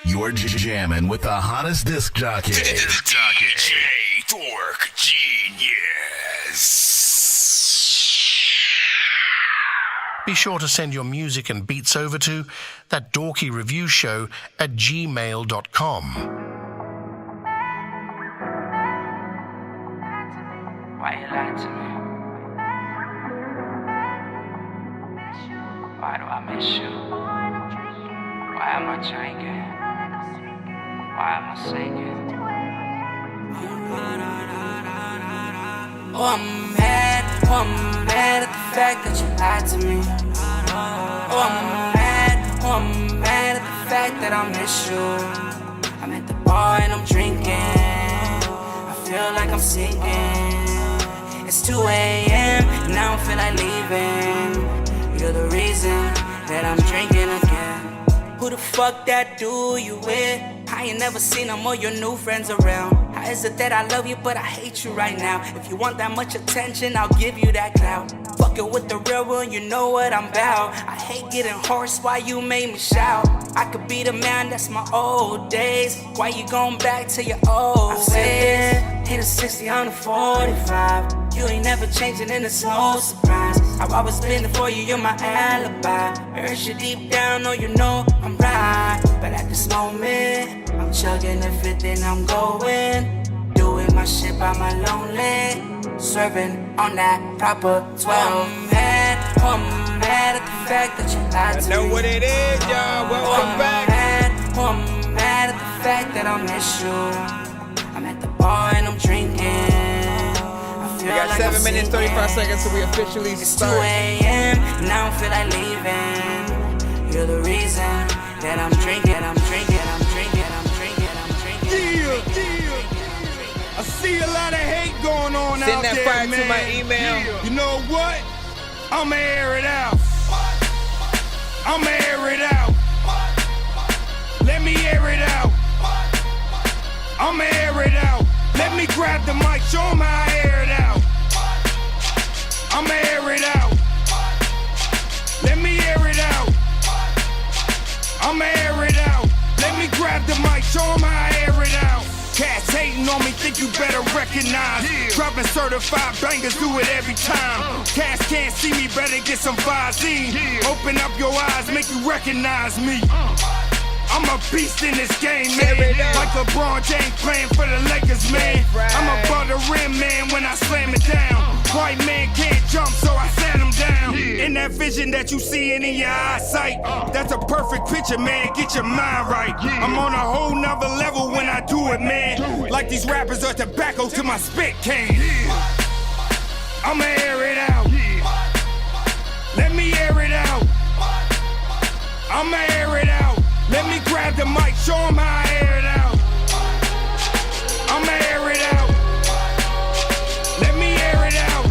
You're jamming with the hottest disc jockey. DJ Dork Genius. Be sure to send your music and beats over to That Dorky Review Show at gmail.com. Why you lie to me? Why do I miss you? Why am I drinking? Why am I singing? Oh, I'm mad at the fact that you lied to me. Oh, I'm mad at the fact that I miss you. I'm at the bar and I'm drinking. I feel like I'm sinking. It's 2 a.m. and I don't feel like leaving. You're the reason that I'm drinking again. Who the fuck that dude you with? I ain't never seen them or your new friends around. How is it that I love you but I hate you right now? If you want that much attention, I'll give you that clout. Fucking with the real one, you know what I'm about. I hate getting hoarse, why you made me shout? I could be the man, that's my old days. Why you going back to your old ways? Hit a 60 on a 45. You ain't never changing and it's no surprise. I've always been there for you, you're my alibi. Hurt you deep down, oh you know I'm right. But at this moment, I'm chugging everything I'm going. Doing my shit by my lonely. Serving on that proper 12. I'm mad at the fact that you lied to me. I know what it is, y'all. Welcome back. I'm mad at the fact that I miss you. I'm at the bar and I'm drinking. We got 7 minutes, 35 seconds till we officially start. It's 2 a.m. and I don't feel like leaving. You're the reason that I'm drinking. I see a lot of hate going on Send out that there, fire man. to my email. You know what? I'ma air it out. Let me air it out. I'ma air it out. Let me grab the mic, show 'em how I air it out. I'ma air it out. Let me air it out. I'ma air it out. Let me grab the mic, show 'em how I air it out. Cats hating on me, think you better recognize. Dropping certified bangers, do it every time. Cats can't see me, better get some Visine. Open up your eyes, make you recognize me. I'm a beast in this game, man. Like LeBron James playing for the Lakers, man. I'm above the rim, man, when I slam it down. White man can't jump, so I sat him down. In that vision that you seeing in your eyesight, that's a perfect picture, man. Get your mind right. I'm on a whole nother level when I do it, man. Like these rappers are tobacco to my spit can. I'ma air it out. Let me air it out. I'ma air it out. Let me grab the mic, show 'em how I air it out. I'ma air it out. Let me air it out.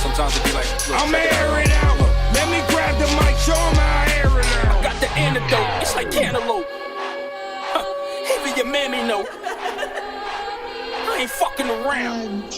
Sometimes it be like, I'ma air it out. Let me grab the mic, show 'em how I air it out. I got the antidote, it's like cantaloupe. Even your mammy know. I ain't fucking around.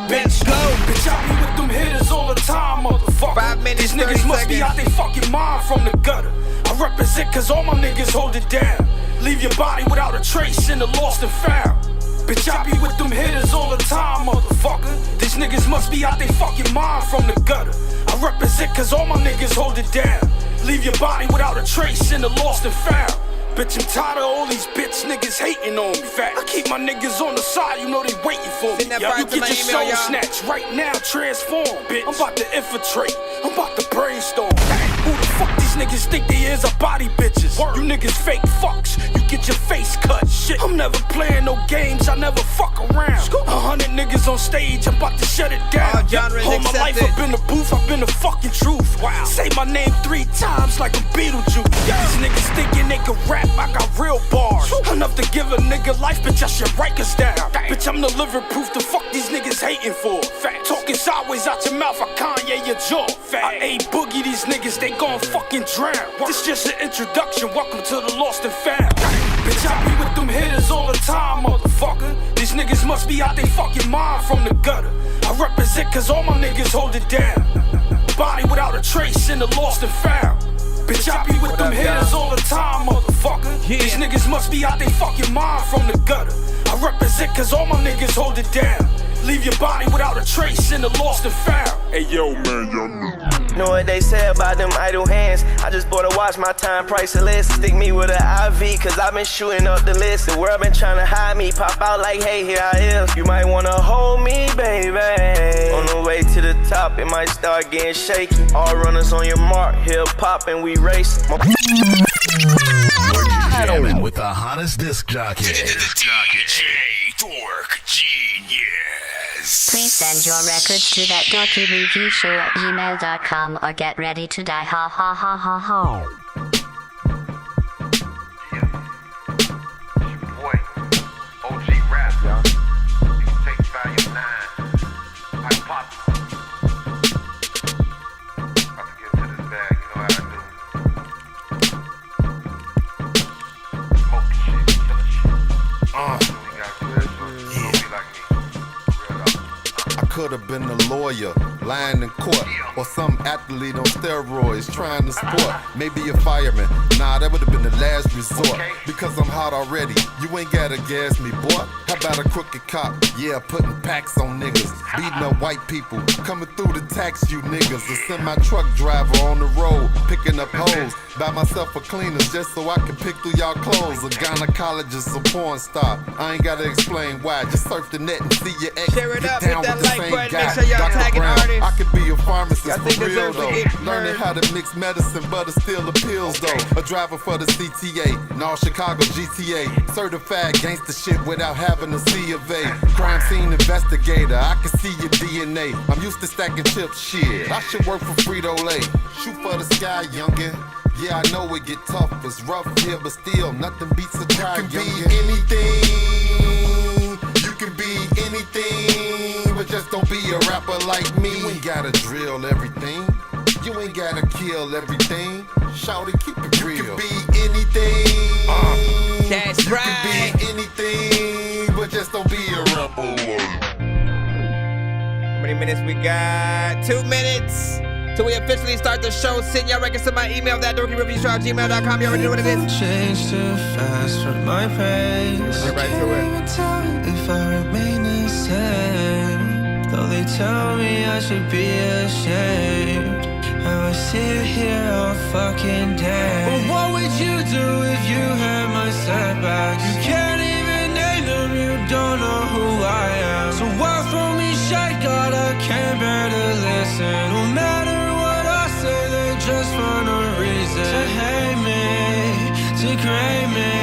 Bitch, go. Bitch, I be with them hitters all the time, motherfucker. 5 minutes, These niggas 30 must be out seconds. they fucking mind from the gutter. I represent cause all my niggas hold it down. Leave your body without a trace in the lost and found. Bitch, I be with them hitters all the time, motherfucker. These niggas must be out they fucking mind from the gutter. I represent cause all my niggas hold it down. Leave your body without a trace in the lost and found. Bitch, I'm tired of all these bitch niggas hating on me. Fact, I keep my niggas on the side, you know they waiting for me. Send that Yeah, fire you to get my your email, soul y'all. snatched right now, transform, bitch. I'm about to infiltrate, I'm about to brainstorm. Who the fuck these niggas think they is? A body bitches. You niggas fake fucks, you get your face cut. Shit, I'm never playing no games, I never fuck around. 100 niggas on stage, I'm about to shut it down. All genres All my life accepted. I've been the booth, I've been the fucking truth. Wow. Say my name 3 times like a Beetlejuice. These niggas thinking they can rap, I got real bars. Enough to give a nigga life, bitch, I should Rikers down. Bitch, I'm the living proof, the fuck these niggas hating for. Fact, talking sideways out your mouth, I Kanye your jaw. Fact, I ain't boogie these niggas, they gon' fucking drown. This just an introduction, welcome to the lost and found. Bitch, I be with them hitters all the time, motherfucker. These niggas must be out they fucking mind from the gutter. I represent cause all my niggas hold it down. your body without a trace in the lost and found. Bitch, I be with them hitters all the time, motherfucker. These niggas must be out they fucking mind from the gutter. I represent cause all my niggas hold it down. Leave your body without a trace in the lost and found. Hey yo, man, y'all know what they say about them idle hands. I just bought a watch, my time priceless. Stick me with an IV, cause I've been shooting up the list. The world been trying to hide me, pop out like, hey, here I am. You might wanna hold me, baby. On the way to the top, it might start getting shaky. All runners on your mark, hip hop and we race. You're jamming with the hottest disc jockey. Dork Genius. Please send your records to ThatDorkyReviewShow@gmail.com or get ready to die. Ha ha ha ha ha. Boy, OG rap, y'all. You can take volume 9. I pop. About to get into this bag, you know how I do. Smoke shit, killing shit. We got real shit. Don't be like me. Real up. I could have been a lawyer, lying in court, or some athlete on steroids trying to sport. Maybe a fireman, nah, that would have been the last resort. Because I'm hot already, you ain't gotta gas me, boy. How about a crooked cop? Yeah, putting packs on niggas, beating up white people, coming through to tax you niggas. A semi-truck driver on the road, picking up hoes. Buy myself a cleaners just so I can pick through y'all clothes. A gynecologist, a porn star, I ain't gotta explain why. Just surf the net and see your ex. Share it Get up, down hit that with the like same button, guy. make sure y'all Dr. tagging Brown. artists. I could be a pharmacist Y'all for think real deserve to though. get Learning how to mix medicine, but it still appeals though. A driver for the CTA, no Chicago GTA. Certified gangster shit without having a C of A. Crime scene investigator, I can see your DNA. I'm used to stacking chips, shit. I should work for Frito-Lay. Shoot for the sky, youngin'. Yeah, I know it get tough, it's rough here, but still, nothing beats a try. You can be anything, you can be anything, but just don't be a rapper like me. You ain't gotta drill everything, you ain't gotta kill everything. Shawty, keep it real. You can be anything, That's you right. can be anything, but just don't be a rapper. How many minutes we got? 2 minutes till we officially start the show. Send your records to my email, ThatDorkyReviewShow@gmail.com. You already know what it is. Change too fast for my pace. Get right to it. If I remain the same, though they tell me I should be ashamed. How I sit here all fucking day. But what would you do if you had my setbacks? You can't even name them, you don't know who I am. So why throw me shade, God, I can't bear to listen. No matter what I say, they just find a reason to hate me, to grade me,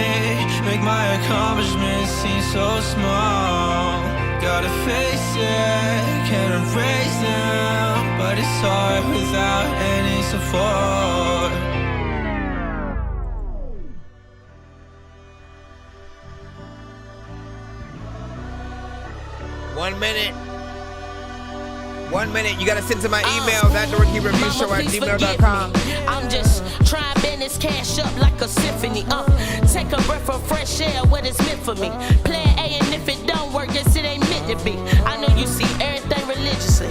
make my accomplishments seem so small. Gotta face it, can't erase them, but it's hard without any support. One minute, you gotta send to my email, ThatDorkyReviewShow@gmail.com. I'm just trying to bend this cash up like a symphony. Take a breath of fresh air, what it's meant for me. Plan A, and if it don't work, guess it ain't meant to be. I know you see everything religiously.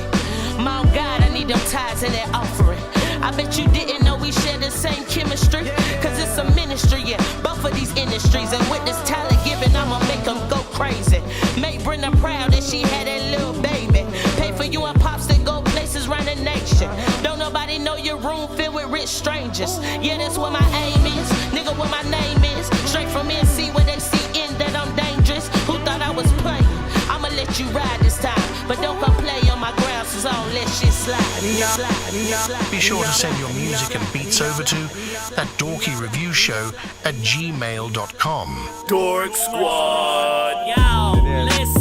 My God, I need them ties and that offering. I bet you didn't know we share the same chemistry. Cause it's a ministry, yeah, both of these industries. And with this talent given, I'ma make them go crazy. Make Brenda proud that she had that little baby. Pay for you and pops that go places around the nation. Don't nobody know your room filled with rich strangers. Yeah, that's what my aim is. Nigga, what my name is. Straight from NC where they see in that I'm dangerous. Who thought I was playing? I'ma let you ride this time. But don't come play on my ground, since I don't let shit slide. Be sure to send your music and beats over to ThatDorkyReviewShow@gmail.com. Dork Squad.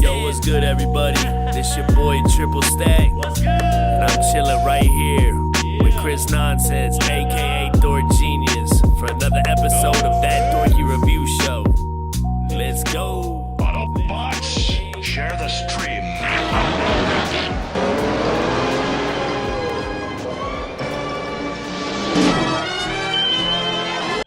Yo, what's good, everybody? This your boy Triple Stack, and I'm chilling right here with Chris Nonsenze, aka Dork Genius, for another episode of That Dorky Review Show. Let's go. Share the stream.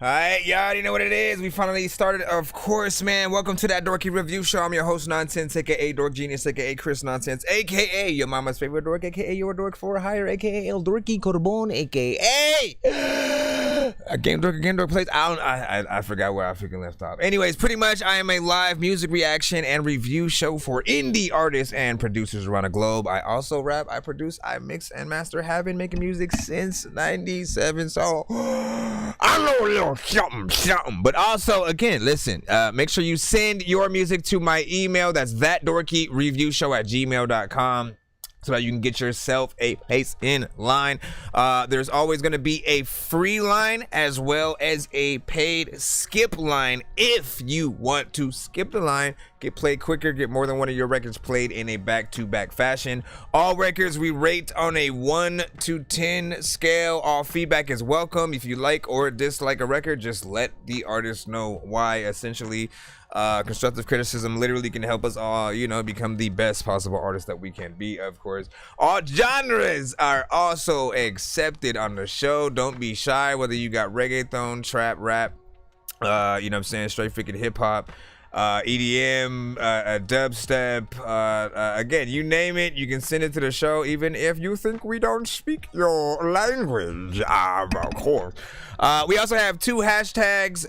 Alright, y'all already know what it is. We finally started, of course, man. Welcome to That Dorky Review Show. I'm your host, Nonsenze, aka Dork Genius, aka Chris Nonsenze, aka your mama's favorite dork, aka your dork for hire, aka El Dorky Corbon, aka Game Dork plays. I forgot where I freaking left off. Anyways, pretty much I am a live music reaction and review show for indie artists and producers around the globe. I also rap, I produce, I mix and master. Have been making music since 97, so I know a little something. But also, again, listen, make sure you send your music to my email. That's ThatDorkyReviewShow@gmail.com. so that you can get yourself a place in line. There's always going to be a free line as well as a paid skip line. If you want to skip the line, get played quicker, get more than one of your records played in a back-to-back fashion. All records we rate on a 1 to 10 scale. All feedback is welcome. If you like or dislike a record, just let the artist know why. Essentially, constructive criticism literally can help us all, become the best possible artists that we can be, of course. All genres are also accepted on the show. Don't be shy, whether you got reggaeton, trap, rap, straight freaking hip-hop, EDM, dubstep, again, you name it, you can send it to the show, even if you think we don't speak your language, of course. We also have 2 hashtags,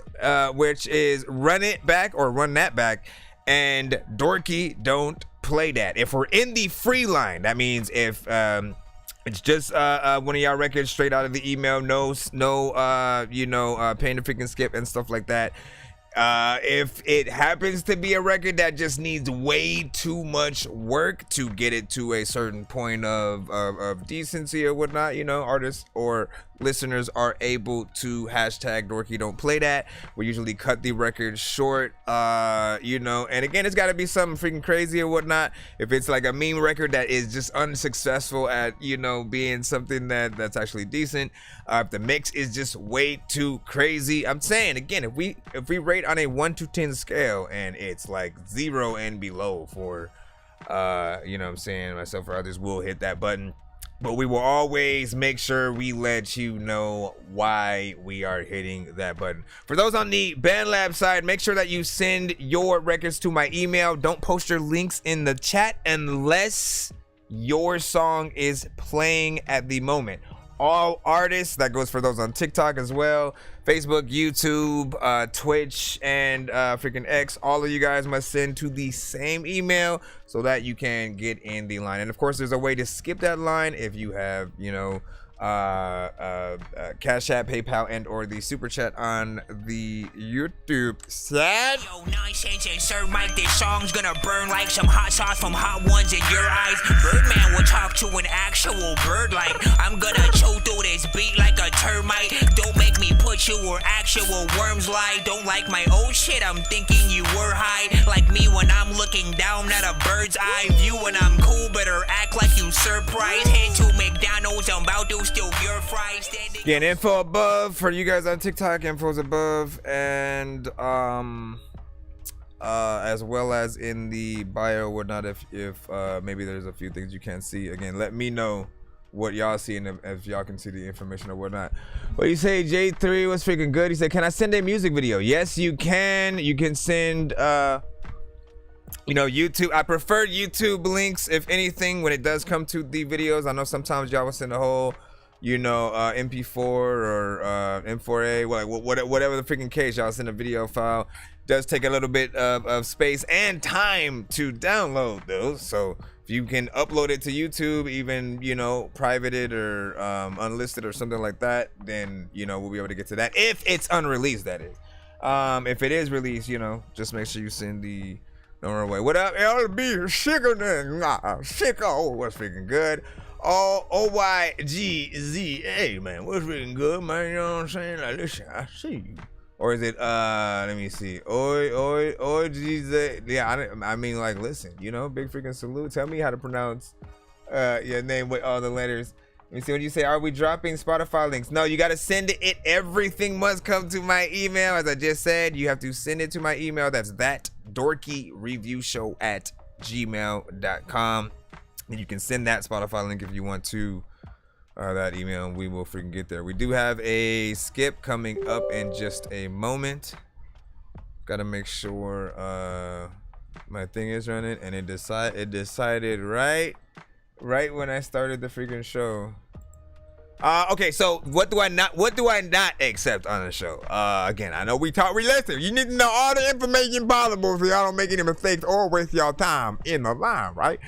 which is run it back or run that back, and dorky don't play that. If we're in the free line, that means if it's just one of y'all records straight out of the email, no paying the freaking skip and stuff like that. If it happens to be a record that just needs way too much work to get it to a certain point of decency or whatnot, artists or listeners are able to hashtag dorky don't play that. We usually cut the record short, and again, it's got to be something freaking crazy or whatnot. If it's like a meme record that is just unsuccessful at being something that's actually decent, if the mix is just way too crazy, I'm saying again, if we rate on a 1 to 10 scale and it's like 0 and below for myself or others, will hit that button. But we will always make sure we let you know why we are hitting that button. For those on the BandLab side, make sure that you send your records to my email. Don't post your links in the chat unless your song is playing at the moment. All artists, that goes for those on TikTok as well, Facebook, YouTube, Twitch, and freaking X, all of you guys must send to the same email so that you can get in the line. And of course, there's a way to skip that line if you have, Cash App, PayPal, and or the Super Chat on the YouTube side. Yo, Nonsenze and Sir Mike, this song's gonna burn like some hot sauce from Hot Ones in your eyes. Birdman will talk to an actual bird like I'm gonna chew through this beat like a termite. Don't make me put you where actual worms lie. Don't like my old shit, I'm thinking you were high. Like me when I'm looking down at a bird's eye view. When I'm cool, better act like you surprised. Head to McDonald's, I'm about to steal your fries. Again, info above for you guys on TikTok, info's above, and as well as in the bio or whatnot. If maybe there's a few things you can't see, again, let me know what y'all see and if y'all can see the information or whatnot. What you say, J3 was freaking good. He said, can I send a music video? Yes, you can. You can send YouTube. I prefer YouTube links, if anything, when it does come to the videos. I know sometimes y'all will send a whole MP4 or M4A, whatever the freaking case, y'all send a video file. Does take a little bit of space and time to download those. So if you can upload it to YouTube, even privated or unlisted or something like that, then we'll be able to get to that if it's unreleased, that is. If it is released, just make sure you send the normal way. What up, LB? Sicko, what's freaking good? OYGZA, man, what's freaking good, man? You know what I'm saying? Like, listen, I see you. Or is it, let me see. OYGZA. Yeah, I mean, like, listen, big freaking salute. Tell me how to pronounce your name with all the letters. Let me see what you say. Are we dropping Spotify links? No, you got to send it. Everything must come to my email. As I just said, you have to send it to my email. That's ThatDorkyReviewShow@gmail.com. And you can send that Spotify link if you want to that email, and we will freaking get there. We do have a skip coming up in just a moment. Gotta make sure my thing is running, and it decided right when I started the freaking show. Okay, so what do I not accept on the show? Again, I know we listen. You need to know all the information possible so y'all don't make any mistakes or waste y'all time in the line, right?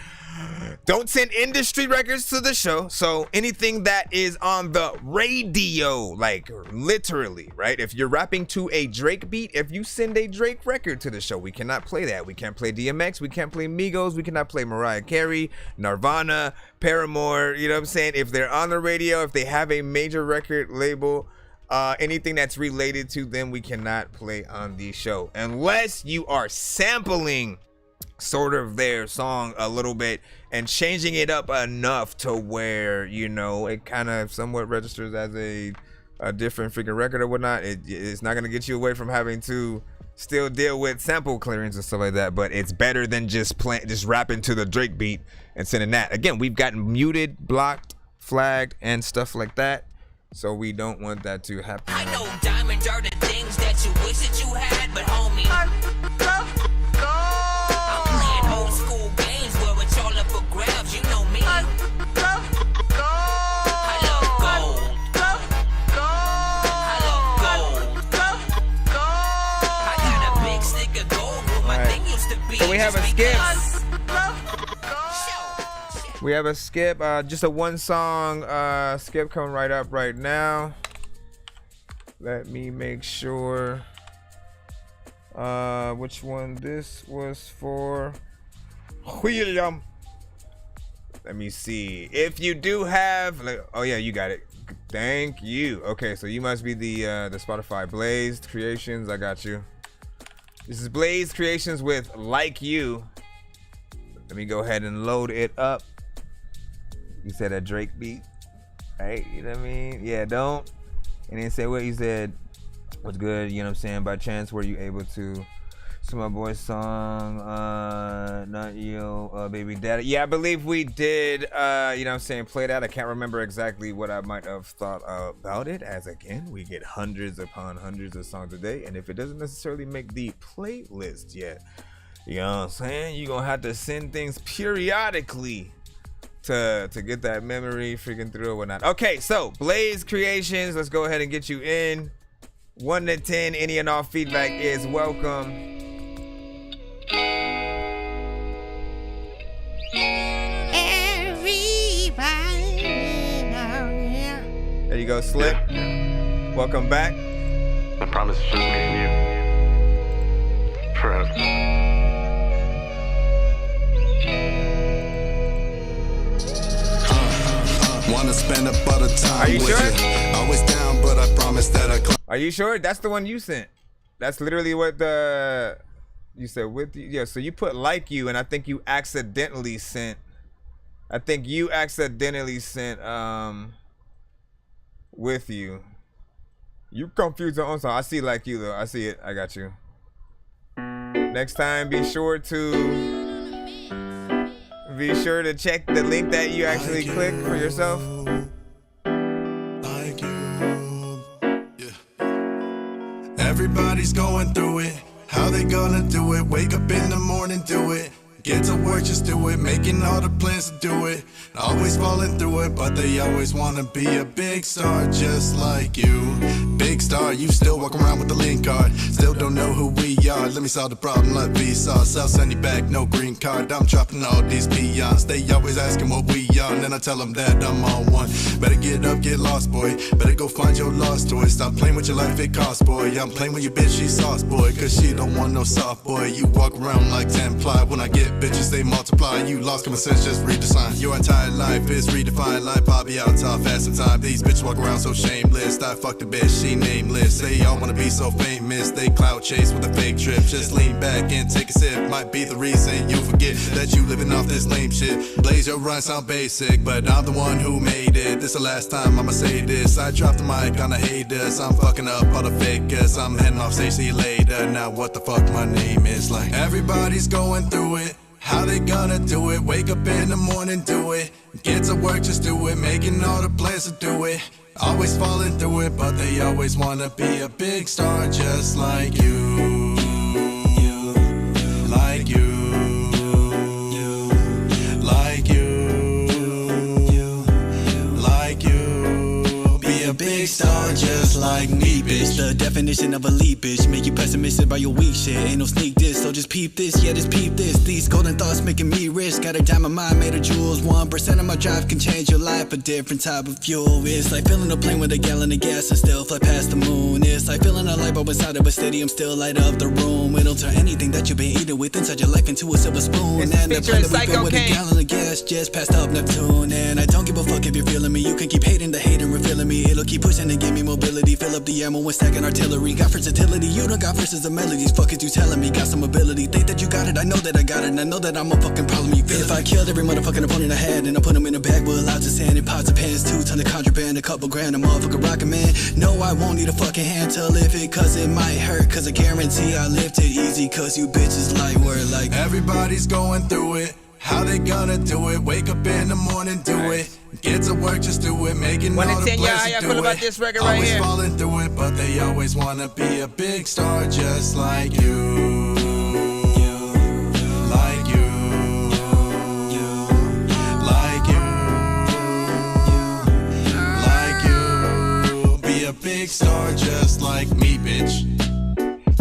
Don't send industry records to the show. So anything that is on the radio, like literally, right? If you're rapping to a Drake beat, if you send a Drake record to the show, we cannot play that. We can't play DMX. We can't play Migos. We cannot play Mariah Carey, Nirvana, Paramore. You know what I'm saying? If they're on the radio, if they have a major record label, anything that's related to them, we cannot play on the show unless you are sampling sort of their song a little bit and changing it up enough to where, you know, it kind of somewhat registers as a different freaking record or whatnot. It's not going to get you away from having to still deal with sample clearance and stuff like that, but it's better than just rapping to the Drake beat and sending that. Again, we've gotten muted, blocked, flagged, and stuff like that, so we don't want that to happen. I know diamonds are the things that you wish that you had, but homie, I'm playing old school games where it's all up for grabs. You know me. I love gold. I love gold. I got a big stick of gold where my thing used to be. So we have a skip. We have a skip, just a one song skip coming right up right now. Let me make sure which one this was for. William. Let me see. If you do have, oh yeah, you got it. Thank you. Okay, so you must be the Spotify Blazed Creations. I got you. This is Blazed Creations with Like You. Let me go ahead and load it up. You said a Drake beat, right? You know what I mean? Yeah, don't. And then say what you said. What's good? You know what I'm saying? By chance, were you able to see my boy's song? Not you, baby daddy. Yeah, I believe we did. You know what I'm saying? Play that. I can't remember exactly what I might have thought about it. As again, we get hundreds upon hundreds of songs a day, and if it doesn't necessarily make the playlist yet, you know what I'm saying? You're gonna have to send things periodically to get that memory freaking through or whatnot. Okay, so Blaze Creations, let's go ahead and get you in. 1 to 10, any and all feedback is welcome. There you go, Slip. Welcome back. I promise it's just me and you. Forever. Wanna spend a butter time. Are you with sure? You. Always down, but I promise that I. Are you sure? That's the one you sent. That's literally what you said with you. Yeah, so you put Like You, and I think you accidentally sent. With You. You confused the own song. I see Like You though. I see it. I got you. Next time, be sure to check the link that you actually click for yourself. Like you. Yeah. Everybody's going through it. How they gonna do it? Wake up in the morning, do it. Get to work, just do it. Making all the plans to do it. Always falling through it, but they always wanna be a big star just like you. Big star, you still walk around with the link card. Still don't know who we are. Let me solve the problem like Visa. I'll send you back, no green card. I'm dropping all these peons. They always asking what we are, and then I tell them that I'm on one. Better get up, get lost, boy. Better go find your lost toy. Stop playing with your life, it costs, boy. I'm playing with your bitch, she sauce, boy. Cause she don't want no soft boy. You walk around like 10 ply. When I get bitches, they multiply. You lost common sense, just read the sign. Your entire life is redefined. Life I'll be out top fast in time. These bitches walk around so shameless. I fucked the bitch, she nameless. They all wanna be so famous. They clout chase with a fake trip. Just lean back and take a sip. Might be the reason you forget that you living off this lame shit. Blaze, your run sound basic, but I'm the one who made it. This the last time I'ma say this. I dropped the mic on the haters. I'm fucking up all the fakers. I'm heading off stage, see you later. Now what the fuck my name is like. Everybody's going through it. How they gonna do it? Wake up in the morning, do it. Get to work, just do it. Making all the plans to do it. Always falling through it, but they always wanna be a big star just like you. Like you. Like you. Like you. Be a big star just like me, bitch. The definition of a leap, bitch. Make you pessimistic by your weak shit. Ain't no sneak this, so just peep this. Yeah, just peep this. These golden thoughts making me rich. Got a diamond mind made of jewels. 1% of my drive can change your life. A different type of fuel. It's like filling a plane with a gallon of gas and still fly past the moon. It's like filling a light bulb inside of a stadium, still light up the room. It'll turn anything that you've been eating with inside your life into a silver spoon. It's and the planet we Psycho fill with a King. gallon of gas just passed up Neptune. And I don't give a fuck if you're feeling me. You can keep hating the hate and refilling me. It'll keep pushing and give me mobility. Fill up the ammo and stacking artillery. Got versatility, you don't got verses of melodies. Fuck it, you telling me, got some ability. Think that you got it, I know that I got it. And I know that I'm a fucking problem, you feel it. If I killed every motherfucking opponent I had, and I put them in a bag with lots of sand and pots of pans, 2 tons of contraband, a couple grand, a motherfucking rocket man. No, I won't need a fucking hand to lift it, cause it might hurt. Cause I guarantee I lift it easy, cause you bitches light work like everybody's going through it. How they gonna do it? Wake up in the morning, do it. Get to work, just do it. Making all the plans to do it. About this record right always here. falling through it, but they always wanna be a big star just like you. Like you. Like you. Like you. Be a big star just like me, bitch.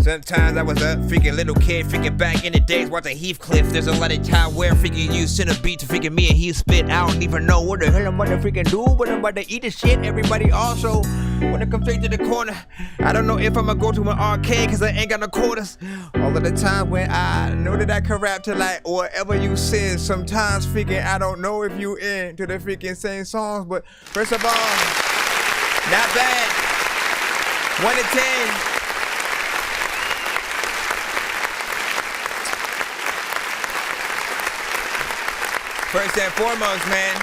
Sometimes I was a freaking little kid, freaking back in the days watching Heathcliff. There's a lot of time where freaking you send a beat to freaking me and he spit. I don't even know what the hell I'm about to freaking do, but I'm about to eat the shit. Everybody also wanna come straight to the corner. I don't know if I'ma go to an arcade cause I ain't got no quarters. All of the time when I know that I can rap to like whatever you said. Sometimes freaking I don't know if you into the freaking same songs, but first of all, not bad. 1 to 10. First and foremost, man,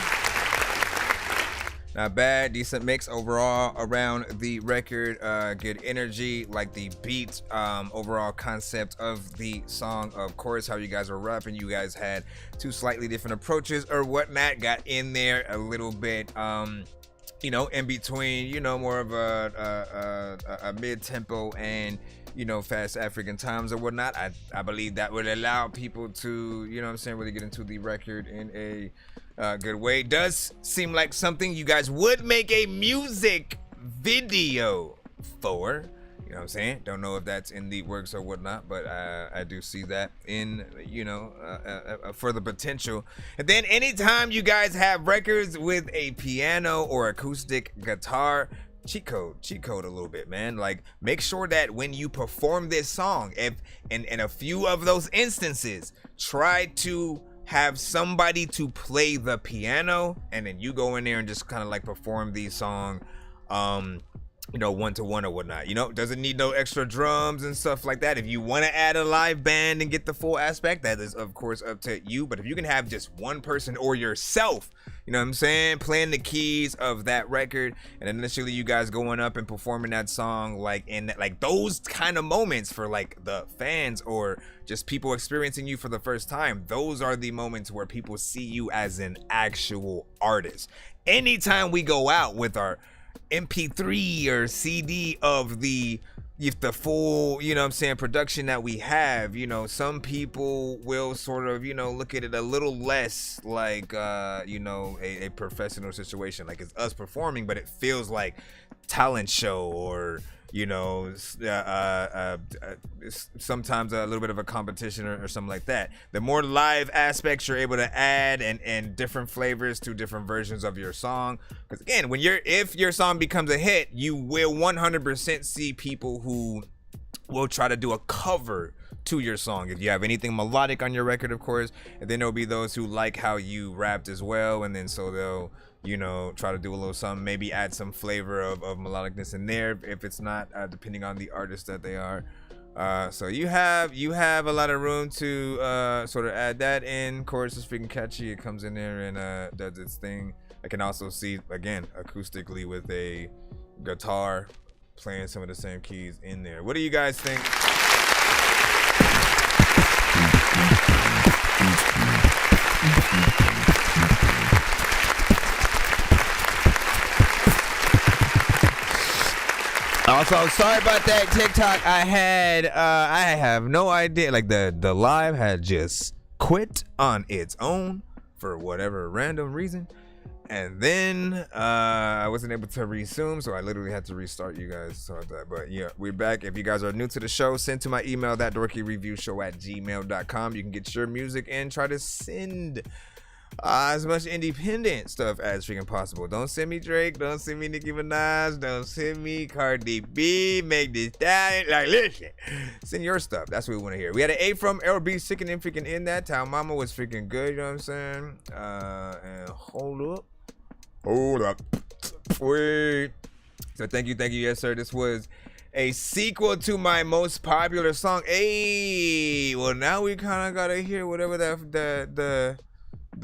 not bad, decent mix overall around the record, good energy, like the beat, overall concept of the song, of course, how you guys were rapping. You guys had 2 slightly different approaches or whatnot, got in there a little bit, you know, in between, you know, more of a mid-tempo and, you know, fast African times or whatnot. I believe that would allow people to, you know what I'm saying, really get into the record in a good way. It does seem like something you guys would make a music video for. You know what I'm saying? Don't know if that's in the works or whatnot, but I do see that in, you know, for the potential. And then anytime you guys have records with a piano or acoustic guitar, cheat code a little bit, man. Like, make sure that when you perform this song, if in a few of those instances, try to have somebody to play the piano, and then you go in there and just kind of like perform the song, you know, 1-to-1 or whatnot. You know, doesn't need no extra drums and stuff like that. If you want to add a live band and get the full aspect, that is of course up to you. But if you can have just one person or yourself, you know what I'm saying, playing the keys of that record, and then initially you guys going up and performing that song, like in like those kind of moments for like the fans or just people experiencing you for the first time, those are the moments where people see you as an actual artist. Anytime we go out with our MP3 or CD of the full, you know what I'm saying, production that we have, you know, some people will sort of, you know, look at it a little less like, you know, a professional situation, like it's us performing, but it feels like talent show or, you know, sometimes a little bit of a competition or something like that. The more live aspects you're able to add and different flavors to different versions of your song, because again, if your song becomes a hit, you will 100% see people who will try to do a cover to your song. If you have anything melodic on your record, of course, and then there'll be those who like how you rapped as well, and then so they'll, you know, try to do a little something, maybe add some flavor of melodicness in there if it's not, depending on the artist that they are. So you have a lot of room to sort of add that in. Chorus is freaking catchy. It comes in there and does its thing. I can also see, again, acoustically with a guitar playing some of the same keys in there. What do you guys think? Also, sorry about that TikTok. I have no idea. Like the live had just quit on its own for whatever random reason. And then I wasn't able to resume, so I literally had to restart you guys. Sorry about that. But yeah, we're back. If you guys are new to the show, send to my email, ThatDorkyReviewShow@gmail.com. You can get your music and try to send as much independent stuff as freaking possible. Don't send me Drake. Don't send me Nicki Minaj. Don't send me Cardi B. Meg Thee Stallion. Like, listen, send your stuff. That's what we want to hear. We had an A from LB sicking and freaking in that. Town Mama was freaking good. You know what I'm saying? And hold up. Wait. So thank you. Yes, sir. This was a sequel to my most popular song. Hey, well now we kind of gotta hear whatever the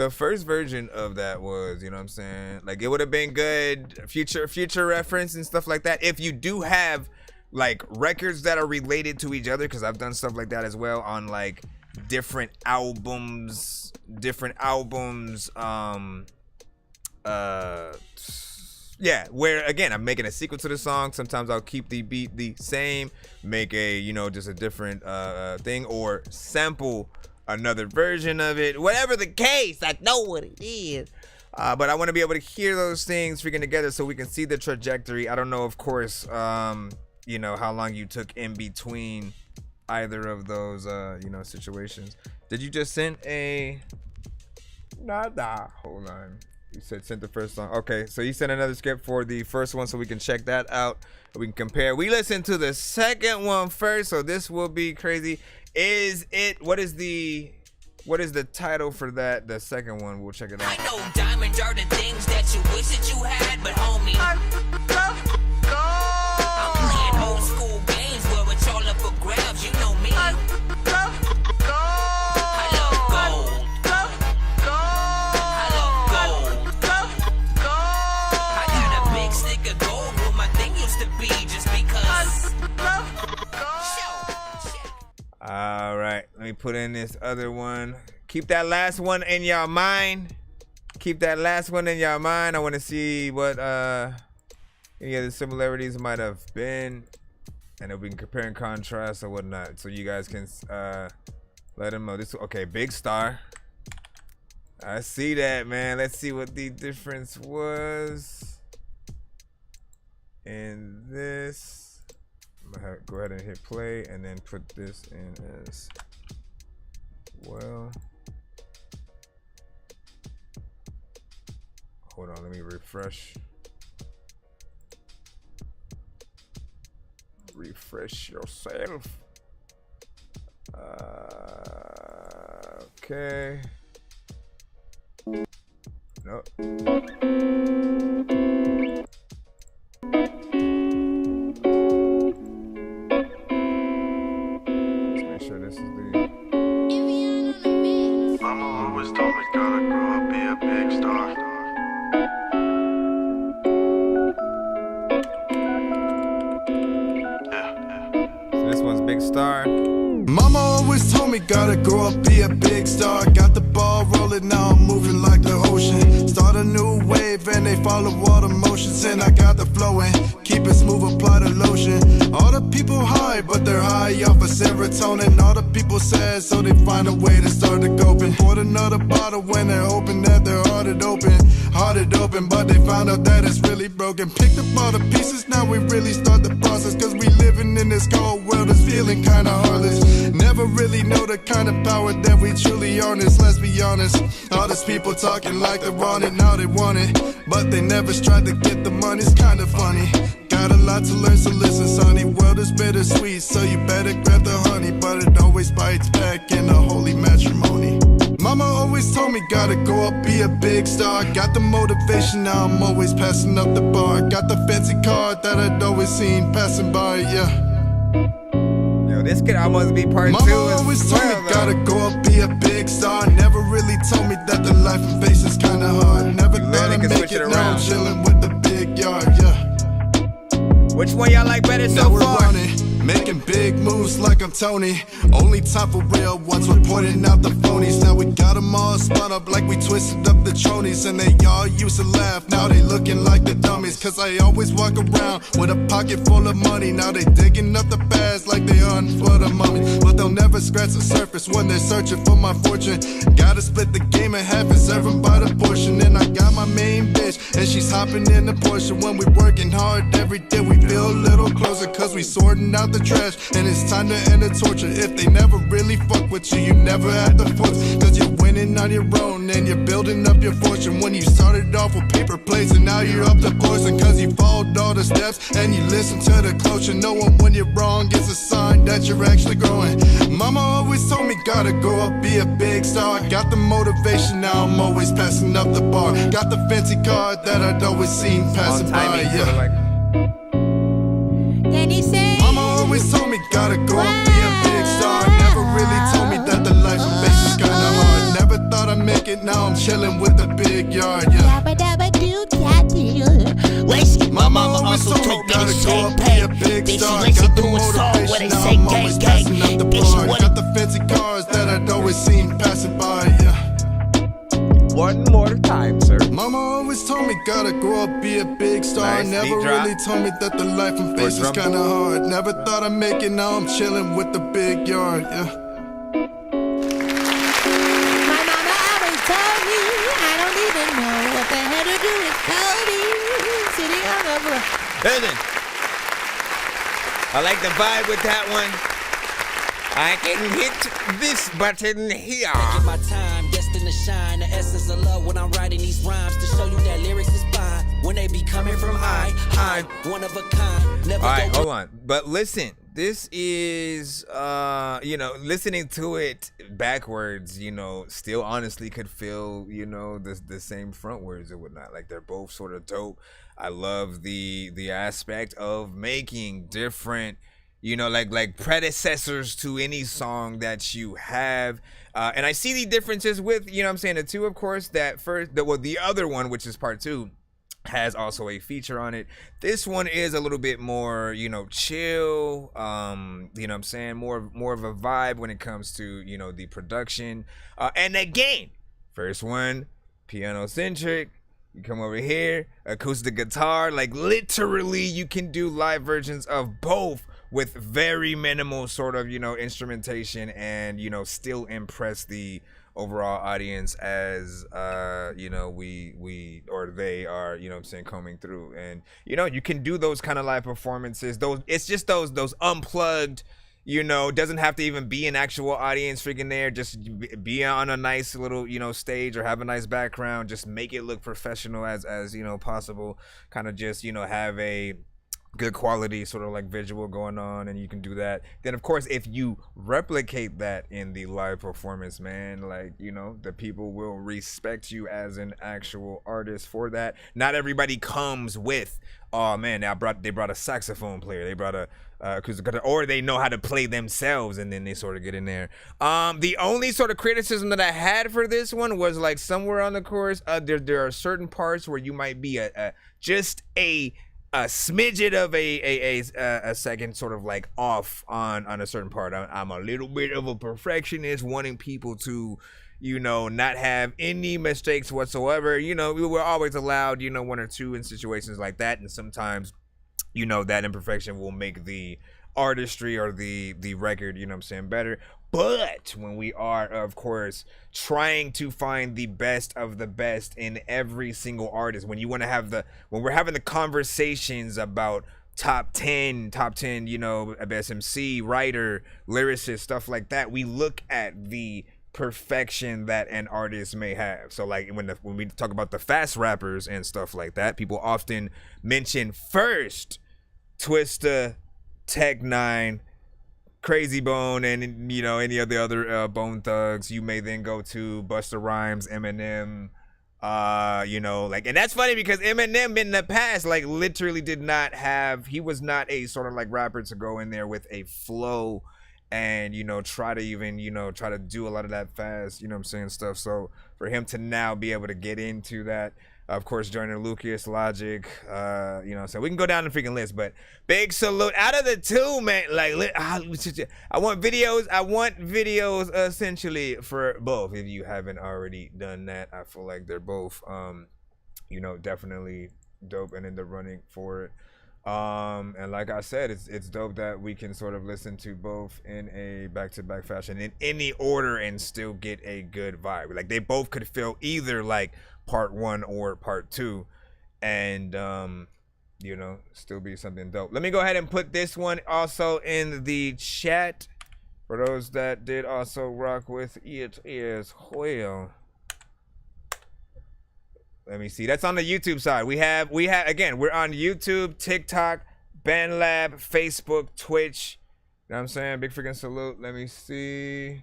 first version of that was, you know what I'm saying? Like, it would have been good future reference and stuff like that. If you do have like records that are related to each other, because I've done stuff like that as well on like different albums. Yeah, where again I'm making a sequel to the song. Sometimes I'll keep the beat the same, make a just a different thing, or sample another version of it, whatever the case. I know what it is, but I want to be able to hear those things freaking together so we can see the trajectory. I don't know, of course, how long you took in between either of those situations. Did you just send a hold on, you said sent the first song. Okay, so you sent another skip for the first one so we can check that out. We can compare. We listened to the second one first, so this will be crazy. What is the title for that? The second one, we'll check it out. I know diamonds are the things that you wish that you had, but homie, I'm playing old school games where it's all up for grabs. You know me. I love gold. I got a big stick of gold where my thing used to be, just because. All right, let me put in this other one. Keep that last one in your mind. I want to see what any other similarities might have been, and if we can compare and contrast or whatnot, so you guys can let them know. Okay, Big Star. I see that, man. Let's see what the difference was in this. I'm gonna go ahead and hit play and then put this in as well. Hold on, let me refresh. Refresh yourself. Okay. Nope. Sure, this is the Mama always told me gotta grow up, be a big star. So this one's Big Star. Mama always told me gotta grow up, be a big star. Got the ball rolling, now I'm moving like the ocean. Start a new wave and they follow all the motions. And I got the flowing, keep it smooth, apply the lotion. All the people high, but they're high off of serotonin. All the people sad, so they find a way to start to coping. Poured another bottle when they're hoping that they're hearted open, but they found out that it's really broken. Picked up all the pieces, now we really start the process. Cause we living in this cold world, it's feeling kinda heartless. Never really know the kind of power that we truly harness, let's be honest. All these people talking like they're on it, now they want it, but they never tried to get the money, it's kinda funny. Got a lot to learn, so listen, sonny. World is bittersweet, so you better grab the honey, but it always bites back in a holy matrimony. Mama always told me gotta go up, be a big star. Got the motivation, now I'm always passing up the bar. Got the fancy car that I'd always seen passing by, yeah. Yo, this could almost be part Mama 2 always as told well, me gotta go up, be a big star. Never really told me that the life I face is kinda hard. Never thought I'd make it, now I'm chilling with the big yard, yeah. Which one y'all like better now so we're far? running. Making big moves like I'm Tony. Only time for real ones, we're pointing out the phonies. Now we got them all spun up like we twisted up the tronies. And they all used to laugh, now they looking like the dummies. Cause I always walk around with a pocket full of money. Now they digging up the past like they hunt for the mummy. But they'll never scratch the surface when they're searching for my fortune. Gotta split the game in half and serve them by the portion. And I got my main bitch, and she's hopping in the Porsche. When we working hard every day, we feel a little closer. Cause we sorting out the trash, and it's time to end the torture. If they never really fuck with you, you never have to force. Cause you're winning on your own, and you're building up your fortune. When you started off with paper plates, and now you're up to portion. Cause you followed all the steps, and you listen to the culture. Knowing when you're wrong is a sign that you're actually growing. Mama always told me, gotta grow up, be a big star. Got the motivation, now I'm always passing up the bar. Got the fancy car that I'd always seen passing by, yeah. Then he said, Mama always told me, gotta grow up, be a big star. Never really told me that the life of bass is kinda hard. Never thought I'd make it, now I'm chilling with the big yard, yeah. Mama always told me, gotta grow up, be a big star. Got the motivation, now I'm always passing up the bar. Got the fancy cars that I'd always seen passing by, yeah. One more time, sir. Mama always told me, gotta grow up, be a big star. Nice, Never really told me that the life in face is kinda hard. Never thought I'd make it, now I'm chilling with the big yard, yeah. my mama always told me, I don't even know what the hell to do with Cody sitting on the floor. Listen, I like the vibe with that one. I can hit this button here. Taking my time, destined to shine. The essence of love when I'm writing these rhymes to show you that lyrics is fine. When they be coming from I'm one of a kind. Never all right, hold on. But listen, this is, listening to it backwards, still honestly could feel, the same frontwards and whatnot. Like they're both sort of dope. I love the aspect of making different, like predecessors to any song that you have. And I see the differences with, the two, of course, the other one, which is part 2, has also a feature on it. This one is a little bit more, chill, more of a vibe when it comes to, the production. And again, first one, piano centric. You come over here, acoustic guitar, like literally you can do live versions of both with very minimal sort of, instrumentation and, still impress the overall audience as, we or they are, coming through. And, you can do those kind of live performances. It's just those unplugged, doesn't have to even be an actual audience freaking there. Just be on a nice little, stage or have a nice background. Just make it look professional as possible. Kind of just, have a good quality sort of like visual going on, and you can do that. Then of course, if you replicate that in the live performance, man, like, the people will respect you as an actual artist for that. Not everybody comes with, oh man, they brought a saxophone player, they brought a or they know how to play themselves, and then they sort of get in there. The only sort of criticism that I had for this one was like somewhere on the chorus, there are certain parts where you might be just a smidget of a second sort of like off on a certain part. I'm a little bit of a perfectionist, wanting people to, not have any mistakes whatsoever. We were always allowed, one or two in situations like that, and sometimes, that imperfection will make the artistry or the record, better. But when we are, of course, trying to find the best of the best in every single artist, when we're having the conversations about top 10, best MC, writer, lyricist, stuff like that, we look at the perfection that an artist may have. So like when we talk about the fast rappers and stuff like that, people often mention first Twista, Tech 9, Crazy Bone, and any of the other Bone Thugs. You may then go to Busta Rhymes, Eminem, and that's funny because Eminem in the past, like, literally he was not a sort of like rapper to go in there with a flow and try to do a lot of that fast stuff. So for him to now be able to get into that, Of course, joining Lucas, Logic, you know, so we can go down the freaking list, but big salute. Out of the two, man, like, I want videos essentially for both. If you haven't already done that, I feel like they're both, you know, definitely dope and in the running for it. And like I said, it's dope that we can sort of listen to both in a back-to-back fashion in any order and still get a good vibe. Like, they both could feel either like part 1 or part 2, and you know, still be something dope. Let me go ahead and put this one also in the chat for those that did also rock with it as well. Let me see. That's on the YouTube side. We have again, we're on YouTube, TikTok, BandLab, Facebook, Twitch. You know what I'm saying? Big freaking salute. Let me see.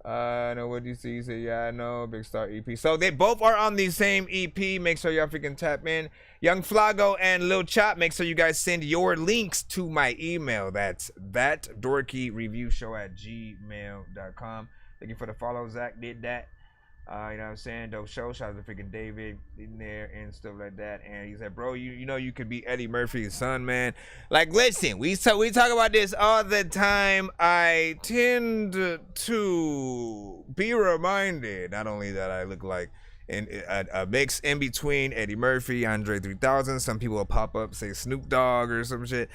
I know what you see. You say, yeah, I know. Big Star EP. So they both are on the same EP. Make sure y'all freaking tap in. Young Flago and Lil Chop, make sure you guys send your links to my email. That's ThatDorkyReviewShow@gmail.com. Thank you for the follow. Zach did that. You know what I'm saying? Dope show. Shout out to freaking David in there and stuff like that. And he said, bro, you know you could be Eddie Murphy's son, man. Like, listen, we talk about this all the time. I tend to be reminded, not only that I look like a mix in between Eddie Murphy, Andre 3000. Some people will pop up, say Snoop Dogg or some shit.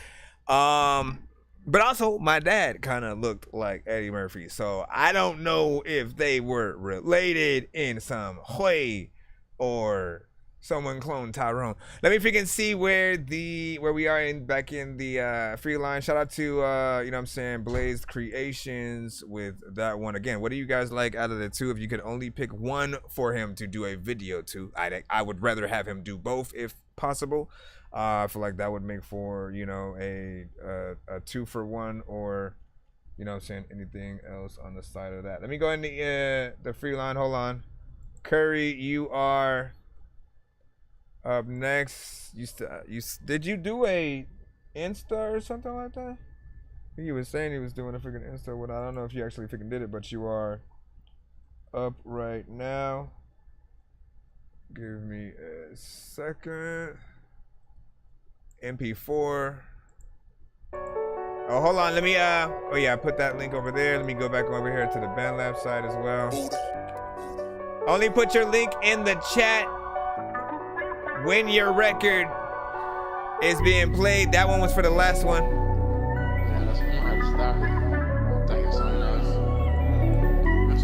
But also, my dad kind of looked like Eddie Murphy, so I don't know if they were related in some way or someone cloned Tyrone. Let me freaking see where we are back in the free line. Shout out to you know what I'm saying, Blazed Creations with that one. Again, what do you guys like out of the two? If you could only pick one for him to do a video to, I would rather have him do both if possible. I feel like that would make for, you know, a 2-for-1, or, you know what I'm saying, anything else on the side of that. Let me go in the free line. Hold on. Curry, you are up next. Did you do a Insta or something like that? I think he was saying he was doing a freaking Insta. Well, I don't know if you actually freaking did it, but you are up right now. Give me a second. MP4. Oh, hold on. Let me oh yeah, I put that link over there. Let me go back over here to the BandLab side as well. Only put your link in the chat when your record is being played. That one was for the last one. Yeah, that's when I had to stop it. I think it's something else. You know what I'm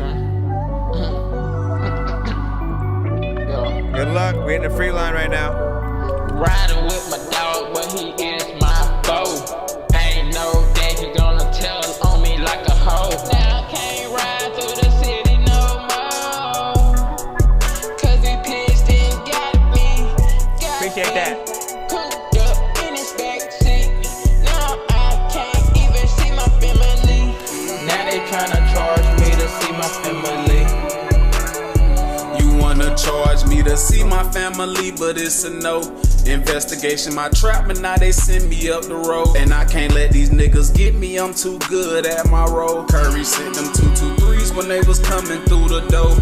saying? Good luck. We're in the free line right now. Riding with my dog, but he is my foe. Ain't no day he gonna tell on me like a hoe. Now I can't ride through the city no more, cause he pissed and got me. Appreciate that. Cooped up in his backseat. Now I can't even see my family. Now they tryna charge me to see my family. You wanna charge me to see my family, but it's a no. Investigation my trap, and now they send me up the road. And I can't let these niggas get me, I'm too good at my role. Curry sent them 223s when they was coming through the door.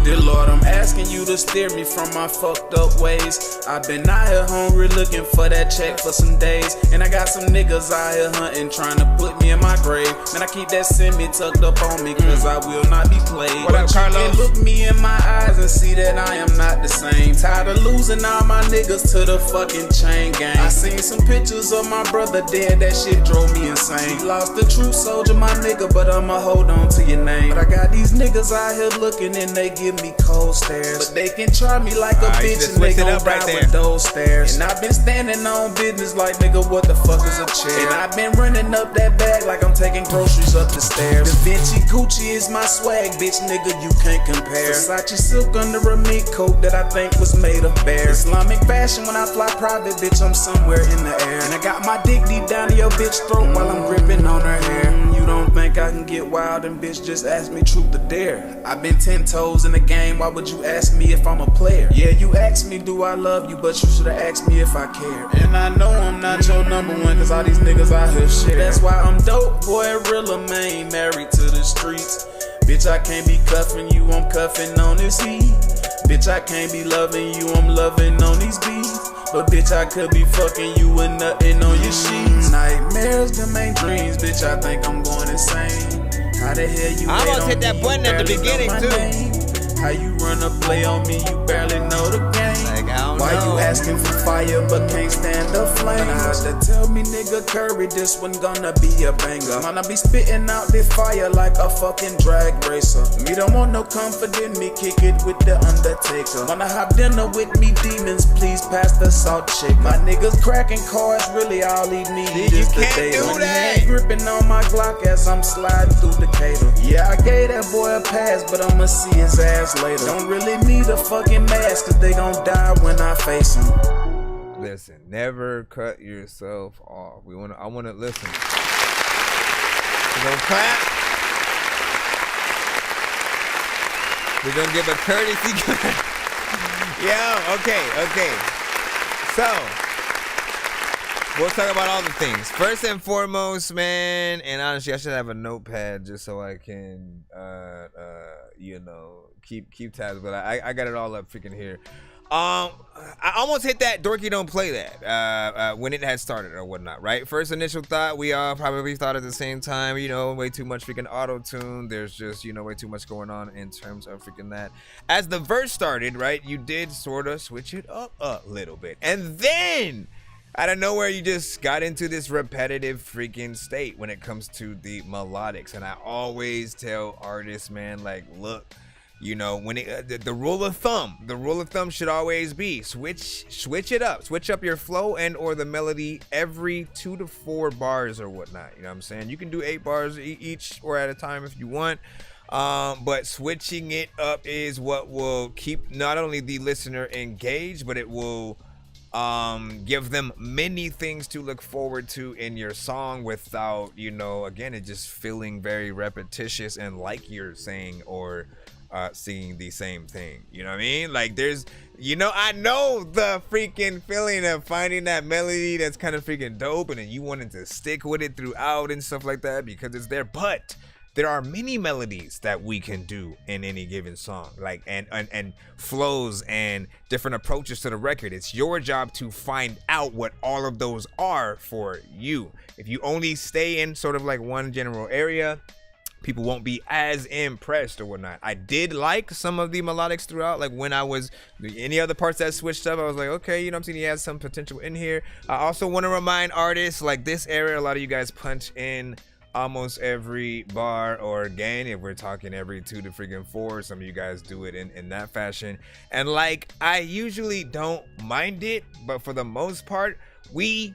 Dear Lord, I'm asking you to steer me from my fucked up ways. I've been out here hungry looking for that check for some days. And I got some niggas out here hunting, trying to put me in my grave. Man, I keep that semi tucked up on me, cause I will not be played. What up, Carlos? Look me in my eyes and see that I am not the same. Tired of losing all my niggas to the fucking chain gang. I seen some pictures of my brother dead, that shit drove me insane. He lost the true soldier, my nigga, but I'ma hold on to your name. But I got these niggas out here looking and they give me cold stares. But they can try me like a bitch and they gon' die with those stares. And I've been standing on business like, nigga, what the fuck is a chair? And I've been running up that bag like I'm taking groceries up the stairs. Da Vinci Gucci is my swag, bitch, nigga, you can't compare. Versace silk under a mink coat that I think was made of bear. Islamic fashion when I fly private, bitch, I'm somewhere in the air. And I got my dick deep down to your bitch throat while I'm gripping on her hair. You don't think I can get wild and bitch just ask me truth or dare. I've been 10 toes in the game, why would you ask me if I'm a player? Yeah, you asked me do I love you, but you should've asked me if I care. And I know I'm not your number one, cause all these niggas out here share. That's why I'm dope, boy, real man, married to the streets. Bitch, I can't be cuffing you, I'm cuffing on this heat. Bitch, I can't be loving you, I'm loving on these beats. But bitch, I could be fucking you and nothing on your sheets. Nightmares, them ain't dreams, bitch, I think I'm going insane. How the hell you I almost hit that button at the beginning too. How you run a play on me, you barely know the game. Like, I don't Why know. you asking for fire but can't stand the flame? To tell me nigga Curry, this one gonna be a banger. Man, I be spitting out this fire like a fucking drag racer. Me don't want no comfort in me, kick it with the Undertaker. Wanna have dinner with me, demons, please pass the salt chicken. My niggas cracking cars, really all he need is the data. do that. Hand gripping on my Glock as I'm sliding through Decatur. Yeah, I gave that boy a pass, but I'ma see his ass later. Don't really need a fucking mask, cause they gon' die when I face him. Listen, never cut yourself off. I wanna listen. We're gonna clap. We're gonna give a courtesy clap. Yo, okay. So, we'll talk about all the things. First and foremost, man, and honestly, I should have a notepad just so I can, keep tabs. But I got it all up freaking here. I almost hit that Dorky don't play that when it had started or whatnot, right? First initial thought, we all probably thought at the same time, way too much freaking auto-tune. There's just, way too much going on in terms of freaking that. As the verse started, right, you did sort of switch it up a little bit. And then out of nowhere, you just got into this repetitive freaking state when it comes to the melodics. And I always tell artists, man, like, look, when the rule of thumb should always be switch it up, switch up your flow and or the melody every 2 to 4 bars or whatnot. You know what I'm saying? You can do 8 bars each or at a time if you want. But switching it up is what will keep not only the listener engaged, but it will give them many things to look forward to in your song without, again, it just feeling very repetitious and like you're saying or singing the same thing. You know what I mean? Like there's, I know the freaking feeling of finding that melody that's kind of freaking dope and then you wanted to stick with it throughout and stuff like that because it's there. But there are many melodies that we can do in any given song, like and flows and different approaches to the record. It's your job to find out what all of those are for you. If you only stay in sort of like one general area, people won't be as impressed or whatnot. I did like some of the melodics throughout, like when I was any other parts that switched up, I was like, okay, I'm saying he has some potential in here. I also want to remind artists like this area, a lot of you guys punch in almost every bar, or again, if we're talking every 2 to freaking 4, some of you guys do it in that fashion. And like, I usually don't mind it, but for the most part, we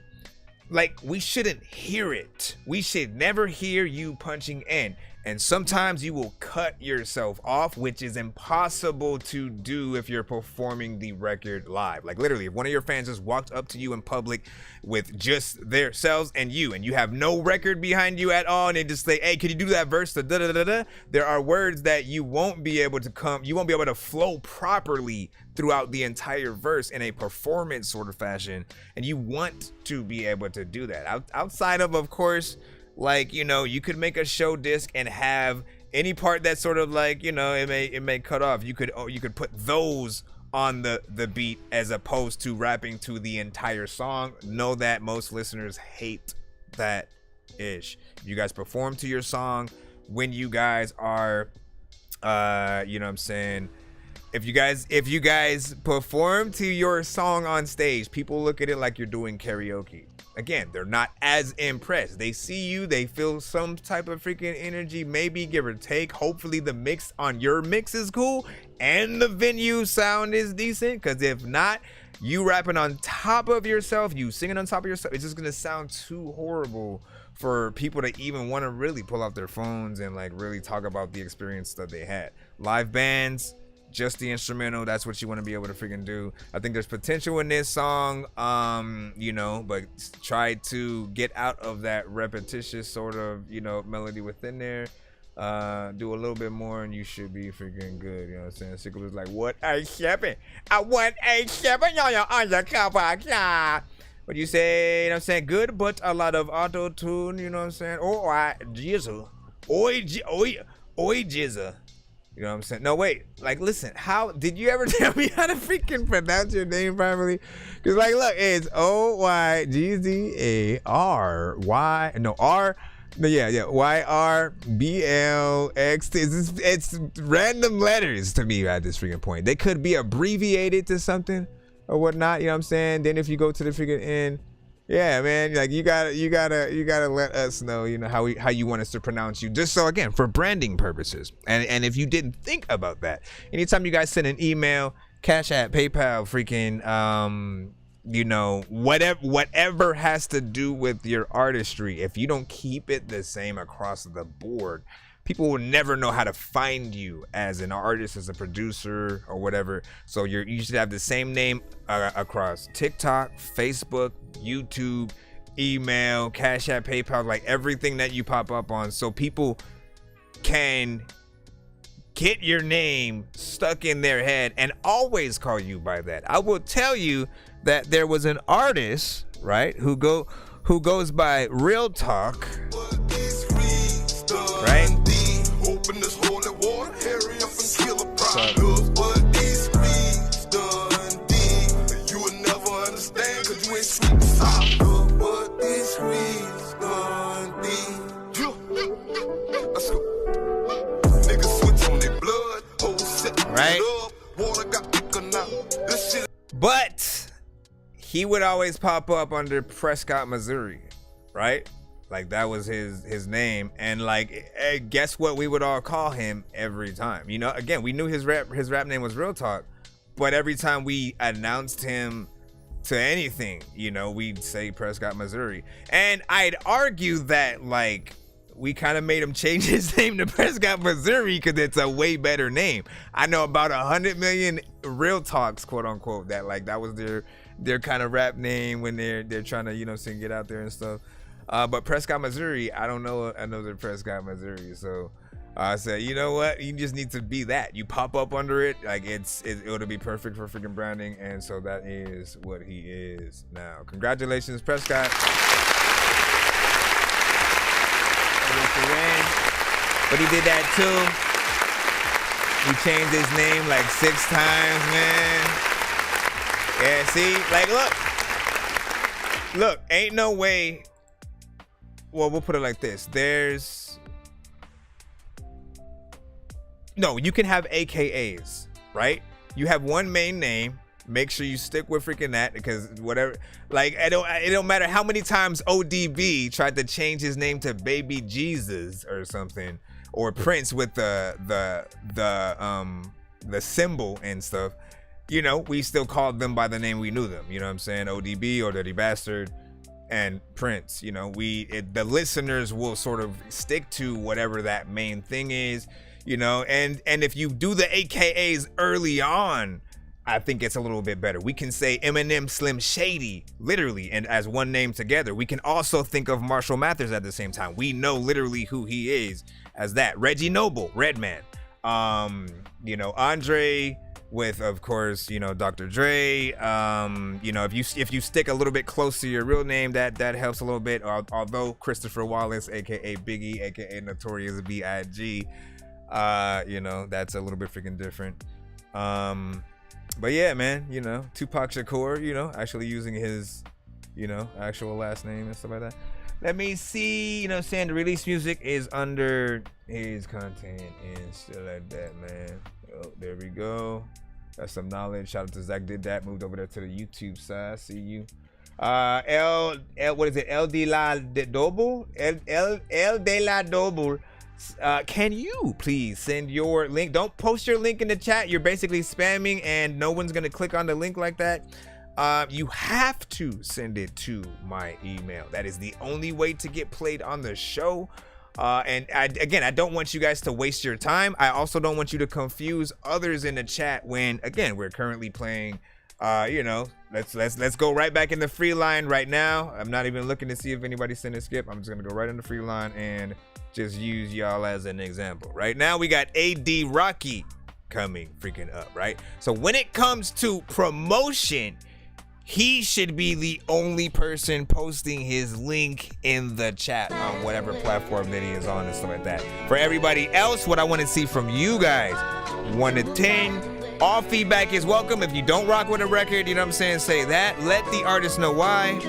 shouldn't hear it. We should never hear you punching in. And sometimes you will cut yourself off, which is impossible to do if you're performing the record live. Like literally, if one of your fans just walked up to you in public with just their selves and you have no record behind you at all, and they just say, hey, can you do that verse? There are words that you won't be able to flow properly throughout the entire verse in a performance sort of fashion. And you want to be able to do that. Outside of course, like, you could make a show disc and have any part that's sort of like, it may cut off. You could put those on the beat as opposed to rapping to the entire song. Know that most listeners hate that ish. You guys perform to your song when you guys are, what I'm saying? If you guys perform to your song on stage, people look at it like you're doing karaoke. Again, they're not as impressed. They see you, they feel some type of freaking energy, maybe give or take. Hopefully the mix on your mix is cool and the venue sound is decent. Because if not, you rapping on top of yourself, you singing on top of yourself, it's just gonna sound too horrible for people to even want to really pull out their phones and like really talk about the experience that they had. Live bands, just the instrumental, that's what you want to be able to freaking do. I think there's potential in this song, but try to get out of that repetitious sort of, melody within there. Do a little bit more and you should be freaking good. You know what I'm saying? Sickle was like, what a shepherd. I want a shepherd on your cover. What do you say? You know what I'm saying? Good, but a lot of auto-tune, you know what I'm saying? Oi, jizza. Oi, jizza. You know what I'm saying? No, wait. Like, listen. How did you ever tell me how to freaking pronounce your name properly? Because, like, look, it's OYGZARY. No, R. No, yeah. YRBLX. It's random letters to me at this freaking point. They could be abbreviated to something or whatnot. You know what I'm saying? Then if you go to the freaking end. Yeah, man, like you gotta let us know, you know, how you want us to pronounce you, just so again for branding purposes. And if you didn't think about that, anytime you guys send an email, Cash App, PayPal, freaking you know, whatever has to do with your artistry, if you don't keep it the same across the board, people will never know how to find you as an artist, as a producer, or whatever. So you should have the same name across TikTok, Facebook, YouTube, email, Cash App, PayPal, like everything that you pop up on, so people can get your name stuck in their head and always call you by that. I will tell you that there was an artist, right, who goes by Real Talk, right? Open this holy water, hurry up and kill a problem. What these streets done did, you will never understand, cause you ain't sweet and sour. What these streets done did. Let's go. Niggas switch on their blood, whole set right? up, water got thicker now. This shit. But he would always pop up under Prescott, Missouri, right? Like that was his name, and like guess what we would all call him every time. You know, again, we knew his rap name was Real Talk, but every time we announced him to anything, you know, we'd say Prescott, Missouri. And I'd argue that like we kind of made him change his name to Prescott, Missouri, because it's a way better name. I know about 100 million Real Talks, quote unquote, that like that was their kind of rap name when they're trying to, you know, get out there and stuff. But Prescott, Missouri, I don't know another Prescott, Missouri. So I said, you know what? You just need to be that. You pop up under it, like it'll be perfect for freaking branding. And so that is what he is now. Congratulations, Prescott. But he did that too. He changed his name like 6 times, man. Yeah, see, like look, ain't no way. Well, we'll put it like this. You can have AKAs, right? You have one main name. Make sure you stick with freaking that, because whatever, like it don't matter how many times ODB tried to change his name to Baby Jesus or something, or Prince with the symbol and stuff. You know, we still called them by the name we knew them. You know what I'm saying? ODB or Dirty Bastard and Prince. You know, the listeners will sort of stick to whatever that main thing is, you know, and if you do the AKAs early on, I think it's a little bit better. We can say Eminem, Slim Shady, literally, and as one name together. We can also think of Marshall Mathers at the same time. We know literally who he is as that. Reggie Noble, Redman. You know, Andre with, of course, you know, Dr. Dre. You know, if you stick a little bit close to your real name, that helps a little bit. Although Christopher Wallace, aka Biggie, aka Notorious B.I.G., you know, that's a little bit freaking different. But yeah, man, you know, Tupac Shakur, you know, actually using his, you know, actual last name and stuff like that. Let me see, you know, saying the release music is under his content and still like that, man. Oh, there we go. That's some knowledge. Shout out to Zach Did That. Moved over there to the YouTube side. See you. What is it? El de la Doble? El de la Doble. Can you please send your link? Don't post your link in the chat. You're basically spamming and no one's gonna click on the link like that. You have to send it to my email. That is the only way to get played on the show. And I don't want you guys to waste your time. I also don't want you to confuse others in the chat when, again, we're currently playing. You know, let's go right back in the free line right now. I'm not even looking to see if anybody sent a skip. I'm just gonna go right in the free line and just use y'all as an example. Right now we got AD Rocky coming freaking up, right? So when it comes to promotion, he should be the only person posting his link in the chat on whatever platform that he is on and stuff like that. For everybody else, what I want to see from you guys, 1 to 10, all feedback is welcome. If you don't rock with a record, you know what I'm saying, say that. Let the artist know why.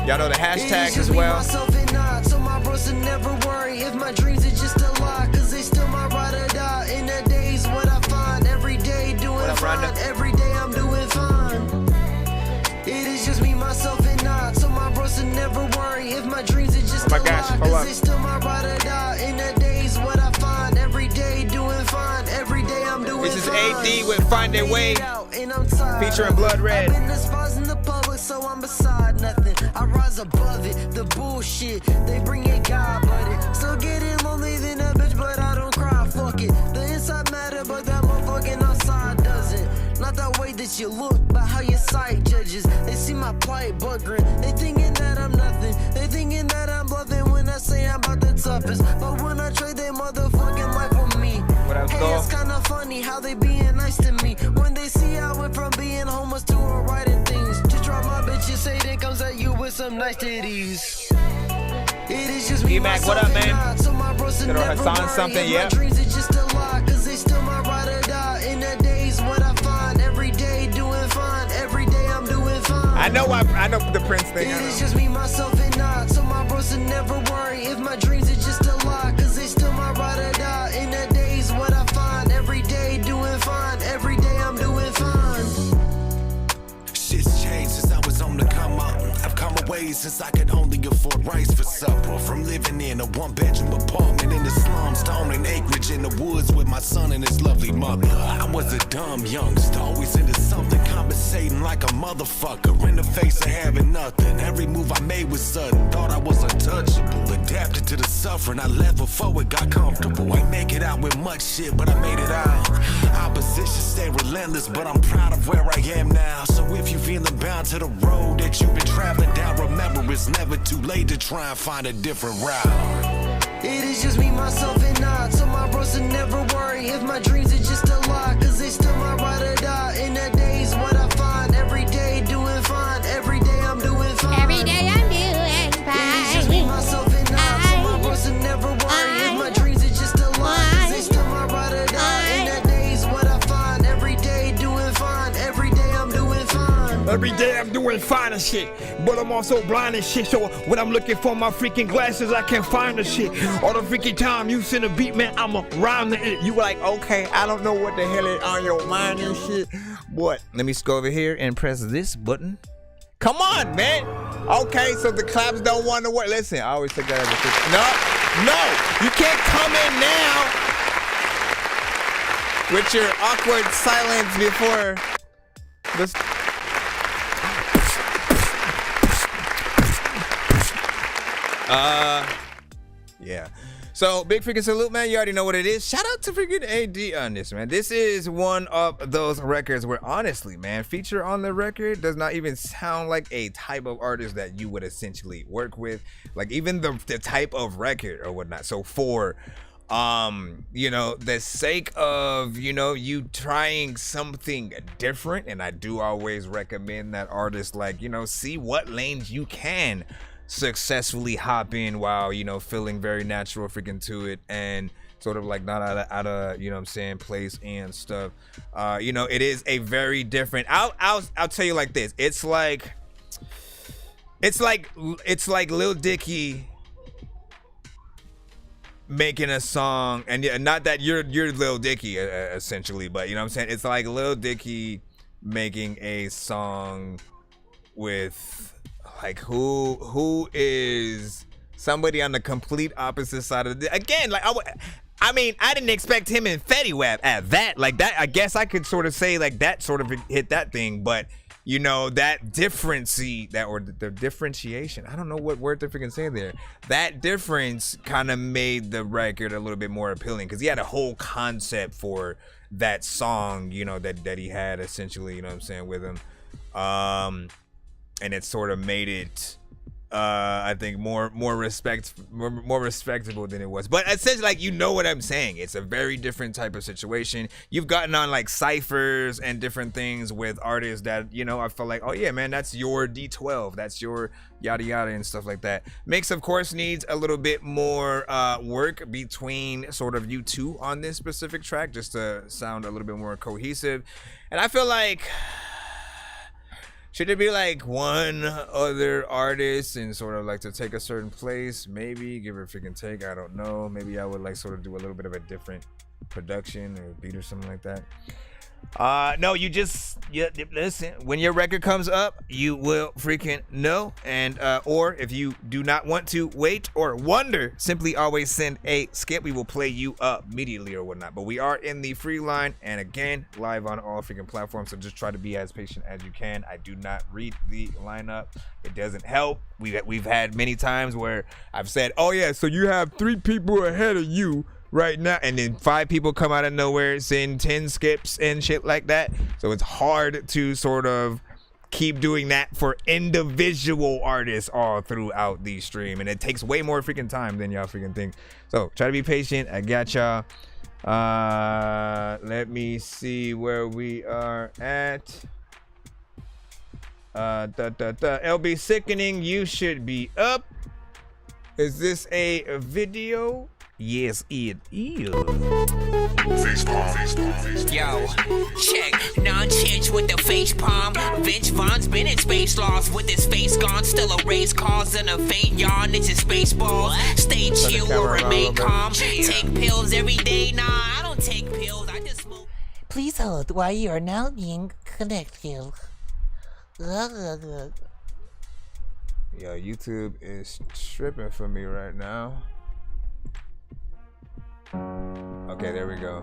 Y'all know the hashtags as well. So my bros will never worry if my dreams are just a lie, cause they still my ride or die. In the days what I find, every day doing fine, every day I'm doing fine. It is just me, myself, and I. So my bros will never worry if my dreams are just a lie, cause they still my ride or die. In the days what I find, every day doing fine, every day I'm doing fine. This is AD with Find Their Way, featuring Blood Red. I've been despising the public, so I'm beside nothing. I rise above it, the bullshit. They bring it God, but it still getting lonely than a bitch, but I don't cry, fuck it. The inside matter, but that motherfucking outside doesn't. Not that way that you look, but how your sight judges. They see my plight buggering. They thinking that I'm nothing. They thinking that I'm bluffing when I say I'm about the toughest. But when I trade their motherfucking life with me, hey, it's kinda funny how they being nice to me. When they see I went from being homeless to writing things. Just drop my bitches, say then comes at you with some nice titties. It is just me, D-Mac, what up, man? So my bros Little Hassan something, yeah. my dreams are just a lie, cause they still my ride or die. In the days what I find, every day doing fine, every day I'm doing fine. I know the Prince thing. It is just me, myself, and I. So my bros will never worry if my dreams are just a lie, cause they still my ride or die. In the days what I find, every day doing fine, every day I'm doing fine. Shit's changed since I was on the come up. I've come away since I could only afford rice for supper. From living in a one-bedroom apartment in the slums to owning acreage in the woods with my son and his lovely mother. I was a dumb youngster, always into something, compensating like a motherfucker in the face of having nothing. Every move I made was sudden, thought I was untouchable. Adapted to the suffering I left before it got comfortable. I make it out with much shit, but I made it out. Opposition stay relentless, but I'm proud of where I am now. So if you feeling bound to the road that you've been traveling down, remember it's never too late to try and find a different route. It is just me, myself, and I. So my bros will never worry if my dreams are just a lie, cause they still my ride or die. In the days what I find, every day doing fine, every day I'm doing fine. Every day I'm doing fine. It is just me, myself, and I. So my bros will never worry if my dreams are just a lie, cause they still my ride or die. In the days what I find, every day doing fine, every day I'm doing fine. Every day I'm doing fine and shit, but I'm also blind and shit. So when I'm looking for my freaking glasses, I can't find the shit. All the freaking time you send a beat, man, I'ma rhyme to it. You like, okay, I don't know what the hell is on your mind and shit. What? Let me go over here and press this button. Come on, man. Okay, so the claps don't want to work. Listen, I always take that as a no, you can't come in now with your awkward silence before this. Yeah. So big freaking salute, man. You already know what it is. Shout out to freaking AD on this, man. This is one of those records where honestly, man, feature on the record does not even sound like a type of artist that you would essentially work with. Like even the type of record or whatnot. So for you know, the sake of, you know, you trying something different, and I do always recommend that artists, like, you know, see what lanes you can successfully hop in while, you know, feeling very natural freaking to it and sort of like not out of you know what I'm saying, place and stuff. You know, it is a very different, I'll tell you like this, it's like Lil Dicky making a song, and not that you're Lil Dicky essentially, but you know what I'm saying, it's like Lil Dicky making a song with like who is somebody on the complete opposite side of the, again, like I mean, I didn't expect him and Fetty Wap at that, like that. I guess I could sort of say like that sort of hit that thing, but you know, that differency, that, or the differentiation, I don't know what word they're freaking saying there. That difference kind of made the record a little bit more appealing because he had a whole concept for that song, you know, that he had essentially, you know what I'm saying, with him. And it sort of made it I think more respectable than it was. But essentially, like, you know what I'm saying. It's a very different type of situation. You've gotten on like ciphers and different things with artists that, you know, I feel like, oh yeah, man, that's your D12, that's your yada yada and stuff like that. Mix, of course, needs a little bit more work between sort of you two on this specific track, just to sound a little bit more cohesive. And I feel like, should it be like one other artist and sort of like to take a certain place? Maybe give it a freaking take. I don't know. Maybe I would like sort of do a little bit of a different production or beat or something like that. No, listen, when your record comes up, you will freaking know. And or if you do not want to wait or wonder, simply always send a skip. We will play you up immediately or whatnot. But we are in the free line, and again, live on all freaking platforms, so just try to be as patient as you can. I do not read the lineup. It doesn't help. We've had many times where I've said, oh yeah, so you have 3 people ahead of you right now, and then 5 people come out of nowhere saying 10 skips and shit like that. So it's hard to sort of keep doing that for individual artists all throughout the stream, and it takes way more freaking time than y'all freaking think. So try to be patient. I got y'all. Let me see where we are at. LB Sickening, you should be up. Is this a video? Yes, it is. Yo, check. Nonsenze with the face palm. Vince Vaughn's been in space lost with his face gone. Still a race cause and a faint yawn. It's a space ball. Stay chill or remain calm. Take pills every day. Nah, I don't take pills. I just smoke. Please hold while you are now being connected. Yo, YouTube is tripping for me right now. Okay, there we go.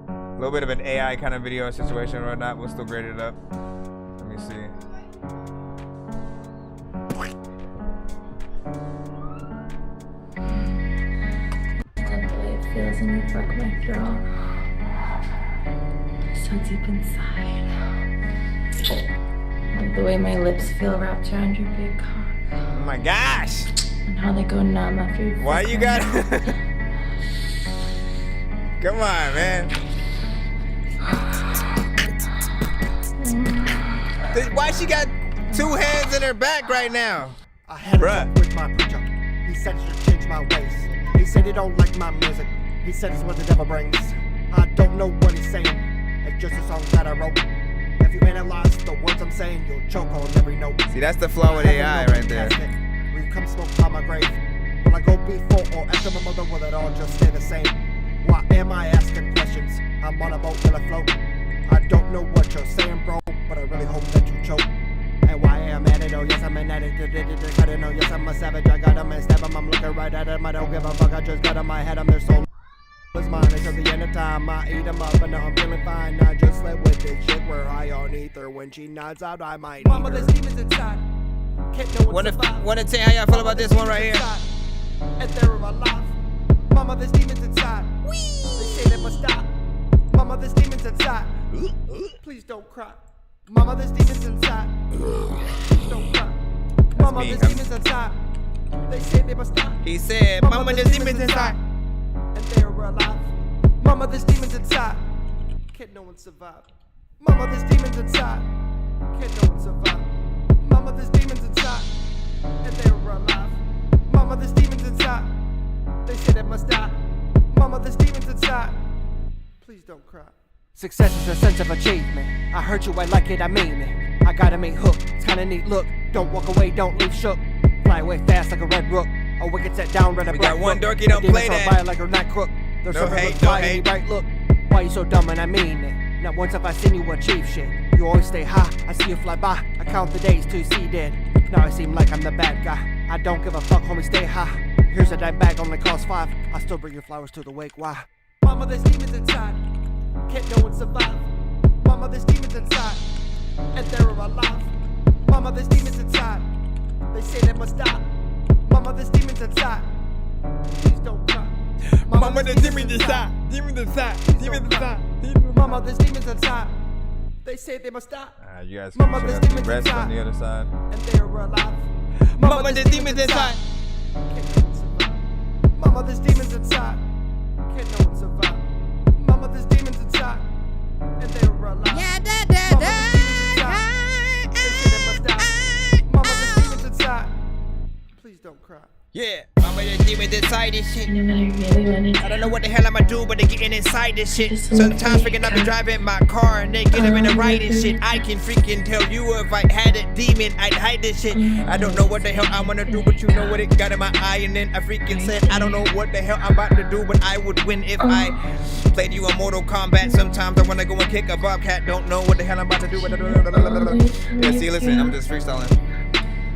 A little bit of an AI kind of video situation right now. We'll still grade it up. Let me see. I love the way it feels when you fuck my throat. So deep inside. I love the way my lips feel wrapped around your big cock. Oh my gosh! And how they go numb after you. Why you got Come on, man. Why she got 2 hands in her back right now? I had a with my preacher. He said he should change my ways. He said he don't like my music. He said it's what the devil brings. I don't know what he's saying. It's just a song that I wrote. If you analyze the words I'm saying, you'll choke on every note. See, that's the flaw with AI right there. Will you come smoke by my grave? Will I go before or after my mother? Will it all just stay the same? Why am I asking questions? I'm on a boat till I float. I don't know what you're saying, bro, but I really hope that you choke. And why am I at it? Oh yes, I'm an addict. I don't know, yes, I'm a savage. I got him and stab him. I'm looking right at him. I don't give a fuck. I just got in my head. I'm their soul. It's mine until the end of time. I eat them up and now I'm feeling fine. I just slept with this chick where I on ether. When she nods out, I might. Mama, there's demons inside. Want to tell how y'all feel about this one right here? And they're alive. Mama, there's demons inside. Whee! They say they must stop. Mama, there's demons inside. Please don't cry. Mama, there's demons inside. Please don't cry. Mama, there's demons inside. They say they must stop. He said, Mama, there's demons inside. And they're alive. Mama, there's demons inside. Can't no one survive. Mama, there's demons inside. Can't no one survive. Mama, there's demons inside. And they're alive. Mama, there's demons inside. They say they must die. Mama, there's demons inside. Please don't cry. Success is a sense of achievement. I heard you, I like it, I mean it. I gotta make hook, it's kinda neat look. Don't walk away, don't leave shook. Fly away fast like a red rook. A wicked set down, red and black. We got one dorky, don't play that. Like a night crook. There's no hate, no hate. Right look. Why you so dumb and I mean it? Not once have I seen you achieve shit. You always stay high, I see you fly by. I count the days till you see dead. Now I seem like I'm the bad guy. I don't give a fuck, homie, stay high. Here's a dime bag, only costs 5. I still bring your flowers to the wake, why? Mama, there's demons inside. Can't no one survive. Mama, there's demons inside. And they're alive. Mama, there's demons inside. They say they must die. Mama, there's demons inside. Please don't cry. Mama, there's demons inside. Demons inside. Demons inside. Mama, there's demons inside. They say they must die. You guys My can mother's check out the demons rest inside, on the other side. and they are alive. My mother's demons inside. My mother's demons inside. Can't no one survive. My mother's demons inside, and they are alive. Yeah, da, My da, mother's demons inside. They say they must die. My mother's demons inside. Please don't cry. Yeah, mama just demons inside this shit. I don't know what the hell I'ma do, but they getting inside this shit. Sometimes freaking I've been driving my car and they get them in the right and shit. I can freaking tell you if I had a demon, I'd hide this shit. I don't know what the hell I wanna do, but you know what it got in my eye. And then I freaking said, I don't know what the hell I'm about to do, but I would win if I played you in Mortal Kombat. Sometimes I wanna go and kick a bobcat. Don't know what the hell I'm about to do. Yeah, see, listen, I'm just freestyling.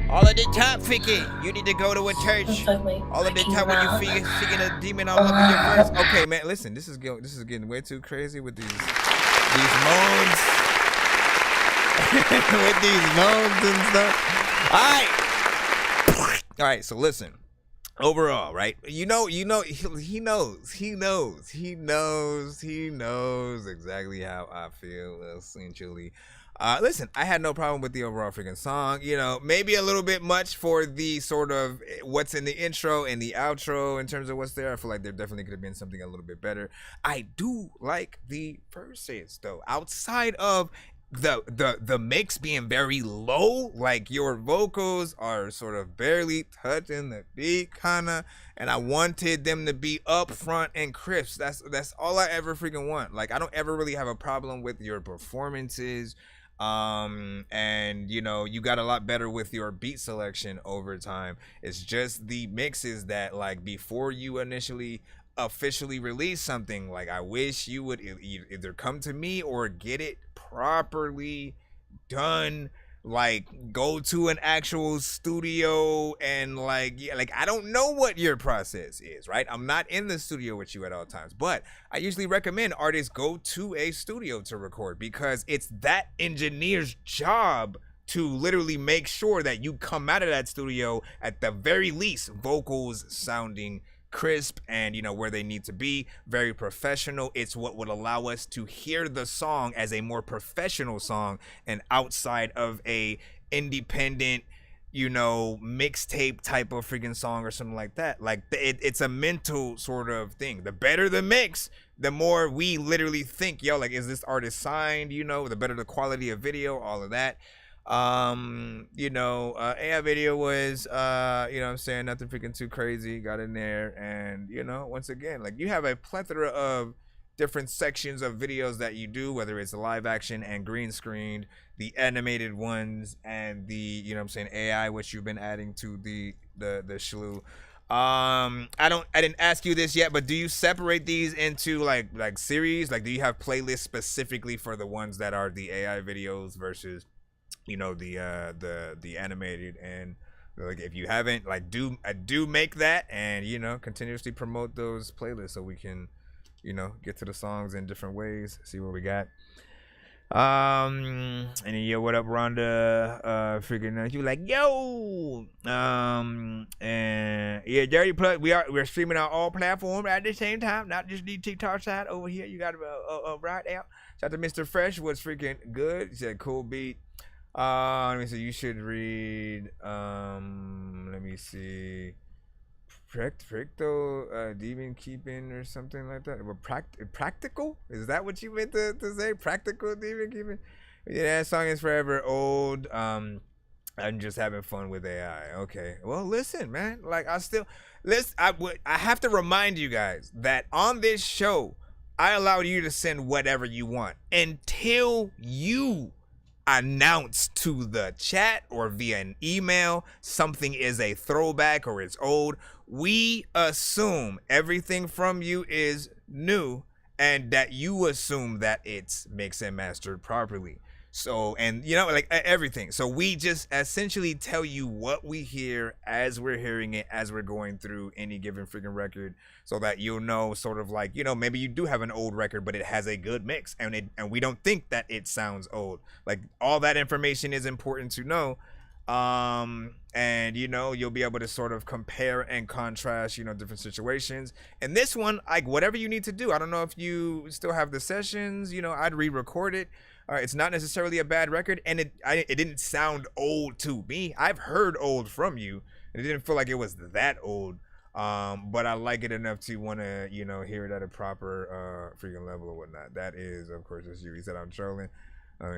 All of the time, Ficky, you need to go to a church. All of the time when you freaking a demon all over your verse. Okay, man, listen, this is getting way too crazy with these moans. With these moans and stuff. All right, so listen. Overall, right? He knows exactly how I feel, essentially. Listen, I had no problem with the overall freaking song. You know, maybe a little bit much for the sort of what's in the intro and the outro in terms of what's there. I feel like there definitely could have been something a little bit better. I do like the verses though. Outside of the mix being very low, like your vocals are sort of barely touching the beat kinda, and I wanted them to be up front and crisp. That's all I ever freaking want. Like, I don't ever really have a problem with your performances. And you know, you got a lot better with your beat selection over time. It's just the mixes that, like, before you initially officially release something, like, I wish you would either come to me or get it properly done. Like, go to an actual studio and like I don't know what your process is, right? I'm not in the studio with you at all times, but I usually recommend artists go to a studio to record, because it's that engineer's job to literally make sure that you come out of that studio at the very least vocals sounding crisp and, you know, where they need to be, very professional. It's what would allow us to hear the song as a more professional song and outside of a independent, you know, mixtape type of freaking song or something like that. Like, it's a mental sort of thing. The better the mix, the more we literally think, yo, like, is this artist signed? You know, the better the quality of video, all of that. You know, AI video was, you know what I'm saying, nothing freaking too crazy, got in there. And, you know, once again, like, you have a plethora of different sections of videos that you do, whether it's live action and green screened, the animated ones, and the, you know what I'm saying, AI, which you've been adding to the slew. I didn't ask you this yet, but do you separate these into like series? Like, do you have playlists specifically for the ones that are the AI videos versus, you know, the animated? And like, if you haven't, like, do make that, and, you know, continuously promote those playlists so we can, you know, get to the songs in different ways, see what we got. And then, yo, what up, Rhonda? Freaking you like, yo, and yeah, Dirty Plug, we're streaming on all platforms at the same time, not just the TikTok side over here. You got right out. Shout out to Mr. Fresh, was freaking good. He said cool beat. Let me see. You should read. Let me see. Demon keeping or something like that. Practical? Is that what you meant to say? Practical demon keeping? Yeah, that song is forever old. I'm just having fun with AI. Okay. Well, listen, man. Like, I have to remind you guys that on this show, I allowed you to send whatever you want until you announce to the chat or via an email something is a throwback or it's old. We assume everything from you is new and that you assume that it's mixed and mastered properly. So, and, you know, like, everything. So we just essentially tell you what we hear as we're hearing it, as we're going through any given freaking record, so that you'll know, sort of like, you know, maybe you do have an old record, but it has a good mix, and we don't think that it sounds old. Like, all that information is important to know. And you'll be able to sort of compare and contrast, different situations. And this one, like whatever you need to do. I don't know if you still have the sessions, I'd re-record it. It's not necessarily a bad record, and it didn't sound old to me. I've heard old from you, and it didn't feel like it was that old. But I like it enough to want to, hear it at a proper freaking level or whatnot. That is, of course, just you. He said I'm trolling.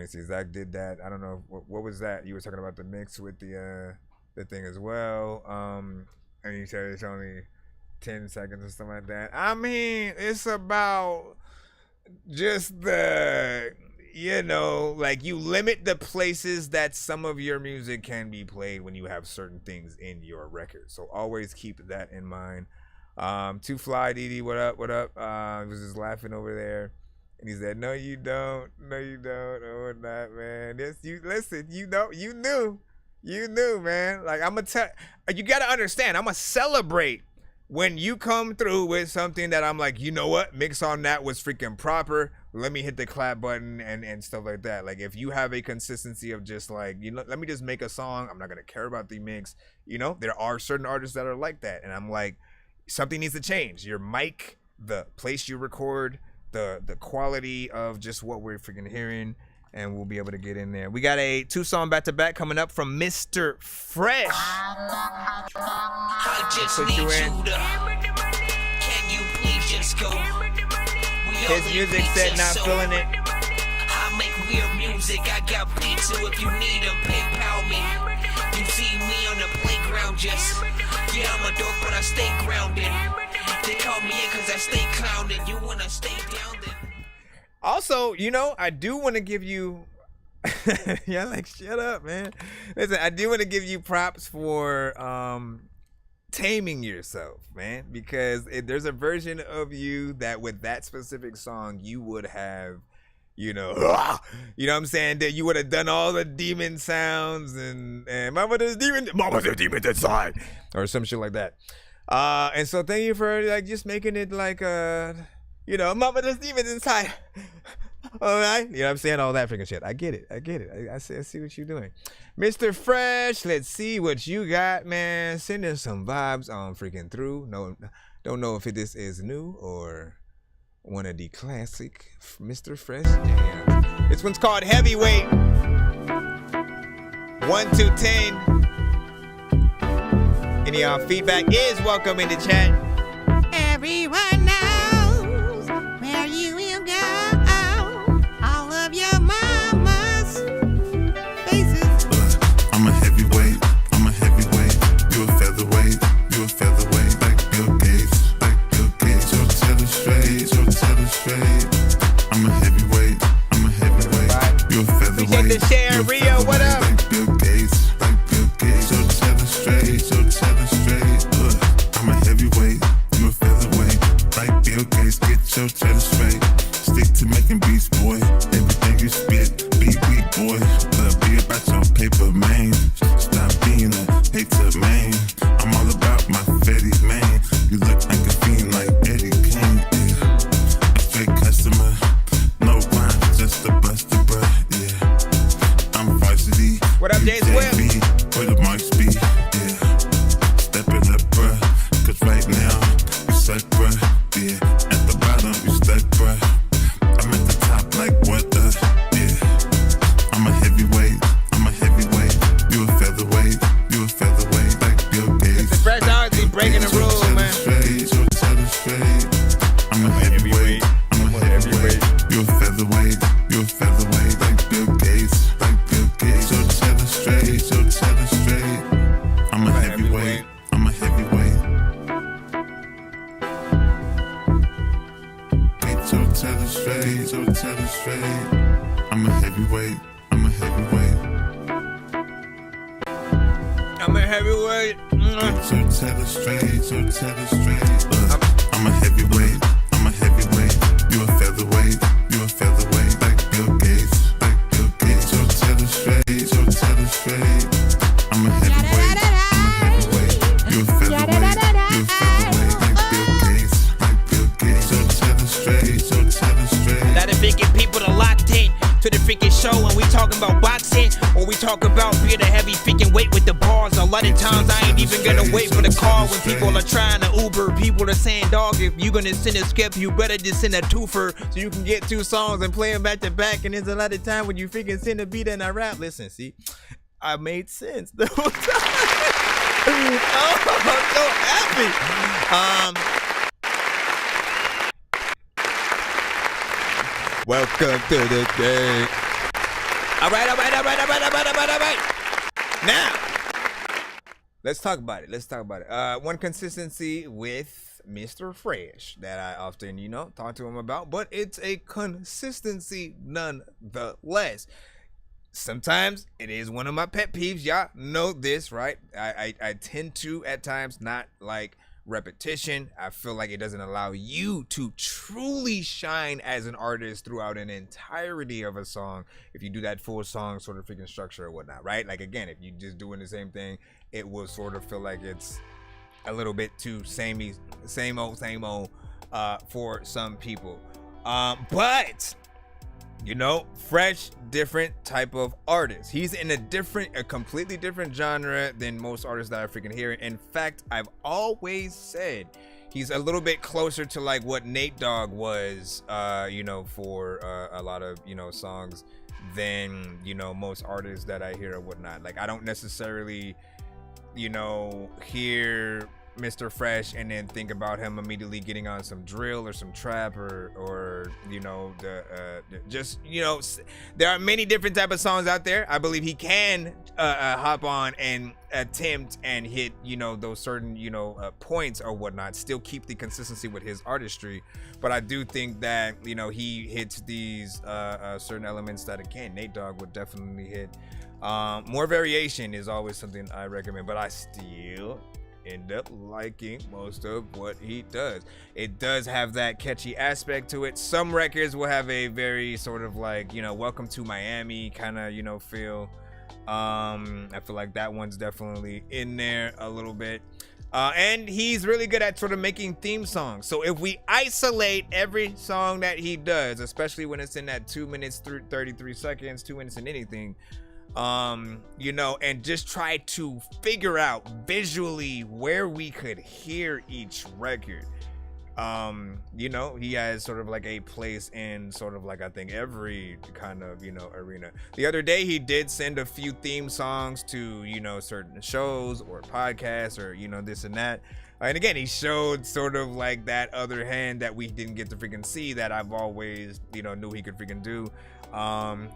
See, Zach did that. I don't know what was that. You were talking about the mix with the thing as well. And you said it's only 10 seconds or something like that. I mean, it's about just the, like you limit the places that some of your music can be played when you have certain things in your record. So always keep that in mind. Too Fly DD, what up? He was just laughing over there. And he said, no, you don't, or not, man. Yes, you listen, you knew, man. Like, you got to understand, I'm going to celebrate when you come through with something that I'm like, you know what, mix on that was freaking proper. Let me hit the clap button and stuff like that. Like, if you have a consistency of just like, let me just make a song. I'm not going to care about the mix. There are certain artists that are like that. And I'm like, something needs to change. Your mic, the place you record, the quality of just what we're freaking hearing, and we'll be able to get in there. We got a 2-song back-to-back coming up from Mr. Fresh. I just need you to. Can you please just go? His music said not feeling it. I make weird music. I got beats, so if you need them, PayPal me. You see me on the playground, just I'm a dork, but I stay grounded. They call me in because I stay clowning. You wanna stay down then? Also, I do want to give you yeah, like, shut up, man. Listen, I do want to give you props for taming yourself, man, because there's a version of you that with that specific song you would have, what I'm saying, that you would have done all the demon sounds and mama's demons inside or some shit like that. And so thank you for like just making it like mama there's demons inside. All right, what I'm saying, all that freaking shit. I get it. I see what you're doing, Mr. Fresh. Let's see what you got, man. Send us some vibes on freaking through. No, don't know if this is new or one of the classic Mr. Fresh jams. This one's called Heavyweight. 1 to 10. Any feedback is welcome in the chat. Everyone knows where you will go. All of your mama's faces. I'm a heavyweight. You a featherweight. Like Bill Gates. So tell it straight. I'm a heavyweight. You a featherweight. Appreciate the share, Rio. What up? Like Bill Gates. So tell it straight. I'm a heavyweight. You a featherweight. Like Bill Gates. Get your cheddar straight. Stick to making beats, boy. Everything you spit, be weak, boy. Be about your paper, man. Stop being a hater, man. I'm all about my fetty, man. You look like a fiend, like Eddie Kane. Yeah. A straight customer, no rhyme, just a buster, bruh. Yeah. I'm varsity. What up, Jay Swift? Where the marks be? Yeah. Step it up, bruh. Cause right now, you suck, bruh. Yeah. At the bottom, you stuck, bruh. I'm at the top, like what the? Yeah. I'm a heavyweight. You a featherweight. Like Bill Gates. The Fresh Arts, he breaking the rules, man. So tell it straight. I'm a heavyweight. You a featherweight. Like Bill Gates. So tell it straight. I'm a heavyweight. So tell it straight. I'm a heavyweight. I'm a heavyweight. So tell it straight. I'm a heavyweight. You a featherweight. Like Bill Gates. So tell it straight. I'm a heavyweight. You a featherweight. Like Bill Gates. So tell it straight. That if it get people to locked in to the freaking show, and we talking about boxing, or we talk about being get a heavy freaking weight with the bars. A lot of times I ain't even gonna wait for the call when people are trying to Uber. People are saying, dog, if you gonna send a script, you better just send a twofer so you can get 2 songs and play them back to back. And there's a lot of time when you freaking send a beat and I rap. Listen, see, I made sense the whole time. Oh, I'm so happy. Welcome to the day. All right. Now, let's talk about it. One consistency with Mr. Fresh that I often, talk to him about, but it's a consistency nonetheless. Sometimes it is one of my pet peeves. Y'all know this, right? I tend to, at times, not like repetition. I feel like it doesn't allow you to truly shine as an artist throughout an entirety of a song if you do that full song sort of freaking structure or whatnot, right? Like, again, if you're just doing the same thing, it will sort of feel like it's a little bit too same old for some people. But Fresh, different type of artist. He's in a completely different genre than most artists that I freaking hear. In fact, I've always said he's a little bit closer to like what Nate Dogg was, for a lot of, songs than, most artists that I hear or whatnot. Like, I don't necessarily, hear Mr. Fresh and then think about him immediately getting on some drill or some trap or there are many different type of songs out there. I believe he can hop on and attempt and hit those certain points or whatnot, still keep the consistency with his artistry. But I do think that he hits these certain elements that again Nate Dogg would definitely hit. More variation is always something I recommend, but I still end up liking most of what he does. It does have that catchy aspect to it. Some records will have a very sort of like, Welcome to Miami kind of, feel. I feel like that one's definitely in there a little bit. And he's really good at sort of making theme songs. So if we isolate every song that he does, especially when it's in that 2 minutes through 33 seconds, 2 minutes in anything, and just try to figure out visually where we could hear each record. He has sort of like a place in sort of like, I think every kind of, arena. The other day he did send a few theme songs to, certain shows or podcasts or, this and that. And again, he showed sort of like that other hand that we didn't get to freaking see that I've always, knew he could freaking do.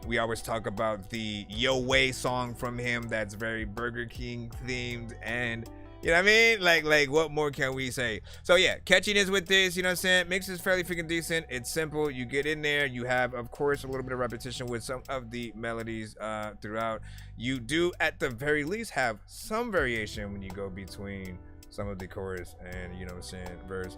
We always talk about the Yo Way song from him that's very Burger King themed, and you know what I mean? Like what more can we say? So yeah, catchiness with this, mix is fairly freaking decent. It's simple. You get in there, you have of course a little bit of repetition with some of the melodies throughout. You do at the very least have some variation when you go between some of the chorus and verse.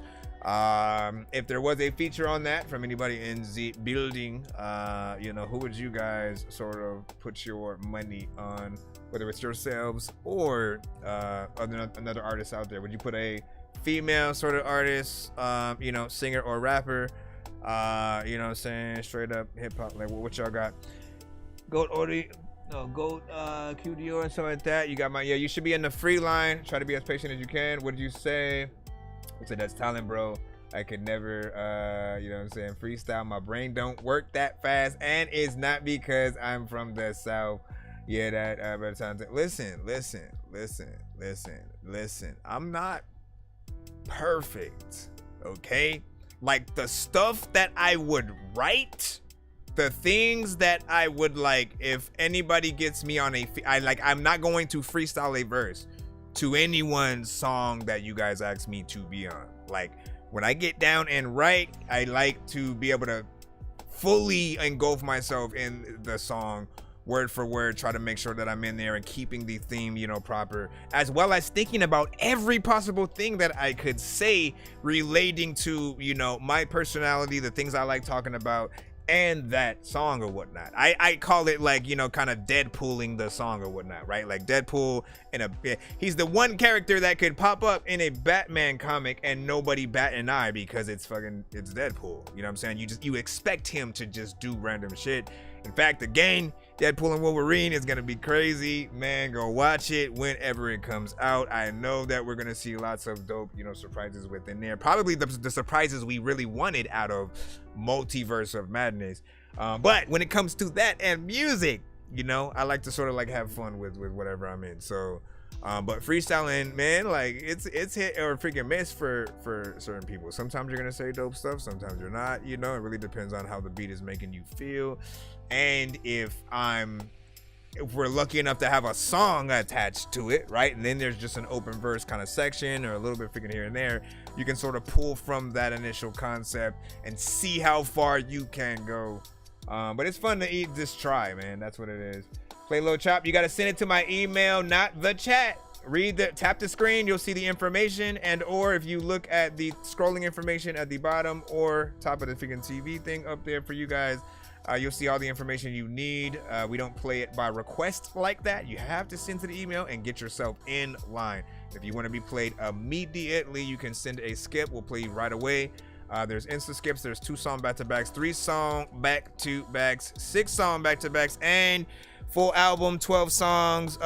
If there was a feature on that from anybody in the building, who would you guys sort of put your money on, whether it's yourselves or another artist out there? Would you put a female sort of artist, singer or rapper, straight up hip hop? Like what y'all got? Goat Odi, Goat QDO and stuff like that. You got you should be in the free line. Try to be as patient as you can. What did you say? I said that's talent, bro. I could never freestyle. My brain don't work that fast, and it's not because I'm from the South. Yeah, that better time. Listen. I'm not perfect, okay? Like the stuff that I would write, the things that I would like, if anybody gets me on I'm not going to freestyle a verse to anyone's song that you guys ask me to be on. Like when I get down and write, I like to be able to fully engulf myself in the song word for word, try to make sure that I'm in there and keeping the theme, proper, as well as thinking about every possible thing that I could say relating to, my personality, the things I like talking about, and that song or whatnot. I call it like, kind of Deadpooling the song or whatnot, right? Like Deadpool he's the one character that could pop up in a Batman comic and nobody bat an eye because it's Deadpool. You know what I'm saying? You expect him to just do random shit. In fact, again, Deadpool and Wolverine is gonna be crazy, man. Go watch it whenever it comes out. I know that we're gonna see lots of dope, surprises within there. Probably the surprises we really wanted out of Multiverse of Madness. But when it comes to that and music, I like to sort of like have fun with whatever I'm in. So, but freestyling, man, like it's hit or freaking miss for certain people. Sometimes you're gonna say dope stuff, sometimes you're not. It really depends on how the beat is making you feel, and if we're lucky enough to have a song attached to it, right? And then there's just an open verse kind of section or a little bit freaking here and there. You can sort of pull from that initial concept and see how far you can go. But it's fun to just try, man. That's what it is. Play Low Chop. You got to send it to my email, not the chat. Tap the screen. You'll see the information, or if you look at the scrolling information at the bottom or top of the freaking TV thing up there for you guys, you'll see all the information you need. We don't play it by request like that. You have to send to the email and get yourself in line. If you want to be played immediately, you can send a skip. We'll play you right away. There's insta skips. There's 2-song back-to-backs, 3-song back-to-backs, 6-song back-to-backs, and full album 12 songs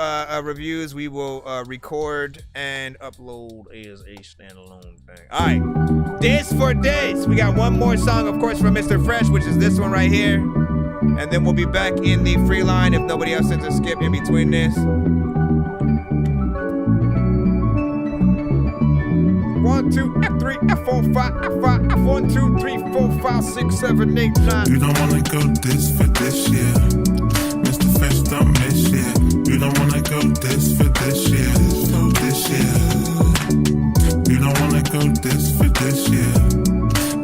reviews we will record and upload as a standalone thing. All right, this for this. We got one more song, of course, from Mr. Fresh, which is this one right here, and then we'll be back in the free line if nobody else sends a skip in between this. 1, 2, F3, F4, 5, F5, F1, 2, 3, 4, 5, 6, 7, 8, 9. You don't wanna go this for this year. Mr. Fresh don't miss year. You don't wanna go this for this year. So this year. You don't wanna go this for this year.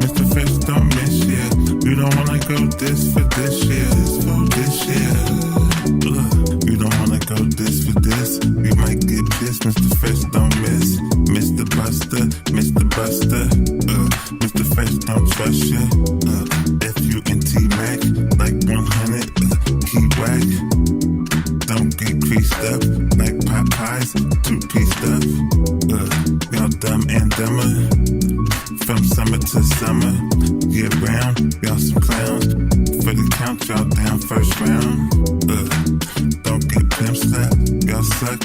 Mr. Fresh don't miss year. You don't wanna go this for this year. So this year. You don't wanna go this for this. You might get this. Mr. Fresh don't miss. Mr. Buster, Mr. Buster. Mr. Fresh don't trust you. F-U-N-T-Mac, like 100. Keep whack. Don't get creased up like Popeyes. 2-piece stuff. Y'all dumb and dumber. From summer to summer. Year round, y'all some clowns. For the count, y'all down first round. Don't get pimp slapped. Y'all suck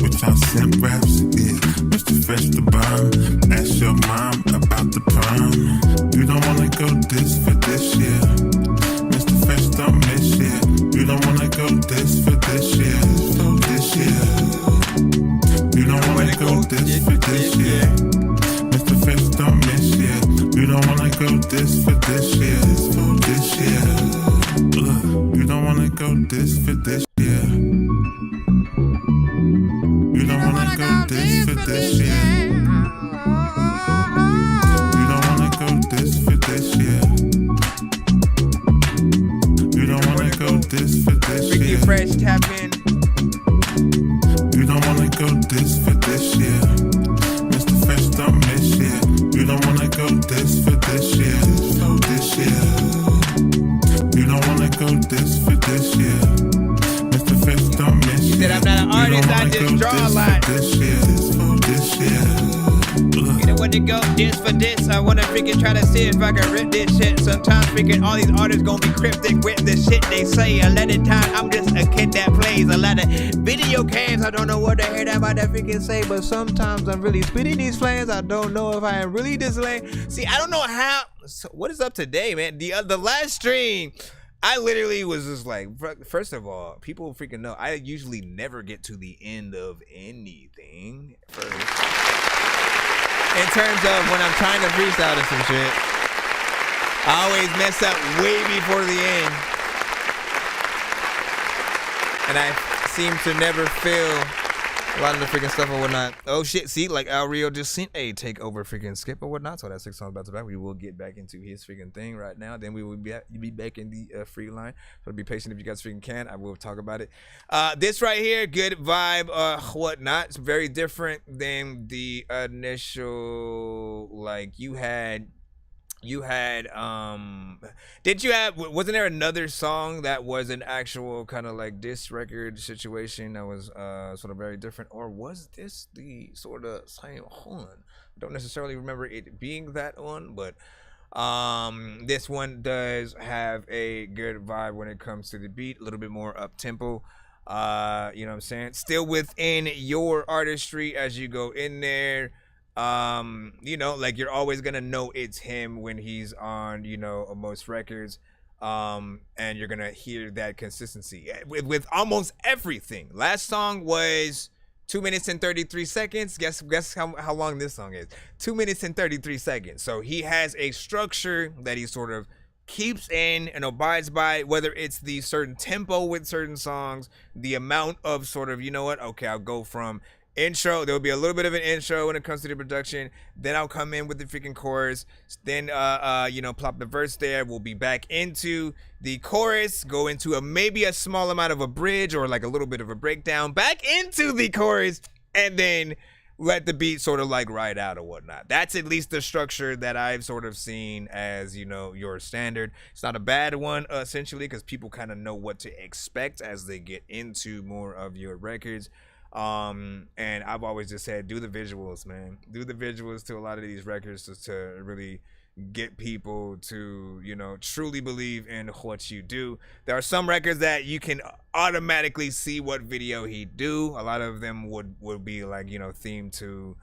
with y'all simp raps. Yeah, Mr. Fresh the bomb. Ask your mom about the prom. You don't wanna go this for this year. Mr. Fresh don't miss year. You don't wanna go this for this year. So this year. You don't wanna go this for this year. Mr. Fresh don't miss year. You don't wanna go this for this year. So this year. You don't wanna go this for this year. You don't wanna go this for this year. You don't wanna go this for this year. You don't wanna go this for this year. Freaky Fresh, tap in. You don't wanna go this for this year. Mr. Fresh don't miss year. You don't wanna go this for this year. So this year. You don't wanna go this for this year. Mr. Fresh don't miss year. You said I'm not an artist, I just draw a lot. This year. So this year. You know what to go this for this. I wanna freaking try to see if I can rip this shit. Sometimes freaking all these artists gonna be cryptic with the shit they say. A lot of time I'm just a kid that plays a lot of video games. I don't know what the hell I'm about to freaking say, but sometimes I'm really spitting these flames. I don't know if I am really this lame. See, I don't know how. So what is up today, man? The last stream, I literally was just like, first of all, people freaking know I usually never get to the end of anything first. In terms of when I'm trying to freestyle to some shit, I always mess up way before the end. And I seem to never feel a lot of the freaking stuff or whatnot. Oh shit, see, like Al Rio just sent a takeover freaking skip or whatnot. So that's 6 songs back to back. We will get back into his freaking thing right now. Then we will be back in the free line. So be patient if you guys freaking can. I will talk about it. This right here, good vibe, whatnot. It's very different than the initial, like wasn't there another song that was an actual kind of like diss record situation that was sort of very different, or was this the sort of same one? Don't necessarily remember it being that one, but This one does have a good vibe when it comes to the beat, a little bit more up tempo. You know what I'm saying? Still within your artistry as you go in there. You know, like you're always gonna know it's him when he's on, you know, most records. And you're gonna hear that consistency with almost everything. Last song was 2 minutes and 33 seconds. Guess how long this song is? 2 minutes and 33 seconds. So he has a structure that he sort of keeps in and abides by, whether it's the certain tempo with certain songs, the amount of sort of, you know what, okay, I'll go from intro, there'll be a little bit of an intro when it comes to the production, then I'll come in with the freaking chorus, then you know, plop the verse there, we'll be back into the chorus, go into maybe a small amount of a bridge or like a little bit of a breakdown, back into the chorus, and then let the beat sort of like ride out or whatnot. That's at least the structure that I've sort of seen as, you know, your standard. It's not a bad one, essentially, because people kind of know what to expect as they get into more of your records. And I've always just said, do the visuals, man. Do the visuals to a lot of these records to really get people to, you know, truly believe in what you do. There are some records that you can automatically see what video he do. A lot of them would be like, you know, themed to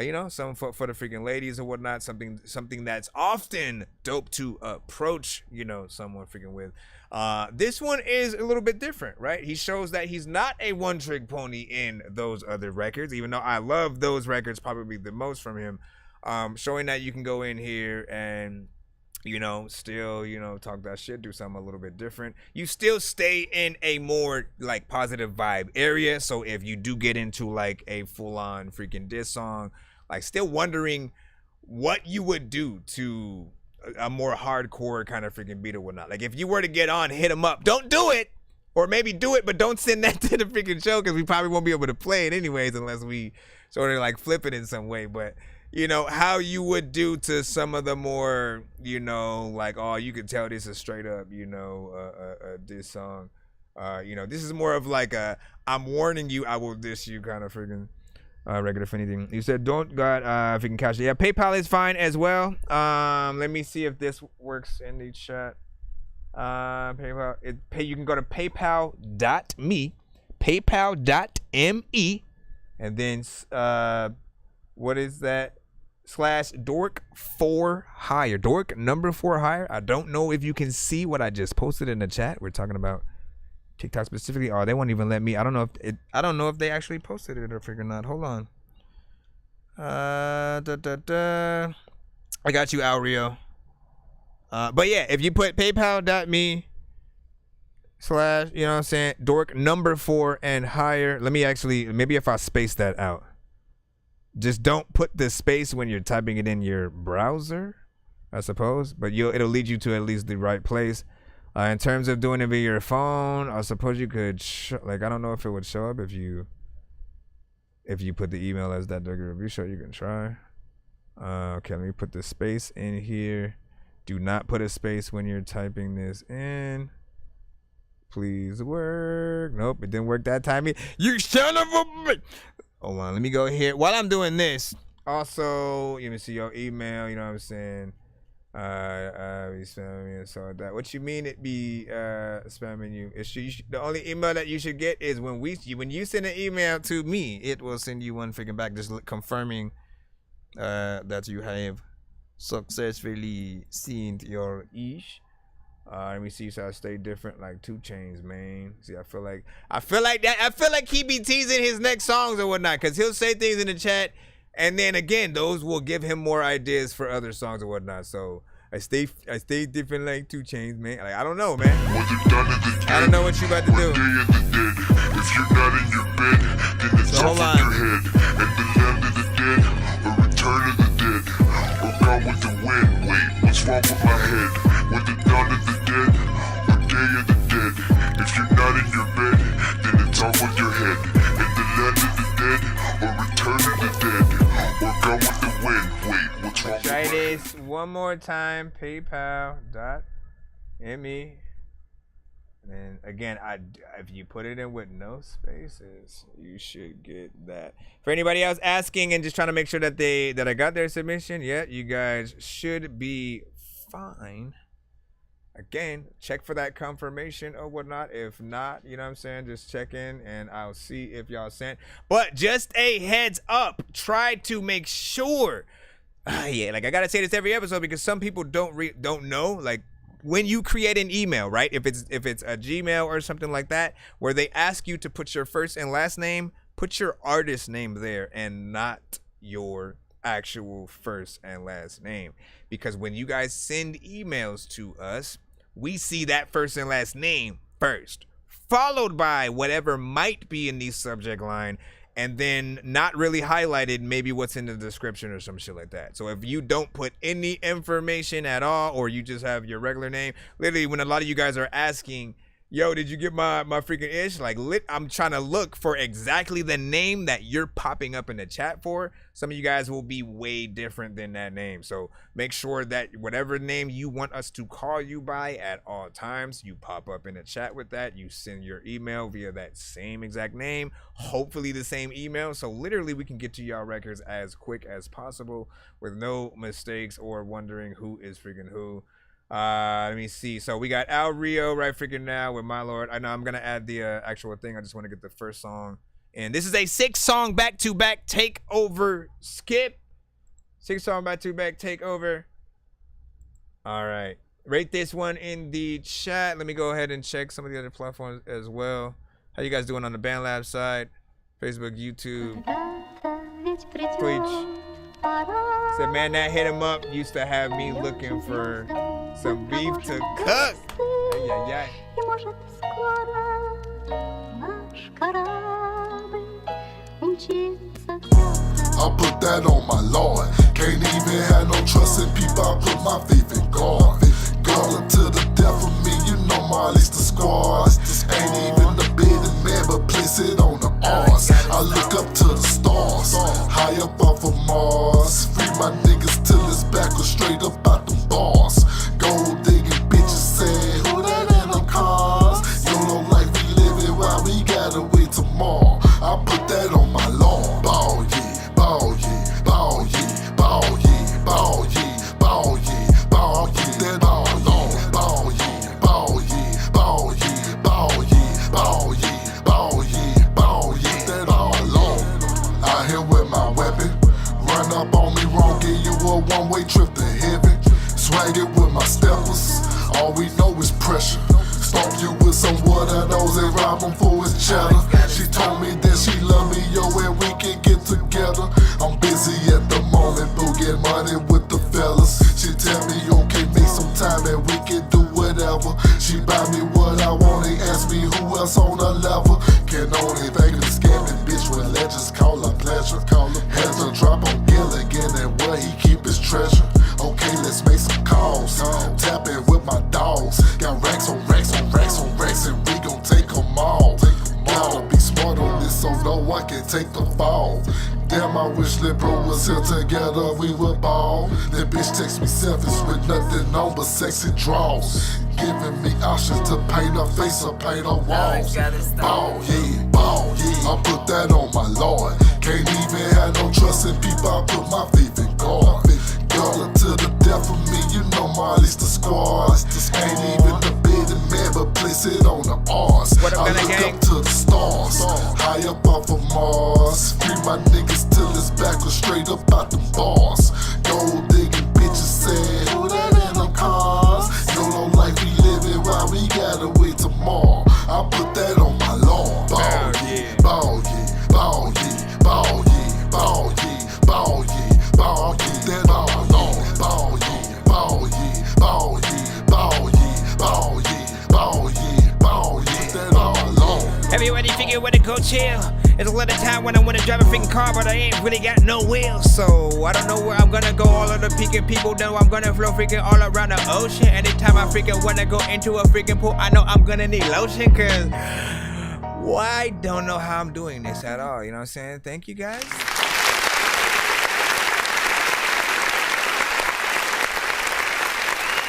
you know, some for the freaking ladies or whatnot, something that's often dope to approach, you know, someone freaking with. This one is a little bit different, right? He shows that he's not a one-trick pony in those other records, even though I love those records probably the most from him. Showing that you can go in here and, you know, still, you know, talk that shit, do something a little bit different. You still stay in a more like positive vibe area. So if you do get into like a full-on freaking diss song, like still wondering what you would do to a more hardcore kind of freaking beat or whatnot. Like if you were to get on, hit him up. Don't do it. Or maybe do it, but don't send that to the freaking show, because we probably won't be able to play it anyways unless we sort of like flip it in some way. But you know, how you would do to some of the more, you know, like, oh, you could tell this is straight up, you know, this song. You know, this is more of like a, I'm warning you, I will diss you kind of freaking regular if anything. You said don't got if you can catch it. Yeah, PayPal is fine as well. Let me see if this works in the chat. PayPal, you can go to paypal.me, paypal.me, and then what is that? /dork4hire. Dork number 4 hire. I don't know if you can see what I just posted in the chat. We're talking about TikTok specifically. Oh, they won't even let me. I don't know if they actually posted it or freaking not. Hold on. I got you, Aureo. But yeah, if you put paypal.me / you know what I'm saying, dork number 4 and higher. Let me actually, maybe if I space that out. Just don't put the space when you're typing it in your browser, I suppose, but it'll lead you to at least the right place. In terms of doing it via your phone, I suppose you could, I don't know if it would show up if you put the email as That Dorky Review Show. You can try. Okay, let me put the space in here. Do not put a space when you're typing this in. Please work. Nope, it didn't work that time. You son of a bitch. Hold on, let me go here. While I'm doing this, also, you can see your email, you know what I'm saying? Be spamming me and so that. What you mean it be spamming you? The only email that you should get is when you send an email to me, it will send you one freaking back just confirming that you have successfully seen your ish. Let me see, so I stay different like 2 Chainz, man. See, I feel like he be teasing his next songs or whatnot, because he'll say things in the chat, and then again, those will give him more ideas for other songs or whatnot. So I stay different like 2 Chainz, man. Like, I don't know, man. I don't know what you about to do. If you're not in your bed, then it's off in your head. And the land of the dead, or return of the dead, or gone with the wind. Wait, what's wrong with my head? With the dawn of the dead, or day of the dead. If you're not in your bed, then it's off with your head. And the land of the dead, or return of the dead, or gone with the wind. Wait, what's wrong with my head? Try this one more time. PayPal.me. And again, if you put it in with no spaces, you should get that. For anybody else asking and just trying to make sure that I got their submission, yeah, you guys should be fine. Again, check for that confirmation or whatnot. If not, you know what I'm saying, just check in and I'll see if y'all sent. But just a heads up, try to make sure. Yeah, like I gotta say this every episode because some people don't know. Like when you create an email, right? If it's a Gmail or something like that, where they ask you to put your first and last name, put your artist name there and not your actual first and last name. Because when you guys send emails to us, we see that first and last name first, followed by whatever might be in the subject line, and then not really highlighted maybe what's in the description or some shit like that. So if you don't put any information at all, or you just have your regular name, literally when a lot of you guys are asking, yo, did you get my freaking ish? Like, I'm trying to look for exactly the name that you're popping up in the chat for. Some of you guys will be way different than that name. So make sure that whatever name you want us to call you by at all times, you pop up in the chat with that. You send your email via that same exact name, hopefully the same email. So literally we can get to y'all records as quick as possible with no mistakes or wondering who is freaking who. Let me see. So we got Al Rio right freaking now with My Lord. I know I'm gonna add the actual thing. I just want to get the first song. And this is a 6-song back-to-back takeover skip. 6-song back-to-back takeover. All right. Rate this one in the chat. Let me go ahead and check some of the other platforms as well. How you guys doing on the BandLab side? Facebook, YouTube, Twitch. Said, man, that hit him up used to have me looking for some beef to cook. Ay, I put that on my Lord. Can't even have no trust in people. I put my faith in God. Girl, until the death of me, you know Marley's the squad. Ain't even the bearded man, but place it on the arse. I look up to the stars, high up off of Mars. Free my niggas till it's back or straight up out them bars. Gold digging bitches saying, who that in them cars? YOLO life we living while we gotta wait tomorrow. I put that on my lawn. Ball yeah, ball yeah, ball yeah, ball yeah, ball yeah, ball yeah, ball yeah. That ball yeah, ball yeah, ball yeah, ball yeah, ball yeah, ball yeah, ball yeah, ball yeah. That ball long. Out here with my weapon, run up on me wrong, give you a one-way trip to heaven. Swag it with my steppers, all we know is pressure. Stomp you with some water nose and rob him for his cheddar. She told me that she love me, yo, and we can get together. I'm busy at the moment, boo, get money with the fellas. She tell me, okay, make some time and we can do whatever. She buy me what I want and ask me who else on the level. Can only think of the scamming bitch when legends call her pleasure. Had to drop on Gilligan and where he keep his treasure. Okay, let's make some calls. Tapping with my dogs. Got racks on racks on racks on racks, and we gon' take them all. Gotta be smart on this so no one can take the fall. Damn, I wish Lil Bro was here together, we would ball. That bitch takes me selfish with nothing on but sexy draws. Giving me options to paint her face or paint her walls. Ball, yeah, ball, yeah. I put that on my Lord. Can't even have no trust in people, I put my faith in God. Girl, until the death of me, you know Marley's the squad. Ain't even the bearded man, but place it on the arse. I look up to the stars, high up off of Mars. Free my niggas till it's back or straight up out them bars. Gold digging bitches saying, who that in them cars? YOLO life we living while we gotta wait tomorrow. I put that on my lawn. Ball yeah, ball yeah, ball yeah, ball yeah, ball yeah, ball yeah, ball yeah. That ball long. Ball yeah, ball yeah, ball yeah, ball yeah, ball yeah, ball yeah, ball yeah. That ball long. Everybody figure where to go chill. It's a lot of time when I wanna drive a freaking car, but I ain't really got no wheels. So I don't know where I'm gonna go. All of the peeking people know I'm gonna flow freaking all around the ocean. Anytime I freaking wanna go into a freaking pool, I know I'm gonna need lotion, cause I don't know how I'm doing this at all. You know what I'm saying? Thank you guys.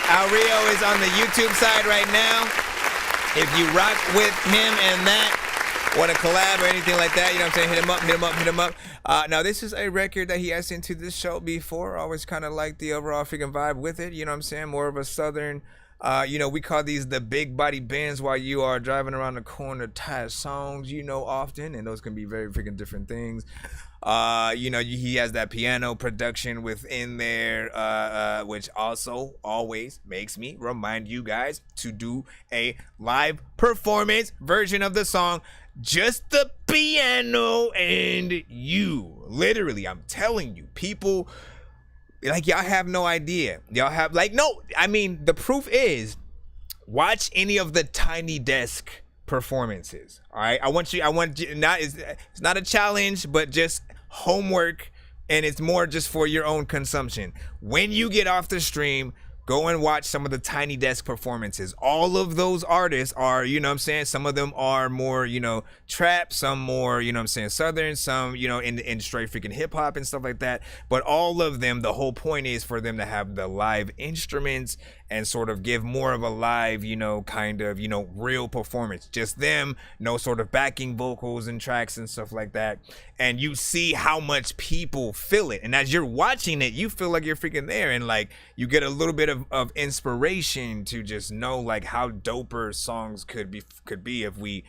Al Rio is on the YouTube side right now. If you rock with him and that, want to collab or anything like that, you know what I'm saying, hit him up. Now, this is a record that he has sent to this show before. I always kind of like the overall freaking vibe with it, you know what I'm saying, more of a southern, we call these the big body bands while you are driving around the corner type songs, often, and those can be very freaking different things. He has that piano production within there, which also always makes me remind you guys to do a live performance version of the song, just the piano and you. Literally, I'm telling you, people, like, y'all have no idea. Y'all have, the proof is, watch any of the Tiny Desk performances. All right, I want you it's not a challenge, but just homework, and it's more just for your own consumption. When you get off the stream, go and watch some of the Tiny Desk performances. All of those artists are, some of them are more, trap, some more, southern, some, in straight freaking hip hop and stuff like that. But all of them, the whole point is for them to have the live instruments and sort of give more of a live, real performance. Just them, no sort of backing vocals and tracks and stuff like that. And you see how much people feel it. And as you're watching it, you feel like you're freaking there. And like, you get a little bit of inspiration to just know like how doper songs could be if we,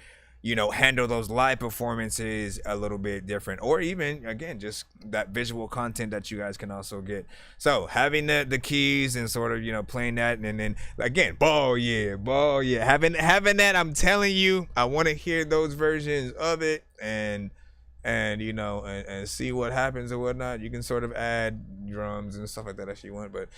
handle those live performances a little bit different, or even again just that visual content that you guys can also get. So having the keys and sort of playing that, and then again ball yeah having that, I'm telling you, I want to hear those versions of it and see what happens or whatnot. You can sort of add drums and stuff like that if you want, but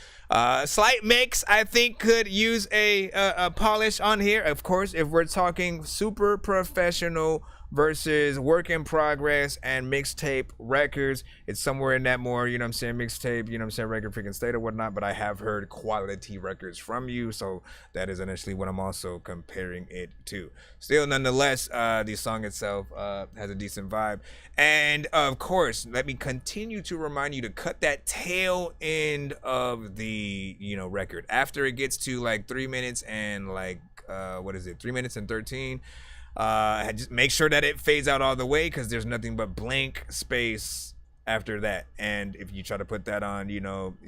slight mix I think could use a polish on here. Of course, if we're talking super professional versus work in progress and mixtape records, it's somewhere in that more, mixtape, record freaking state or whatnot. But I have heard quality records from you, so that is initially what I'm also comparing it to. Still, nonetheless, the song itself has a decent vibe. And of course, let me continue to remind you to cut that tail end of the record after it gets to like 3 minutes and 3 minutes and 13. Just make sure that it fades out all the way, because there's nothing but blank space after that. And if you try to put that on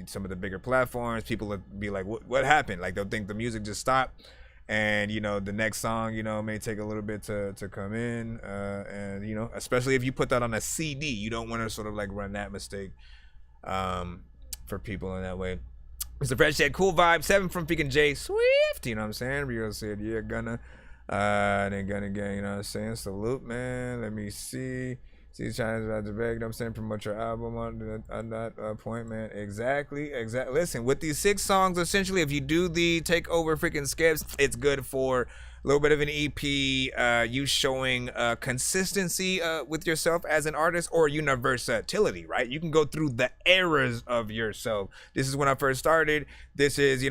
some of the bigger platforms, people will be like, what happened? Like, they'll think the music just stopped, and the next song may take a little bit to come in, and especially if you put that on a CD, you don't want to sort of like run that mistake for people in that way. Mr. Fresh said cool vibe 7 from freaking Jay Swift, you know what I'm saying? Rio said yeah, gonna and then Gunna Gang, you know what I'm saying? Salute, man. Let me see. China's about to beg, you know what I'm saying? Promote your album on that point, man. Exactly. Listen, with these 6 songs, essentially, if you do the takeover freaking skips, it's good for a little bit of an EP, you showing consistency with yourself as an artist, or universality, right? You can go through the eras of yourself. This is when I first started. This is,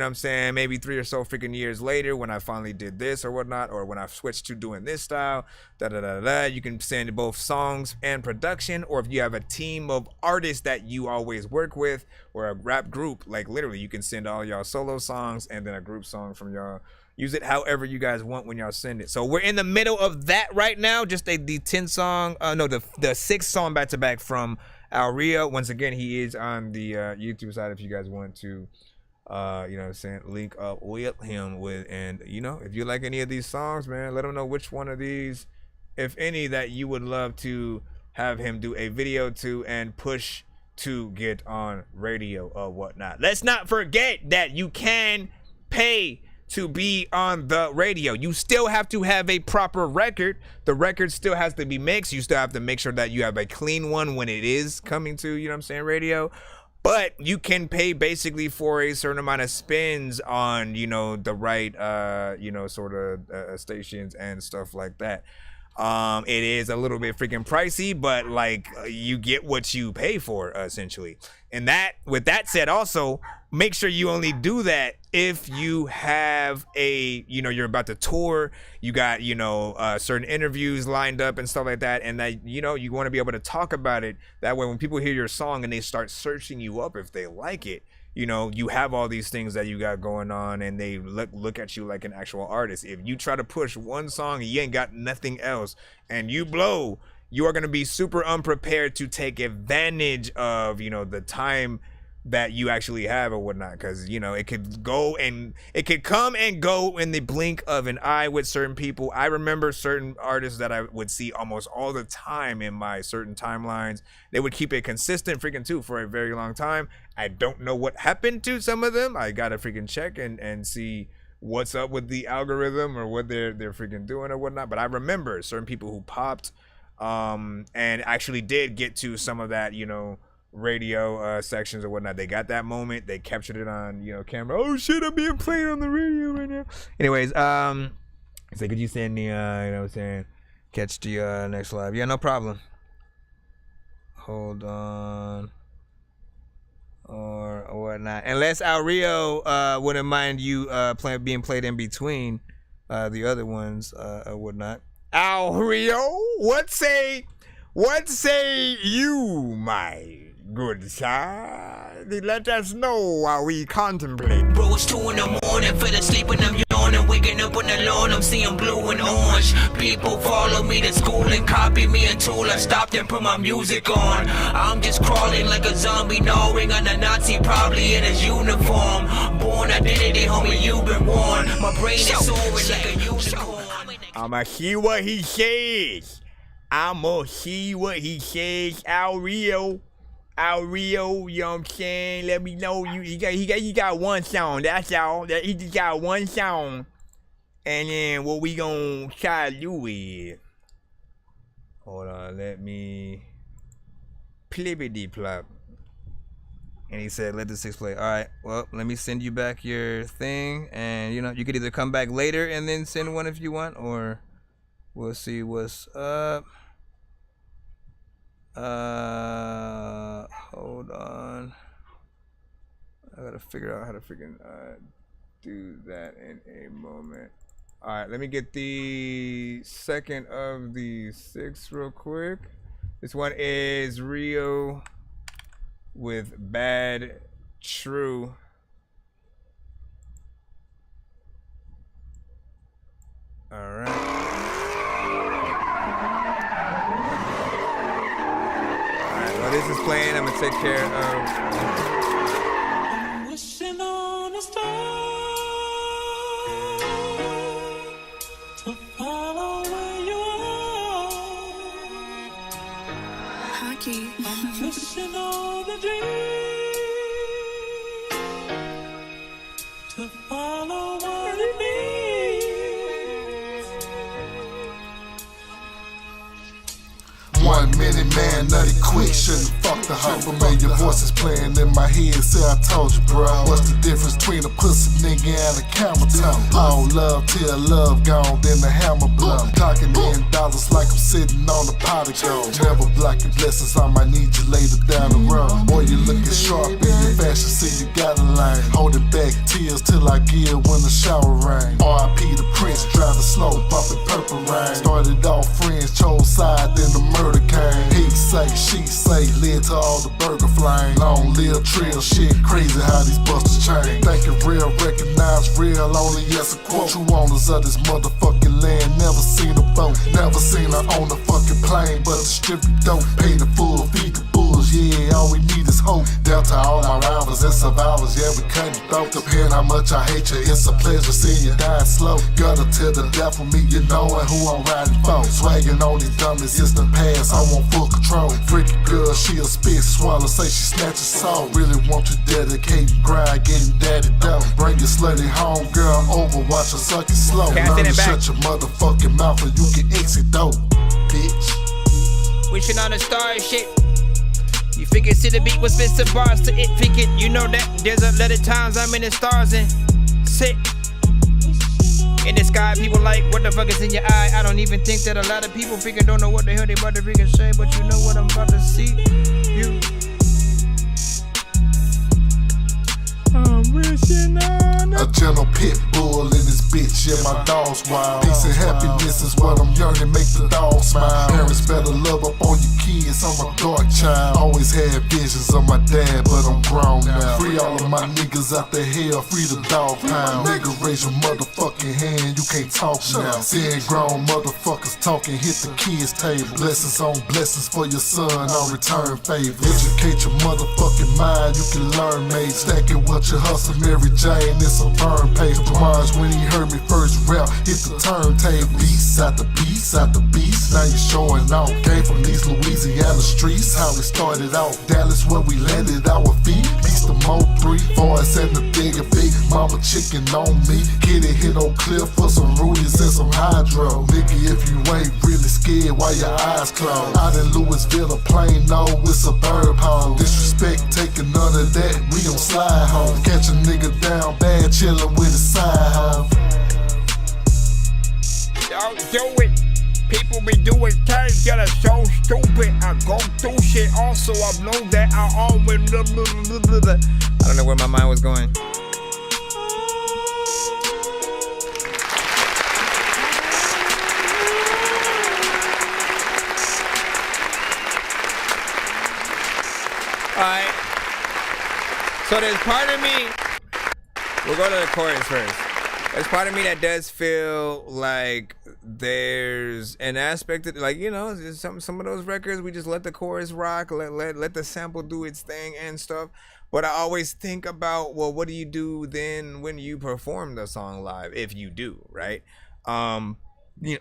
maybe 3 or so freaking years later when I finally did this or whatnot, or when I switched to doing this style, You can send both songs and production, or if you have a team of artists that you always work with, or a rap group, like literally you can send all y'all solo songs and then a group song from y'all. Use it however you guys want when y'all send it. So we're in the middle of that right now. Just the 6 song back to back from Al Rio. Once again, he is on the YouTube side if you guys want to link up with him and if you like any of these songs, man, let him know which one of these, if any, that you would love to have him do a video to and push to get on radio or whatnot. Let's not forget that you can pay to be on the radio. You still have to have a proper record. The record still has to be mixed. You still have to make sure that you have a clean one when it is coming to, radio. But you can pay basically for a certain amount of spins on, the right, stations and stuff like that. It is a little bit freaking pricey, but like you get what you pay for essentially. And that, with that said, also, make sure you only do that if you have you're about to tour, you got, certain interviews lined up and stuff like that. And that, you want to be able to talk about it. That way, when people hear your song and they start searching you up, if they like it, you have all these things that you got going on and they look at you like an actual artist. If you try to push one song and you ain't got nothing else and you blow, you are going to be super unprepared to take advantage of, the time that you actually have or whatnot, because it could come and go in the blink of an eye with certain people. I remember certain artists that I would see almost all the time in my certain timelines. They would keep it consistent freaking too for a very long time. I don't know what happened to some of them. I gotta freaking check and see what's up with the algorithm or what they're freaking doing or whatnot. But I remember certain people who popped and actually did get to some of that, radio sections or whatnot. They got that moment, they captured it on camera. Oh shit, I'm being played on the radio right now. Anyways, so could you send me catch the next live? Yeah, no problem. Hold on. Or whatnot, unless Al Rio wouldn't mind you being played in between the other ones or whatnot. Al Rio, what say you, my good sir? Let us know while we contemplate. Bro, it's 2 in the morning, fell asleep and I'm yawning, waking up on the lawn, I'm seeing blue and orange. People follow me to school and copy me until I stopped and put my music on. I'm just crawling like a zombie, gnawing on a Nazi, probably in his uniform. Born identity, homie, you've been warned. My brain is soaring like a unicorn. I'ma hear what he says. Al Rio, you know what I'm saying? Let me know he got one song. That's all. He just got one song. And then what we gonna try to do is, hold on, let me plippity plop. And he said, let the 6 play. All right, well, let me send you back your thing, and you could either come back later and then send one if you want, or we'll see what's up. Hold on. I gotta figure out how to freaking do that in a moment. All right, let me get the second of the 6 real quick. This one is Rio with Bad True. All right. This is playing. I'm gonna take care of. Wishing on a star to follow where you are. Hockey. I'm wishing on the dream to follow what it means. 1 minute man, nutty quick, shouldn't fuck the hoe. Familiar voices playing in my head, say I told you, bro. What's the difference between a pussy nigga and a camera toe? All love till love gone, then the hammer blow. Talking in dollars like I'm sitting on a pot of gold. Never block your blessings, I might need you later down the road. Boy, you looking sharp in your fashion, see you got a lane. Holding back tears till I give when the shower rain. R.I.P. the Prince, driving slow, bumping Purple Rain. Started off friends, chose side, then the murder came. He say, she say, led to all the burger flame. Long live trail shit, crazy how these busters change. Thinking real, recognize real, only as a quote. True owners of this motherfucking land, never seen a boat, never seen her on a fucking plane. But distribute dope, pay the full, feed the bulls, yeah, all we need is hope. Down to all my rivals and survivors, yeah, we cutting throat. Depending how much I hate you, it's a pleasure seeing you dying slow. Gotta tell the death of me, you knowin' who I'm riding for. Swagging on these dummies, it's the past, I want full control. Freaky girl, she'll spit, swallow, say she snatch a soul. Really want you dedicated, grind, getting daddy dough. Bring your slutty home, girl, over, watch her suck it slow. Learn to shut your motherfucking mouth or you can exit though, bitch. Wishing on a star and shit. You figure to the beat was Mr. Bars to it, figure you know that there's a lot of times I'm in the stars and sit in the sky. People like, what the fuck is in your eye? I don't even think that a lot of people freaking don't know what the hell they about to freaking say, but you know what I'm about to see. You. Oh, A gentle pit bull in this bitch, yeah, my dog's wild. Peace and happiness is what I'm yearning, make the dog smile. Parents better love up on your kids, I'm a dark child. Always had visions of my dad, but I'm grown now. Free all of my niggas out the hell, free the dog pound. Nigga, raise your motherfucking hand, you can't talk now. Seeing grown motherfuckers talking, hit the kids' table. Blessings on blessings for your son, I'll return favors. Educate your motherfucking mind, you can learn, mate. Stacking what you hustle, Mary Jane, it's a burn page. Tomorrow's when he heard me first rap, hit the turntable. Beats out the beats, out the beats, now you showing out. Came from these Louisiana streets, how we started out. Dallas where we landed our feet. Beast the Mo 3, 4s and the bigger big mama chicken on me. Get it hit on clear for some Rudies and some hydro. Nigga, if you ain't really scared, why your eyes closed? Out in Louisville, a plain no, it's a bird home. Disrespect, taking none of that, we on slide home. Catch a nigga down bad, chillin' with a side home. Don't do it. People be doing things that are so stupid. I go through shit. Also, I've known that I always. I don't know where my mind was going. Alright. So there's part of me. We'll go to the chorus first. There's part of me that does feel like there's an aspect of, like, you know, some of those records we just let the chorus rock, let the sample do its thing and stuff. But I always think about, well, what do you do then when you perform the song live, if you do, right? You know,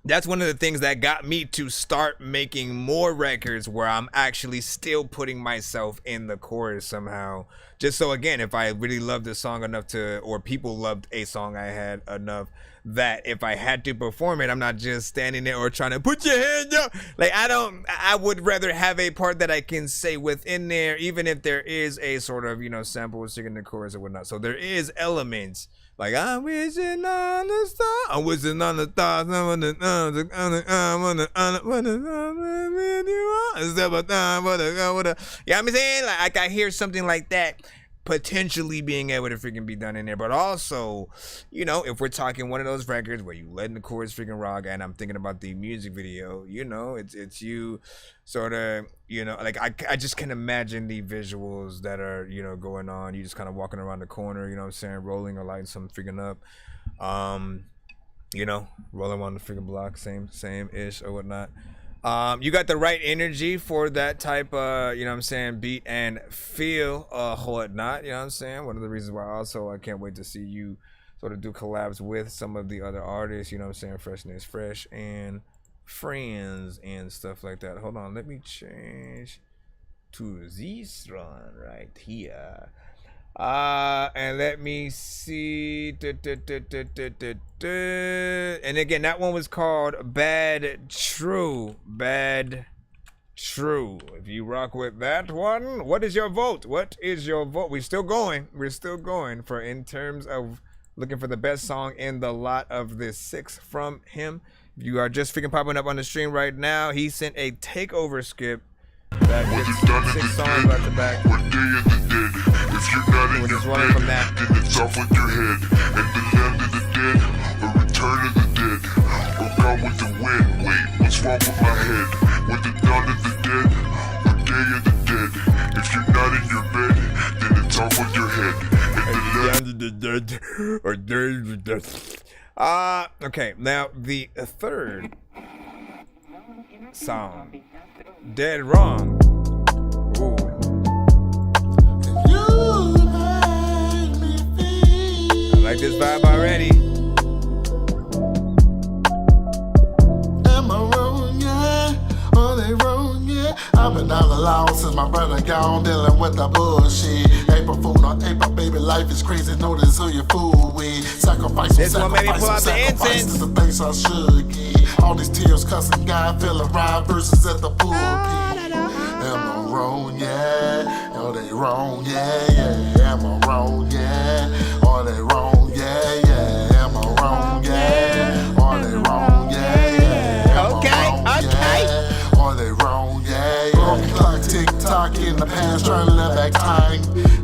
that's one of the things that got me to start making more records where I'm actually still putting myself in the chorus somehow. Just so, again, if I really loved the song enough to, or people loved a song I had enough, that if I had to perform it, I'm not just standing there or trying to put your hand up. Like, I would rather have a part that I can say within there, even if there is a sort of, you know, sample singing the chorus or whatnot. So there is elements. Like, I'm wishing on the star. I'm wishing on the stars. You know what I'm saying? Like, I hear something like that potentially being able to freaking be done in there. But also, you know, if we're talking one of those records where you letting the chorus freaking rock, and I'm thinking about the music video, you know, it's you sort of, you know, like I just can imagine the visuals that are, you know, going on. You just kind of walking around the corner, you know what I'm saying, rolling or lighting something freaking up. You know, rolling on the freaking block, same-ish or whatnot. You got the right energy for that type of, you know what I'm saying, beat and feel, whatnot, you know what I'm saying? One of the reasons why also I can't wait to see you sort of do collabs with some of the other artists, you know what I'm saying, Freshness Fresh and Friends and stuff like that. Hold on, let me change to this one right here. And let me see. And again, that one was called Bad True. Bad True. If you rock with that one, what is your vote? What is your vote? We're still going. We're still going for, in terms of looking for the best song in the lot of this 6 from him. If you are just freaking popping up on the stream right now, he sent a takeover skip. That gets 6 songs back to back. If you're not in your bed, then it's off with your head. And the land of the dead, or return of the dead, or gone with the wind. Wait, what's wrong with my head? With the dawn of the dead, or day of the dead. If you're not in your bed, then it's off with your head. And the land of the dead, or day of the dead. Okay, now the third song, Dead Wrong. Ooh. I like this vibe already. Am I wrong, yeah? Are they wrong, yeah? I've been all alone since my brother gone, dealing with the bullshit. April Fool on April, baby, life is crazy. Notice who you fool with. Sacrifice, this one made me pull out the incense. The things I should get. All these tears, cussing, God feeling right versus at the pulpit. Am I wrong, yeah? Are they wrong, yeah, yeah? Am I wrong, yeah? Are they wrong, yeah, yeah? Am I wrong, yeah? Are they wrong, yeah, yeah? Okay. Are they wrong, yeah, yeah? Clock, tick-tock in the past, trying to live back time.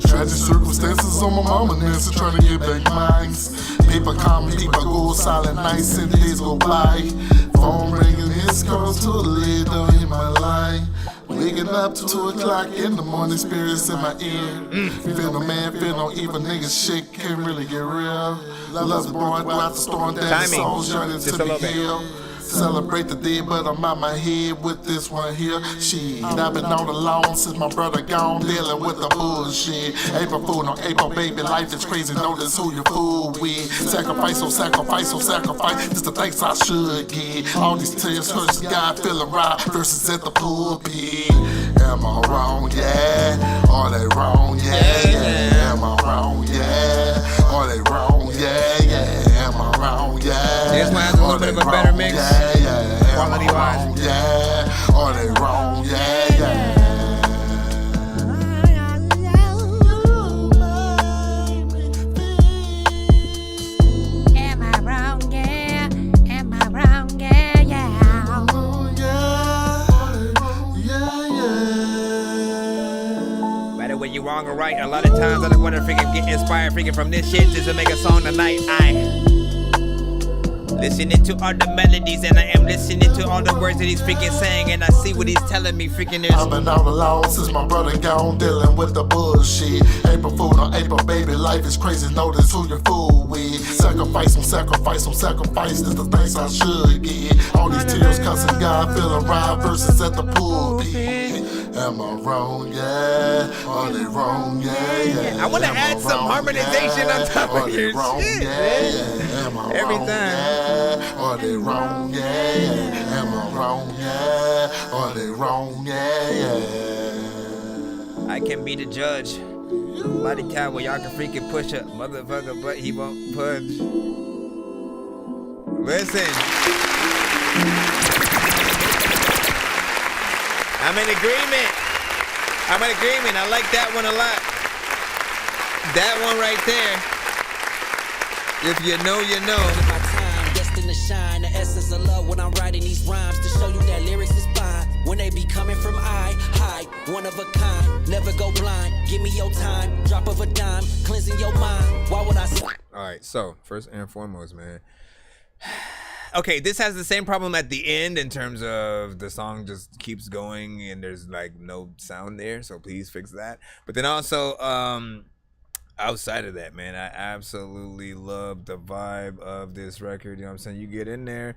Tragic circumstances on my mama Nancy trying to get back mines. People call me, people go silent nights and days go by. Phone ringing, his calls to the lead, don't hit my line. Waking up 2 o'clock in the morning, spirits in my ear. Feel no man, feel no evil nigga shit, can't really get real. Love's born, go out the storm, daddy's soul's yearning to be healed. Celebrate the day, but I'm out my head with this one here. Shit, I've been on the lawn since my brother gone, dealing with the bullshit. April Fool, no April, baby, life is crazy, notice who you fool with. Sacrifice, oh sacrifice, oh sacrifice, just the things I should get. All these tears, versus God feeling right, versus at the pulpit. Am I wrong, yeah? Are they wrong, yeah, yeah? Am I wrong, yeah? Are they wrong, yeah, yeah? Am I wrong, yeah? This one has a little bit of a better mix. Quality wise. Yeah, are they wrong? Yeah, yeah. Am I wrong? Yeah. Am I wrong? Yeah, yeah. Matter whether you wrong or right, a lot of times I just want to freaking get inspired freaking from this shit just to make a song tonight. Listening to all the melodies and I am listening to all the words that he's freaking saying and I see what he's telling me freaking is. I've been out alone since my brother gone, dealing with the bullshit. April Fool, no April, baby, life is crazy, notice who you fool with. Sacrifice, on sacrifice, on sacrifice, that's the things I should get. All these tears cussing God, feeling right, versus at the pulpit. Am I wrong, yeah? Are they wrong, yeah, yeah? I want to add some harmonization on top of your shit, yeah? Am I every wrong, time. Yeah? Are they wrong, yeah, yeah? Am I wrong, yeah? Are they wrong, yeah, yeah? I can be the judge. Body count where y'all can freaking push a motherfucker, but he won't punch. Listen. I'm in agreement. I'm in agreement. I like that one a lot. That one right there. If you know, you know. My time, destined to shine. The essence of love when I'm writing these rhymes to show you that lyrics is fine. When they be coming from high, one of a kind. Never go blind. Give me your time. Drop of a dime, cleansing your mind. Why would I say? All right. So first and foremost, man. Okay, this has the same problem at the end in terms of the song just keeps going and there's like no sound there, so please fix that. But then also, outside of that, man, I absolutely love the vibe of this record. You know what I'm saying? You get in there,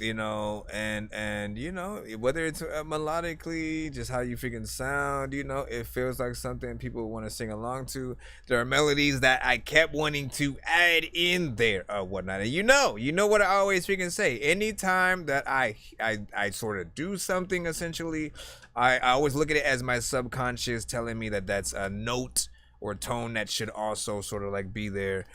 you know, and you know, whether it's melodically, just how you freaking sound, you know, it feels like something people want to sing along to. There are melodies that I kept wanting to add in there or whatnot. And you know what I always freaking say. Anytime that I sort of do something, essentially, I always look at it as my subconscious telling me that that's a note or tone that should also sort of like be there.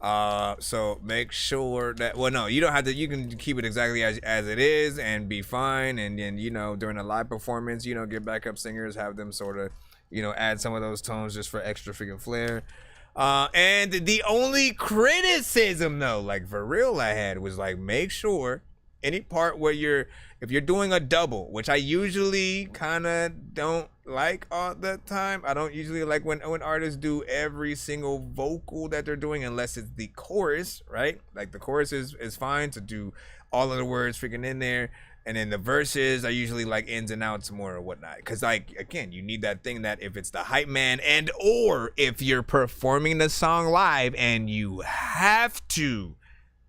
So make sure that, well, no, you don't have to, you can keep it exactly as it is and be fine. And then, you know, during a live performance, you know, get backup singers, have them sort of, you know, add some of those tones just for extra freaking flair. And the only criticism though, like for real I had was like, make sure any part where if you're doing a double, which I usually kind of don't like all the time. I don't usually like when artists do every single vocal that they're doing unless it's the chorus, right? Like the chorus is fine to do all of the words freaking in there. And then the verses are usually like ins and outs more or whatnot. Because like, again, you need that thing that if it's the hype man and or if you're performing the song live and you have to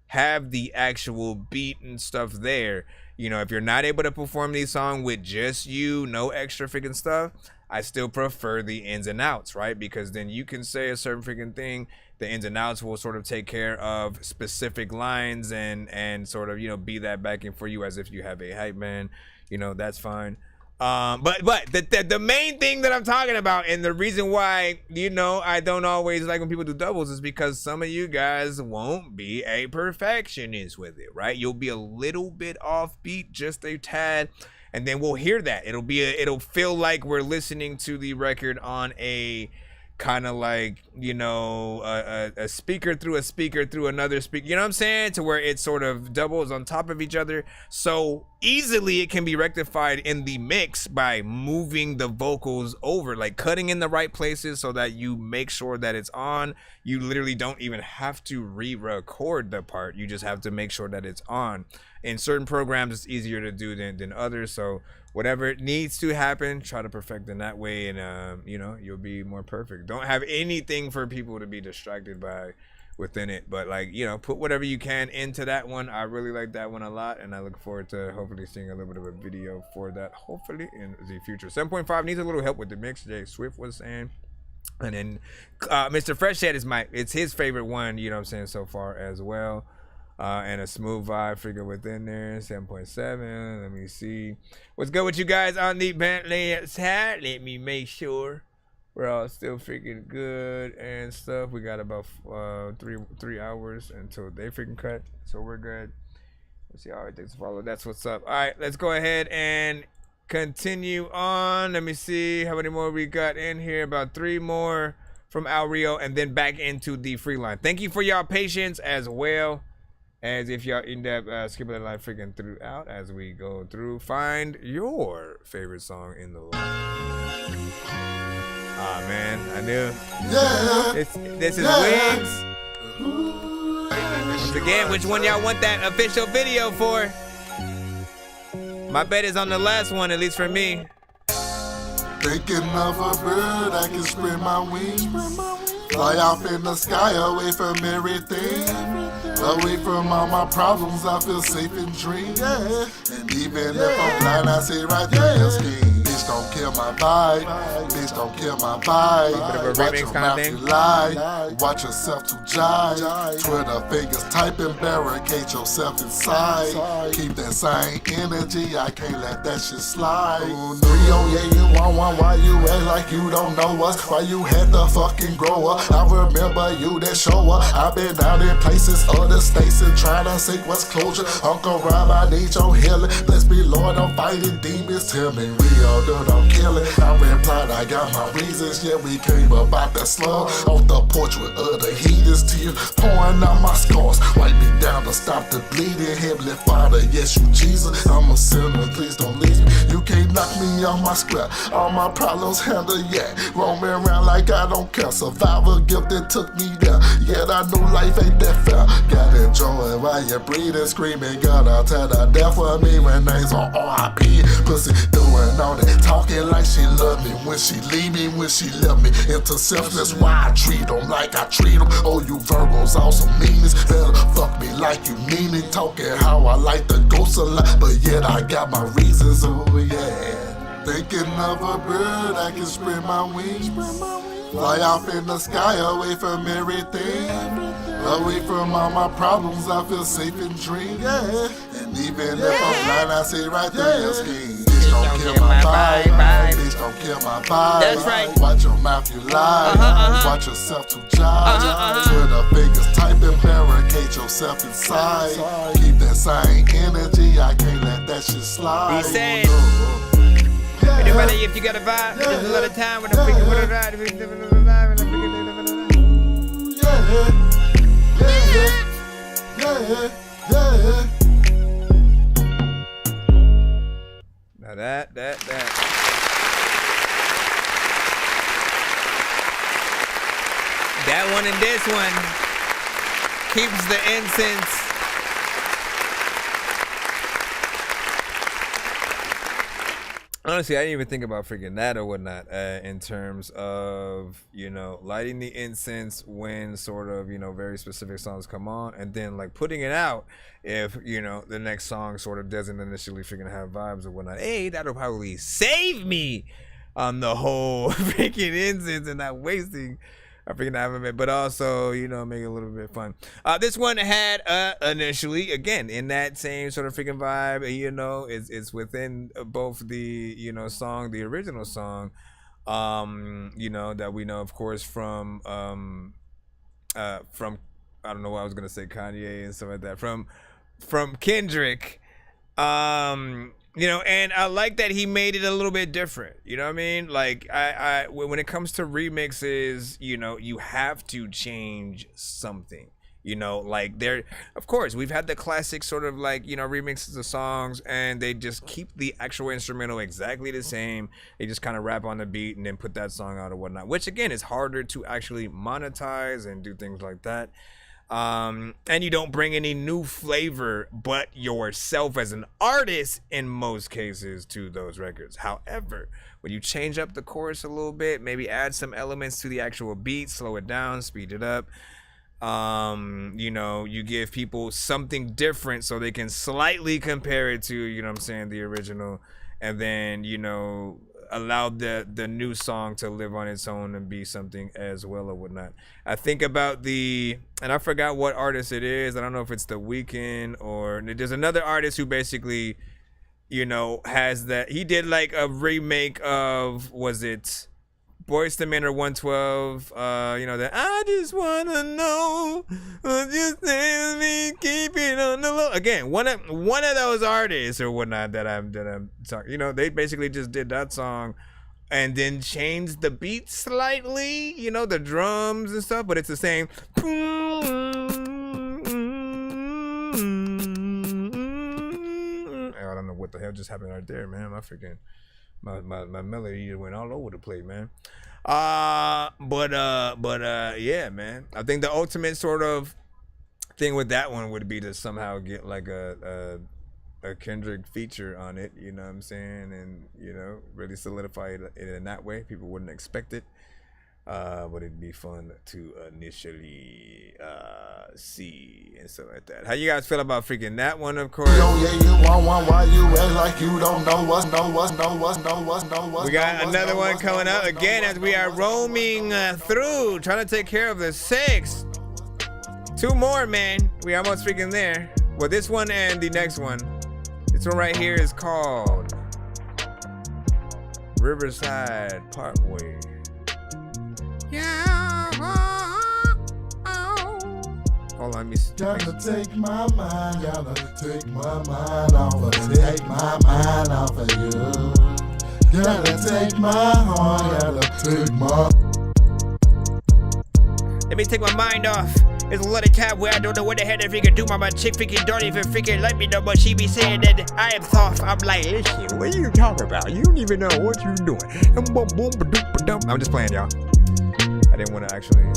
have the actual beat and stuff there. You know, if you're not able to perform these songs with just you, no extra freaking stuff, I still prefer the ins and outs, right? Because then you can say a certain freaking thing. The ins and outs will sort of take care of specific lines and sort of, you know, be that backing for you as if you have a hype man. You know, that's fine. But the main thing that I'm talking about and the reason why, you know, I don't always like when people do doubles is because some of you guys won't be a perfectionist with it, right? You'll be a little bit offbeat, just a tad, and then we'll hear that. It'll feel like we're listening to the record on a kind of like, you know, a speaker through another speaker, you know what I'm saying? To where it sort of doubles on top of each other. So easily it can be rectified in the mix by moving the vocals over, like cutting in the right places so that you make sure that it's on. You literally don't even have to re-record the part. You just have to make sure that it's on. In certain programs, it's easier to do than others. So whatever needs to happen, try to perfect in that way, and you know, you'll be more perfect. Don't have anything for people to be distracted by within it, but like, you know, put whatever you can into that one. I really like that one a lot, and I look forward to hopefully seeing a little bit of a video for that hopefully in the future. 7.5 needs a little help with the mix, Jay Swift was saying. And then Mr. Freshhead is it's his favorite one, you know what I'm saying, so far as well. And a smooth vibe figure within there. 7.7. Let me see what's good with you guys on the Bentley side. Let me make sure we're all still freaking good and stuff. We got about 3 hours until they freaking cut, so we're good. Let's see how it takes to follow. That's what's up. All right, let's go ahead and continue on. Let me see how many more we got in here. About 3 more from Al Rio, and then back into the free line. Thank you for y'all patience as well, as if y'all end up skipping the line freaking throughout as we go through. Find your favorite song in the line. Ah, man, I knew. Yeah. This is Wings. Once again, which one y'all want that official video for? My bet is on the last one, at least for me. Thinking of a bird, I can spread my wings. Fly off in the sky, away from everything. Away from all my problems, I feel safe and dream. Yeah. And even if I'm blind, I see right through your skin. Bitch, don't kill my vibe. Bitch, don't kill my vibe. Watch your mouth, you lie. Watch yourself to jive. Twitter fingers typing, barricade yourself inside. Keep that same energy, I can't let that shit slide. 308, you want one, why you act like you don't know us? Why you had to fucking grow up? I remember you that show up. I've been out in places, other states, and trying to seek what's closure. Uncle Rob, I need your healing. Bless me, Lord, I'm fighting demons. Tell me real, don't kill it. I replied, I got my reasons. Yeah, we came about that slug off the porch with other heathens. Tears pouring out my scars. Wipe me down to stop the bleeding. Heavenly Father, yes, you Jesus. I'm a sinner, please don't leave me. You can't knock me off my square. All my problems handled, yeah. Roaming around like I don't care. Survivor gift that took me there. Yet I know life ain't that fair. Gotta enjoy it while you're breathing, screaming. Gotta tell the death for me when names on R.I.P. Pussy doing all that, talking like she love me. When she leave me, when she left me. Into selfless, why I treat them like I treat them. Oh, you Virgos, awesome meanings. Better fuck me like you mean it. Talking how I like the ghost a lot, but yet I got my reasons, oh yeah. Thinking of a bird, I can spread my wings. Fly off in the sky, away from everything. Away from all my problems, I feel safe and dream. Yeah. And even if I'm blind, I see right through your skin. Bitch, don't kill my vibe. Bitch, don't kill my vibe. That's right. Watch your mouth, you lie. Watch yourself to jive. Twitter fingers typing, barricade yourself inside. Keep that same energy, I can't let that shit slide. He said, anybody, if you got a vibe, there's a lot of time when I'm freaking with a ride. Now that. That one and this one keeps the incense. Honestly, I didn't even think about freaking that or whatnot in terms of, you know, lighting the incense when sort of, you know, very specific songs come on, and then like putting it out if, you know, the next song sort of doesn't initially freaking have vibes or whatnot. Hey, that'll probably save me on the whole freaking incense and not wasting I freaking have it, but also, you know, make it a little bit fun. This one had initially, again, in that same sort of freaking vibe, you know, it's within both the, you know, song, the original song, you know, that we know, of course, from I don't know what I was gonna say, Kanye and stuff like that, from Kendrick, you know, and I like that he made it a little bit different. You know what I mean? Like, when it comes to remixes, you know, you have to change something. You know, like they're, of course, we've had the classic sort of like, you know, remixes of songs, and they just keep the actual instrumental exactly the same. They just kind of rap on the beat and then put that song out or whatnot, which again is harder to actually monetize and do things like that. And you don't bring any new flavor but yourself as an artist in most cases to those records. However, when you change up the chorus a little bit, maybe add some elements to the actual beat, slow it down, speed it up. You know, you give people something different so they can slightly compare it to, you know what I'm saying, the original, and then, you know, allow the new song to live on its own and be something as well or whatnot. I think about and I forgot what artist it is. I don't know if it's The Weeknd or there's another artist who basically, you know, has that. He did like a remake of, was it Boyz II Men or 112, you know, that I just wanna know what you say to me, keep it on the low. Again, one of those artists or whatnot that I'm talking, you know, they basically just did that song and then changed the beat slightly, you know, the drums and stuff, but it's the same. I don't know what the hell just happened right there, man. My freaking my melody went all over the place, man. Yeah, man. I think the ultimate sort of thing with that one would be to somehow get like a Kendrick feature on it, you know what I'm saying, and you know, really solidify it in that way. People wouldn't expect it, but it'd be fun to initially see and stuff like that. How you guys feel about freaking that one? Of course. You want one, why you act like you don't know what's. We got another one coming up again as we are roaming through, trying to take care of the 6. 2 more, man. We almost freaking there. Well, this one and the next one. This one right here is called Riverside Parkway. Yeah. Hold on, gotta take my mind, gotta take my mind off of, take my mind off of you. Gotta take my heart, gotta take my. Let me take my mind off. There's a lot of time where I don't know what the hell to freaking do. My chick freaking don't even freaking let me know, but she be saying that I am soft. I'm like, listen, what are you talking about? You don't even know what you're doing. I'm just playing, y'all. I didn't want to actually.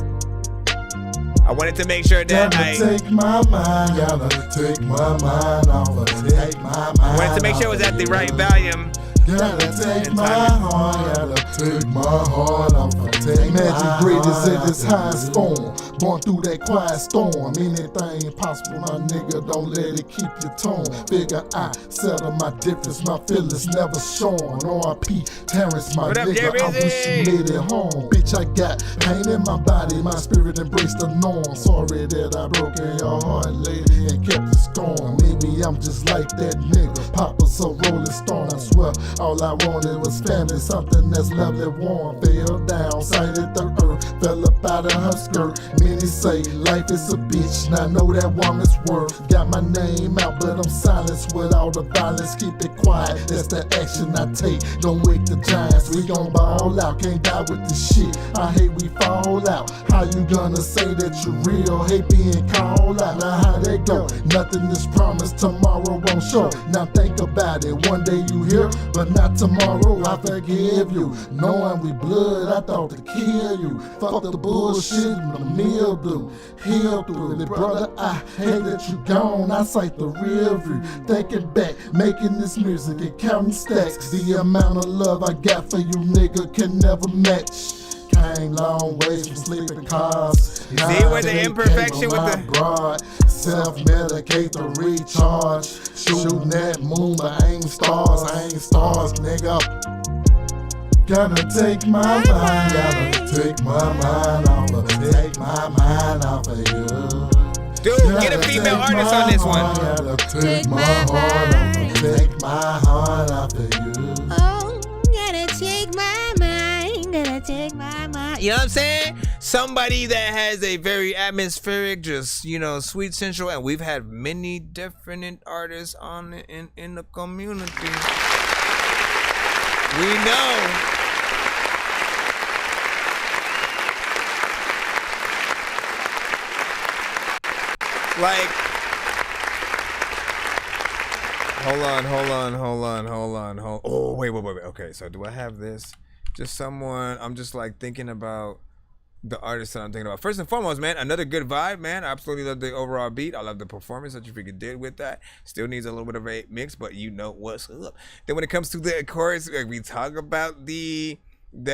I wanted to make sure that take my mind, gotta take my mind off of, take my mind. I wanted to make sure it was at the right volume. Gotta take my heart, gotta take my heart off of, take Magic greatest at its highest form. Born through that quiet storm. Anything possible, my nigga, don't let it keep your tone. Figure I settle my difference, my feelings never shorn. R.I.P. Terrence, my nigga, I wish you made it home. Bitch, I got pain in my body, my spirit embraced the norm. Sorry that I broke in your heart, lady, and kept the storm. Maybe I'm just like that nigga, Papa's a rolling stone. I swear, all I wanted was family, something that's lovely, warm. Fell down, sighted the earth, fell up out of her skirt. Many say life is a bitch, and I know that woman's worth. Got my name out, but I'm silenced with all the violence. Keep it quiet, that's the action I take. Don't wake the giants, we gon' ball out. Can't die with this shit, I hate we fall out. How you gonna say that you're real? Hate being called out. Now how they go? Nothing is promised, tomorrow won't show. Now think about it, one day you here, but not tomorrow. I forgive you, knowing we blood, I thought to kill you. Fuck the bullshit, the mildew, heal through it. Brother, I hate that you gone, I sight the real view. Thinking back, making this music and counting stacks. The amount of love I got for you, nigga, can never match. Came long ways from sleeping cars. See where the imperfection with the broad. Self-medicate the recharge. Shooting that moon, but I ain't stars, nigga. Gotta take my mind, gotta take my mind off of, take my mind off of you. Dude, get a female artist on this one. Gotta take my heart off of, take my heart off of you. Oh, gotta take my mind, gotta take my mind. You know what I'm saying? Somebody that has a very atmospheric, just, you know, sweet central, and we've had many different artists on in the community. We know. Like, hold on. Oh, wait. Okay, so do I have this? Just someone, I'm just like thinking about the artist that I'm thinking about. First and foremost, man, another good vibe, man. I absolutely love the overall beat. I love the performance that you freaking did with that. Still needs a little bit of a mix, but you know what's up. Then when it comes to the chorus, we talk about the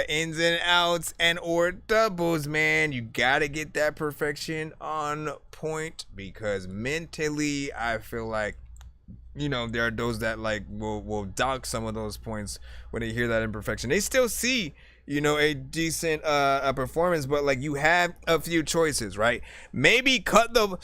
ins and outs and or doubles, man. You gotta get that perfection on point, because mentally I feel like, you know, there are those that like will dock some of those points when they hear that imperfection. They still see, you know, a decent performance, but like you have a few choices, right? Maybe cut the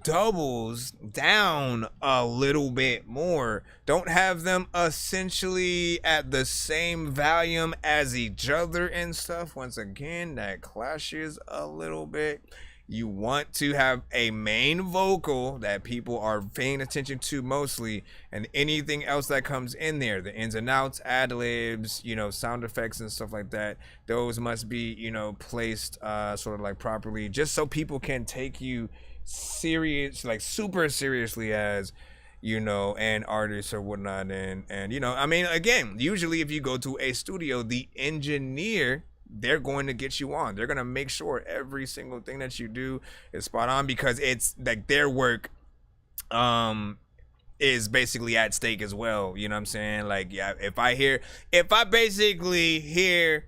doubles down a little bit more. Don't have them essentially at the same volume as each other and stuff. Once again, that clashes a little bit. You want to have a main vocal that people are paying attention to mostly, and anything else that comes in there, the ins and outs, ad-libs, you know, sound effects and stuff like that, those must be, you know, placed sort of like properly, just so people can take you serious, like super seriously as, you know, an artist or whatnot. And you know, I mean, again, usually if you go to a studio, the engineer, they're going to get you on. They're going to make sure every single thing that you do is spot on, because it's like their work is basically at stake as well. You know what I'm saying? Like, yeah, if I basically hear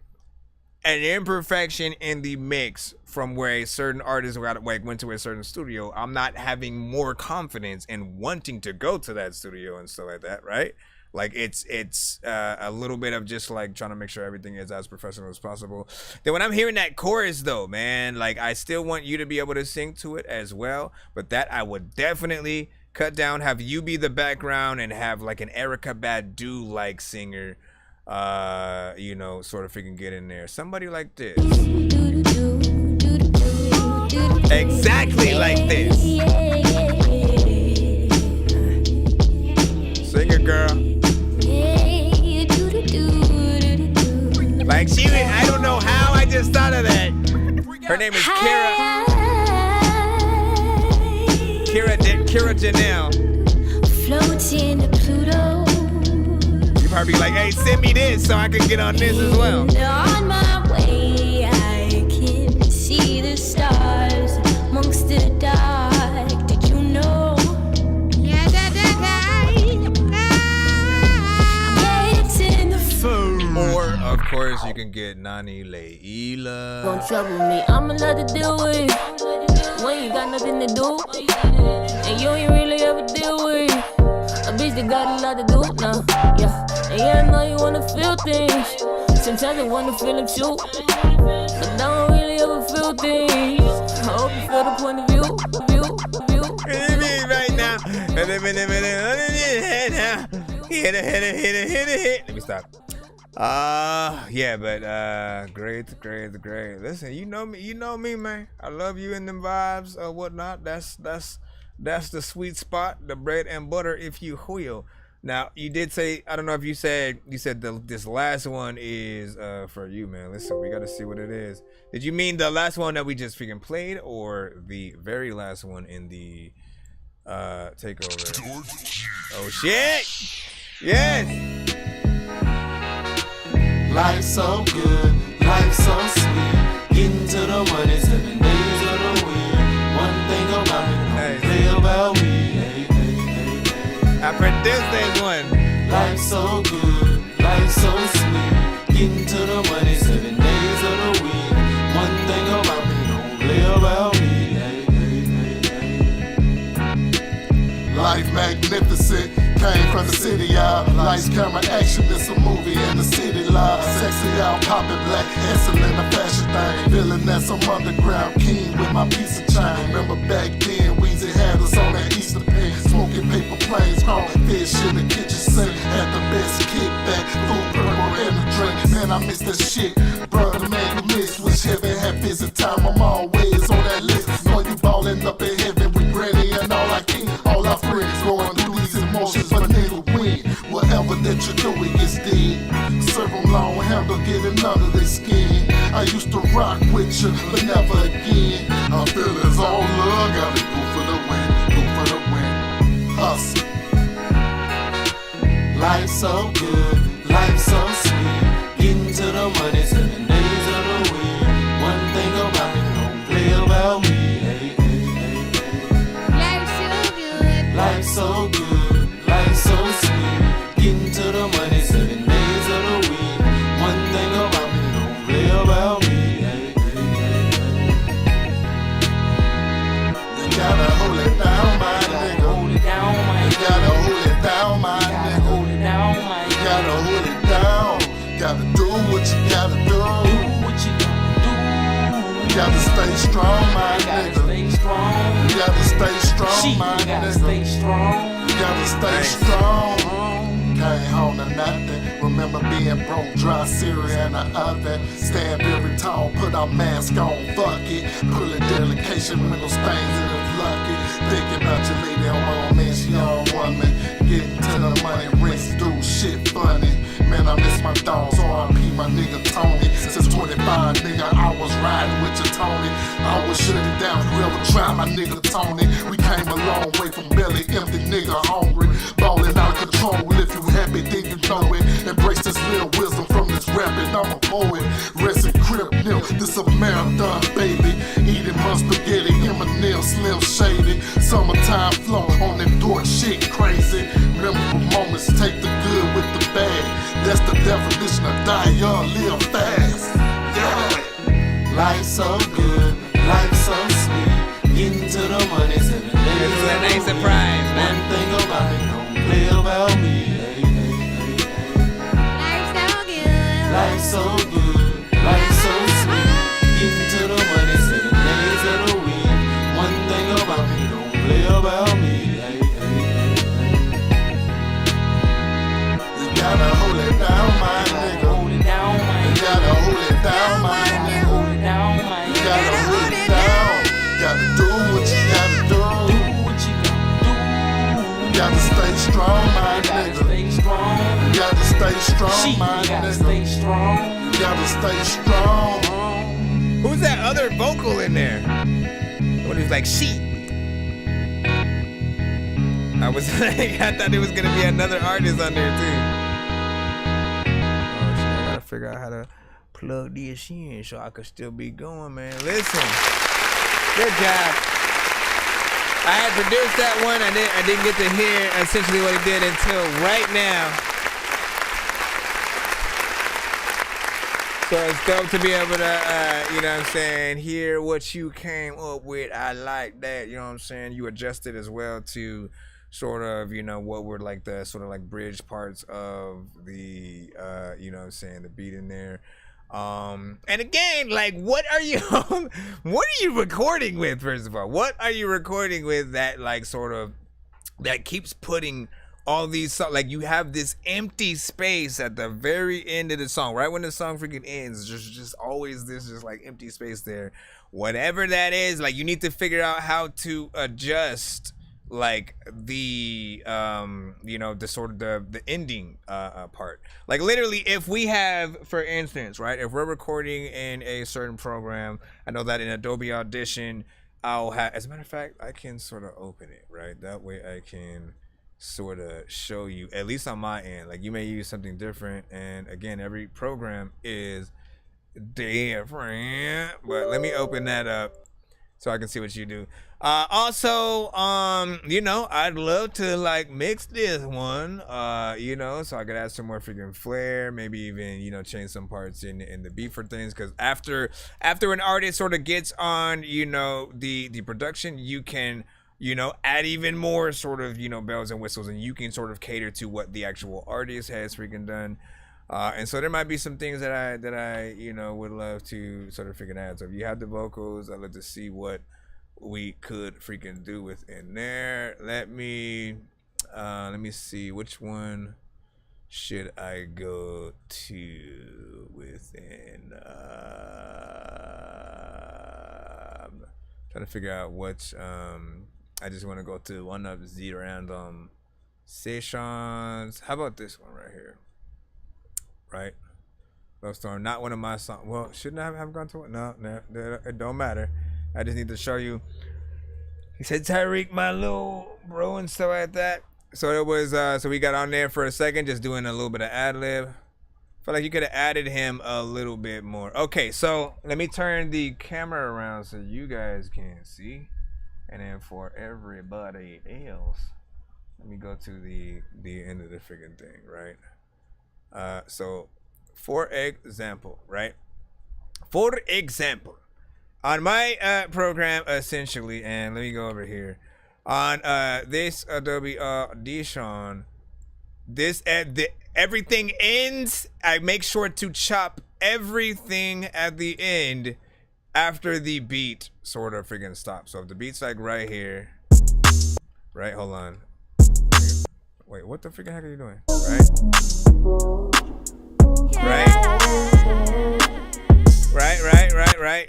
an imperfection in the mix from where a certain artist went to a certain studio, I'm not having more confidence in wanting to go to that studio and stuff like that, right? Like it's a little bit of just like trying to make sure everything is as professional as possible. Then when I'm hearing that chorus though, man, like I still want you to be able to sing to it as well. But that I would definitely cut down, have you be the background and have like an Erykah Badu like singer, you know, sort of freaking get in there. Somebody like this. Exactly like this. Sing it, girl. Like I don't know how I just thought of that. Her name is Kira Janelle. Floating to Pluto. You probably be like, hey, send me this so I can get on this as well. On my way, I can see the stars amongst the dark. Did you know? Or, of course, you can get Nani Leila. Don't trouble me, I'm a lot to deal with. When you got nothing to do, and you ain't really ever deal with a bitch that got a lot to do now. Yeah, and yeah, I know you wanna feel things. Sometimes I wanna feel them too, but I don't really ever feel things. I hope you feel the point of view. Right now. Let me stop. Yeah, but great. Listen, you know me, man. I love you in them vibes or whatnot. That's the sweet spot, the bread and butter, if you will. Now, you did say, I don't know if you said this last one is for you, man. Listen, we gotta see what it is. Did you mean the last one that we just freaking played, or the very last one in the takeover? Oh shit! Yes. Life's so good, life's so sweet. Getting to the money 7 days of the week. One thing about me, don't play about me. I produced this one. Life's so good, life's so sweet. Getting to the money 7 days of the week. One thing about me, don't play about me. Life magnificent, came from the city, y'all. Lights, camera, action, it's a movie in the city, live. Sexy, y'all, poppin' black, excellent, a fashion thing. Feeling that some underground king with my piece of chain. Remember back then, Weezy had us on that Easter pig. Smoking paper planes, crawling fish in the kitchen sink. Had the best kickback, food, purple, and the drink. Man, I miss that shit, brother, man, you miss. Wish heaven had visit time, I'm always on that list. Know you ballin' up in heaven with Granny and all I can. All our friends going through these emotions, but nigga win. Whatever that you do, it gets dead. Serve them long handle, getting under their skin. I I used to rock with you, but never again. I feel it's all love, gotta go for the win, go for the win. Hustle. Life's so good, life's so sweet. Getting to the money 7 days of the week. One thing about it, don't play about me. Hey, hey, hey, hey. Life's so good. Life's so good, life's so sweet. Getting to the money 7 days of the week. One thing about me, don't play about me. Hey, hey, hey, hey. You gotta hold it down, my nigga. Hold it down, my You gotta hold it down, my nigga. Hold it down, my You gotta hold it down. Gotta do what you gotta do. what you gotta do. You gotta stay strong, my nigga. Stay strong. You gotta stay strong, my You gotta nigga. stay strong. You gotta stay strong. Can't hold to nothing. Remember being broke, dry cereal in the oven. Stand very tall, put our mask on, fuck it. Pull a delegation, middle stains in his lucky. Thinking about your lady on my man, she all woman. Getting to the money, rinse, do shit funny. Man, I miss my dogs, R.I.P. my nigga Tony. Since 25, nigga, I was riding with your Tony. I was shut it down, whoever tried my nigga Tony. We came a long way from belly empty, nigga hungry. Ballin' out of control, if you happy, then you know it. Embrace this little wisdom from this rapping, I'm a poet. Rest in crib, nil, this a marathon, baby. Eating my spaghetti, M&M, Slim Shady. Summertime flow on that dork shit, crazy. Memorable moments, take the good with the bad. That's the definition of die young, live fast. Yeah. Life's so good, life's so sweet. Getting to the money 7 days. This is a nice surprise, man. One thing about it, don't play about me. Hey, hey, hey, hey. Life's so good. Life's so good, life's so sweet. Getting to the money 7 days of the week. One thing about me, don't play about me. Hey, hey, hey, hey. You gotta hold it down, my nigga. Hold it down, my You gotta hold it down, my nigga. Hold it down, my You gotta hold it down. Gotta do what you gotta do. what you gotta do. You gotta stay strong, my nigga. Stay strong. You gotta stay strong, my You gotta nigga. stay strong. You gotta stay strong. Who's that other vocal in there? What is like she? I was like, I thought it was gonna be another artist on there too. Oh shit, I gotta figure out how to plug this in so I could still be going, man. Listen, good job. I had produced that one. I didn't get to hear essentially what he did until right now. So it's dope to be able to, you know what I'm saying, hear what you came up with. I like that, you know what I'm saying? You adjusted as well to sort of, you know, what were like the sort of like bridge parts of the, you know what I'm saying, the beat in there. And again, like, what are you recording with, first of all? What are you recording with that, like, sort of, that keeps putting all these, like, you have this empty space at the very end of the song, right when the song freaking ends, just always this just like empty space there. Whatever that is, like, you need to figure out how to adjust like the you know, the sort of the ending part. Like, literally, if we have, for instance, right, if we're recording in a certain program, I know that in Adobe Audition I'll have, as a matter of fact, I can sort of open it, right, that way I can sort of show you, at least on my end. Like, you may use something different, and again, every program is different, but let me open that up so I can see what you do. Also, you know, I'd love to like mix this one, you know, so I could add some more freaking flair, maybe even, you know, change some parts in the beat for things, because after an artist sort of gets on, you know, the production, you can, you know, add even more sort of, you know, bells and whistles, and you can sort of cater to what the actual artist has freaking done. And so there might be some things that I, you know, would love to sort of figure out. So if you have the vocals, I'd love to see what we could freaking do within there. Let me see, which one should I go to within, trying to figure out which, I just want to go to one of the random sessions. How about this one right here? Right? Snowstorm, not one of my songs. Well, shouldn't I have gone to it? No, it don't matter. I just need to show you. He said, Tyreek, my little bro, and stuff like that. So it was, so we got on there for a second, just doing a little bit of ad-lib. Felt like you could have added him a little bit more. Okay, so let me turn the camera around so you guys can see. And then for everybody else, let me go to the end of the freaking thing, right? So for example, right? For example, on my program, essentially, and let me go over here. On this Adobe Audition, everything ends. I make sure to chop everything at the end after the beat sort of freaking stops. So if the beat's like right here, right? Hold on. Wait, what the freaking heck are you doing? Right.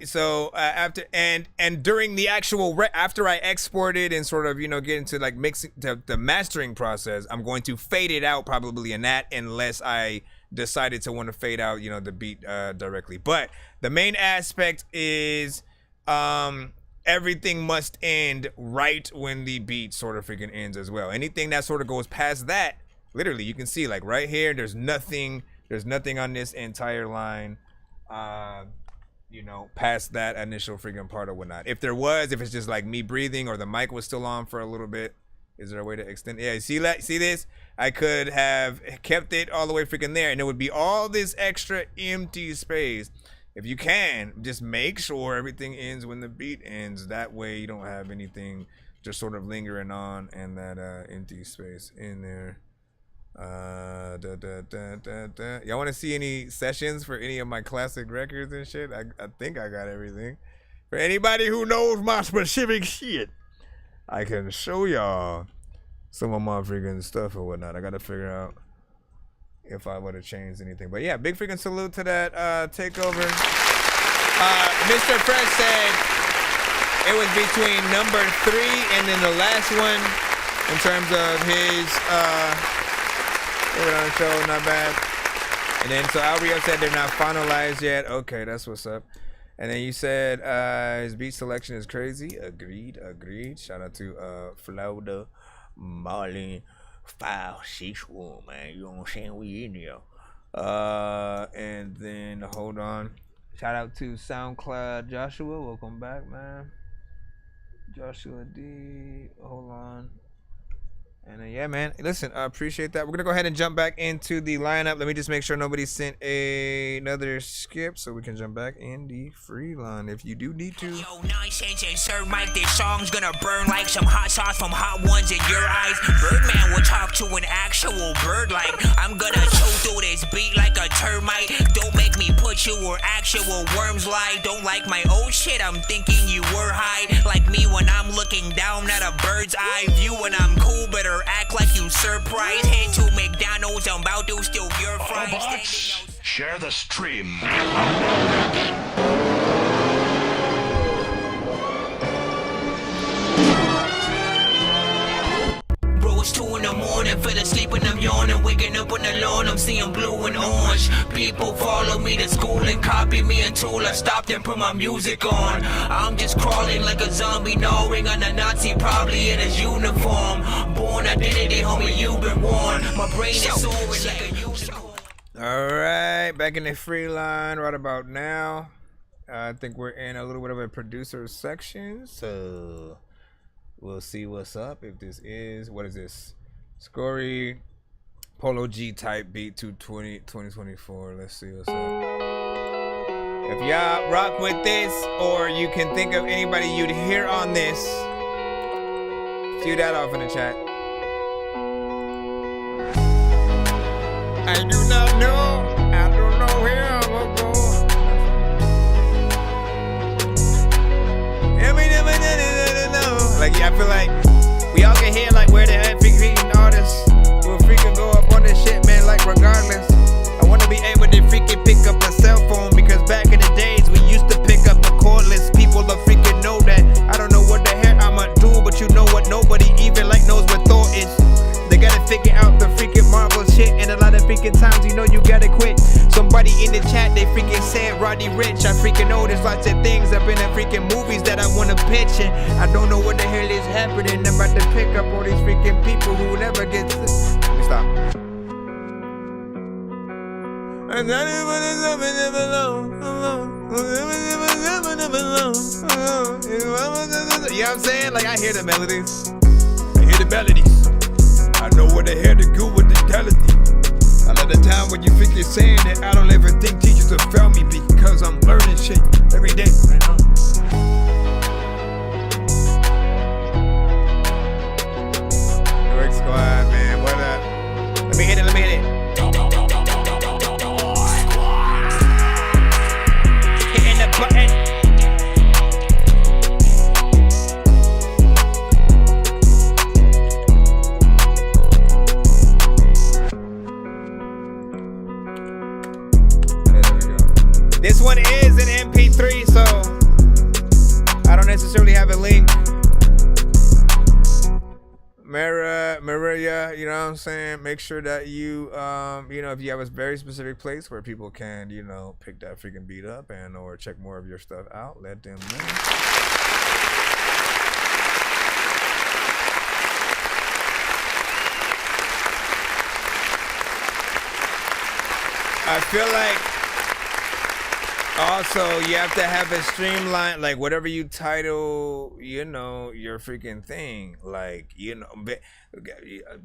So after and during the actual after I export it and sort of get into like mixing the mastering process, I'm going to fade it out probably in that, unless I decided to want to fade out the beat directly. But the main aspect is everything must end right when the beat sort of freaking ends as well. Anything that sort of goes past that, literally you can see like right here, there's nothing on this entire line past that initial freaking part or whatnot. If it's just like me breathing or the mic was still on for a little bit, is there a way to extend? Yeah, see this? I could have kept it all the way freaking there, and it would be all this extra empty space. If you can, just make sure everything ends when the beat ends. That way you don't have anything just sort of lingering on and that empty space in there. Y'all want to see any sessions for any of my classic records and shit? I think I got everything. For anybody who knows my specific shit, I can show y'all some of my freaking stuff or whatnot. I gotta figure out if I would have changed anything. But yeah, big freaking salute to that takeover. Mr. Fresh said it was between number 3 and then the last one in terms of his on the show, not bad. And then so Alrio said they're not finalized yet. Okay, that's what's up. And then you said his beat selection is crazy. Agreed. Shout out to Flauda, Marlin, 561, man. You know what I'm saying? We in here. And then hold on. Shout out to SoundCloud Joshua. Welcome back, man. Joshua D. Hold on. And yeah, man. Listen, I appreciate that. We're gonna go ahead and jump back into the lineup. Let me just make sure nobody sent another skip, so we can jump back in the free line if you do need to. Yo, Nonsenze and Sir Mike, this song's gonna burn like some hot sauce from hot ones in your eyes. Birdman will talk to an actual bird like I'm gonna chew through this beat like a termite. Don't make me put you where actual worms lie. Don't like my old shit, I'm thinking you were high. Like me when I'm looking down at a bird's eye view when I'm cool, better act like you surprised. Head to McDonald's, I'm about to steal your fries. Autobots, share the stream. Bro, it's 2 in the morning, fell asleep and I'm yawning. Waking up on the lawn, I'm seeing blue and orange. People follow me to school and copy me until I stopped and put my music on. I'm just crawling like a zombie, gnawing on a Nazi, probably in his uniform. Born identity, homie, you've been warned. My brain is soaring like a unicorn. Alright, back in the free line right about now. I think we're in a little bit of a producer section, so we'll see what's up. If this is, what is this? Scory Polo G type beat 2024. Let's see what's up. If y'all rock with this, or you can think of anybody you'd hear on this, cue that off in the chat. I do not know. I don't know him. Like, I feel like we all can hear like where the heck freaking artists will freaking go up on this shit, man. Like, regardless, I want to be able to freaking pick up a cell phone, because back in the days we used to pick up a cordless. People will freaking know that. I don't know what the heck I'ma do, but you know what? Nobody even like knows what Thor is. They gotta figure out the freaking Marvel shit, and a lot of freaking times you know you gotta quit. Somebody in the chat bitch. I freaking know there's lots of things up in the freaking movies that I wanna pitch, and I don't know what the hell is happening. I'm about to pick up all these freaking people who never get this. Let me stop. And that is what is up and never alone. You know what I'm saying? Like, I hear the melodies. I hear the melodies. I know what the hell to do with the melody. I love the time when you think you're saying it. I don't ever think teachers will fail me because I'm learning shit every day. Right now. Work squad, man. What up? Let me hit it. Hitting the button. This one is an MP3, so I don't necessarily have a link. Maria, you know what I'm saying? Make sure that you, if you have a very specific place where people can, pick that freaking beat up and or check more of your stuff out, let them know. I feel like also you have to have a streamline, like whatever you title, your freaking thing, like,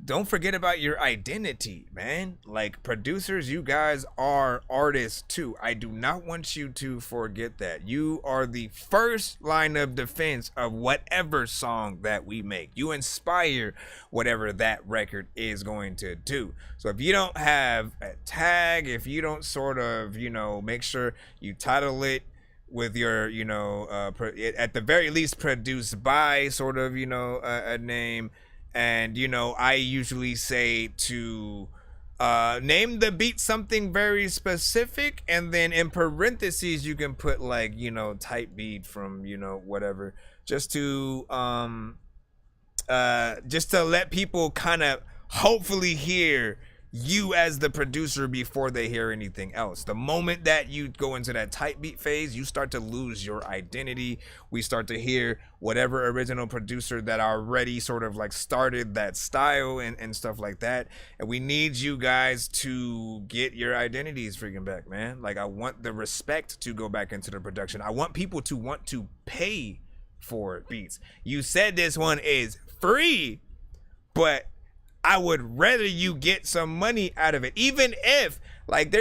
don't forget about your identity, man. Like, producers, you guys are artists too. I do not want you to forget that. You are the first line of defense of whatever song that we make. You inspire whatever that record is going to do. So if you don't have a tag, if you don't sort of, make sure you title it with your, at the very least produced by sort of, a name. And, I usually say to name the beat something very specific, and then in parentheses you can put like, type beat from, whatever, just to let people kind of hopefully hear you as the producer before they hear anything else. The moment that you go into that type beat phase, you start to lose your identity. We start to hear whatever original producer that already sort of like started that style and stuff like that. And we need you guys to get your identities freaking back, man. Like, I want the respect to go back into the production. I want people to want to pay for beats. You said this one is free, but I would rather you get some money out of it. Even if, like,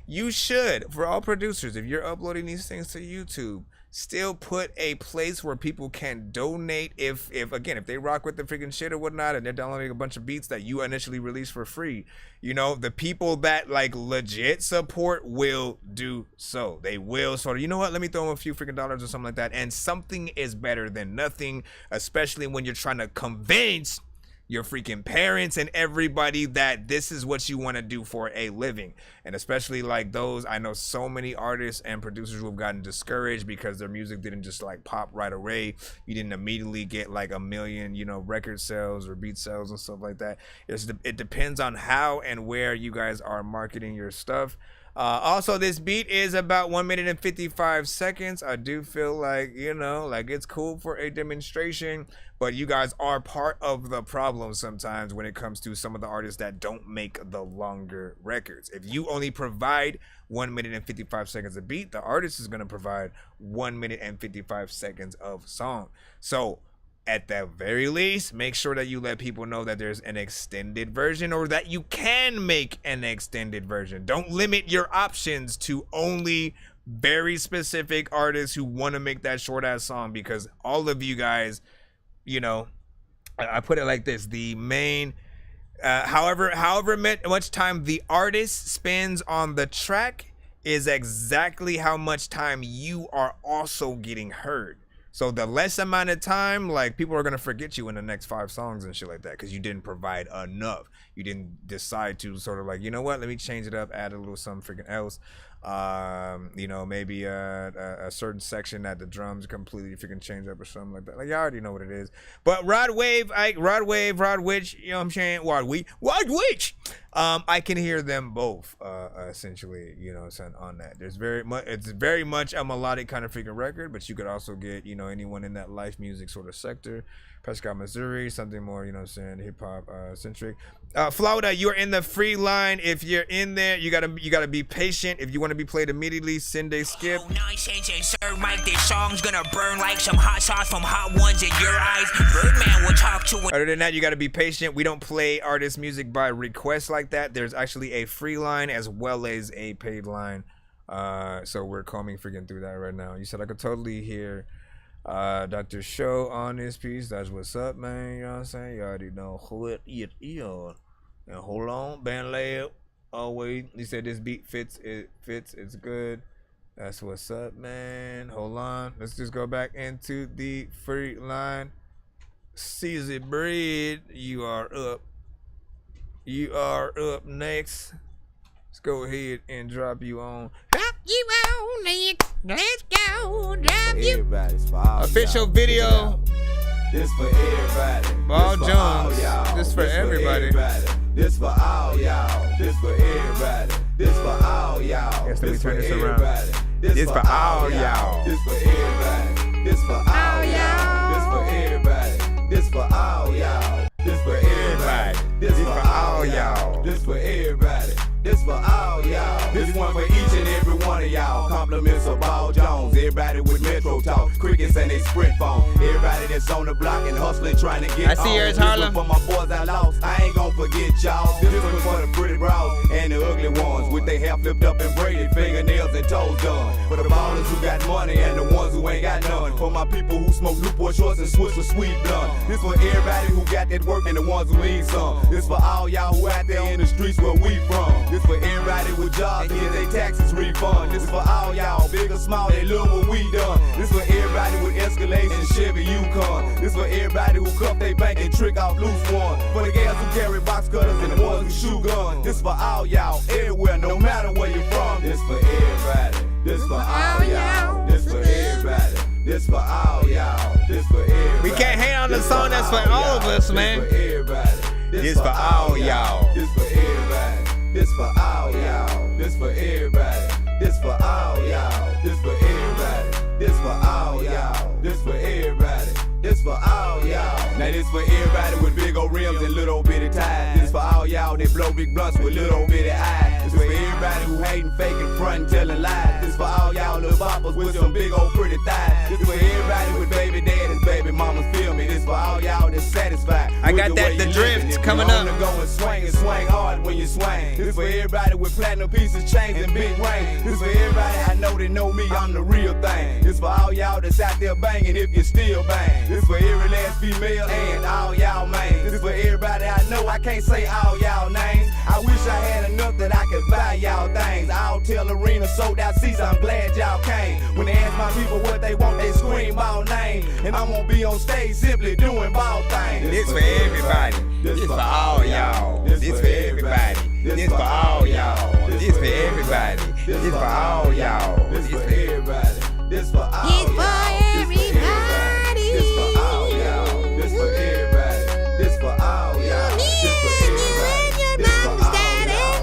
you should, for all producers, if you're uploading these things to YouTube, still put a place where people can donate if they rock with the freaking shit or whatnot, and they're downloading a bunch of beats that you initially released for free. The people that like legit support will do so. They will sort of, let me throw them a few freaking dollars or something like that. And something is better than nothing, especially when you're trying to convince your freaking parents and everybody that this is what you want to do for a living. And especially like those, I know so many artists and producers who have gotten discouraged because their music didn't just like pop right away. You didn't immediately get like 1 million, record sales or beat sales and stuff like that. It depends on how and where you guys are marketing your stuff. Also, this beat is about 1 minute and 55 seconds. I do feel like, like it's cool for a demonstration, but you guys are part of the problem sometimes when it comes to some of the artists that don't make the longer records. If you only provide 1 minute and 55 seconds of beat, the artist is going to provide 1 minute and 55 seconds of song. So at the very least, make sure that you let people know that there's an extended version, or that you can make an extended version. Don't limit your options to only very specific artists who want to make that short ass song, because all of you guys, I put it like this: the main, however much time the artist spends on the track is exactly how much time you are also getting heard. So the less amount of time, like, people are going to forget you in the next 5 songs and shit like that, because you didn't provide enough. You didn't decide to sort of like, you know what, let me change it up, add a little something freaking else. You know, maybe a certain section at the drums completely freaking change up or something like that. Like, you already know what it is. But Rod Witch, you know what I'm saying? Rod Witch. I can hear them both, essentially, you know, on that. There's it's very much a melodic kind of freaking record, but you could also get, you know, anyone in that life music sort of sector. Prescott, Missouri, something more, you know what I'm saying, hip hop centric. Flauta, you're in the free line. If you're in there, you gotta be patient. If you want to be played immediately, send a skip. Nonsense and Sir Mike, this song's gonna burn like some hot sauce from hot ones in your eyes. Birdman will talk to it. Other than that, you gotta be patient. We don't play artist music by request like that. There's actually a free line as well as a paid line. So we're combing freaking through that right now. You said I could totally hear Dr. Show on this piece. That's what's up, man. You know what I'm saying? You already know who it is. And hold on, band layout. Oh wait, he said this beat fits. It fits. It's good. That's what's up, man. Hold on. Let's just go back into the free line. Caesar Bread, you are up. You are up next. Let's go ahead and drop you on. Drop you on it. Let's go. Drop you. Official video. This for everybody. Ball This for Jones. all y'all. This for everybody. This for all y'all. This for everybody. This for all y'all. Yes, let me This turn for this around. everybody. This for all y'all. This for everybody. This for all y'all. This for everybody. This for all y'all. This for everybody. This for all y'all. This for everybody. This for all y'all. This one for each and every one of y'all. Compliments of Ball Jones. Everybody with Metro Talk, crickets and they Sprint phone. Everybody that's on the block and hustling trying to get I see yours, Harlem. For my boys I lost, I ain't gonna forget y'all. This one for the pretty bras and the ugly ones with their hair flipped up and braided, fingernails and toes done. For the ballers who got money and the ones who ain't got none. For my people who smoke Newport shorts and switch for sweet blunt. This for everybody who got that work and the ones who need some. This for all y'all who out there in the streets where we from. This for everybody with jobs to get their taxes refund. This for all y'all, big or small, they love what we done. This for everybody with Escalades and Chevy Yukon. This for everybody who cuff they bank and trick off loose ones. For the girls who carry box cutters and the boys who shoot guns. This for all y'all, everywhere, no matter where you're from. This for everybody. This for all y'all. This for everybody. This for all y'all. This for everybody. We can't hate on the song that's for all of us, man. This for everybody. This for all y'all. This for everybody. This for all y'all. This for everybody. This for all y'all. This for everybody. This for all y'all. This for everybody. This for all y'all. Now this for everybody with big old rims and little bitty ties. This for all y'all that blow big blunts with little bitty eyes. This for everybody who hating, faking, fronting, telling lies. This for all y'all little boppers with some big old pretty thighs. This for everybody with baby daddies, baby mamas, feel me. This for all y'all that's satisfied. I got that the drift coming up. Go and swing hard when you swing. This for everybody with platinum pieces, chains, and big rings. This for everybody I know that know me, I'm the real thing. This for all y'all that's out there banging if you still bang. This for every last female and all y'all man. This for everybody I know, I can't say all y'all names. I wish I had enough that I could buy y'all things. I'll tell arena sold out seats, I'm glad y'all came. When they ask my people what they want, they scream ball name. And I won't be on stage simply doing ball things. This for everybody. This for all y'all. This for everybody. This for all y'all. This for everybody. This for all y'all. This for everybody. This for all y'all. This for all y'all. This for everybody. This for all y'all. This for everybody. This for all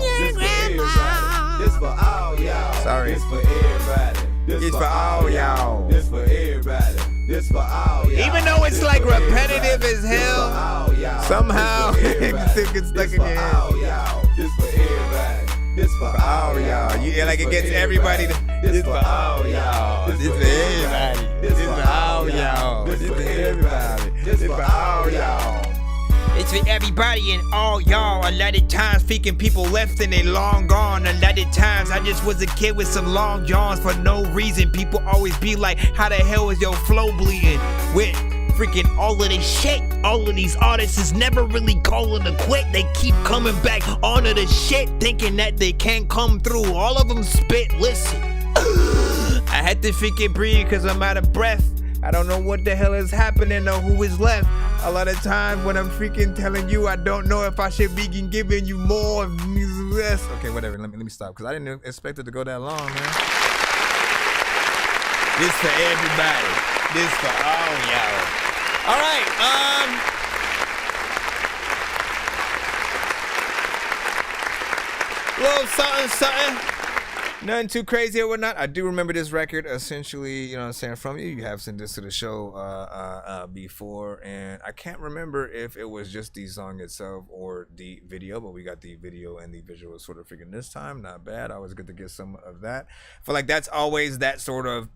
y'all. This for all y'all. Sorry. This for everybody. This for all y'all. This for everybody. This for all y'all. Even though it's like repetitive as hell, somehow it still gets stuck in your head. This for everybody. This for all y'all. Yeah, like it gets everybody. This for all y'all. This for everybody. This for all y'all. This for everybody. This for all y'all. It's for everybody and all y'all. A lot of times freaking people left and they long gone. A lot of times I just was a kid with some long johns for no reason. People always be like, how the hell is your flow bleeding? With freaking all of this shit. All of these artists is never really calling to quit. They keep coming back onto the shit, thinking that they can't come through. All of them spit, listen. I had to freaking breathe cause I'm out of breath. I don't know what the hell is happening or who is left. A lot of times when I'm freaking telling you, I don't know if I should be giving you more U.S. Okay, whatever. Let me stop because I didn't expect it to go that long, man. This for everybody. This for all y'all. All right. Little something. Nothing too crazy or whatnot. I do remember this record essentially, you know what I'm saying, from you. You have sent this to the show before, and I can't remember if it was just the song itself or the video, but we got the video and the visual sort of freaking this time. Not bad. Always good to get some of that. I feel like that's always that sort of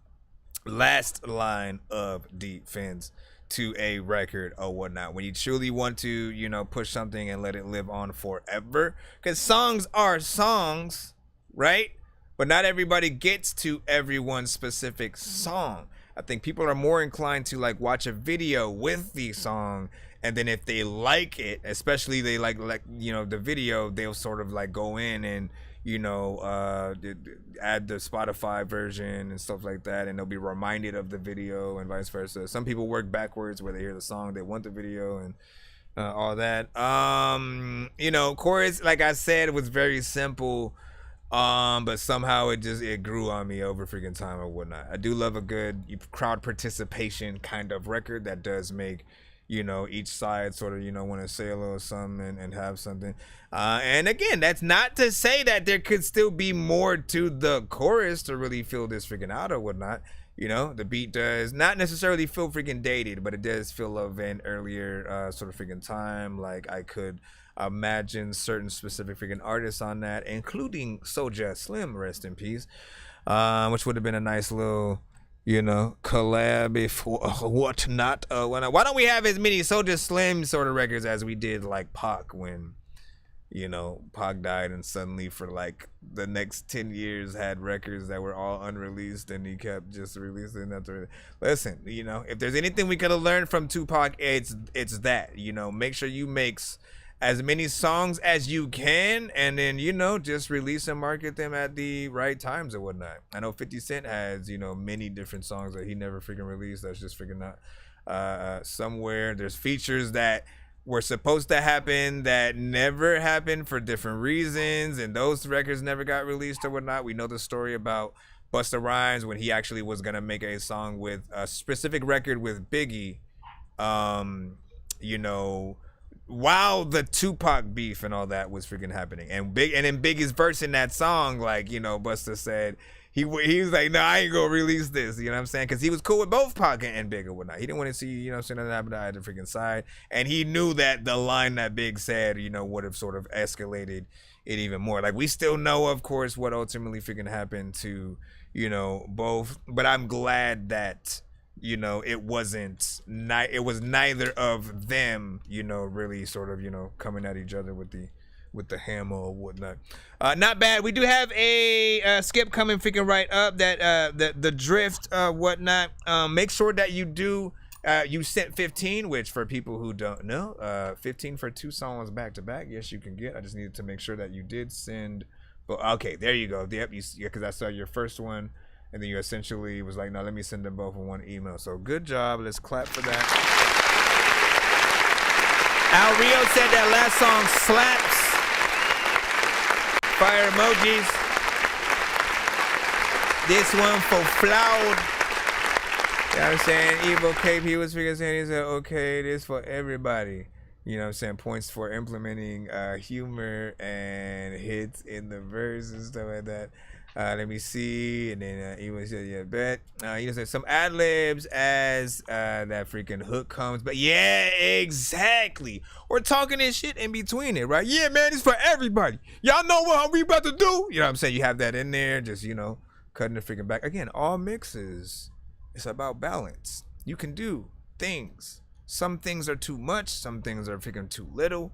last line of defense to a record or whatnot. When you truly want to, you know, push something and let it live on forever. Because songs are songs, right? But not everybody gets to everyone's specific song. I think people are more inclined to like watch a video with the song, and then if they like it, especially they like you know the video, they'll sort of like go in and you know add the Spotify version and stuff like that, and they'll be reminded of the video and vice versa. Some people work backwards where they hear the song, they want the video and all that. You know, chorus, like I said, was very simple. But somehow it grew on me over freaking time or whatnot. I do love a good crowd participation kind of record that does make, you know, each side sort of, you know, want to say a little something and have something. And again, that's not to say that there could still be more to the chorus to really feel this freaking out or whatnot. You know, the beat does not necessarily feel freaking dated, but it does feel of an earlier sort of freaking time. Like I could imagine certain specific freaking artists on that, including Soulja Slim, rest in peace, which would have been a nice little, you know, collab if whatnot. Why don't we have as many Soulja Slim sort of records as we did like Pac when, you know, Pac died and suddenly for like the next 10 years had records that were all unreleased and he kept just releasing that. Listen, you know, if there's anything we could have learned from Tupac, it's that, you know, make sure you mix as many songs as you can, and then, you know, just release and market them at the right times or whatnot. I know 50 Cent has, you know, many different songs that he never freaking released. That's just freaking not somewhere. There's features that were supposed to happen that never happened for different reasons, and those records never got released or whatnot. We know the story about Busta Rhymes when he actually was gonna make a song with a specific record with Biggie, you know, while the Tupac beef and all that was freaking happening, and in Biggie's verse in that song, like, you know, Busta said he was like, no, I ain't gonna release this, you know what I'm saying, because he was cool with both Pac and Big or whatnot. He didn't want to see, you know what I'm saying, nothing happen to either freaking side, and he knew that the line that Big said, you know, would have sort of escalated it even more. Like, we still know, of course, what ultimately freaking happened to, you know, both, but I'm glad that, you know, it was neither of them, you know, really sort of, you know, coming at each other with the hammer or whatnot. Not bad. We do have a skip coming freaking right up, that the drift whatnot. Make sure that you do you sent 15, which for people who don't know, 15 for 2 songs back to back, yes, you can get. I just needed to make sure that you did send. But okay, there you go. Yep, because I saw your first one, and then you essentially was like, no, let me send them both in one email. So good job. Let's clap for that. Al Rio said that last song slaps. Fire emojis. This one for Floud. You know what I'm saying? Evo KP was figuring saying, he said, okay, this for everybody. You know what I'm saying? Points for implementing humor and hits in the verse and stuff like that. Let me see. And then Evo said, yeah, bet. You know, said some ad libs as that freaking hook comes. But yeah, exactly. We're talking this shit in between it, right? Yeah, man, it's for everybody. Y'all know what we about to do. You know what I'm saying? You have that in there, just, you know, cutting the freaking back. Again, all mixes, it's about balance. You can do things. Some things are too much. Some things are freaking too little.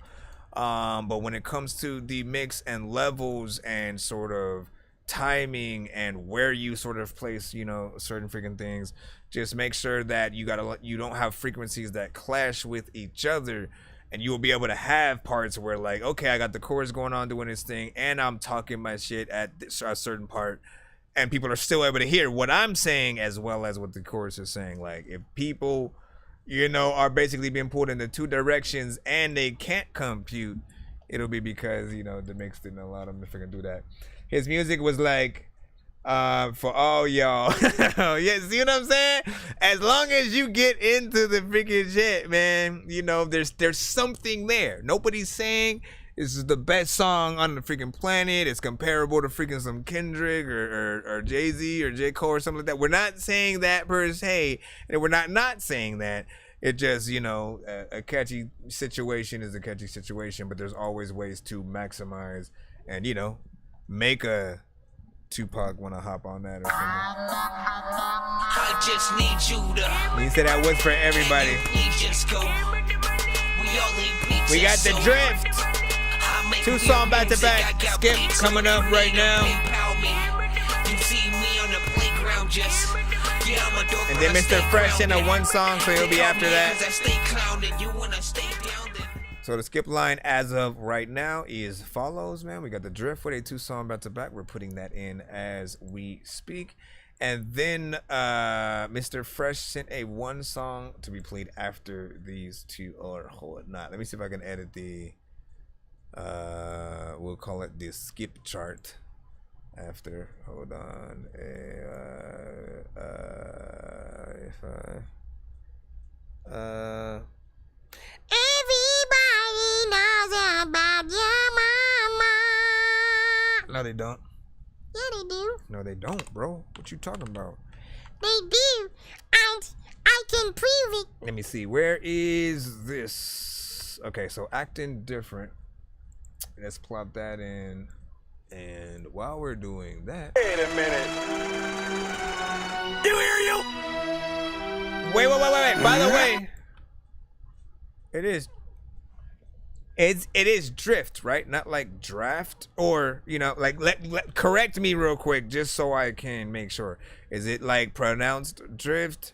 But when it comes to the mix and levels and sort of timing and where you sort of place, you know, certain freaking things, just make sure that you don't have frequencies that clash with each other, and you will be able to have parts where, like, okay, I got the chorus going on doing this thing, and I'm talking my shit at a certain part, and people are still able to hear what I'm saying as well as what the chorus is saying. Like, if people, you know, are basically being pulled in the two directions and they can't compute it'll be because, you know, the mix didn't allow him to freaking do that. His music was like, for all y'all. Yeah, see what I'm saying? As long as you get into the freaking shit, man, you know, there's something there. Nobody's saying this is the best song on the freaking planet. It's comparable to freaking some Kendrick or Jay-Z or J. Cole or something like that. We're not saying that per se, and we're not saying that. It just, you know, a catchy situation is a catchy situation, but there's always ways to maximize and, you know, make a Tupac want to hop on that or something. I just need you to. You said that was for everybody. We got the drift. 2 songs back to back. Skip coming up right now. And then Mr. Fresh in a 1 song, so he'll be after that. So the skip line as of right now is follows, man. We got the drift with a 2 song back to back. We're putting that in as we speak. And then Mr. Fresh sent a 1 song to be played after these 2, or hold not. Let me see if I can edit the we'll call it the skip chart after. Hold on. Everybody knows about your mama. No, they don't. Yeah, they do. No, they don't, bro. What you talking about? They do. And I can prove it. Let me see. Where is this? Okay, so acting different. Let's plop that in. And while we're doing that. Wait a minute. Do hear you? Wait. By the way, it is drift, right? Not like draft, or, you know, like correct me real quick just so I can make sure. Is it like pronounced drift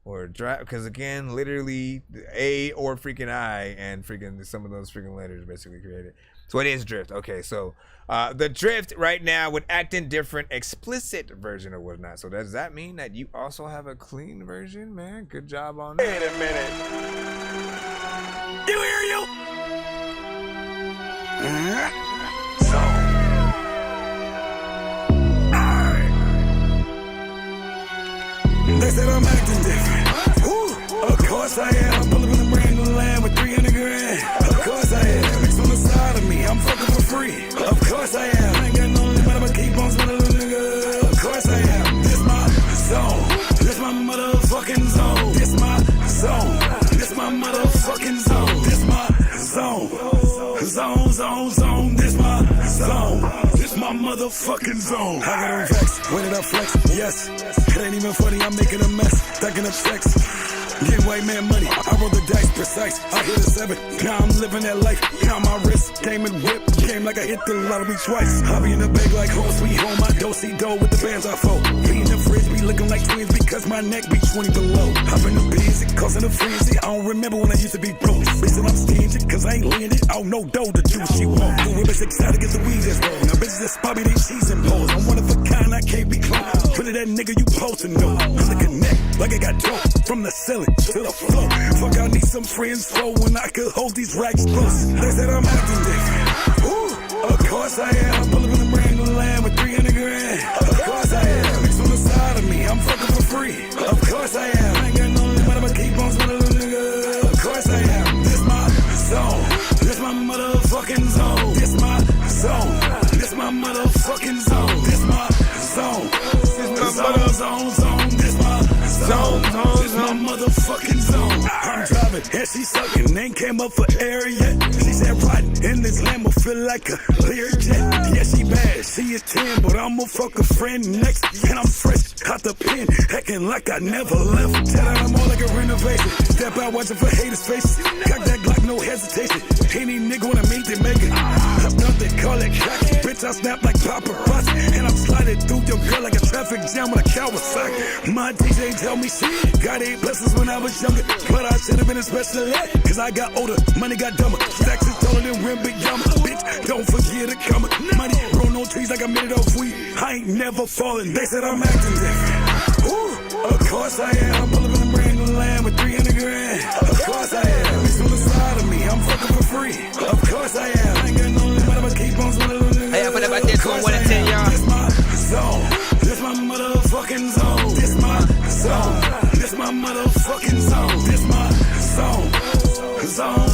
or draft? Because again, literally A or freaking I and freaking some of those freaking letters basically created. So it is drift. Okay, so the drift right now with acting different, explicit version or whatnot. So does that mean that you also have a clean version, man? Good job on that. Wait a minute. Do hear you? They said I'm acting different. Of course I am. I'm pulling in a brand new land with 300 grand. Of course I am. It's on the side of me. I'm fucking for free. Of course I am. I ain't got no limit. I'ma keep on spinning, little nigga. Of course I am. This my zone. This my motherfucking zone. This my zone. This my motherfucking zone. This my zone. Zone. This my zone. This my motherfucking zone. I got on vex. When did I flex? Yes. It ain't even funny. I'm making a mess. Stacking up checks. Getting white man money, I roll the dice precise. I hit a 7, now I'm living that life. Count my wrist, came and whip, came like I hit the lottery twice. I be in the bag like home sweet home, I do-si-do with the bands I fold. Be in the fridge, be looking like twins because my neck be 20 below. Hop in the busy, causing a frenzy. I don't remember when I used to be broke. Bitch, I'm stingy, cause I ain't landed. Oh, no dough to do what she want. The women's excited, get the weed that's roll. Now bitches that spot me, they cheese and balls. I'm one of a kind, I can't be close. Really that nigga you supposed to know. I'm the connect, like I got dope from the ceiling to the floor. Fuck, I need some friends so when I could hold these racks close. They said I'm acting different. Of course I am. I'm pulling in a brand new land with 300 grand. Of course I am. It's on the side of me. I'm fucking for free. Of course I am. I ain't got no limit. I'ma keep on spinning, little nigga. Of course I am. This my zone. This my motherfucking zone. This my zone. This my motherfucking zone. This my zone. This my zone. This my zone. This my motherfucking zone. I'm driving and she sucking. Ain't came up for air yet. She said riding in this Lambo feel like a Learjet. Yeah, she bad. She is 10, but I'ma fuck a friend next. And I'm fresh out the pen, acting like I never left. Tell her I'm more like a renovation. Step out watching for haters' faces. Cock that Glock, no hesitation. Any nigga wanna meet, they make it. I'm nothing, call it cocky. Bitch, I snap like paparazzi. And I'm sliding through your girl like a traffic jam with a Kawasaki. My DJ tell me shit. Got 8 blessings when I was younger. But I should've been a special ed. Cause I got older, money got dumber. Stacks is taller than rim, big yummer. Bitch, don't forget to come. Money grow no trees like I made it off weed. I ain't never falling. They said I'm acting different. Of course I am. I'm pulling in a brand new land with 300 grand. Of course I am. It's on the side of me. I'm fucking for free. Of course I am. I ain't motherfucking zone. This my zone. Zone.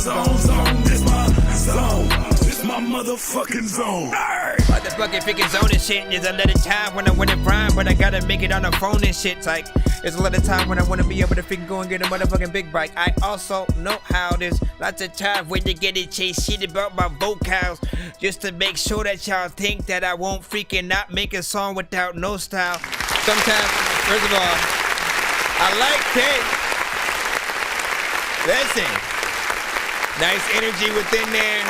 This my zone. This my motherfucking zone. Motherfucking freaking zone and shit. There's a lot of time when I wanna rhyme, but I gotta make it on the phone and shit. Like, there's a lot of time when I wanna be able to freaking go and get a motherfucking big bike. I also know how there's lots of time when you get to chase shit about my vocals, just to make sure that y'all think that I won't freaking not make a song without no style. Sometimes, first of all, I like it. Listen, nice energy within there.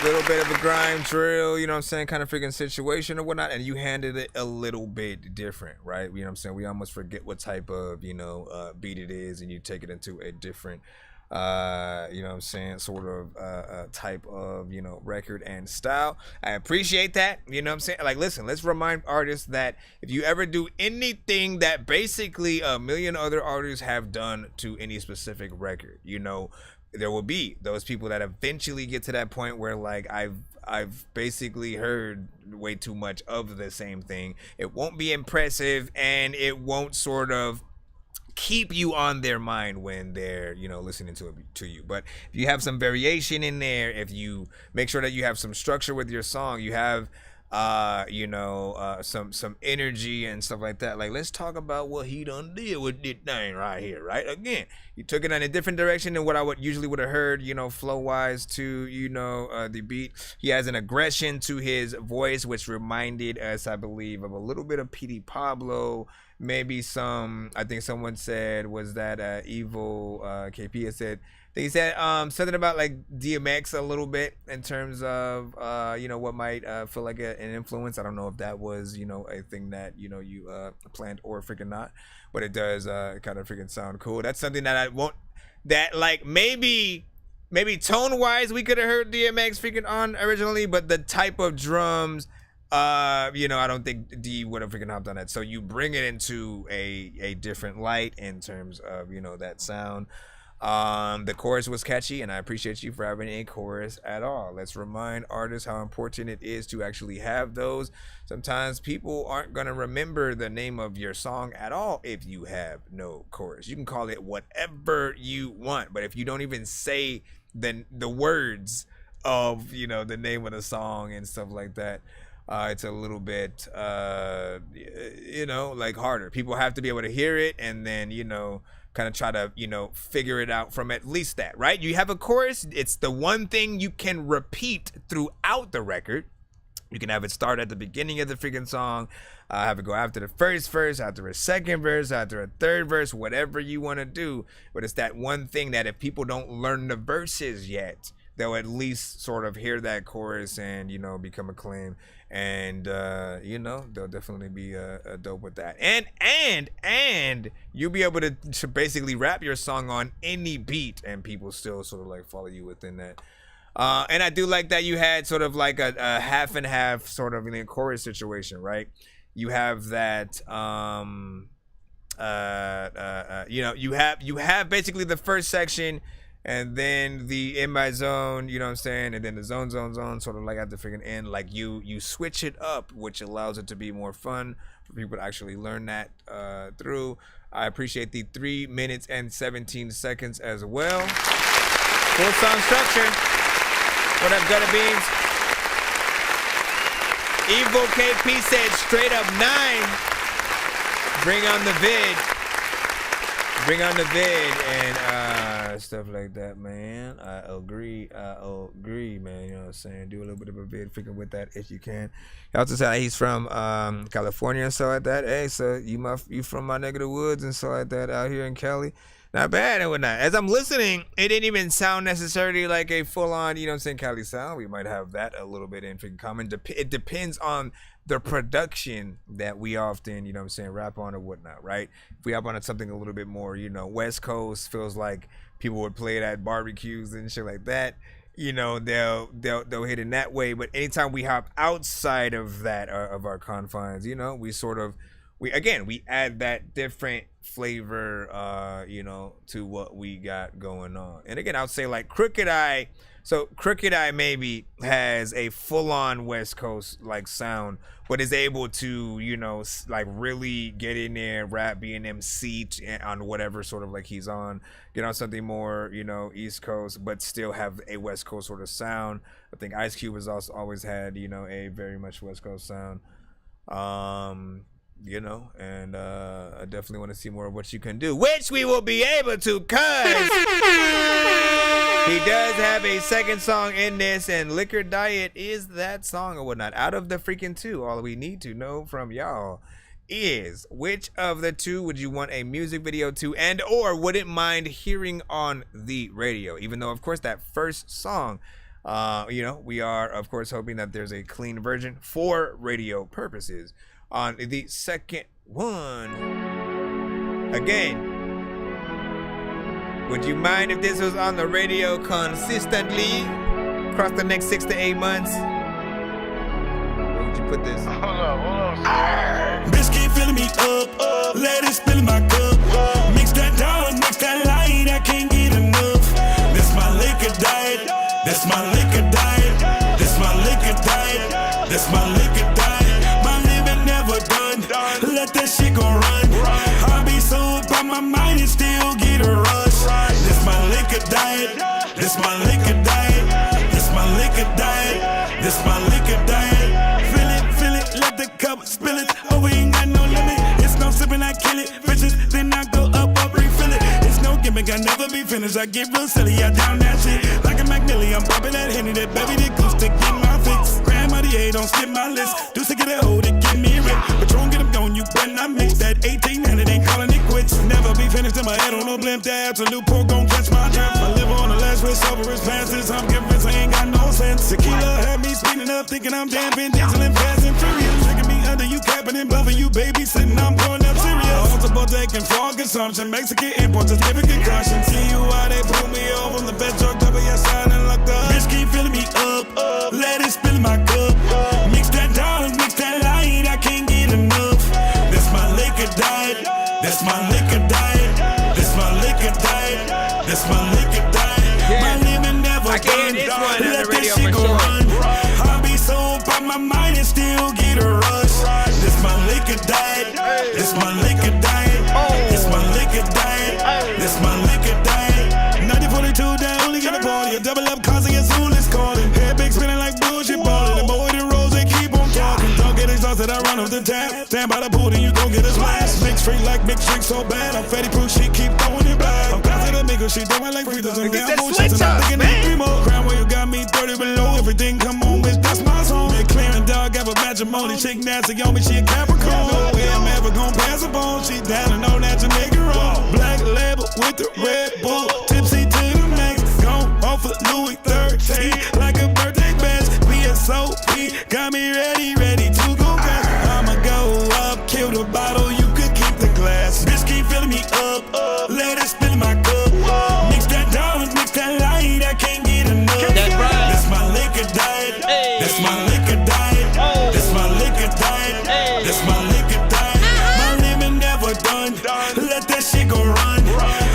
Little bit of a grime drill, you know what I'm saying, kind of freaking situation or whatnot, and you handled it a little bit different, right? You know what I'm saying? We almost forget what type of, beat it is, and you take it into a different, you know what I'm saying, sort of type of, record and style. I appreciate that, you know what I'm saying? Like, listen, let's remind artists that if you ever do anything that basically a million other artists have done to any specific record, there will be those people that eventually get to that point where, like, I've basically heard way too much of the same thing. It won't be impressive, and it won't sort of keep you on their mind when they're, listening to you. But if you have some variation in there, if you make sure that you have some structure with your song, you have some energy and stuff like that. Like, let's talk about what he done did with this thing right here, right? Again, you took it in a different direction than what I usually would have heard, flow wise to, the beat. He has an aggression to his voice, which reminded us, I believe, of a little bit of P.D. Pablo. Maybe I think someone said, was that Evil KP had said, he said something about like DMX a little bit in terms of what might feel like an influence. I don't know if that was a thing that you planned or freaking not, but it does kind of freaking sound cool. That's something that maybe tone wise we could have heard DMX freaking on originally, but the type of drums, I don't think D would have freaking hopped on that. So you bring it into a different light in terms of that sound. The chorus was catchy, and I appreciate you for having a chorus at all. Let's remind artists how important it is to actually have those. Sometimes people aren't going to remember the name of your song at all if you have no chorus. You can call it whatever you want, but if you don't even say the words of the name of the song and stuff like that, it's a little bit like harder. People have to be able to hear it and then kind of try to, figure it out from at least that, right? You have a chorus. It's the one thing you can repeat throughout the record. You can have it start at the beginning of the freaking song, have it go after the first verse, after a second verse, after a third verse, whatever you want to do. But it's that one thing that if people don't learn the verses yet, they'll at least sort of hear that chorus and, become acclaimed. And, they'll definitely be dope with that. And you'll be able to basically rap your song on any beat and people still sort of like follow you within that. And I do like that you had sort of like a half and half sort of chorus situation, right? You have that, you have basically the first section, and then the in my zone, you know what I'm saying, and then the zone, sort of like at the freaking end, like you switch it up, which allows it to be more fun for people to actually learn that through. I appreciate the 3 minutes and 17 seconds as well. Full song structure. What up, Gutter Beans? Evil KP said straight up 9. Bring on the vid. And stuff like that, man. I agree, man. You know what I'm saying? Do a little bit of a vid freaking with that if you can. He also said he's from California and stuff like that. Hey, so you from my neck of the woods and stuff like that out here in Cali. Not bad and whatnot. As I'm listening, it didn't even sound necessarily like a full-on, you know what I'm saying, Cali sound. We might have that a little bit in freaking common. It depends on the production that we often, you know what I'm saying, rap on or whatnot, right? If we hop on something a little bit more, West Coast, feels like people would play it at barbecues and shit like that. They'll hit in that way. But anytime we hop outside of that, of our confines, we sort of, we add that different flavor, to what we got going on. And again, I would say like Crooked Eye So Crooked Eye maybe has a full-on West Coast like sound, but is able to, you know, like really get in there, rap, be an MC on whatever sort of like he's on, get on something more, you know, East Coast, but still have a West Coast sort of sound. I think Ice Cube has also always had, you know, a very much West Coast sound. You know, and I definitely want to see more of what you can do, which we will be able to, cause he does have a second song in this, and Liquor Diet is that song or whatnot. Out of the freaking two, all we need to know from y'all is which of the two would you want a music video to, and or wouldn't mind hearing on the radio, even though of course that first song, you know, we are of course hoping that there's a clean version for radio purposes. On the second one, again, would you mind if this was on the radio consistently across the next 6 to 8 months? Where would you put this? Hold on. Bitch keep filling me up, let it spill in my cup. Mix that down, mix that light, I can't get enough. This my liquor diet, this my liquor diet, this my liquor diet, this my liquor diet. Let that shit go run. I be so up on my mind and still get a rush. This my liquor diet. This my liquor diet. This my liquor diet. This my liquor diet. Feel it, let the cup spill it. Oh, we ain't got no limit. It's no sipping, I kill it. Bitches, then I go up, refill it. It's no gimmick, I never be finished. I get real silly, I down that shit. Like a McNilly, I'm popping that Henny, that baby, that goose to get my fix. Grandma, don't skip my list. Do to get a hold it, get me rip. Patron, get them going, you better not mix that 1800, ain't calling it quits. Never be finished in my head on no blimp. That absolute pork gon' catch my drift. I live on the last with sober as passes. I'm convinced I ain't got no sense. Tequila had me speeding up, thinking I'm damping, diesel and fast and furious. Looking me under, you capping and bluffing, you babysitting, I'm pouring up serious. Multiple taking for consumption, Mexican imports, just giving concussion. See you why they pull me off on the best drug double, yeah, shining like the bitch keep filling me up, let it spill in my cup. Mix that down, mix that light, I can't get enough. That's my liquor diet, that's my liquor diet, that's my liquor diet, that's my liquor diet. My living never done, let that shit go run. I be so up on my mind and still get a rush. This my liquor diet, this my liquor diet, this my liquor diet, this my liquor diet. 1942 down, only get a party, a double up causing a Zulus calling. Head big spinning like bullshit balling, and boy the rolls they keep on talking. Don't get exhausted, I run off the tap. Stand by the pool, then you gon' get a splash. Mix free like mix drink so bad, I'm fatty proof, she keep throwing it back. I'm passing the nigga, she doing like free throws and down bullshit, and I'm thinking that 3 more. Crown where you got me 30 below, everything come on, bitch, that's my song. Big clearing dog, have a matrimony, chick nasty on me, she a Capricorn. No way I'm ever gon' pass up on, she down and know that you make it wrong. Black label with the Red Bull, tipsy to the max, gone off of Louis 13, like a birthday bash. VSOP, got me ready to go back. I'ma go up, kill the bottle, you could keep the glass. Bitch keep filling me up, let it spill in my cup. Mix that down, mix that light, I can't get enough. That's my liquor diet, that's my liquor diet, that's my liquor diet, that's my liquor diet. My living never done, let that shit go run.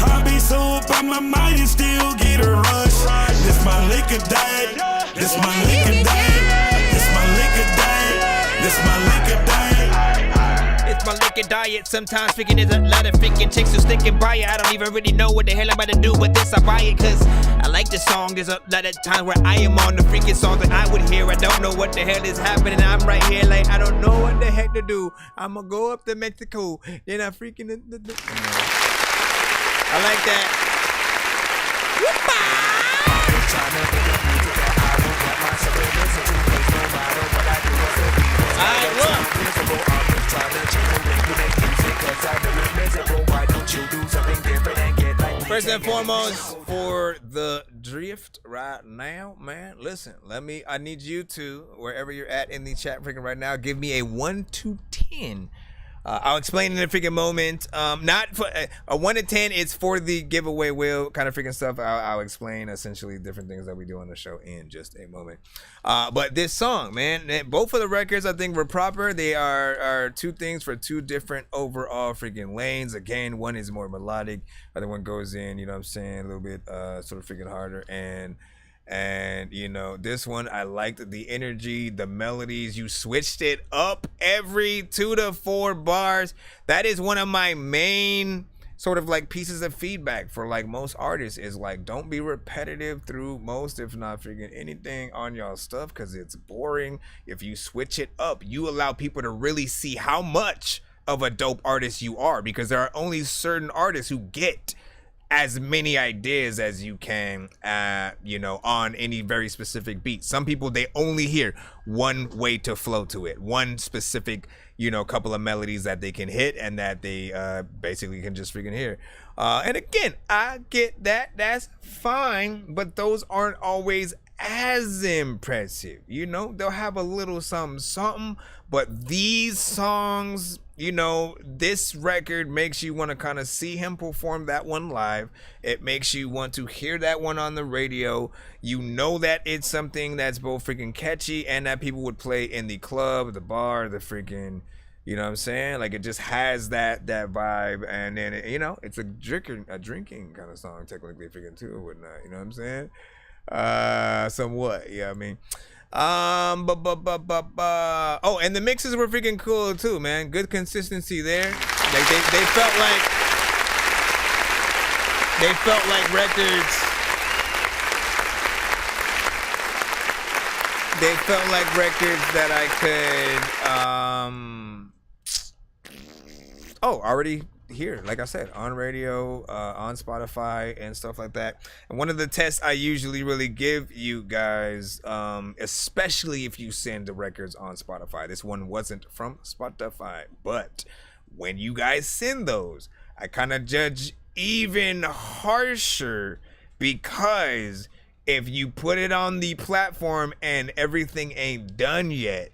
I be so up on my mind and still get a rush. This my liquor diet, this my liquor diet, this my liquor diet, this my liquor diet. It's my liquor diet. Sometimes freaking there's a lot of freaking chicks who sticking by it. I don't even really know what the hell I'm about to do with this. I buy it cause I like the song. There's a lot of times where I am on the freaking song that I would hear. I don't know what the hell is happening. I'm right here like I don't know what the heck to do. I'ma go up to Mexico. Then I freaking I like that. First and foremost, for the drift right now, man, listen, I need you to, wherever you're at in the chat freaking right now, give me a 1 to 10. I'll explain in a freaking moment. Not for a 1 to 10. It's for the giveaway wheel kind of freaking stuff. I'll explain essentially different things that we do on the show in just a moment. But this song, man, both of the records I think were proper. They are two things for two different overall freaking lanes. Again, one is more melodic. Other one goes in, you know what I'm saying, a little bit sort of freaking harder. And And you know, this one I liked the energy, the melodies. You switched it up every 2 to 4 bars. That is one of my main sort of like pieces of feedback for like most artists, is like, don't be repetitive through most, if not freaking anything on y'all stuff, because it's boring. If you switch it up, you allow people to really see how much of a dope artist you are, because there are only certain artists who get as many ideas as you can, you know, on any very specific beat. Some people, they only hear one way to flow to it, one specific, you know, couple of melodies that they can hit and that they basically can just freaking hear. And again, I get that, that's fine, but those aren't always as impressive. You know, they'll have a little something, but these songs, you know, this record makes you want to kind of see him perform that one live. It makes you want to hear that one on the radio. You know that it's something that's both freaking catchy and that people would play in the club, the bar, the freaking, you know what I'm saying? Like, it just has that vibe. And then, it, you know, it's a drinking kind of song, technically freaking too, or whatnot. You know what I'm saying? Somewhat, yeah, I mean. Oh, and the mixes were freaking cool too, man. Good consistency there. Like they felt like records. They felt like records that I could already hear, like I said, on radio, on Spotify and stuff like that. And one of the tests I usually really give you guys, especially if you send the records on Spotify, this one wasn't from Spotify, but when you guys send those, I kind of judge even harsher, because if you put it on the platform and everything ain't done yet,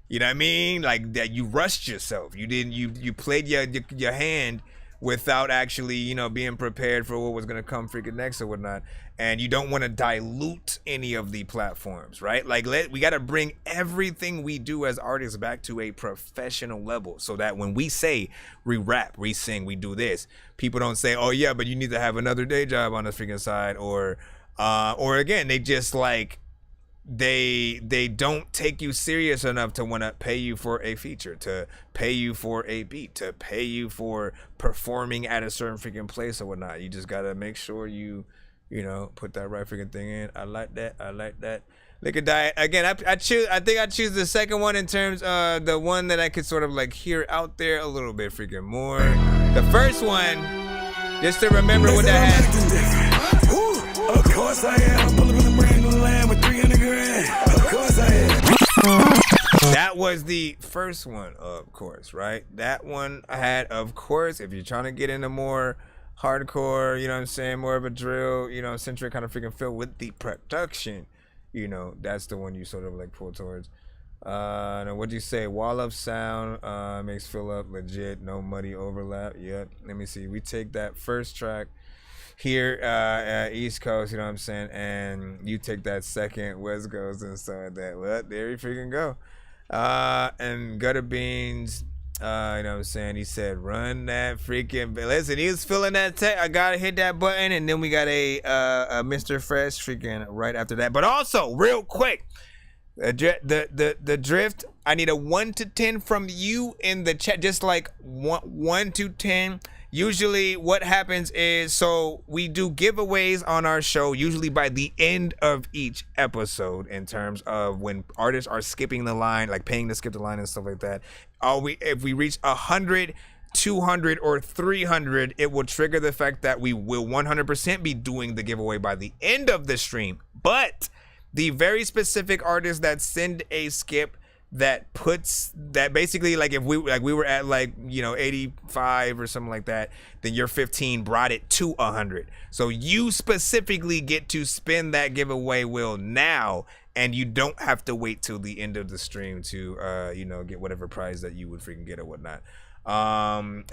you know what I mean? Like that, you rushed yourself. You didn't. You played your hand without actually, you know, being prepared for what was gonna come freaking next or whatnot. And you don't want to dilute any of the platforms, right? Like we gotta bring everything we do as artists back to a professional level, so that when we say we rap, we sing, we do this, people don't say, oh yeah, but you need to have another day job on the freaking side, or again, they just like. They don't take you serious enough to want to pay you for a feature, to pay you for a beat, to pay you for performing at a certain freaking place or whatnot. You just gotta make sure you know, put that right freaking thing in. I like that. Liquor Diet. Again, I think I choose the second one in terms of the one that I could sort of like hear out there a little bit freaking more. The first one, just to remember what that had. Of course I am. I'm pulling from the brand new land with 300 grand. Of course I am. That was the first one, of course, right? That one I had, of course, if you're trying to get into more hardcore, you know what I'm saying, more of a drill, you know, centric kind of freaking feel with the production, you know, that's the one you sort of like pull towards. Now what'd you say? Wall of sound makes fill up legit, no muddy overlap. Yep. Let me see. We take that first track here East Coast, you know what I'm saying, and you take that second West Coast and stuff like that. Well, there you freaking go. And Gutter Beans, you know what I'm saying, he said run that freaking, listen, he was feeling that tech. I gotta hit that button. And then we got a Mr. Fresh freaking right after that. But also real quick, the drift, I need a 1 to 10 from you in the chat, just like 1 to 10. Usually what happens is, so we do giveaways on our show, usually by the end of each episode, in terms of when artists are skipping the line, like paying to skip the line and stuff like that. If we reach 100, 200, or 300, it will trigger the fact that we will 100% be doing the giveaway by the end of the stream. But the very specific artists that send a skip, that puts that basically, like if we were at like, you know, 85 or something like that, then your 15 brought it to 100. So you specifically get to spin that giveaway wheel now, and you don't have to wait till the end of the stream to you know, get whatever prize that you would freaking get or whatnot. And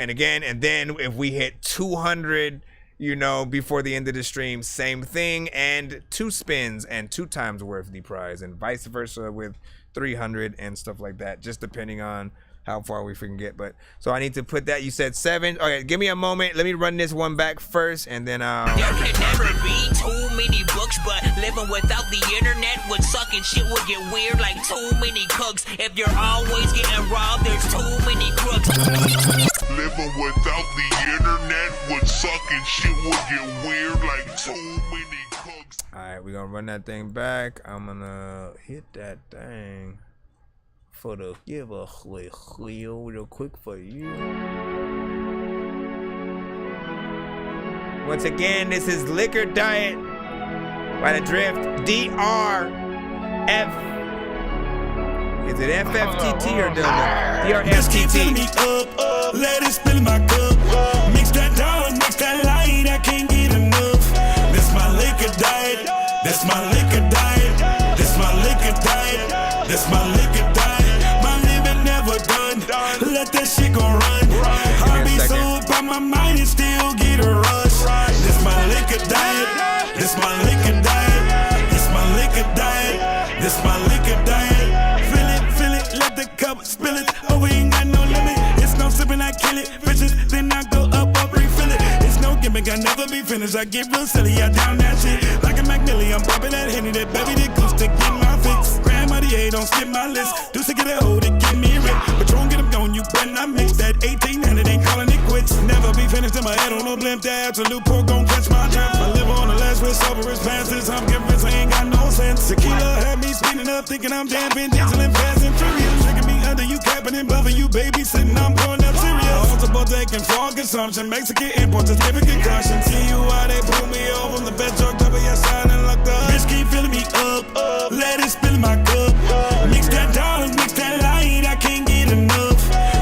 then if we hit 200, you know, before the end of the stream, same thing, and 2 spins and 2 times worth the prize, and vice versa with 300 and stuff like that, just depending on how far we freaking get. But so I need to put that. You said 7. Okay, give me a moment. Let me run this one back first, and then There can never be too many books, but living without the internet would suck and shit would get weird like too many cooks. If you're always getting robbed, there's too many crooks. Living without the internet would suck and shit would get weird like too many cooks. All right, we're gonna run that thing back. I'm gonna hit that thing for the giveaway real quick for you. Once again, this is Liquor Diet by The Drift. DRF. Is it FFTT or DRFTT? Me up, let it spill in my cup. Mix that down, mix that light, I can't get enough. This my liquor diet. This my liquor diet. This my liquor diet. This my liquor diet. My living never done. Let that shit go run. I be so up on my mind and still get a rush. This my liquor diet. This my liquor diet. This my liquor diet. This my liquor diet. Feel it, let the cup spill it. Oh, we ain't got no limit. It's no sipping, I kill it. Bitches, then I go up, refill it. It's no gimmick, I never be finished. I get real silly, I down that shit. Like a McNilly, I'm popping that Henny, that baby, that goose to get my fix. Grandma, don't skip my list. Do to get a hold to get me rich. Patron, get them going, you better not mix that 1800, ain't calling it quits. Never be finished in my head on no blimp. That absolute pork gon' catch my drift. I live on the last with sober as passes. I'm convinced I ain't got no sense. Tequila had me speeding up, thinking I'm damping, diesel and fast and furious. Drinking me under, you capping and buffing, you babysitting, I'm pouring up serious. Multiple taking for consumption, Mexican import, certificate caution. See you why they pull me over on the best drug WSI and locked up. Bitch keep filling me up, let it spill in my cup. Mix that down, mix that light, I can't get enough.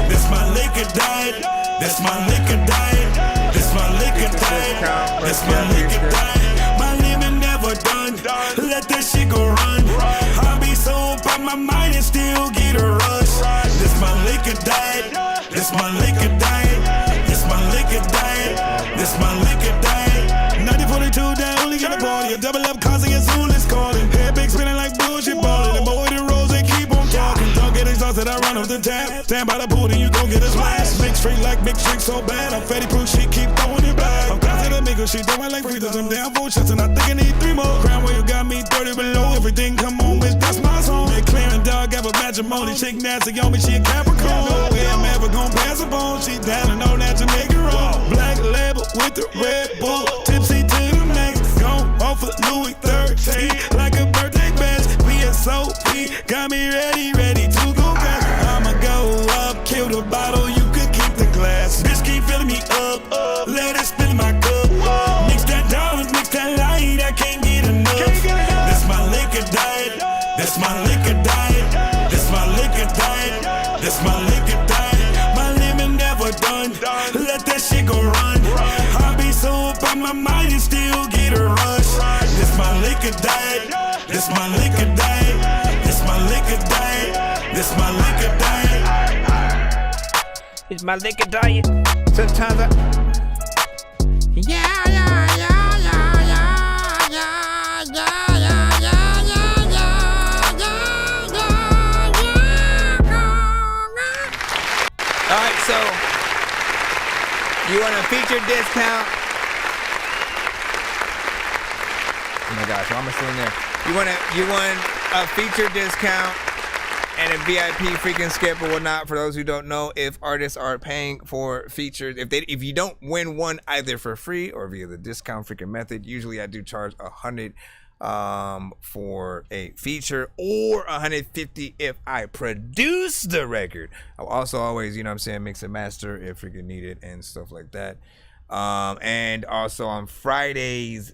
This my liquor diet, this my liquor diet, this my liquor diet, this my liquor diet. My living never done, let that shit go run. I be so up on my mind and still get a rush. This my liquor diet, this my liquor diet, this my liquor diet, this my liquor diet. 9042 down, only got a party, a double up causing as soon as calling. Head big spinning like bullshit balling, and boy the rolls they keep on talking. Don't get exhausted, I run off the tap. Stand by the pool, then you gon' get a splash. Mix straight like mix drink so bad, I'm fatty proof, she keep throwing it back. I'm close to the nigga, she throwing like free throws. I'm down 4 shots and I think I need 3 more. Crown where you got me 30 below, everything come on, bitch, that's my song. They clearing dog, have a matrimony, chick nasty on me, she a Capricorn. No way I'm ever gon' pass up on, she down and know that you make it wrong. Black label with the Red Bull, tipsy to the max, gone off of Louis 13, like a birthday bash. VSOP, got me ready to go back. I'ma go up, kill the bottle, you could keep the glass. Bitch keep filling me up, let it spill in my cup. Mix that down, mix that light, I can't get enough. This my liquor diet, this my liquor diet, this my liquor diet, this my liquor diet. My living never done, let that shit go run. I be so up on my mind and still get a rush. This my liquor diet, this my liquor diet, this my liquor diet, this my liquor diet. It's my liquor diet. Sometimes I. Alright, so you want a feature discount? Oh my gosh, why am I still in there? You want a feature discount and a VIP freaking skip or whatnot. For those who don't know, if artists are paying for features, if you don't win one either for free or via the discount freaking method, usually I do charge $100 for a feature, or $150 if I produce the record. I'll also always, you know what I'm saying, mix and master if freaking needed and stuff like that. And also on Fridays,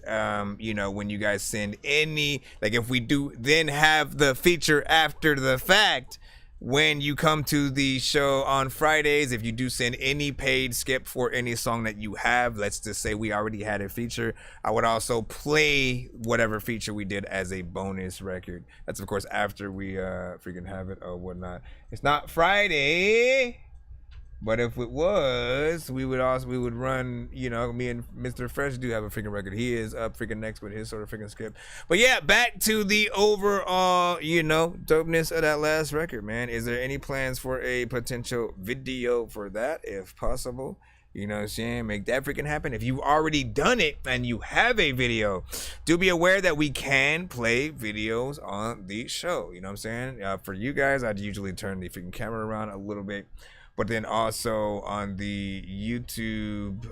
you know, when you guys send any, like if we do then have the feature after the fact, when you come to the show on Fridays, if you do send any paid skip for any song that you have, let's just say we already had a feature, I would also play whatever feature we did as a bonus record. That's of course after we freaking have it or whatnot. It's not Friday. But if it was, we would run, you know, me and Mr. Fresh do have a freaking record. He is up freaking next with his sort of freaking skip. But yeah, back to the overall, you know, dopeness of that last record, man. Is there any plans for a potential video for that, if possible? You know what I'm saying? Make that freaking happen. If you've already done it and you have a video, do be aware that we can play videos on the show. You know what I'm saying? For you guys, I'd usually turn the freaking camera around a little bit. But then also on the YouTube,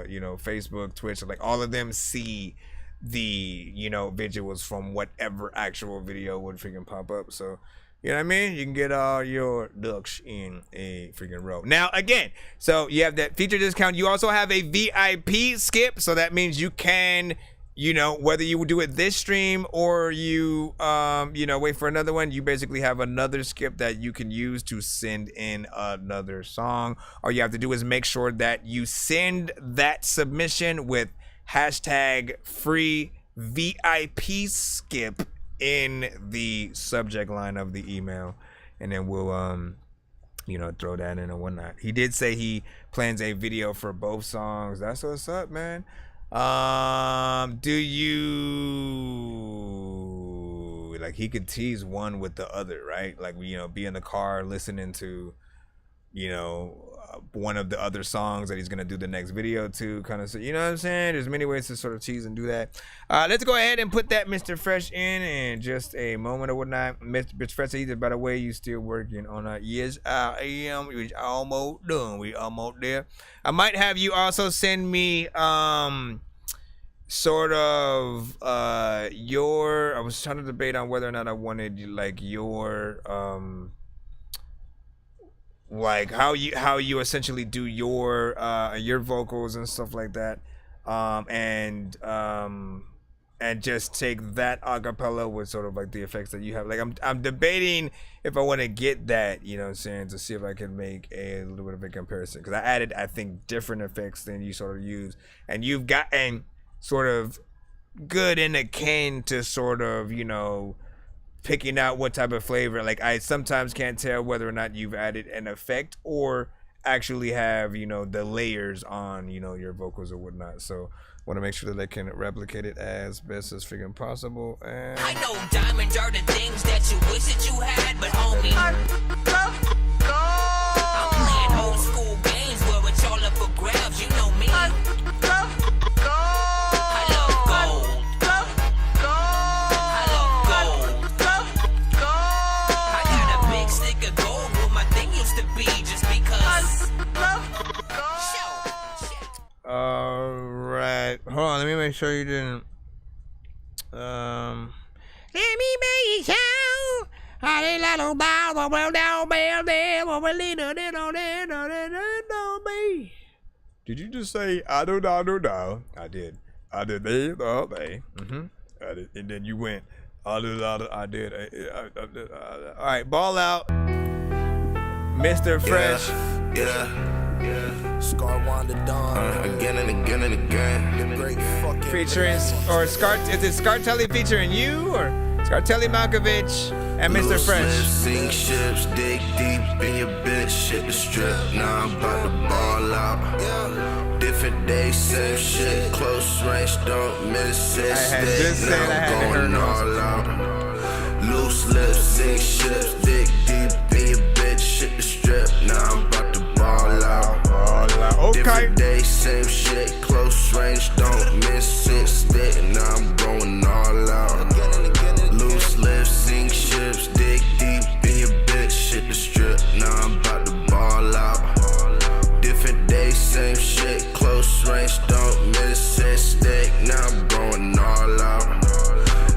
you know, Facebook, Twitch, like all of them see the, you know, visuals from whatever actual video would freaking pop up. So, you know what I mean? You can get all your ducks in a freaking row. Now, again, so you have that feature discount. You also have a VIP skip. So that means you can, you know, whether you do it this stream or you, you know, wait for another one, you basically have another skip that you can use to send in another song. All you have to do is make sure that you send that submission with hashtag free VIP skip in the subject line of the email, and then we'll, you know, throw that in and whatnot. He did say he plans a video for both songs. That's what's up, man. Do you, like, he could tease one with the other, right? Like, you know, be in the car listening to, you know, one of the other songs that he's gonna do the next video to, kind of, you know what I'm saying? There's many ways to sort of tease and do that. Let's go ahead and put that Mr. Fresh in just a moment or whatnot. Mr. Fresh, either, by the way, you still working on a, yes, I am. We're almost done. We almost there. I might have you also send me sort of your, I was trying to debate on whether or not I wanted like your like how you essentially do your vocals and stuff like that, and just take that acapella with sort of like the effects that you have. Like I'm debating if I want to get that, you know what I'm saying, to see if I can make a little bit of a comparison, because I added, I think, different effects than you sort of use, and you've gotten sort of good and akin to sort of, you know, picking out what type of flavor. Like, I sometimes can't tell whether or not you've added an effect or actually have, you know, the layers on, you know, your vocals or whatnot. So want to make sure that I can replicate it as best as freaking possible. And I know diamonds are the things that you wish that you had, but homie, I'm playing old school games where it's all up for grabs. You know me. Alright, hold on, let me make sure you didn't Let me make you shout. I little bow, well down, bell, there, well, little, me. Did you just say I don't know? I did. I did they. Mm-hmm. I did. And then you went I did. Alright, ball out. Mr. Fresh. Yeah. Scar Wanda Dawn. Again and again and again. The great fucking featuring, or Scar, is it Scartelli featuring you, or Scartelli Malkovich and Mr. Fresh? Sink ships, dig deep in your bitch, hit the strip. Now I'm about to ball out. Different days, same shit. Close range, don't miss it. I had just said I had to hear all out. Loose lips, sink ships, dig deep in your bitch, hit the strip. Now I'm about to ball out. Okay. Different day, same shit. Close range, don't miss it. Stick, now I'm going all out. Loose lips, sink ships, dig deep in your bitch, hit the strip. Now I'm about to ball out. Different day, same shit. Close range, don't miss it. Stick, now I'm going all out.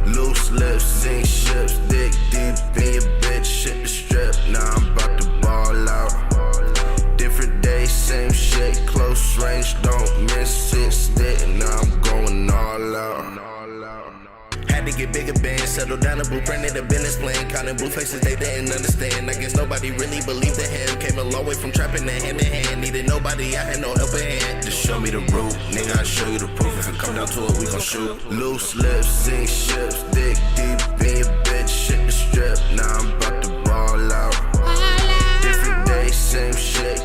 Loose lips, sink ships, dig deep in your bitch, hit the strip. Now I'm about to ball out. Different day, same shit. Close range, don't miss it. Stick, now I'm going all out. Had to get bigger bands, settle down the blueprint of the business plan. Counting blue faces they didn't understand. I guess nobody really believed in him. Came a long way from trapping that hand in hand. Needed nobody, I had no helping hand. Just show me the route, nigga, I'll show you the proof. If it come down to it, we gon' shoot. Loose lips, sink ships, dig deep in your bitch, hit the strip. Now I'm about to ball out. Different day, same shit.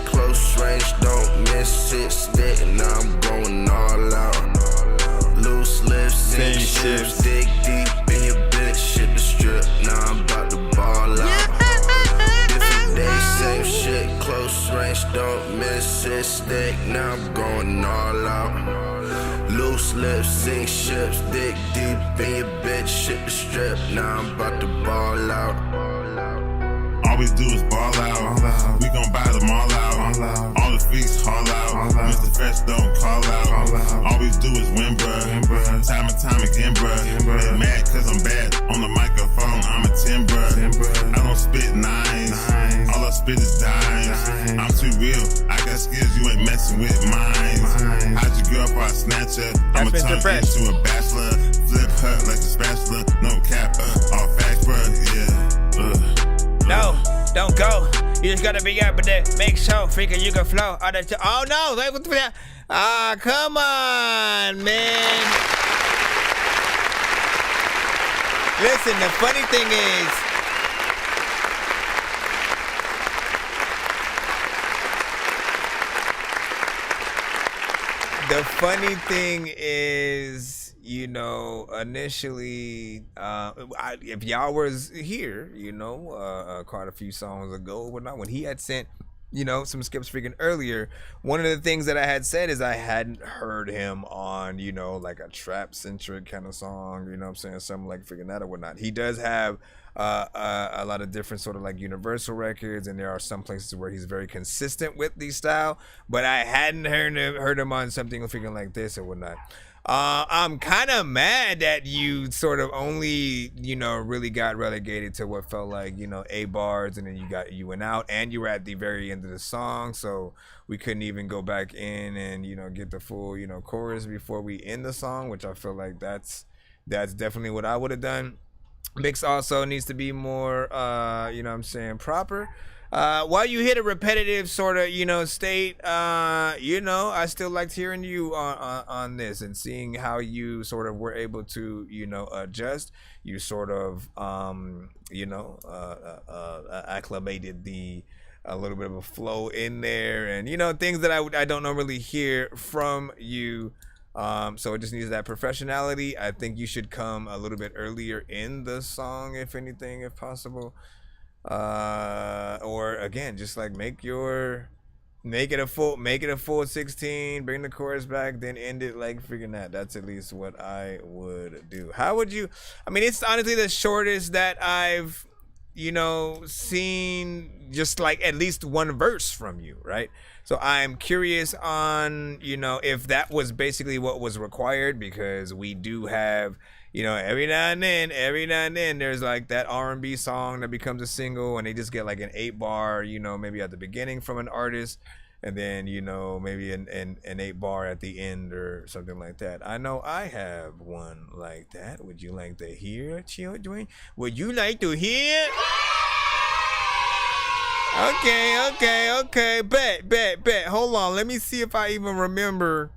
close range, don't miss it. Stick, now I'm going all out. Loose lips, sink ships, dig deep in your bitch, shit the strip. Now I'm about to ball out. All we do is ball out. We gon' buy them all out. All the freaks haul out. Mr. Fresh don't call out. All we do is win, bruh. Time and time again, bruh. They mad cause I'm bad. On the microphone, I'm a 10, bruh. I don't spit nines. All I spit is dimes. I'm too real. I got skills, you ain't messing with mine. How'd you girl before I snatch her? I'ma turn into a bachelor. Flip her like a spatula. No cap, all facts, bruh. Yeah. No, don't go. You just gotta be up with that. Make sure, freaking, you can flow. Oh no, wait, what the? Ah, come on, man. Listen, the funny thing is, you know, initially, if y'all was here, you know, quite a few songs ago, when he had sent, you know, some skips freaking earlier, one of the things that I had said is I hadn't heard him on, you know, like a trap centric kind of song, you know what I'm saying, something like freaking that or whatnot. He does have a lot of different sort of like universal records, and there are some places where he's very consistent with the style, but I hadn't heard him on something freaking like this or whatnot. I'm kind of mad that you sort of only, you know, really got relegated to what felt like, you know, 8 bars, and then you went out, and you were at the very end of the song, so we couldn't even go back in and, you know, get the full, you know, chorus before we end the song, which I feel like that's definitely what I would have done. Mix also needs to be more, you know what I'm saying, proper. While you hit a repetitive sort of, you know, state, you know, I still liked hearing you on this and seeing how you sort of were able to, you know, adjust. You sort of, you know, acclimated a little bit of a flow in there, and, you know, things that I don't normally hear from you. So it just needs that professionality. I think you should come a little bit earlier in the song, if anything, if possible. Or again, just like make it a full 16, bring the chorus back, then end it like freaking that. That's at least what I would do. How would you? I mean, it's honestly the shortest that I've, you know, seen, just like at least one verse from you, right? So I'm curious on, you know, if that was basically what was required, because we do have, you know, every now and then there's like that R&B song that becomes a single, and they just get like an 8 bar, you know, maybe at the beginning from an artist, and then, you know, maybe an 8 bar at the end or something like that. I know I have one like that. Would you like to hear, children? Would you like to hear? Okay. Bet. Hold on. Let me see if I even remember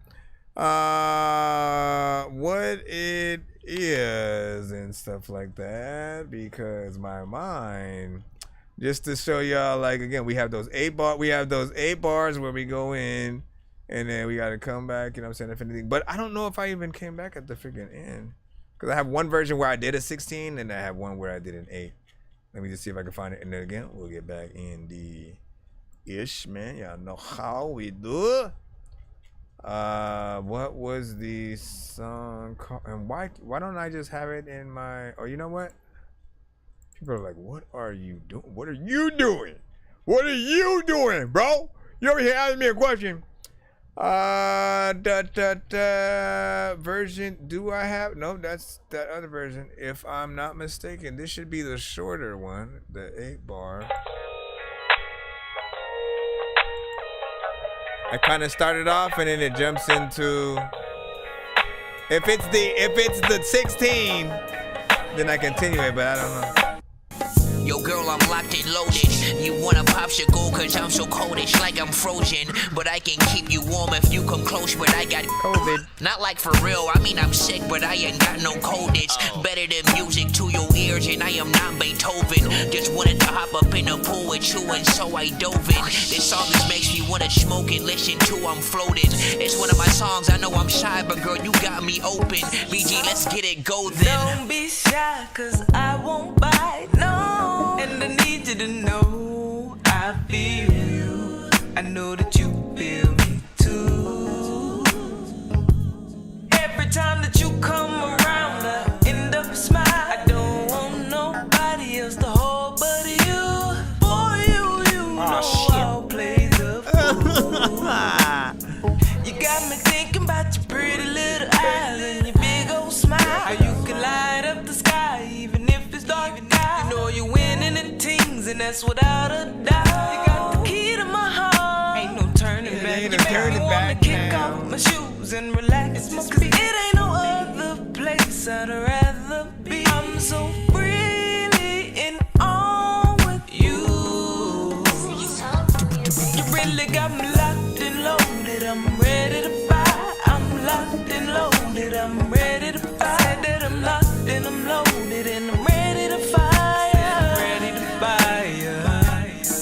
what it is and stuff like that, because my mind, just to show y'all, like, again, we have those 8 bars where we go in, and then we got to come back, you know what I'm saying, if anything. But I don't know if I even came back at the freaking end, because I have one version where I did a 16, and I have one where I did an 8. Let me just see if I can find it, and then again, we'll get back in the ish, man. Y'all know how we do. What was the song called? And why don't I just have it in my? Oh, you know what? People are like, "What are you doing? What are you doing? What are you doing, bro? You over here asking me a question?" Version. Do I have? No, that's that other version. If I'm not mistaken, this should be the shorter one, the 8 bar. I kind of started off, and then it jumps into. If it's the 16, then I continue it, but I don't know. Yo, girl, I'm locked and loaded. You wanna popsicle, cause I'm so coldish, like I'm frozen. But I can keep you warm if you come close, but I got COVID. Not like for real, I mean I'm sick, but I ain't got no cold. It's better than music to your ears, and I am not Beethoven. Just wanted to hop up in the pool with you, and so I dove in. This song just makes me wanna smoke and listen to I'm floating. It's one of my songs, I know I'm shy, but girl, you got me open. BG, let's get it go then. Don't be shy, cause I won't bite, no. And I need you to know I feel you. I know that you feel me too. Every time that you come around, I end up smiling. I don't want nobody else to hold but you. Boy, you know I'll play the fool. You got me thinking about your pretty little eyes and your big old smile. How you can light up the sky even if it's dark out. You know you're winning in things and that's without a doubt. You got the key to my heart. Ain't no turning back. You make me wanna kick off my shoes and relax. Cause it ain't no other place I'd rather be. I'm so freely in awe with you. You really got me locked and loaded. I'm ready to buy. I'm locked and loaded. I'm ready to buy. Said that I'm locked and I'm loaded and I'm ready to fire. I'm ready to buy.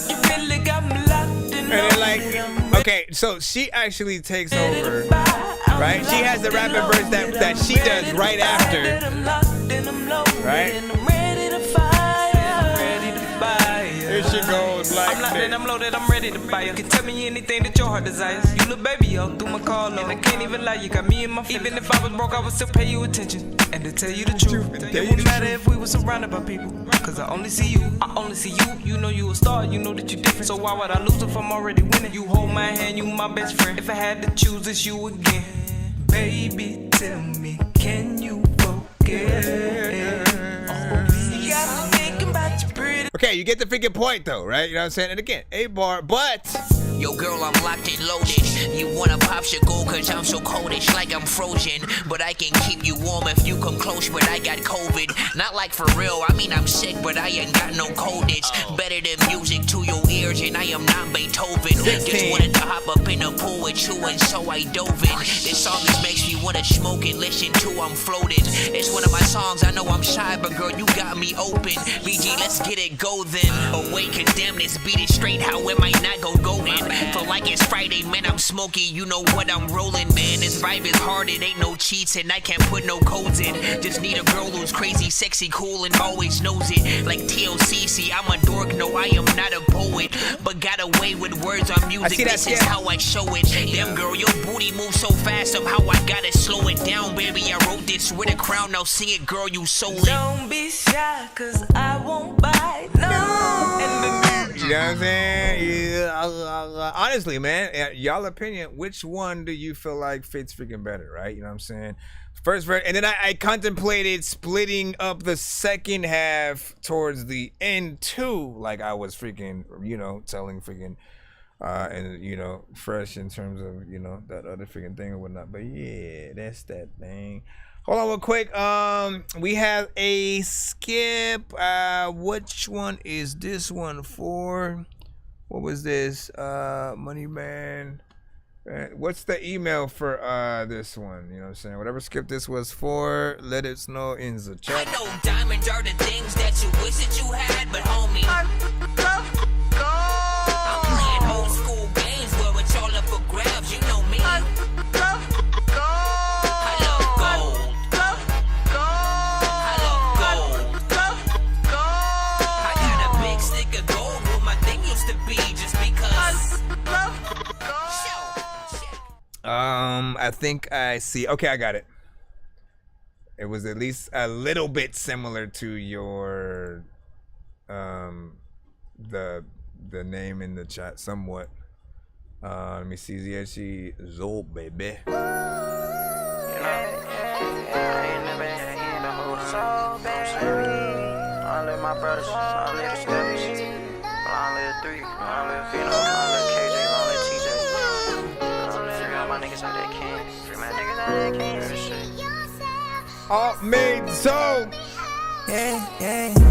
You really got me locked and loaded. Okay, so she actually takes over, right? She has the rapping verse that she does right after, right? Here she goes like I'm locked and I'm loaded, I'm ready to buy you. Can tell me anything that your heart desires. You little baby, yo, through my call, and I can't even lie. You got me in my feelings. Even if I was broke, I would still pay you attention. And to tell you the truth, it wouldn't matter if we were surrounded by people. Cause I only see you, I only see you. You know you a star, you know that you different. So why would I lose if I'm already winning? You hold my hand, you my best friend. If I had to choose, it's you again. Baby, tell me, can you forget? You got me thinking about your pretty. Okay, you get the freaking point though, right? You know what I'm saying? And again, A bar, but Yo, girl, I'm locked and loaded. You wanna popsicle cause I'm so coldish, like I'm frozen. But I can keep you warm if you come close, but I got COVID. Not like for real, I mean I'm sick, but I ain't got no coldage. Better than music to your ears, and I am not Beethoven. Just wanted to hop up in the pool with you, and so I dove in. This song just makes me wanna smoke and listen to I'm floating. It's one of my songs, I know I'm shy, but girl, you got me open. BG, let's get it go then. Awake and damn this, beat it straight, how am I not gon' go in? Feel like it's Friday, man, I'm smoky, you know what I'm rolling, man. This vibe is hard, it ain't no cheats, and I can't put no codes in. Just need a girl who's crazy, sexy, cool, and always knows it. Like TLCC, I'm a dork, no, I am not a poet, but got away with words on music, this is how I show it. Damn girl, your booty moves so fast, somehow I gotta slow it down, baby. I wrote this with a crown, now sing it, girl, you sold it. Don't be shy, cause I won't bite, no. You know what I'm saying? Yeah. Honestly, man, y'all opinion, which one do you feel like fits freaking better, right? You know what I'm saying? First verse, and then I contemplated splitting up the second half towards the end too, like I was freaking, you know, telling freaking, and you know, fresh in terms of, you know, that other freaking thing or whatnot. But yeah, that's that thing. Hold on real quick. We have a skip. Which one is this one for? What was this? Money Man. What's the email for this one? You know what I'm saying? Whatever skip this was for, let us know in the chat. I know diamonds are the things that you wish that you had, but homie, I'm playing old school games where it's all up for grabs, you know me. I think I see. Okay, I got it. It was at least a little bit similar to your the name in the chat somewhat. Let me see. ZHC Zol baby. I live my brothers, I live the steps. I live 3, I live Pheno, I live KJ, I live TJ. I live free all my niggas out that king. Free my niggas out that king. All made so. Yeah.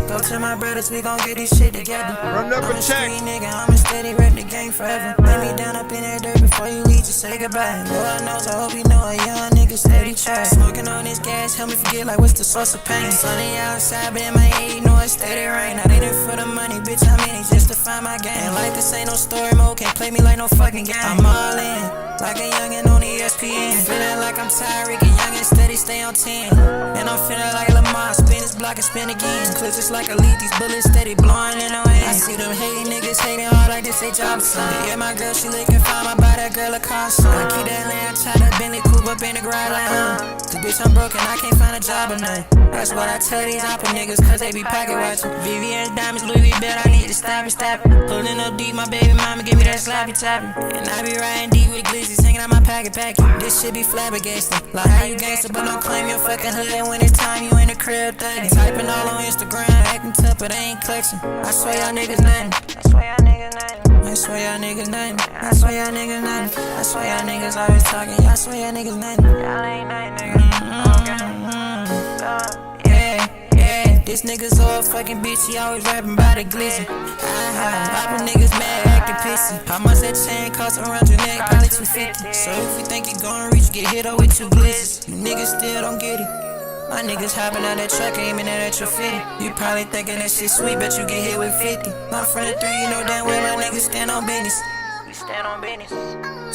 Go to my brothers, we gon' get this shit together. Run up a check. Nigga, I'ma steady rep the game forever. Lay me down up in that dirt before you leave, just say goodbye. Lord knows, I hope you know a young nigga steady try. Smoking on this gas, help me forget like what's the source of pain. Sunny outside, but in my head, you know it's steady rain. I did it for the money, bitch, I'm in it just to find my game. And like this ain't no story mode, can't play me like no fucking game. I'm all in, like a youngin' on ESPN. Feeling like I'm Tyreek, a youngin' steady stay on 10. And I'm feeling like Lamar, spin this block and spin again. Clips just like a lead, these bullets steady blowing in the wind. I see them hating niggas hating hard like this, they job son. Yeah, my girl, she looking fine, I buy that girl a car, son. I keep that land, try to Bentley coupe up in the garage like, Cause bitch, I'm broken, I can't find a job or nothing. That's what I tell these oppa niggas, cause they be pocket watching. VVS diamonds, Louis V belt, I need to stop it. Pulling up deep, my baby mama give me that slappy tapping. And I be riding deep with glizzies, hanging out my packet. This shit be flabbergasted. Like how you gangster, but don't claim your fucking hood. And when it's time, you in the crib thugging. Typing all on Instagram, acting tough, but I ain't clutching. I swear y'all niggas nothing. I swear y'all niggas nothing. I swear y'all niggas nothing. I swear y'all niggas nothing. I swear y'all niggas always talking. I swear y'all niggas nothing. Y'all ain't nothing, nigga. This nigga's so a fucking bitch, he always rapping by the glizzy. Poppin' niggas mad, acting pissy. How much that chain cost around your neck? Probably 250. So if you think you gon' reach, get hit up with 2 glizzes. You niggas still don't get it. My niggas hopping out that truck, aiming at your 50. You probably thinking that shit sweet, bet you get hit with 50. My friend of 3, you know damn well my niggas stand on business. We stand on business.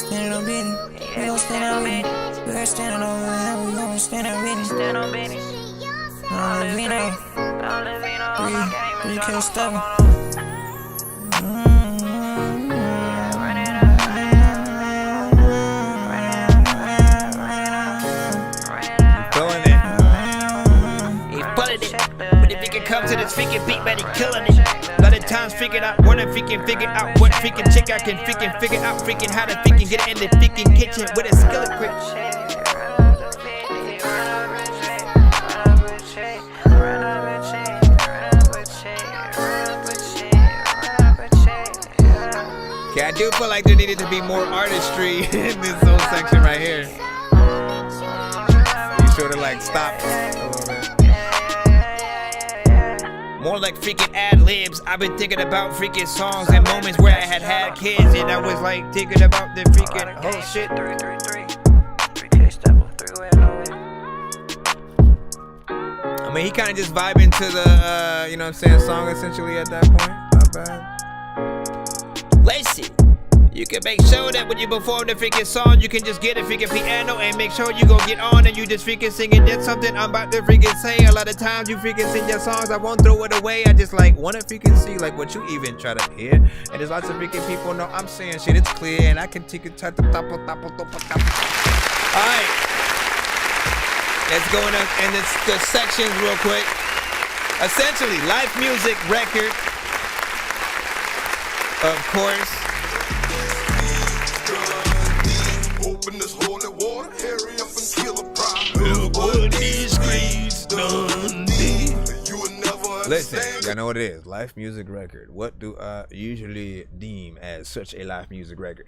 Standing on business. We gon' stand on business. We gon' stand on business. We gon' stand on business. Stand on business. We can't stop it. Come to this freaking beat, man, he killing it. A lot of times figured out, wanna freaking figure out what freaking chick I can freaking figure out, freaking how to freaking get in the freaking kitchen with a skillet quick. Okay, I do feel like there needed to be more artistry in this whole section right here. You sort of like stop a little bit. More like freaking ad-libs. I've been thinking about freaking songs and moments where I had kids, and I was like thinking about the freaking whole shit. I mean, he kind of just vibing to the, you know what I'm saying, song essentially at that point. Not bad. Listen, you can make sure that when you perform the freaking song, you can just get a freaking piano and make sure you go get on and you just freaking sing it. That's something I'm about to freaking say. A lot of times you freaking sing your songs, I won't throw it away. I just like want to freaking see like what you even try to hear. And there's lots of freaking people know I'm saying shit. It's clear and I can take it to the top. All right, let's go in the sections real quick. Essentially, live music record, of course. Open this holy water, hurry up and kill a problem. These streets done deep. You will never understand. Listen, y'all know what it is. Live music record. What do I usually deem as such a live music record?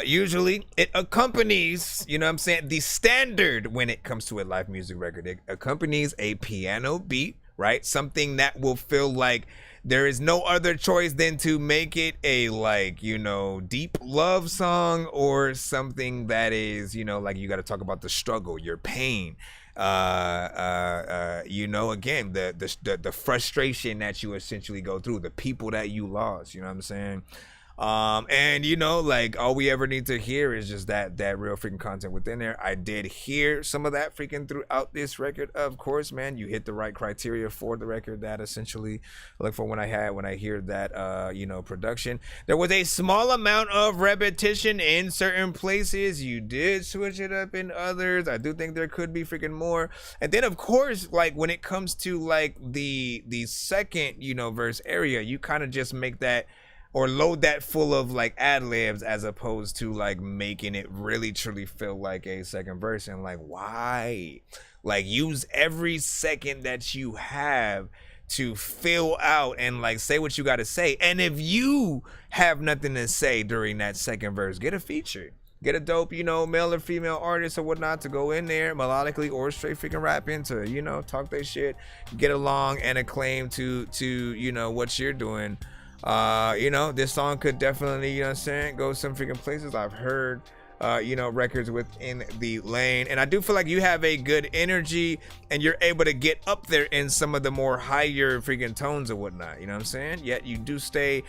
Usually it accompanies, you know what I'm saying, the standard when it comes to a live music record. It accompanies a piano beat, right? Something that will feel like there is no other choice than to make it a, like, you know, deep love song or something that is, you know, like you got to talk about the struggle, your pain, you know, again, the frustration that you essentially go through, the people that you lost, you know what I'm saying? And you know, like all we ever need to hear is just that real freaking content within there. I did hear some of that freaking throughout this record, of course, man. You hit the right criteria for the record that essentially look for when I hear that you know, production. There was a small amount of repetition in certain places. You did switch it up in others. I do think there could be freaking more. And then of course, like when it comes to like the second, you know, verse area, you kind of just make that or load that full of like ad-libs as opposed to like making it really truly feel like a second verse. And like, why? Like, use every second that you have to fill out and like say what you got to say. And if you have nothing to say during that second verse, get a feature. Get a dope, you know, male or female artist or whatnot to go in there melodically or straight freaking rap into, you know, talk their shit, get along and acclaim to you know, what you're doing. You know, this song could definitely, you know what I'm saying, go some freaking places. I've heard, you know, records within the lane, and I do feel like you have a good energy and you're able to get up there in some of the more higher freaking tones or whatnot, you know what I'm saying? Yet you do stay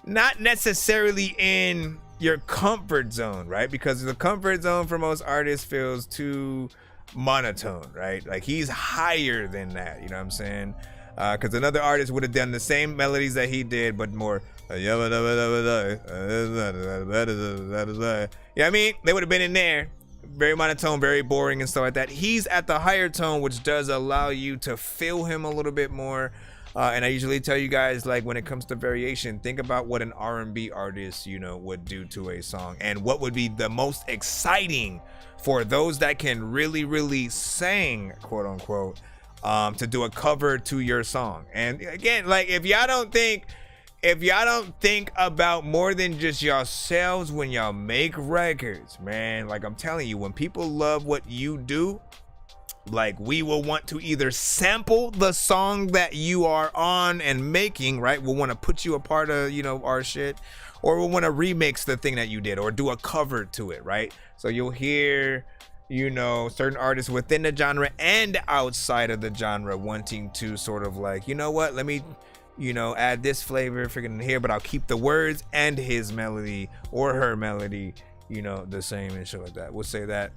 not necessarily in your comfort zone, right? Because the comfort zone for most artists feels too monotone, right? Like he's higher than that, you know what I'm saying? Because another artist would have done the same melodies that he did, but more. You know what I mean? They would have been in there. Very monotone, very boring and stuff like that. He's at the higher tone, which does allow you to feel him a little bit more. And I usually tell you guys, like, when it comes to variation, think about what an R&B artist, you know, would do to a song, and what would be the most exciting for those that can really, really sing, quote unquote, to do a cover to your song. And again, like, if y'all don't think about more than just yourselves when y'all make records, man, like I'm telling you, when people love what you do, like, we will want to either sample the song that you are on and making, right? We'll want to put you a part of, you know, our shit, or we'll want to remix the thing that you did or do a cover to it, right? So you'll hear, you know, certain artists within the genre and outside of the genre wanting to sort of like, you know what, let me, you know, add this flavor freaking here, but I'll keep the words and his melody or her melody, you know, the same and shit like that. We'll say that.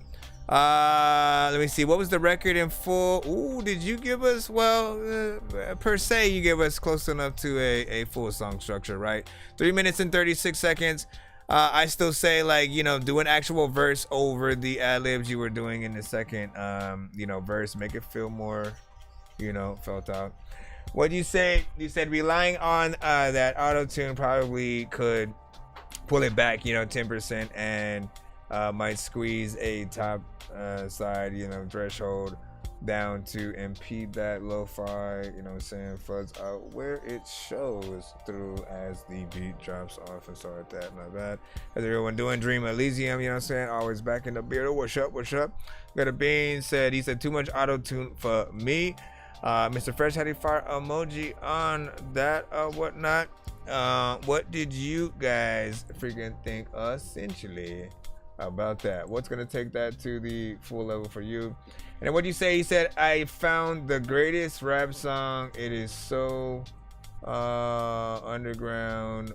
Let me see, what was the record in full? Ooh, did you give us, well, per se, you give us close enough to a full song structure, right? 3 minutes and 36 seconds. I still say, like, you know, do an actual verse over the ad-libs you were doing in the second, you know, verse. Make it feel more, you know, felt out. What'd you say? You said relying on that auto-tune probably could pull it back, you know, 10%, and might squeeze a top side, you know, threshold down to impede that lo-fi, you know what I'm saying, fuzz out where it shows through as the beat drops off and stuff like that. Not bad. How's everyone doing? Dream Elysium, you know what I'm saying, always back in the beard. What's up, what's up? Got a bean said, he said too much auto-tune for me. Mr. Fresh had a fire emoji on that whatnot. What did you guys freaking think essentially about that? What's gonna take that to the full level for you? And what do you say? He said, I found the greatest rap song. It is so underground,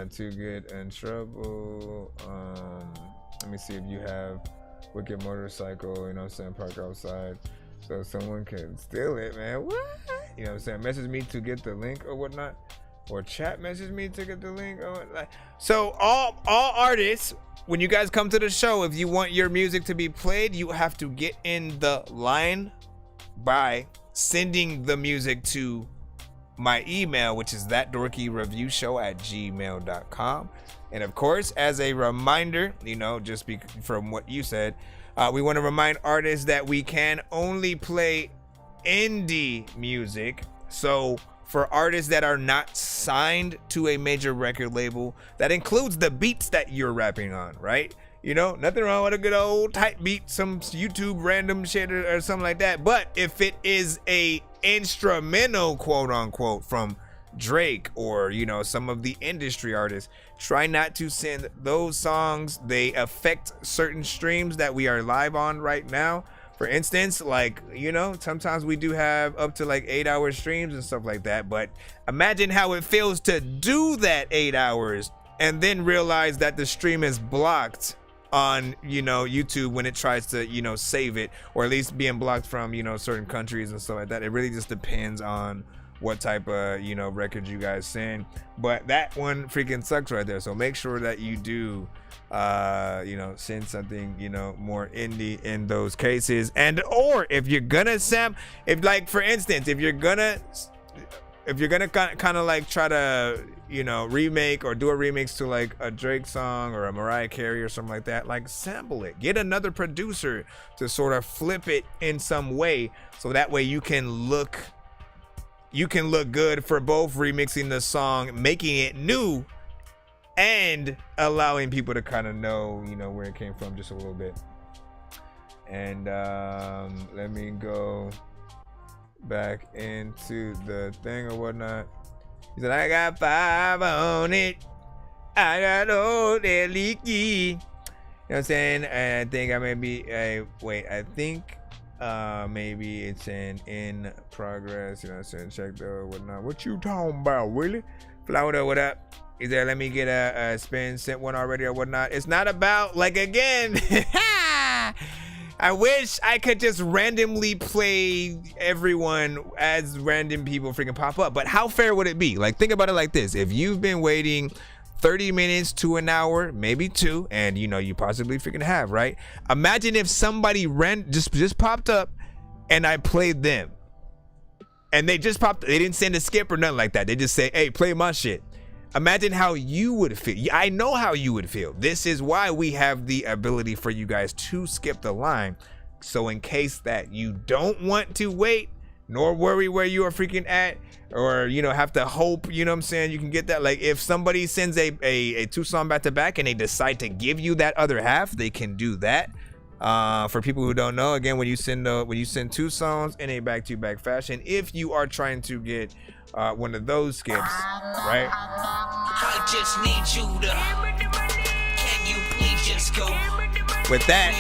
too good in trouble. Let me see if you have Wicked Motorcycle, you know what I'm saying, park outside so someone can steal it, man. What? You know what I'm saying? Message me to get the link or whatnot, or chat message me to get the link or whatnot. So all artists, when you guys come to the show, if you want your music to be played, you have to get in the line by sending the music to my email, which is ThatDorkyReviewShow@gmail.com. And of course, as a reminder, you know, just from what you said, we want to remind artists that we can only play indie music. So for artists that are not signed to a major record label, that includes the beats that you're rapping on, right? You know, nothing wrong with a good old type beat, some YouTube random shit or something like that. But if it is a instrumental, quote unquote, from Drake or, you know, some of the industry artists, try not to send those songs. They affect certain streams that we are live on right now. For instance, like, you know, sometimes we do have up to like 8-hour streams and stuff like that. But imagine how it feels to do that 8 hours and then realize that the stream is blocked on, you know, YouTube when it tries to, you know, save it, or at least being blocked from, you know, certain countries and stuff like that. It really just depends on what type of, you know, records you guys send. But that one freaking sucks right there. So make sure that you do, you know, send something, you know, more indie in those cases. And or if you're gonna if, like, for instance, if you're gonna kind of like try to, you know, remake or do a remix to like a Drake song or a Mariah Carey or something like that, like, sample it, get another producer to sort of flip it in some way, so that way you can look good for both remixing the song, making it new, and allowing people to kind of know, you know, where it came from just a little bit. And let me go back into the thing or whatnot. He said, I got 5 on it. I got all that leaky. You know what I'm saying? I think I may be, wait, I think maybe it's in progress. You know what I'm saying? Check the whatnot. What you talking about, Willie? Florida, what up? Is there, let me get a spin, sent one already or whatnot. It's not about, like, again, I wish I could just randomly play everyone as random people freaking pop up. But how fair would it be? Like, think about it like this. If you've been waiting 30 minutes to an hour, maybe 2, and you know, you possibly freaking have, right? Imagine if somebody just popped up and I played them. And they just popped, they didn't send a skip or nothing like that. They just say, hey, play my shit. Imagine how you would feel. I know how you would feel. This is why we have the ability for you guys to skip the line. So in case that you don't want to wait, nor worry where you are freaking at, or, you know, have to hope, you know what I'm saying, you can get that. Like, if somebody sends a 2-song back-to-back and they decide to give you that other half, they can do that. For people who don't know, again, when you send 2 songs in a back-to-back fashion, if you are trying to get one of those skips, right? I just need you to. Can you please just go? With that,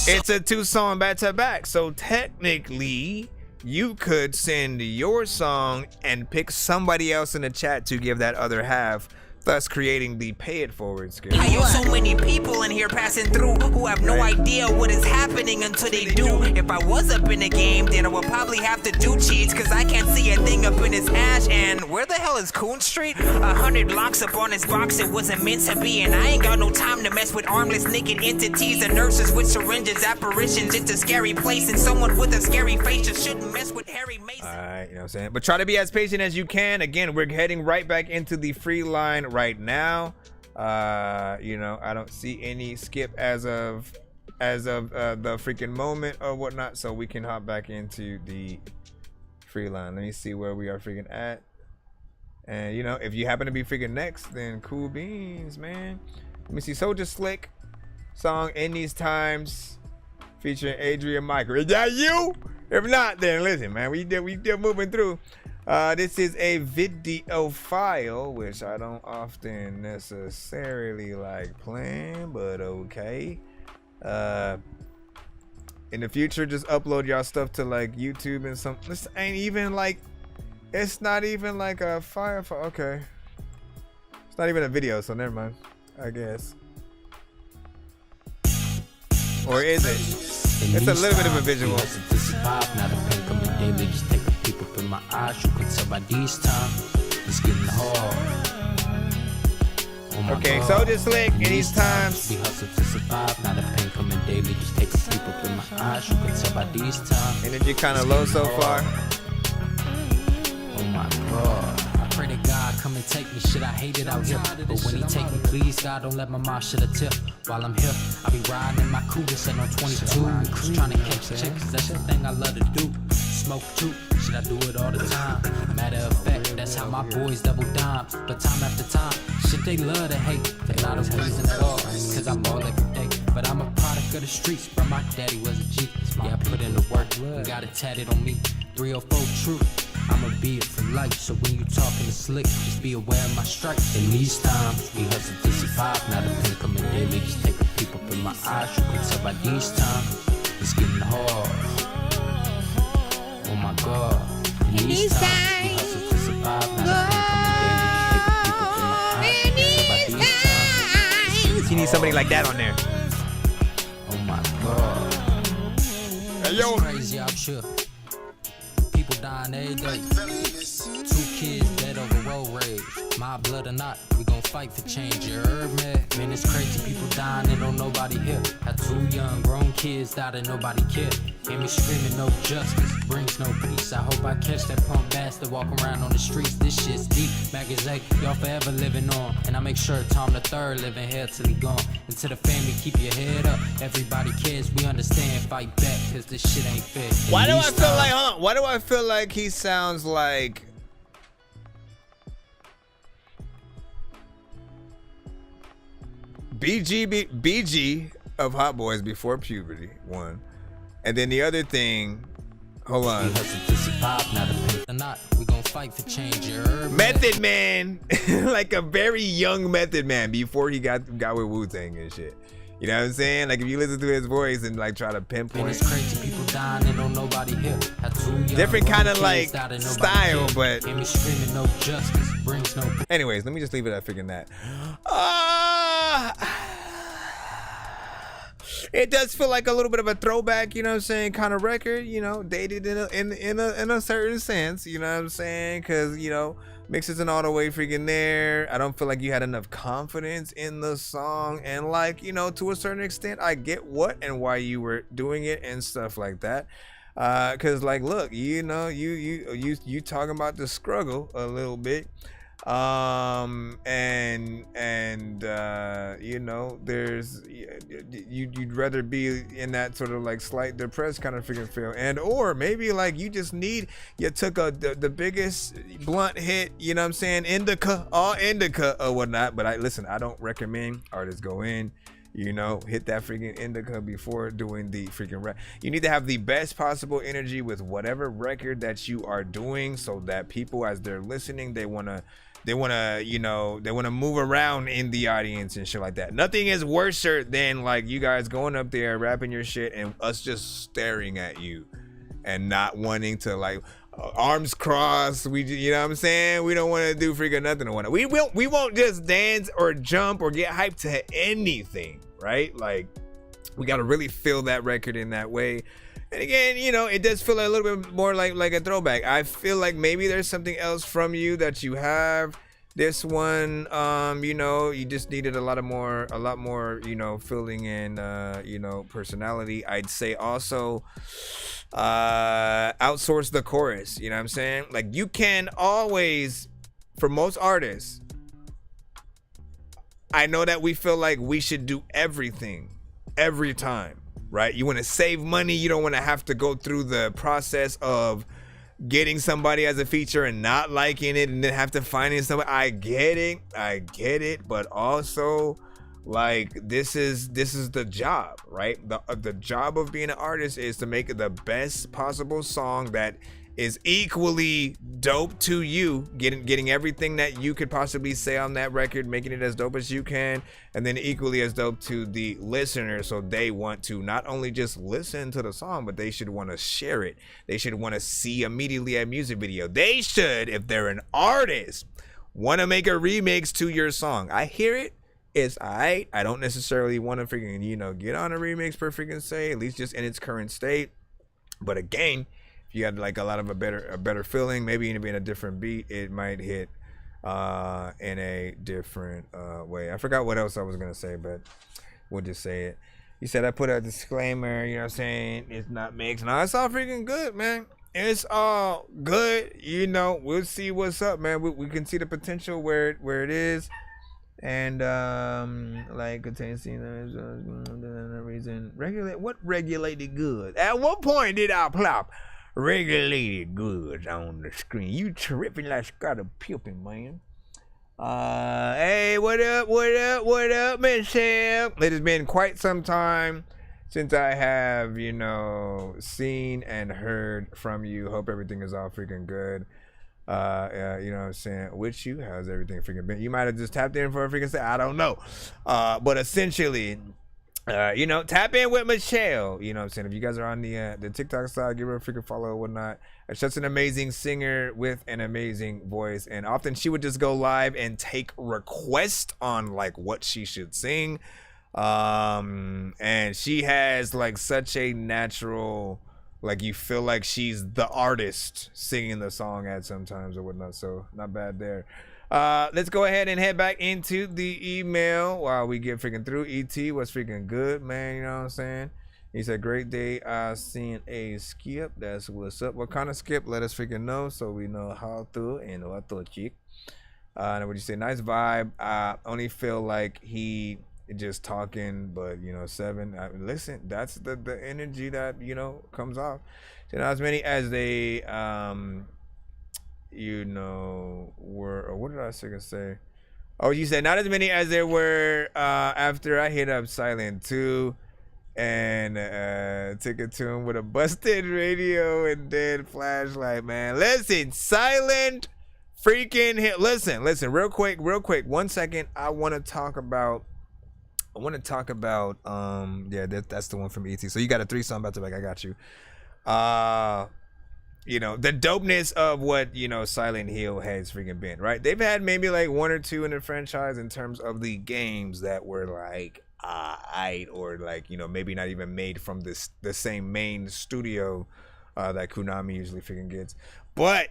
it's a 2-song back-to-back. So technically, you could send your song and pick somebody else in the chat to give that other half, thus creating the pay it forward skip. I have so many people in here passing through who have no idea what is happening until they do. If I was up in the game, then I would probably have to do cheats, cause I can't see a thing up in his ash. And where the hell is Coon Street? 100 locks up on his box, it wasn't meant to be. And I ain't got no time to mess with armless naked entities and nurses with syringes, apparitions. It's a scary place, and someone with a scary face just shouldn't mess with Harry Mason. Alright, you know what I'm saying? But try to be as patient as you can. Again, we're heading right back into the free line right now. You know, I don't see any skip as of the freaking moment or whatnot, so we can hop back into the free line. Let me see where we are freaking at. And you know, if you happen to be freaking next, then cool beans, man. Let me see. Soldier Slick song In These Times featuring Adrian Michael. Is that you? If not, then listen, man, we still moving through. This is a video file, which I don't often necessarily like playing, but okay. In the future, just upload y'all stuff to like YouTube and some. This ain't even like, it's not even like a file. Okay, it's not even a video, so never mind, I guess. Or is it? It's a little bit of a visual. My eyes, you can tell by these times it's getting hard. Oh okay, Soldier Slick in these times. We hustle to survive, not a pain coming daily. Just take a peep up in my eyes, you can tell by these times. Energy kind of low so far. Oh my God. I pray to God come and take me. Shit, I hate it out here. But when he take me, please, God, don't let my mouth shut a tip. While I'm here, I be riding in my cougar, set on 22. Just trying to catch a chick, cause that's the thing I love to do. Smoke too, shit, I do it all the time. Matter of fact, that's how my boys double dimes. But time after time, shit, they love to hate. They're not a reason at all, cause I'm all every day. But I'm a product of the streets, but my daddy was a G. Yeah, I put in the work, got it tatted on me. 304 true, I'ma be it for life. So when you talking to slick, just be aware of my stripes. In these times, we hustle to survive, not a pin coming daily. Just take a peep up in my eyes, you can tell by these times, it's getting hard. Oh my God, in these times, we hustle to survive, not a pin coming daily. Just take a peep up in my eyes, you can tell by these times. You need somebody like that on there. Oh my God. Hey, yo. It's crazy out here. People dying every day. 2 kids dead over road rage. My blood or not, we gon' fight for change. You heard me? Man, it's crazy. People dying and don't nobody here. Had 2 young grown kids died and nobody cared. Hear me screaming, no justice brings no peace. I hope I catch that punk bastard walking around on the streets. This shit's deep. Magazine, y'all forever living on. And I make sure Tom the Third living here till he gone. And to the family, keep your head up. Everybody cares, we understand. Fight back, cause this shit ain't fair. Why do I feel like, why do I feel like he sounds like BG of Hot Boys before puberty, one. And then the other thing, hold on. We gon' fight for change. Method Man, like a very young Method Man before he got with Wu-Tang and shit. You know what I'm saying? Like if you listen to his voice and like try to pinpoint. It's crazy, people dying and don't nobody here. Different kind of like style, but hear me screaming, no justice brings no. Anyways, let me just leave it at figuring that. it does feel like a little bit of a throwback, you know what I'm saying, kind of record, you know, dated in a certain sense, you know what I'm saying, because, you know, mix isn't all the way freaking there. I don't feel like you had enough confidence in the song, and like, you know, to a certain extent, I get what and why you were doing it and stuff like that. Cause like, look, you know, you talking about the struggle a little bit, and you know, there's you'd rather be in that sort of like slight depressed kind of freaking feel, and or maybe like you just need, you took the biggest blunt hit, you know what I'm saying, indica or whatnot. But I don't recommend artists go in, you know, hit that freaking indica before doing the freaking rap. You need to have the best possible energy with whatever record that you are doing, so that people, as they're listening, they wanna move around in the audience and shit like that. Nothing is worse than like you guys going up there rapping your shit and us just staring at you and not wanting to like arms crossed. You know what I'm saying? We don't want to do freaking nothing or whatnot. We won't just dance or jump or get hyped to anything, right? Like, we got to really feel that record in that way. And again, you know, it does feel a little bit more like a throwback. I feel like maybe there's something else from you that you have. This one, you know, you just needed a lot more, you know, filling in, you know, personality. I'd say also outsource the chorus, you know what I'm saying? Like, you can always, for most artists, I know that we feel like we should do everything every time, right? You want to save money. You don't want to have to go through the process of getting somebody as a feature and not liking it and then have to find somebody. I get it, but also, like, this is the job, right? The job of being an artist is to make the best possible song that is equally dope to you, getting everything that you could possibly say on that record, making it as dope as you can, and then equally as dope to the listener, so they want to not only just listen to the song, but they should want to share it. They should want to see immediately a music video. They should, if they're an artist, want to make a remix to your song. I hear it. It's alright. I don't necessarily want to freaking, you know, get on a remix per freaking se, at least just in its current state. But again, if you had like a lot of a better feeling, maybe in a different beat, it might hit in a different way. I forgot what else I was gonna say, but we'll just say it. You said I put a disclaimer, you know what I'm saying, it's not mixed. No, it's all freaking good, man. It's all good. You know, we'll see what's up, man. We can see the potential where it is. And like contains reason regulate what regulated goods. At what point did I plop regulated goods on the screen? You tripping like Scotty Pippen, man. Hey, what up, Michelle? It has been quite some time since I have, you know, seen and heard from you. Hope everything is all freaking good. You know what I'm saying, with you, how's everything freaking been? You might have just tapped in for a freaking say, I don't know, but essentially, you know, tap in with Michelle, you know what I'm saying. If you guys are on the TikTok side, give her a freaking follow or whatnot. She's just an amazing singer with an amazing voice, and often she would just go live and take requests on like what she should sing, and she has like such a natural, like, you feel like she's the artist singing the song at sometimes or whatnot. So not bad there. Let's go ahead and head back into the email while we get freaking through. ET, what's freaking good, man? You know what I'm saying? He said, great day. I seen a skip. That's what's up. What kind of skip? Let us freaking know so we know how to and what to check. And what you say? Nice vibe. I only feel like he just talking, but you know, listen, that's the energy that, you know, comes off. So not as many as they you know, were, or what did I say? Oh, you said not as many as there were after I hit up Silent 2 and took it to him with a busted radio and dead flashlight, man. Listen, Silent freaking hit. Listen, real quick, 1 second. I want to talk about yeah, that's the one from ET. So you got a 3-song back to back. I got you. You know, the dopeness of what, you know, Silent Hill has freaking been, right? They've had maybe like 1 or 2 in the franchise in terms of the games that were like, or like, you know, maybe not even made from the same main studio that Konami usually freaking gets. But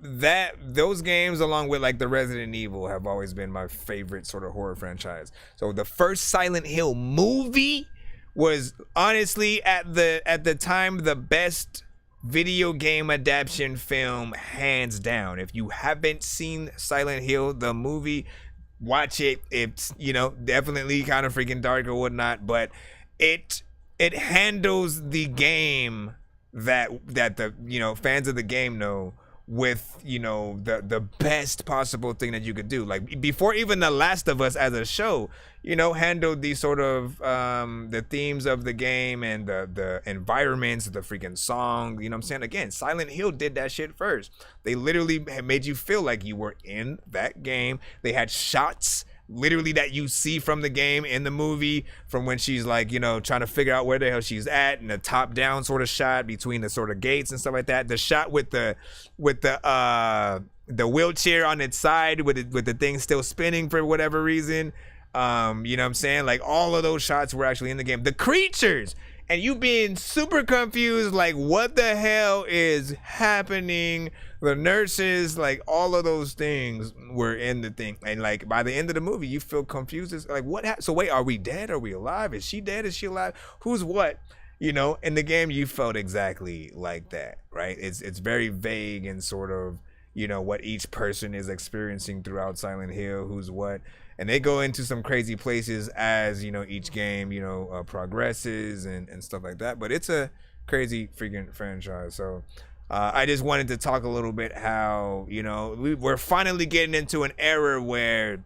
those games, along with like the Resident Evil, have always been my favorite sort of horror franchise. So the first Silent Hill movie was honestly at the time the best video game adaptation film, hands down. If you haven't seen Silent Hill the movie, watch it. It's, you know, definitely kind of freaking dark or whatnot, but it handles the game that the, you know, fans of the game know with, you know, the best possible thing that you could do. Like before even The Last of Us as a show, you know, handled these sort of the themes of the game and the environments, the freaking song, you know what I'm saying? Again, Silent Hill did that shit first. They literally made you feel like you were in that game. They had shots literally that you see from the game in the movie, from when she's like, you know, trying to figure out where the hell she's at, and the top down sort of shot between the sort of gates and stuff like that. The shot with the wheelchair on its side with the thing still spinning for whatever reason. You know what I'm saying? Like all of those shots were actually in the game. The creatures, and you being super confused, like what the hell is happening? The nurses, like all of those things were in the thing. And like by the end of the movie, you feel confused. It's like, what happened? So wait, are we dead? Are we alive? Is she dead? Is she alive? Who's what? You know, in the game, you felt exactly like that, right? It's very vague and sort of, you know, what each person is experiencing throughout Silent Hill, who's what. And they go into some crazy places as, you know, each game, you know, progresses and stuff like that. But it's a crazy freaking franchise. So I just wanted to talk a little bit how, you know, we're finally getting into an era where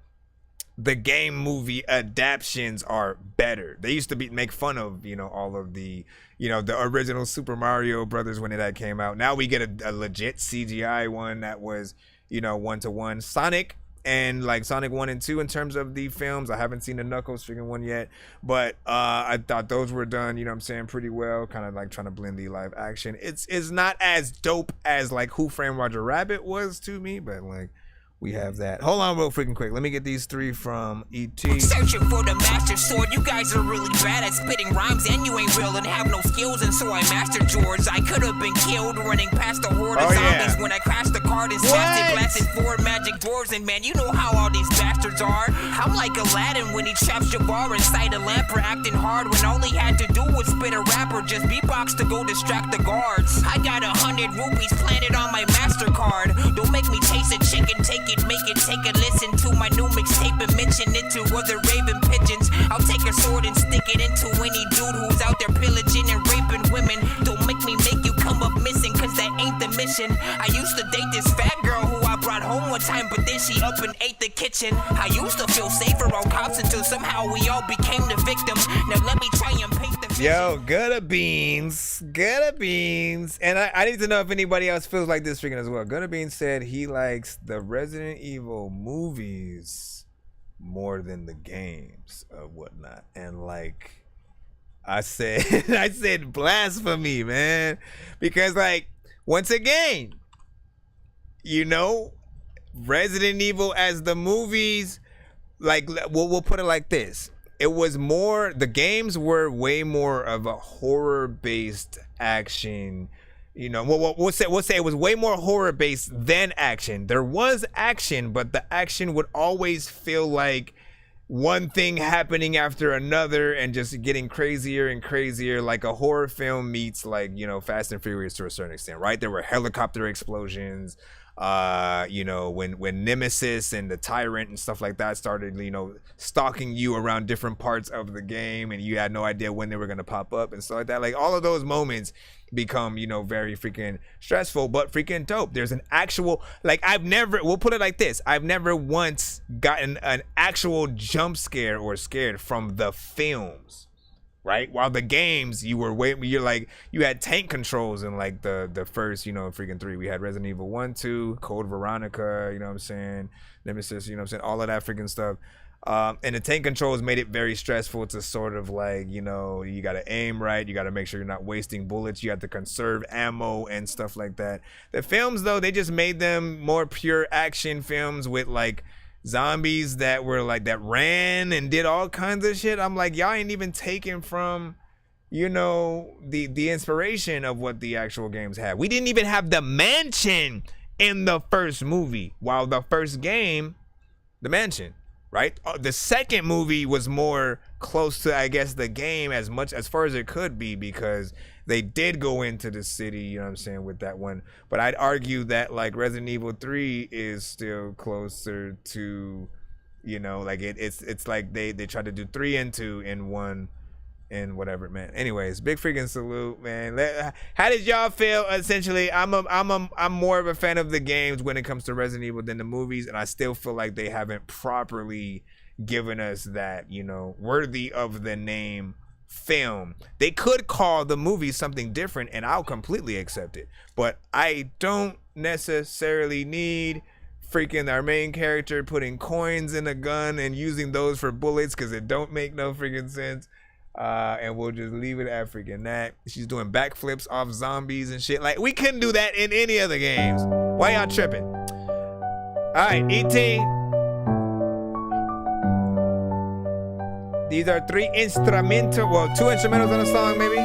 the game movie adaptations are better. They used to make fun of, you know, all of the, you know, the original Super Mario Brothers when that came out. Now we get a legit CGI one that was, you know, 1-to-1. Sonic and like Sonic 1 and 2 in terms of the films. I haven't seen the Knuckles freaking one yet, but I thought those were done, you know what I'm saying, pretty well, kind of like trying to blend the live action. It's not as dope as like Who Framed Roger Rabbit was to me, but like we have that. Hold on real freaking quick. Let me get these 3 from E.T. Searching for the master sword. You guys are really bad at spitting rhymes, and you ain't real and have no skills, and so I mastered yours. I could have been killed running past the horde of zombies when I crashed the card and smashed it, blasted 4 magic dwarves, and man, you know how all these bastards are. I'm like Aladdin when he traps Jabbar inside a lamp for acting hard, when all he had to do was spit a rap or just beatbox to go distract the guards. I got 100 rupees planted on my MasterCard. Don't make me chase a chicken, make it, take a listen to my new mixtape and mention it to other raving pigeons. I'll take a sword and stick it into any dude who's out there pillaging and raping women. Don't make me make you come up missing, cause that ain't the mission. I used to date this fat girl who I brought home one time, but then she up and ate the kitchen. I used to feel safer on cops until somehow we all became the victims. Now let me try and paint the vision. Yo, Gutta Beans. And I need to know if anybody else feels like this freaking as well. Gutta Beans said he likes the Resident Evil movies more than the games or whatnot. And like I said blasphemy, man. Because like, once again, you know, Resident Evil as the movies, like we'll put it like this. It was more, the games were way more of a horror-based action. You know, we'll say it was way more horror-based than action. There was action, but the action would always feel like one thing happening after another and just getting crazier and crazier, like a horror film meets, like, you know, Fast and Furious to a certain extent, right? There were helicopter explosions. You know, when Nemesis and the Tyrant and stuff like that started, you know, stalking you around different parts of the game, and you had no idea when they were gonna pop up and stuff like that. Like all of those moments become, you know, very freaking stressful, but freaking dope. There's an actual, like, we'll put it like this. I've never once gotten an actual jump scare or scared from the films. Right, while the games, you're like, you had tank controls in like the first, you know, freaking 3. We had Resident Evil 1, 2, Code Veronica, you know what I'm saying, Nemesis, you know what I'm saying, all of that freaking stuff. And the tank controls made it very stressful to sort of like, you know, you got to aim right, you got to make sure you're not wasting bullets, you have to conserve ammo and stuff like that. The films though, they just made them more pure action films with like zombies that were like that ran and did all kinds of shit. I'm like, y'all ain't even taken from, you know, the inspiration of what the actual games had. We didn't even have the mansion in the first movie, while the first game, the mansion, right? The second movie was more close to, I guess, the game as far as it could be, because they did go into the city, you know what I'm saying, with that one. But I'd argue that like Resident Evil 3 is still closer to, you know, like it's like they tried to do 3 and 2 in one and whatever, man. Anyways, big freaking salute, man. How did y'all feel? Essentially, I'm more of a fan of the games when it comes to Resident Evil than the movies, and I still feel like they haven't properly given us that, you know, worthy of the name film. They could call the movie something different and I'll completely accept it, but I don't necessarily need freaking our main character putting coins in a gun and using those for bullets, because it don't make no freaking sense. And we'll just leave it at freaking that. She's doing backflips off zombies and shit. Like, we couldn't do that in any other games. Why y'all tripping? Alright, E.T. These are 2 instrumentals on a song, maybe.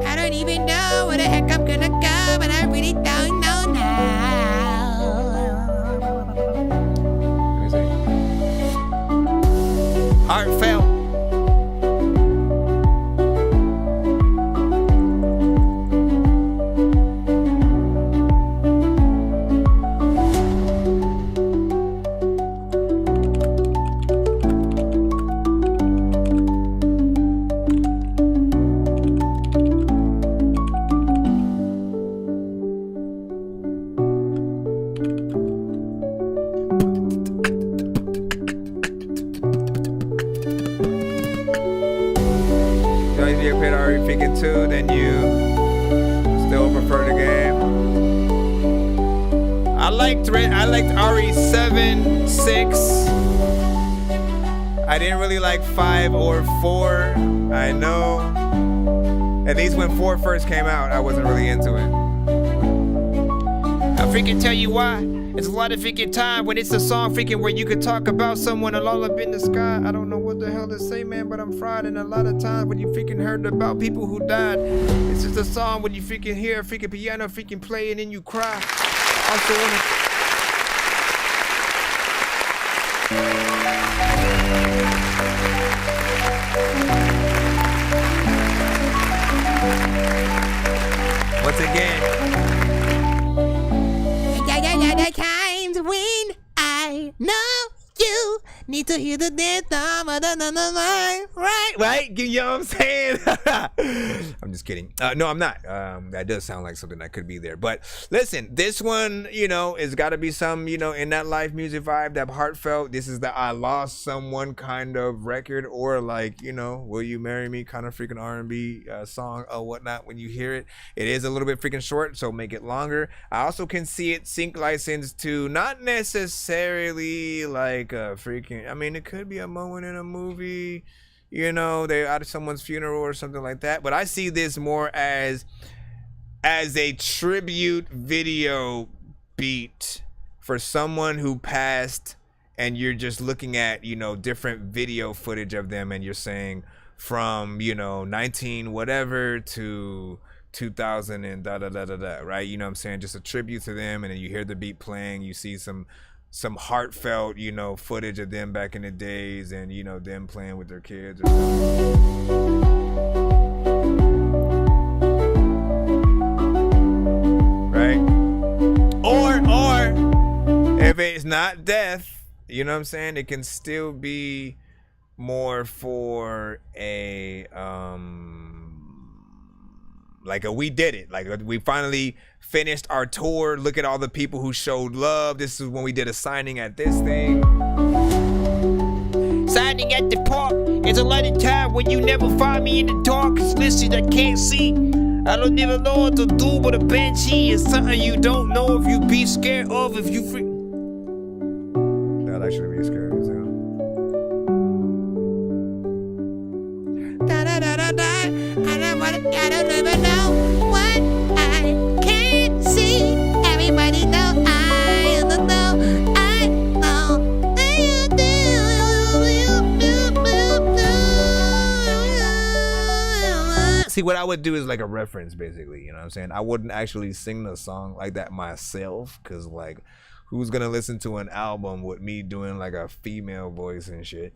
I don't even know where the heck I'm gonna go, but I really don't know now. Let me see. Heartfelt. Two, then you still prefer the game. I liked RE7, 6. I didn't really like 5 or 4. I know. At least when 4 first came out, I wasn't really into it. I'll freaking tell you why. It's a lot of freaking time when it's a song freaking where you could talk about someone all up in the sky. I don't know what the hell to say, man, but I'm fried. And a lot of times when you freaking heard about people who died, it's just a song when you freaking hear a freaking piano freaking play and then you cry. Also once again, the times when I know you need to hear the death of right? You know what I'm saying? I'm just kidding. No, I'm not. That does sound like something that could be there. But listen, this one, you know, it's got to be some, you know, in that live music vibe, that heartfelt. This is the I lost someone kind of record, or like, you know, will you marry me kind of freaking R&B song or whatnot. When you hear it, it is a little bit freaking short, so make it longer. I also can see it sync licensed to not necessarily like a freaking, I mean, it could be a moment in a movie, you know, they're out of someone's funeral or something like that. But I see this more as a tribute video beat for someone who passed, and you're just looking at, you know, different video footage of them, and you're saying from, you know, 19 whatever to 2000 and da da da da da, right? You know what I'm saying? Just a tribute to them, and then you hear the beat playing, you see some heartfelt, you know, footage of them back in the days, and, you know, them playing with their kids or right? Or if it's not death, you know what I'm saying, it can still be more for a like a we did it, like we finally finished our tour, look at all the people who showed love, this is when we did a signing at this thing. Signing at the park. It's a lot of time when you never find me in the dark. Cause listen, I can't see. I don't even know what to do, but a banshee is something you don't know if you be scared of. If you free. That'd actually be scary as hell. I don't even know what I can't see. Everybody know I don't know. I See, what I would do is like a reference, basically. You know what I'm saying? I wouldn't actually sing the song like that myself, because like, who's gonna listen to an album with me doing like a female voice and shit?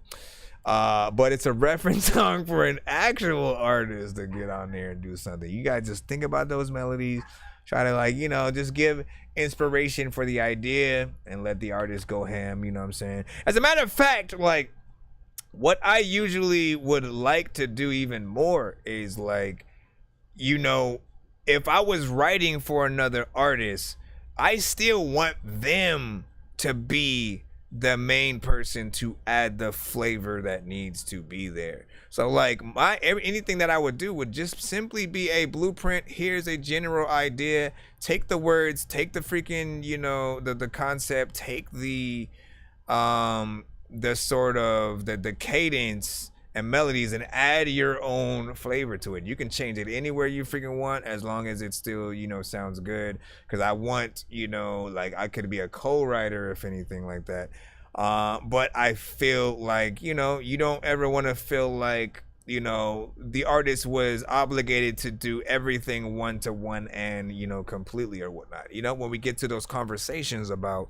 But it's a reference song for an actual artist to get on there and do something. You guys just think about those melodies, try to like, you know, just give inspiration for the idea and let the artist go ham, you know what I'm saying? As a matter of fact, like, what I usually would like to do even more is like, you know, if I was writing for another artist, I still want them to be the main person to add the flavor that needs to be there. So like anything that I would do would just simply be a blueprint. Here's a general idea. Take the words, take the freaking, you know, the concept, take the sort of the cadence and melodies and add your own flavor to it. You can change it anywhere you freaking want, as long as it still, you know, sounds good. Because I want, you know, like I could be a co-writer if anything like that. But I feel like, you know, you don't ever want to feel like, you know, the artist was obligated to do everything one-to-one and, you know, completely or whatnot. You know, when we get to those conversations about,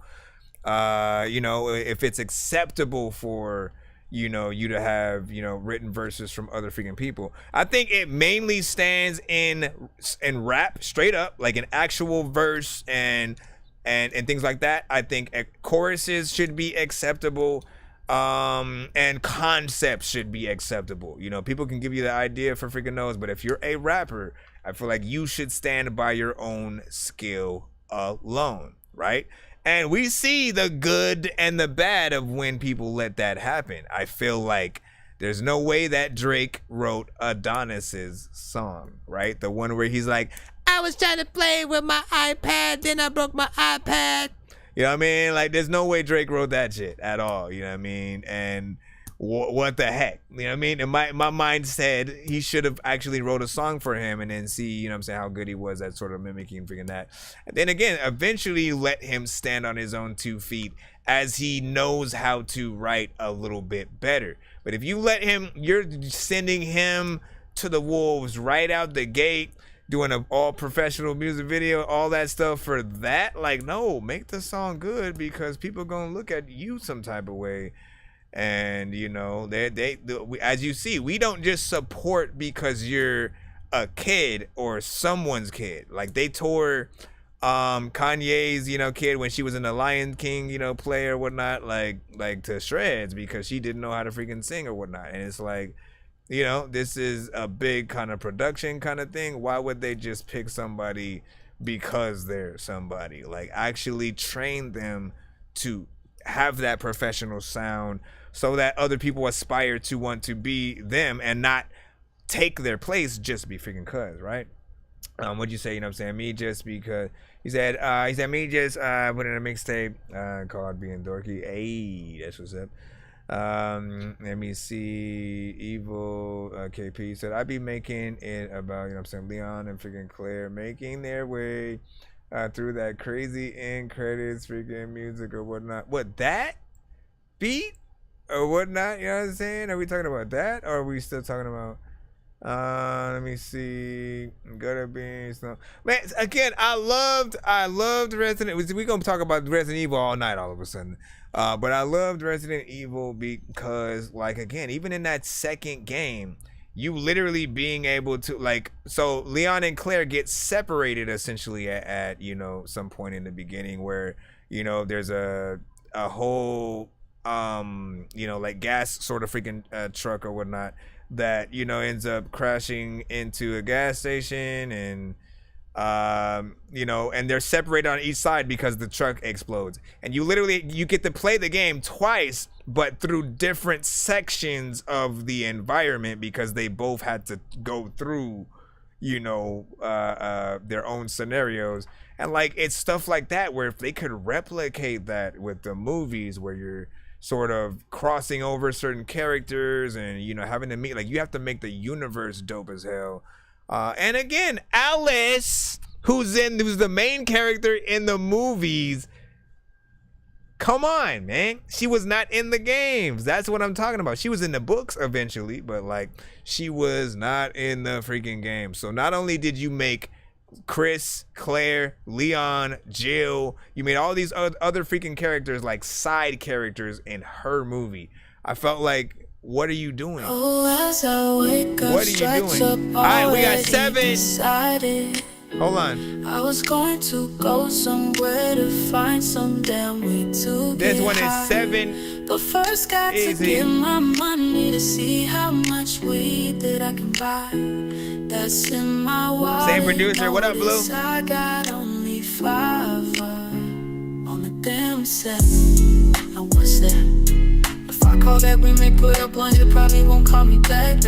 you know, if it's acceptable for, you know, you to have, you know, written verses from other freaking people. I think it mainly stands in rap, straight up, like an actual verse and things like that. I think choruses should be acceptable, and concepts should be acceptable. You know, people can give you the idea for freaking knows, but if you're a rapper, I feel like you should stand by your own skill alone, right? And we see the good and the bad of when people let that happen. I feel like there's no way that Drake wrote Adonis's song, right? The one where he's like, I was trying to play with my iPad, then I broke my iPad. You know what I mean? Like, there's no way Drake wrote that shit at all. You know what I mean? And what the heck? You know what I mean? And my mind said he should have actually wrote a song for him and then see, you know what I'm saying, how good he was at sort of mimicking freaking that. And then again, eventually let him stand on his own 2 feet as he knows how to write a little bit better. But if you let him, you're sending him to the wolves right out the gate, doing an all professional music video, all that stuff for that. Like, no, make the song good, because people gonna look at you some type of way. And, you know, as you see, we don't just support because you're a kid or someone's kid. Like, they tore Kanye's, you know, kid when she was in the Lion King, you know, play or whatnot, like to shreds because she didn't know how to freaking sing or whatnot. And it's like, you know, this is a big kind of production kind of thing. Why would they just pick somebody because they're somebody? Like, actually train them to have that professional sound so that other people aspire to want to be them and not take their place just be freaking cuz, right? What'd you say? You know what I'm saying? Me just because he said me just put in a mixtape called Being Dorky. Hey, that's what's up. Let me see. Evil KP said I be making it about, you know what I'm saying, Leon and freaking Claire making their way through that crazy end credits freaking music or whatnot. What, that beat or whatnot? You know what I'm saying? Are we talking about that, or are we still talking about let me see, Gutter Beans? No, man, again, I loved Resident. We're gonna talk about Resident Evil all night all of a sudden. But I loved Resident Evil because, like, again, even in that second game, you literally being able to, like, so Leon and Claire get separated essentially at you know, some point in the beginning where, you know, there's a whole you know, like gas sort of freaking truck or whatnot that, you know, ends up crashing into a gas station, and you know, and they're separated on each side because the truck explodes, and you get to play the game twice but through different sections of the environment because they both had to go through, you know, their own scenarios. And like, it's stuff like that where if they could replicate that with the movies where you're sort of crossing over certain characters and, you know, having to meet, like, you have to make the universe dope as hell. And again, Alice, who's the main character in the movies, Come on, man. She was not in the games. That's what I'm talking about. She was in the books eventually, but like she was not in the freaking game. So not only did you make Chris, Claire, Leon, Jill, you made all these other freaking characters like side characters in her movie. I felt like, what are you doing? Oh, as I wake up, what are you doing? All right, we got 7. Decided Hold on. I was going to go somewhere to find some damn way to This get one high. is 7. But first got Easy. to get my money to see how much weed that I can buy. That's in my wallet. Same producer. What up, Blue? Notice I got only 5 on the damn set. Now what's that? If I call that, we may put up lunch, it probably won't call me back.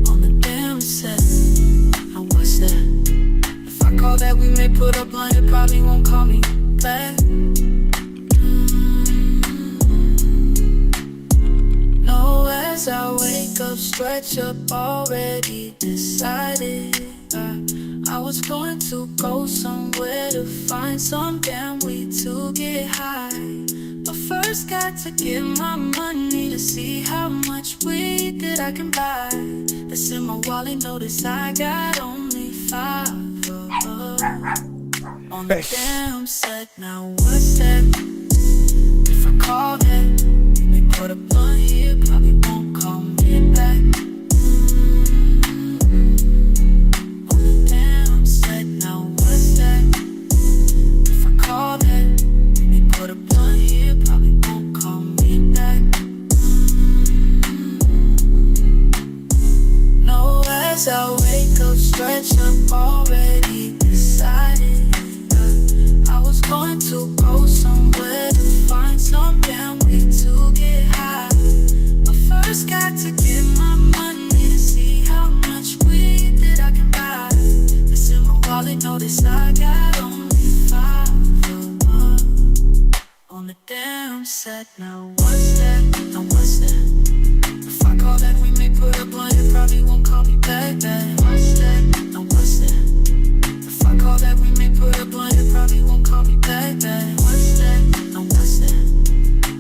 On the damn set. Now what's that? If I call that, we may put up lunch, it probably won't call me back. No, as I wake up, stretch up, already decided. I was going to go somewhere to find some damn weed to get high. But first got to get my money to see how much weed that I can buy. That's in my wallet, notice I got only 5 on the damn set. Now what's that? If I call that, they put a blunt here, probably won't call me back. As I wake up, stretch up, already decided. I was going to go somewhere to find some damn weed to get high. But first got to get my money to see how much weed that I can buy. That's in my wallet, notice I got only 5 on the damn set. Now what's that? Now what's that? If I call that, we may put a blunt, it probably won't call me back. What's that? Now what's that? If I call that, we may put a blunt, it probably won't call me back. What's that? Now what's that?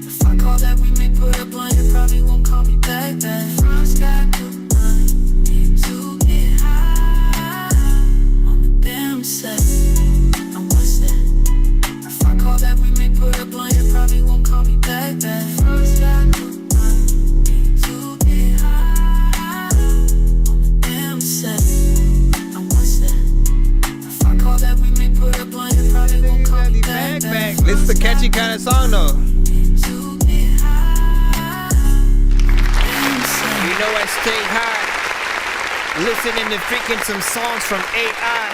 If I call that, we may put a blunt, it probably won't call me back. First got the money to get high on the damn set. Now what's that? If I call that, we may put a blunt, it probably won't call me back. First got the money to get high on the damn set. Now what's that? If I call that, we may put a blunt, it probably won't call me back. This is a catchy kind of song though. You know I stay high, listening to freaking some songs from AI.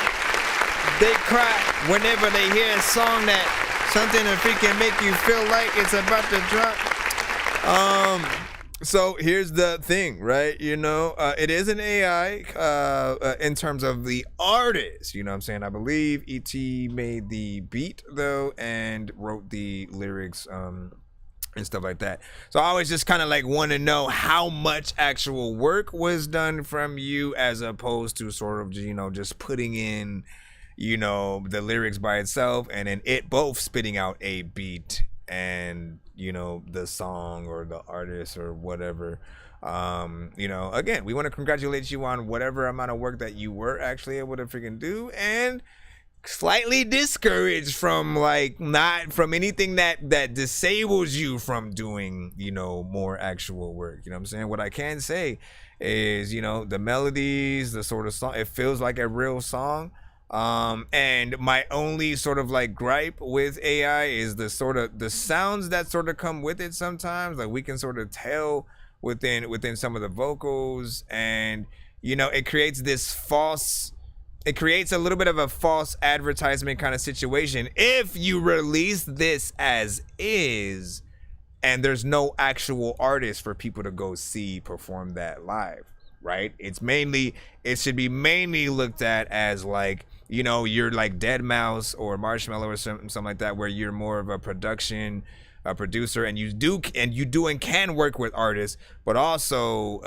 They cry whenever they hear a song that something to freaking make you feel like it's about to drop. So here's the thing, right? You know, it is an AI in terms of the artist. You know what I'm saying? I believe E.T. made the beat though and wrote the lyrics and stuff like that. So I always just kind of like want to know how much actual work was done from you as opposed to sort of, you know, just putting in, you know, the lyrics by itself and then it both spitting out a beat and, you know, the song or the artist or whatever. You know, again, we want to congratulate you on whatever amount of work that you were actually able to freaking do, and slightly discouraged from like not from anything that disables you from doing, you know, more actual work. You know what I'm saying? What I can say is, you know, the melodies, the sort of song, it feels like a real song. And my only sort of like gripe with AI is the sort of the sounds that sort of come with it sometimes. Like we can sort of tell within some of the vocals, and you know, it creates a little bit of a false advertisement kind of situation if you release this as is and there's no actual artist for people to go see perform that live, right? It should be mainly looked at as like, you know, you're like Deadmau5 or Marshmello or something like that, where you're more of a producer, and you do and can work with artists, but also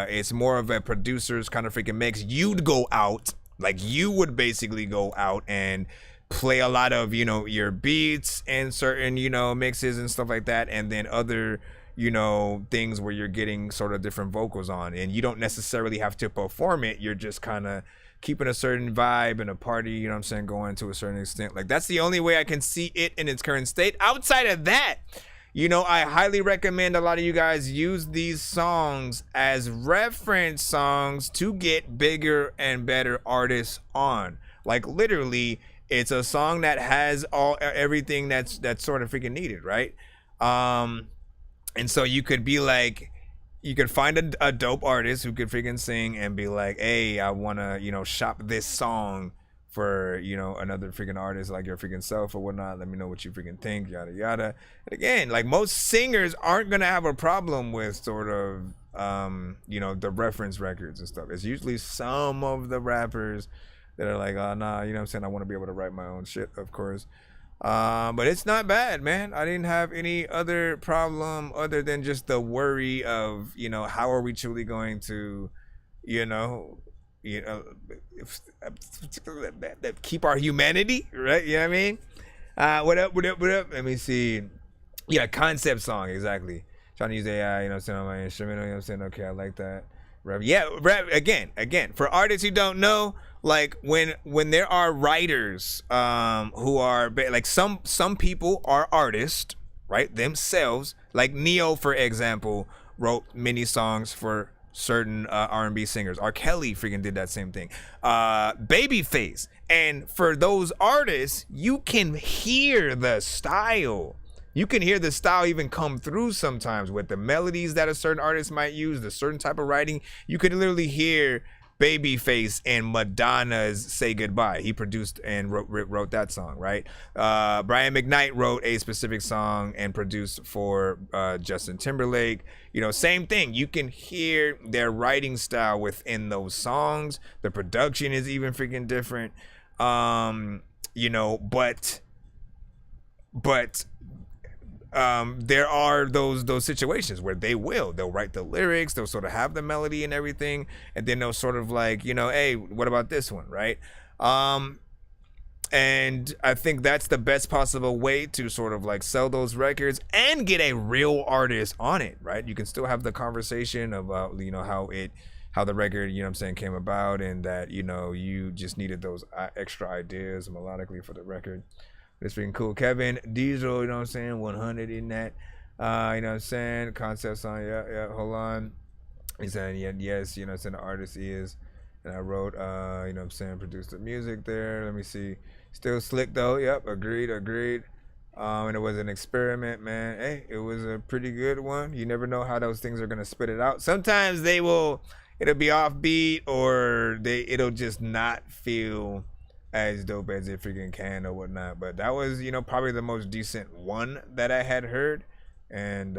it's more of a producer's kind of freaking mix. You'd go out Like you would basically go out and play a lot of, you know, your beats and certain, you know, mixes and stuff like that, and then other, you know, things where you're getting sort of different vocals on, and you don't necessarily have to perform it. You're just kind of keeping a certain vibe and a party, you know what I'm saying, going to a certain extent. Like that's the only way I can see it in its current state. Outside of that, you know, I highly recommend a lot of you guys use these songs as reference songs to get bigger and better artists on. Like literally, it's a song that has everything that's sort of freaking needed, right? And so you could be like, you could find a dope artist who could freaking sing and be like, hey, I want to, you know, shop this song for, you know, another freaking artist like your freaking self or whatnot. Let me know what you freaking think, yada yada. And again, like most singers aren't gonna have a problem with sort of you know, the reference records and stuff. It's usually some of the rappers that are like, oh nah, you know what I'm saying, I want to be able to write my own shit, of course. But it's not bad, man. I didn't have any other problem other than just the worry of, you know, how are we truly going to, you know, keep our humanity, right? You know what I mean? What up? Let me see. Yeah, concept song, exactly. Trying to use AI, you know what I'm saying, on my instrumental, you know what I'm saying? Okay, I like that. Yeah, again, for artists who don't know, like when there are writers who are like some people are artists, right, themselves. Like Neo, for example, wrote many songs for certain R&B singers. R. Kelly freaking did that same thing. Babyface. And for those artists, you can hear the style. You can hear the style even come through sometimes with the melodies that a certain artist might use, the certain type of writing. You could literally hear Babyface and Madonna's Say Goodbye. He produced and wrote that song, right? Brian McKnight wrote a specific song and produced for Justin Timberlake. You know, same thing. You can hear their writing style within those songs. The production is even freaking different. You know, but there are those situations where they'll write the lyrics, they'll sort of have the melody and everything, and then they'll sort of like, you know, hey, what about this one, right? And I think that's the best possible way to sort of like sell those records and get a real artist on it, right? You can still have the conversation about, you know, how the record, you know what I'm saying, came about, and that, you know, you just needed those extra ideas melodically for the record. It's freaking cool. Kevin Diesel, you know what I'm saying, 100 in that. You know what I'm saying? Concept song, yeah, hold on. He's saying, yeah, yes, you know what I'm saying, the artist is. And I wrote, you know what I'm saying, produced the music there. Let me see. Still slick though, yep, agreed. And it was an experiment, man. Hey, it was a pretty good one. You never know how those things are gonna spit it out. Sometimes it'll be offbeat, or it'll just not feel as dope as it freaking can or whatnot. But that was, you know, probably the most decent one that I had heard. And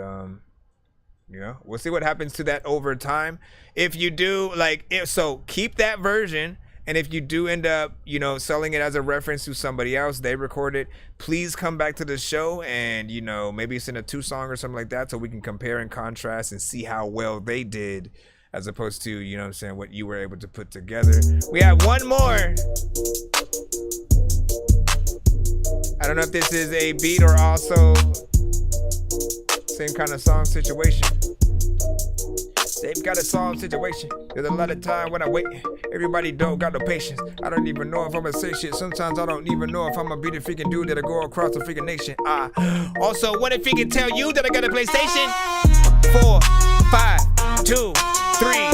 you know, we'll see what happens to that over time. If you do, like, so keep that version, and if you do end up, you know, selling it as a reference to somebody else, they record it, please come back to the show and, you know, maybe send a 2-song or something like that, so we can compare and contrast and see how well they did, as opposed to, you know what I'm saying, what you were able to put together. We have one more. I don't know if this is a beat or also same kind of song situation. Same kind of song situation. There's a lot of time when I wait. Everybody don't got no patience. I don't even know if I'ma say shit. Sometimes I don't even know if I'ma be the freaking dude that'll go across the freaking nation. Also want to freaking tell you that I got a PlayStation 4, 5, 2, 3,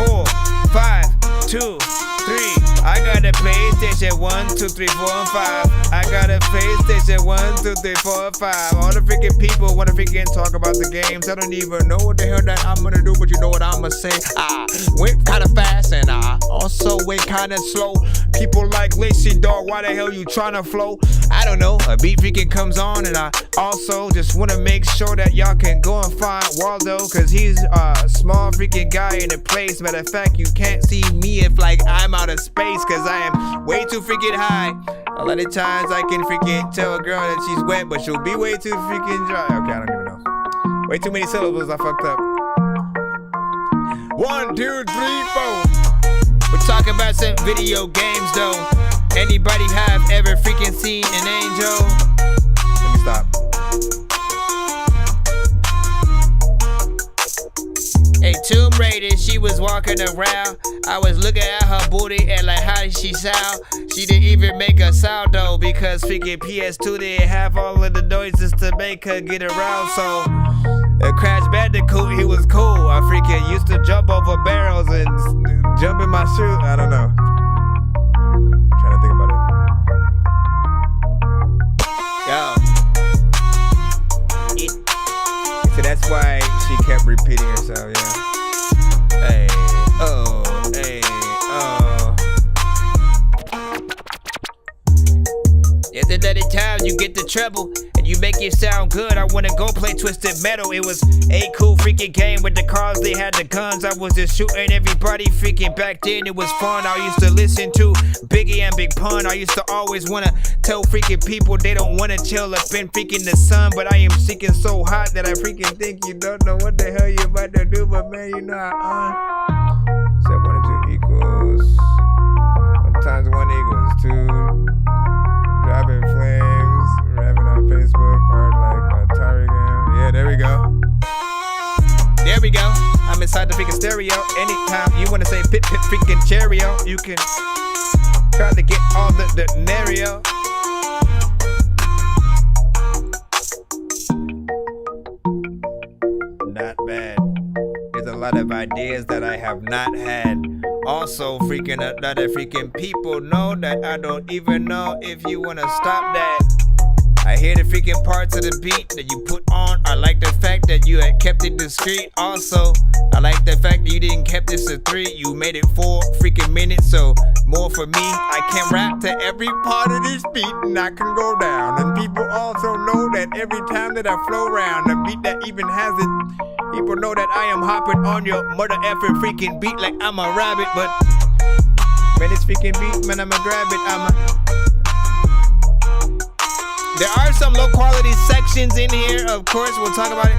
4, 5, 2, 3. I got a PlayStation 1, 2, 3, 4, and 5. I got a PlayStation 1, 2, 3, 4, and 5. All the freaking people wanna freaking talk about the games. I don't even know what the hell that I'm gonna do, but you know what I'ma say. I went kinda fast and I also went kinda slow. People like, listen, dog, why the hell you tryna flow? I don't know, a beat freaking comes on, and I also just wanna make sure that y'all can go and find Waldo, cause he's a small freaking guy in a place. Matter of fact, you can't see me if like I'm out of space, cause I am way too freaking high. A lot of times I can freaking tell a girl that she's wet, but she'll be way too freaking dry. Okay, I don't even know. Way too many syllables, I fucked up. 1, 2, 3, 4. We're talking about some video games though. Anybody have ever freaking seen an angel? Let me stop. Hey, Tomb Raider, she was walking around. I was looking at her booty and like, how did she sound? She didn't even make a sound though, because freaking PS2 didn't have all of the noises to make her get around. So, Crash Bandicoot, he was cool. I freaking used to jump over barrels and jump in my shoe. I don't know. I'm trying to think about it. Yo. So that's why she kept repeating herself, yeah. Hey, oh, hey, oh. It's another time you get the treble and you make it sound good. I wanna go play Twisted Metal. It was a cool freaking game with the cars, they had the guns. I was just shooting everybody freaking back then. It was fun. I used to listen to Biggie and Big Pun. I used to always wanna tell freaking people they don't wanna chill up in freaking the sun. But I am seeking so hot that I freaking think you don't know what the hell you about to do. But man, you know I said 1 and 2 equals 1 times 1 equals 2. Dropping flames, rapping on Facebook, part like Atari game. Yeah, there we go. There we go. I'm inside the freaking stereo. Anytime you wanna say pip pip freaking cheerio, you can try to get all the denario. Not bad. There's a lot of ideas that I have not had. Also, freaking another freaking people know that I don't even know if you wanna stop that. I hear the freaking parts of the beat that you put on. I like the fact that you had kept it discreet. Also, I like the fact that you didn't kept this to 3. You made it 4 freaking minutes, so more for me. I can rap to every part of this beat and I can go down. And people also know that every time that I flow around, the beat that even has it, people know that I am hopping on your mother effing freaking beat like I'm a rabbit. But when it's freaking beat, man, I'ma grab it. There are some low quality sections in here, of course, we'll talk about it.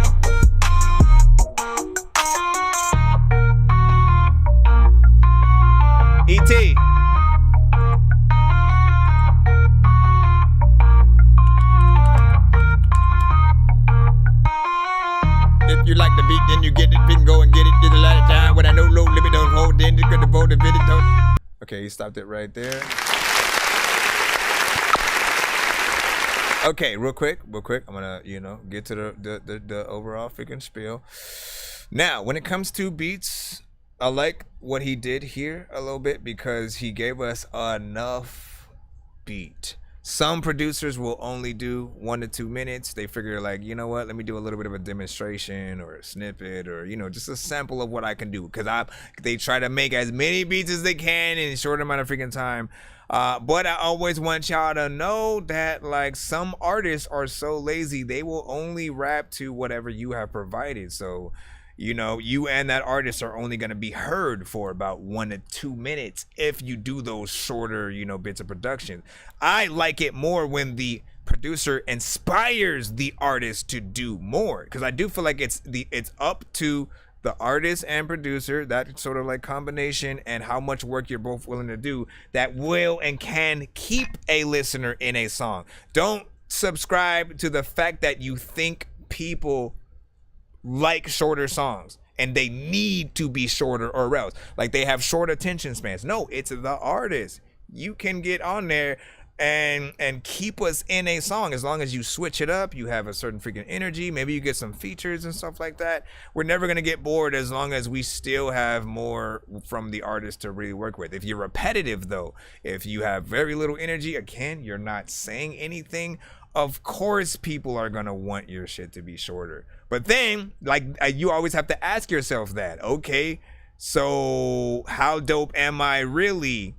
E.T. If you like the beat, then you get it, then go and get it. Did a lot of time when I know low limit don't hold, then you could vote the video don't. Okay, he stopped it right there. Okay, real quick. I'm gonna, get to the overall freaking spiel. Now, when it comes to beats, I like what he did here a little bit because he gave us enough beat. Some producers will only do 1 to 2 minutes. They figure like, you know what, let me do a little bit of a demonstration or a snippet or, just a sample of what I can do. Because they try to make as many beats as they can in a short amount of freaking time. But I always want y'all to know that like some artists are so lazy, they will only rap to whatever you have provided. So, you and that artist are only going to be heard for about 1 to 2 minutes if you do those shorter, bits of production. I like it more when the producer inspires the artist to do more, because I do feel like it's up to the artist and producer, that sort of like combination, and how much work you're both willing to do that will and can keep a listener in a song. Don't subscribe to the fact that you think people like shorter songs and they need to be shorter or else like they have short attention spans. No, it's the artist. You can get on there and keep us in a song as long as you switch it up. You have a certain freaking energy. Maybe you get some features and stuff like that. We're never gonna get bored as long as we still have more from the artist to really work with. If you're repetitive though, if you have very little energy, again, you're not saying anything, of course people are gonna want your shit to be shorter. But then, like, you always have to ask yourself that, okay, so how dope am I really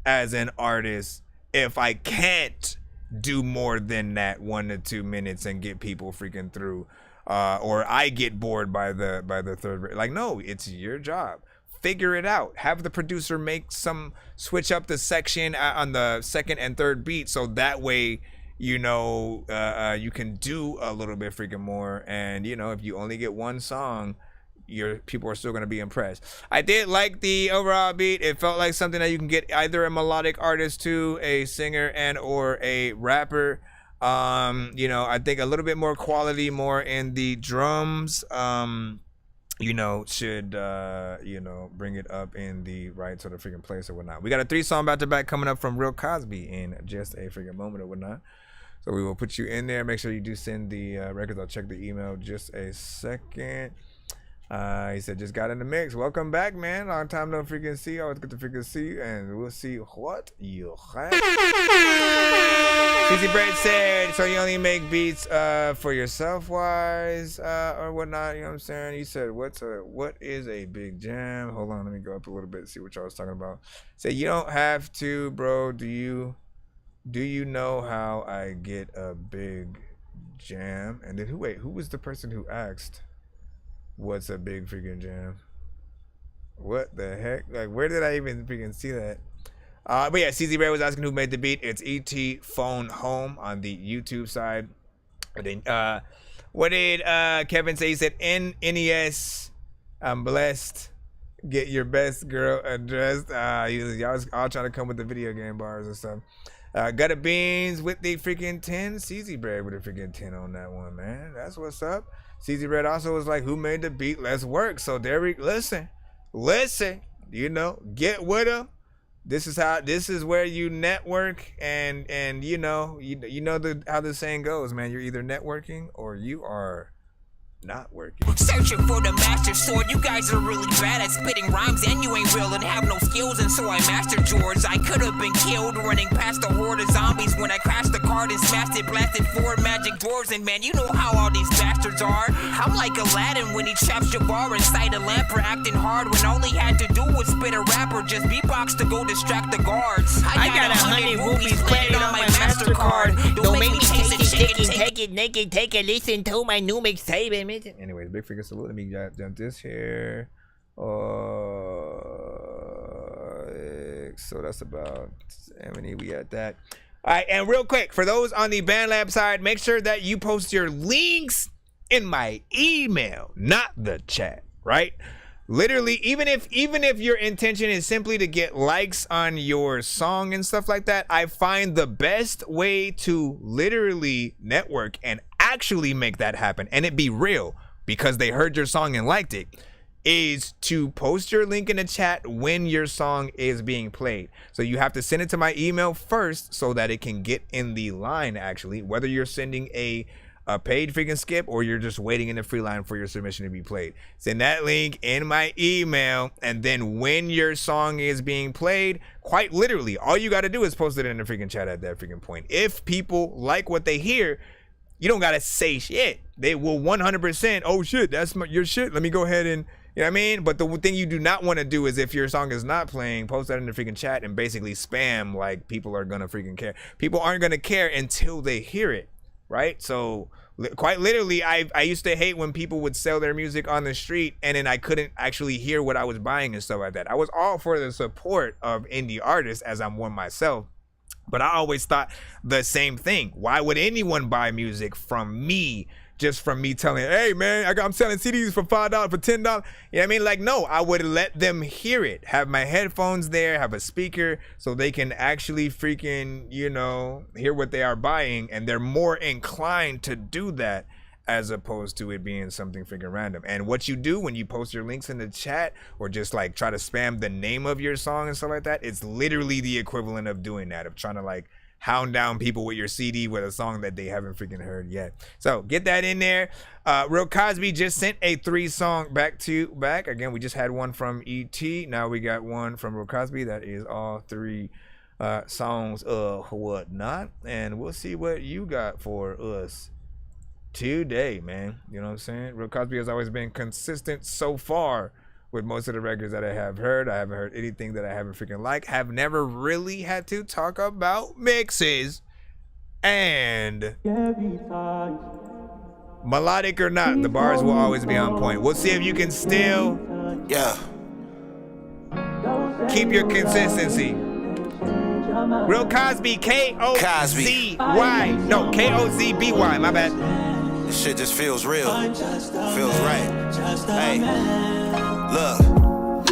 as an artist if I can't do more than that 1 to 2 minutes and get people freaking through, or I get bored by the third? Like, no, it's your job. Figure it out. Have the producer switch up the section on the second and third beat, so that way, you can do a little bit freaking more. And if you only get one song, your people are still gonna be impressed. I did like the overall beat. It felt like something that you can get either a melodic artist to, a singer and or a rapper. You know, I think a little bit more quality, more in the drums, you know, should you know, bring it up in the right sort of freaking place or whatnot. We got a 3-song back to back coming up from Real Cosby in just a freaking moment or whatnot. So we will put you in there. Make sure you do send the records. I'll check the email just a second. He said, just got in the mix. Welcome back, man. Long time no freaking see. Always good to freaking see you, and we'll see what you have. CC Bread said, so you only make beats for yourself wise or whatnot, you know what I'm saying? He said, what is a big jam? Hold on, let me go up a little bit and see what y'all was talking about. Say, you don't have to, bro. Do you know how I get a big jam? And then who was the person who asked what's a big freaking jam? What the heck? Like, where did I even freaking see that? But yeah, CZ Ray was asking who made the beat. It's ET Phone Home on the YouTube side. And then, what did Kevin say? He said, NES, I'm blessed. Get your best girl addressed. Y'all was all trying to come with the video game bars and stuff. Gutter Beans with the freaking 10. CZ Bread with a freaking 10 on that one, man. That's what's up. CZ Bread also was like, who made the beat? Let's work. So Derek, listen, you know, get with them. This is where you network and you know how the saying goes, man. You're either networking or you are not working. Searching for the master sword. You guys are really bad at spitting rhymes, and you ain't real and have no skills, and so I mastered yours. I could have been killed running past a horde of zombies when I crashed the card and smashed it, blasted 4 magic doors, and man, you know how all these bastards are. I'm like Aladdin when he traps Jabbar inside a lamp for acting hard when all he had to do was spit a rap or just beatbox to go distract the guards. I got 100 rupees planted on my MasterCard. Don't make me taste it, shake it, take it naked, take a listen to my new mixtape. Anyways, big figure salute. Let me jump this here. So that's about 70. We at that. All right, and real quick, for those on the BandLab side, make sure that you post your links in my email, not the chat, right? Literally, even if your intention is simply to get likes on your song and stuff like that, I find the best way to literally network and actually make that happen and it be real because they heard your song and liked it is to post your link in the chat when your song is being played. So you have to send it to my email first so that it can get in the line, actually, whether you're sending a paid freaking skip or you're just waiting in the free line for your submission to be played. Send that link in my email, and then when your song is being played, quite literally, all you got to do is post it in the freaking chat at that freaking point. If people like what they hear, you don't got to say shit. They will 100%, oh shit, that's your shit. Let me go ahead and, you know what I mean? But the thing you do not want to do is if your song is not playing, post that in the freaking chat and basically spam like people are going to freaking care. People aren't going to care until they hear it, right? So quite literally, I used to hate when people would sell their music on the street and then I couldn't actually hear what I was buying and stuff like that. I was all for the support of indie artists as I'm one myself. But I always thought the same thing. Why would anyone buy music from me just from me telling, hey man, I'm selling CDs for $5, for $10? You know what I mean? Like, no, I would let them hear it. Have my headphones there, have a speaker so they can actually freaking, you know, hear what they are buying. And they're more inclined to do that as opposed to it being something freaking random. And what you do when you post your links in the chat or just like try to spam the name of your song and stuff like that, it's literally the equivalent of doing that, of trying to like hound down people with your CD with a song that they haven't freaking heard yet. So get that in there. Real Cosby just sent a 3-song back to back. Again, we just had one from ET. Now we got one from Real Cosby. That is all 3 songs of whatnot. And we'll see what you got for us today, man. You know what I'm saying? Real Cosby has always been consistent so far with most of the records that I have heard. I haven't heard anything that I haven't freaking liked. Have never really had to talk about mixes. And melodic or not, the bars will always be on point. We'll see if you can still keep your consistency. Real Cosby, K-O-Z-Y. No, K-O-Z-B-Y, my bad. This shit just feels real. Feels right. Hey, look.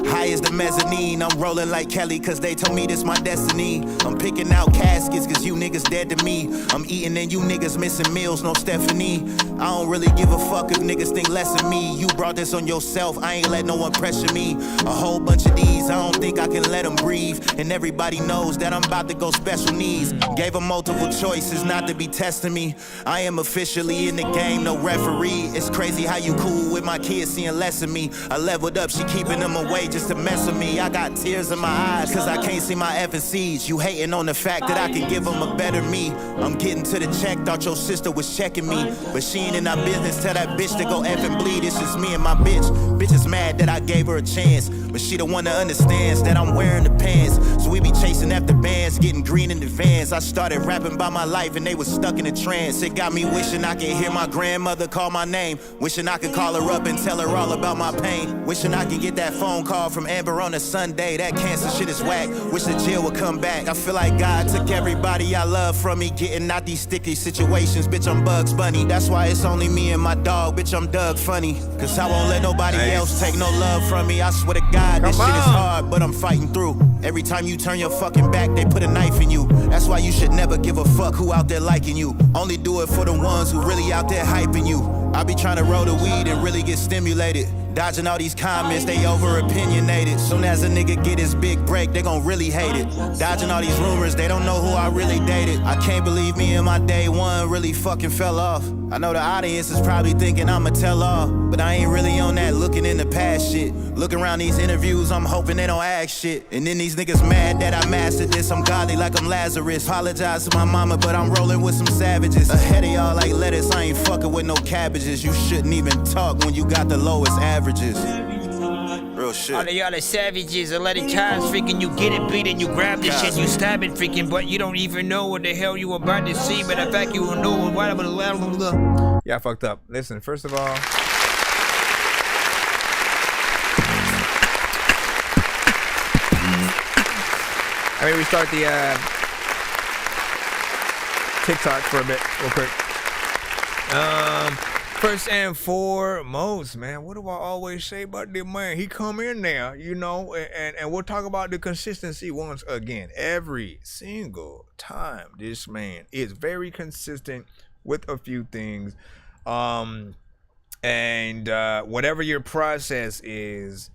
High as the mezzanine, I'm rolling like Kelly cause they told me this my destiny. I'm picking out caskets cause you niggas dead to me. I'm eating and you niggas missing meals, no Stephanie. I don't really give a fuck if niggas think less of me. You brought this on yourself, I ain't let no one pressure me. A whole bunch of these, I don't think I can let them breathe. And everybody knows that I'm about to go special needs. Gave them multiple choices not to be testing me. I am officially in the game, no referee. It's crazy how you cool with my kids seeing less of me. I leveled up, she keeping them away just to mess with me. I got tears in my eyes cause I can't see my F and C's. You hating on the fact that I can give them a better me. I'm getting to the check, thought your sister was checking me, but she ain't in our business. Tell that bitch to go F and bleed. It's just me and my bitch. Bitch is mad that I gave her a chance, but she the one that understands that I'm wearing the pants. So we be chasing after bands, getting green in the vans. I started rapping about my life and they was stuck in a trance. It got me wishing I could hear my grandmother call my name, wishing I could call her up and tell her all about my pain, wishing I could get that phone call from Amber on a Sunday. That cancer shit is whack. Wish the jail would come back. I feel like God took everybody I love from me, getting out these sticky situations. Bitch, I'm Bugs Bunny. That's why it's only me and my dog. Bitch, I'm Doug Funny. Cause I won't let nobody else take no love from me. I swear to God, this shit is hard, but I'm fighting through. Every time you turn your fucking back, they put a knife in you. That's why you should never give a fuck who out there liking you. Only do it for the ones who really out there hyping you. I be trying to roll the weed and really get stimulated. Dodging all these comments, they over opinionated. Soon as a nigga get his big break, they gon' really hate it. Dodging all these rumors, they don't know who I really dated. I can't believe me and my day one really fucking fell off. I know the audience is probably thinking I'ma tell all, but I ain't really on that looking in the past shit. Looking around these interviews, I'm hoping they don't ask shit. And then these niggas mad that I mastered this. I'm godly like I'm Lazarus. Apologize to my mama, but I'm rolling with some savages. Ahead of y'all like lettuce, I ain't fucking with no cabbages. You shouldn't even talk when you got the lowest averages. Real shit. All of y'all are savages. A lot of times freaking you get it beat and you grab this shit, you stab it freaking, but you don't even know what the hell you about to see. But in fact, you will know what. Yeah, I fucked up. Listen, first of all, I mean, we start the TikTok for a bit, real quick. First and foremost, man, what do I always say about this man? He come in there, you know, and we'll talk about the consistency once again. Every single time, this man is very consistent with a few things. And whatever your process is,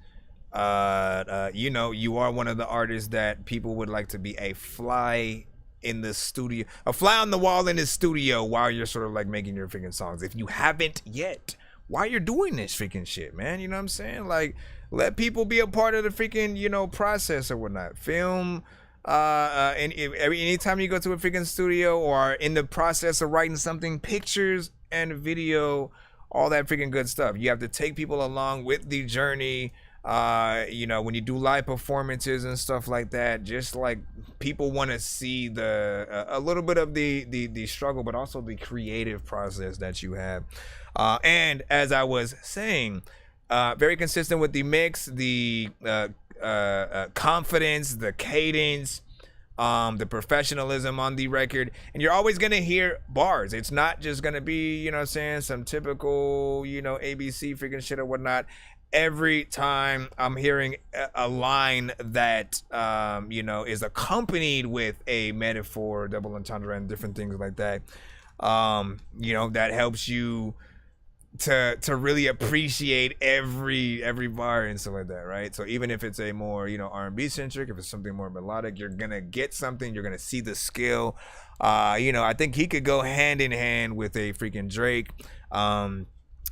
you know, you are one of the artists that people would like to be a fly in the studio, a fly on the wall in the studio while you're sort of like making your freaking songs. If you haven't yet, why you're doing this freaking shit, man? You know what I'm saying? Like, let people be a part of the freaking, you know, process or whatnot. Film, and anytime you go to a freaking studio or are in the process of writing something, pictures and video, all that freaking good stuff. You have to take people along with the journey. You know, when you do live performances and stuff like that, just like people want to see the a little bit of the struggle, but also the creative process that you have. And as I was saying, very consistent with the mix, the confidence, the cadence, the professionalism on the record, and you're always gonna hear bars. It's not just gonna be, you know what I'm saying, some typical, you know, ABC freaking shit or whatnot. Every time I'm hearing a line that, you know, is accompanied with a metaphor, double entendre, and different things like that, you know, that helps you to really appreciate every bar and stuff like that, right? So even if it's a more, you know, R&B centric, if it's something more melodic, you're gonna get something. You're gonna see the skill. You know, I think he could go hand in hand with a freaking Drake.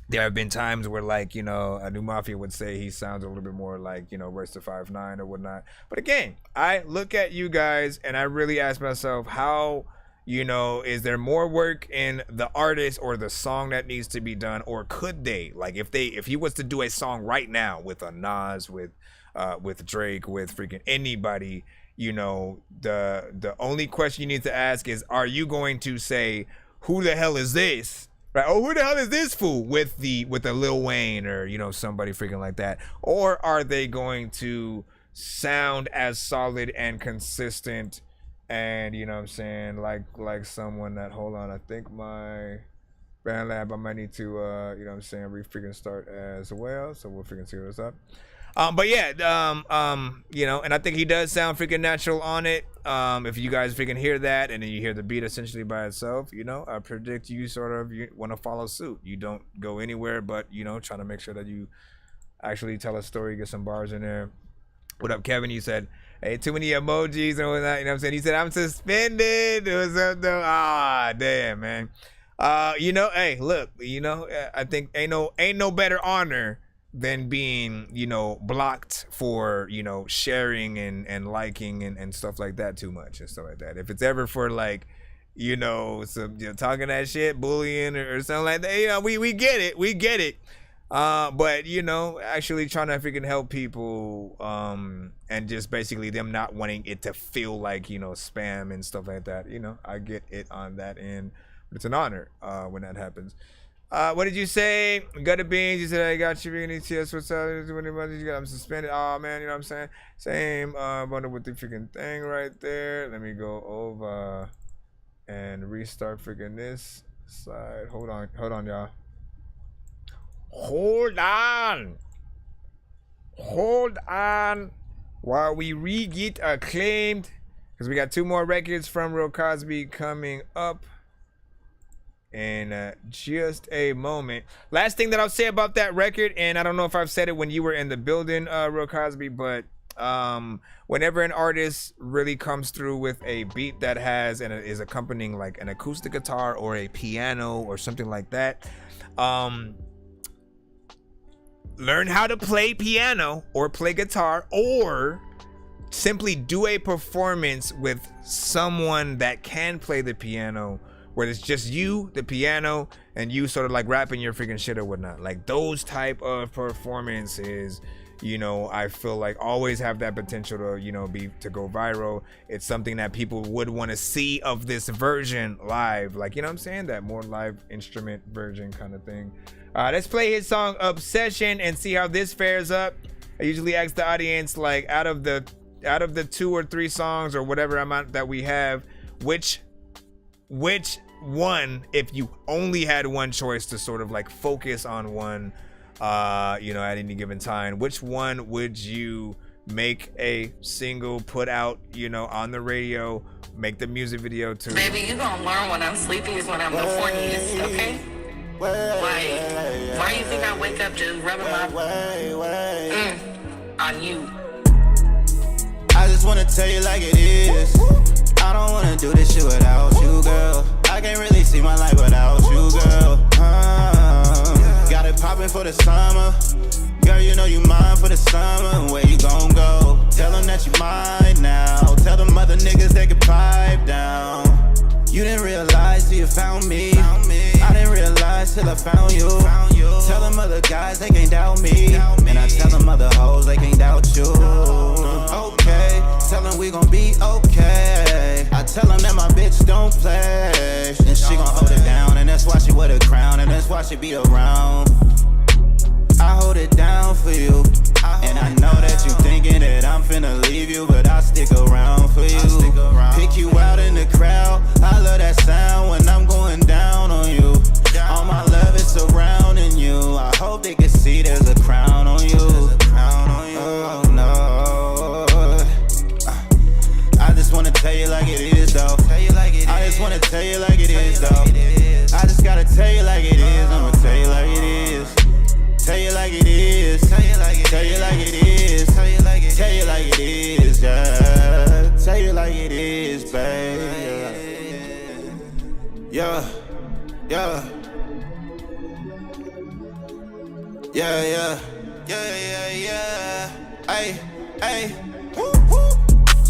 There have been times where, like, you know, a New Mafia would say he sounds a little bit more like, you know, Royce the 5'9" or whatnot. But again, I look at you guys and I really ask myself, how, you know, is there more work in the artist or the song that needs to be done, or could they, like, if he was to do a song right now with a Nas, with Drake, with freaking anybody, you know, the only question you need to ask is, are you going to say, who the hell is this? Right? Oh, who the hell is this fool with the Lil Wayne or, you know, somebody freaking like that? Or are they going to sound as solid and consistent and, you know what I'm saying, like someone that, hold on, I think my BandLab, I might need to, you know what I'm saying, freaking start as well. So we'll freaking see what's up. But yeah, you know, and I think he does sound freaking natural on it. If you guys freaking hear that and then you hear the beat essentially by itself, you know, I predict you want to follow suit. You don't go anywhere, but, you know, trying to make sure that you actually tell a story, get some bars in there. What up, Kevin? You said, hey, too many emojis and all that. You know what I'm saying? He said, I'm suspended. It was up though. Ah, damn, man. You know, hey, look, you know, I think ain't no better honor than being, you know, blocked for, you know, sharing and liking and stuff like that too much and stuff like that. If it's ever for like, you know, some, you know, talking that shit, bullying or something like that, you know, we get it. But you know, actually trying to freaking help people, and just basically them not wanting it to feel like, you know, spam and stuff like that. You know, I get it on that end, but it's an honor when that happens. What did you say? Gutter Beans, you said I got you freaking ETS. What's up? I'm suspended. Oh man, you know what I'm saying? Same bundle with the freaking thing right there. Let me go over and restart freaking this side. Hold on, y'all. Hold on while we re-get acclaimed, because we got 2 more records from Real Cosby coming up in just a moment. Last thing that I'll say about that record, and I don't know if I've said it when you were in the building, Real Cosby, but whenever an artist really comes through with a beat that has and is accompanying like an acoustic guitar or a piano or something like that, learn how to play piano or play guitar, or simply do a performance with someone that can play the piano, where it's just you, the piano, and you sort of like rapping your freaking shit or whatnot. Like those type of performances, you know, I feel like always have that potential to, you know, to go viral. It's something that people would want to see of this version live, like, you know what I'm saying, that more live instrument version kind of thing. Let's play his song Obsession and see how this fares up. I usually ask the audience, like, out of the 2 or 3 songs or whatever amount that we have, which one, if you only had one choice to sort of like focus on one, you know, at any given time, which one would you make a single, put out, you know, on the radio, make the music video to? Baby, you gonna learn when I'm sleepy is when I'm the funniest, okay? Why you think I wake up just rubbing my on you? I just wanna tell you like it is. I don't wanna do this shit without you, girl. I can't really see my life without you, girl. Got it poppin' for the summer. Girl, you know you mine for the summer. Where you gon' go? Tell them that you mine now. Tell them other niggas they can pipe down. You didn't realize till you found me. I didn't realize till I found you. Tell them other guys they can't doubt me. And I tell them other hoes they can't doubt you. Okay, tell them we gon' be okay. I tell them that my bitch don't play. And she gon' hold it down. And that's why she wear a crown. And that's why she be around. I hold it down for you. And I know that you thinking that I'm finna leave you, but I stick around for you. Pick you out in the crowd. I love that sound when I'm going down on you. All my love is surrounding you. I hope they can see there's a crown on you. Oh no. I just wanna tell you like it is though. I just wanna tell you like it is though. I just gotta tell you like it is. I'ma tell you like it is. Tell you like it is. Tell you like it is. Tell you like it is. Yeah. Tell you like it is, babe. Yeah. Yeah. Yeah, yeah. Yeah, yeah, yeah. Ay, ay. Woo, woo.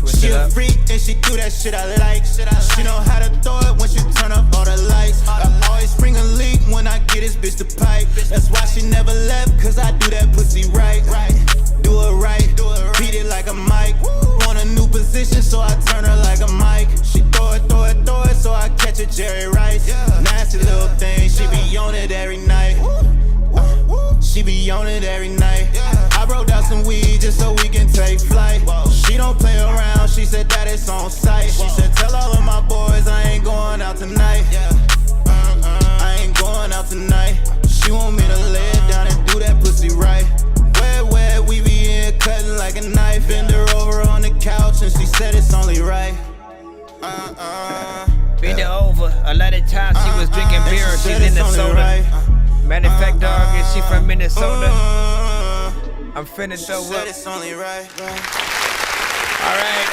She a freak and she do that shit I like. She know how to throw it when she turn up all the lights. I always spring a leak when I get this bitch to pipe. That's why she never left, cause I do that pussy right. Do it right, beat it like a mic. Want a new position, so I turn her like a mic. She throw it, so I catch it Jerry Rice. Nasty little thing, she be on it every night. She be on it every night. I broke down some weed just so we can take flight. She don't play around, she said that it's on sight. She said tell all of my boys I ain't going out tonight. I ain't going out tonight. She want me to lay it down and do that pussy right. Where we be in, cutting like a knife. Bend her over on the couch and she said it's only right. Bend her over. A lot of times she was drinking beer. She's in the soda. Right. Matter of fact, dog, is she from Minnesota? I'm finna throw up. It's only right. All right.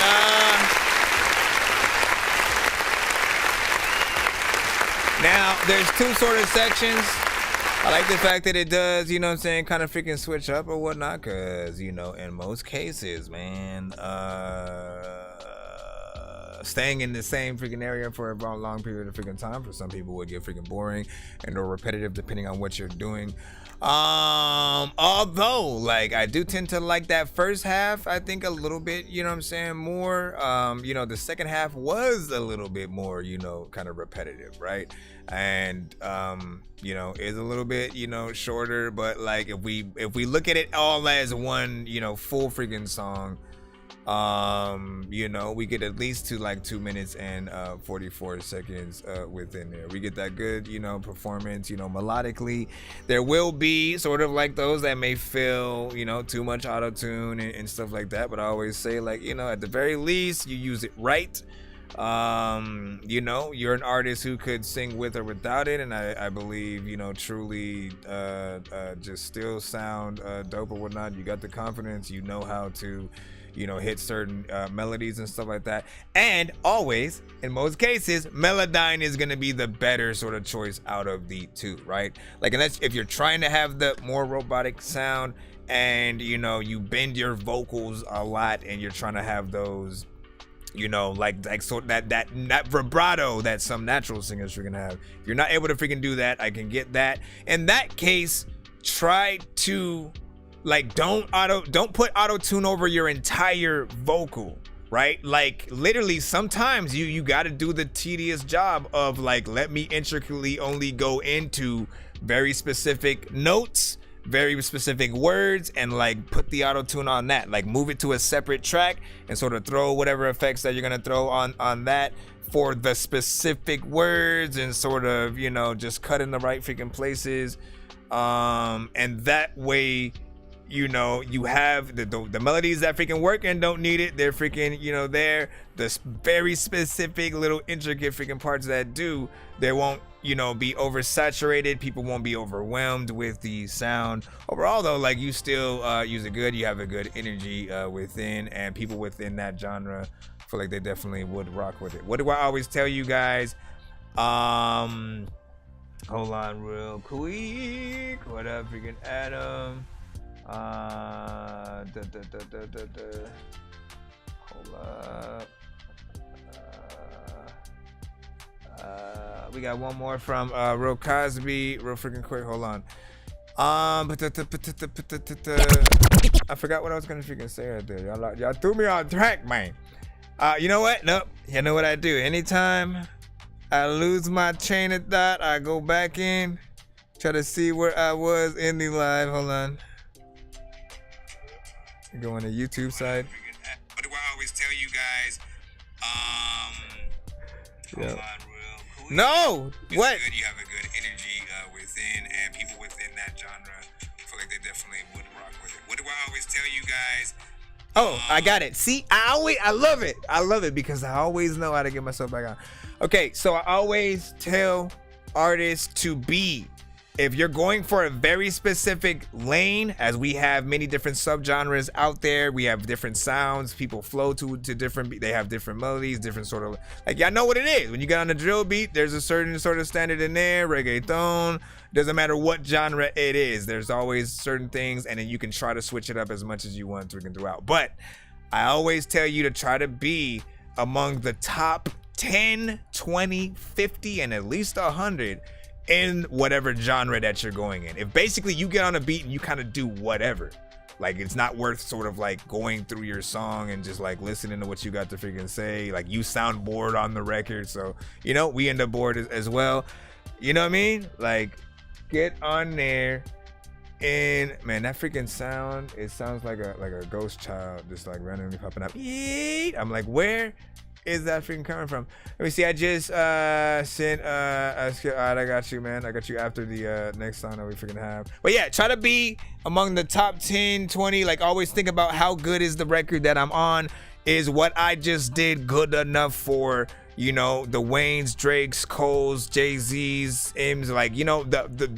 Now there's two sort of sections. I like the fact that it does, you know what I'm saying, kind of freaking switch up or whatnot, because, you know, in most cases, man, staying in the same freaking area for a long period of freaking time for some people would get freaking boring and or repetitive depending on what you're doing. Although, like, I do tend to like that first half, I think a little bit, you know what I'm saying, more. You know, the second half was a little bit more, you know, kind of repetitive, right? And you know, is a little bit, you know, shorter, but like if we look at it all as one, you know, full freaking song, you know, we get at least to like 2 minutes and 44 seconds within there. We get that good, you know, performance, you know, melodically. There will be sort of like those that may feel, you know, too much auto-tune and stuff like that, but I always say, like, you know, at the very least you use it right. You know, you're an artist who could sing with or without it, and I believe, you know, truly just still sound dope or whatnot. You got the confidence, you know how to, you know, hit certain melodies and stuff like that. And always, in most cases, Melodyne is going to be the better sort of choice out of the two, right? Like, unless if you're trying to have the more robotic sound and, you know, you bend your vocals a lot and you're trying to have those, you know, like sort that vibrato that some natural singers freaking have. If you're not able to freaking do that, I can get that. In that case, try to, like, don't put auto-tune over your entire vocal, right? Like, literally sometimes you got to do the tedious job of, like, let me intricately only go into very specific notes, very specific words, and like put the auto-tune on that, like move it to a separate track and sort of throw whatever effects that you're gonna throw on that for the specific words, and sort of, you know, just cut in the right freaking places, and that way, you know, you have the melodies that freaking work and don't need it. They're freaking, you know, they're the very specific little intricate freaking parts that do. They won't, you know, be oversaturated. People won't be overwhelmed with the sound. Overall, though, like, you still use it good. You have a good energy within, and people within that genre feel like they definitely would rock with it. What do I always tell you guys? Hold on real quick. What up, freaking Adam? Hold up. We got one more from Real Cosby, real freaking quick. Hold on. I forgot what I was gonna freaking say right there. Y'all threw me on track, man. You know what? Nope. You know what I do? Anytime I lose my train of thought, I go back in, try to see where I was in the live. Hold on. Go on the YouTube side. What do I always tell you guys? Hold on, real quick. No! What? Good. You have a good energy within, and people within that genre feel like they definitely would rock with it. What do I always tell you guys? Oh, I got it. See, I love it. I love it because I always know how to get myself back on. Okay, so I always tell artists to be, if you're going for a very specific lane, as we have many different subgenres out there, we have different sounds, people flow to different, they have different melodies, different sort of, like, y'all know what it is. When you get on a drill beat, there's a certain sort of standard in there, reggaeton, doesn't matter what genre it is, there's always certain things, and then you can try to switch it up as much as you want throughout. But I always tell you to try to be among the top 10, 20, 50, and at least 100 in whatever genre that you're going in. If basically you get on a beat and you kind of do whatever, like, it's not worth sort of like going through your song and just like listening to what you got to freaking say. Like, you sound bored on the record, so, you know, we end up bored as well. You know what I mean? Like, get on there, and man, that freaking sound, it sounds like a ghost child just like randomly popping up. I'm like, where is that freaking coming from? Let me see. I just sent alright, I got you, man. I got you after the next song that we freaking have. But yeah, try to be among the top 10, 20. Like, always think about how good is the record that I'm on. Is what I just did good enough for, you know, the Waynes, Drakes, Coles, Jay-Z's, M's, like, you know, the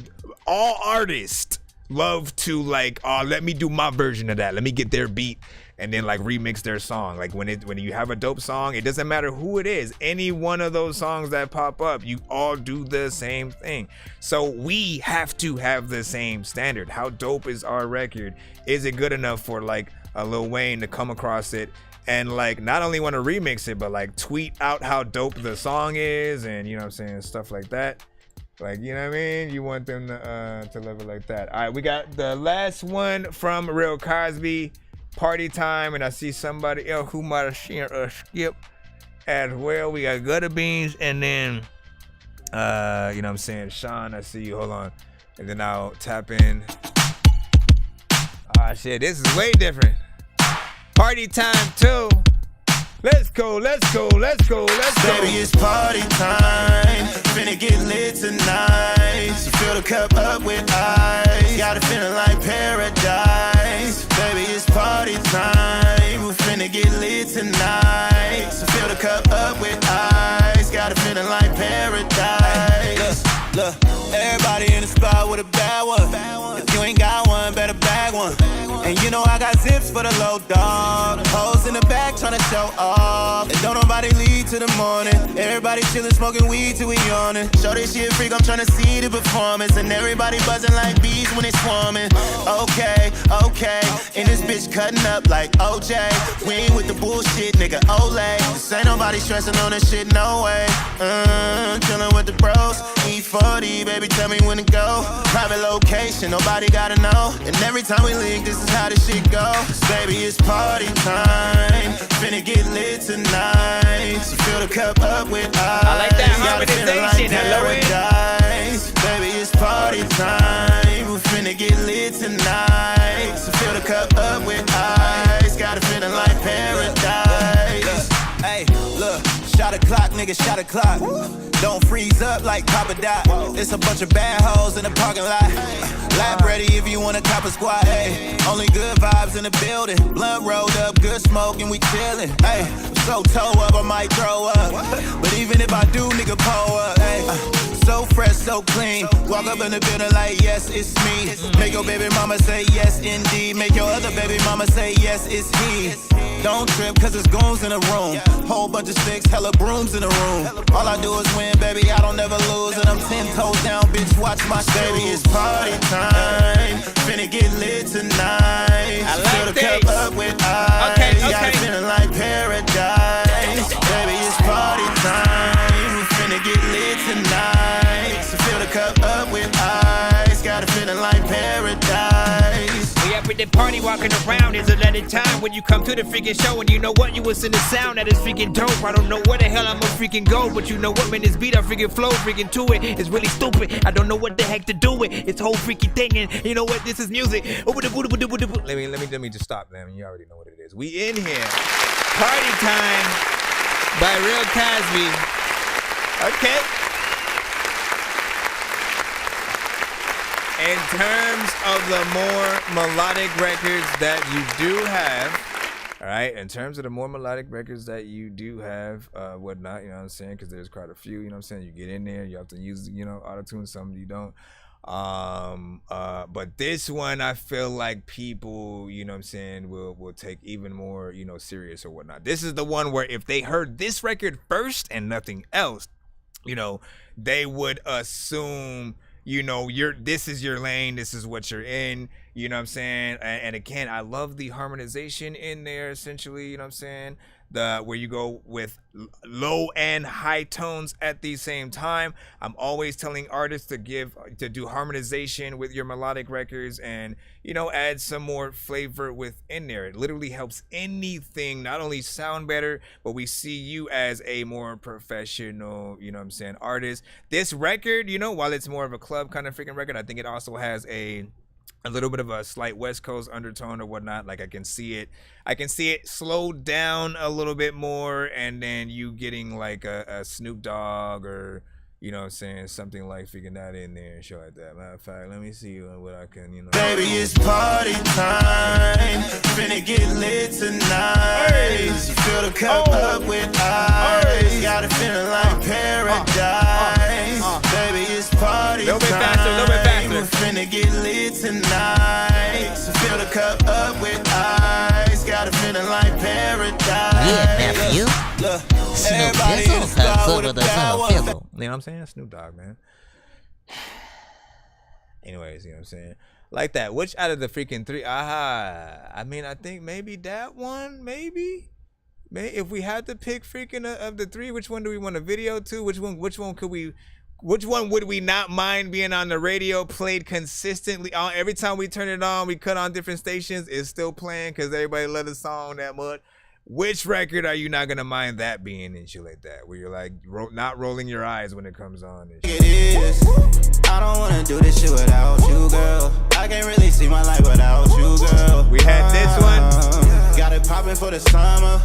all artists love to like, oh, let me do my version of that. Let me get their beat and then like remix their song. Like when you have a dope song, it doesn't matter who it is. Any one of those songs that pop up, you all do the same thing. So we have to have the same standard. How dope is our record? Is it good enough for like a Lil Wayne to come across it and like not only want to remix it, but like tweet out how dope the song is, and you know what I'm saying, stuff like that. Like, you know what I mean? You want them to love it like that. All right, we got the last one from Real Cosby, Party Time, and I see somebody else who might have seen a skip as well. We got Gutter Beans, and then, you know what I'm saying, Sean, I see you. Hold on. And then I'll tap in. Ah, shit, this is way different. Party Time, too. Let's go, let's go, let's go, let's go. Baby, it's party time. Finna get lit tonight. So fill the cup up with ice. Got it feeling like paradise. Baby, it's party time. We finna get lit tonight. So fill the cup up with ice. Got it feeling like paradise. Look, everybody in the spot with a bad one. If you ain't got one, better bag one. And you know I got zips for the low dog. Hoes in the back tryna show off. And don't nobody leave till the morning. Everybody chillin', smoking weed till we yawning. Show this shit freak, I'm tryna see the performance. And everybody buzzing like bees when it's swarming. Okay, and this bitch cutting up like OJ. We ain't with the bullshit, nigga, Olay. This ain't nobody stressing on this shit, no way. Chillin' with the bros, E40, baby, tell me when to go. Private location, nobody gotta know. And every time we link, this is how this shit goes. Baby, it's party time. Finna get lit tonight. So fill the cup up with ice. I like that harmonization, paradise. Baby, it's party time. We finna get lit tonight. So fill the cup up with ice. Got it feeling like paradise. Hey, look, shot a clock, nigga, shot a clock. Don't freeze up like Papa Dot. It's a bunch of bad hoes in the parking lot. Lap ready if you wanna cop a squad. Hey, only good vibes in the building. Blunt rolled up, good smoke, and we chillin'. Hey, so toe up, I might throw up. But even if I do, nigga, pull up. Hey, so fresh, so clean. Walk up in the building like, yes, it's me. Make your baby mama say yes, indeed. Make your other baby mama say yes, it's he. Don't trip, cause it's goons in the room. Whole bunch of sticks, hella brooms in the room. All I do is win, baby, I don't never lose. And I'm 10 toes down, bitch, watch my shoes. Baby, it's party time. Finna get lit tonight. I like fill the cup up with ice. Okay. Got it feeling like paradise. Baby, it's party time. We finna get lit tonight. So fill the cup up with ice. Got it feeling like paradise. We up at the party walking around. It's a lot of time when you come to the freaking show. And you know what? You was in the sound that is freaking dope. I don't know where the hell I'm gonna freaking go. But you know what, man? This beat, I freaking flow freaking to it. It's really stupid. I don't know what the heck to do with it's whole freaking thing. And you know what? This is music. Let me just stop, man. You already know what it is. We in here. Party Time by Real Cosby. Okay. In terms of the more melodic records that you do have, all right, in terms of the more melodic records that you do have, whatnot, you know what I'm saying, because there's quite a few, you know what I'm saying, you get in there, you have to use, you know, auto-tune, some you don't. But this one, I feel like people, you know what I'm saying, will take even more, you know, serious or whatnot. This is the one where if they heard this record first and nothing else, you know, they would assume, you know, this is your lane, this is what you're in, you know what I'm saying? And again, I love the harmonization in there, essentially, you know what I'm saying? Where you go with low and high tones at the same time. I'm always telling artists to do harmonization with your melodic records and, you know, add some more flavor within there. It literally helps anything not only sound better, but we see you as a more professional, you know what I'm saying, artist. This record, you know, while it's more of a club kind of freaking record, I think it also has a a little bit of a slight West Coast undertone or whatnot. Like I can see it slowed down a little bit more, and then you getting like a Snoop Dogg or, you know what I'm saying, something like figuring that in there and shit like that. Matter of fact, let me see what I can, you know. Baby, it's party time. Finna get lit tonight. Fill the cup up with ice. Got it feeling like paradise. Baby, it's party time. A little bit faster. We're finna get lit tonight. So fill the cup up with ice. Got it feeling like paradise. Yeah, nephew. Look, everybody in the sky with a power. You know what I'm saying? Snoop Dogg, man. Anyways, you know what I'm saying? Like that. Which out of the freaking three? I mean, I think maybe that one, maybe. If we had to pick freaking of the three, which one do we want a video to? Which one would we not mind being on the radio, played consistently on? Every time we turn it on, we cut on different stations, it's still playing because everybody love the song that much. Which record are you not gonna mind that being and shit like that? Where you're like not rolling your eyes when it comes on and shit. It is. I don't wanna do this shit without you, girl. I can't really see my life without you, girl. We had this one. Got it popping for the summer.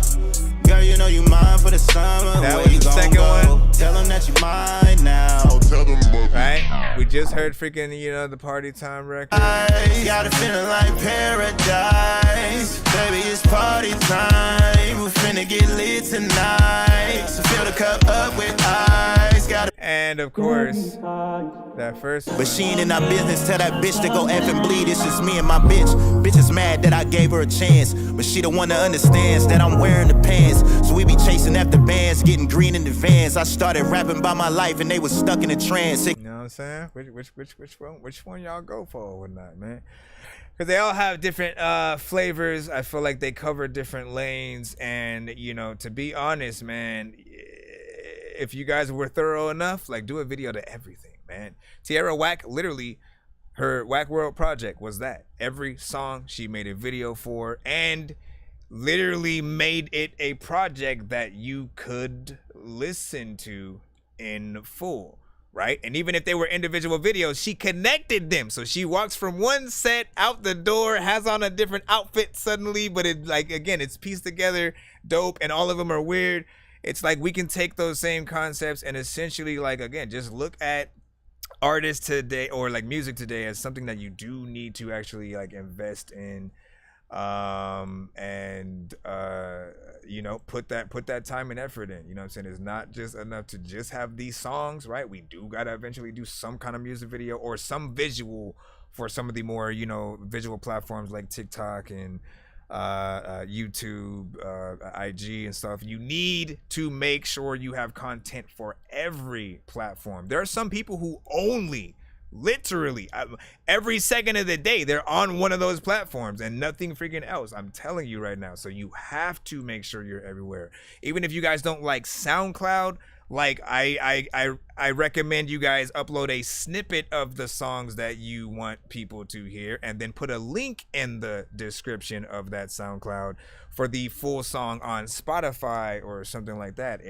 Girl, you know you mine for the summer. That Where was you the gon' second go? one. Tell them that you mine now. Tell them right? We just heard freaking, you know, the Party Time record. Got it feeling like paradise. Baby, it's party time. We're finna get lit tonight. So fill the cup up with ice. And of course, that first one. But she ain't in our business. Tell that bitch to go F and bleed. It's just me and my bitch. Bitch is mad that I gave her a chance, but she the one that understands that I'm wearing the pants. So we be chasing after bands, getting green in the vans. I started rapping about my life and they was stuck in a trance. You know what I'm saying? Which one y'all go for or whatnot, man? Because they all have different flavors. I feel like they cover different lanes, and you know, to be honest, man, if you guys were thorough enough, like do a video to everything, man. Tierra Whack, literally, her Whack World project was that. Every song she made a video for, and literally made it a project that you could listen to in full, right? And even if they were individual videos, she connected them. So she walks from one set out the door, has on a different outfit suddenly, but it, like, again, it's pieced together dope, and all of them are weird. It's like we can take those same concepts and essentially, like, again, just look at artists today or like music today as something that you do need to actually like invest in, and you know, put that time and effort in. You know what I'm saying? It's not just enough to just have these songs, right? We do gotta eventually do some kind of music video or some visual for some of the more, you know, visual platforms like TikTok and YouTube, IG and stuff. You need to make sure you have content for every platform. There are some people who only literally every second of the day they're on one of those platforms and nothing freaking else. I'm telling you right now. So you have to make sure you're everywhere. Even if you guys don't like SoundCloud, like I recommend you guys upload a snippet of the songs that you want people to hear and then put a link in the description of that SoundCloud for the full song on Spotify or something like that.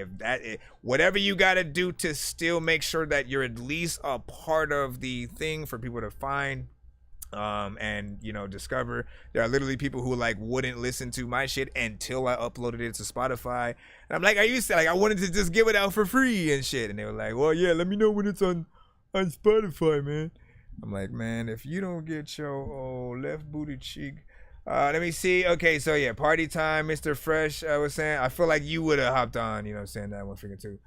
Whatever you got to do to still make sure that you're at least a part of the thing for people to find and you know, discover. There are literally people who like wouldn't listen to my shit until I uploaded it to Spotify, and I'm like, I wanted to just give it out for free and shit, and they were like, well, yeah, let me know when it's on Spotify, man. I'm like, man, if you don't get your left booty cheek, let me see. Okay, so yeah, Party Time, Mr. Fresh was saying, I feel like you would have hopped on, you know what I'm saying, that one freaking too.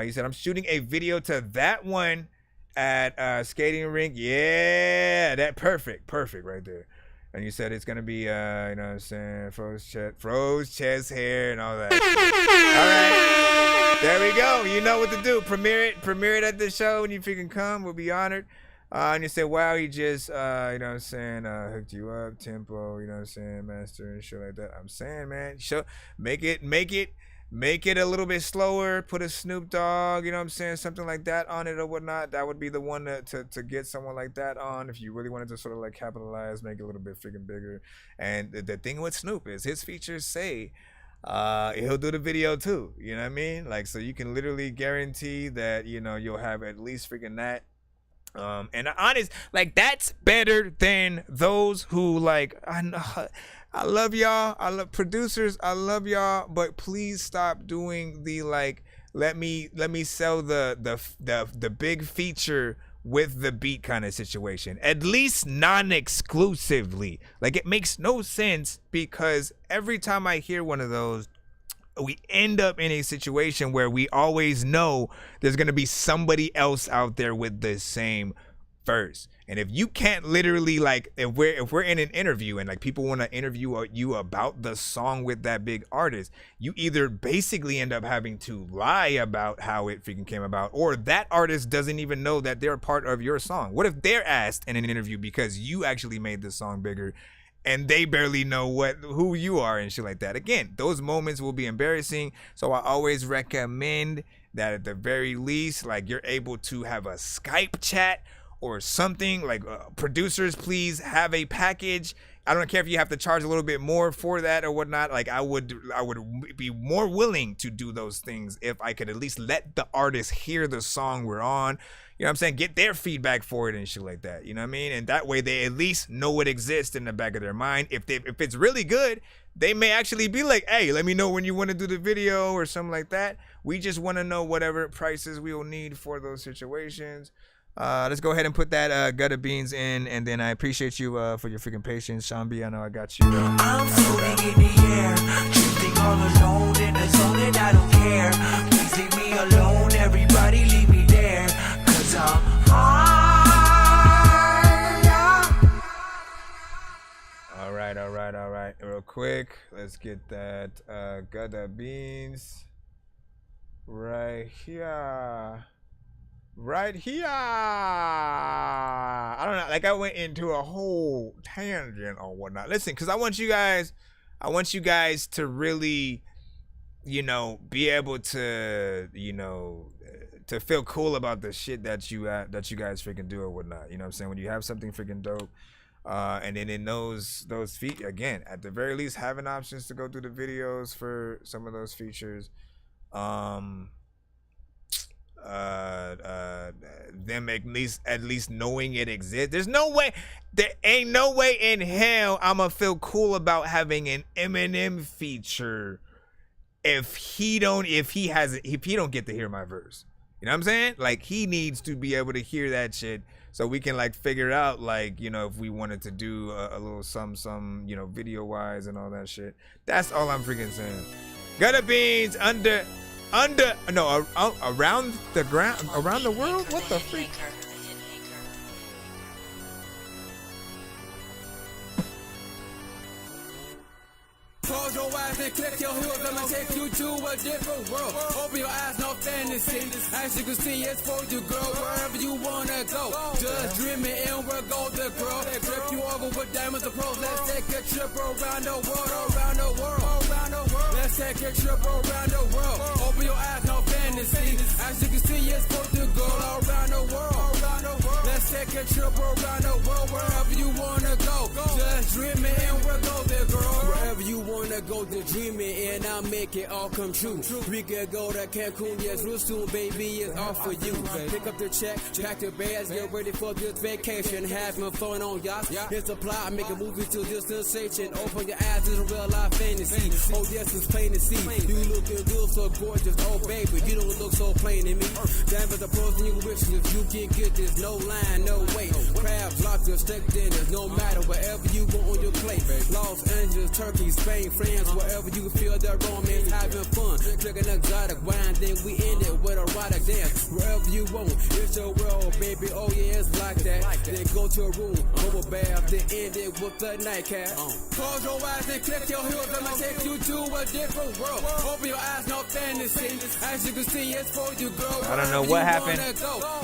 He said, I'm shooting a video to that one at skating rink. Yeah, that perfect right there. And you said it's gonna be you know what I'm saying, froze chest hair and all that. All right, there we go. You know what to do. Premiere it at the show when you freaking come. We'll be honored. And you say, wow, he just you know what I'm saying, hooked you up, tempo, you know what I'm saying, master and shit like that. I'm saying, man, make it a little bit slower, put a Snoop Dogg, you know what I'm saying, something like that on it or whatnot. That would be the one to get someone like that on if you really wanted to sort of like capitalize, make it a little bit freaking bigger. And the thing with Snoop is his features say he'll do the video too, you know what I mean? Like, so you can literally guarantee that, you know, you'll have at least freaking that And honest, like that's better than those who like I love y'all. I love producers. I love y'all, but please stop doing the like let me sell the big feature with the beat kind of situation. At least non-exclusively. Like it makes no sense because every time I hear one of those, we end up in a situation where we always know there's going to be somebody else out there with the same verse. And if you can't literally like if we're in an interview and like people want to interview you about the song with that big artist, you either basically end up having to lie about how it freaking came about, or that artist doesn't even know that they're part of your song. What if they're asked in an interview because you actually made the song bigger and they barely know who you are and shit like that? Again, those moments will be embarrassing. So I always recommend that at the very least, like you're able to have a Skype chat or something. Like producers, please have a package. I don't care if you have to charge a little bit more for that or whatnot. Like I would be more willing to do those things if I could at least let the artist hear the song we're on. You know what I'm saying? Get their feedback for it and shit like that. You know what I mean? And that way they at least know it exists in the back of their mind. If it's really good, they may actually be like, hey, let me know when you want to do the video or something like that. We just want to know whatever prices we will need for those situations. Let's go ahead and put that Gutter Beans in, and then I appreciate you for your freaking patience, Sean B. I know I got you. I'm floating in the air, drifting all alone in a zone that I don't care. Please leave me alone, everybody leave me there, 'cause I'm high. All right. Real quick, let's get that Gutter Beans right here. I don't know, like I went into a whole tangent or whatnot. Listen, because I want you guys to really, you know, be able to, you know, to feel cool about the shit that you guys freaking do or whatnot. You know what I'm saying? When you have something freaking dope, and then in those feet again, at the very least, having options to go through the videos for some of those features. Them at least knowing it exists. There ain't no way in hell I'ma feel cool about having an Eminem feature if he don't get to hear my verse. You know what I'm saying? Like he needs to be able to hear that shit so we can like figure out like, you know, if we wanted to do a little some, you know, video wise and all that shit. That's all I'm freaking saying. Gutter Beans around the ground, around the world? What the freak? Close your eyes and click your heels, I'ma take you to a different world. Open your eyes, no fantasy. As you can see, it's for you, girl, wherever you wanna go. Just dreaming and we'll go the girl. Trip you over with diamonds and pros. Let's take a trip around the world, around the world, around the world. Let's take a trip around the world. Open your eyes, no fantasy. As you can see, it's for you, girl, around the world, around the world. Let's take a trip around the world, wherever you wanna go. Just dreaming and we'll go there, girl. Wherever you wanna go to dreaming and I'll make it all come true. We could go to Cancun, yes, real soon, baby, it's all for you. Pick up the check, pack your bags, get ready for this vacation. Having fun on yachts, it's a plot, make a movie to this sensation. Open your eyes, it's a real life fantasy. Oh yes, it's plain to see. You looking good, so gorgeous, oh baby, you don't look so plain to me. Damn it, the pros and you wishes, you can get this, no line, no wait. Crabs, lobster, steak dinners, no matter wherever you want on your plate. Los Angeles, Turkey, Spain, France, wherever you feel the romance, having fun. Drinking exotic wine, then we end it with erotic dance. Wherever you want, it's your world, baby. Oh yeah, it's like that. Then go to a room, bubble bath, then end it with the nightcap. Close your eyes and click your heels, I'ma take you to a different world. Open your eyes, no fantasy. As you can see, it's for you, girl. I don't know what happened.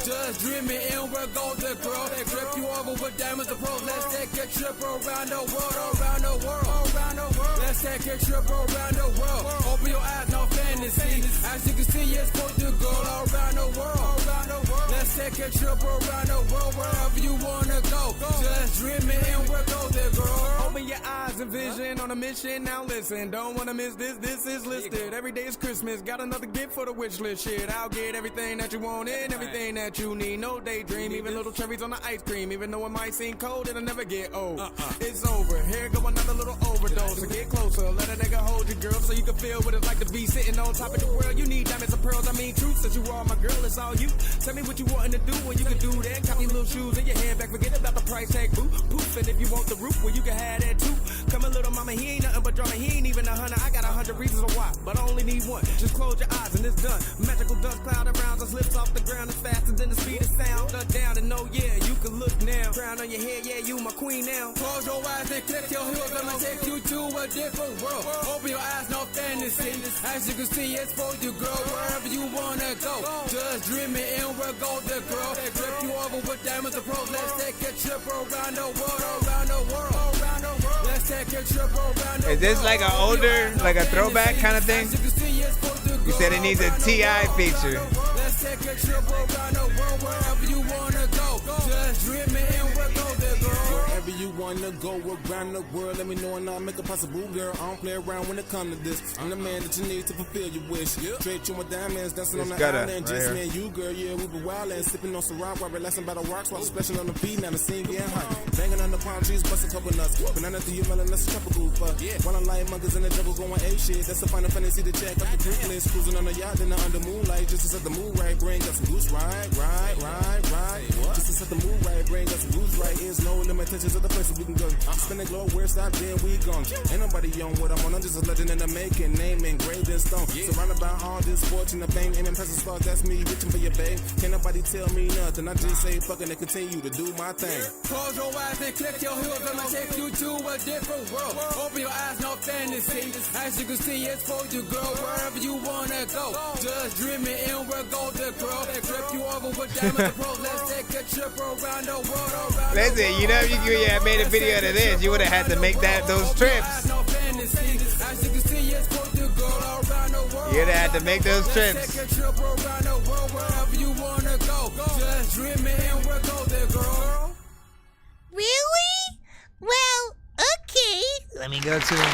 Just dreaming and we'll go the girl. They trip you over with diamonds and pros. Let's take a trip around the world, around the world, around the world. Let's take a trip around the world. Open your eyes, no fantasy. As you can see, it's for you, girl, around the world, around the world. Let's take a trip around the world, wherever you wanna go. Just dreaming and we'll go there, girl. Open your eyes dreams and vision on a mission. Now listen, don't wanna miss this. This is listed. Every day is Christmas. Got another gift for the wish list. Shit, I'll get everything that you want and everything that you need. No daydream, even little cherries on the ice cream. Even though it might seem cold, it'll never get old. It's over. Here go another little overdose. So get closer. Let a nigga hold you, girl, so you can feel what it's like to be sitting on top of the world. You need diamonds and pearls. I mean truth. Since you are my girl, it's all you. Tell me what you wantin' to do when you can do that. Copy little shoes in your handbag. Forget about the price tag, boo. Poof. And if you want the roof, well, you can have that too. Come a little mama, he ain't nothing but drama. He ain't even 100. I got 100 reasons why, but I only need one. Just close your eyes and it's done. Magical dust cloud around us, lips off the ground as faster than the speed of sound. Look down and know, yeah, you can look now. Crown on your head, yeah, you my queen now. Close your eyes and click your heels. I'ma take you to a different world. Open your eyes, no fantasy. As you can see, it's for you, girl. Wherever you wanna go, just dream it and we'll go the girl. Trip you over with diamonds and pros. Let's take a trip around the world, around the world, around the world. Let's take a trip around the world. Is this like an older, like a throwback kind of thing? You said it needs a T.I. feature. Let's take a trip around the world, wherever you wanna go. Just dream it and we'll go there, girl. Wherever you wanna go around the world, let me know and I'll make it possible, girl. I don't play around when it comes to this. I'm the man that you need to fulfill your wish. Trade you my diamonds, dancing on the island. Just me and you, girl, yeah, we been wildin'. Sipping on Ciroc while relaxing by the rocks while splashing on the beat. Now the scene getting hot. Banging on the palm trees, busting coconuts. Banana to you, melon, that's a tropical fuck. While I'm like monkeys in the jungle going ape shit. That's the final fantasy to check off the drink list. Cruising on the yacht in the under moonlight. Just to set the mood right, brain got some goose right. Just to set the mood right, brain got some goose right. Is no limitations of the places we can go. Spin the globe, where stop, then we gone. Ain't nobody on what I'm on, I'm just a legend in the making. Name engraved in stone. Surrounded by all this fortune, the fame, aiming past the stars, that's me reaching for your babe. Can't nobody tell me nothing, I just say fucking and continue to do my thing. Close your eyes and click your heels, I'ma take you to a different world. Open your eyes, no fantasy. As you can see, it's for you, girl. Wherever you wanna go, just dream it and we'll go the girl. Trip you over with diamonds and pearls. Let's take a trip around the world. Listen, you know, if you had made a video of this, you would have had to make those trips. You'd have had to make those trips. Really? Well, okay. Let me go to figure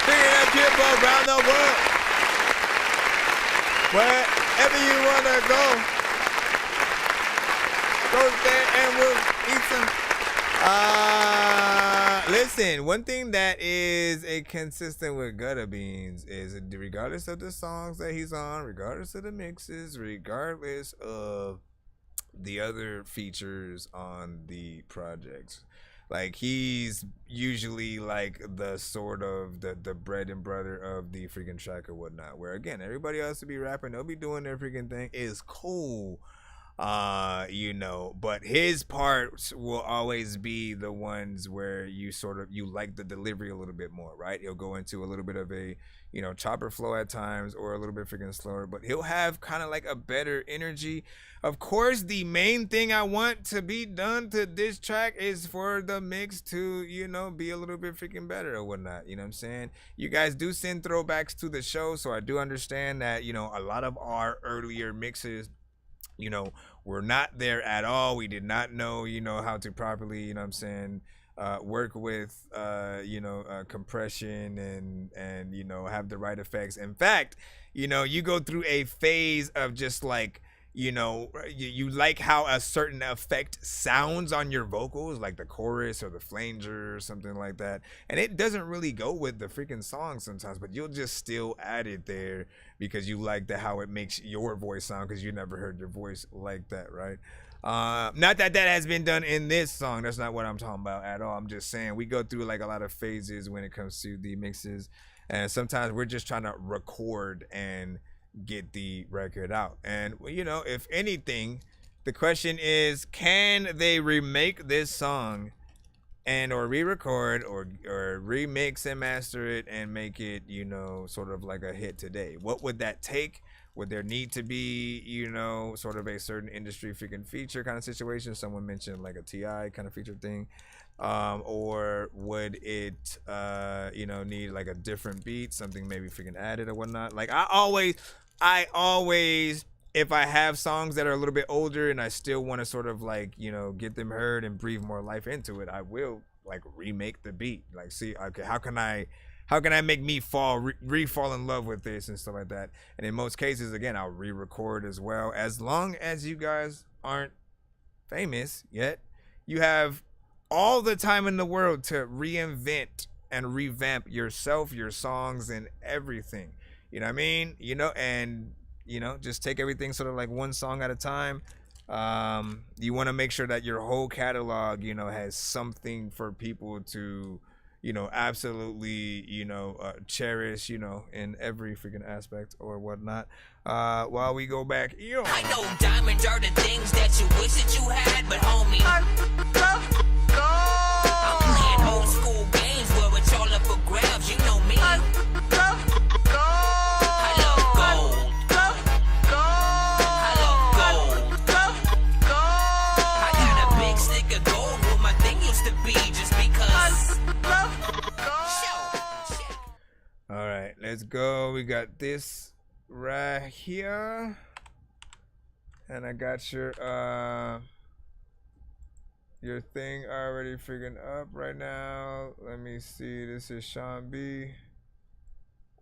that trip around the world. Wherever you wanna go there and we'll eat some. Listen, one thing that is a consistent with Gutta Beans is regardless of the songs that he's on, regardless of the mixes, regardless of the other features on the projects, like he's usually like the sort of the bread and butter of the freaking track or whatnot, where again everybody else will be rapping, they'll be doing their freaking thing, is cool. You know, but his parts will always be the ones where you like the delivery a little bit more, right? He'll go into a little bit of a, you know, chopper flow at times, or a little bit freaking slower, but he'll have kind of like a better energy. Of course, the main thing I want to be done to this track is for the mix to, you know, be a little bit freaking better or whatnot. You know what I'm saying? You guys do send throwbacks to the show, so I do understand that, you know, a lot of our earlier mixes, you know, we're not there at all. We did not know, you know, how to properly, you know what I'm saying, work with, you know, compression and, you know, have the right effects. In fact, you know, you go through a phase of just like, you know, you like how a certain effect sounds on your vocals, like the chorus or the flanger or something like that. And it doesn't really go with the freaking song sometimes, but you'll just still add it there because you like how it makes your voice sound, because you never heard your voice like that, right? Not that has been done in this song. That's not what I'm talking about at all. I'm just saying we go through like a lot of phases when it comes to the mixes, and sometimes we're just trying to record and get the record out. And you know, if anything, the question is, can they remake this song and or re-record or remix and master it and make it, you know, sort of like a hit today? What would that take? Would there need to be, you know, sort of a certain industry freaking feature kind of situation? Someone mentioned like a T.I. kind of feature thing. Or would it, you know, need like a different beat, something maybe freaking added or whatnot? Like I always, if I have songs that are a little bit older and I still want to sort of like, you know, get them heard and breathe more life into it, I will like remake the beat. Like, see, okay, how can I make me fall in love with this and stuff like that. And in most cases, again, I'll re-record as well. As long as you guys aren't famous yet, you have all the time in the world to reinvent and revamp yourself, your songs, and everything. You know what I mean? You know, and you know, just take everything sort of like one song at a time. You want to make sure that your whole catalog, you know, has something for people to, you know, absolutely, you know, cherish, you know, in every freaking aspect or whatnot. While we go back, yo. I know diamonds are the things that you wish that you had, but homie, I'm playing old school games where it's all up for grabs. You know me. I love gold. I love gold. I got a big stick of gold where my thing used to be just because. All right, let's go. We got this right here, and I got your thing already figured up right now. Let me see. This is Sean B.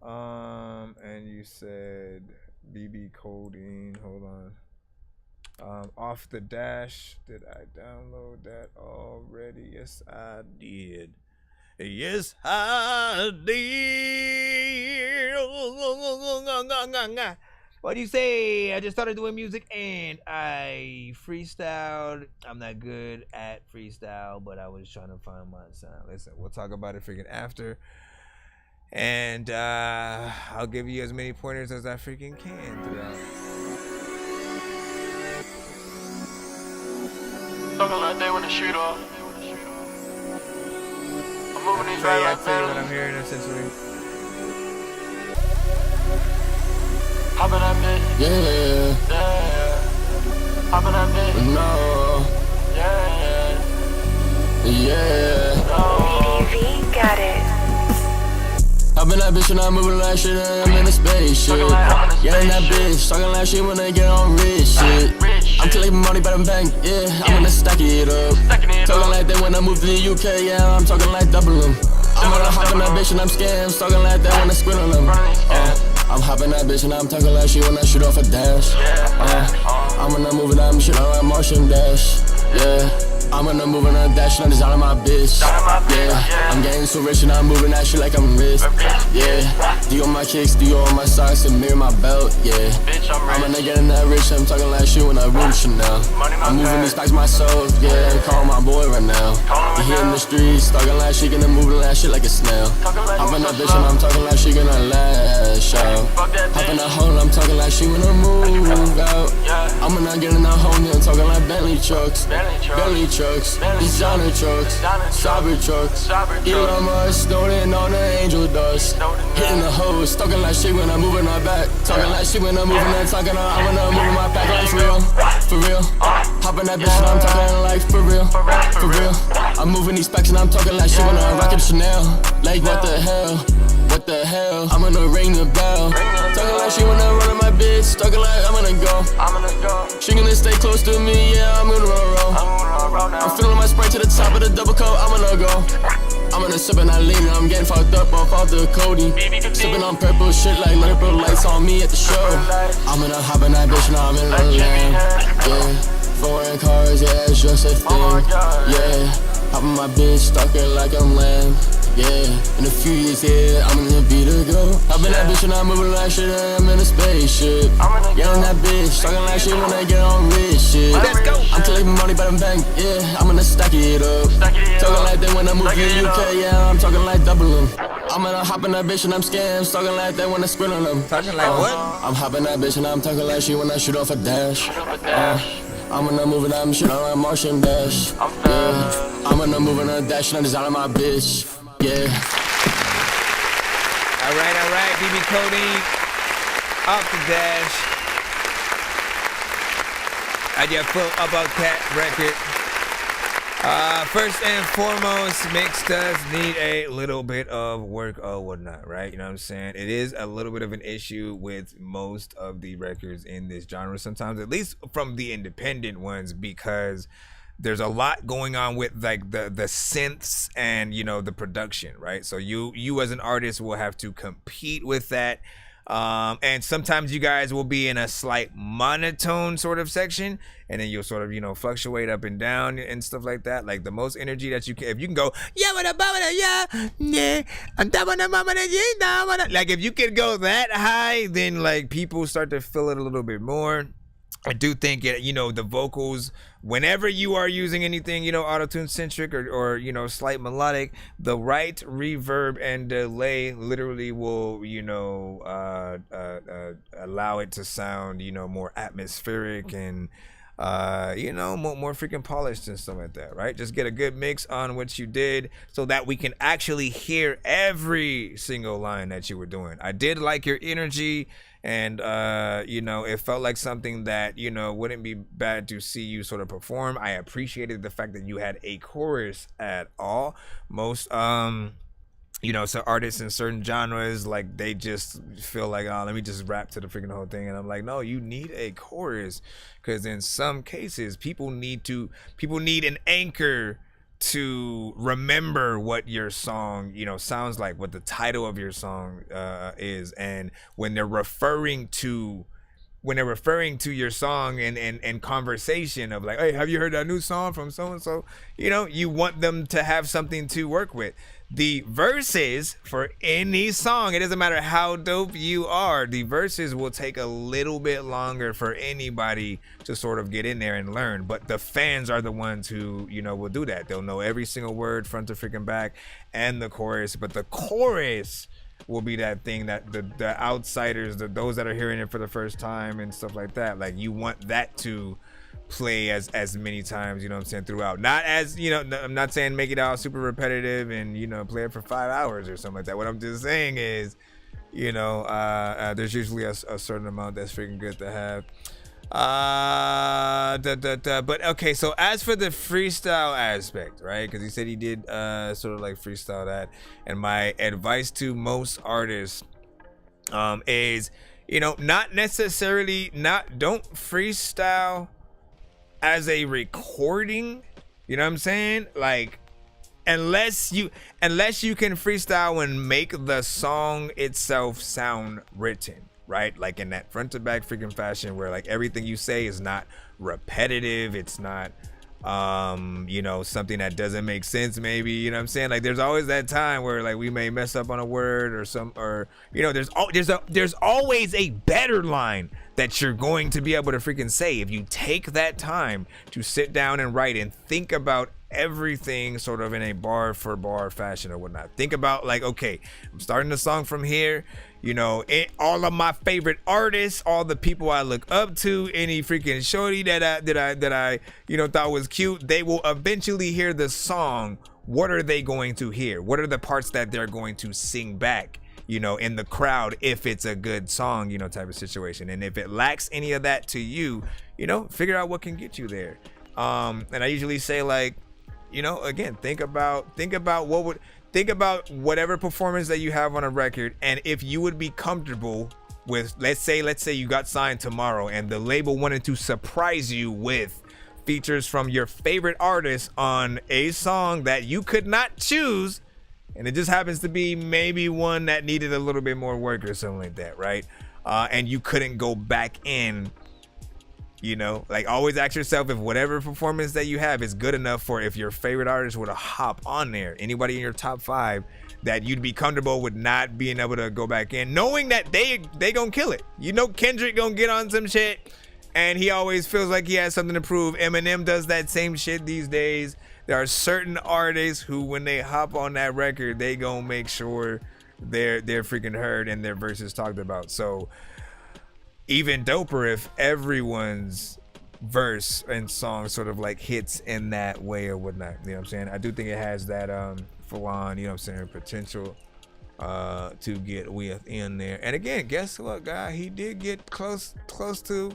And you said BB Codeine. Hold on. Off the dash. Did I download that already? Yes, I did. Yes, I did. What do you say? I just started doing music and I freestyled. I'm not good at freestyle, but I was trying to find my sound. Listen, we'll talk about it freaking after. And I'll give you as many pointers as I freaking can throughout. Talking like they want to shoot off. I'm moving these right right I tell you what I'm hearing essentially. Hop in that bitch. Yeah. Hop in that bitch. No. Yeah. BDV got it. Hop in that bitch and I'm moving like shit and I'm in a spaceship. Yeah, in that bitch, talking like shit when they get on rich shit. I'm collecting money by the bank, yeah, I'm gonna stack it up. Talking like that when I move to the UK, yeah, I'm talking like double them. I'm gonna hop in that bitch and I'm scams, talking like that when I spin on them. I'm hopping that bitch and I'm talking like shit when I shoot off a dash. I'm gonna move it, I'm shit on a Martian dash. Yeah, I'm gonna move and I'm dashing, I'm designing my bitch. Yeah, I'm getting so rich and I'm moving that shit like I'm rich. Yeah, D on my kicks, D on my socks and mirror my belt. Yeah, I'm gonna get in that rich, I'm talking like shit when I root Chanel. I'm moving these stacks myself, yeah, call my boy right now. He hitting the streets, talking like she gonna move that shit like a snail. Hopping that bitch and I'm talking like she gonna lash out. Hopping that hole, I'm talking like she wanna move out. I'm gonna get in that hole, I'm talking like Bentley trucks. Bentley trucks, designer trucks, cyber trucks. Elon Musk, snowing on the angel dust. Hitting the hose, talking like shit when I'm moving my back. Talking like shit when I'm moving that, talking I'm gonna move my back like for real, for real. Hopping that bitch and I'm talking like for real, for real. I'm moving these packs and I'm talking like shit when I'm rocking Chanel. Like what the hell? What the hell? I'm gonna ring the bell. Talking like she wanna run on my bitch. Talking like I'm gonna go. She gonna stay close to me, yeah, I'm gonna roll. I'm filling my Sprite to the top of the double coat, I'm gonna go. I'm gonna sip and I lean and I'm getting fucked up off the codeine. Sipping on purple shit like purple lights on me at the show. I'm gonna hop in that bitch and I'm in the lane. Yeah, foreign cars, yeah, it's just a thing. Yeah, hop in my bitch, talking like I'm lamb. Yeah, in a few years, yeah, I'm gonna be the go. Hop in that bitch and I'm moving like shit and I'm in a spaceship. Yeah, in that bitch, talking like shit when I get on rich shit. I'm collecting money by the bank, yeah, I'm gonna stack it up. Talking like that when I move to the UK, yeah, I'm talking like double them. I'm gonna hop in that bitch and I'm scams, talking like that when I sprint on them. Talking like what? I'm hopping that bitch and I'm talking like shit when I shoot off a dash. I'm gonna move it, I'm shit on a Martian dash. Yeah, I'm gonna move in a dash and I'm designing my bitch. Yeah. All right, BB Codeine, off the dash. I just feel about that record. First and foremost, mix does need a little bit of work or whatnot, right? You know what I'm saying? It is a little bit of an issue with most of the records in this genre sometimes, at least from the independent ones, because there's a lot going on with like the synths and, you know, the production, right? So you as an artist will have to compete with that. And sometimes you guys will be in a slight monotone sort of section, and then you'll sort of, you know, fluctuate up and down and stuff like that. Like the most energy that you can, if you can go, like if you can go that high, then like people start to feel it a little bit more. I do think it, you know, the vocals, whenever you are using anything, you know, auto-tune centric or you know, slight melodic, the right reverb and delay literally will, you know, allow it to sound, you know, more atmospheric and, you know, more freaking polished and stuff like that, right? Just get a good mix on what you did so that we can actually hear every single line that you were doing. I did like your energy. And, you know, it felt like something that, you know, wouldn't be bad to see you sort of perform. I appreciated the fact that you had a chorus at all. Most, you know, so artists in certain genres, like, they just feel like, oh, let me just rap to the freaking whole thing. And I'm like, no, you need a chorus, because in some cases, people need an anchor to remember what your song, you know, sounds like, what the title of your song is. And when they're referring to your song and conversation of like, hey, have you heard that new song from so and so, you know, you want them to have something to work with. The verses for any song, it doesn't matter how dope you are, the verses will take a little bit longer for anybody to sort of get in there and learn. But the fans are the ones who, you know, will do that. They'll know every single word front to freaking back and the chorus. But the chorus will be that thing that the outsiders, those that are hearing it for the first time and stuff like that, like, you want that to play as many times, you know what I'm saying, throughout. Not as, you know, I'm not saying make it all super repetitive and, you know, play it for 5 hours or something like that. What I'm just saying is, you know, there's usually a certain amount that's freaking good to have. But okay, so as for the freestyle aspect, right, because he said he did sort of like freestyle that, and my advice to most artists is, you know, don't freestyle as a recording, you know what I'm saying? Like, unless you can freestyle and make the song itself sound written, right? Like in that front to back freaking fashion where like everything you say is not repetitive, it's not you know, something that doesn't make sense, maybe, you know what I'm saying? Like, there's always that time where like we may mess up on a word or you know, there's always a better line that you're going to be able to freaking say if you take that time to sit down and write and think about everything sort of in a bar for bar fashion or whatnot. Think about like, okay, I'm starting the song from here, you know, all of my favorite artists, all the people I look up to, any freaking shorty that I you know thought was cute, they will eventually hear the song. What are they going to hear? What are the parts that they're going to sing back, you know, in the crowd, if it's a good song, you know, type of situation? And if it lacks any of that to you, you know, figure out what can get you there. And I usually say, like, you know, again, think about whatever performance that you have on a record, and if you would be comfortable with, let's say you got signed tomorrow and the label wanted to surprise you with features from your favorite artist on a song that you could not choose, and it just happens to be maybe one that needed a little bit more work or something like that, right? And you couldn't go back in, you know, like, always ask yourself if whatever performance that you have is good enough for if your favorite artist were to hop on there, anybody in your top 5, that you'd be comfortable with not being able to go back in, knowing that they gonna kill it. You know, Kendrick gonna get on some shit and he always feels like he has something to prove. Eminem does that same shit these days. There are certain artists who, when they hop on that record, they gonna make sure they're freaking heard and their verses talked about. So even doper if everyone's verse and song sort of like hits in that way or whatnot, you know what I'm saying? I do think it has that full on, you know what I'm saying, potential to get with in there. And again, guess what, guy? He did get close to,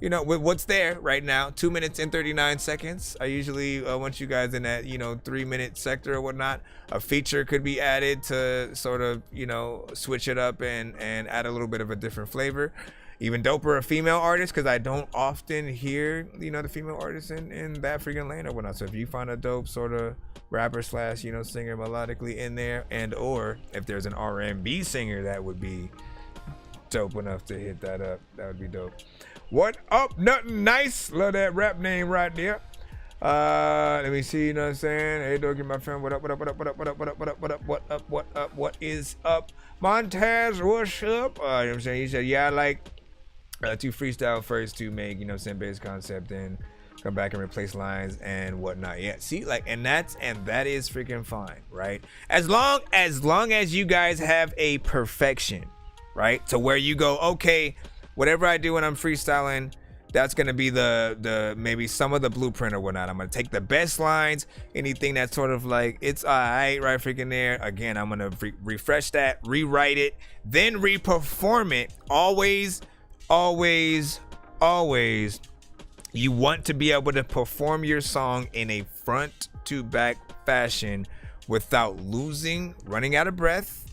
you know, with what's there right now, 2 minutes and 39 seconds. I usually want you guys in that, you know, 3-minute sector or whatnot. A feature could be added to sort of, you know, switch it up and add a little bit of a different flavor. even doper a female artist, because I don't often hear, you know, the female artists in that freaking lane or whatnot. So if you find a dope sort of rapper slash, you know, singer melodically in there, and or if there's an R&B singer that would be dope enough to hit that up, that would be dope. What up? Nothing nice. Love that rap name right there. Let me see, you know what I'm saying? Hey, Dorky, my friend, what up, what up, what up, what up, what up, what up, what up, what up, what up, what up, what is up? Montez, what's up? You know what I'm saying? He said, yeah, I like to freestyle first to make, you know what I'm saying, base concept, and come back and replace lines and whatnot. Yeah, see, like, and that is freaking fine, right? As long as you guys have a perfection, right? To where you go, okay, whatever I do when I'm freestyling, that's gonna be the maybe some of the blueprint or whatnot. I'm gonna take the best lines, anything that's sort of like it's alright right freaking there. Again, I'm gonna refresh that, rewrite it, then re-perform it. Always, you want to be able to perform your song in a front to back fashion without losing, running out of breath,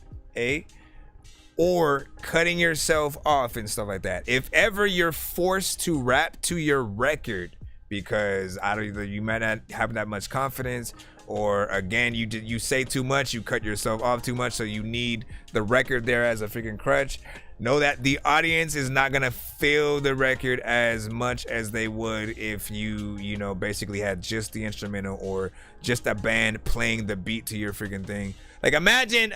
or cutting yourself off and stuff like that. If ever you're forced to rap to your record because either you might not have that much confidence, or again you say too much, you cut yourself off too much, so you need the record there as a freaking crutch, know that the audience is not gonna feel the record as much as they would if you know, basically had just the instrumental or just a band playing the beat to your freaking thing. Like imagine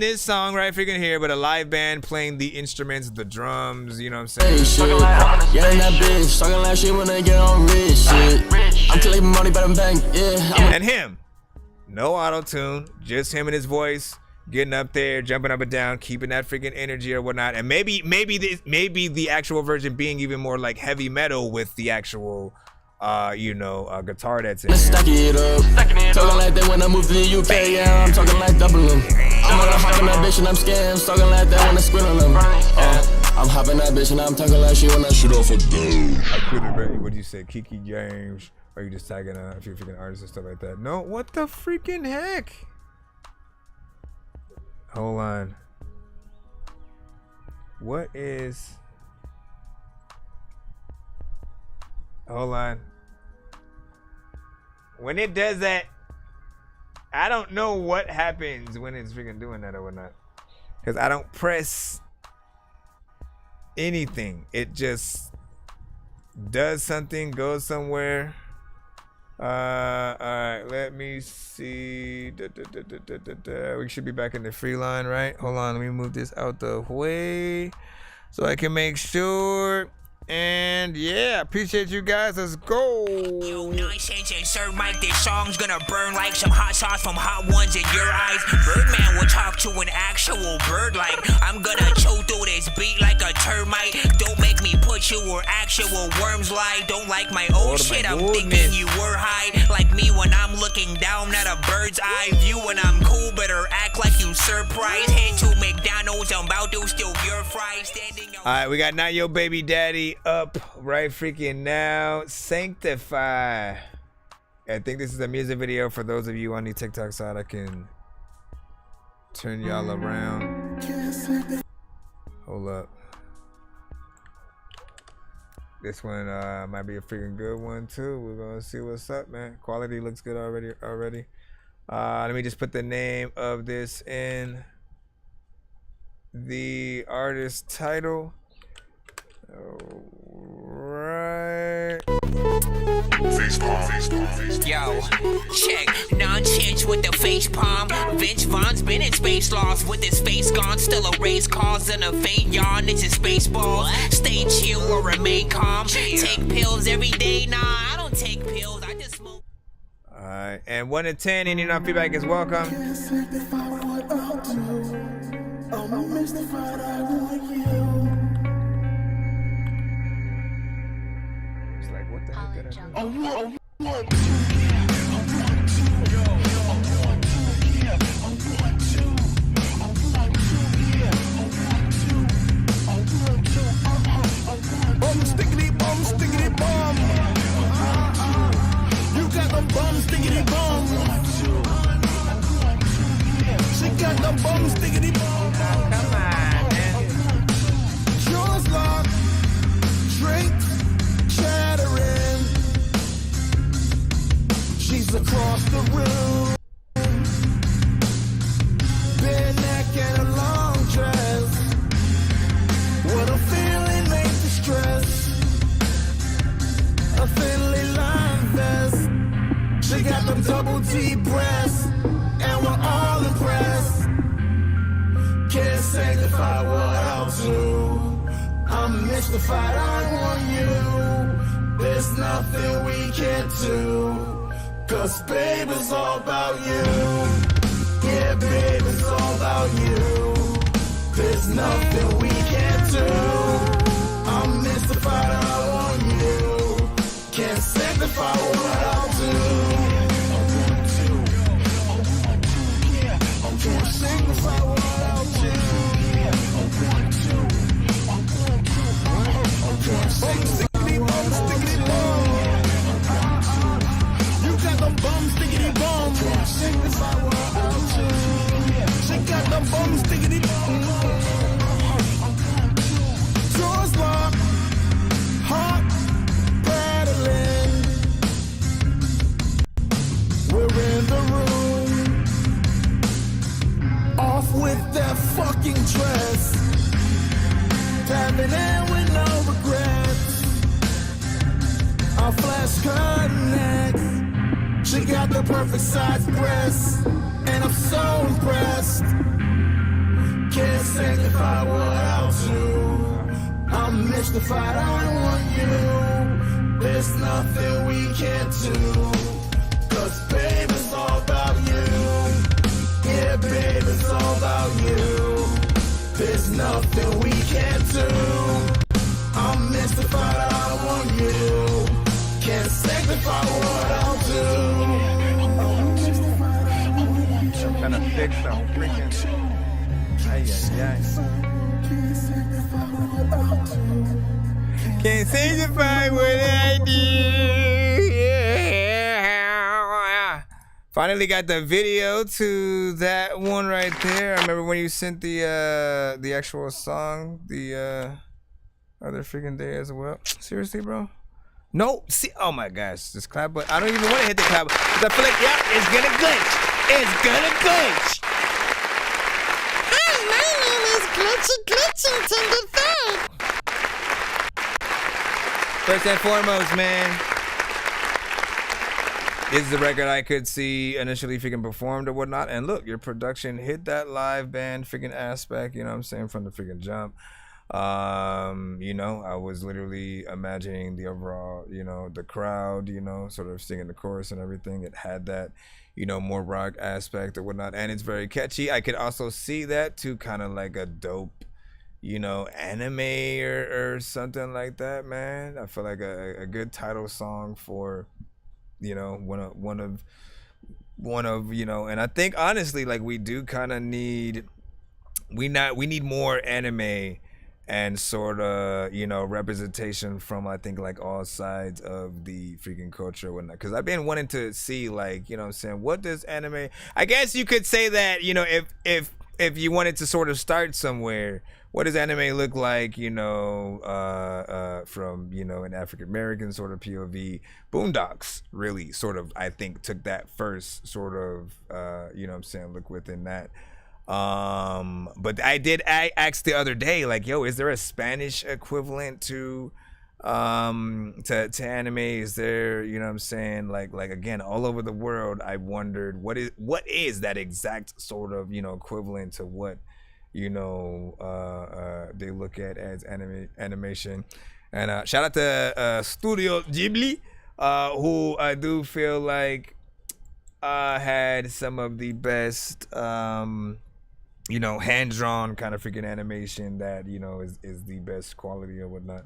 this song right freaking here, but a live band playing the instruments, the drums, you know what I'm saying? Hey, shit. Yeah, and that bitch talking like shit when they get on rich shit. I'm collecting money by the bank, yeah. And him, no auto-tune, just him and his voice getting up there, jumping up and down, keeping that freaking energy or whatnot. And maybe the actual version being even more like heavy metal with the actual guitar that's in there. Stack it up. Talking like that when I moved to the UK, yeah, I'm talking like double them. I'm on a hopping that bitch and I'm scammed. Talking like that when I squint on them. I'm hopping that bitch and I'm talking like shit when I shoot off a dome. I couldn't read what you said, Kiki James, or you just tagging a few freaking artists and stuff like that. No, what the freaking heck? Hold on. What is... Hold on. When it does that, I don't know what happens when it's freaking doing that or whatnot. Because I don't press anything. It just does something, goes somewhere. Alright, let me see. We should be back in the free line, right? Hold on, let me move this out the way so I can make sure. And yeah, appreciate you guys. Let's go. Yo, Nonsenze and Sir Mike, this song's gonna burn like some hot sauce from hot ones in your eyes. Birdman will talk to an actual bird like I'm gonna choke through this beat like a termite. Don't make me put you where actual worms lie. Don't like my old shit, I'm thinking you were high. Like me when I'm looking down at a bird's eye view. When I'm cool, better act like you surprised. Head to McDonald's, I'm about to steal your fries. Alright, we got Not Your Baby Daddy up right freaking now. Sanctify. I think this is a music video. For those of you on the TikTok side, I can turn y'all around. Hold up. This one might be a freaking good one too. We're gonna see what's up, man. Quality looks good already. Let me just put the name of this in the artist title. Alright. Yo, check Nonsenze with the face palm. Vince Vaughn's been in space lost with his face gone. Still a race cause and a faint yawn. It's a space ball. Stay chill or remain calm. Take pills every day. Nah, I don't take pills. I just smoke. Alright, and 1 to 10, any feedback is welcome. It's like, what the heck did I do? Stickity bomb. You got the bum, stickity bomb. She got the bum, stickity bomb. Come on, man. Jaws locked. She's across the room. Bare neck and a long dress. What a feeling makes the stress. A thinly lined vest. She got them double D breasts, and we're all impressed. Can't sanctify what I'll do. I'm mystified, I want you. There's nothing we can't do. Cause babe, it's all about you. Yeah, babe, it's all about you. There's nothing we can't do. I'm mystified, I want you. Can't sanctify what I'll do. Can't sanctify what I'll do. Stickity bum, stickity bum. You got them bums, stickity bum. Can't sanctify what I'll do. She got them bums, stickity bum. Doors locked, heart battling. We're in the room, off with that fucking dress, diving in with no regrets. Our flash cut necks, she got the perfect size breasts, and I'm so impressed. Can't sanctify what I'll do. I'm mystified, I want you. There's nothing we can't do. Cause babe, it's all about you. Yeah, babe, it's all about you. There's nothing we can't do. I'm mystified, I want you. Can't sanctify what I'll do. I'm trying to fix some freaking. Ay, ay, ay. Can't sanctify what I do. Yeah. Finally got the video to that one right there. I remember when you sent the actual song the other freaking day as well. Seriously, bro? No, see, oh my gosh, this clap button. I don't even want to hit the clap button because I feel like, yeah, it's gonna glitch. It's gonna glitch. Hi, my name is Glitchy Glitchington the Third. First and foremost, man, this is the record I could see initially freaking performed or whatnot. And look, your production hit that live band freaking aspect, you know what I'm saying, from the freaking jump. You know, I was literally imagining the overall, you know, the crowd, you know, sort of singing the chorus and everything. It had that, you know, more rock aspect or whatnot, and it's very catchy. I could also see that to kind of like a dope, you know, anime or something like that, man. I feel like a good title song for, you know, one of you know, and I think honestly, like, we do kind of need we need more anime and sort of, you know, representation from, I think, like, all sides of the freaking culture and whatnot. Because I've been wanting to see, like, you know what I'm saying, what does anime, I guess you could say that, you know, if you wanted to sort of start somewhere, what does anime look like, you know, from, you know, an African American sort of POV. Boondocks really sort of, I think, took that first sort of, you know what I'm saying, look within that. But I asked the other day, like, yo, is there a Spanish equivalent to anime? Is there, you know what I'm saying, like again, all over the world, I wondered what is that exact sort of, you know, equivalent to what, you know, they look at as animation. And shout out to Studio Ghibli, who I do feel like had some of the best you know, hand-drawn kind of freaking animation that, you know, is the best quality or whatnot.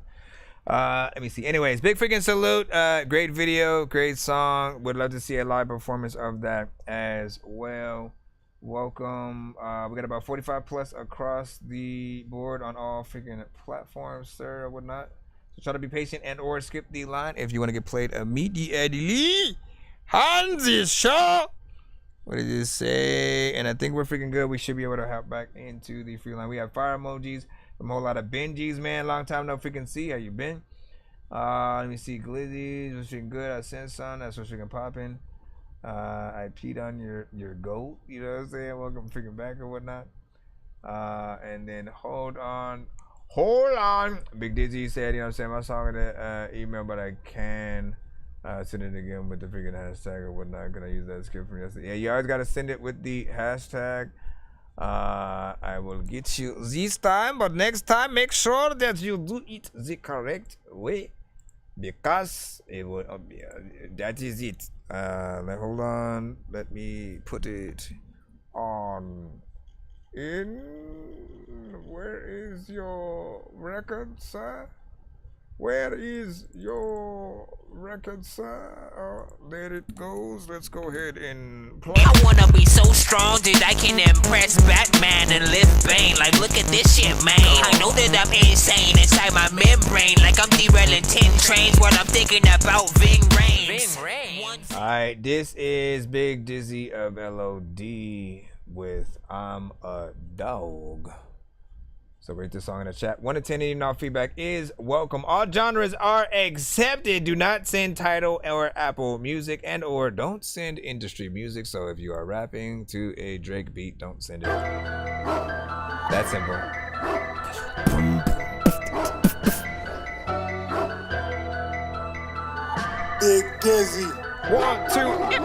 Let me see. Anyways, big freaking salute. Great video, great song. Would love to see a live performance of that as well. Welcome. We got about 45 plus across the board on all freaking platforms, sir, or whatnot. So try to be patient and or skip the line if you want to get played immediately. Hansi Shaw. What did it say? And I think we're freaking good. We should be able to hop back into the free line. We have fire emojis from a whole lot of Benjis, man. Long time no freaking see. How you been? Let me see. Glizzies. What's freaking good? I sent some. That's what's freaking popping. I peed on your goat, you know what I'm saying? Welcome freaking back or whatnot. And then hold on. Big Dizzy said, you know what I'm saying, my song in the email, but I can send it again with the freaking hashtag or whatnot. Can I use that skip from yesterday? Yeah, you always gotta send it with the hashtag. I will get you this time, but next time make sure that you do it the correct way, because it will that is it. Hold on, let me put it on where is your record, sir? Where is your record, sir? There it goes. Let's go ahead and play. I wanna be so strong that I can impress Batman and lift Bane. Like, look at this shit, man. I know that I'm insane inside my membrane. Like I'm derailing 10 trains when I'm thinking about Ving Rhames. Alright, this is Big Dizzy of LOD with I'm a Dog. So rate this song in the chat. 1 to 10, and all feedback is welcome. All genres are accepted. Do not send Tidal or Apple Music, and or don't send industry music. So if you are rapping to a Drake beat, don't send it. That's simple. Big Dizzy. 1, 2,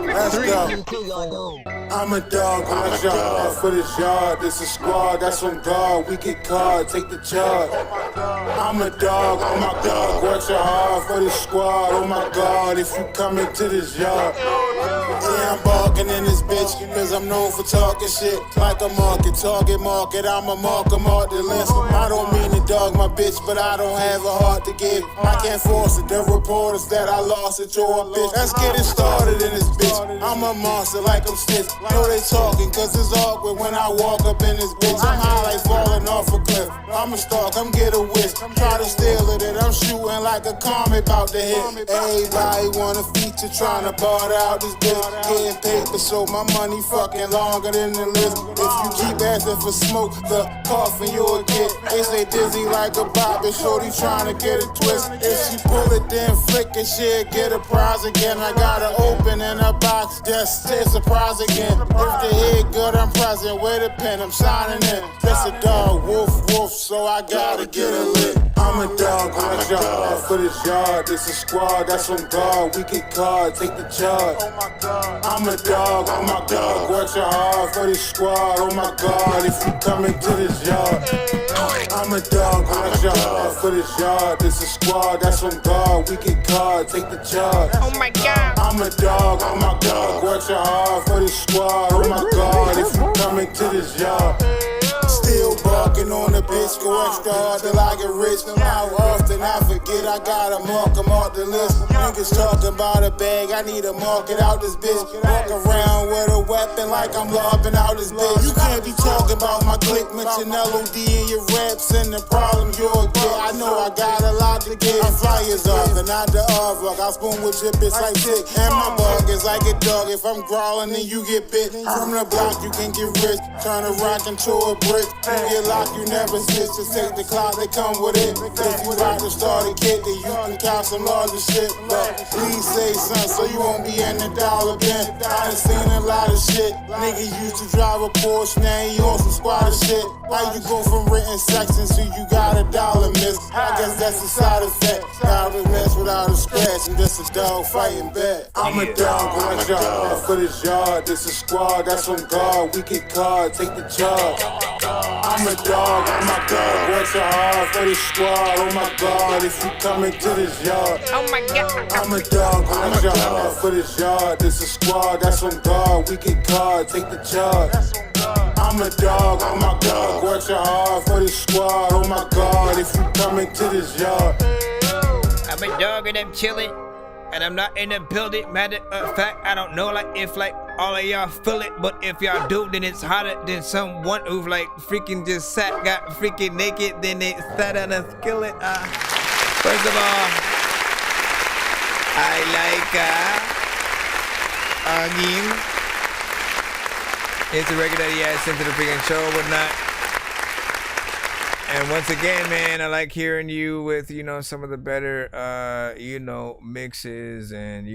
let's 3. Go. I'm a dog, I'm a dog for this yard. This a squad, that's on guard. We get card, take the charge. I'm a dog, oh my God. Work so hard for this squad. Oh my God, if you come into this yard. Yeah, I'm barking in this bitch, cause I'm known for talking shit. Like a market, target market, I'm a marker, mark the list. I don't mean to dog my bitch, but I don't have a heart to give. I can't force it, the reporters that I lost it to a bitch. Let's get it started in this bitch. I'm a monster like I'm stiff. Know they talking, cause it's awkward when I walk up in this bitch. I'm high like falling off a cliff. I'm a star, come get a whisk. Try to steal it, and I'm shooting like a comet about to hit. Everybody want a feature, trying to barter out this bitch. Getting paper, so my money fucking longer than the list. If you keep asking for smoke, the coffin you'll get. They say dizzy like a bop, and shorty trying to get a twist. If she pull it, then flick it, she'll get a prize again. I gotta open in a box, just say surprise again. If the head good, I'm present. With a pen, I'm signing in. That's a dog, woof, woof, so I gotta get it lit. I'm a dog, I'm a dog for this yard. This a squad, that's on guard. We get card, take the charge. I'm a dog, oh my God. Work so hard for this squad. Oh my God, if you come into this yard. I'm a dog, I'm a dog for this yard. This a squad, that's on guard. We get card, take the charge. Oh my God. I'm a dog, oh my God. Work so hard for this squad. Oh my God, if you come into this yard. Still barking on the bitch, go extra hard till I get rich. How often I forget I gotta mark 'em off the list. Niggas talking about a bag, I need to mark it out this bitch. Walk around with a weapon like I'm lobbing out this bitch. You can't be talking about my clique, mention LOD in your raps and the problem you'll get. I know I got a lot to get. I fly yours off and not the off-rock. I spoon with your bitch like tick. And my bug is like a dog. If I'm growling, then you get bit. From the block, you can get rich. Turn a rock into a brick. You get locked, you never switch. Just take the clock, they come with it. If you rock to start a kid, then you can count some larger shit. But please say something so you won't be in the dollar bin. I done seen a lot of shit. Nigga used to drive a Porsche, now he on some squatter shit. How you go from written sections to you got a dollar miss? I guess that's a side effect. Gotta mess without a scratch, and just a dog fighting back. I'm a dog, I'm a dog for this yard. This a squad, that's on guard. We get card, take the charge. I'm a dog, oh my God. Work so hard for this squad. Oh my God, if you come into this yard. Oh my God. I'm a dog, I'm a dog for this yard. This a squad, that's on guard. We get card, take the charge. I'm a dog, oh my God. Work so hard for this squad. Oh my God, if you come into this yard. I'm a dog and I'm chilling, and I'm not in the building. Matter of fact, I don't know like if like all of y'all feel it, but if y'all do, then it's hotter than someone who like freaking just got freaking naked, then they sat on a skillet. First of all, I like Yin. It's a record that he has sent to the freaking show or whatnot. And once again, man, I like hearing you with, some of the better, mixes and,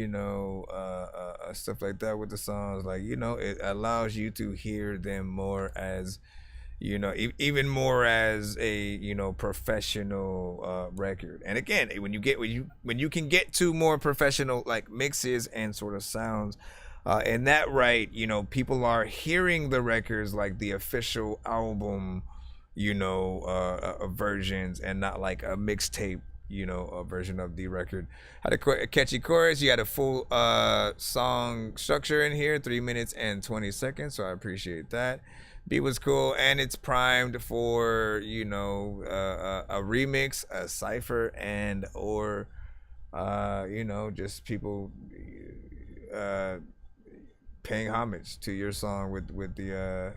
stuff like that with the songs. Like, you know, it allows you to hear them more as, you know, even more as a, you know, professional record. And again, when you can get to more professional like mixes and sort of sounds, and that right, you know, people are hearing the records like the official album, you know, versions, and not like a mixtape, you know, a version of the record. Had a catchy chorus. You had a full song structure in here, 3 minutes and 20 seconds. So I appreciate that. Beat was cool, and it's primed for, you know, a remix, a cypher, and or you know, just people paying homage to your song with the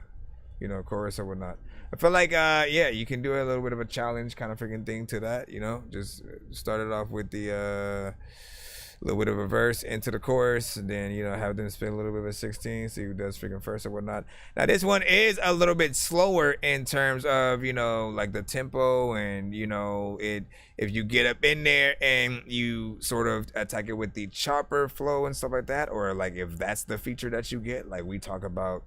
you know, chorus or whatnot. I feel like yeah, you can do a little bit of a challenge kind of freaking thing to that, you know, just start it off with the little bit of a verse into the chorus, and then, you know, have them spin a little bit of a 16, see who does freaking first or whatnot. Now this one is a little bit slower in terms of, you know, like the tempo, and, you know, if you get up in there and you sort of attack it with the chopper flow and stuff like that, or like if that's the feature that you get, like we talk about,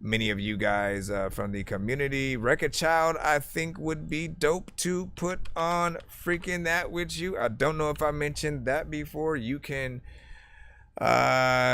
many of you guys from the community, Wreck-It Child, I think would be dope to put on freaking that with you. I don't know if I mentioned that before. You can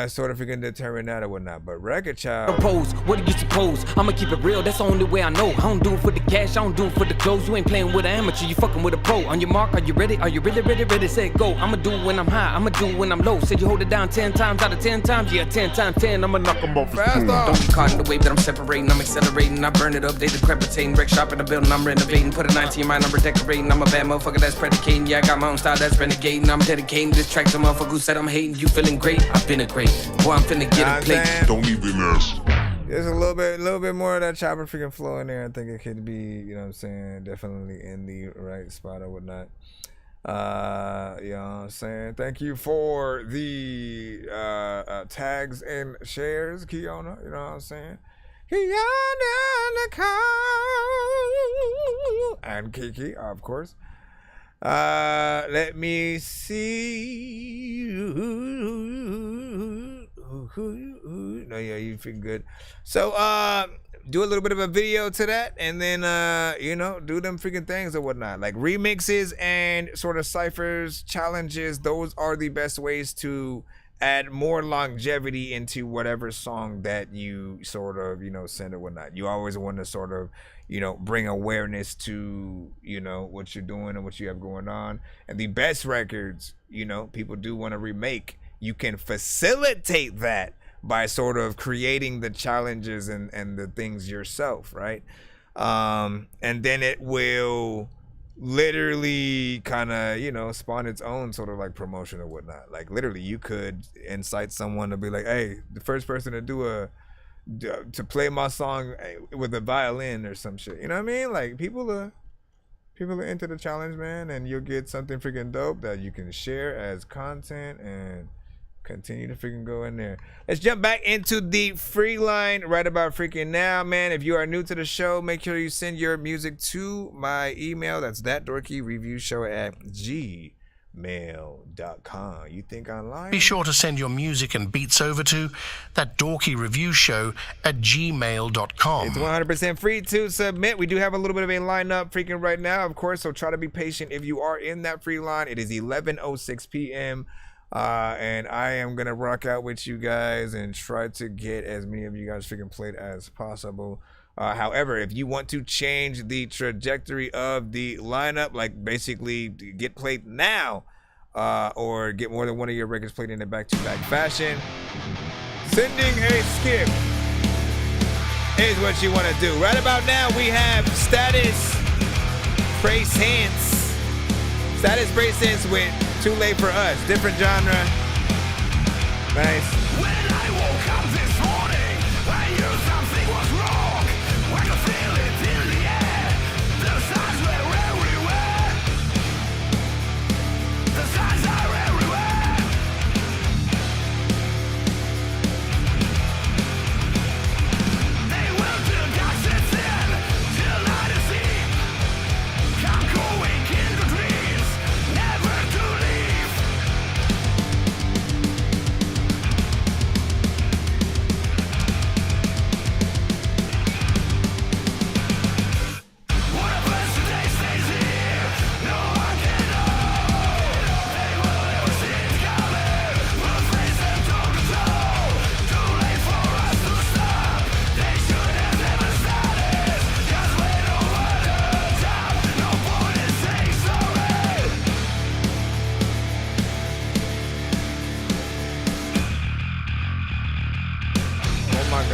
sort of freaking determine that or whatnot, but Wreck-It Child. Propose, what do you suppose? I'ma keep it real, that's the only way I know. I don't do it for the cash, I don't do it for the clothes. You ain't playing with an amateur, you fucking with a pro. On your mark, are you ready? Are you really ready? Say go. I'ma do it when I'm high, I'ma do it when I'm low. Said you hold it down 10 times out of 10 times, yeah, 10 times 10, I'ma knock them off fast. Don't be caught in the wave that I'm separating, I'm accelerating, I burn it up, they decrepitating, wreck shop in the building, I'm renovating, put a 9 to your mind, I'm redecorating, I'm a bad motherfucker that's predicating, yeah, I got my own style that's renegading, I'm dedicating this track to motherfucker who said I'm hating, you feeling great, I've been a great. Boy, I'm finna get a plate. Don't even ask. There's a little bit more of that chopper freaking flow in there. I think it could be, you know what I'm saying, definitely in the right spot or whatnot. You know what I'm saying? Thank you for the tags and shares, Kiona. You know what I'm saying? Kiona Nicole and Kiki, of course. Let me see. No, yeah, you feel good. So do a little bit of a video to that, and then you know, do them freaking things or whatnot, like remixes and sort of ciphers, challenges. Those are the best ways to add more longevity into whatever song that you sort of, you know, send or whatnot. You always want to sort of, you know, bring awareness to, you know, what you're doing and what you have going on. And the best records, you know, people do want to remake. You can facilitate that by sort of creating the challenges and the things yourself, right? And then it will literally kind of, you know, spawn its own sort of like promotion or whatnot. Like literally you could incite someone to be like, hey, the first person to play my song with a violin or some shit, you know what I mean? Like people are into the challenge, man, and you'll get something freaking dope that you can share as content and continue to freaking go in there. Let's jump back into the free line right about freaking now, man. If you are new to the show, make sure you send your music to my email. That's ThatDorkyReviewShow@gmail.com. You think online? Be sure to send your music and beats over to ThatDorkyReviewShow@gmail.com. It's 100% free to submit. We do have a little bit of a lineup freaking right now, of course, so try to be patient if you are in that free line. It is 11:06 p.m. And I am gonna rock out with you guys and try to get as many of you guys freaking played as possible. However, if you want to change the trajectory of the lineup, like basically get played now, or get more than one of your records played in a back-to-back fashion, sending a skip is what you want to do. Right about now, we have Status Presents. Status Presents with Too Late for Us. Different genre. Nice. When I woke up this morning, I knew something was wrong. I could feel it in the air. The signs were everywhere. The signs are everywhere. They will till God sets in, till I see. Come going in the dreams, never to leave.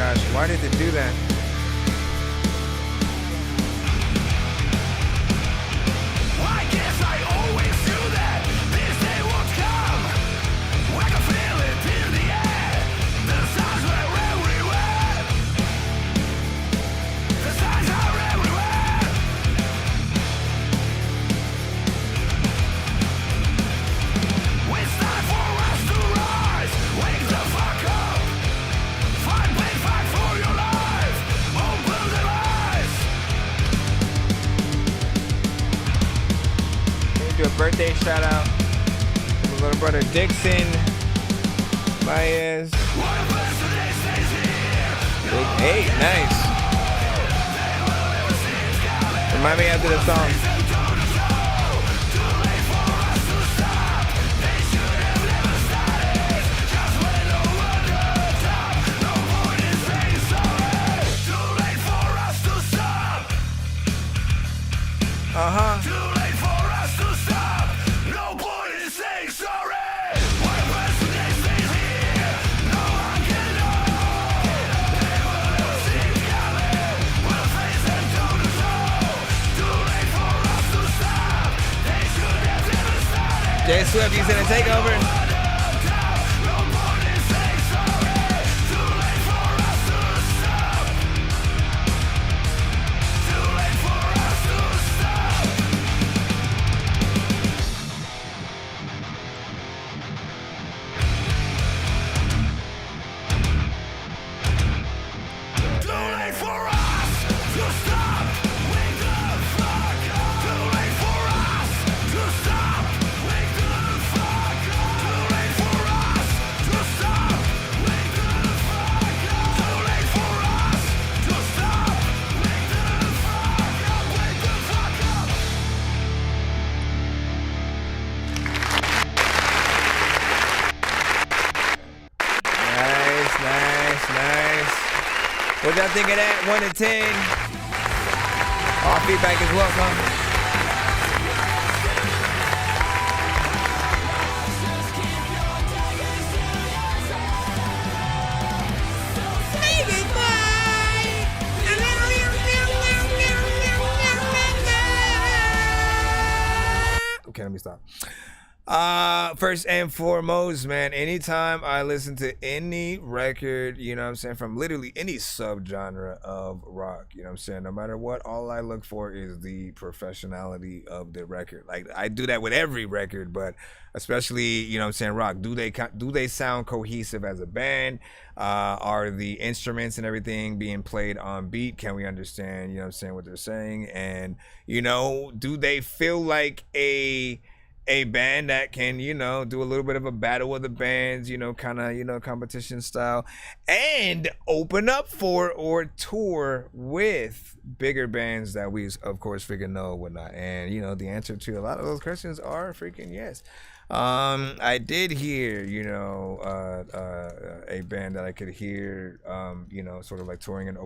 gosh, why did it do that? I guess I always do that. This day won't come. I can feel it in the air. The signs are everywhere. The signs are everywhere. It's time for us to rise. Wake the fuck up. Fight, wait, fight for your life. Open the eyes. Do a birthday shout out to my little brother Dixon Baez. Big 8, nice. Remind me after the song. Uh-huh. Jay Swift, he's in a takeover. What y'all think of that? 1 to 10. All feedback is welcome. Okay, let me stop. First and foremost, man, anytime I listen to any record, you know what I'm saying, from literally any subgenre of rock, you know what I'm saying, no matter what, all I look for is the professionality of the record. Like, I do that with every record, but especially, you know what I'm saying, rock. Do they sound cohesive as a band? Are the instruments and everything being played on beat? Can we understand, you know what I'm saying, what they're saying? And, you know, do they feel like a band that can, you know, do a little bit of a battle of the bands, you know, kind of, you know, competition style, and open up for or tour with bigger bands that we, of course, freaking know and whatnot? And, you know, the answer to a lot of those questions are freaking yes. I did hear, you know, a band that I could hear, you know, sort of like touring and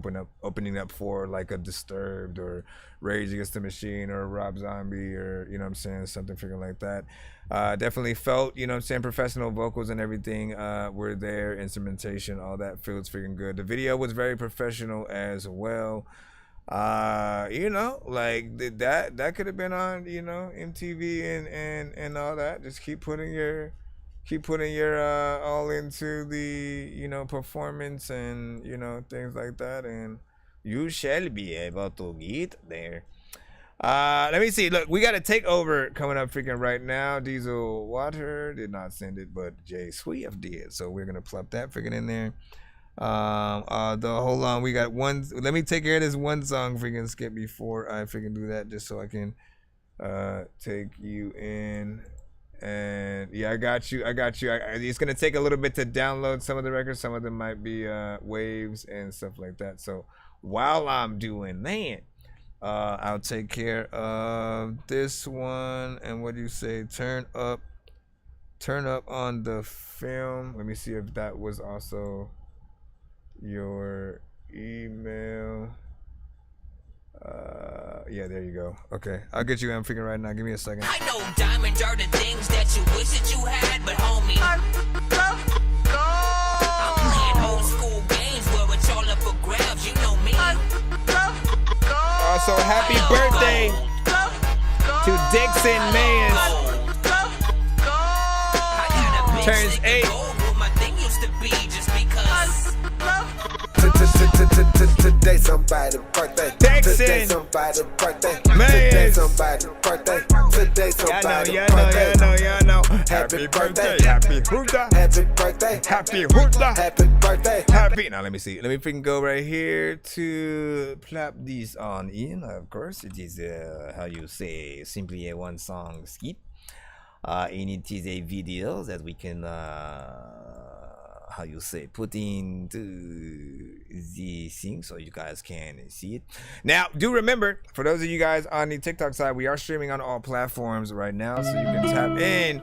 opening up for like a Disturbed or Rage Against the Machine or Rob Zombie or, you know what I'm saying, something freaking like that. Definitely felt, you know what I'm saying, professional vocals and everything were there, instrumentation, all that feels freaking good. The video was very professional as well. You know, like that could have been on, you know, MTV and all that. Just keep putting your all into the, you know, performance and, you know, things like that, and you shall be able to get there. Let me see. Look, we got a takeover coming up freaking right now. Diesel Water did not send it, but Jay Swift did, so we're gonna plop that freaking in there. Hold on, we got one. Let me take care of this one song freaking skip before I freaking do that, just so I can take you in. And yeah, I got you. It's gonna take a little bit to download some of the records. Some of them might be waves and stuff like that. So while I'm doing that, I'll take care of this one. And what do you say? Turn up on the film. Let me see if that was also your email. Yeah, there you go. Okay, I'll get you. I'm figuring right now. Give me a second. I know diamonds are the things that you wish that you had, but homie, I'm playing old school games where it's all Also, happy birthday to Dixon Mayans. Turns 8. Today somebody's birthday. Today somebody's birthday. Today somebody's birthday. Today somebody's birthday. Y'all know. Happy birthday. Happy Huda. Happy birthday. Happy Huda. Happy birthday. Happy. Now let me see. Let me freaking go right here to plop this on in. Of course, it is how you say simply a one song skit. And it is a video that we can how you say put into the thing so you guys can see it. Now do remember, for those of you guys on the TikTok side, we are streaming on all platforms right now, so you can tap in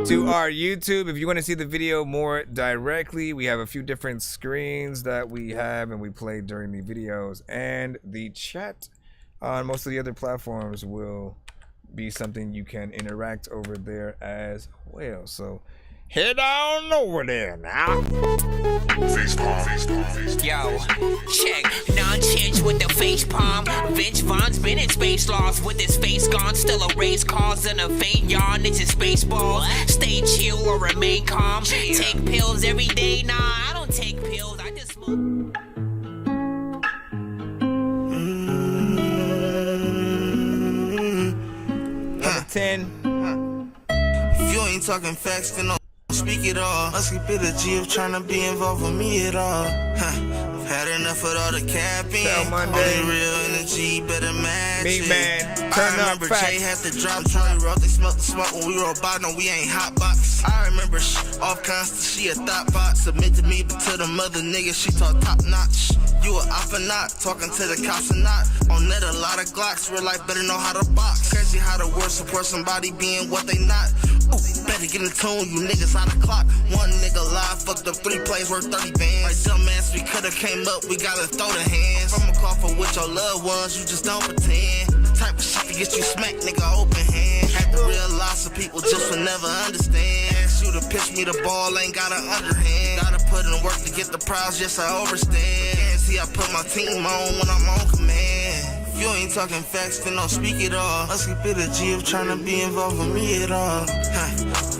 to our YouTube if you want to see the video more directly. We have a few different screens that we have and we play during the videos, and the chat on most of the other platforms will be something you can interact over there as well. So head on over there now. Yo, check. Nonsenze with the face palm. Vince Vaughn's been in space lost with his face gone. Still a race cause and a faint yawn. It's a space ball. Stay chill or remain calm. Take pills every day. Nah, I don't take pills. I just smoke. 10. If you ain't talking facts, then don't speak it all. Must keep it a G of trying to be involved with me at all. Had enough of all the capping. Only real energy, better match Big it. man, turn I up remember facts. Jay had to drop Charlie Roth. They smelled the smoke when we roll by. No, we ain't hot box. I remember off constant, she a thought bot. Submit to me, but to the mother nigga, she talk top notch. You a off or not, talking to the cops or not. On net, a lot of Glocks, real life better know how to box. Crazy how the world support somebody being what they not. Ooh, better get in tune, you niggas on the clock. One nigga live, fucked up 3 plays worth 30 bands. Like dumbass, we could've came up, we gotta throw the hands. From a call for with your loved ones, you just don't pretend. Type of shit to get you smacked, nigga, open hand. Had to realize some people just will never understand. Ask you to pitch me the ball, ain't got an underhand. Gotta put in work to get the prize, yes, I overstand. Can't see I put my team on when I'm on command. If you ain't talking facts, then don't speak it all. Must keep it a G of trying to be involved with me at all.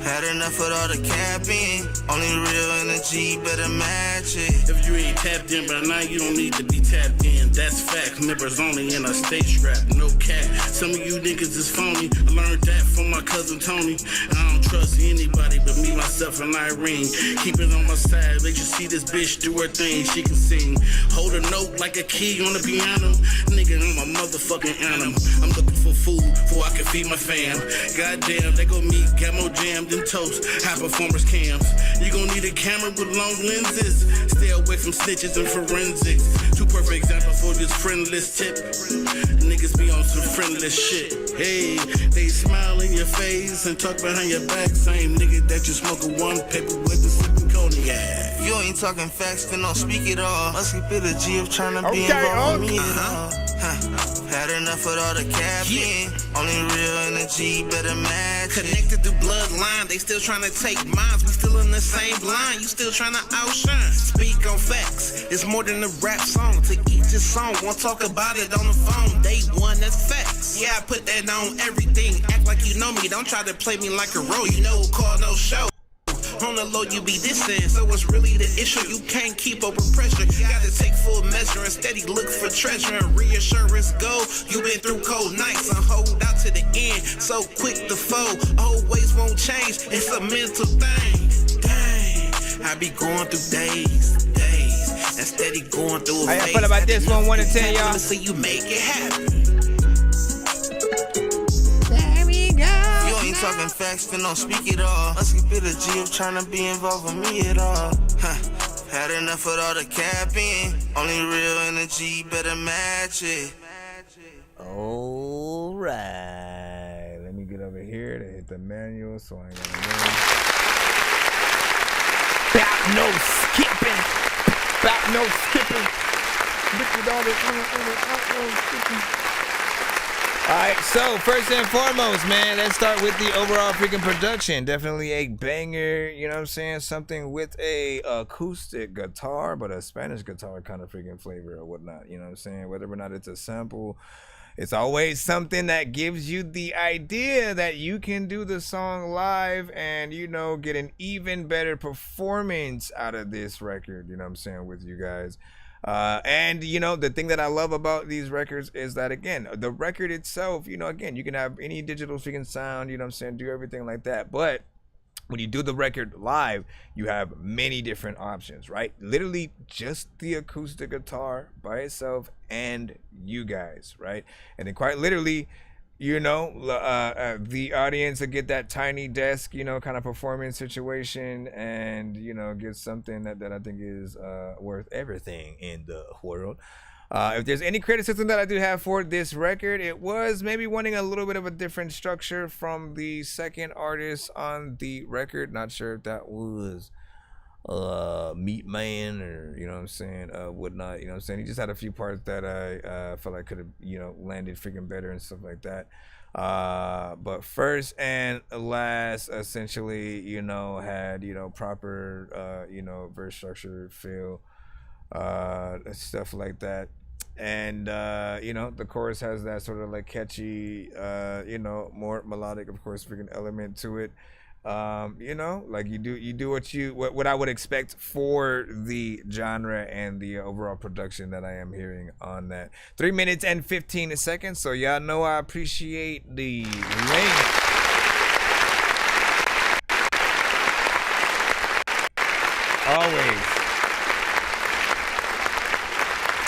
Had enough of all the capping. Only real energy, better match it. If you ain't tapped in by now, you don't need to be tapped in. That's fact. Members only in a state strap, no cap. Some of you niggas is phony. I learned that from my cousin Tony. I don't trust anybody but me, myself, and Irene. Keep it on my side. Let you see this bitch do her thing. She can sing. Hold a note like a key on the piano. Nigga, I'm a motherfucking animal. I'm looking for food before I can feed my fam. Goddamn, they go meet Gamo jammed and toast. High performance cams. You gon' need a camera with long lenses. Stay away from snitches and forensics. 2 perfect examples for this friendless tip. Niggas be on some friendless shit. Hey, they smile in your face and talk behind your back. Same nigga that you smoke a 1 paper with the sipping cognac. If you ain't talking facts, then don't speak it all. Must keep it a G of trying to be involved with me at all. Had enough of all the caffeine. Only real energy, better match. Connected through bloodline, they still trying to take minds. We still in the same line, you still trying to outshine. Speak on facts, it's more than a rap song. To each his song, won't talk about it on the phone. Day one, that's facts. Yeah, I put that on everything. Act like you know me, don't try to play me like a role. You know who call no show. On the low, you be dissing, so what's really the issue? You can't keep up with pressure. You gotta take full measure and steady look for treasure and reassurance go. You been through cold nights and hold out to the end. So quick to fold, always won't change. It's a mental thing. Dang, I be going through days, and steady going through a phase. How y'all feel about this one? 1 to 10, y'all. So you make it happen. Talking facts, then don't speak it all. Must keep it a G of trying to be involved with me at all. Had enough of all the capping. Only real energy, better match it. All right, let me get over here to hit the manual so I ain't gonna Back no skipping. Back no skipping. Look at all this skipping. Alright, so first and foremost, man, let's start with the overall freaking production. Definitely a banger, you know what I'm saying? Something with a acoustic guitar, but a Spanish guitar kind of freaking flavor or whatnot, you know what I'm saying? Whether or not it's a sample, It's always something that gives you the idea that you can do the song live and, you know, get an even better performance out of this record, you know what I'm saying, with you guys. And, you know, the thing that I love about these records is that, again, the record itself, you know, again, you can have any digital freaking sound, you know what I'm saying, do everything like that. But when you do the record live, you have many different options, right? Literally just the acoustic guitar by itself and you guys, right? And then quite literally, you know, the audience will get that tiny desk, you know, kind of performance situation and, you know, get something that I think is worth everything in the world. If there's any criticism that I do have for this record, it was maybe wanting a little bit of a different structure from the second artist on the record. Not sure if that was Meat Man or, you know what I'm saying, whatnot, you know what I'm saying. He just had a few parts that I felt like could have, you know, landed freaking better and stuff like that. But first and last, essentially, you know, had, you know, proper, you know, verse structure, feel, stuff like that. And you know, the chorus has that sort of like catchy, you know, more melodic, of course, freaking element to it. You know, like you do what I would expect for the genre and the overall production that I am hearing on that. 3 minutes and 15 seconds. So y'all know I appreciate the length. Always.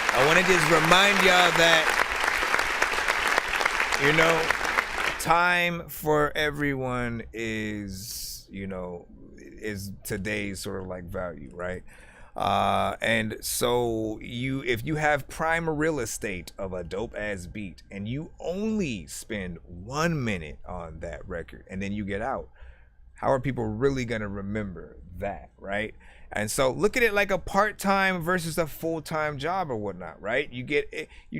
I want to just remind y'all that, you know, time for everyone is, you know, is today's sort of like value, right? And so if you have prime real estate of a dope ass beat and you only spend 1 minute on that record and then you get out, how are people really going to remember that, right? And so look at it like a part-time versus a full-time job or whatnot, right? You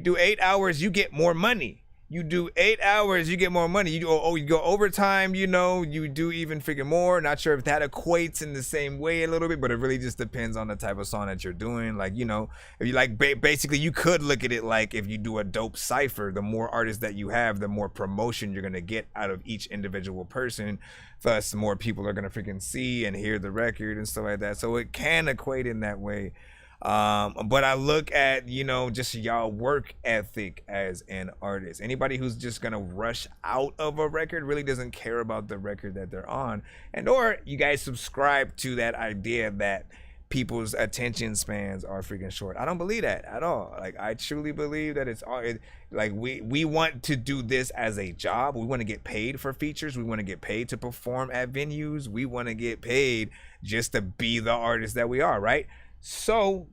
do 8 hours, you get more money. You do 8 hours, you get more money. You go overtime, you know, you do even freaking more. Not sure if that equates in the same way a little bit, but it really just depends on the type of song that you're doing. Like, you know, if you like, basically you could look at it like if you do a dope cypher, the more artists that you have, the more promotion you're going to get out of each individual person. Thus, more people are going to freaking see and hear the record and stuff like that. So it can equate in that way. But I look at, you know, just y'all work ethic as an artist. Anybody who's just gonna rush out of a record really doesn't care about the record that they're on. And or you guys subscribe to that idea that people's attention spans are freaking short. I don't believe that at all. Like, I truly believe that it's all like we want to do this as a job. We want to get paid for features. We want to get paid to perform at venues. We want to get paid just to be the artist that we are, right? So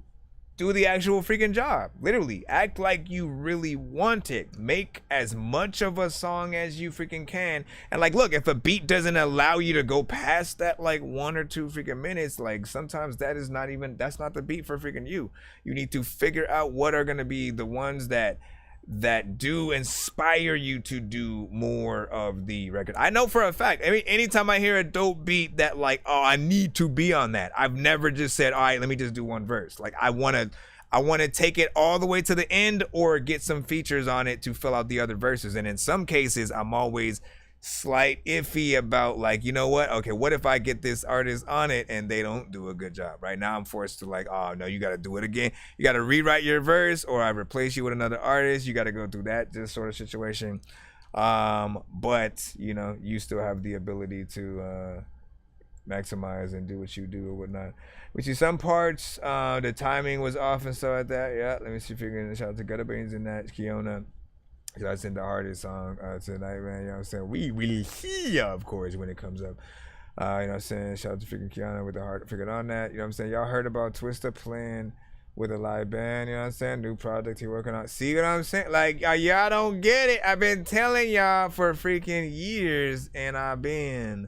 do the actual freaking job. Literally, act like you really want it. Make as much of a song as you freaking can. And like, look, if a beat doesn't allow you to go past that like 1 or 2 freaking minutes, like sometimes that's not the beat for freaking you. You need to figure out what are gonna be the ones that do inspire you to do more of the record. I know for a fact, anytime I hear a dope beat that like, oh, I need to be on that, I've never just said, all right, let me just do one verse. Like, I want to take it all the way to the end or get some features on it to fill out the other verses. And in some cases, I'm always slight iffy about like, you know what, okay, what if I get this artist on it and they don't do a good job? Right now I'm forced to like, oh no, you got to do it again, you got to rewrite your verse, or I replace you with another artist, you got to go through that sort of situation. But you know, you still have the ability to maximize and do what you do or whatnot. We see some parts the timing was off and stuff like that. Yeah, let me see if you can shout out to Gutter Beans in that, Kiona. I sent the hardest song tonight, man. You know what I'm saying? We really see, of course, when it comes up. You know what I'm saying? Shout out to freaking Kiana with the heart figured on that. You know what I'm saying? Y'all heard about Twista playing with a live band, you know what I'm saying? New project he working on. See what I'm saying? Like, y'all don't get it. I've been telling y'all for freaking years, and I've been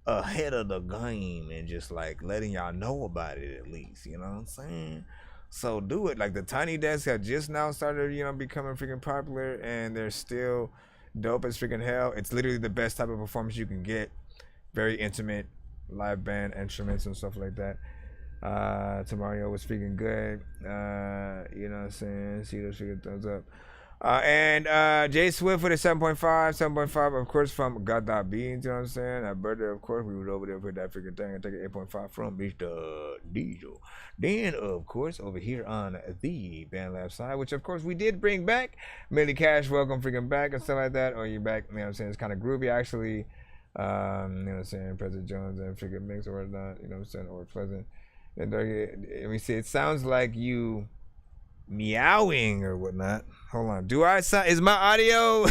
ahead of the game and just like letting y'all know about it at least, you know what I'm saying? So do it. Like, the Tiny Desks have just now started, you know, becoming freaking popular, and they're still dope as freaking hell. It's literally the best type of performance you can get. Very intimate, live band instruments and stuff like that. Tamario was freaking good. You know what I'm saying? See those freaking thumbs up. And Jay Swift with a 7.5, of course, from Got That Beans, you know what I'm saying? That birthday, of course, we was over there for that freaking thing and take an 8.5 from Mr. Diesel. Then, of course, over here on the BandLab side, which, of course, we did bring back. Millie Cash, welcome freaking back and stuff like that. Or you back, you know what I'm saying? It's kind of groovy, actually. You know what I'm saying? President Jones and freaking Mix or whatnot, you know what I'm saying? Or Pleasant. And let me see, it sounds like you meowing or whatnot. Hold on. Do I sound, is my audio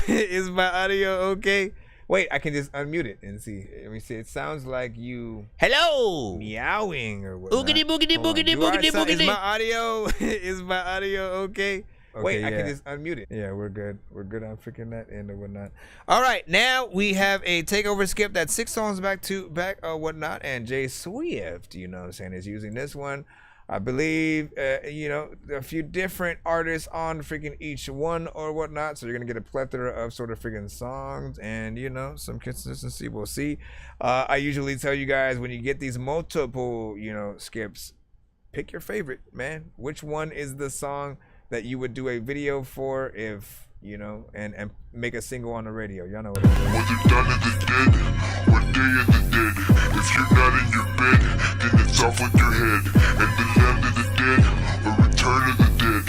okay? Wait, I can just unmute it and see. Let me see. It sounds like you meowing or whatnot. Boogity boogity boogity boogity boogity. Is my audio okay? Okay, wait, I yeah. can just unmute it. Yeah, we're good. We're good on freaking that end or whatnot. All right, now we have a takeover skip that's 6 songs back or whatnot, and Jay Swift, you know what I'm saying, is using this one. I believe, you know, a few different artists on freaking each one or whatnot. So you're going to get a plethora of sort of freaking songs and, you know, some consistency. We'll see. I usually tell you guys when you get these multiple, you know, skips, pick your favorite, man. Which one is the song that you would do a video for if, you know, and make a single on the radio. Y'all know what I'm saying. Whether dawn of the dead or day of the dead, if you're not in your bed, then it's off with your head. And the land of the dead, or return of the dead,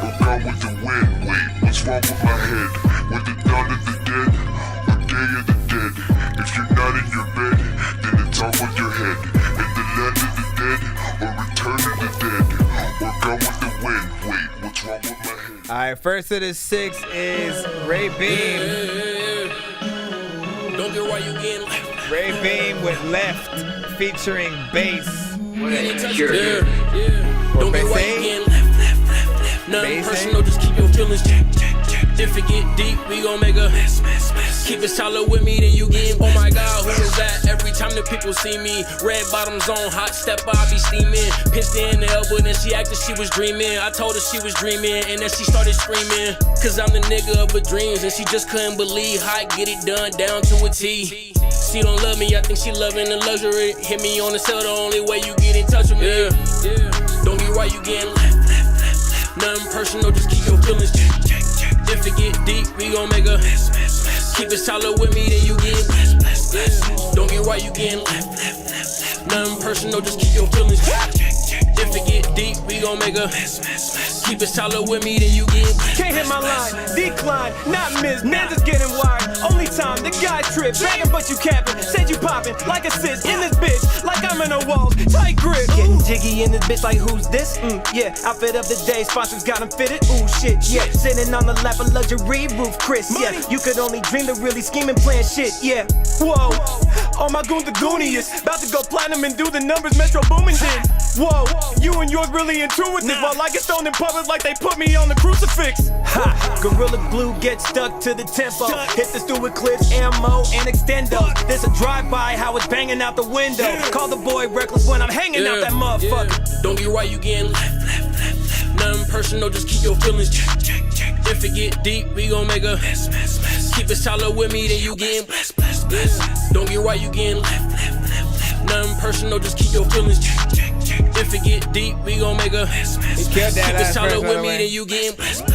or gone with the wind. Wait, what's wrong with my head? Whether dawn of the dead or day of the dead, if you're not in your bed, then it's off with your head. And the land of the dead, or return of the dead, or gone with the wind. Wait, what's wrong with my head? All right, first of the 6 is Ray Beam. Don't get why you getting left. Ray Beam with Left featuring Bass. Don't get why you getting left. Nothing personal, just keep your feelings check. If it get deep, we gon' make a mess. Keep it solid with me, then you get. Oh my God, who is that? Every time the people see me, red bottoms on, hot step, I be steaming. Pissed in the elbow, then she acted she was dreaming. I told her she was dreaming, and then she started screaming. Cause I'm the nigga of her dreams, and she just couldn't believe how I get it done down to a T. She don't love me, I think she loving the luxury. Hit me on the cell, the only way you get in touch with me. Don't get why you getting left. Nothing personal, just keep your feelings check. If it get deep, we gon' make a mess. Keep it solid with me, then you get blessed. Don't get why you getting left. Nothing personal, just keep your feelings check. If it get deep, we gon' make a mess. Keep it solid with me, then you get blessed. Can't hit my line, decline, not miss. Man, just getting wired. Only time the guy trip, bragging but you capping. Said you popping like a sis in this bitch, like I'm in a walls, tight grip. Getting jiggy in this bitch, like who's this? Yeah, outfit of the day, sponsors got him fitted. Ooh shit, yeah, sitting on the lap of luxury roof, Chris. Yeah, you could only dream to really scheme and plan shit. Yeah, whoa, all my goons the Gooniest, about to go platinum and do the numbers Metro Boomin did. Whoa, you and yours really intuitive, while I get stoned in public like they put me on the crucifix. Ha, Gorilla Glue gets stuck to the tempo. Hit the stew with clips, ammo, and extendo. This a drive-by, how it's banging out the window. Call the boy reckless when I'm hanging out that motherfucker. Don't get why you getting left. Nothing personal, just keep your feelings check. If it get deep, we gon' make a mess. Keep it solid with me, then you getting blessed. Don't get why you getting left. Nothing personal, just keep your feelings check. If it get deep, we gon' make a mess. Keep it solid with me, then you getting blessed.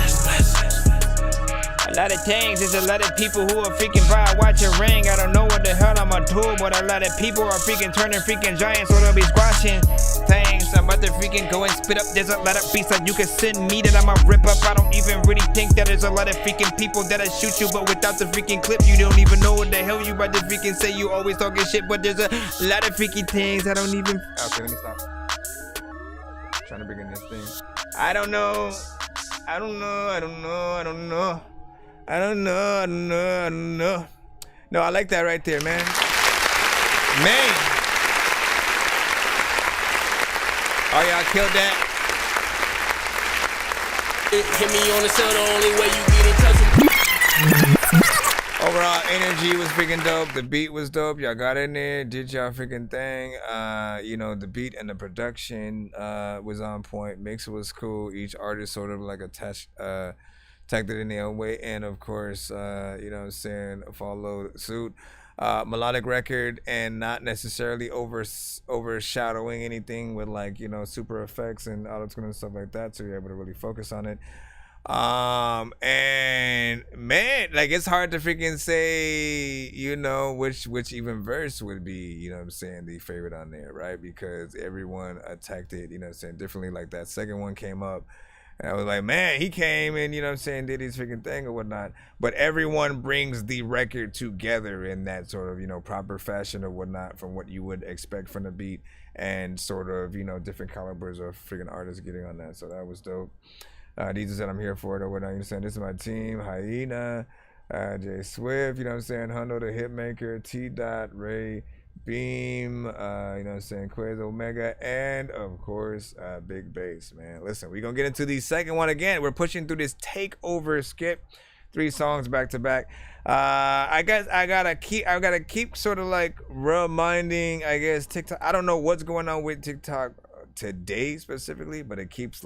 A lot of things, there's a lot of people who are freaking by watching ring. I don't know what the hell I'ma do, but a lot of people are freaking turning freaking giants, so they'll be squashing things. I'm about to freaking go and spit up. There's a lot of beats that you can send me that I'ma rip up. I don't even really think that there's a lot of freaking people that'll shoot you, but without the freaking clip, you don't even know what the hell you about to freaking say. You always talking shit, but there's a lot of freaking things I don't even. Okay, let me stop. Trying to bring in this thing. I don't know. No, I like that right there, man. Oh, y'all killed that. Hit me on the cell, the only way you get in touch with me. Overall energy was freaking dope. The beat was dope. Y'all got in there, did y'all freaking thing. You know, the beat and the production was on point. Mix was cool. Each artist sort of like attached, tagged it in their own way, and of course, you know what I'm saying, followed suit. Melodic record and not necessarily overshadowing anything with, like, you know, super effects and all that kind of stuff like that, so you're able to really focus on it. And man, like it's hard to freaking say, you know, which even verse would be, you know what I'm saying, the favorite on there, right? Because everyone attacked it, you know what I'm saying, differently. Like that second one came up and I was like, man, he came and, you know what I'm saying, did his freaking thing or whatnot. But everyone brings the record together in that sort of, you know, proper fashion or whatnot from what you would expect from the beat and sort of, you know, different calibers of freaking artists getting on that. So that was dope. DJ said I'm here for it or whatnot. You know, saying this is my team. Hyena, Jay Swift, you know what I'm saying? Hundo the Hitmaker, T. Ray, Beam, you know what I'm saying? Quiz Omega, and of course, Big Bass, man. Listen, we're gonna get into the second one again. We're pushing through this takeover skip. 3 songs back to back. I guess I gotta keep sort of like reminding, I guess, TikTok. I don't know what's going on with TikTok today specifically, but it keeps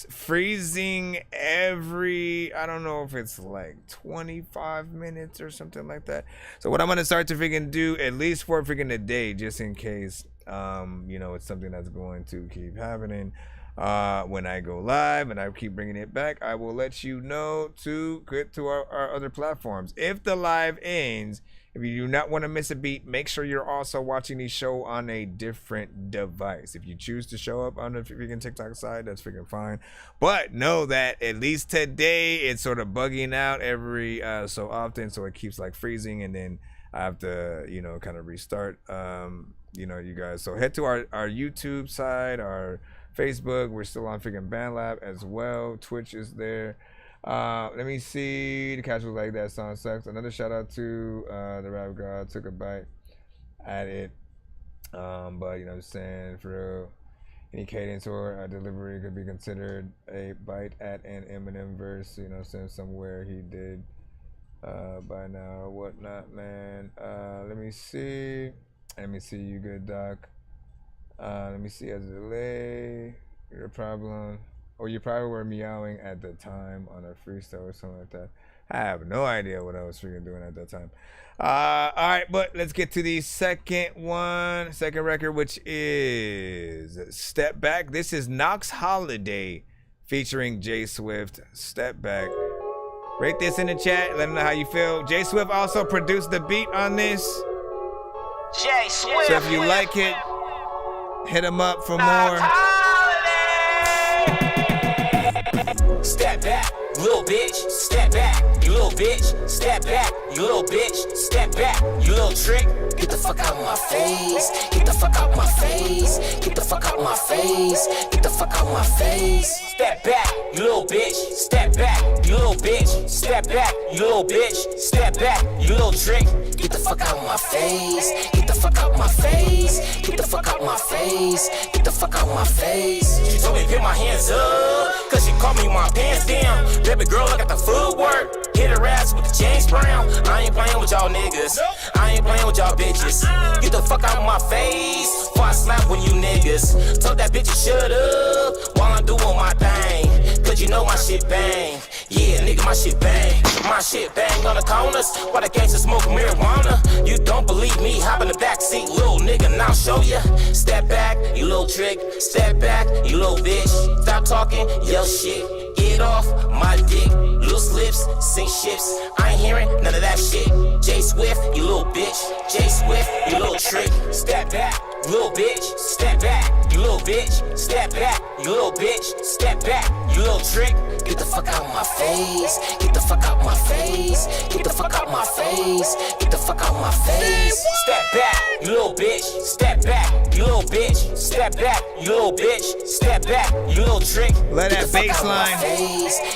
freezing every, I don't know if it's like 25 minutes or something like that. So what I'm gonna start to freaking do, at least for freaking a day, just in case, you know, it's something that's going to keep happening. When I go live and I keep bringing it back, I will let you know to get to our other platforms. If the live ends, if you do not want to miss a beat, make sure you're also watching the show on a different device. If you choose to show up on the freaking TikTok side, that's freaking fine. But know that at least today, it's sort of bugging out every so often, so it keeps like freezing, and then I have to, you know, kind of restart, you know, you guys. So head to our YouTube side, our Facebook. We're still on freaking BandLab as well. Twitch is there. Let me see. The catch was like, that song sucks. Another shout out to the Rap God, took a bite at it. But you know what I'm saying, for real, any cadence or delivery could be considered a bite at an Eminem verse, you know what I'm saying, somewhere he did by now or whatnot, man. Let me see you good, Doc. Let me see, as a delay, your problem. Or you probably were meowing at the time on a freestyle or something like that. I have no idea what I was freaking doing at that time. All right, but let's get to the second record, which is Step Back. This is Knox Holiday featuring Jay Swift, Step Back. Rate this in the chat, let them know how you feel. Jay Swift also produced the beat on this. Jay Swift. So if you like it, hit him up for more. Step back, little bitch, step back, you little bitch, step back, you little bitch, step back, you little trick. Get the fuck out my face, get the fuck out my face, get the fuck out my face, get the fuck out my face. Step back, you little bitch, step back, you little bitch, step back, you little bitch, step back, you little trick. Get the fuck out my face, get the fuck out my face, get the fuck out my face, get the fuck out my face. She told me to get my hands up, cause she called me my pants down. Baby girl, I got the footwork, hit her ass with the James Brown. I ain't playing with y'all niggas, I ain't playing with y'all bitches. Get the fuck out my face, before I slap with you niggas. Told that bitch to shut up, while I'm doing my thing, cause you know my shit bang. Yeah, nigga, my shit bang. My shit bang on the corners, while the gangsters smoke marijuana. You don't believe me, hop in the backseat, little nigga, and I'll show ya. Step back, you little trick. Step back, you little bitch. Stop talking your shit. Get off my dick. Loose lips, sink ships. I ain't hearing none of that shit. Jay Swift, you little bitch. Jay Swift, you little trick. Step back, little bitch. Step back, you little bitch. Step back, you little bitch. Step back, you little trick. Get the fuck out my face. Get the fuck out my face. Get the fuck out my face. Get the fuck out my face. Step back, you little bitch. Step back, you little bitch. Step back, you little bitch. Step back, you little trick. Let that bass line.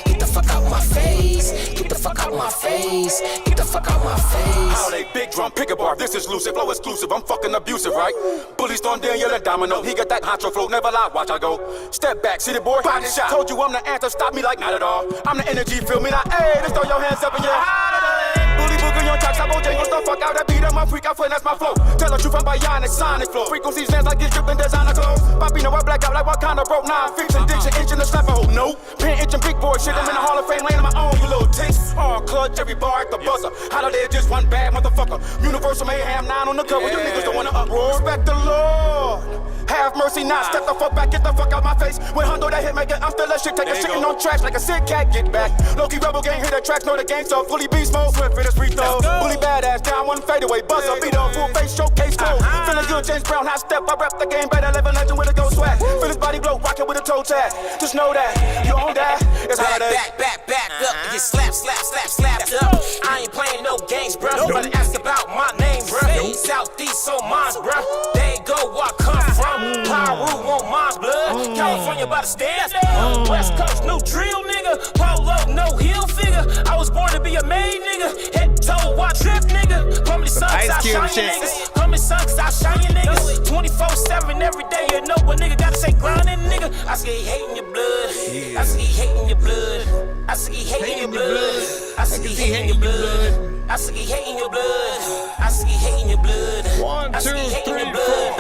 Get the fuck out my face. Get the fuck out my face. Get the fuck out my face. How they big drum, pick a bar. This is lucid, flow exclusive. I'm fucking abusive, right? Bullies on Daniel and Domino. He got that honcho flow, never lie. Watch I go. Step back, city boy. Body shot. Told you I'm the answer. Stop me like not at all. I'm the energy, feel me like, hey, let's throw your hands up in your holiday. Bully book in your on tracks, I Bojangles the fuck out that beat. I'm a freak, I finesse my flow. Tell the truth, I'm bionic, sonic flow. Frequencies dance like it's dripping designer clothes. Bobby, I black out like what kind of broke? Non-fiction, diction, inching the slap a hole. No, pen itching, big boy shit. I'm in the Hall of Fame, laying on my own, you little tinks. All clutch, every bar at the buzzer. Holiday just one bad motherfucker. Universal Mayhem 9 on the cover. You niggas don't wanna uproar. Respect the Lord. Have mercy, not step the fuck back, get the fuck out my face. With Hundo that hit maker, I'm still a shit taking shitting on tracks like a sick cat. Get back. Low-key rebel gang, hit the tracks, know the gang so fully beast mode. Swift for this free throw. Bully badass, down one fadeaway. Buzzer, beat on full face, showcase toe. Feeling good, James Brown, high step. I rep the game better, level legend with a gold swag. Feel his body glow, rockin' with a toe tag. Just know that you own that. It's holiday. Back up, and get slapped up. I ain't playing no games, bruh. Nobody ask about my name, bruh. Southeast on mine, bruh. There you go, where I come from. Pyru on my blood. California by the stand up. West Coast, new drill, nigga. Polo, no heel figure. I was born to be a maid, nigga. Head to toe, watch trip, nigga. Call me son, I shine your niggas. Call me son, I shine your niggas. 24/7 every day, you know what nigga gotta say grinding, nigga. I see he hating your blood. I see he hating your blood. I see he hating your blood. I see he hating your blood. I see he hating your blood. I see he hating your blood. 1, 2, 3, 4.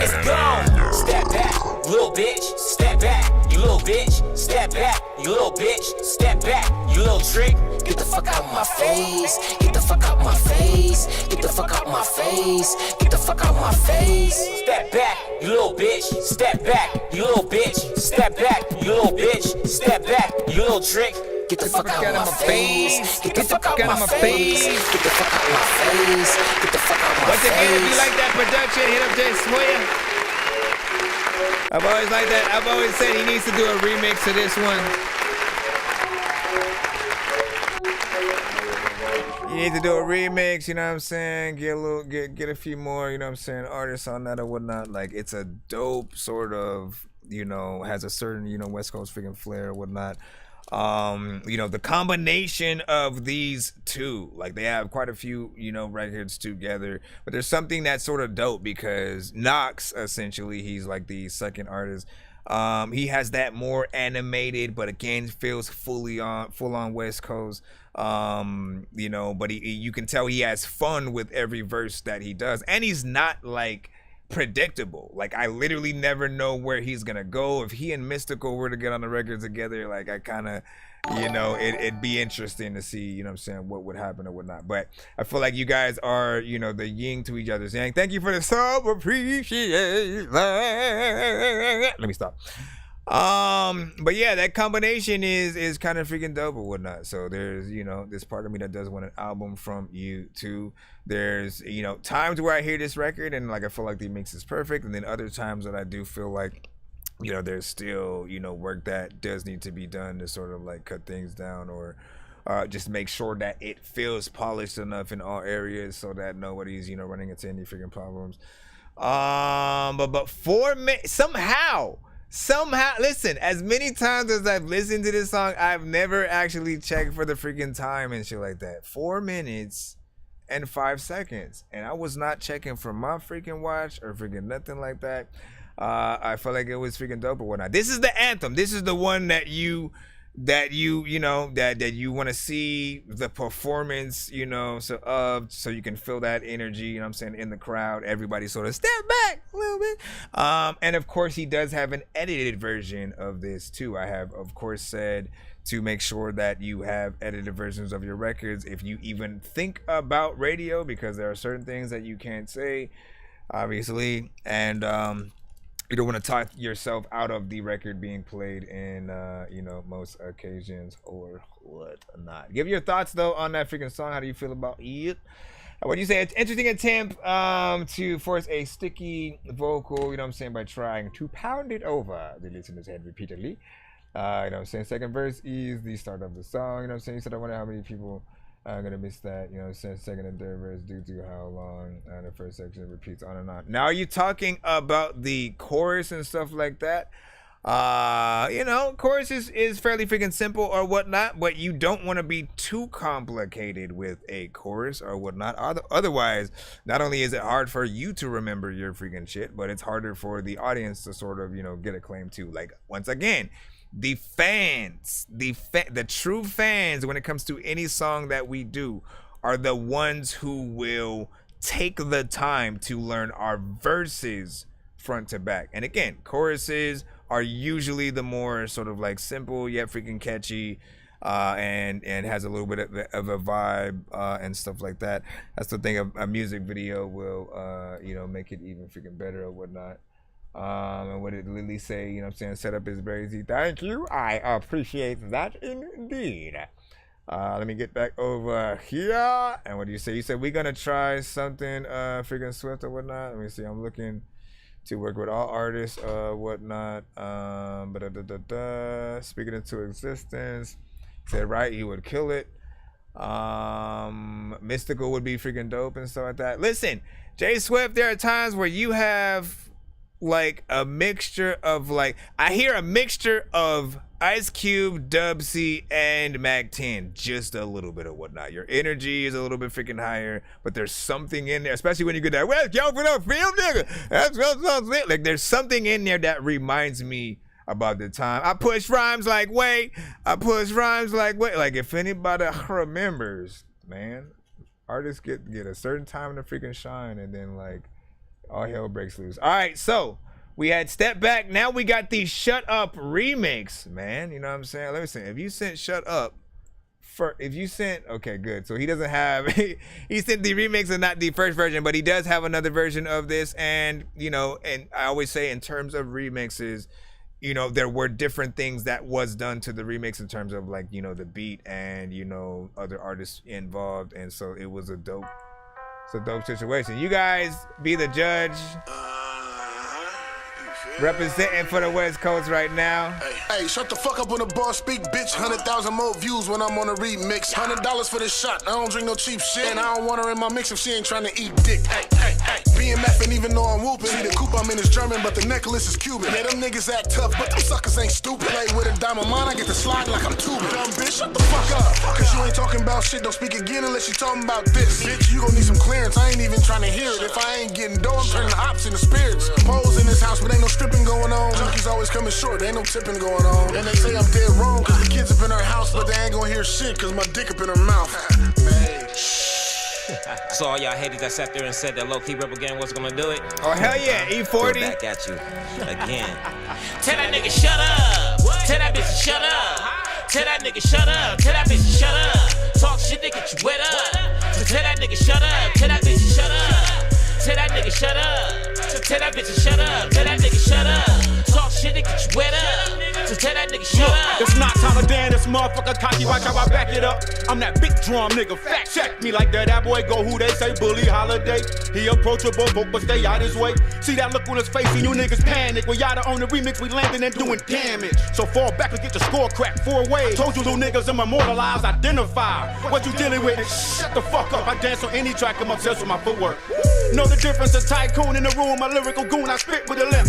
It's gone. Step back, little bitch. Step back, you little bitch. Step back, you little bitch. Step back, you little trick. Get the fuck out my face. Get the fuck out my face. Get the fuck out my face. Get the fuck out my face. Step back, you little bitch. Step back, you little bitch. Step back, you little bitch. Step back, you little trick. Get the fuck out my face. Get the fuck out my face. Get the fuck out my face. Get the fuck out my face. Once again, if you like that production, hit up Jay Smoya. I've always liked that. I've always said he needs to do a remix of this one. You need to do a remix, you know what I'm saying? Get a few more, you know what I'm saying, artists on that or whatnot. Like, it's a dope sort of, you know, has a certain, you know, West Coast freaking flair or whatnot. You know, the combination of these two, like, they have quite a few, you know, records together, but there's something that's sort of dope because Knox, essentially, he's like the second artist. He has that more animated, but again, feels full on West Coast. You know, but you can tell he has fun with every verse that he does, and he's not like predictable. Like, I literally never know where he's gonna go. If he and Mystical were to get on the record together, like, I kind of, you know, it'd be interesting to see, you know what I'm saying, what would happen or whatnot. But I feel like you guys are, you know, the yin to each other's yang. Thank you for the sub, appreciate that. Let me stop. But yeah, that combination is kind of freaking dope or whatnot. So there's, you know, this part of me that does want an album from you too. There's, you know, times where I hear this record and like I feel like the mix is perfect, and then other times that I do feel like, you know, there's still, you know, work that does need to be done to sort of like cut things down or just make sure that it feels polished enough in all areas so that nobody's, you know, running into any freaking problems. But 4 minutes somehow, listen, as many times as I've listened to this song, I've never actually checked for the freaking time and shit like that. 4 minutes and 5 seconds, and I was not checking for my freaking watch or freaking nothing like that. I felt like it was freaking dope or whatnot. This is the anthem. This is the one that you want to see the performance, you know, so you can feel that energy, you know what I'm saying, in the crowd. Everybody sort of step back a little bit. And of course he does have an edited version of this too. I have, of course, said to make sure that you have edited versions of your records if you even think about radio, because there are certain things that you can't say, obviously, and you don't want to talk yourself out of the record being played in, you know, most occasions or whatnot. Give your thoughts, though, on that freaking song. How do you feel about it? What do you say? It's an interesting attempt to force a sticky vocal, you know what I'm saying, by trying to pound it over the listener's head repeatedly. You know what I'm saying? Second verse is the start of the song, you know what I'm saying? You said, I wonder how many people are gonna miss that, you know what I'm saying? Second and third verse due to how long the first section repeats on and on. Now, are you talking about the chorus and stuff like that? You know, chorus is fairly freaking simple or whatnot, but you don't want to be too complicated with a chorus or whatnot. Otherwise, not only is it hard for you to remember your freaking shit, but it's harder for the audience to sort of, you know, get a claim too. Like, once again, the fans, the true fans, when it comes to any song that we do, are the ones who will take the time to learn our verses front to back. And again, choruses are usually the more sort of like simple yet freaking catchy, and has a little bit of a vibe and stuff like that. That's the thing. A music video will make it even freaking better or whatnot. And what did Lily say? You know what I'm saying? Setup is very easy. Thank you. I appreciate that indeed. Let me get back over here. And what do you say? You said we're gonna try something freaking Swift or whatnot. Let me see. I'm looking to work with all artists, whatnot. Speaking into existence. Said right, he would kill it. Mystical would be freaking dope and stuff like that. Listen, Jay Swift, there are times where you have like a mixture of like, I hear a mixture of Ice Cube, Dub C, and Mac 10, just a little bit of whatnot. Your energy is a little bit freaking higher, but there's something in there, especially when you get that, well, yo, for the film, nigga. That's like, there's something in there that reminds me about the time. I push rhymes like wait. Like if anybody remembers, man, artists get a certain time to freaking shine, and then like all hell breaks loose. All right, so we had Step Back. Now we got the Shut Up remix, man. You know what I'm saying? Let me say, if you sent Shut Up, okay, good. So he doesn't have, he sent the remix and not the first version, but he does have another version of this. And, and I always say in terms of remixes, there were different things that was done to the remix in terms of like, the beat and, other artists involved. And so it was a dope situation. You guys be the judge. Representing for the West Coast right now. Hey, shut the fuck up on the bar, speak, bitch. 100,000 more views when I'm on a remix. $100 for this shot. I don't drink no cheap shit. And I don't want her in my mix if she ain't trying to eat dick. Hey. BMF, and even though I'm whooping, see the coupe I'm in is German, but the necklace is Cuban. Yeah, them niggas act tough, but them suckers ain't stupid. Play with a diamond mine, I get to slide like I'm tubing. Dumb bitch, shut the fuck up. Cause you ain't talking about shit, don't speak again unless you talking about this. Bitch, you gon' need some clearance. I ain't even trying to hear it. If I ain't getting dough, I'm turning the ops into spirits. Pose in this house, but ain't no stripping going on. Junkies always coming short, ain't no tipping going on. And they say I'm dead wrong, cause the kids up in her house, but they ain't gonna hear shit, cause my dick up in her mouth. So all y'all haters that sat there and said that low-key Rebel Gang wasn't gonna do it. Oh hell yeah, E40. Back at you again. Tell that nigga shut up. Tell that bitch to shut up. Tell that nigga shut up. Tell that bitch to shut up. Talk shit to get you wet up. So tell that nigga shut up. Tell that bitch to shut up. Tell that nigga shut up. Tell that bitch to shut up. Tell that nigga shut up. Talk shit to get you wet up. So tell that nigga shut up. It's not time to dance, this motherfucker cocky, watch how I back it up. I'm that big drum nigga, fact check me like that. That boy go who they say, Bully Holiday. He approachable, but stay out his way. See that look on his face and you niggas panic. When y'all on the remix, we landing and doing damage. So fall back and get the score cracked 4 ways. Told you little niggas I'm immortalized, identify. What you dealing with is shut the fuck up. I dance on any track, I'm obsessed with my footwork. Know the difference, a tycoon in the room, a lyrical goon, I spit with a limp.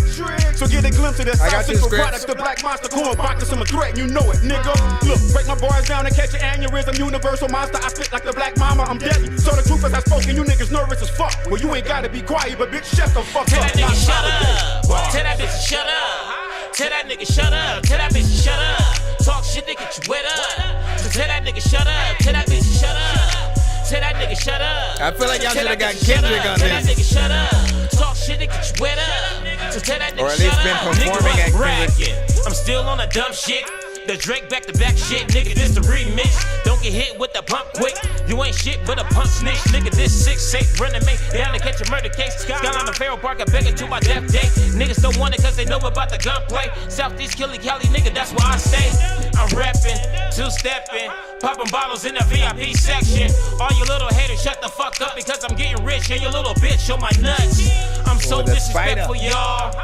So get a glimpse of this Central product, the black monster, corn box, I'm a threat, you know it, nigga. Look, break my bars down and catch an aneurysm, universal monster, I spit like the black mama, I'm deadly. So the truth is I spoke and you niggas nervous as fuck. Well, you ain't gotta be quiet, but bitch, shut the fuck Tell up. That nigga shut up. Tell that bitch to shut up. Tell that nigga shut up. Tell that bitch to shut up. Talk shit to get you wet up. So tell that nigga shut up. Tell that bitch to shut up. Tell that nigga shut up. I feel like y'all should have got Kendrick on Tell that this. nigga shut up. Talk shit to get you wet up. So tell that nigga Or at least shut been up. performing Nigga, at bragging. I'm still on the dumb shit. The Drake back-to-back shit, nigga, this the remix. Don't get hit with the pump quick. You ain't shit but a pump snitch. Nigga, this 6'8", running me down to catch a murder case. Skyline on Farrell Park, I beg it to my death day. Niggas don't want it cause they know about the gunplay. Southeast Killy Cali, nigga, that's where I stay. I'm rapping, two-stepping, popping bottles in the VIP section. All you little haters, shut the fuck up because I'm getting rich and you little bitch show my nuts. I'm so disrespectful, y'all.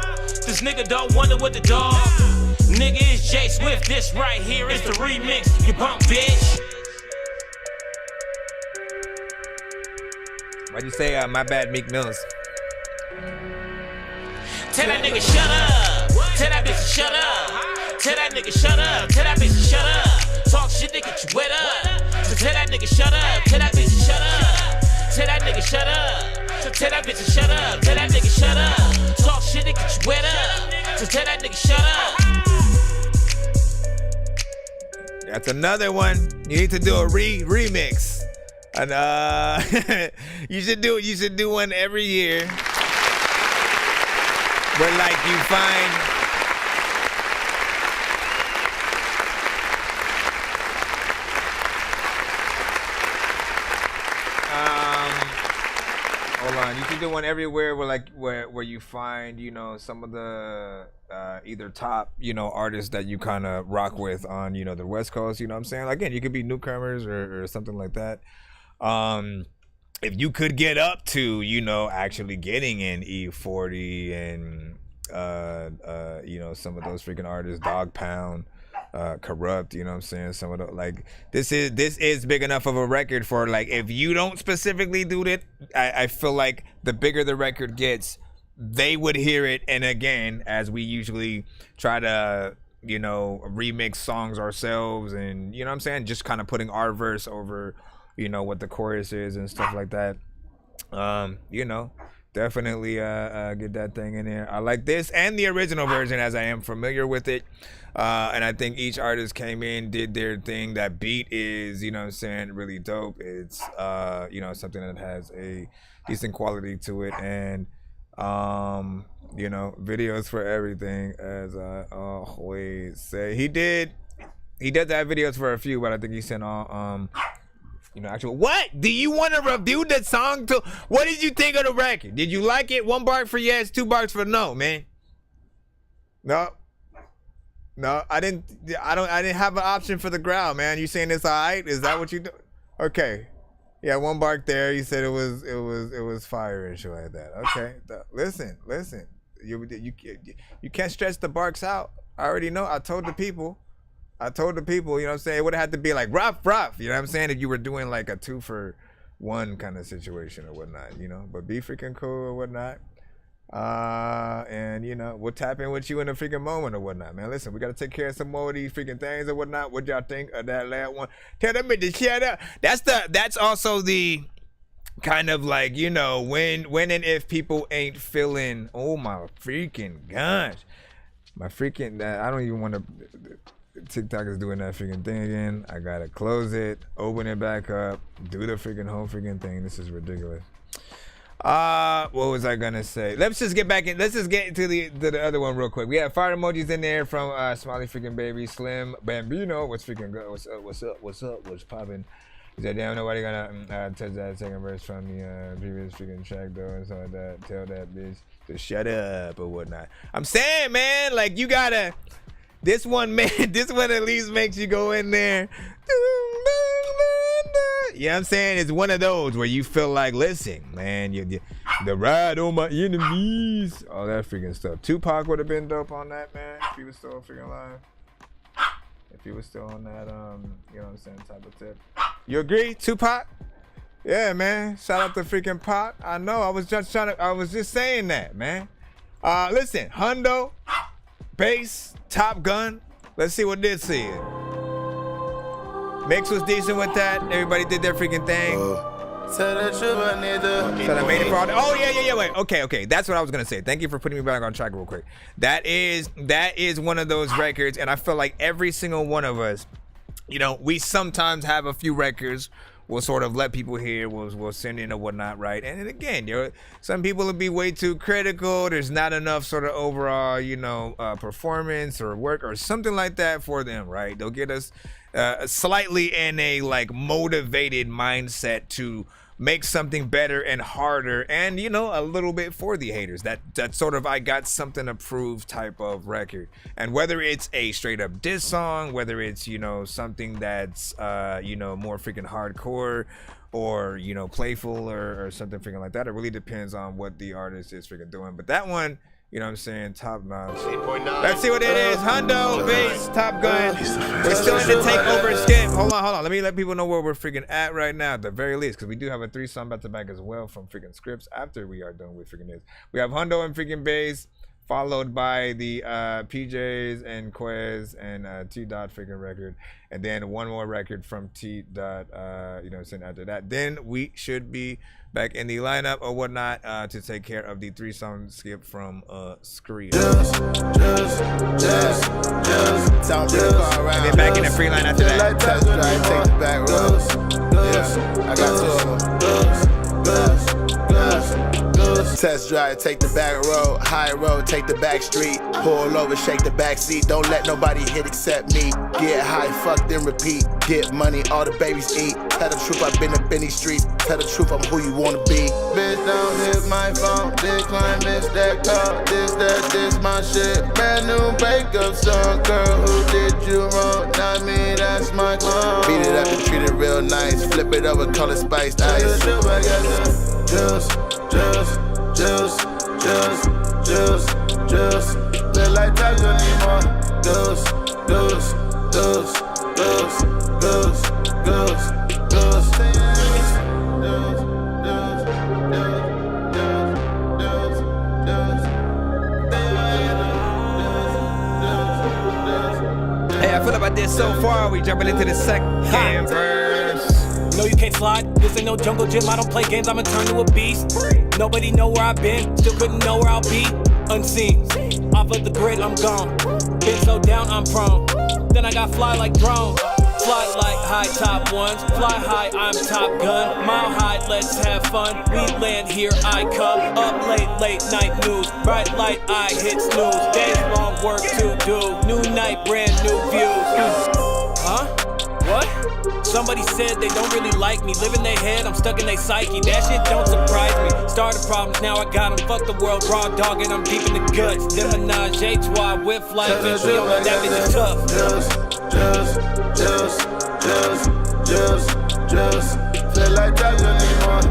This nigga don't wonder what the dog. Nigga, it's Jay Swift, this right here is the remix, you punk bitch. Why'd you say my bad, Meek Mills? Tell that nigga shut up. Tell that bitch to shut up. Tell that nigga shut up. Tell that bitch to shut up. Talk shit to get you wet up. So tell that nigga shut up. Tell that bitch to shut up. Tell that nigga shut up. So tell that bitch to shut up. Tell that nigga shut up. Talk shit to get you wet up. So tell that nigga shut up. That's another one. You need to do a remix. And you should do one every year. Where like you find hold on, you should do one everywhere where you find, you know, some of the either top, you know, artists that you kind of rock with on, you know, the West Coast, you know what I'm saying? Like, again, you could be newcomers or something like that. If you could get up to, you know, actually getting in E40 and you know, some of those freaking artists, Dog Pound, Corrupt, you know what I'm saying? Some of the, like, this is big enough of a record for, like, if you don't specifically do it, I feel like the bigger the record gets, they would hear it. And again, as we usually try to, you know, remix songs ourselves and, you know what I'm saying, just kind of putting our verse over, you know, what the chorus is and stuff like that. You know, definitely get that thing in there. I like this and the original version, as I am familiar with it. And I think each artist came in, did their thing. That beat is, you know what I'm saying, really dope. It's, you know, something that has a decent quality to it. And, you know, videos for everything, as I always say. He does have videos for a few, but I think he sent all, you know, actual. What? Do you want to review the song? What did you think of the record? Did you like it? 1 bark for yes, 2 barks for no, man. No, I didn't have an option for the growl, man. You saying it's all right? Is that what you do? Okay. Yeah, 1 bark there. You said it was fire and shit like that. Okay. Listen. You can't stretch the barks out. I already know. I told the people, you know what I'm saying? It would have had to be like rough, you know what I'm saying? If you were doing like a 2-for-1 kind of situation or whatnot, you know? But be freaking cool or whatnot. And, you know, we'll tap in with you in a freaking moment or whatnot, man. Listen, we got to take care of some more of these freaking things or whatnot. What y'all think of that last one? Tell them to shut up. That's also the kind of like, you know, when and if people ain't feeling, oh my freaking gosh. My freaking, I don't even want to... TikTok is doing that freaking thing again. I gotta close it, open it back up, do the freaking whole freaking thing. This is ridiculous. What was I gonna say? Let's just get back in. Let's just get to the other one real quick. We have fire emojis in there from Smiley freaking Baby, Slim, Bambino. What's freaking good? What's up? What's popping? He said, damn, nobody gonna touch that second verse from the previous freaking track though and something like that. Tell that bitch to shut up or whatnot. I'm saying, man, like you gotta. This one at least makes you go in there. You know what I'm saying? It's one of those where you feel like, listen, man, the ride on my enemies, all that freaking stuff. Tupac would have been dope on that, man, if he was still freaking alive. If he was still on that, you know what I'm saying, type of tip. You agree, Tupac? Yeah, man. Shout out to freaking Pac. I know. I was just saying that, man. Listen, Hundo, Bass, Top Gun. Let's see what this is. Mix was decent with that. Everybody did their freaking thing. So I made it for all the, oh yeah. Wait. Okay. That's what I was gonna say. Thank you for putting me back on track real quick. That is one of those records, and I feel like every single one of us, you know, we sometimes have a few records. We'll sort of let people hear. We'll send in or whatnot, right? And again, some people will be way too critical. There's not enough sort of overall, you know, performance or work or something like that for them, right? They'll get us slightly in a like motivated mindset to make something better and harder, and you know, a little bit for the haters. That sort of I got something approved type of record. And whether it's a straight up diss song, whether it's, you know, something that's you know, more freaking hardcore or, you know, playful or something freaking like that, it really depends on what the artist is freaking doing. But that one, you know what I'm saying, top notch. Let's see what it is. Hundo, Bass, Top Gun. We're still in the takeover skip. Hold on. Let me let people know where we're freaking at right now, at the very least, because we do have a 3-song back to back as well from freaking scripts after we are done with freaking this. We have Hundo and freaking Bass, followed by the PJs and Quez and T Dot freaking record, and then one more record from T Dot. You know what I'm saying, after that, then we should be back in the lineup or whatnot to take care of the 3-song skip from Scree. Just talk to the car right And then back in the free line after that. Test drive, take the back road. Yeah, I got two of them. Test drive, take the back road. High road, take the back street. Pull over, shake the back seat. Don't let nobody hit except me. Get high, fuck, then repeat. Get money, all the babies eat. Tell the truth, I've been up in these streets. Tell the truth, I'm who you wanna be. Bitch, don't hit my phone. Decline, miss that call. This my shit. Brand new breakup song. Girl, who did you wrong? Not me, that's my clone. Beat it up and treat it real nice. Flip it over, call it spiced ice. Juice. Feel like Taco anymore. Goose. Hey, I feel about this so far. We jumping into the second verse. No, you can't slide. This ain't no jungle gym. I don't play games. I'ma turn to a beast. Nobody know where I've been. Still couldn't know where I'll be. Unseen. Off of the grid, I'm gone. Been so down, I'm prone. Then I got fly like drone. Fly like high top ones. Fly high, I'm Top Gun. Mile high, let's have fun. We land here, I come. Up late night news. Bright light, I hit snooze. Days long, work to do. New night, brand new views. Huh? What? Somebody said they don't really like me. Live in their head, I'm stuck in their psyche. That shit don't surprise me. Started problems, now I got them. Fuck the world, raw dog, and I'm deep in the guts. Then menage a trois, whip life, and shit, but that bitch is tough. Juice. Feel like Taco anymore.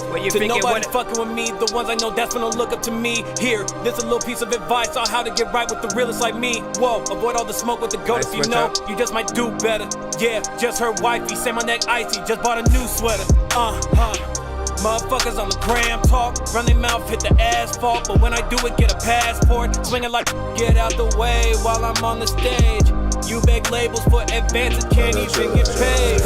What you to thinking? nobody fucking with me, the ones I know that's gonna look up to me. Here, this a little piece of advice on how to get right with the realest like me. Whoa, avoid all the smoke with the goat if you know. You just might do better. Yeah, just her wifey, say my neck icy, just bought a new sweater. Motherfuckers on the gram talk, run their mouth, hit the asphalt. But when I do it, get a passport. Swinging like, get out the way while I'm on the stage. You beg labels for advances, can't even get paid.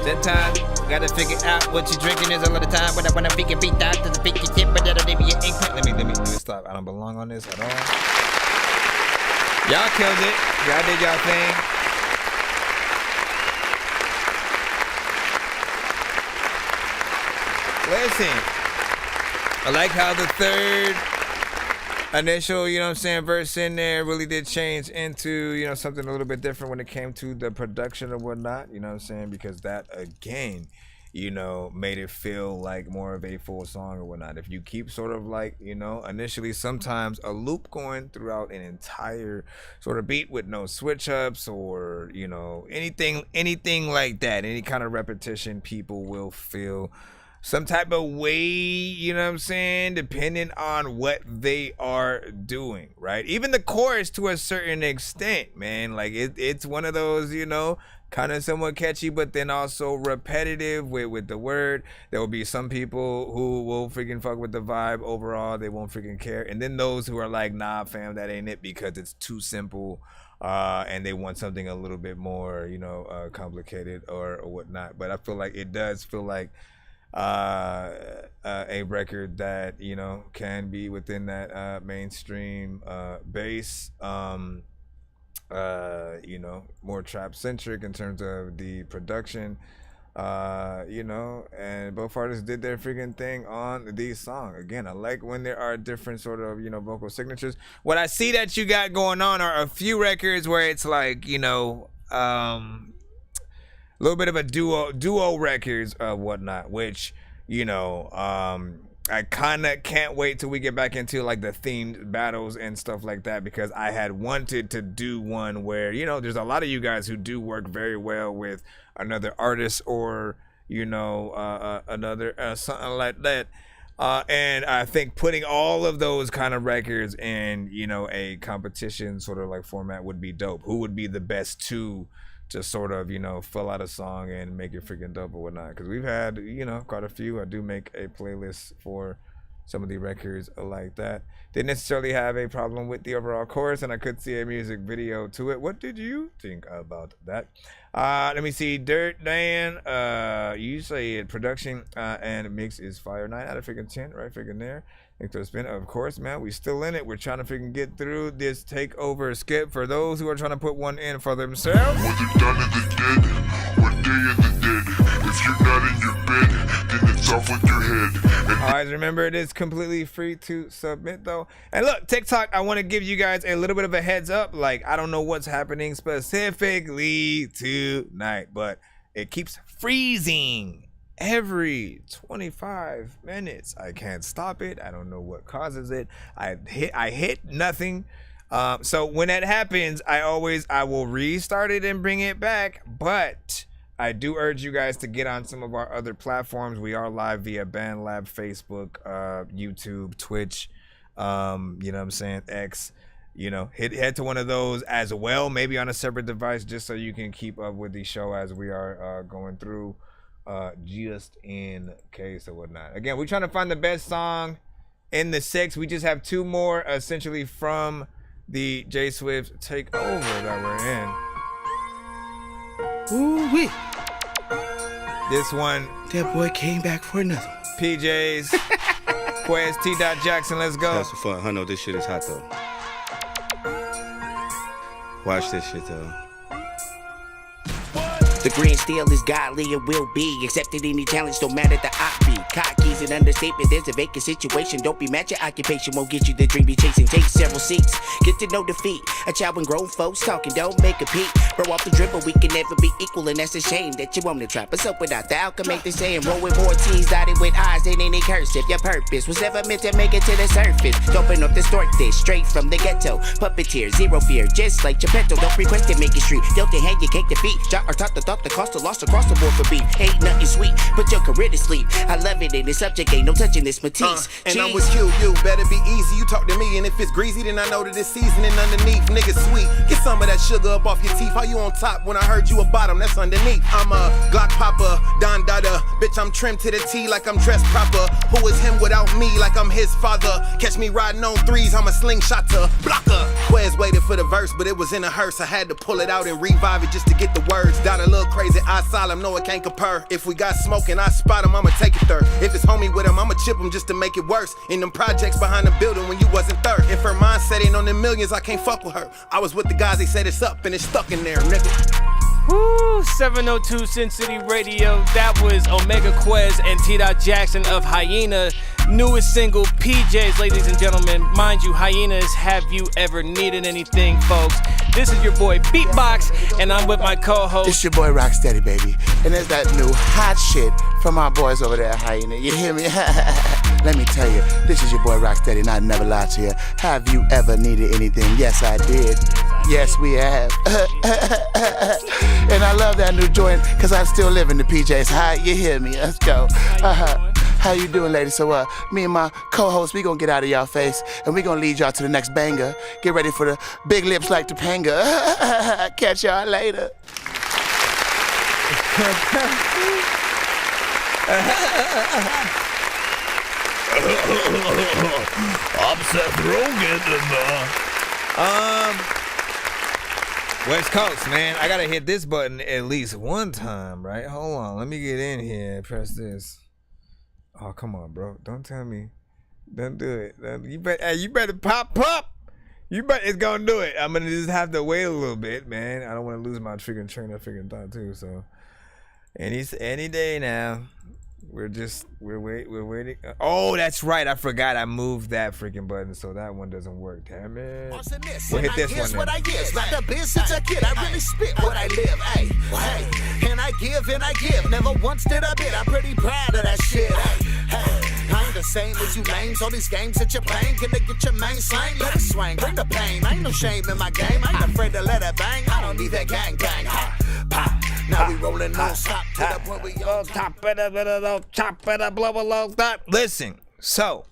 That time, gotta figure out what you drinking is a lot of time. But I wanna figure beat out to the pick your tip, but that'll be your ink. Let me stop. I don't belong on this at all. Y'all killed it. Y'all did y'all thing. Listen, I like how the third initial, you know what I'm saying, verse in there really did change into, you know, something a little bit different when it came to the production or whatnot, you know what I'm saying, because that, again, you know, made it feel like more of a full song or whatnot. If you keep sort of like, you know, initially sometimes a loop going throughout an entire sort of beat with no switch ups or, you know, anything like that, any kind of repetition, people will feel some type of way, you know what I'm saying, depending on what they are doing, right? Even the chorus to a certain extent, man, like it's one of those, you know, kind of somewhat catchy, but then also repetitive with the word. There will be some people who will freaking fuck with the vibe overall. They won't freaking care. And then those who are like, nah, fam, that ain't it because it's too simple. And they want something a little bit more, you know, complicated or whatnot. But I feel like it does feel like a record that, you know, can be within that mainstream base, you know, more trap centric in terms of the production, you know, and both artists did their freaking thing on these songs. Again, I like when there are different sort of, you know, vocal signatures. What I see that you got going on are a few records where it's like, you know, a little bit of a duo records or whatnot, which, you know, I kind of can't wait till we get back into like the themed battles and stuff like that, because I had wanted to do one where, you know, there's a lot of you guys who do work very well with another artist or, you know, another something like that. And I think putting all of those kind of records in, you know, a competition sort of like format would be dope. Who would be the best two to sort of, you know, fill out a song and make it freaking dope or whatnot? Because we've had, you know, quite a few. I do make a playlist for some of the records like that. Didn't necessarily have a problem with the overall chorus, and I could see a music video to it. What did you think about that? Let me see. Dirt Dan, you say production and mix is fire. 9 out of freaking 10, right? Freaking there. Thanks for the spin. Of course, man. We still in it. We're trying to freaking get through this takeover skip for those who are trying to put one in for themselves. Was it done in the dead? Or day in the dead? If you're not in your bed, then it's off with your head. Always remember, it is completely free to submit though. And look, TikTok, I want to give you guys a little bit of a heads up. Like, I don't know what's happening specifically tonight, but it keeps freezing every 25 minutes. I can't stop it. I don't know what causes it. I hit nothing. So when that happens, I will restart it and bring it back. But I do urge you guys to get on some of our other platforms. We are live via BandLab, Facebook, YouTube, Twitch, you know what I'm saying, X. You know, head to one of those as well, maybe on a separate device, just so you can keep up with the show as we are going through, just in case or whatnot. Again, we're trying to find the best song in the 6. We just have 2 more essentially from the J Swift takeover that we're in. Ooh-wee. This one, that boy came back for another. PJs, Quez, T. Jackson, let's go. That's for fun. I know this shit is hot though. Watch this shit though. The grand steel is godly and will be accepted any challenge, no matter the op be. Cocky's an understatement, there's a vacant situation. Don't be mad, your occupation won't get you the dream you're chasing. Take several seats, get to know defeat. A child when grown folks talking, don't make a peep. Bro, off the dribble, we can never be equal, and that's a shame that you want to trap us up without the outcome. Make the saying, roll with more T's, dotted with I's, and any cursive. Your purpose was never meant to make it to the surface. Doping up, distort this, straight from the ghetto. Puppeteer, zero fear, just like Geppetto. Don't request it, make it street. Dealt the hand, you cake defeat. Jot or taught the thought, the cost of lost across the board for beat. Ain't nothing sweet, put your career to sleep. I love it, and the subject ain't no touching this Matisse. And I'm with you, better be easy. You talk to me, and if it's greasy, then I know that it's seasoning underneath. Niggas sweet, get some of that sugar up off your teeth. How you on top when I heard you a bottom? That's underneath. I'm a Glock popper, Don Dada. Bitch, I'm trimmed to the T like I'm dressed proper. Who is him without me like I'm his father? Catch me riding on 3s, I'm a slingshotter. Blocker. Quez waited for the verse, but it was in a hearse. I had to pull it out and revive it just to get the words. Down a little crazy, I solemn, no it can't compare. If we got smoke and I spot him, I'ma take it third. If it's homie with him, I'ma chip him just to make it worse. In them projects behind the building when you wasn't third. If her mindset ain't on the millions, I can't fuck with her. I was with the guys, they said it's up and it's stuck in there, nigga. Woo, 702 Sin City Radio. That was Omega Quez and T. Jackson of Hyena. Newest single, PJs, ladies and gentlemen. Mind you, Hyena is Have You Ever Needed Anything, folks. This is your boy Beatbox, and I'm with my co-host. It's your boy Rocksteady, baby. And there's that new hot shit from our boys over there at Hyena. You hear me? Let me tell you, this is your boy Rocksteady, and I never lie to you. Have you ever needed anything? Yes, I did. Yes, we have. And I love that new joint, because I still live in the PJs. Hi, you hear me? Let's go. How you doing, ladies? So, me and my co-host, we gonna get out of y'all face, and we gonna lead y'all to the next banger. Get ready for the big lips like Topanga. Catch y'all later. I'm Seth Rogen and West Coast, man. I gotta hit this button at least one time, right? Hold on, let me get in here and press this. Oh, come on, bro. Don't tell me. Don't do it. You better pop up. It's gonna do it. I'm gonna just have to wait a little bit, man. I don't want to lose my freaking train of freaking thought too. So, any day now. We're waiting. Oh, that's right. I forgot I moved that freaking button, so that one doesn't work. Damn it. We'll hit this one then. What I give, like the biz since a kid. I really spit what I live. Hey, and I give and I give. Never once did I bid. I'm pretty proud of that shit. Hey, I ain't the same as you lames. All these games that you're playing, gonna get your main slang. Let it swing, bring the pain. I ain't no shame in my game. I ain't afraid to let it bang. I don't need that gang bang. Pop. Now we rolling non-stop to the point we all chop it up, blah. Listen, so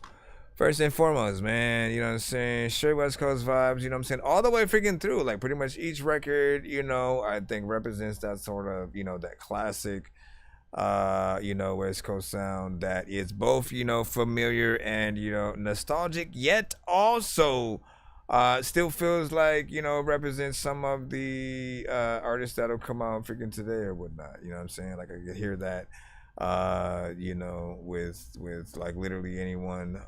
first and foremost, man, you know what I'm saying? Straight West Coast vibes, you know what I'm saying? All the way freaking through, like pretty much each record, you know, I think represents that sort of, you know, that classic West Coast sound that is both, familiar and, nostalgic, yet also still feels like, represents some of the artists that'll come out freaking today or whatnot. You know what I'm saying? Like, I could hear that, with like literally anyone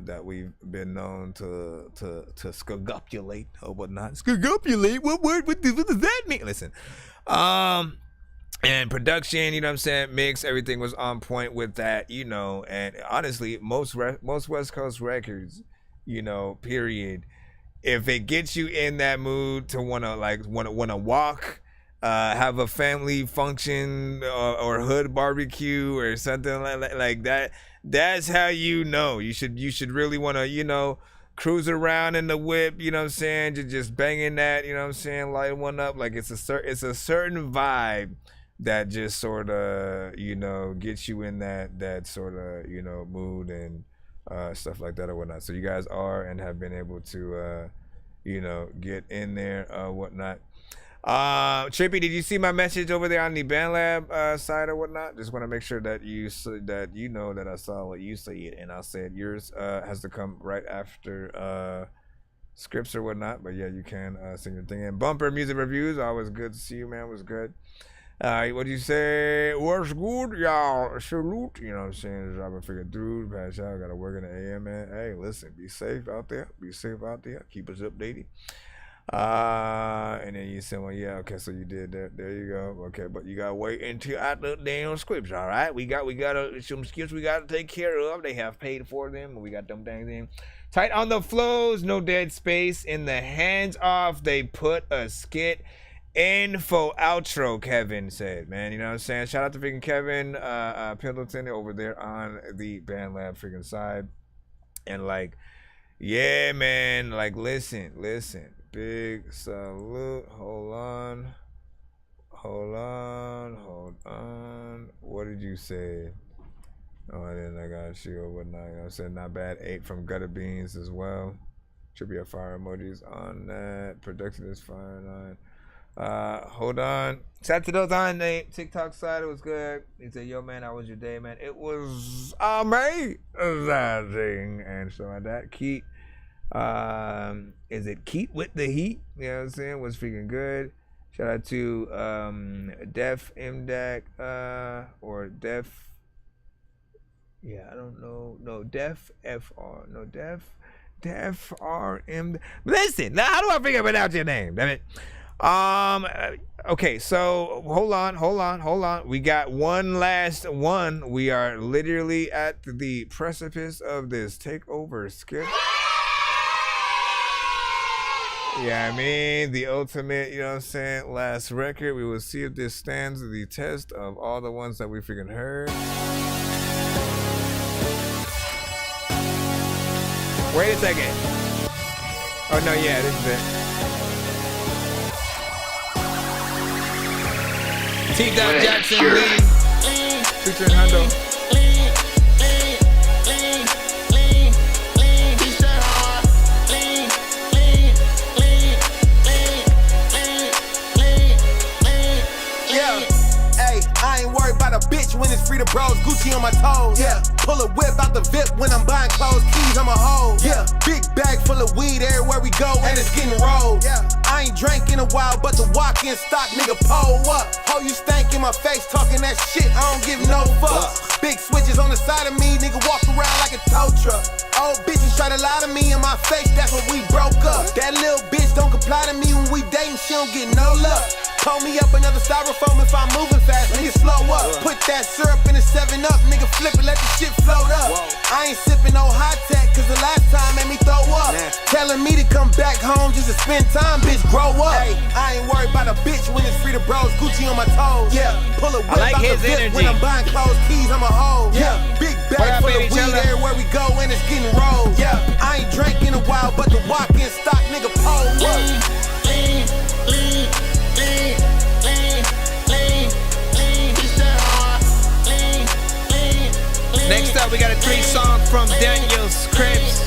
that we've been known to skagopulate or whatnot. Skagopulate? What does that mean? Listen. And production, mix, everything was on point with that, and honestly, most West Coast records, period, if it gets you in that mood to wanna walk, have a family function or hood barbecue or something like that, that's how you should really wanna, cruise around in the whip, just banging that, light one up, like it's a certain vibe that just sort of, gets you in that sort of, mood and stuff like that or whatnot. So you guys are and have been able to, get in there, whatnot. Trippy, did you see my message over there on the BandLab side or whatnot? Just want to make sure that you know that I saw what you said, and I said yours has to come right after scripts or whatnot. But yeah, you can send your thing in. Bumper music reviews, always good to see you, man. Was good. What'd you say? What's good, y'all? Salute. You know what I'm saying? Just dropping figure through. Pass y'all. Gotta work in the AM, man. Hey, listen, be safe out there. Be safe out there. Keep us updated. And then you said, well, yeah, okay, so you did that. There you go. Okay, but you gotta wait until after the damn scripts, all right? We got some skits we gotta take care of. They have paid for them, and we got them things in. Tight on the flows, no dead space. In the hands off, they put a skit info outro, Kevin said, man. You know what I'm saying? Shout out to freaking Kevin Pendleton over there on the BandLab freaking side. And like, yeah, man, like listen. Big salute. Hold on. What did you say? Oh, I didn't. I got you or whatnot. You know, I said not bad. 8 from Gutter Beans as well. Should be a fire emojis on that. Production is fine on. Hold on. Shout out to those on the TikTok side. It was good. He said, yo, man, how was your day, man? It was amazing. And so like that. Keat. Is it Keat with the heat? You know what I'm saying? Was freaking good. Shout out to Def MDAC or Def. Yeah, I don't know. No, Def FR. No, Def RM. Listen, now how do I figure out your name? Damn it. Okay, so hold on. We got one last one. We are literally at the precipice of this takeover skip. Yeah, I mean, the ultimate, you know what I'm saying, last record. We will see if this stands the test of all the ones that we freaking heard. Wait a second. Oh, no, yeah, this is it. T. Jackson Lee, featuring Hondo. A bitch when it's free to bros, Gucci on my toes. Yeah, pull a whip out the VIP when I'm buying clothes, keys on my hoe. Yeah, big bag full of weed everywhere we go, and it's getting rolled. Yeah, I ain't drank in a while, but the walk-in stock nigga pull up. Ho, you stank in my face, talking that shit, I don't give no fucks. Big switches on the side of me, nigga walk around like a tow truck. Old bitches try to lie to me in my face, that's when we broke up. That little bitch don't comply to me when we dating, she don't get no love. Pull me up another styrofoam if I'm moving fast, nigga slow up. Put that syrup in a 7-Up, nigga flip it, let the shit float up. I ain't sipping no hot tech, cause the last time made me throw up. Telling me to come back home just to spend time, bitch, grow up. Hey, I ain't worried about a bitch when it's free to bros, Gucci on my toes. Yeah, pull a whip out the VIP when I'm buying clothes, keys on my hoe. Yeah, big bag full of weed everywhere we go and it's getting rolled. Yeah, I ain't drank in a while, but the walk-in stock nigga pull up. Next up, we got a 3-song from Daniel Scripps.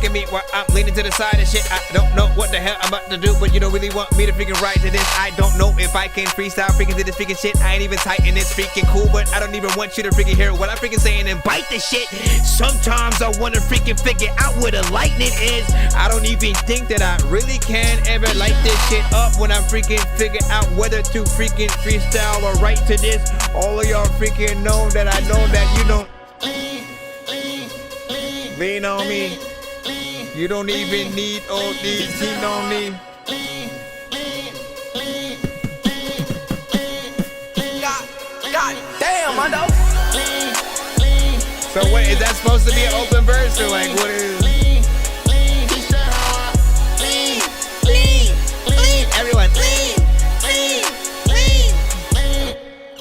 Look at me while I'm leaning to the side and shit. I don't know what the hell I'm about to do, but you don't really want me to freaking write to this. I don't know if I can freestyle freaking to this freaking shit. I ain't even tight and it's freaking cool, but I don't even want you to freaking hear what I'm freaking saying and bite the shit. Sometimes I wanna freaking figure out where the lightning is. I don't even think that I really can ever light this shit up when I freaking figure out whether to freaking freestyle or write to this. All of y'all freaking know that I know that you don't lean on me. You don't even need ODT on me. God damn, I know. So what, is that supposed to be an open verse or like what is? Everyone.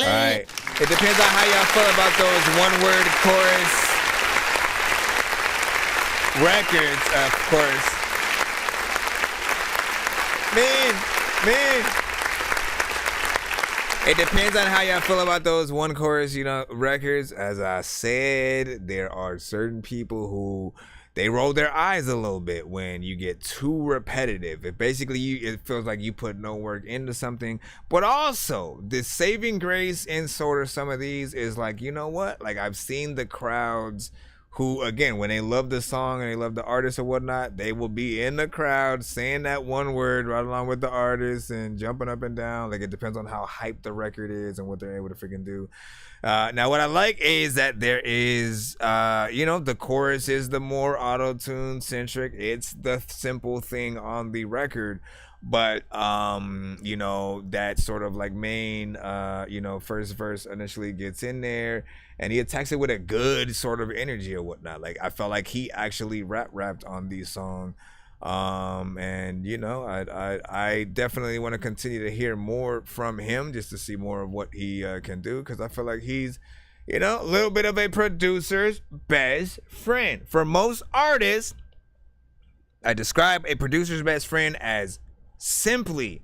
Alright. It depends on how y'all feel about those one-word chorus records, of course. Man. It depends on how y'all feel about those one chorus, records. As I said, there are certain people who they roll their eyes a little bit when you get too repetitive. It feels like you put no work into something. But also, the saving grace in sort of some of these is like, you know what? Like, I've seen the crowds who, again, when they love the song and they love the artist or whatnot, they will be in the crowd saying that one word right along with the artist and jumping up and down. Like, it depends on how hyped the record is and what they're able to freaking do. Now, what I like is that there is, the chorus is the more auto-tune centric. It's the simple thing on the record. But, that sort of like main, first verse initially gets in there and he attacks it with a good sort of energy or whatnot. Like, I felt like he actually rapped on these songs. I definitely want to continue to hear more from him just to see more of what he can do. Cause I feel like he's, a little bit of a producer's best friend. For most artists, I describe a producer's best friend as simply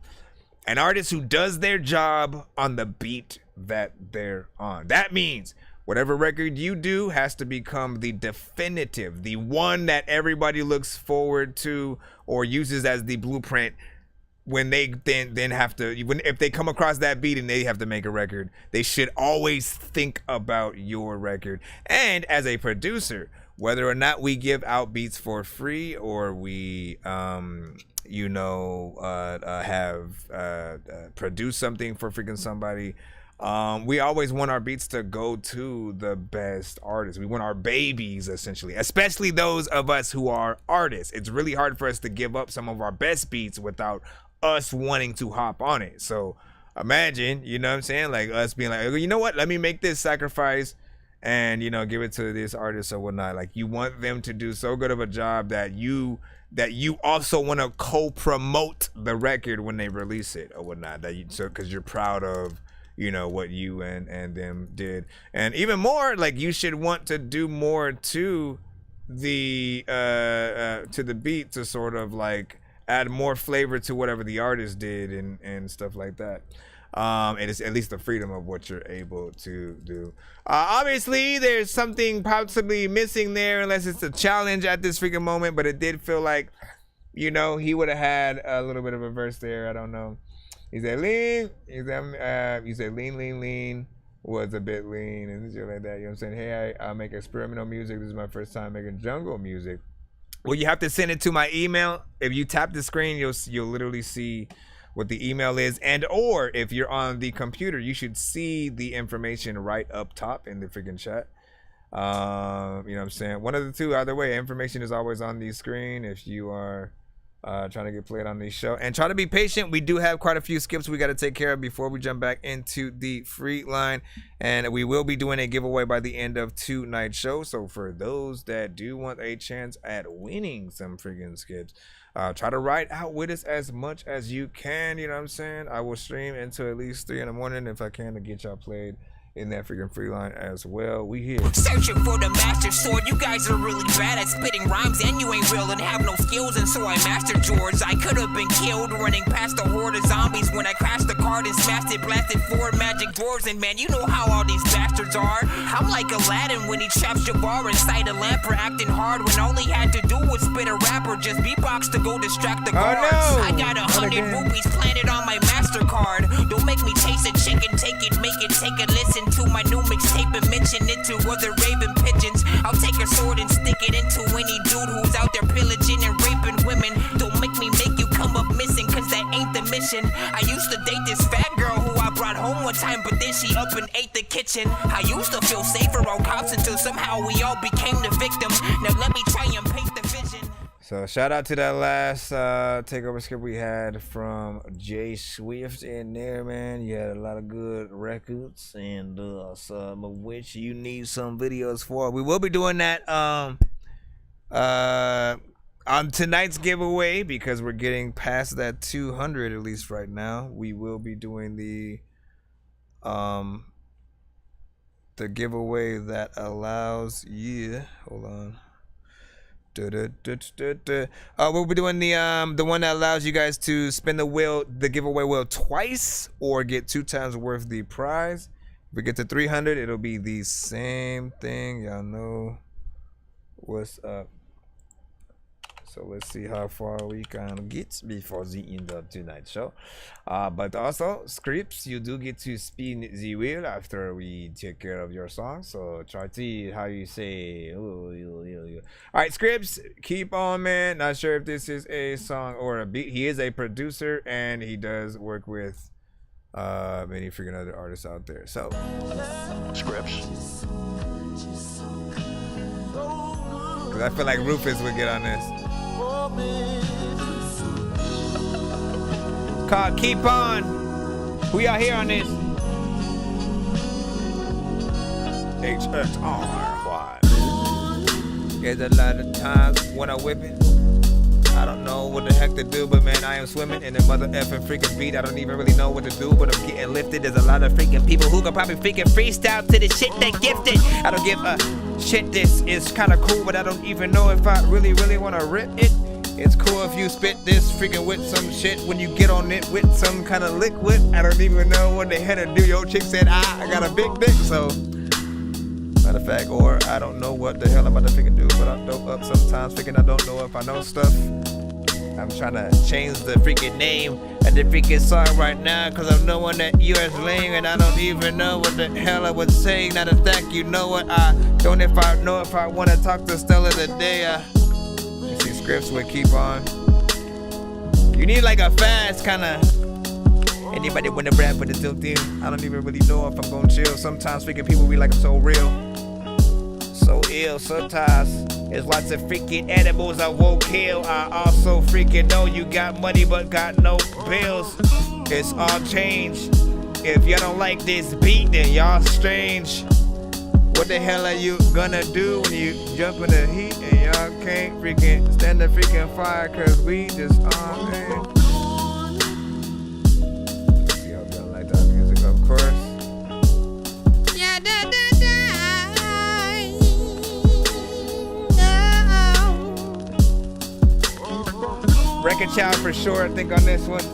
an artist who does their job on the beat that they're on. That means whatever record you do has to become the definitive, the one that everybody looks forward to or uses as the blueprint when they then have to, if they come across that beat and they have to make a record, they should always think about your record. And as a producer, whether or not we give out beats for free or we produce something for freaking somebody, we always want our beats to go to the best artists. We want our babies, essentially, especially those of us who are artists. It's really hard for us to give up some of our best beats without us wanting to hop on it. So imagine, like us being like, you know what, let me make this sacrifice and, give it to this artist or whatnot. Like, you want them to do so good of a job that you also want to co-promote the record when they release it or whatnot, because you're proud of what you and them did. And even more, like, you should want to do more to the beat to sort of like add more flavor to whatever the artist did and stuff like that. And it's at least the freedom of what you're able to do. Obviously, there's something possibly missing there, unless it's a challenge at this freaking moment. But it did feel like, he would have had a little bit of a verse there. I don't know. He said lean. He said lean was a bit lean and shit like that. You know what I'm saying? Hey, I make experimental music. This is my first time making jungle music. Well, you have to send it to my email. If you tap the screen, you'll literally see what the email is, or if you're on the computer, you should see the information right up top in the freaking chat. You know what I'm saying? One of the two, either way, information is always on the screen if you are trying to get played on this show. And try to be patient. We do have quite a few skips we got to take care of before we jump back into the free line. And we will be doing a giveaway by the end of tonight's show. So for those that do want a chance at winning some freaking skips, try to ride out with us as much as you can. You know what I'm saying? I will stream until at least 3 in the morning if I can to get y'all played in that freaking free line as well. We here. Searching for the master sword. You guys are really bad at spitting rhymes and you ain't real and have no skills, and so I mastered yours. I could have been killed running past a horde of zombies when I crashed the card and smashed it, blasted 4 magic dwarves, and man, you know how all these bastards are. I'm like Aladdin when he traps Jabbar inside a lamp for acting hard when all he had to do was spit a rap or just beatbox to go distract the guards. I got 100 rupees planted on my MasterCard. Don't make me chase a chicken, take it, make it, take a listen to my new mixtape and mention it to other raving pigeons. I'll take a sword and stick it into any dude who's out there pillaging and raping women. Don't make me make you come up missing, cause that ain't the mission. I used to date this fat girl who I brought home one time, but then she up and ate the kitchen. I used to feel safer around cops until somehow we all became the victim. Now let me try and paint the vision. So shout out to that last takeover script we had from Jay Swift in there, man. You had a lot of good records, and some of which you need some videos for. We will be doing that on tonight's giveaway, because we're getting past that 200 at least right now. We will be doing the giveaway that allows you. Hold on. We'll be doing the one that allows you guys to spin the giveaway wheel twice or get 2 times worth the prize. If we get to 300, it'll be the same thing. Y'all know what's up. So let's see how far we can get before the end of tonight's show. But also, scripts, you do get to spin the wheel after we take care of your song. So try to see how you say. All right, scripts, keep on, man. Not sure if this is a song or a beat. He is a producer, and he does work with many freaking other artists out there. So scripts. Because I feel like Rufus would get on this. Called Keep On. We are here on this. HXR. There's a lot of times when I whip it, I don't know what the heck to do, but man, I am swimming in the mother effing freaking beat. I don't even really know what to do, but I'm getting lifted. There's a lot of freaking people who can probably freaking freestyle to the shit they gifted. I don't give a shit. This is kind of cool, but I don't even know if I really want to rip it. It's cool if you spit this freaking with some shit when you get on it with some kind of liquid. I don't even know what the hell to do. Yo, chick said, I got a big dick, so matter of fact, or I don't know what the hell I'm about to freaking do, but I throw up sometimes thinking I don't know if I know stuff. I'm trying to change the freaking name of the freaking song right now, cause I'm knowing that you're lame and I don't even know what the hell I was saying. Not a fact, you know what I don't if I want to talk to Stella today. You see scripts would keep on. You need like a fast kind of. Anybody wanna rap with the tilt in? I don't even really know if I'm gonna chill. Sometimes freaking people be like I'm so real, so ill. Sometimes there's lots of freaking animals I won't kill. I also freaking know you got money but got no bills. It's all change. If y'all don't like this beat, then y'all strange. What the hell are you gonna do when you jump in the heat and y'all can't freaking stand the freaking fire? Cause we just on, man. Y'all gonna like that music, of course. Yeah, Record Child for sure, I think, on this one.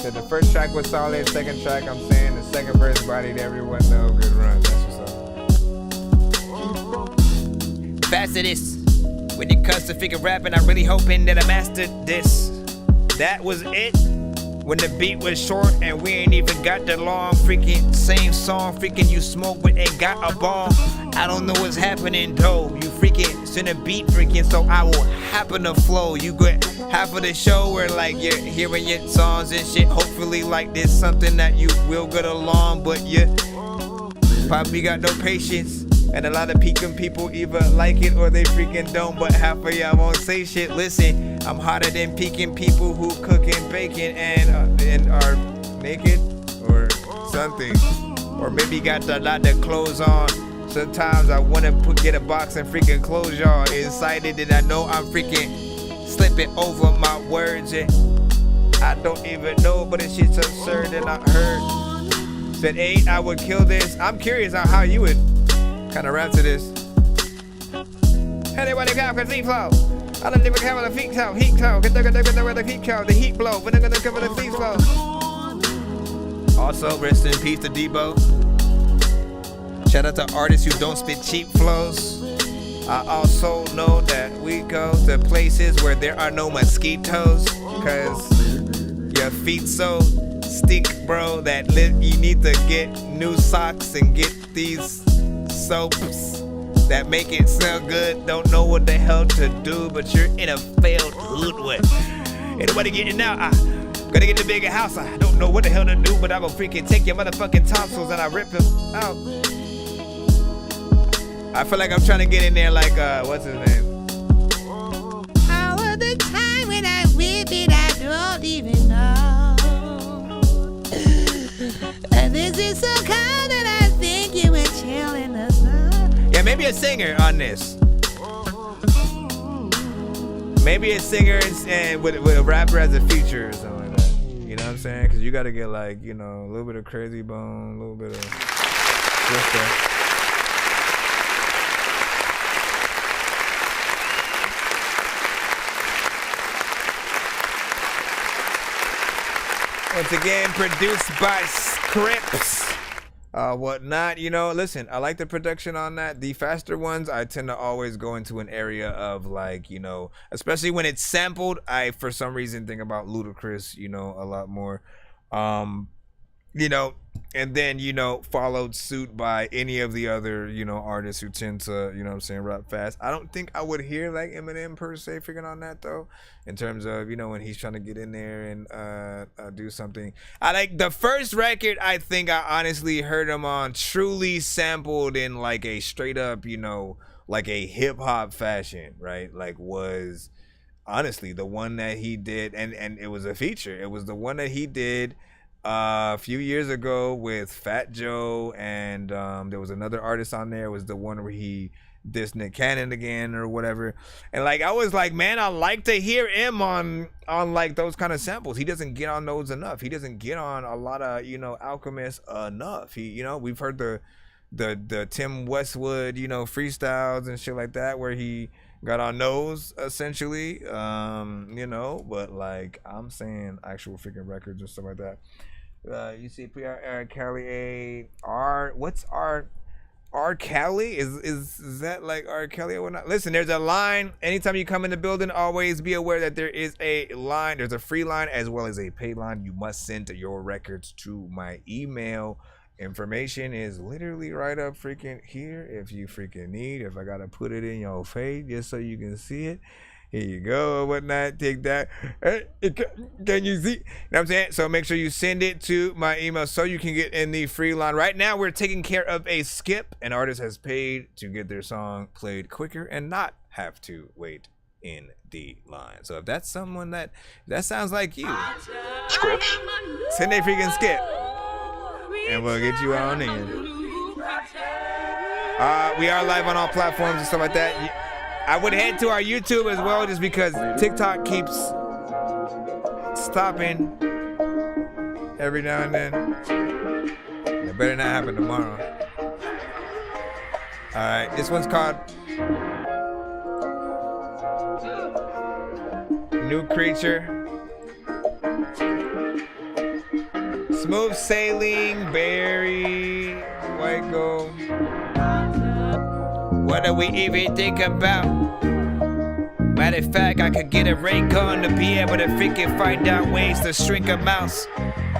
So the first track was solid, second track, I'm saying the second verse bodied everyone know. Good run, that's what's up. Faster this. When it comes to freaking rapping, I'm really hoping that I mastered this. That was it. When the beat was short and we ain't even got the long freaking same song freaking you smoke with ain't got a ball. I don't know what's happening though. You freaking send a beat freaking so I will happen to flow. You get half of the show where like you're hearing your songs and shit. Hopefully like this something that you will get along, but you probably got no patience. And a lot of people either like it or they freaking don't, but half of y'all won't say shit. Listen, I'm hotter than peeking people who cooking bacon and are naked or something. Or maybe got a lot of clothes on. Sometimes I wanna get a box and freaking close y'all. Excited that I know I'm freaking slipping over my words and I don't even know, but it's shit's absurd and I heard. Said 8, I would kill this. I'm curious on how you would kind of rap to this. Hey, they want to go Z flow. I don't even care what the feet count. Heat count. Get the heat count. The heat blow. But they're gonna cover the feet flow. Also, rest in peace to Debo. Shout out to artists who don't spit cheap flows. I also know that we go to places where there are no mosquitoes, cause your feet so stink, bro, that you need to get new socks and get these soaps that make it smell good. Don't know what the hell to do, but you're in a failed hood with. Ain't nobody getting out. I gotta get the bigger house. I don't know what the hell to do, but I will freaking take your motherfucking tonsils and I rip them out. I feel like I'm trying to get in there like, what's his name? All of the time when I whip it, I don't even know. And this is so cold that I think you were chilling the sun. Yeah, maybe a singer on this. Maybe a singer and with a rapper as a feature or something like that. You know what I'm saying? Because you got to get like, you know, a little bit of Crazy Bone, a little bit of Twista. Once again, produced by Scripps. Whatnot, you know, listen, I like the production on that. The faster ones, I tend to always go into an area of like, you know, especially when it's sampled, I for some reason think about Ludacris, you know, a lot more. You know, and then, you know, followed suit by any of the other, you know, artists who tend to, you know what I'm saying, rap fast. I don't think I would hear like Eminem per se figuring on that though, in terms of, you know, when he's trying to get in there and do something. I like the first record, I think I honestly heard him on truly sampled in like a straight up, you know, like a hip hop fashion, right? Like was honestly the one that he did, and it was a feature. It was the one that he did a few years ago with Fat Joe, and there was another artist on there. It was the one where he dissed Nick Cannon again or whatever. And like I was like, man, I like to hear him on like those kind of samples. He doesn't get on those enough. He doesn't get on a lot of, you know, Alchemist enough. He, you know, we've heard the Tim Westwood, you know, freestyles and shit like that where he got on those essentially, you know, but like I'm saying actual freaking records and stuff like that. You see R. Kelly, what's R. Kelly? Is that like R. Kelly or whatnot? Listen, there's a line. Anytime you come in the building, always be aware that there is a line. There's a free line as well as a paid line. You must send your records to my email. Information is literally right up freaking here if you freaking need. If I gotta put it in your face just so you can see it. Here you go or whatnot. Take that. Can you see? You know what I'm saying? So make sure you send it to my email so you can get in the free line. Right now, we're taking care of a skip. An artist has paid to get their song played quicker and not have to wait in the line. So if that's someone that sounds like you, Scripps, send a freaking skip and we'll get you on in. We are live on all platforms and stuff like that. I would head to our YouTube as well just because TikTok keeps stopping every now and then. It better not happen tomorrow. Alright, this one's called New Creature. Smooth Sailing, Barry, White Gold. What do we even think about? Matter of fact, I could get a ray gun to be able to freaking find out ways to shrink a mouse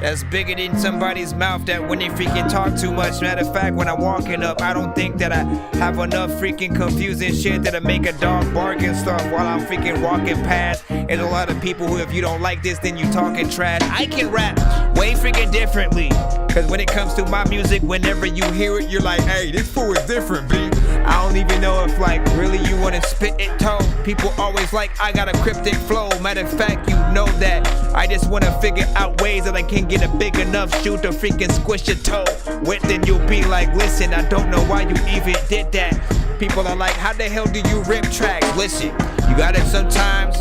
that's bigger than somebody's mouth that when they freaking talk too much. Matter of fact, when I'm walking up, I don't think that I have enough freaking confusing shit that'll make a dog bark and stuff while I'm freaking walking past. There's a lot of people who, if you don't like this, then you talking trash. I can rap way freaking differently. Cause when it comes to my music, whenever you hear it, you're like, hey, this fool is different, B. I don't even know if like really you wanna spit it toe. People always like I got a cryptic flow. Matter of fact, you know that I just wanna figure out ways that I can get a big enough shoe to freaking squish your toe with. Then you'll be like, listen, I don't know why you even did that. People are like, how the hell do you rip tracks? Listen, you gotta sometimes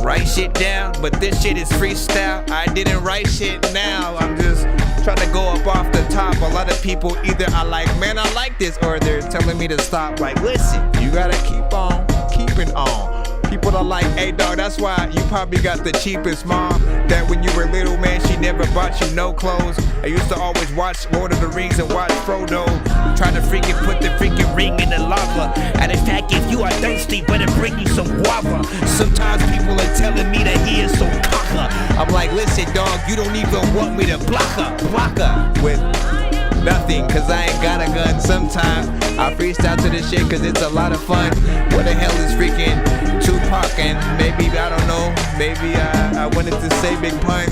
write shit down, but this shit is freestyle. I didn't write shit now, I'm just trying to go up off the top. A lot of people either are like, man, I like this, or they're telling me to stop. Like, listen, you gotta keep on keeping on. People are like, hey dog, that's why you probably got the cheapest mom. That when you were little, man, she never bought you no clothes. I used to always watch Lord of the Rings and watch Frodo Trying to freaking put the freaking ring in the lava. And in fact, if you are thirsty, better bring you some guava. Sometimes people are telling me that he is so cocker. I'm like, listen, dog, you don't even want me to block her with nothing, cause I ain't got a gun. Sometimes I freestyle to this shit cause it's a lot of fun. What the hell is freaking Tupac? And maybe, I don't know, maybe I wanted to say Big Pun.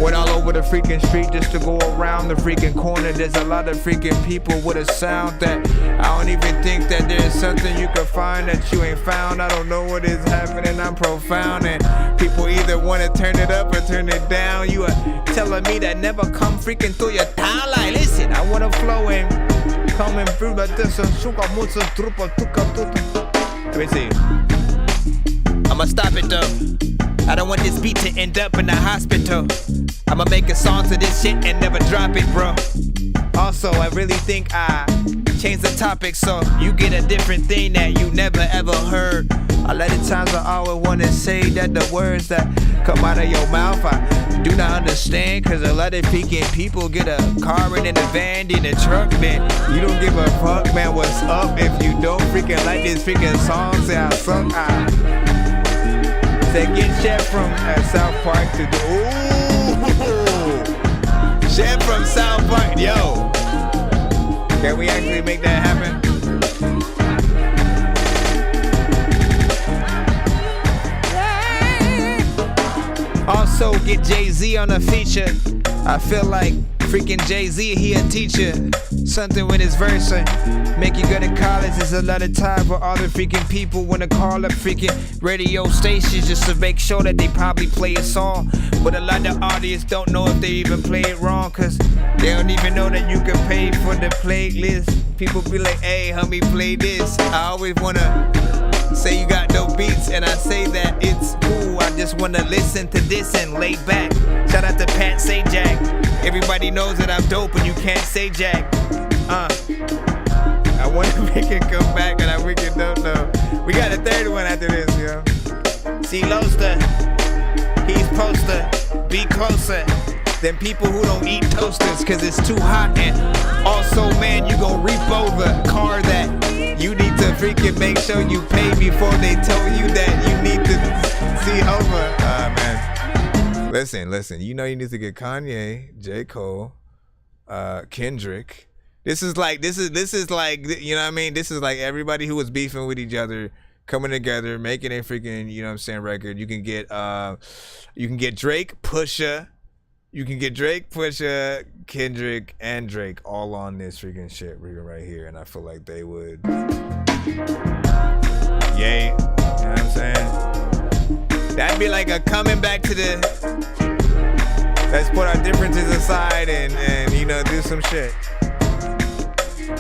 Went all over the freaking street just to go around the freaking corner. There's a lot of freaking people with a sound that I don't even think that there's something you can find that you ain't found. I don't know what is happening, I'm profound. And people either want to turn it up or turn it down. You are telling me that never come freaking through your town. Like, listen, I want to flow in, coming through like this. Let me see. I'ma stop it though. I don't want this beat to end up in the hospital. I'ma make a song to this shit and never drop it, bro. Also, I really think I changed the topic so you get a different thing that you never ever heard. A lot of times I always wanna say that the words that come out of your mouth I do not understand, cause a lot of freaking people get a car and in a van, in a truck, man. You don't give a fuck, man, what's up if you don't freaking like this freaking song. Say I suck, Say get Chef from South Park to do. Ooh, Chef from South Park, yo. Can we actually make that happen? Also get Jay-Z on a feature. I feel like freaking Jay-Z, he a teacher. Something with his verse make you go to college. There's a lot of time for all the freaking people wanna call up freaking radio stations just to make sure that they probably play a song. But a lot of artists don't know if they even play it wrong, cause they don't even know that you can pay for the playlist. People be like, hey homie, play this. I always wanna say you got no beats, and I say that it's cool. I just wanna listen to this and lay back. Shout out to Pat Sajak. Everybody knows that I'm dope and you can't say jack. I wanna make it come back and I freaking don't know. We got a third one after this, yo. See Loster, he's poster, be closer than people who don't eat toasters cause it's too hot. And also, man, you gon' repo the car that you need to freaking make sure you pay before they tell you that you need to see over. Man. Listen, you know you need to get Kanye, J. Cole, Kendrick. This is like, you know what I mean? This is like everybody who was beefing with each other coming together, making a freaking, you know what I'm saying, record. You can get Drake, Pusha. You can get Drake, Pusha, Kendrick, and Drake all on this freaking shit right here. And I feel like they would, yay, you know what I'm saying? That'd be like a coming back to the, let's put our differences aside and you know, do some shit.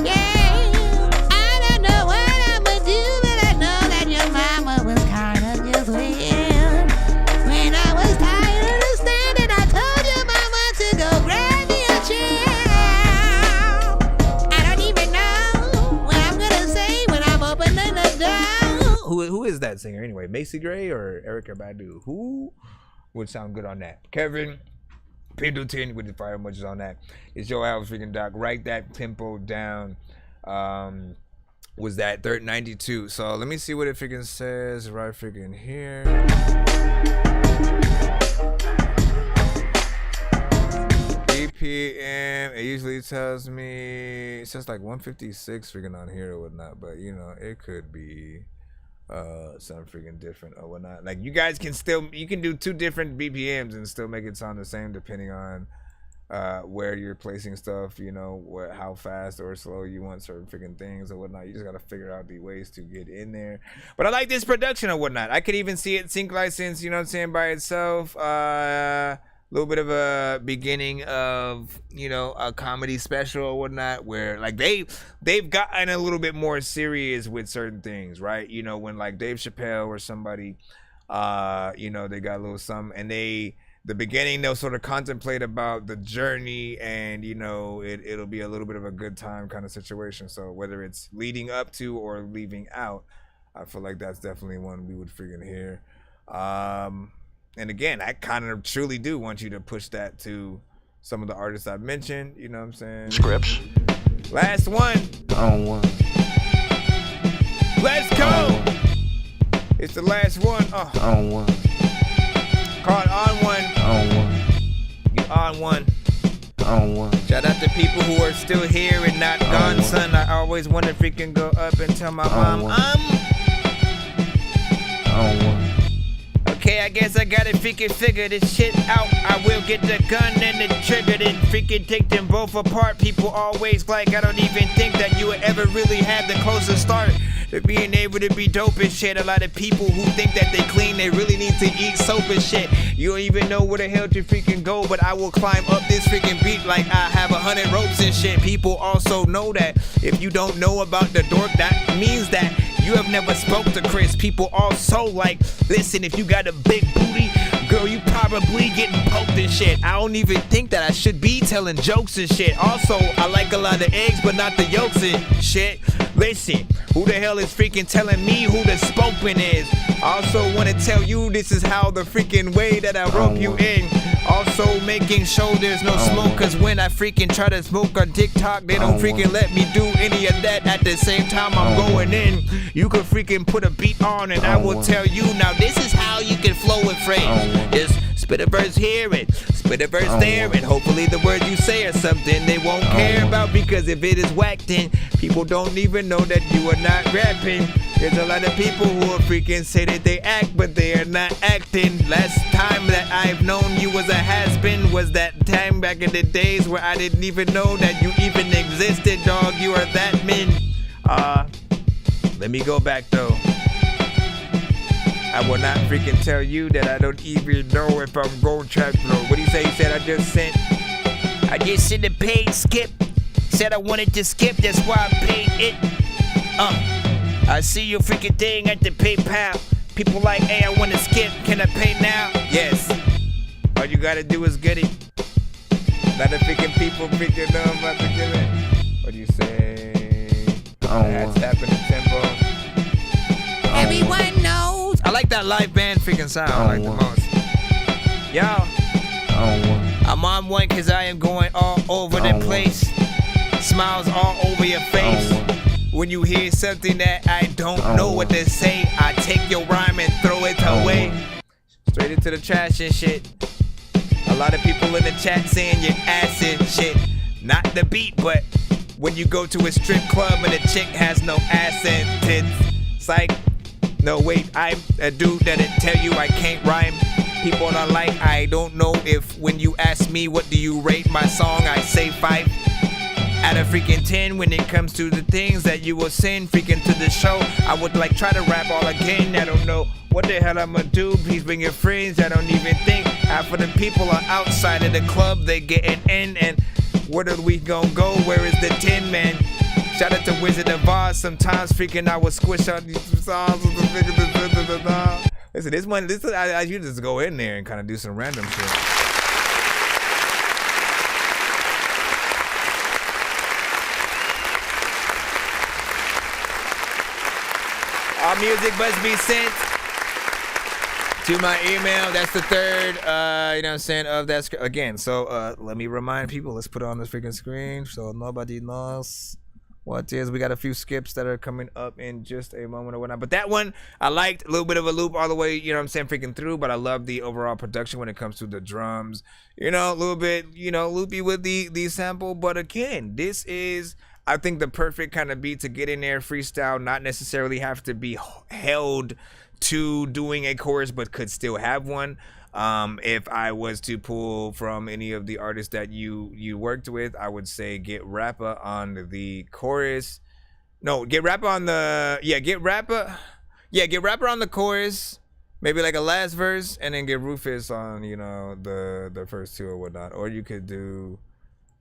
Yeah, I don't know what I'ma do, but I know that your mama was kinda just weird. When I was tired of standing, I told your mama to go grab me a chair. I don't even know what I'm gonna say when I'm opening the door. Who is that singer anyway? Macy Gray or Erykah Badu? Who would sound good on that? Kevin Pendleton with the fire emojis on that. It's your Al freaking Doc. Write that tempo down. Was that 92? So let me see what it freaking says right freaking here. BPM. It usually tells me, it says like 156 freaking on here or whatnot, but you know, it could be something freaking different or whatnot. Like, you guys can still, you can do two different BPMs and still make it sound the same depending on where you're placing stuff, you know, how fast or slow you want certain freaking things or whatnot. You just gotta figure out the ways to get in there. But I like this production or whatnot. I could even see it sync license, you know what I'm saying, by itself. Little bit of a beginning of, you know, a comedy special or whatnot, where like they've gotten a little bit more serious with certain things, right? You know, when like Dave Chappelle or somebody, you know, they got a little something, and the beginning they'll sort of contemplate about the journey, and you know, it'll be a little bit of a good time kind of situation. So whether it's leading up to or leaving out, I feel like that's definitely one we would freaking hear. And again, I kind of truly do want you to push that to some of the artists I've mentioned, you know what I'm saying? Scripts. Last one. On one. Let's go. It's the last one. On one. Called On One. On one. You on one. On one. Shout out to people who are still here and not gone, son. I always want to freaking go up and tell my mom, On one. Okay, I guess I gotta freaking figure this shit out. I will get the gun and the trigger, then freaking take them both apart. People always like, I don't even think that you would ever really have the closest start to being able to be dope and shit. A lot of people who think that they clean, they really need to eat soap and shit. You don't even know where the hell to freaking go, but I will climb up this freaking beat like I have 100 ropes and shit. People also know that if you don't know about the dork, that means that you have never spoke to Chris. People also like, listen, if you got a big booty, girl, you probably getting poked and shit. I don't even think that I should be telling jokes and shit. Also, I like a lot of eggs, but not the yolks and shit. Listen, who the hell is freaking telling me who the spokesman is? Also want to tell you this is how the freaking way that I rope you in. Also making sure there's no smoke, cause when I freaking try to smoke on TikTok, they don't freaking let me do any of that. At the same time I'm going in, you can freaking put a beat on and I will tell you now this is how you can flow with phrase. Just spit a verse here and spit a verse there, and hopefully the word you say is something they won't care about, because if it is whacked then people don't even know that you are not rapping. There's a lot of people who will freaking say that they act, but they are not acting. Last time that I've known you as a has-been was that time back in the days where I didn't even know that you even existed, dog. You are that min. Let me go back though. I will not freaking tell you that I don't even know if I'm going track flow. What do you say? He said I just sent a paid skip. Said I wanted to skip, that's why I paid it. I see your freaking thing at the PayPal. People like, hey, I want to skip. Can I pay now? Yes. All you gotta do is get it. A lot of freaking people freaking know I'm about to give it. What do you say? That's happening, tempo. Everyone knows. I like that live band freaking sound. I like the most. Yo. I'm on one cause I am going all over the place. Smiles all over your face. When you hear something that I don't know what to say, I take your rhyme and throw it away. Straight into the trash and shit. A lot of people in the chat saying you're ass and shit. Not the beat, but when you go to a strip club and a chick has no ass and tits. Psych. No, wait, I'm a dude that'll tell you I can't rhyme. People are like, I don't know if when you ask me what do you rate my song, I say 5 out of freaking 10 when it comes to the things that you will send freaking to the show. I would like try to rap all again. I don't know what the hell I'm gonna do. Please bring your friends. I don't even think half of the people are outside of the club. They getting in, and where are we gonna go? Where is the Tin Man? Shout out to Wizard of Oz. Sometimes freaking I will squish out these songs. Listen, this one, I usually just go in there and kind of do some random shit. Our music must be sent to my email. That's the third, you know what I'm saying, of that again. So let me remind people, let's put it on the freaking screen so nobody knows what is. We got a few skips that are coming up in just a moment or whatnot. But that one, I liked a little bit of a loop all the way, you know what I'm saying, freaking through. But I love the overall production when it comes to the drums. You know, a little bit, you know, loopy with the sample. But again, this is, I think, the perfect kind of beat to get in there, freestyle, not necessarily have to be held to doing a chorus, but could still have one. If I was to pull from any of the artists that you worked with, I would say get Rapper on the chorus. No, get Rapper on the, get Rapper on the chorus. Maybe like a last verse, and then get Rufus on, you know, the first two or whatnot. Or you could do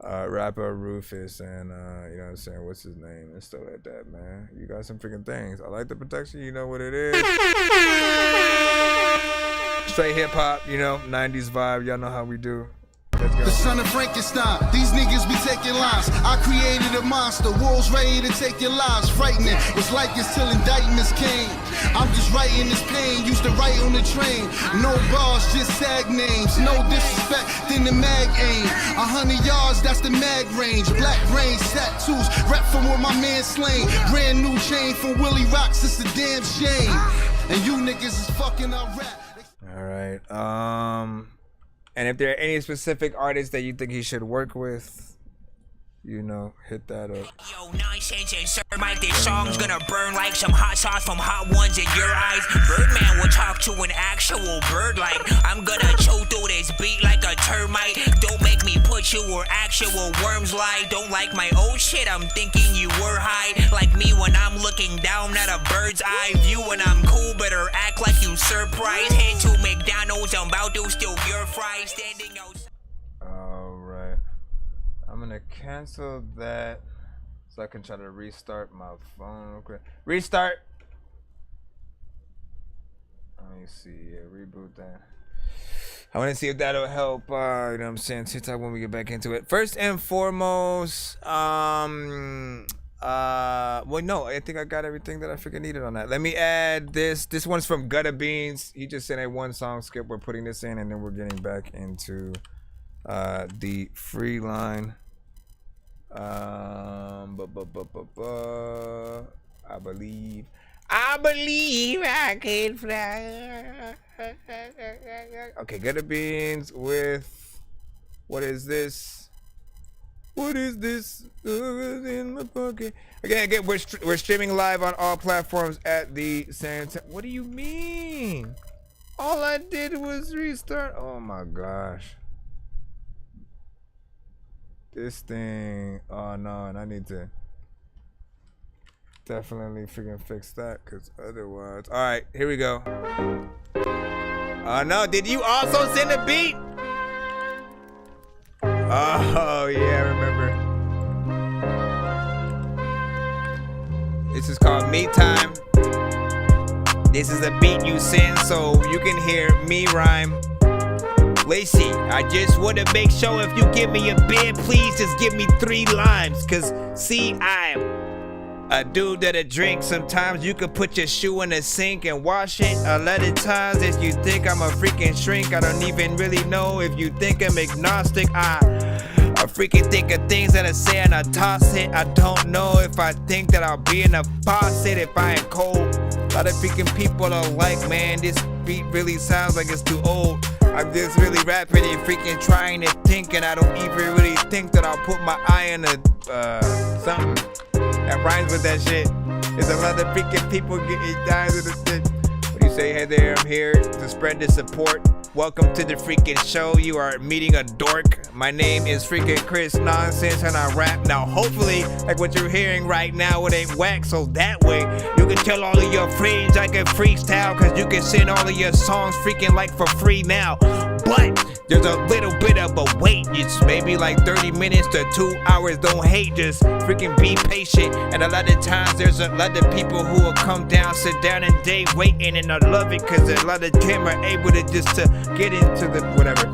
Rapper, Rufus, and you know what I'm saying, what's his name and stuff like that, man. You got some freaking things. I like the production, you know what it is. Straight hip hop, you know, 90s vibe, y'all know how we do. Let's go. The son of Frankenstein, these niggas be taking lives. I created a monster, wolves ready to take your lives. Frightening, was like this till indictments came. I'm just writing this pain, used to write on the train. No bars, just sag names. No disrespect, then the mag aim. 100 yards, that's the mag range. Black range, tattoos, rep from where my man slain. Brand new chain from Willie Rocks, it's a damn shame. And you niggas is fucking our rap. All right. And if there are any specific artists that you think he should work with, you know, hit that up. Yo, Nonsenze and Sir Mike, this song's gonna burn like some hot sauce from Hot Ones in your eyes. Birdman will talk to an actual bird like I'm gonna chew through this beat like a termite. Don't make me put you where actual worms lie. Don't like my old shit, I'm thinking you were high. Like me when I'm looking down at a bird's eye view. When I'm cool, better act like you surprised. Head to McDonald's, I'm about to steal your fries. Standing outside. Alright. I'm gonna cancel that so I can try to restart my phone real quick. Restart! Let me see, yeah, reboot that. I want to see if that'll help, you know what I'm saying, TikTok when we get back into it. First and foremost, well, no, I think I got everything that I freaking needed on that. Let me add this. This one's from Gutta Beans. He just sent a one song skip. We're putting this in and then we're getting back into the free line. I believe I can fly. Okay, Gutta Beans with what is this? What is this? In my pocket. Again, we're streaming live on all platforms at the same time. What do you mean? All I did was restart. Oh my gosh. This thing. Oh no, and I need to definitely freaking fix that, because otherwise. All right, here we go. Oh no, did you also send a beat? Oh yeah, I remember. This is called Me Time. This is a beat you send so you can hear me rhyme. Lacey, I just wanna make sure if you give me a bid, please just give me 3 limes. Cause see, I'm a dude that'll drink. Sometimes you could put your shoe in the sink and wash it. A lot of times if you think I'm a freaking shrink, I don't even really know if you think I'm agnostic. I freaking think of things that I say and I toss it. I don't know if I think that I'll be in a faucet if I ain't cold. A lot of freaking people are like, man, this beat really sounds like it's too old. I'm just really rapping and freaking trying to think, and I don't even really think that I'll put my eye in a something that rhymes with that shit. There's a lot of freaking people getting dying with this shit. What do you say? Hey there, I'm here to spread the support. Welcome to the freaking show. You are meeting a dork. My name is freaking Chris Nonsenze and I rap. Now hopefully, like what you're hearing right now, it ain't whack, so that way you can tell all of your friends I can freestyle, cause you can send all of your songs freaking like for free now. But there's a little bit of a wait. It's maybe like 30 minutes to 2 hours. Don't hate, just freaking be patient. And a lot of times there's a lot of people who will come down, sit down and day waiting, and I love it cause a lot of them are able to just to get into the whatever.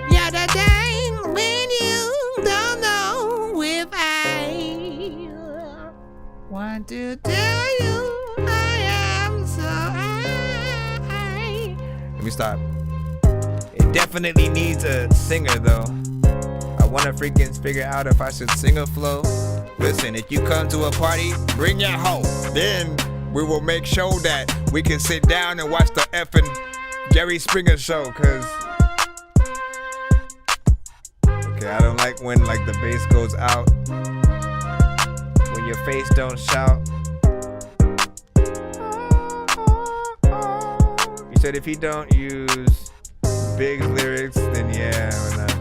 Yeah, the day when you don't know if I want to tell you I am so high. Let me stop. It definitely needs a singer though. I wanna freaking figure out if I should sing a flow. Listen, if you come to a party, bring your hoe. Then we will make sure that we can sit down and watch the effing Jerry Springer show, cause okay, I don't like when like the bass goes out, when your face don't shout. You said if he don't use big lyrics, then yeah, we're not.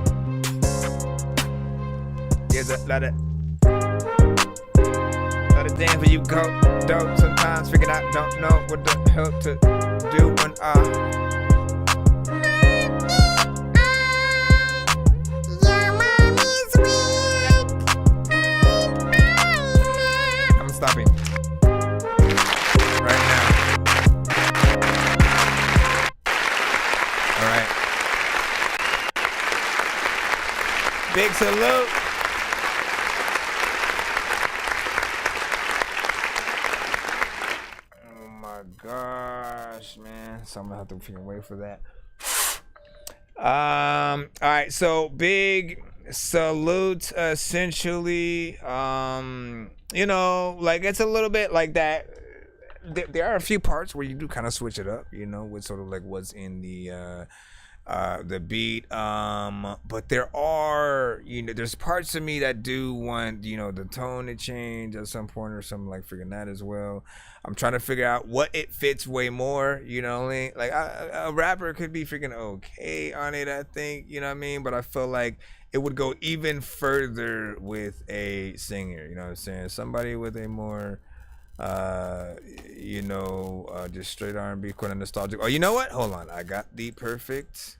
There's a lot of things where you go dope sometimes, figuring out don't know what the hell to do when I'm stopping right now. All right. Big salute. Oh my gosh, man. So I'm gonna have to freaking wait for that. All right, so big salute essentially. You know, like it's a little bit like that. There are a few parts where you do kind of switch it up, you know, with sort of like what's in the beat. But there are, you know, there's parts of me that do want, you know, the tone to change at some point or something like freaking that as well. I'm trying to figure out what it fits way more, you know what I mean? Like a rapper could be freaking okay on it, I think, you know what I mean? But I feel like it would go even further with a singer, you know what I'm saying? Somebody with a more you know, just straight R&B, quite nostalgic. Oh, you know what? Hold on. I got the perfect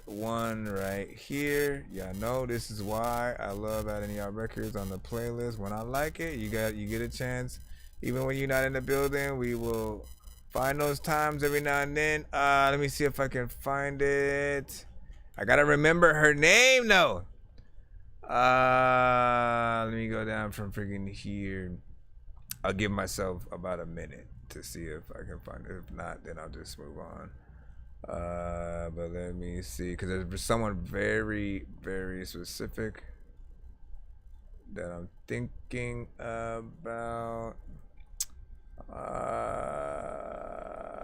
one right here. Y'all know this is why I love adding y'all records on the playlist. When I like it, you get a chance. Even when you're not in the building, we will find those times every now and then. Let me see if I can find it. I gotta remember her name though. Let me go down from freaking here. I'll give myself about a minute to see if I can find it. If not, then I'll just move on. But let me see, because there's someone very, very specific that I'm thinking about.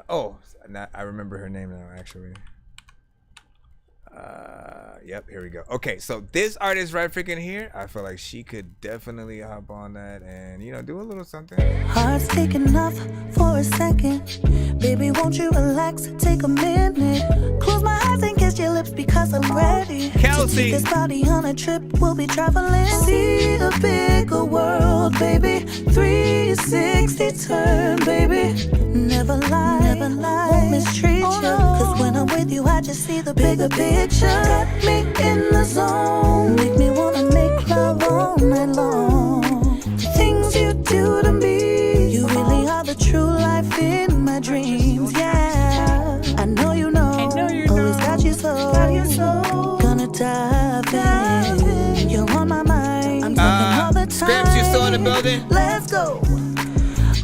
Oh, I remember her name now, actually. Yep, here we go. Okay, so this artist right freaking here, I feel like she could definitely hop on that and, you know, do a little something. Heart's taking off for a second. Baby, won't you relax? Take a minute. Close my eyes and kiss your lips because I'm ready. Kelsey. To take this body on a trip, we'll be traveling. See a bigger world, baby. 360 turn, baby. Never lie, won't mistreat you. Cause when I'm with you, I just see the bigger picture. Got me in the zone, make me wanna make love all night long. The things you do to me, you really are the true life in my dreams, yeah. I know you know, always got you so, gonna dive in. You're on my mind, I'm thinking all the time. Scripps, you still in the building? Let's go.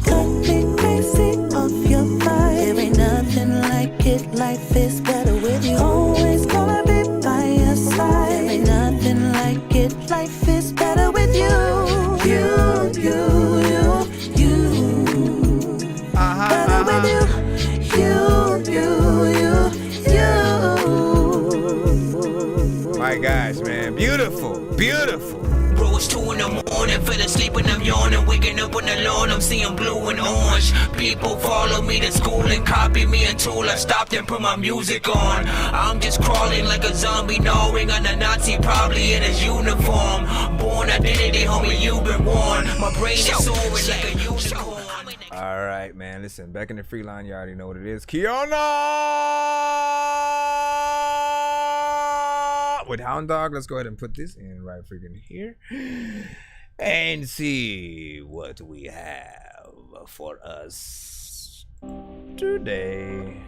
Got me crazy off your vibe. There ain't nothing like it, life is better with you. Always gonna be by your side. There ain't nothing like it, life is better with you. You. Better with you. My gosh, man, beautiful. Bro, it's 2 in the morning, fell asleep and I'm yawning, waking up on the lawn, I'm seeing blue and orange. People follow me to school and copy me until I stopped and put my music on. I'm just crawling like a zombie, gnawing on a Nazi, probably in his uniform. Born identity, homie, you've been warned. My brain is soaring like a unicorn. All right, man, listen, back in the free line, you already know what it is. Kiana with Hound Dog. Let's go ahead and put this in right freaking here and see what we have for us today.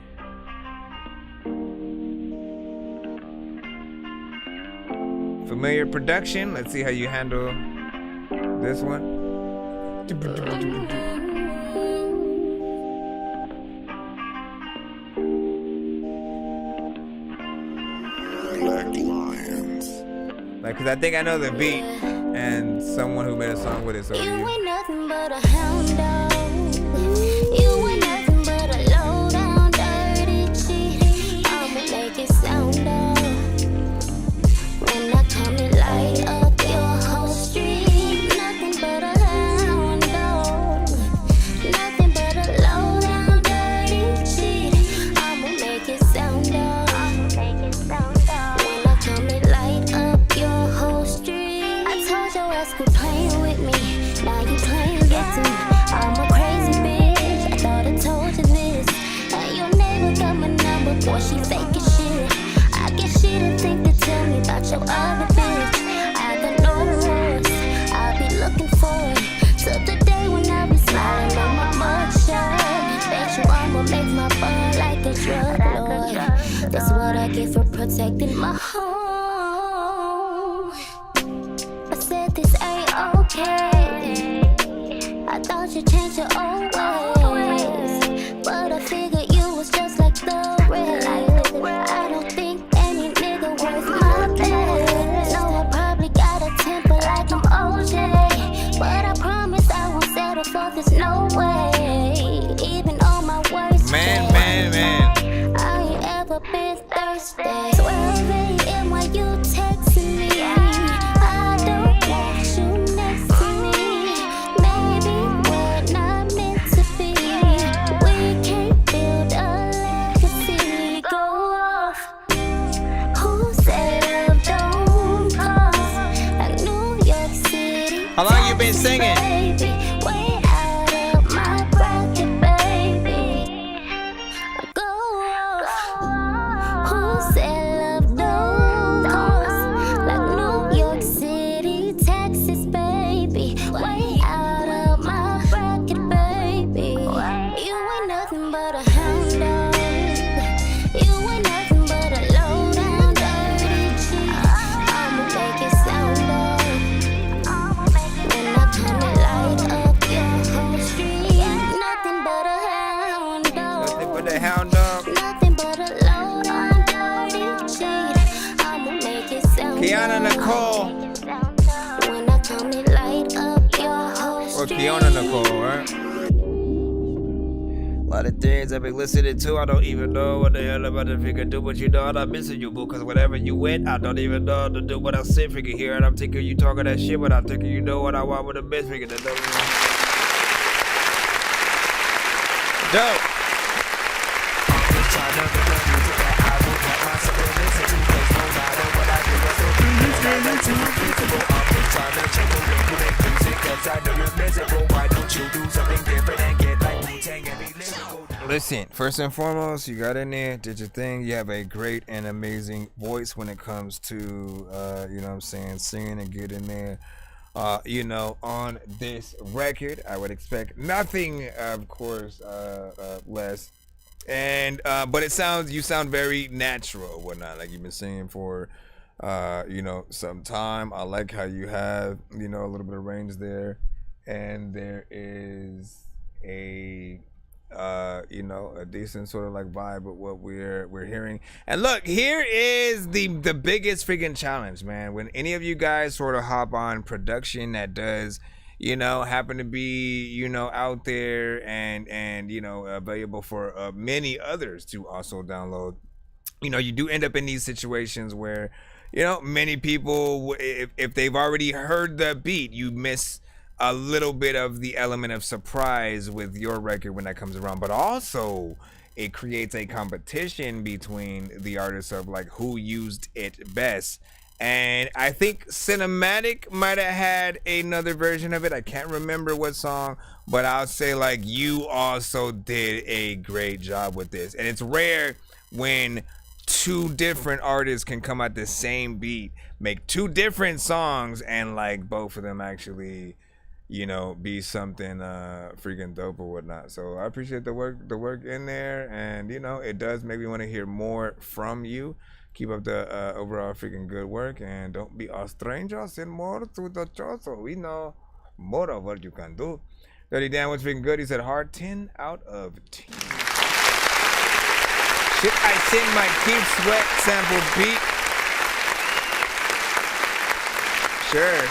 Familiar production. Let's see how you handle this one. Like, cause I think I know the beat and someone who made a song with it. So you ain't nothing but a hound dog. You ain't nothing but a low down dirty cheat. I'ma make it sound off when I come and light up your whole street. Nothing but a hound dog. Nothing but a low down dirty cheat. I'ma make it sound off. When I come and light up your whole street. I told your ass quit playing with me. Now you playing victim. I'm a crazy bitch. I thought my home. I said this ain't okay. I thought you changed your own ways, but I figured you was just like the rest. I don't think any nigga worth my best. No, I probably got a temper like I'm OJ, but I promise I won't settle for this, no way. Even on my worst Man. I ain't ever been thirsty. 12 a.m. while you texting me. I don't want you next to me. Maybe we're not meant to be. We can't build a legacy. Go off. Who said love don't cost? Like New York City. How long you been singing? Baby, way out of my bracket, baby. Go off. Who said love don't cost? Like New York City, Texas, baby. Way out of my bracket, baby. You ain't nothing but a hound dog. You ain't nothing but a low down dirty cheat. I'ma make it sound off. When I come and light up your whole street. Nothing but a hound dog. Nothing but a hound dog. Nothing but a low down dirty cheat. I'ma make it sound Kiana Nicole. when I come and light up your whole Or street. Kiana Nicole, right? A lot of things I've been listening to, I don't even know what the hell I'm about to figure do, but you know I'm not missing you, boo, cause whenever you went, I don't even know how to do what I said, figure here, and I'm thinking you talking that shit, but I'm thinking you know what I want with a bitch, figure that dope. Listen, first and foremost, you got in there, did your thing. You have a great and amazing voice when it comes to, you know what I'm saying, singing and getting there. You know, on this record, I would expect nothing, of course, less. And but you sound very natural, whatnot, like you've been singing for, you know, some time. I like how you have, you know, a little bit of range there, and there is a you know, a decent sort of like vibe with what we're hearing. And look, here is the biggest freaking challenge, man. When any of you guys sort of hop on production that does, you know, happen to be, you know, out there and you know, available for many others to also download, you know, you do end up in these situations where, you know, many people, if they've already heard the beat, you miss a little bit of the element of surprise with your record when that comes around. But also it creates a competition between the artists of like who used it best. And I think Cinematic might have had another version of it. I can't remember what song, but I'll say like you also did a great job with this. And it's rare when two different artists can come out the same beat, make two different songs, and like both of them actually, you know, be something freaking dope or whatnot. So I appreciate the work in there, and you know, it does make me want to hear more from you. Keep up the overall freaking good work, and don't be a stranger. Send more to the show so we know more of what you can do. Dirty Dan was freaking good. He said hard 10 out of 10. Should I send my Keith Sweat sample beat? Sure.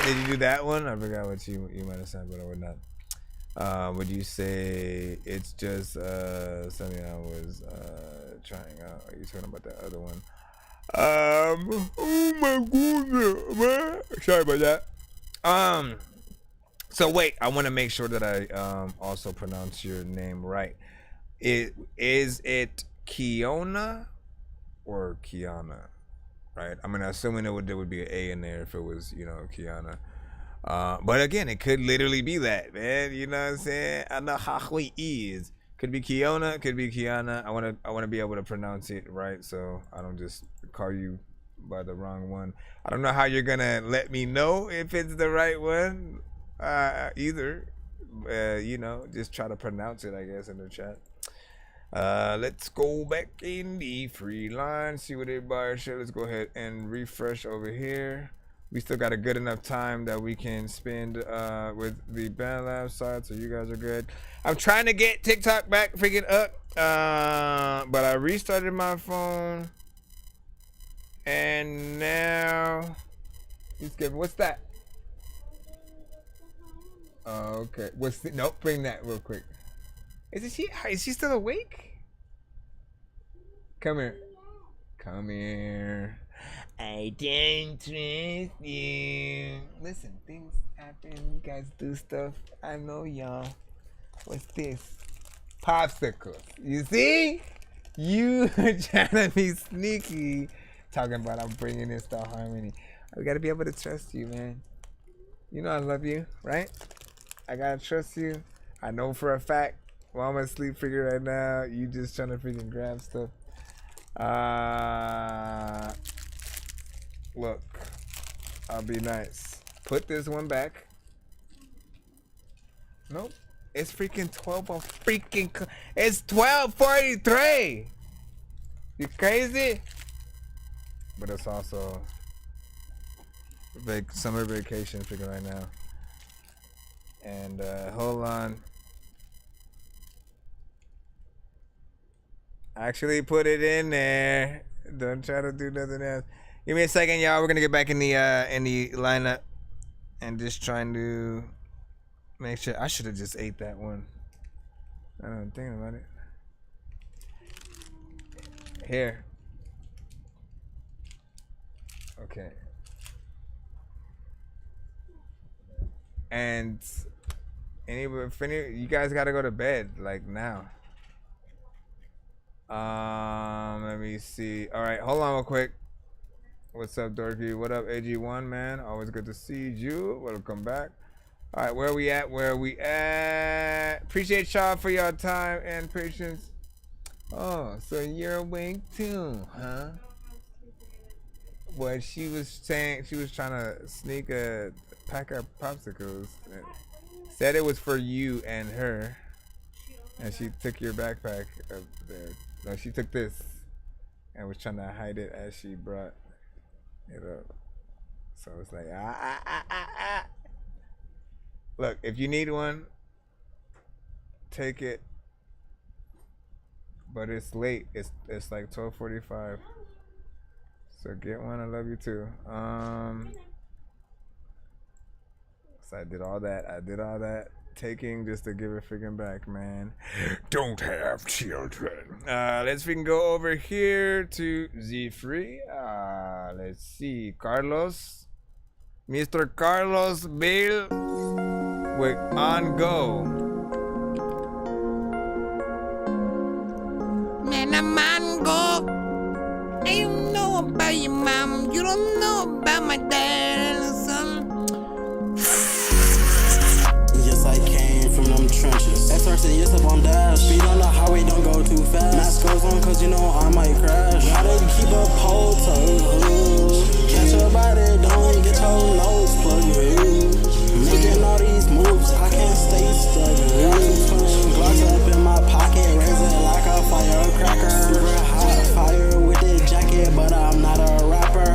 Did you do that one? I forgot what you might have said, but I would not. Would you say it's just something I was trying out? Are you talking about that other one? Oh my goodness, man. Sorry about that. So wait, I want to make sure that I also pronounce your name right. Is it Kiona or Kiana? Right? I mean, assuming there would be an A in there if it was, you know, Kiana. But again, it could literally be that, man. You know what I'm saying? I know how it is. Could be Kiona, could be Kiana. I wanna be able to pronounce it right, so I don't just call you by the wrong one. I don't know how you're gonna let me know if it's the right one either. you know, just try to pronounce it, I guess, in the chat. Let's go back in the free line, see what everybody said. Let's go ahead and refresh over here. We still got a good enough time that we can spend with the Band Lab side, so you guys are good. I'm trying to get TikTok back freaking up, but I restarted my phone, and now he's giving. What's that? Oh, okay. What's the, nope? Bring that real quick. Is she still awake? Come here. Come here. I don't trust you. Listen, things happen. You guys do stuff. I know y'all. What's this? Popsicle. You see? You are trying to be sneaky. Talking about I'm bringing this to Harmony. I gotta be able to trust you, man. You know I love you, right? I gotta trust you. I know for a fact. Well, I'm asleep figure right now. You just trying to freaking grab stuff. Look, I'll be nice. Put this one back. Nope. It's freaking 12 of freaking. It's 12:43. You crazy? But it's also summer vacation figure right now. And hold on. Actually put it in there. Don't try to do nothing else. Give me a second, y'all. We're gonna get back in the lineup and just trying to make sure. I should have just ate that one. I don't think about it. Here. Okay. And if any, you guys gotta go to bed like now. Let me see. All right, hold on real quick. What's up, Dorky? What up, AG1, man? Always good to see you. Welcome back. All right, where we at? Where we at? Appreciate y'all for your time and patience. Oh, so you're awake too, huh? Well, she was saying she was trying to sneak a pack of popsicles. Said it was for you and her, and she took your backpack up there. No, she took this and was trying to hide it as she brought it up. So it's like Look, if you need one, take it. But it's late. It's like 12:45. So get one. I love you too. So I did all that. Taking just to give it freaking back, man. Don't have children. Let's freaking go over here to Z-Free. Let's see. Carlos. Mr. Carlos Bill with On Go. Man, I'm on go. And you know about your mom. You don't know about my dad and son. Yes, I came from them trenches. Exercise, yes, up on dash. Speed on the highway, don't go too fast. Mask goes on, cause you know I might crash. Gotta keep a pole toe. Catch your body, don't get your nose plugged. Making all these moves, I can't stay stuck. Got some twin Glocks up in my pocket, raise it like a firecracker. Super hot fire with the jacket, but I'm not a rapper.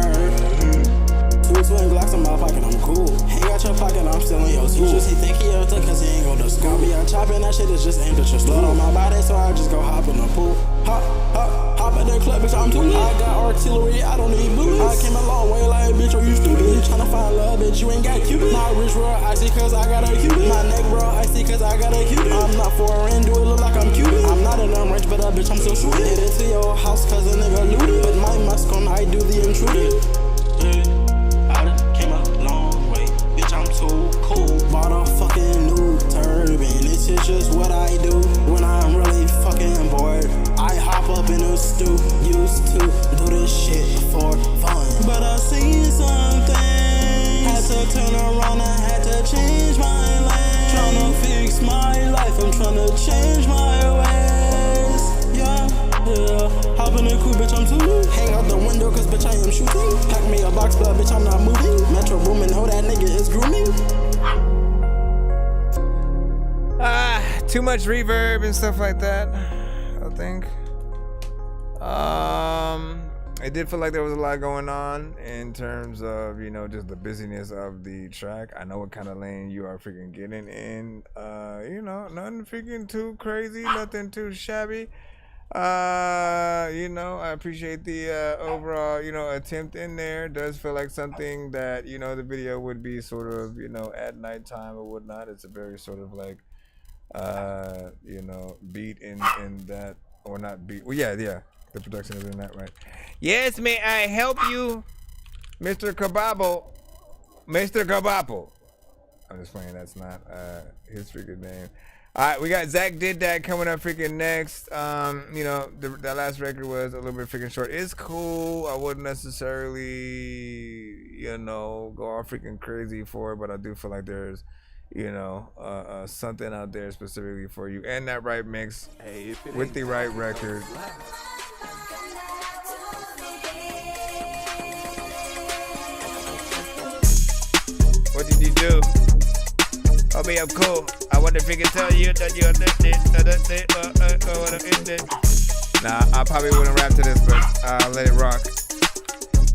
Two twin Glocks in my pocket, I'm cool. Ain't got your pocket, I'm still in your school. He think he up there cause he ain't go to school. Got me a chopping, that shit is just aimed at your blood on my body, so I just go hop in the pool. Hop at the club, bitch, I'm too lit. I got artillery, I don't need bullets. I came a long way, like, bitch, are you stupid? You tryna find love, bitch, you ain't got cupid. My wrist real icy cause I got a cupid. My neck real icy cause I got a cupid. I'm not foreign, do it look like I'm cupid. I'm not in them rich, but bitch, I'm still shooting. Hit it to your house cause a nigga looted. With my mask on, I do the intruder. I done came a long way, bitch, I'm too cool. Bought a fucking new turban, this is just what I do when I'm really fucking bored. I hop up in a stew, used to do this shit for fun. But I seen something, had to turn around, I had to change my lane. Tryna fix my life, I'm tryna change my ways. Yeah. Hop in the coupe, bitch, I'm too new. Hang out the window, cause bitch, I am shooting. Pack me a box, but bitch, I'm not moving. Metro Boomin, oh, that nigga is grooming. Too much reverb and stuff like that, I think. It did feel like there was a lot going on in terms of, you know, just the busyness of the track. I know what kind of lane you are freaking getting in. You know, nothing freaking too crazy, nothing too shabby. You know, I appreciate the overall, you know, attempt in there. Does feel like something that, you know, the video would be sort of, you know, at nighttime or whatnot. It's a very sort of like, you know, beat in that, or not beat. Well, yeah, the production is in that, right? Yes, may I help you, Mr. Kababo? Mr. Kababo. I'm just playing. That's not his freaking name. All right, we got Zach Did That coming up freaking next. You know, that last record was a little bit freaking short. It's cool. I wouldn't necessarily, you know, go all freaking crazy for it, but I do feel like there's, you know, something out there specifically for you, and that right mix with the right record. What did you do? Homie, I'm cool. I wonder if he can tell you that you're Nah, I probably wouldn't rap to this, but I'll let it rock.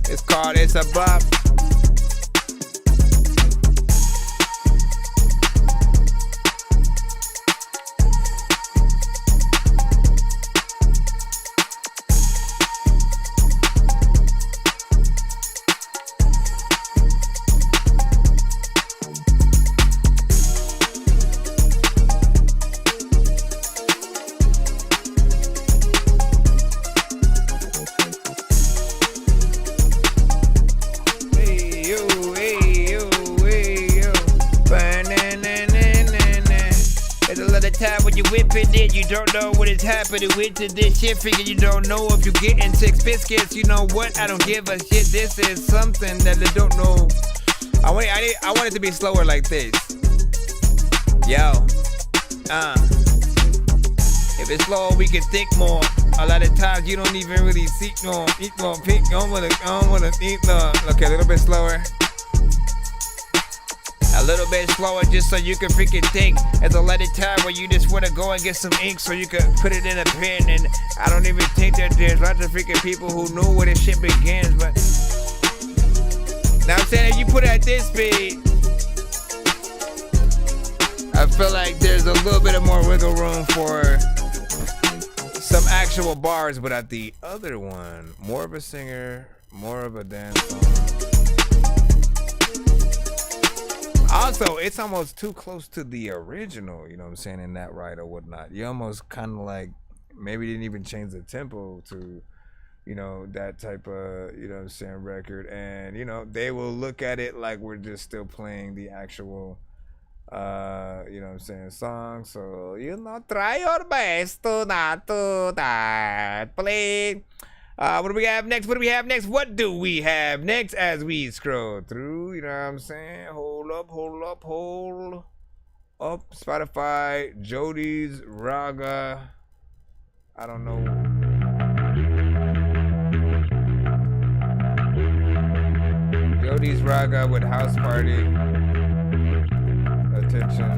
It's called It's a Bop. You don't know what is happening with this shit. Figure you don't know if you're getting 6 biscuits. You know what? I don't give a shit. This is something that they don't know. I want it to be slower like this. Yo, if it's slow, we can think more. A lot of times you don't even really seek no, eat more, pick. I don't wanna eat no. Okay, a little bit slower. A little bit slower just so you can freaking think. It's a lot of time where you just want to go and get some ink so you can put it in a pen. And I don't even think that there's lots of freaking people who know where this shit begins. But now I'm saying if you put it at this speed, I feel like there's a little bit of more wiggle room for some actual bars. But at the other one, more of a singer, more of a dance song. Also, it's almost too close to the original, you know what I'm saying, in that right or whatnot. You almost kind of like maybe didn't even change the tempo to, you know, that type of, you know what I'm saying, record. And, you know, they will look at it like we're just still playing the actual, you know what I'm saying, song. So, you know, try your best to not do that. Play. What do we have next? What do we have next? What do we have next as we scroll through? You know what I'm saying? Hold up. Spotify, Jody's Raga. I don't know. Jody's Raga with House Party. Attention.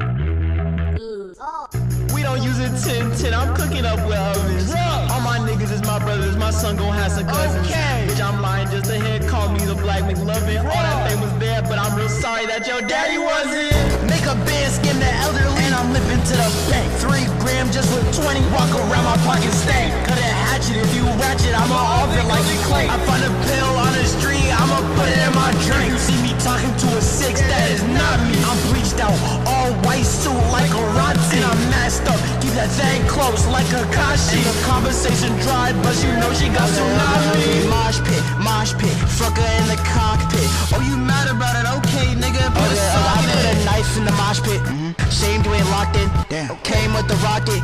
We don't use it 10-10, I'm cooking up with ovens. All my niggas is my brothers, my son gon' have some cousins. Bitch, I'm lying just ahead, call me the Black McLovin. All that thing was there, but I'm real sorry that your daddy wasn't. Make a band, skim the elderly, and I'm lipping to the bank. 3 grams just with 20, walk around my pocket stank. Cut a hatchet, if you ratchet, I'ma off it like you clay. I find a pill on the street, I'ma put it in my drink. You see me talking to a 6, that is not me. I'm bleached out, all white suit like a Ronti. And I'm masked up, keep that thing close like a Kashi. The conversation dry, but you know she got tsunami. Mosh pit, fuck her in the cockpit. Oh, you mad about it? Okay, nigga, put a sock in it. I put a knife in the mosh pit. Shame you ain't locked in. Damn. Came with the rocket.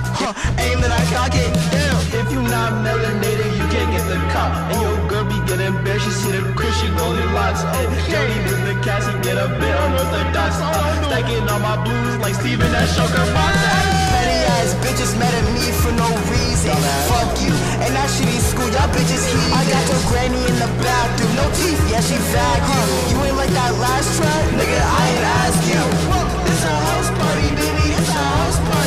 Aim and I cock it. Damn. If you not melanated, you can't get the cop. And your girl be getting bare. She see the Christian golden locks. Jody with the Cassie get a bit unorthodox. Stacking on my blues like Steven that Shoker box. Petty ass bitches mad at me for no reason. Fuck you. And that shit in school, y'all bitches heathen. I got your granny in the bathroom, no teeth, yeah she vacuum. You ain't like that last track, nigga, I ain't ask you. It's a house party, baby, it's a house party.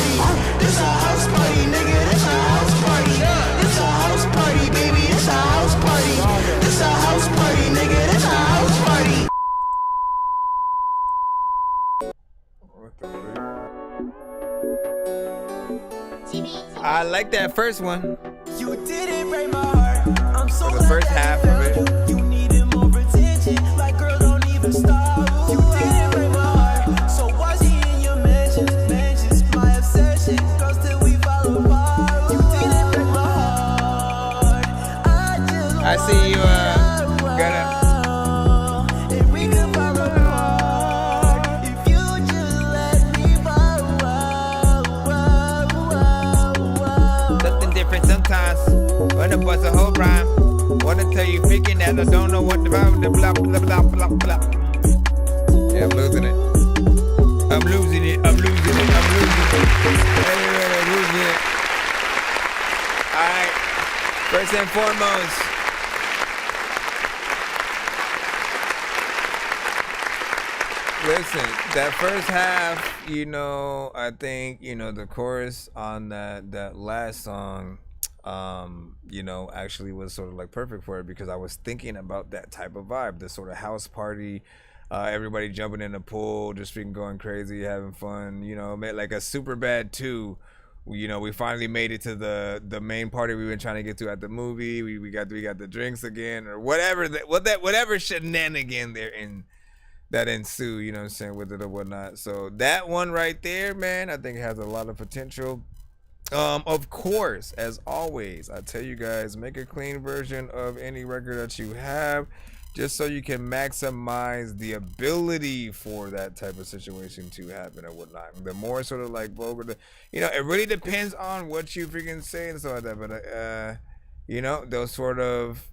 I like that first one. You didn't break my heart. I'm so For the first half of it. you needed more attention. Like girl, don't even stop. You didn't break my heart. So why she in your mansions? Mansions, my obsession. Girl, still we fall apart. You didn't break my heart. I see you gotta. If we could fall apart, if you just let me Something different sometimes. Wanna bust a whole rhyme. Wanna tell you picking that I don't know what the blah blah blah blah blah blah. Yeah, I'm losing it. I'm losing it. I'm losing it. I'm losing it. I'm losing it. Alright. First and foremost. Listen, that first half, you know, I think, you know, the chorus on that last song, you know, actually was sort of like perfect for it because I was thinking about that type of vibe, the sort of house party, everybody jumping in the pool, just freaking going crazy, having fun, you know, like a Super Bad 2. You know, we finally made it to the main party we've been trying to get to at the movie. We got the drinks again or whatever whatever shenanigan there in that ensue, you know what I'm saying, with it or whatnot. So that one right there, man, I think has a lot of potential. Of course, as always, I tell you guys, make a clean version of any record that you have, just so you can maximize the ability for that type of situation to happen or whatnot. The more sort of like vulgar, you know, it really depends on what you freaking say and stuff like that. But you know, they'll sort of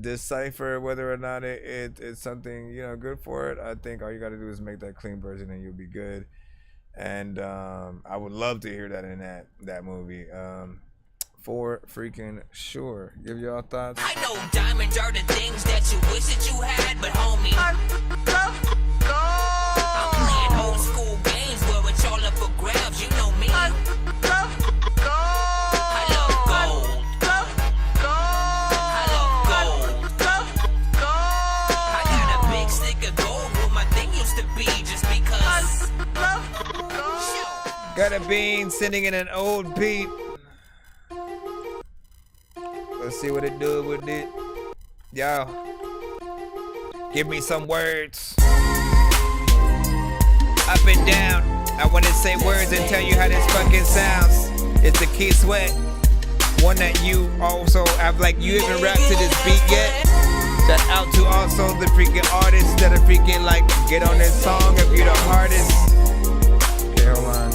decipher whether or not it's something, you know, good for it. I think all you got to do is make that clean version and you'll be good. And I would love to hear that in that movie, for freaking sure. Give y'all thoughts. I know diamonds are the things that you wish that you had, but homie, I'm playing old school games where it's all up for grabs. You know me. I love gold. I love gold. I got a big stick of gold where my thing used to be just because. Got a bean sitting in an old beat. Let's see what it do with it. Yo, give me some words. Up and down. I want to say words and tell you how this fucking sounds. It's a Key Sweat. One that you also have, like, you even rap to this beat yet? Shout out to also the freaking artists that are freaking like get on this song if you're the hardest. Okay, hold on.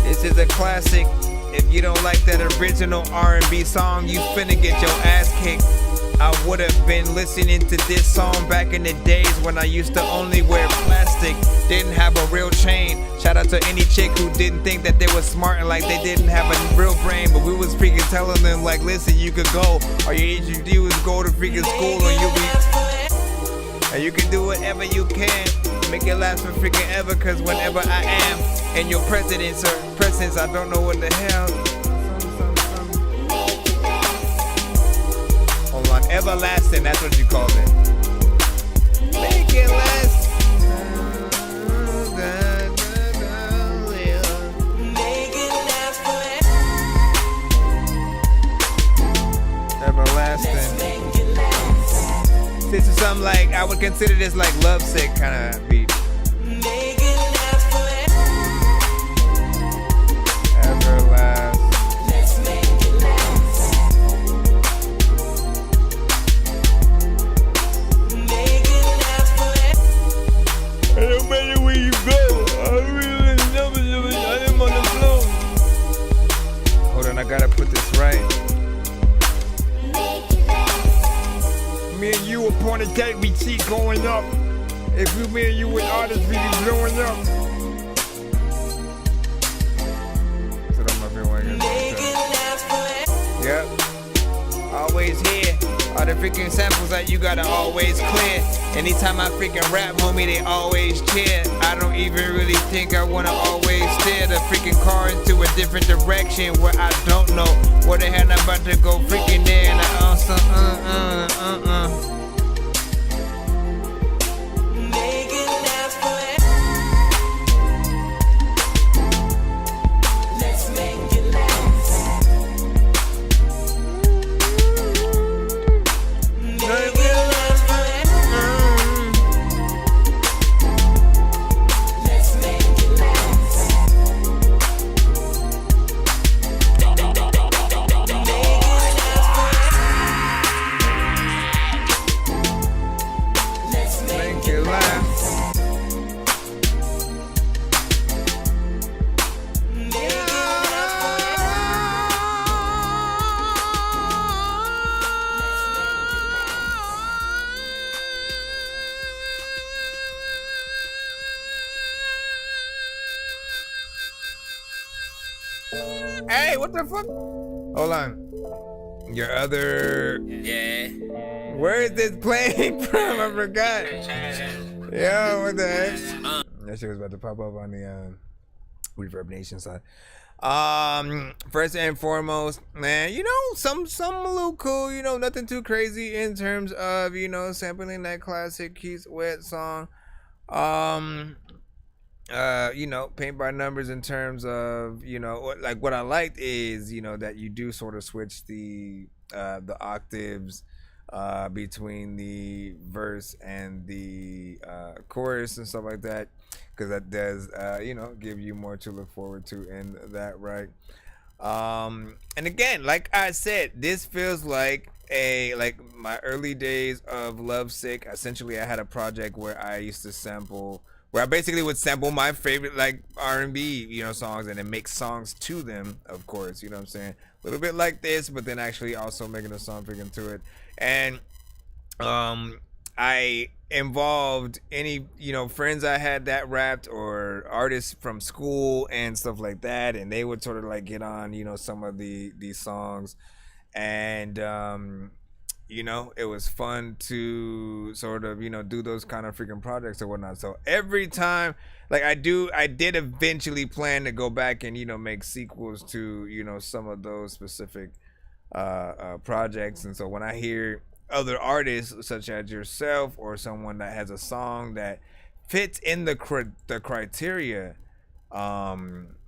This is a classic. If you don't like that original R&B song, you finna get your ass kicked. I would have been listening to this song back in the days when I used to only wear plastic, didn't have a real chain. Shout out to any chick who didn't think that they were smart and like they didn't have a real brain, but we was freaking telling them like, listen, you could go. All you need to do is go to freaking school and you'll be, and you can do whatever you can. Make it last for freaking ever, cause whenever I am in your presence, I don't know what the hell. Hold on, everlasting, that's what you call it. Make it last. Everlasting. This is something like, I would consider this like lovesick kind of beat. Everlast. It don't matter where you go. I'm on the floor. Hold on, I gotta put this right. Me and you upon a date, we see going up. If you, me and you with artists, we be blowing up. Sit on my feet when I get Yep. Always here. All the freaking samples that you gotta always clear. Anytime I freaking rap, homie, they always cheer. I don't even really think I wanna always steer the freaking car into a different direction where I don't know where the hell I'm about to go freaking there. And Hey, what the fuck? Hold on. Your other. Yeah. Where is this playing from? I forgot. Yo, what the heck? That shit was about to pop up on the Reverb Nation side. First and foremost, man, you know, some a little cool, you know, nothing too crazy in terms of, you know, sampling that classic Keith Sweat song. You know, paint by numbers in terms of, you know, like what I liked is, you know, that you do sort of switch the octaves between the verse and the chorus and stuff like that, because that does you know, give you more to look forward to in that, right? And again, like I said, this feels like my early days of Lovesick. Essentially, I had a project where I used to sample, where I basically would sample my favorite like R&B, you know, songs and then make songs to them, of course, you know what I'm saying? A little bit like this, but then actually also making a song freaking to it. And I involved any, you know, friends I had that rapped or artists from school and stuff like that, and they would sort of like get on, you know, some of these songs. And you know, it was fun to sort of, you know, do those kind of freaking projects or whatnot. So every time, like I did eventually plan to go back and, you know, make sequels to, you know, some of those specific projects. And so when I hear other artists such as yourself or someone that has a song that fits in the criteria,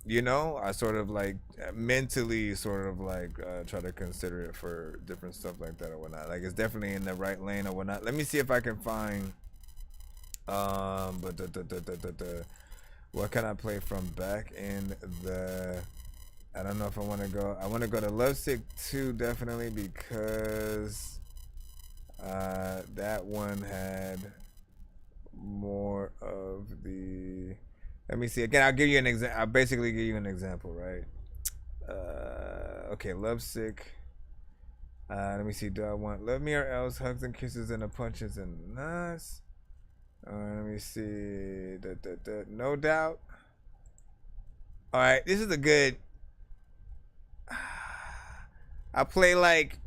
you know, I sort of like mentally sort of like try to consider it for different stuff like that or whatnot. Like it's definitely in the right lane or whatnot. Let me see if I can find what can I play from back in the, I don't know if I want to go to Lovesick 2 definitely, because that one had more of the, let me see again. I'll give you an example. I'll basically give you an example, right? Okay, Lovesick. Let me see. Do I want Love Me or Else, Hugs and Kisses and the Punches and Nuts? Let me see. No Doubt. All right, this is a good. I play like.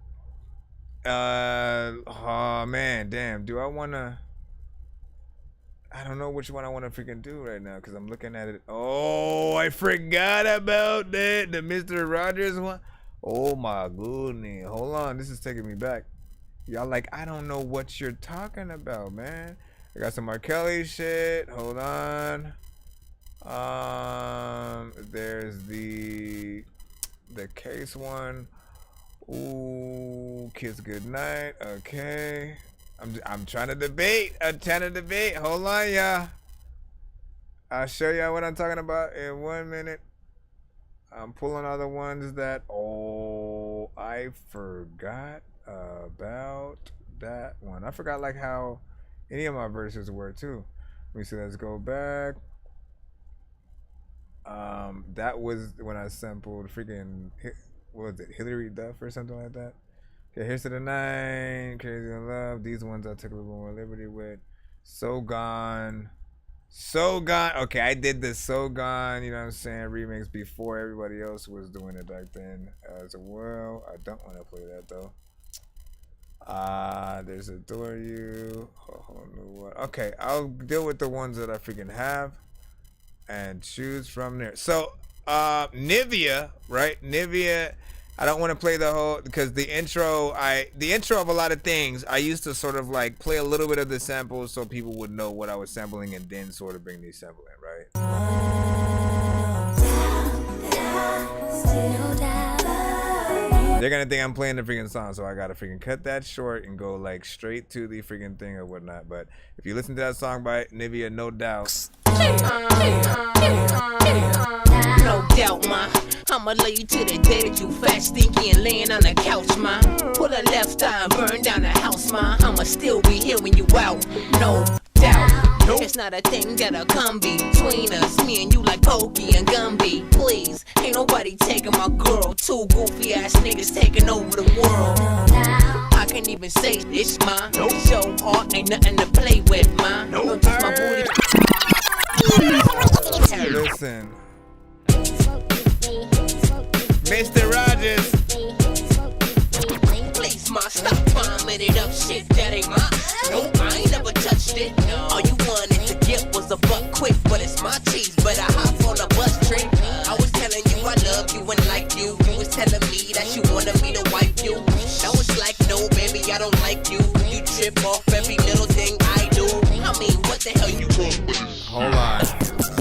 Oh man, damn. Do I wanna? I don't know which one I want to freaking do right now because I'm looking at it. Oh, I forgot about that. The Mr. Rogers one. Oh my goodness. Hold on. This is taking me back. Y'all like, I don't know what you're talking about, man. I got some R. Kelly shit. Hold on. There's the Case one. Ooh, Kiss Goodnight. Okay. I'm trying to debate. Hold on, y'all. I'll show y'all what I'm talking about in 1 minute. I'm pulling other ones that, oh, I forgot about that one. I forgot like how any of my verses were too. Let me see, let's go back. That was when I sampled freaking, what was it, Hillary Duff or something like that? Okay, Here's to the Night, Crazy in Love. These ones I took a little more liberty with. So Gone. Okay, I did the So Gone, you know what I'm saying, remix before everybody else was doing it back then as well. I don't want to play that though. There's Adore You. A whole new one. Okay, I'll deal with the ones that I freaking have and choose from there. So, Nivea, right? Nivea. I don't want to play the whole, because the intro of a lot of things, I used to sort of like play a little bit of the samples so people would know what I was sampling and then sort of bring these samples in, right? They're gonna think I'm playing the freaking song, so I gotta freaking cut that short and go like straight to the freaking thing or whatnot. But if you listen to that song by Nivea, No Doubt. No doubt, ma. I'ma lay you to the day that you fat, stinky, and laying on the couch, ma. Pull a left eye and burn down the house, ma. I'ma still be here when you out. No doubt. It's not a thing that'll come between us. Me and you like Pokey and Gumby. Please, ain't nobody taking my girl. Two goofy ass niggas taking over the world. I can't even say this, ma. So hard, ain't nothing to play with, ma. Don't touch my booty. Listen. Mr. Rogers. Please, ma, stop vomiting up shit that ain't mine. Nope, I ain't never touched it. All you wanted to get was a buck quick, but it's my cheese. But I hop on a bus trip. I was telling you I love you and like you. You was telling me that you wanted me to wipe you. I was like, no, baby, I don't like you. You trip off every little thing I do. I mean, what the hell you doing? Hold on.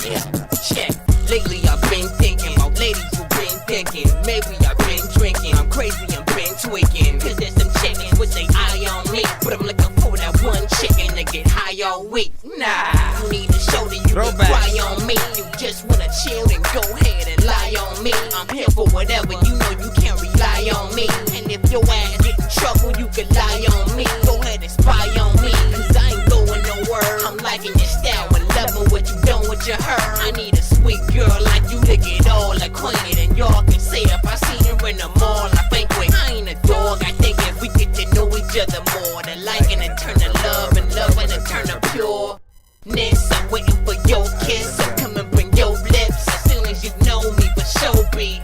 Yeah, check. Lately I've been thinking about ladies who've been thinking. Maybe I've been drinking. I'm crazy, I'm been tweaking. Cause there's some chickens with they eye on me. But I'm looking for that one chicken to get high all week. Nah, you need a shoulder, you can cry on me. You just wanna chill, then go ahead and lie on me. I'm here for whatever, you know you can't rely on me. And if your ass get in trouble, you can lie on me. Go ahead and spy on me, cause I ain't going nowhere. I'm liking your style and loving what you done with your hair. I need a sweet girl like you to get all acquainted. And y'all can say if I seen her in the mall, I think wait, I ain't a dog. I think if we get to know each other more, the liking and turn to love and to turn to pureness. I'm waiting for your kiss, so come and bring your lips as soon as you know me for show beat.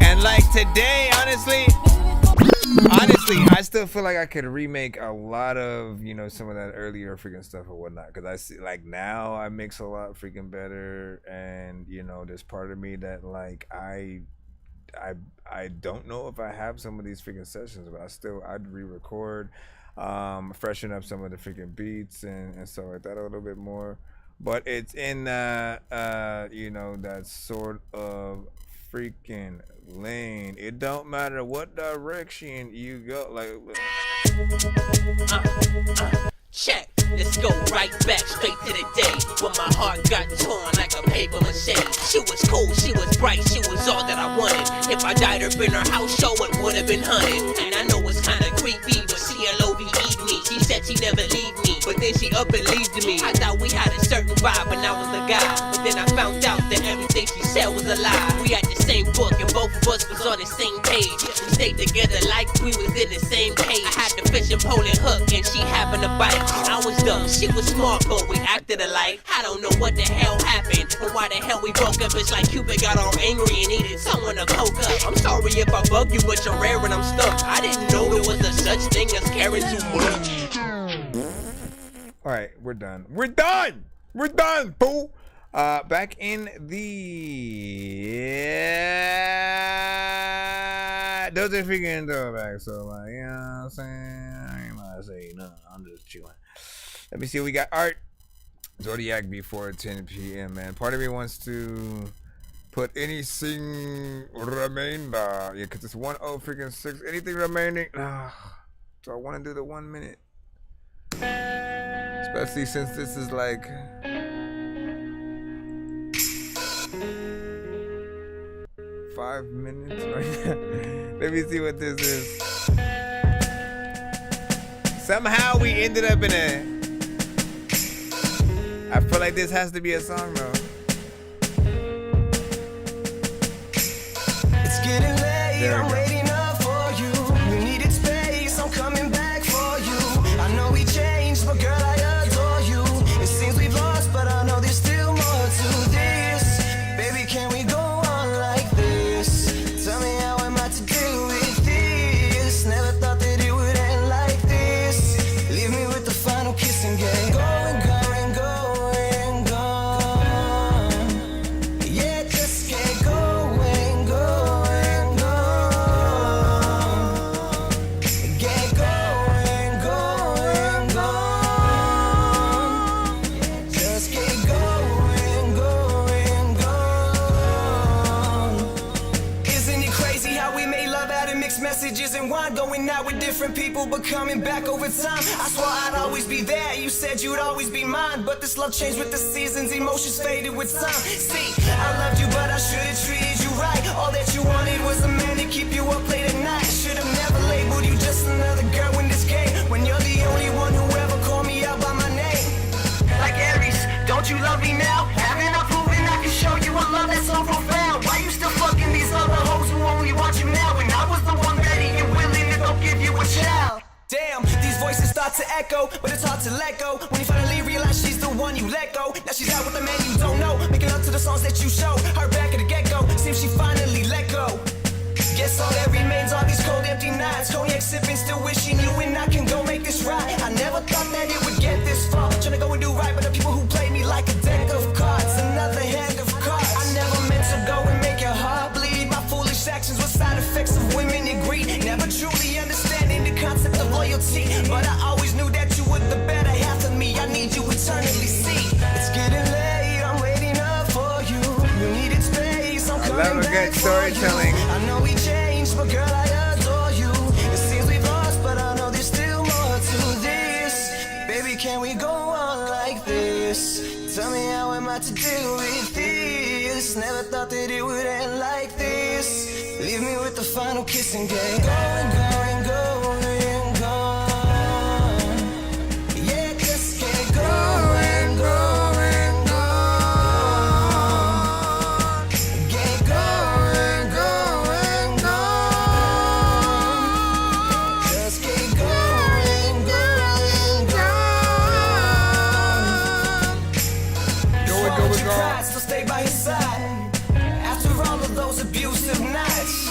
And like today, honestly, I still feel like I could remake a lot of, you know, some of that earlier freaking stuff or whatnot. Cause I see, like, now I mix a lot freaking better, and you know, there's part of me that like I don't know if I have some of these freaking sessions, but I'd re-record, freshen up some of the freaking beats and stuff like that a little bit more. But it's in that you know, that sort of freaking lane. It don't matter what direction you go, like check. Let's go right back straight to the day when my heart got torn like a paper mache. She was cool, she was bright, she was all that I wanted. If I died up in her house show, it would have been hunted. And I know it's kinda creepy, but she LOVE'd me. She said she never leave me, but then she up and leaves me. I thought we had a certain vibe and I was the guy, but then I found out that everything she said was a lie. We had the same book and both of us was on the same page. We stayed together like we was in the same cage. I had the fishing pole and hook and she happened to bite. I was dumb, she was smart, but we acted alike. I don't know what the hell happened, or why the hell we broke up. It's like Cupid got all angry and needed someone to poke up. I'm sorry if I bug you, but you're rare and I'm stuck. I didn't know there was a such thing as caring too much. Alright, we're done. We're done! We're done, fool! Back in the those are freaking throwbacks, so like, you know what I'm saying? I ain't gonna say nothing. I'm just chilling. Let me see what we got. Art Zodiac before 10 p.m. man. Part of me wants to put anything remainder. Yeah, cause it's 1:06. Anything remaining. So I want to do the 1 minute. Especially since this is like five minutes right now. Let me see what this is. Somehow we ended up in a... I feel like this has to be a song though. It's getting late, I'm waiting up for you. You needed space, I'm coming back for you. I know we changed, but girl, I adore you. It seems we've lost, but I know there's still more to this. Baby, can we go on like this? Tell me how am I to deal with this? Never thought that it would end like this. Leave me with the final kiss and get going, going, going, gone. Yeah, just get going, going, gone. Get going, going, gone. Just get going, going, gone. Isn't it crazy how we made love out of mixed messages and wine, going out with different people but coming back over time? I swore I'd always be there, you said you'd always be mine, but this love changed with the seasons, emotions faded with time. See, I loved you but I should've treated you right. All that you wanted was a man to keep you up late at night. Should've never labeled you just another girl in this game, when you're the only one who ever called me out by my name. Like Aries, don't you love me now? Haven't I proven I can show you a love that's so profound? Why you still fucking these other hoes who only want you now, when I was the one ready and willing to go give you a child? Damn, these voices start to echo, but it's hard to let go. When you finally realize she's the one you let go. Now she's out with the man you don't know, making love to the songs that you show. Her back at the get-go, seems she finally let go. Guess all that remains are these cold empty nights. Cognac sipping, still wishing you and I can go make this right. I never thought that it would get this far. Trying to go and do right, but the people who play me like a deck of cards, another hand of cards. I never meant to go and make your heart bleed. My foolish actions were side effects of women and greed. Never truly understanding the concept of loyalty, but I always knew that you were the better half of me. I need you eternally. See, it's getting late. I'm waiting up for you. You needed space. I'm coming love a back good for storytelling. you. I know we changed, but girl, I adore you. It seems we've lost, but I know there's still more to this. Baby, can we go on like this? Tell me how am I to deal with this? Never thought that it would end like this. Leave me with the final kiss and get going, going, going, gone. Yeah, just get going, going, gone. Get going, going, gone. Just get going, going, gone. Swallowed your pride, still stay by his side. After all of those abusive nights,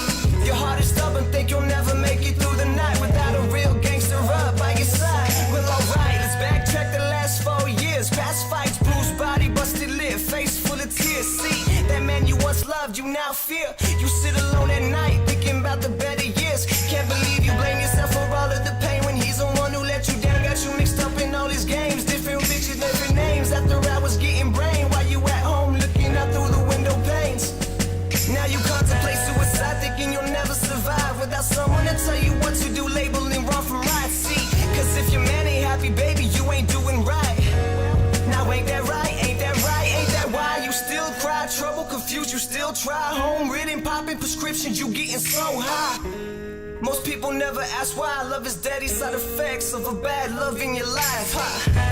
your heart is stubborn, think you'll never make it through the night without a real gangster up by your side. Well, alright, let's backtrack the last 4 years. Past fights, bruised body, busted lip, face full of tears. See, that man you once loved, you now fear. You sit alone at night, thinking about the better years. Can't believe you blame yourself for all of the pain when he's the one who let you down. Got you mixed up in all these games, different bitches, different names. After I was getting brain, while you at home looking out through the window panes. Now you contemplate suicide, thinking you'll never survive without someone to tell you what to do, labeling wrong from right. See, cause if your man ain't happy, baby, you ain't doing right. Now ain't that right, ain't that right, ain't that why you still cry? Trouble, confused, you still try. Home written, popping prescriptions, you getting so high. Most people never ask why. Love is daddy, side effects of a bad love in your life.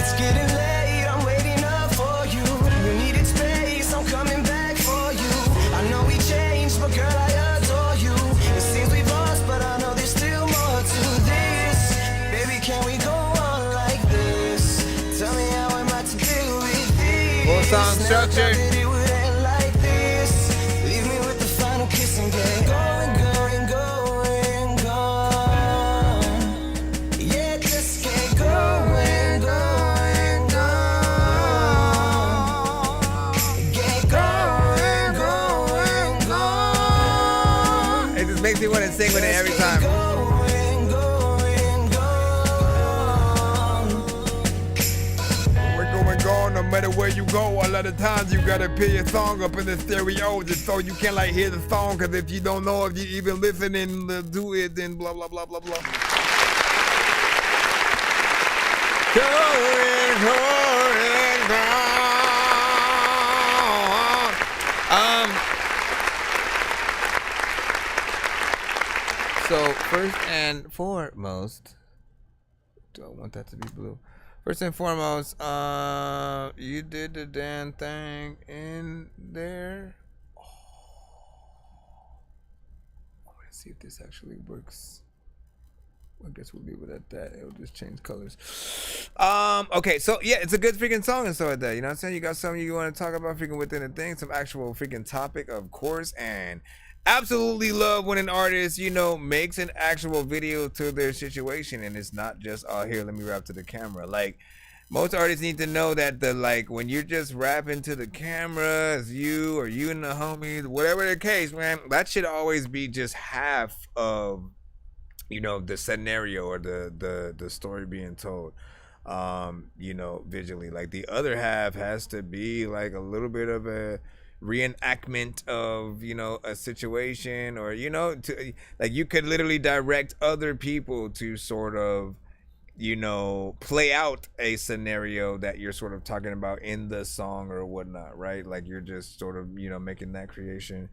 It's getting late, I'm waiting up for you. You needed space, I'm coming back for you. I know we changed, but girl, I adore you. It seems we've lost, but I know there's still more to this. Baby, can we go on like this? Tell me how am I to deal with this? Full song structure. Never thought that it would end like this. Leave me with the final kiss and get going, going, going, gone. Yeah, just get going, going, gone. Get going, going, gone. It just makes me want to sing with it every time. Going, going, gone. We're going gone no matter where you go. A lot of times you gotta put your song up in the stereo just so you can like hear the song. Cause if you don't know if you even listening to do it, then blah blah blah blah blah. Going, going, gone. So first and foremost, do I want that to be blue? First and foremost, you did the damn thing in there. Oh. I want to see if this actually works. I guess we'll leave it at that. It'll just change colors. Okay, so yeah, it's a good freaking song and stuff like that. You know what I'm saying? You got something you want to talk about freaking within the thing, some actual freaking topic, of course, and absolutely love when an artist, you know, makes an actual video to their situation, and it's not just, oh, here, let me rap to the camera. Like, most artists need to know that when you're just rapping to the camera, it's you or you and the homies, whatever the case, man, that should always be just half of, you know, the scenario or the story being told, you know, visually. Like, the other half has to be like a little bit of a reenactment of, you know, a situation, or, you know, to, like, you could literally direct other people to sort of, you know, play out a scenario that you're sort of talking about in the song or whatnot, right? Like, you're just sort of, you know, making that creation.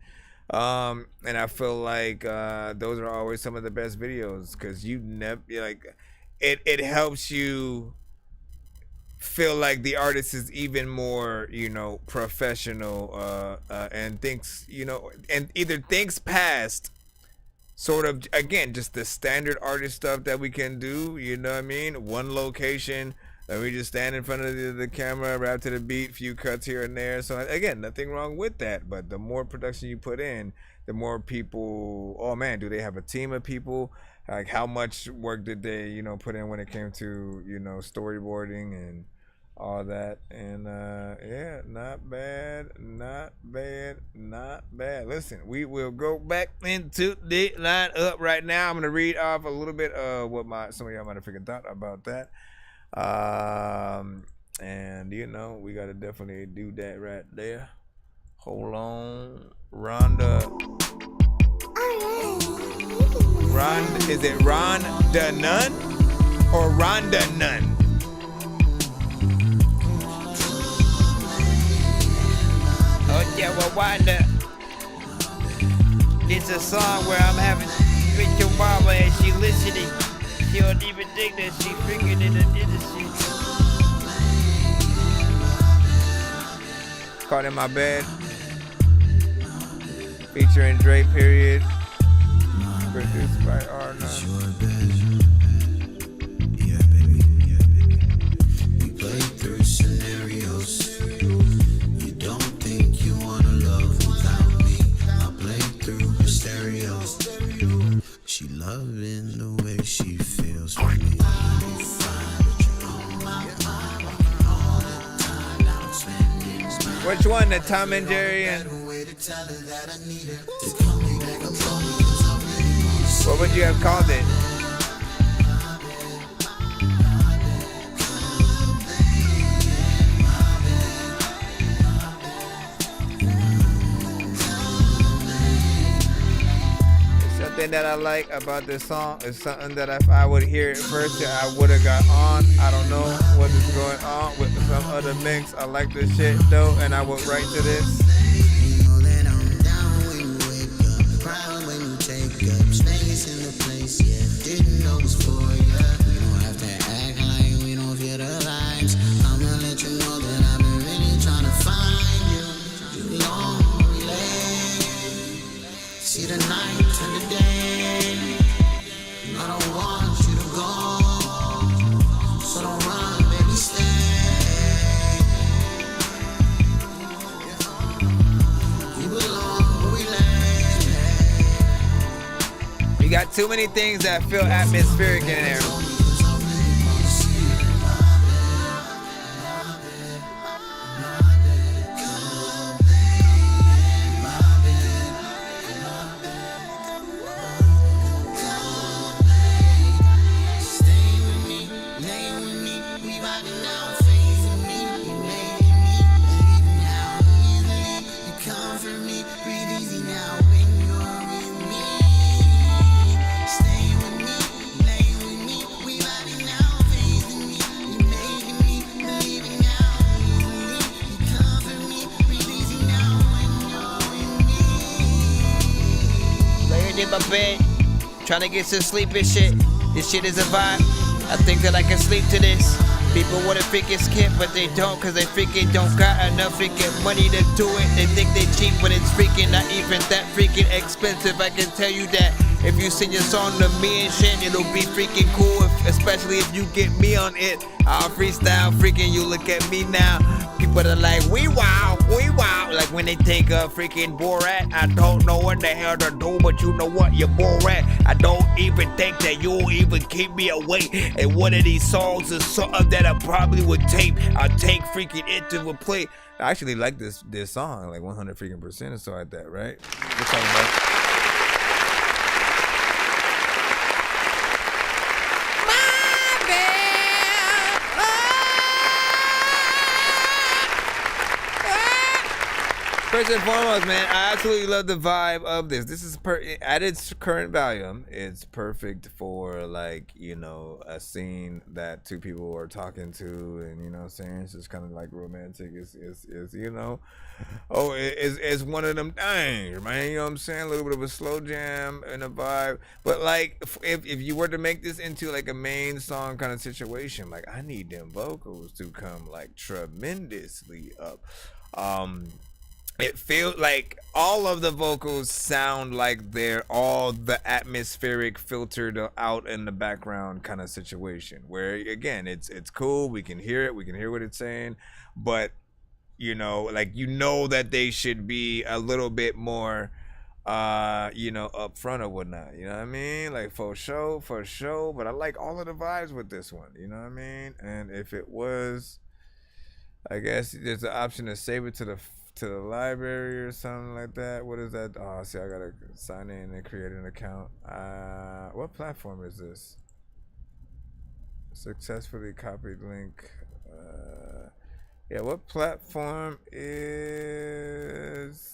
And I feel like those are always some of the best videos, because you never, like, it helps you feel like the artist is even more, you know, professional, and thinks, you know, and either thinks past sort of, again, just the standard artist stuff that we can do, you know what I mean? One location, and we just stand in front of the camera, rap to the beat, few cuts here and there. So again, nothing wrong with that, but the more production you put in, the more people, oh man, do they have a team of people? Like how much work did they, you know, put in when it came to, you know, storyboarding and all that. And yeah, not bad. Listen, we will go back into the lineup right now. I'm gonna read off a little bit of what some of y'all might have freaking thought about that. And you know, we gotta definitely do that right there. Hold on, Rhonda, is it Rhonda Nunn or Rhonda Nunn? Oh yeah, well Wanda, it's a song where I'm having with your mama and she listening. She don't even think that she freaking in the industry. Caught in My Bed, featuring Dre, period. Produced by Arna. We play through scenarios. You don't think you wanna love without me. I play through her stereos. She loving the way she feels for me. Which one? The Tom and Jerry and what would you have called it? Something that I like about this song is something that if I would hear it first, I would have got on. I don't know what is going on with some other mix. I like this shit though, and I would write to this. You know that I'm down when you wake up, proud when you take up space in the place, yeah. Didn't know it was for ya. We don't have to act like we don't feel the vibes. I'ma let you know that I've been really trying to find you. You long late. See the night turn to day. I don't want you to go, so don't run, baby, stay. You belong where we lay. You got too many things that feel atmospheric in there. My bed, trying to get some sleep and shit. This shit is a vibe. I think that I can sleep to this. People wanna freaking skip, but they don't, cause they freaking don't got enough freaking money to do it. They think they cheap, but it's freaking not even that freaking expensive. I can tell you that if you sing your song to me and shit, it'll be freaking cool, especially if you get me on it. I'll freestyle freaking, you look at me now. People are like, we wow. Like when they think of freaking Borat, I don't know what the hell to do, but you know what, you're Borat. I don't even think that you'll even keep me awake. And one of these songs is something that I probably would tape. I'll take freaking it to a play. I actually like this song, like 100 freaking percent or so like that, right? We're talking about. First and foremost, man, I absolutely love the vibe of this. This is at its current volume, it's perfect for, like, you know, a scene that two people are talking to, and you know what I'm saying, it's just kind of like romantic. It's you know, it's one of them things, man. You know what I'm saying? A little bit of a slow jam and a vibe, but like if you were to make this into like a main song kind of situation, like I need them vocals to come like tremendously up. it feels like all of the vocals sound like they're all the atmospheric filtered out in the background kind of situation, where again it's cool, we can hear it, we can hear what it's saying, but you know, like, you know that they should be a little bit more you know, up front or whatnot, you know what I mean? Like, for sure, but I like all of the vibes with this one, you know what I mean? And if it was, I guess there's the option to save it to the library or something like that. What is that? Oh, see, I gotta sign in and create an account. What platform is this? Successfully copied link. Yeah, what platform is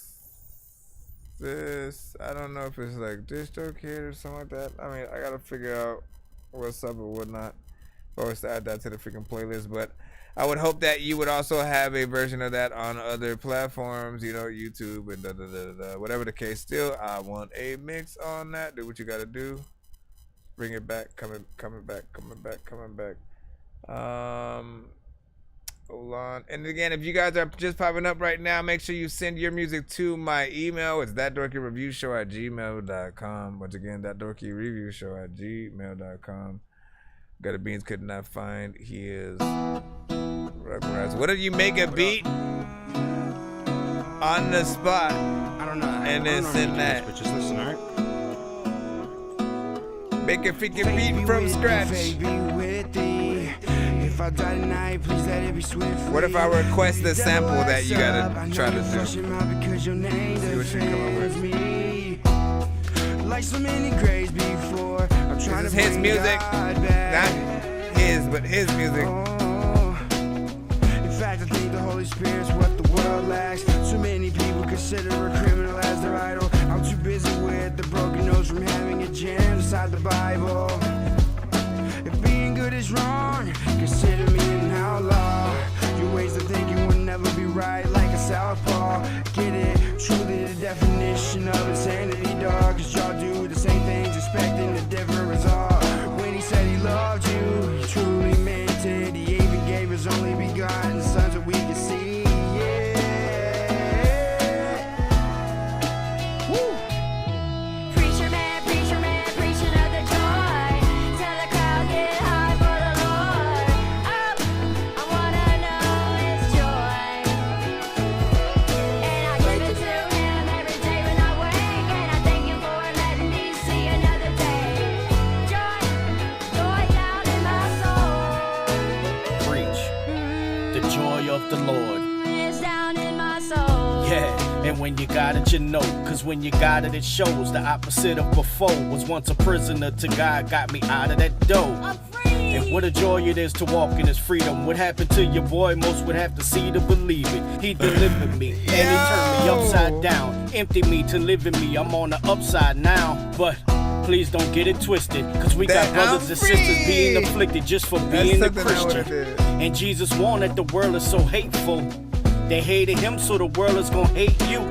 this? I don't know if it's like DistroKid or something like that. I mean, I gotta figure out what's up or whatnot, or to add that to the freaking playlist. But I would hope that you would also have a version of that on other platforms, you know, YouTube and whatever the case. Still, I want a mix on that. Do what you gotta do. Bring it back, coming back. Hold on. And again, if you guys are just popping up right now, make sure you send your music to my email. It's ThatDorkyReviewShow@gmail.com. Once again, ThatDorkyReviewShow@gmail.com. Got a beans could not find his. What if you make a beat on the spot? I don't know. And then send that. But just listen, alright? Make a freaking beat from scratch. If I die tonight, please let it be swift. What if I request the sample that you gotta try to do? See what you come up with. Like so many graves before, I'm trying This to is his bring music. God back. Not his, but his music. In fact, I think the Holy Spirit's what the world lacks. Too many people consider a criminal as their idol. I'm too busy with the broken nose from having a jam inside the Bible. If being good is wrong, consider me an outlaw. Your ways of thinking will never be right, like a southpaw. Get it? Truly the definition of insanity, dog. Cause y'all do the same things, expecting a different result. When he said he loved you, he truly meant it. He even gave his only begotten son so we can see. Preacher man, preaching of the joy. Tell the crowd get high for the Lord. Oh, I wanna know His joy. And I give it to Him every day when I wake. And I thank Him for letting me see another day. Joy, joy down in my soul. Preach the joy of the Lord. It's down in my soul. Yeah, and when you got it, you know. Cause when you got it, it shows. The opposite of before was once a prisoner to God, got me out of that door. And what a joy it is to walk in His freedom. What happened to your boy? Most would have to see to believe it. He delivered me, and He turned me upside down. Emptied me to live in me. I'm on the upside now. But please don't get it twisted. Cause we got brothers and sisters being afflicted just for being a Christian. And Jesus warned that the world is so hateful. They hated Him, so the world is gonna hate you.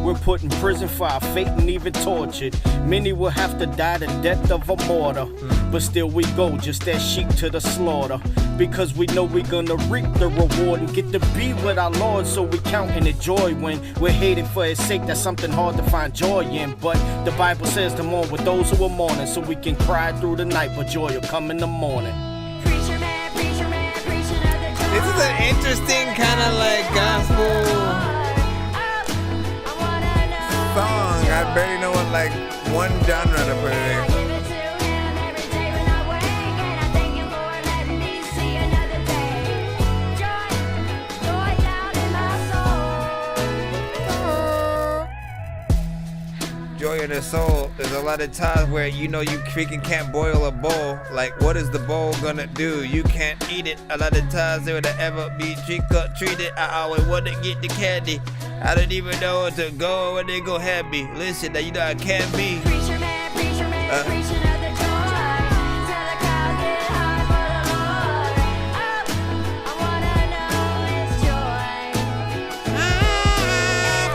We're put in prison for our faith and even tortured. Many will have to die the death of a martyr. But still we go just as sheep to the slaughter. Because we know we're gonna reap the reward and get to be with our Lord. So we counting the joy when we're hated for His sake. That's something hard to find joy in. But the Bible says to mourn with those who are mourning. So we can cry through the night, but joy will come in the morning. Preacher man, preaching of the joy. This is an interesting kind of like gospel song. I barely know what like one genre to put it in. Joy in the soul. There's a lot of times where you know you freaking can't boil a bowl. Like, what is the bowl gonna do? You can't eat it. A lot of times there would ever be trick or treated. I always wanna get the candy. I don't even know where to go or where they go happy. Listen, now you know I can't be. Preacher man, preaching of the joy. Tell the crowd get high for the Lord. Oh, I wanna know His joy.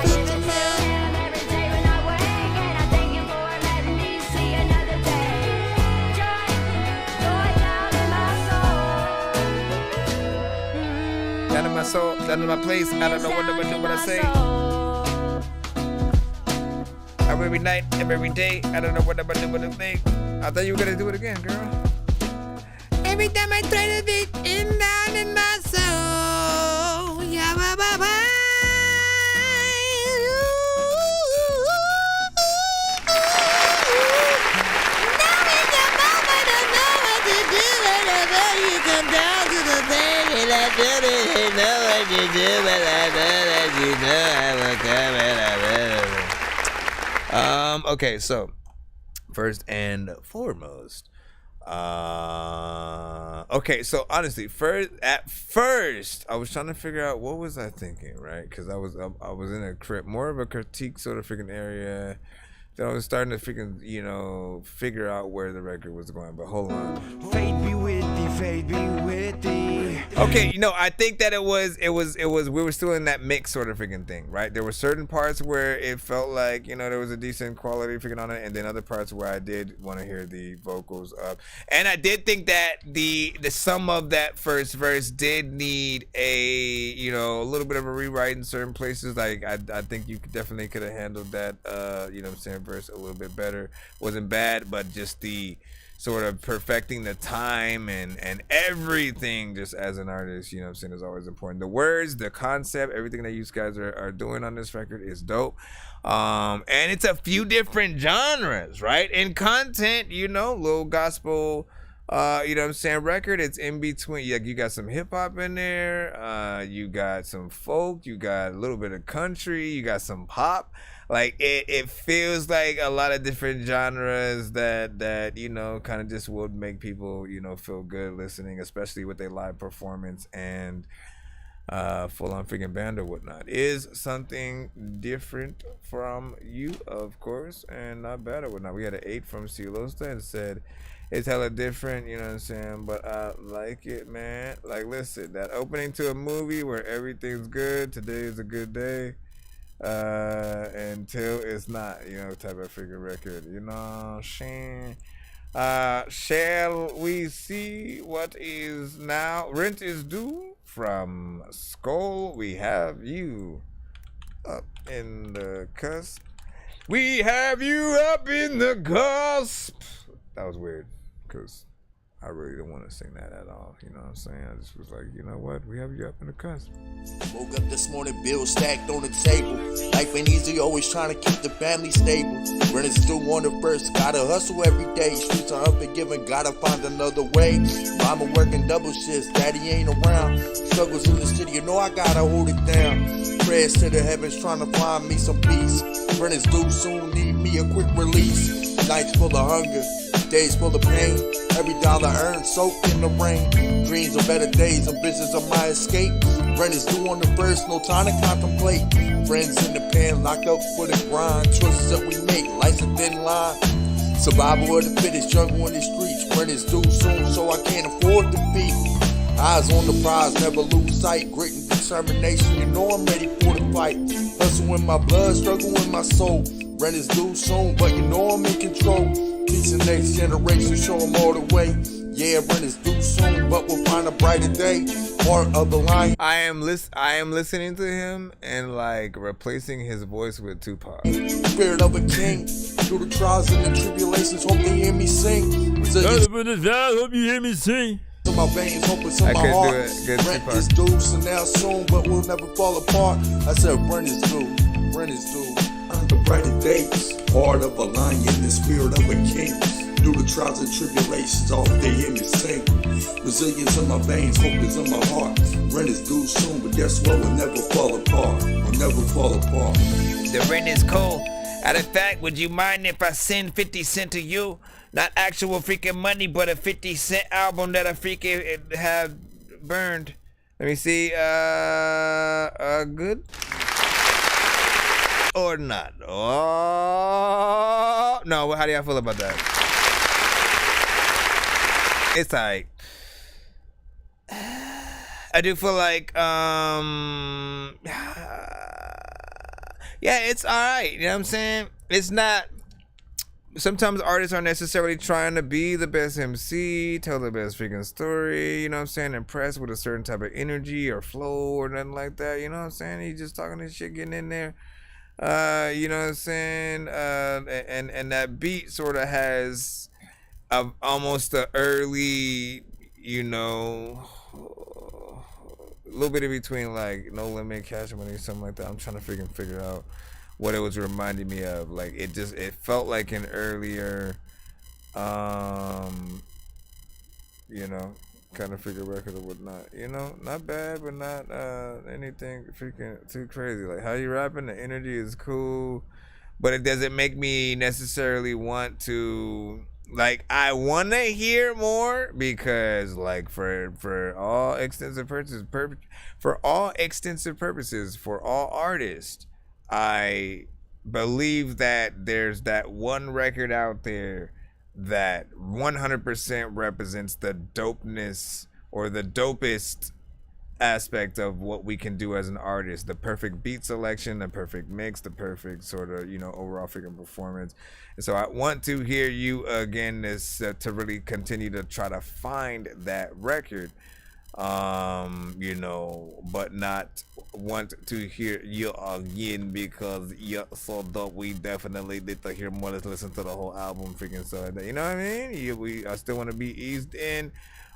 Preaching to Him every day when I wake. And I thank Him for letting me see another day. Joy, joy down in my soul. Down in my soul, down in my place. I don't know what I say. every night, every day. I don't know what I'm gonna do with the thing. I thought you were gonna do it again, girl. Every time I try to dig in down in my soul, yeah, bye, bye, bye. Knowing your mama don't know what to do whenever you come down to the thing, and I don't even know what to do, but I know that you know I will come and I will. Okay, so first and foremost, okay, so honestly, at first I was trying to figure out what was I thinking, right? Because I was in a more of a critique sort of freaking area. Then I was starting to freaking figure out where the record was going. But hold on. Fate be with thee, fate be with thee. Okay, I think that it was we were still in that mix sort of freaking thing, right? There were certain parts where it felt like, there was a decent quality freaking on it, and then other parts where I did want to hear the vocals up. And I did think that the sum of that first verse did need a little bit of a rewrite in certain places. Like I think you definitely could have handled that verse a little bit better. Wasn't bad, but just the sort of perfecting the time and everything just as an artist, is always important. The words, the concept, everything that you guys are doing on this record is dope. And it's a few different genres, right? In content, little gospel, record. It's in between. You got some hip hop in there, you got some folk, you got a little bit of country, you got some pop. Like it feels like a lot of different genres that kind of just would make people feel good listening, especially with their live performance and full on freaking band or whatnot. Is something different from you, of course, and not bad or whatnot. We had an 8 from Silosta and said it's hella different, but I like it, man. Like, listen, that opening to a movie where everything's good, today is a good day, until it's not, type of freaking record, shall we see what is now? Rent is due from Skull. We have you up in the cusp. We have you up in the cusp. That was weird, because I really don't want to sing that at all. You know what I'm saying? I just was like, you know what? We have you up in the cusp. Woke up this morning, bills stacked on the table. Life ain't easy, always trying to keep the family stable. Rent is due on the first, gotta hustle every day. Streets are unforgiving, gotta find another way. Mama working double shifts, daddy ain't around. Struggles in the city, I gotta hold it down. Prayers to the heavens, trying to find me some peace. Rent is due soon, need me a quick release. Nights full of hunger, days full of pain. Every dollar earned soaked in the rain. Dreams of better days, ambitions of my escape. Rent is due on the first, no time to contemplate. Friends in the pen, locked up for the grind. Choices that we make, life's a thin line. Survival of the fittest, jungle in the streets. Rent is due soon, so I can't afford defeat. Eyes on the prize, never lose sight. Grit and determination, I'm ready for the fight. Hustle in my blood, struggle in my soul. Rent is due soon, but I'm in control. Teach the next generation, show them all the way. Yeah, rent is due soon, but we'll find a brighter day. Part of the line. I am listening to him and like replacing his voice with Tupac. Spirit of a king, through the trials and the tribulations, hope they hear me sing. Hope you hear me sing. To my veins, hope it's in my heart. Rent is due, so now soon, but we'll never fall apart. I said rent is due, rent is due. Under brighter days, heart of a lion, the spirit of a king. Through the trials and tribulations, all they hear me sing. Resilience in my veins, hope is in my heart. Rent is due soon, but guess what? We'll never fall apart. We'll never fall apart. The rent is cold. Out of fact, would you mind if I send 50 cents to you? Not actual freaking money, but a 50-cent album that I freaking have burned. Let me see. Good or not? Oh no. How do y'all feel about that? It's alright. I do feel like yeah, it's alright. You know what I'm saying? It's not. Sometimes artists aren't necessarily trying to be the best MC, tell the best freaking story, you know what I'm saying, impress with a certain type of energy or flow or nothing like that, you know what I'm saying? He's just talking this shit, getting in there. You know what I'm saying? And that beat sort of has almost a early, you know, a little bit in between like No Limit, Cash Money, something like that. I'm trying to figure out what it was reminding me of. Like it felt like an earlier, you know, kind of figure record or whatnot. You know, not bad, but not anything freaking too crazy. Like how you rapping, the energy is cool, but it doesn't make me necessarily want to. Like I want to hear more because, like, for all extensive purposes, for all artists, I believe that there's that one record out there that 100% represents the dopeness or the dopest aspect of what we can do as an artist. The perfect beat selection, the perfect mix, the perfect sort of, you know, overall freaking performance. And so I want to hear you again to really continue to try to find that record, you know, but not want to hear you again because you're so dope. We definitely need to hear more. Let's listen to the whole album freaking so like that. You know what I mean? I still want to be eased in.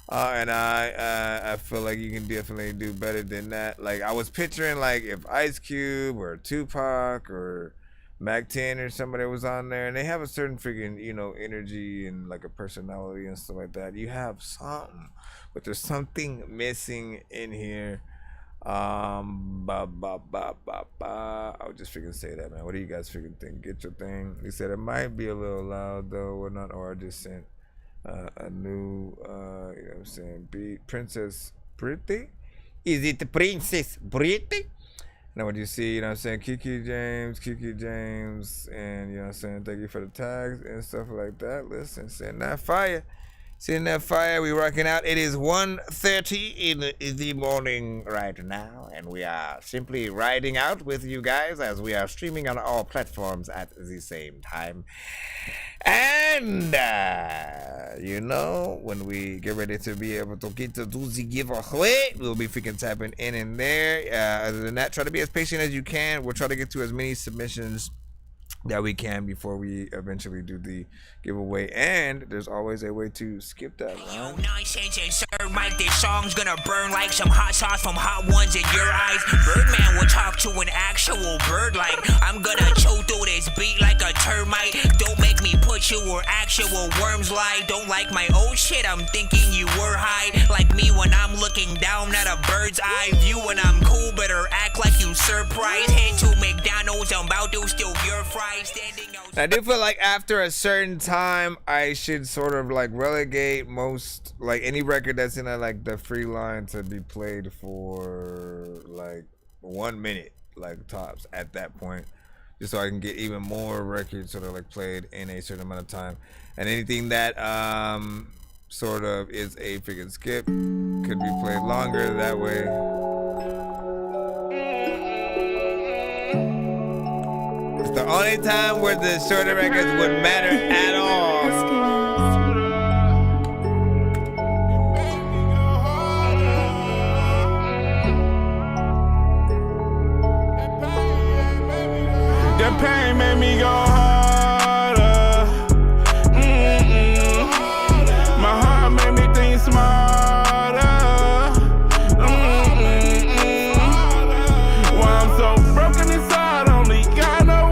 And I feel like you can definitely do better than that. Like I was picturing like if Ice Cube or Tupac or Mac 10 or somebody was on there, and they have a certain freaking, you know, energy and like a personality and stuff like that. You have something, but there's something missing in here. I would just freaking say that, man. What do you guys freaking think? Get your thing. He said it might be a little loud though, or not, or I just sent a new, you know what I'm saying, beat. Princess Pretty? Is it Princess Pretty? Now what you see, you know what I'm saying, Kiki James, and you know what I'm saying, thank you for the tags and stuff like that. Listen, send that fire. We rocking out. It is 1:30 in the morning right now, and we are simply riding out with you guys as we are streaming on all platforms at the same time. And, you know, when we get ready to be able to get to do the giveaway, we'll be freaking tapping in and there. Other than that, try to be as patient as you can. We'll try to get to as many submissions that we can before we eventually do the giveaway, and there's always a way to skip that line. Nonsense and Sir Mike, this song's gonna burn like some hot sauce from Hot Ones in your eyes. Birdman will talk to an actual bird like I'm gonna chew through this beat like a termite. Don't make me put you where actual worms lie. Don't like my old shit, I'm thinking you were high. Like me when I'm looking down at a bird's eye view. When I'm cool, better act like you surprised. Head to McDonald's, I'm about to steal your fries. I do feel like after a certain time, I should sort of like relegate most, like any record that's in a, like the free line to be played for like 1 minute, like tops at that point, just so I can get even more records sort of like played in a certain amount of time. And anything that sort of is a freaking skip could be played longer that way. The only time where the shorter records would matter at all. The pain made me go harder. My heart made me think smarter. Why I'm so broken inside, only God knows.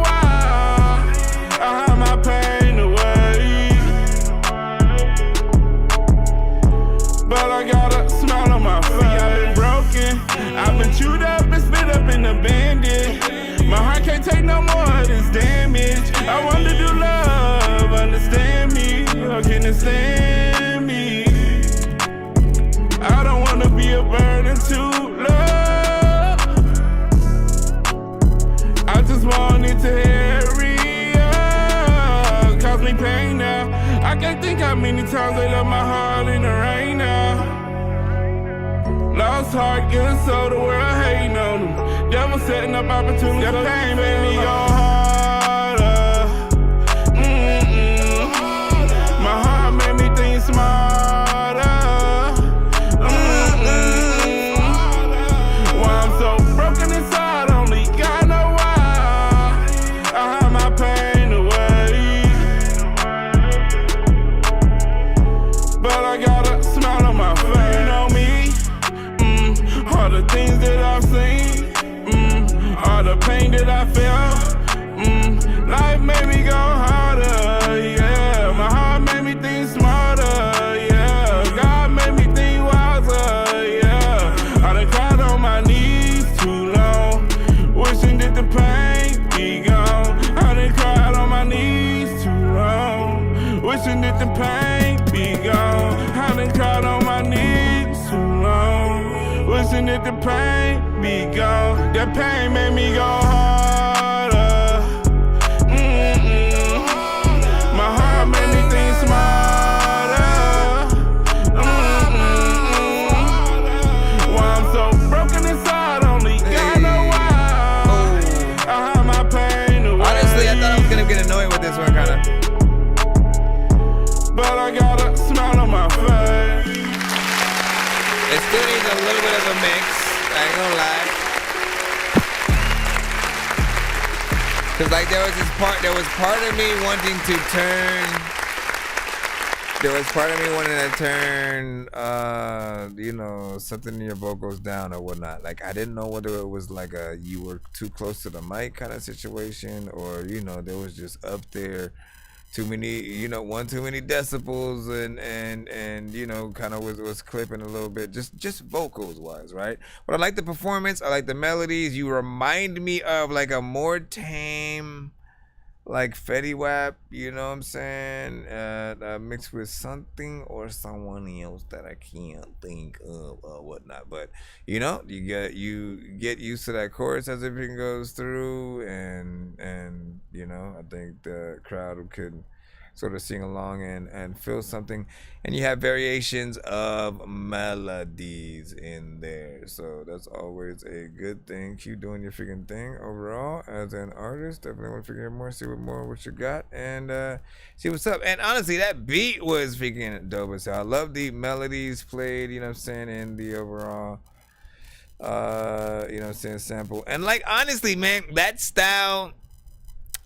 I've been chewed up and split up and abandoned. My heart can't take no more of this damage. I want to do love, understand me, or can it stand me? I don't want to be a burden to love. I just want it to hurry up. Cause me pain now. I can't think how many times they left my heart in the rain now. Lost heart, good soul, the world hating on them. Devil setting up opportunities. That pain made me go harder. My heart made me think smarter. Why I'm so broken inside, only God knows why. Wishing that the pain be gone. I done cried on my knees too long. Wishing that the pain be gone. That pain made me go harder. My heart made me think smarter. Why I'm so broken inside, only God know why. I hide my pain away. Honestly, I thought I was gonna get annoyed with this one, kinda. But I got a smile on my face. It still needs a little bit of a mix. I ain't gonna lie. Cause like there was part of me wanting to turn. There was part of me wanting to turn, something in your vocals down or whatnot. Like I didn't know whether it was like you were too close to the mic kind of situation, or there was just up there too many, too many decibels and kind of was clipping a little bit, just vocals wise, right? But I like the performance, I like the melodies. You remind me of like a more tame, like Fetty Wap, you know what I'm saying? Mixed with something or someone else that I can't think of or whatnot. But you get used to that chorus as everything goes through, and I think the crowd could sort of sing along and feel something. And you have variations of melodies in there, so that's always a good thing. Keep doing your freaking thing overall as an artist. Definitely want to figure out more, see what you got, and see what's up. And honestly, that beat was freaking dope as hell. I love the melodies played, in the overall sample. And like honestly, man, that style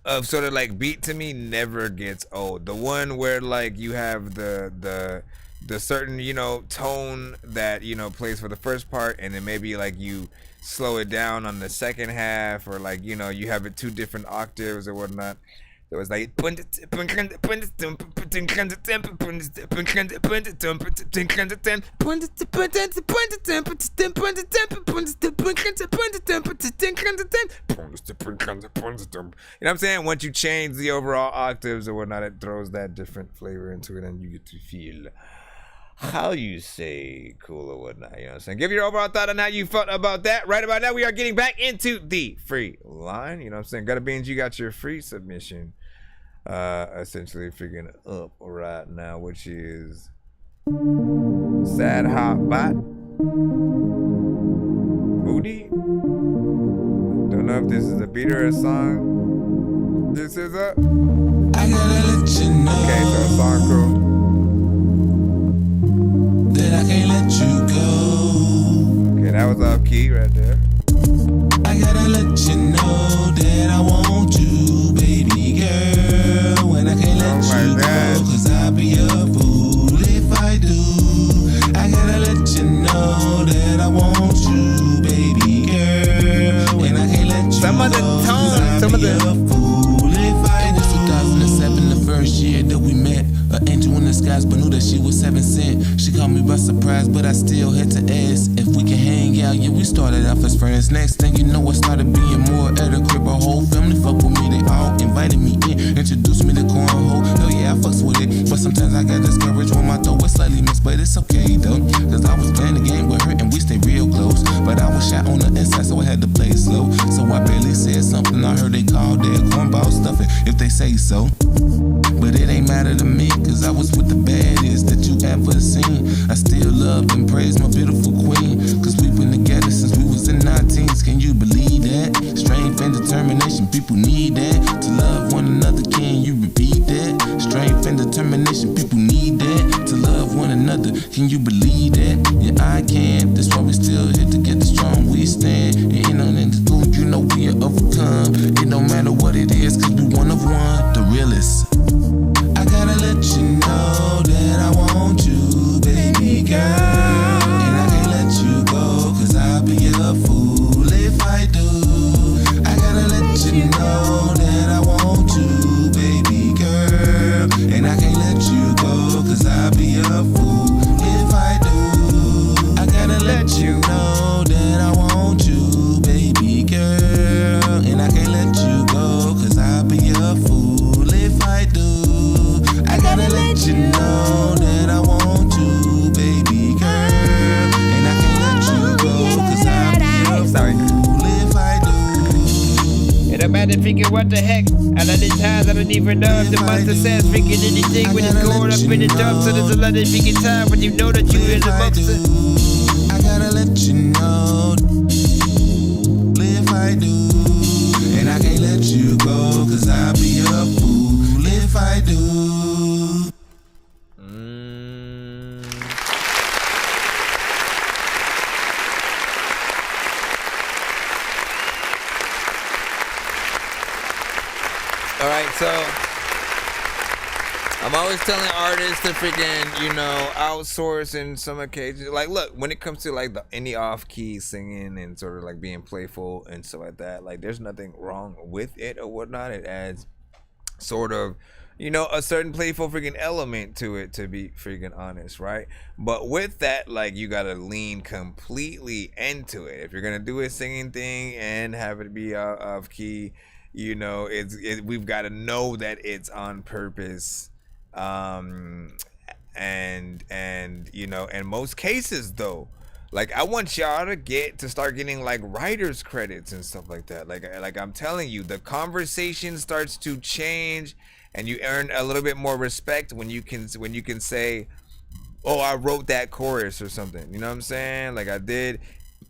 of sort of like beat to me never gets old. The one where like you have the certain tone that plays for the first part, and then maybe like you slow it down on the second half, or like you have it 2 different octaves or whatnot. It was like what I'm saying? Once you change the overall octaves or whatnot, it throws that different flavor into it, and you get to feel how you say cool or whatnot. You know what I'm saying? Give your overall thought on how you felt about that. Right about now, we are getting back into the free line. You know what I'm saying? Gutter Beans, you got your free submission essentially figuring up right now, which is Sad Hot Bot Booty. Don't know if this is a beat or a song. This is a I gotta let you know. Okay, so a song crew. That I can't let you go. Okay, that was off key right there. I gotta let you know that I want you, baby girl. When I can't let you go, cause I'll be a fool if I do. I gotta let you know that I want you, baby girl. When I can't let you go, some of the tones, some of the fool if I do. It was 2007, the first year that we met. An angel in the skies, but knew that she was 7 cent. She caught me by surprise, but I still had to ask if we can hang out. Yeah, we started off as friends. Next thing you know, I started being more at a crib. Our whole family fuck with me. They all invited me in, introduced me to cornhole. Hell yeah, I fucks with it, but sometimes I got discouraged when my throat was slightly missed. But it's okay though, cause I was playing the game with her and we stayed real close. But I was shot on the inside, so I had to play it slow. So I barely said something. I heard they called that cornball stuffing, if they say so. But it ain't matter to me, cause I was with the baddest that you ever seen. I still love and praise my beautiful queen, cause we've been together since we was in our teens. Can you believe that? Strength and determination, people need that. To love one another, can you repeat that? Strength and determination, people need that. To love one another, can you believe that? Yeah, I can. That's why we still here together, strong we stand. And in the group, you know we are overcome. It don't matter what it is, cause we one of one, the realest. I gotta let you know that I want you, baby girl. And I can't let you go, cause I'll be a fool if I do. I gotta let you know that I want you, baby girl. And I can't let you go, cause I'll be a fool if I do. times I don't even know if the monster says freaking anything when it's going up in the dump. So there's a lot of freaking time when you know that you is a monster. I gotta let you know, if I do, and I can't let you go, cause I'll be a fool if I do. All right, so I'm always telling artists to freaking, you know, outsource in some occasions. Like, look, when it comes to like any off-key singing and sort of like being playful and stuff like that, like there's nothing wrong with it or whatnot. It adds sort of, you know, a certain playful freaking element to it, to be freaking honest, right? But with that, like, you gotta lean completely into it. If you're gonna do a singing thing and have it be off-key, you know, we've got to know that it's on purpose, and you know, in most cases though, like I want y'all to start getting like writers credits and stuff like that. Like I'm telling you, the conversation starts to change, and you earn a little bit more respect when you can say, oh, I wrote that chorus or something. You know what I'm saying? Like I did.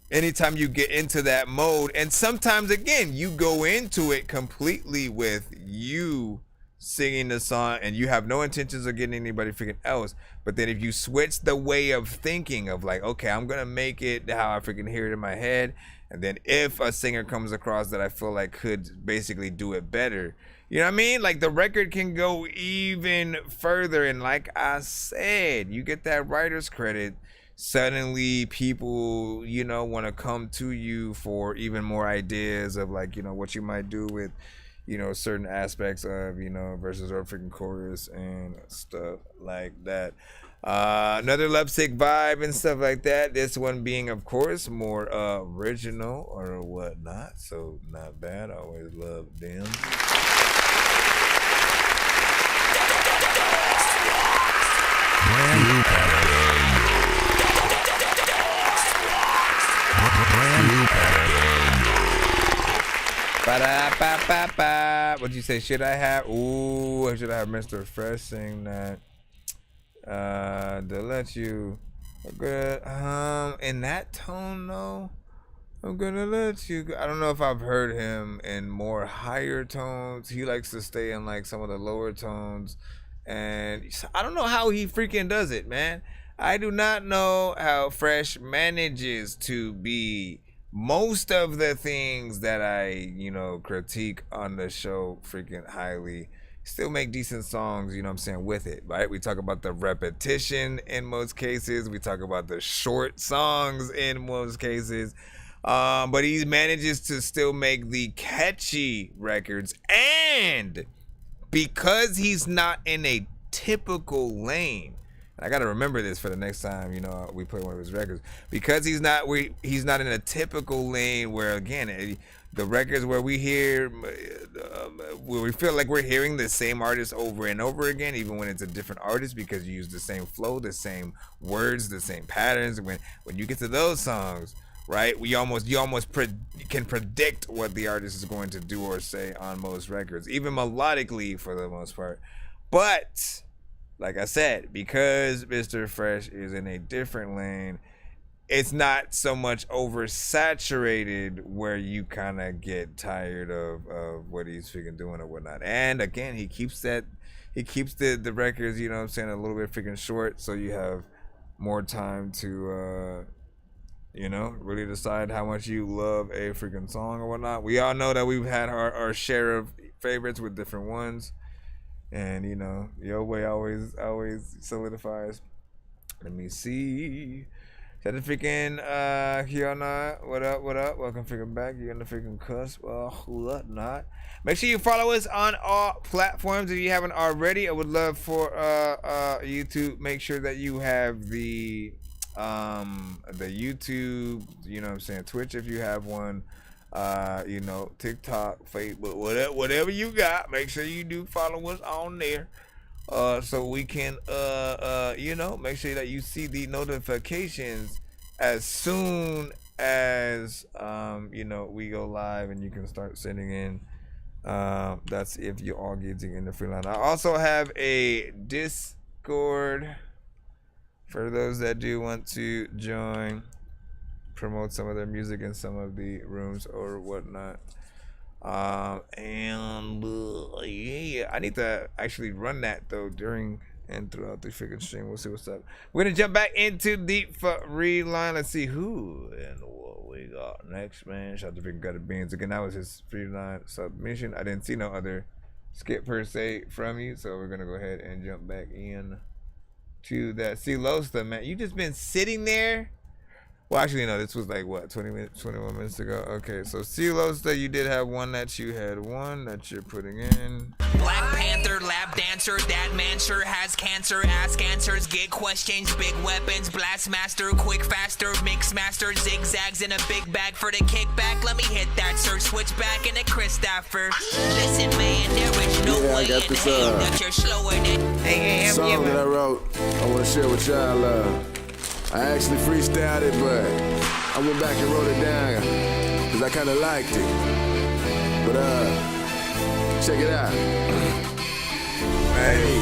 Anytime you get into that mode, and sometimes again you go into it completely with you singing the song and you have no intentions of getting anybody freaking else, but then if you switch the way of thinking of like, okay, I'm gonna make it how I freaking hear it in my head, and then if a singer comes across that I feel like could basically do it better, you know what I mean, like the record can go even further. And like I said, you get that writer's credit, suddenly people, you know, want to come to you for even more ideas of like, you know, what you might do with, you know, certain aspects of, you know, verses or freaking chorus and stuff like that. Another lovesick vibe and stuff like that. This one being, of course, more original or whatnot, so not bad. I always love them. What'd you say? Should I have? Ooh, should I have Mr. Fresh sing that? To let you. Good. In that tone, though. I'm gonna let you go. I don't know if I've heard him in more higher tones. He likes to stay in like some of the lower tones, and I don't know how he freaking does it, man. I do not know how Fresh manages to be most of the things that I, you know, critique on the show freaking highly, still make decent songs, you know what I'm saying, with it, right? We talk about the repetition in most cases. We talk about the short songs in most cases. But he manages to still make the catchy records. And because he's not in a typical lane, I gotta remember this for the next time, you know, we play one of his records, because he's not in a typical lane where, again, the records where we hear, where we feel like we're hearing the same artist over and over again, even when it's a different artist, because you use the same flow, the same words, the same patterns. When you get to those songs, right, you almost can predict what the artist is going to do or say on most records, even melodically for the most part. But like I said, because Mr. Fresh is in a different lane, it's not so much oversaturated where you kind of get tired of what he's freaking doing or whatnot. And again, he keeps the records, you know what I'm saying, a little bit freaking short, so you have more time to you know, really decide how much you love a freaking song or whatnot. We all know that we've had our share of favorites with different ones. And, you know, your way always solidifies. Let me see. Shout out to freaking Kiana. What up? Welcome freaking back. You're on the freaking cusp. What not? Make sure you follow us on all platforms if you haven't already. I would love for you to make sure that you have the YouTube, you know what I'm saying, Twitch if you have one. You know, TikTok, Facebook, whatever you got, make sure you do follow us on there, so we can, you know, make sure that you see the notifications as soon as, you know, we go live, and you can start sending in That's if you're all getting in the free line. I also have a Discord for those that do want to join, promote some of their music in some of the rooms or whatnot. Yeah, I need to actually run that though during and throughout the freaking stream. We'll see what's up. We're gonna jump back into the free line. Let's see who and what we got next, man. Shout out to freaking Gutter Beans again. That was his free line submission. I didn't see no other skip per se from you, so we're gonna go ahead and jump back in to that. See, Losta, man, you just been sitting there. Well, actually, no, this was like, what, 21 minutes ago? Okay, so Losta, you did have one that you had one that you're putting in. Black Panther, lap dancer, that man sure has cancer. Ask answers, get questions, big weapons, blast master, quick faster, mix master, zigzags in a big bag for the kickback. Let me hit that, sir, switch back in the Christopher. Listen, man, there is no way in hell that you're slower than song that I wrote, I want to share with y'all. I actually freestyled it, but I went back and wrote it down because I kind of liked it. But check it out. Hey,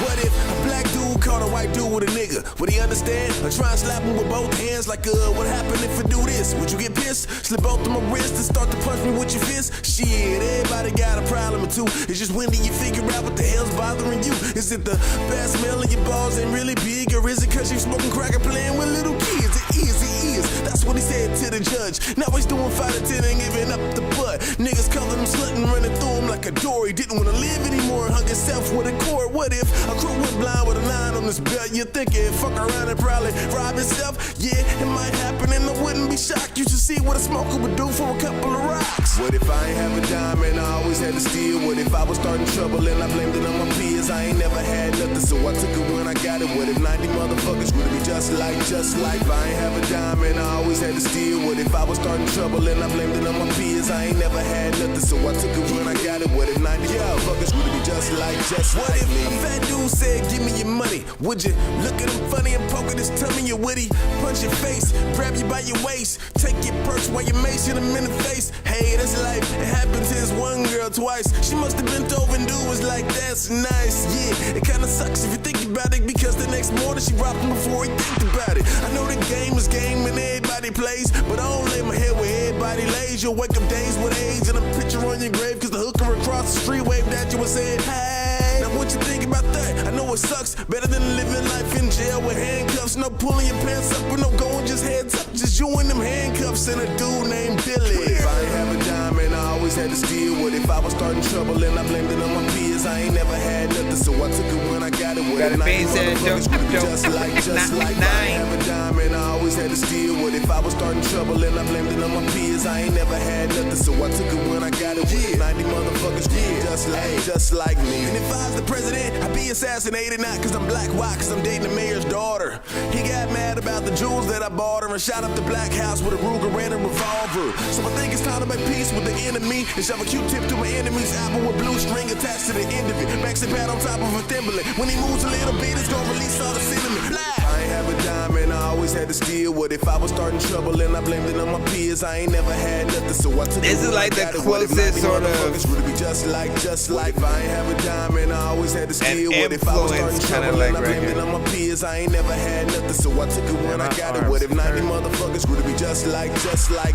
what if a black dude caught a white dude with a nigga? Would he understand? Or try and slap him with both hands like, what happened if I do this? Would you get pissed? Slip both of my wrists and start to punch me with your fist? Shit, everybody got a problem or two. It's just when do you figure out what the hell's bothering you? Is it the bad smell of your balls ain't really big? Or is it cause you smoking crack and playing with little kids? It is. That's what he said to the judge. Now he's doing 5 to 10 and giving up the butt. Niggas calling him slut and running through him like a door. He didn't want to live anymore. Hung himself with a cord. What if a crew went blind with a line on his belt? You think he'd fuck around and probably rob himself? Yeah, it might happen and I wouldn't be shocked. You should see what a smoker would do for a couple of rocks. What if I ain't have a dime and I always had to steal? What if I was starting trouble and I blamed it on my peers? I ain't never had nothing, so I took it when I got it. What if 90 motherfuckers would be just like if I ain't have a dime and I always had to steal? What if I was starting trouble and I blamed it on my peers? I ain't never had nothing, so I took it when I got it. What if 90 motherfuckers would be just like what if me? A fat dude said, give me your money? Would you look at him funny and poke at his tummy? You witty, punch your face, grab you by your waist, take your purse while you mace him in the face. Hey, that's life. It happened to this one girl twice. She must have bent over and dude was like, that's nice. Yeah, it kinda sucks if you think about it, because the next morning she robbed him before he think about it. I know the game is game and everybody plays, but I don't lay my head where everybody lays. You'll wake up days with AIDS and a picture on your grave, cause the hooker across the street waved at you and said, hey. Now what you think about that? I know it sucks. Better than living life in jail with handcuffs. No pulling your pants up and no going just heads up. Just you and them handcuffs and a dude named Billy. What if I ain't have a dime and I always had to steal? What if I was starting trouble and I blamed it on my peers? I ain't never had nothing, so I took it when I got it. What if 90 motherfuckers would be just like if I ain't have a dime and I always had to steal? What if I was starting trouble and I blamed it on my peers? I ain't never had nothing, so I took it when I got it. What if 90 motherfuckers would be just like me? And if I was the president, I'd be assassinated, not cause I'm black, why? Cause I'm dating the mayor's daughter. He got mad about the jewels that I bought her and shot up the black house with a Ruger and a revolver. So I think it's time to make peace with the enemy and shove a Q-tip to my enemy's apple with blue string attached to the end of it. Max and pat on top of a thimble. When he moves a little bit, it's gonna release all the cinnamon. What if I ain't have a dime and I always had to steal? What if I was starting trouble and I blamed it on my peers? I ain't never had nothing, so I took it. This is like the closest sort of would be just like if I ain't have a dime and I always had to steal. What if I was starting trouble and I blamed it on my peers? I ain't never had nothing, so I took it when I got it. What if 90 motherfuckers would be just like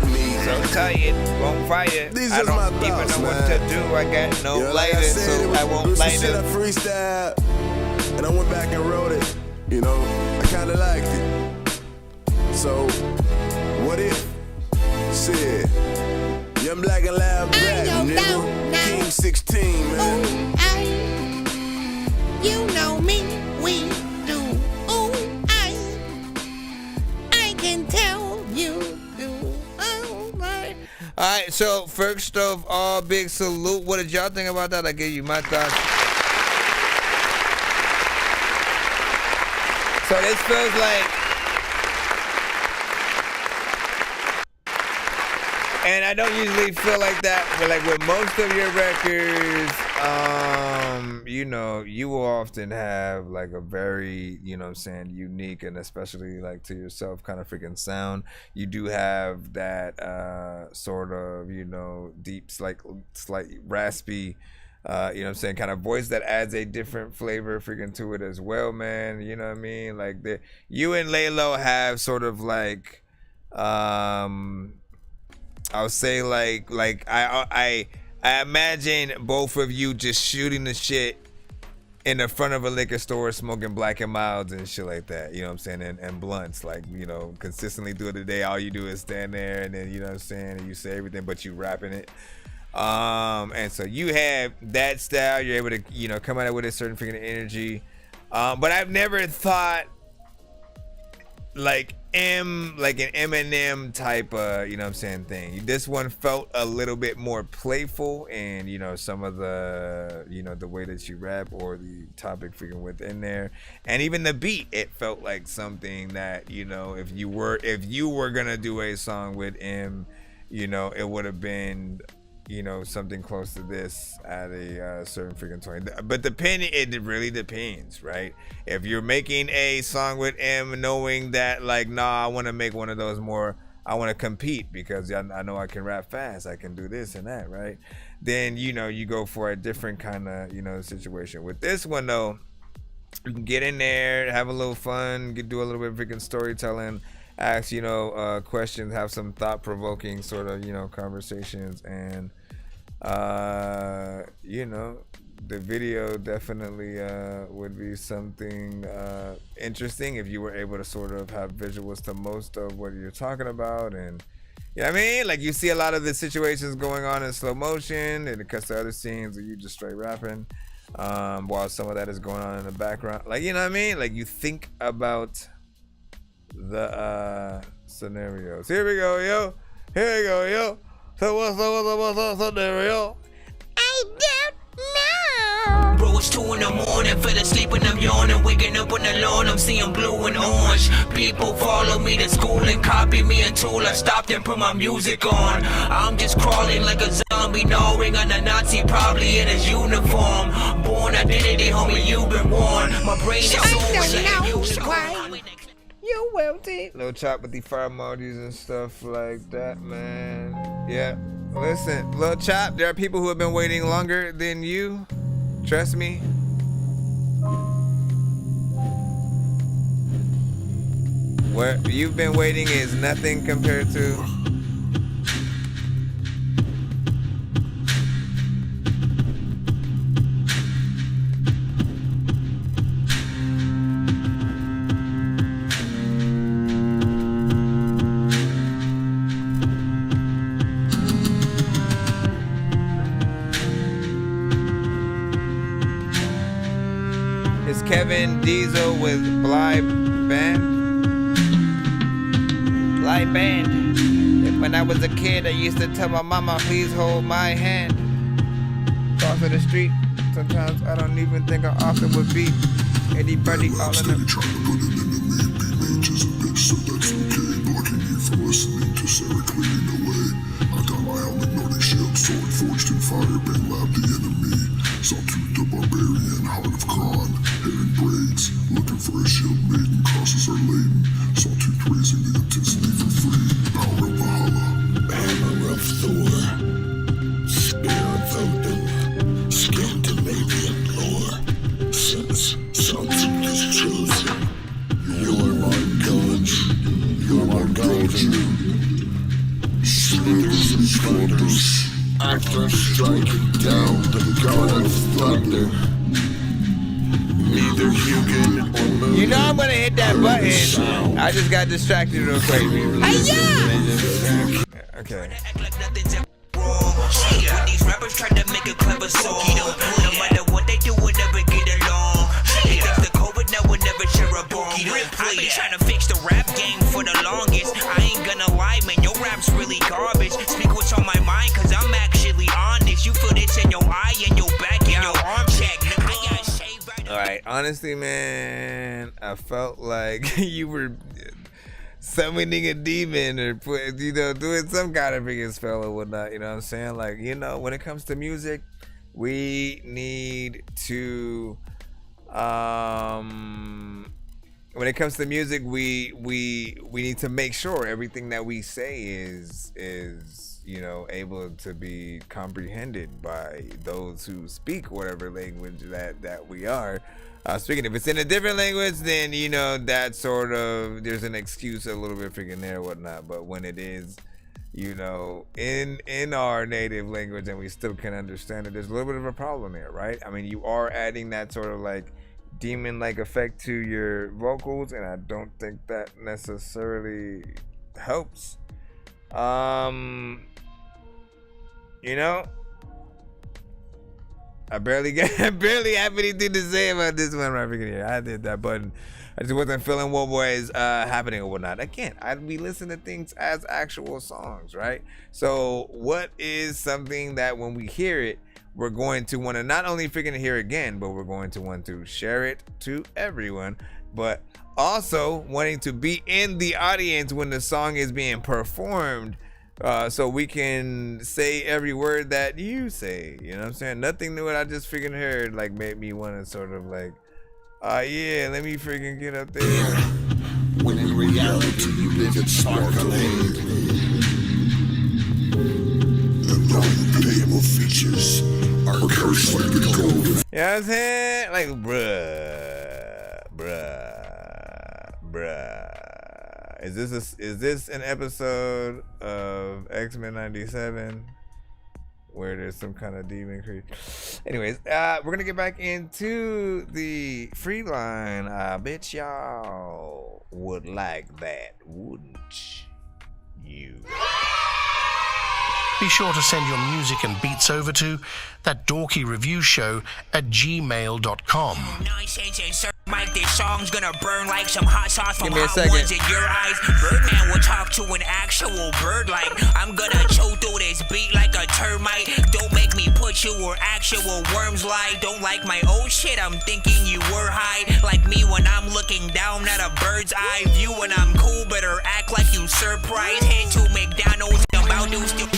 me? So tired, won't fire. I don't even know what to do. I got no lighter, so I won't light it. it. I freestyle and I went back and wrote it. You know, I kinda liked it. So, what if? Shit, young black and loud black, nigga. King 16, man. You know me, we do. Ooh, I can tell you do. Oh, my. All right, so first of all, big salute. What did y'all think about that? I gave you my thoughts. So this feels like, and I don't usually feel like that, but like with most of your records, you know, you will often have like a very, you know what I'm saying, unique and especially like to yourself kind of freaking sound. You do have that sort of, you know, deep, slight raspy, you know what I'm saying, kind of voice that adds a different flavor freaking to it as well, man. You know what I mean? Like you and Laylo have sort of like, I'll say like I imagine both of you just shooting the shit in the front of a liquor store, smoking Black and Milds and shit like that. You know what I'm saying? And blunts, like, you know, consistently through the day, all you do is stand there and then, you know what I'm saying, and you say everything, but you rapping it. And so you have that style. You're able to, you know, come at it with a certain freaking energy. But I've never thought like an Eminem type you know what I'm saying, thing. This one felt a little bit more playful, and you know, some of the, you know, the way that you rap or the topic freaking within there, and even the beat, it felt like something that, you know, if you were gonna do a song with M, you know, it would have been, you know, something close to this at a certain freaking point. But it really depends, right? If you're making a song with M knowing that like, nah, I want to make one of those more, I want to compete because I know I can rap fast, I can do this and that, right? Then, you know, you go for a different kind of, you know, situation. With this one though, you can get in there, have a little fun, do a little bit of freaking storytelling, ask, you know, questions, have some thought-provoking sort of, you know, conversations, and you know, the video definitely would be something interesting if you were able to sort of have visuals to most of what you're talking about. And you know what I mean, like you see a lot of the situations going on in slow motion, and it cuts to other scenes where you just straight rapping while some of that is going on in the background, like, you know what I mean, like you think about the scenarios. Here we go, yo. Here we go, yo. So what's up, scenario? I don't know. Bro, it's 2 in the morning, fell asleep and I'm yawning, waking up on the lawn, I'm seeing blue and orange. People follow me to school and copy me until I stopped and put my music on. I'm just crawling like a zombie, gnawing on a Nazi, probably in his uniform. Born identity, homie, you've been warned. My brain is so like you. You will take no chop with the fire emojis and stuff like that, man. Yeah, listen, Lil Chop, there are people who have been waiting longer than you. Trust me. What you've been waiting is nothing compared to Kevin Diesel with Blind Band. When I was a kid, I used to tell my mama, please hold my hand. Crossing the street, sometimes I don't even think I often would beat anybody all in the trying to put it into me, be me just a bitch, so that's okay. Blocking you from listening to Sarah cleaning away. I got my helmet, Nordic shield, sword forged in fire, been labbed the enemy. Sawtooth the barbarian, heart of Kron, hair in braids, looking for a shield maiden, crosses are laden. Sawtooth raising the intensity for free, power of Valhalla, hammer of Thor, spear of Odin, Scandinavian lore, since Sawtooth is chosen. You're my god, you're my god. Smithers and splinters, after striking down the god of thunder. Neither Hugin or Moon. You know I'm gonna hit that button. I just got distracted real quick. Okay. When these rappers try to make a clever song, no matter what they do, we'll never get along. They think the COVID now will never share a bomb. I've been trying to fix the rap game for the longest. I ain't gonna lie, man, your rap's really garbage. Speak what's on my mind, cause I'm actually honest. You feel this in your eye, in your back, in your arm check. I got shaved right. Alright, honestly, man, I felt like you were summoning a demon or doing some kind of freaking spell or whatnot, you know what I'm saying? Like, you know, when it comes to music, we need to when it comes to music, we need to make sure everything that we say is able to be comprehended by those who speak whatever language that we are speaking. If it's in a different language, then that sort of there's an excuse a little bit freaking there or whatnot. But when it is in our native language and we still can understand it, there's a little bit of a problem there, right? I mean, you are adding that sort of like demon-like effect to your vocals, and I don't think that necessarily helps. I barely have anything to say about this one right here. I did that button. I just wasn't feeling what was happening or whatnot. Again, I'd be listening to things as actual songs, right? So what is something that when we hear it, we're going to want to not only freaking hear again, but we're going to want to share it to everyone, but also wanting to be in the audience when the song is being performed, so we can say every word that you say. You know what I'm saying? Nothing new what I just freaking heard like made me want to sort of like, yeah, let me freaking get up there. When in reality you live in sparkling. The non-playable features are cursed with gold. You know what I'm saying? Like, bruh. Is this an episode of X-Men 97 where there's some kind of demon creature? Anyways, we're gonna get back into the free line. I bet y'all would like that, wouldn't you? Be sure to send your music and beats over to ThatDorkyReviewShow at gmail.com. Nonsense and Sir Mike, this song's gonna burn like some hot sauce from hot second. ones in your eyes. Birdman will talk to an actual bird like I'm gonna chew through this beat like a termite. Don't make me put you where actual worms lie. Don't like my old shit, I'm thinking you were high. Like me when I'm looking down at a bird's eye view. When I'm cool, better act like you surprised. Head to McDonald's, the Mountain still.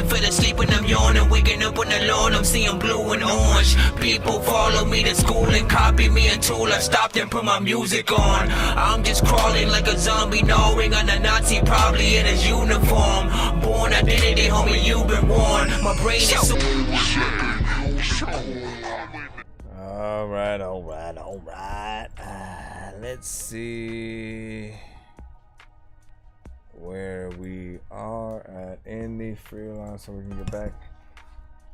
I fell asleep when I'm yawning, waking up on the lawn, I'm seeing blue and orange. People follow me to school and copy me until I stopped and put my music on. I'm just crawling like a zombie, gnawing on a Nazi, probably in his uniform. Born identity, homie, you've been warned. My brain is so... All right. Let's see where we are at in the freelance so we can get back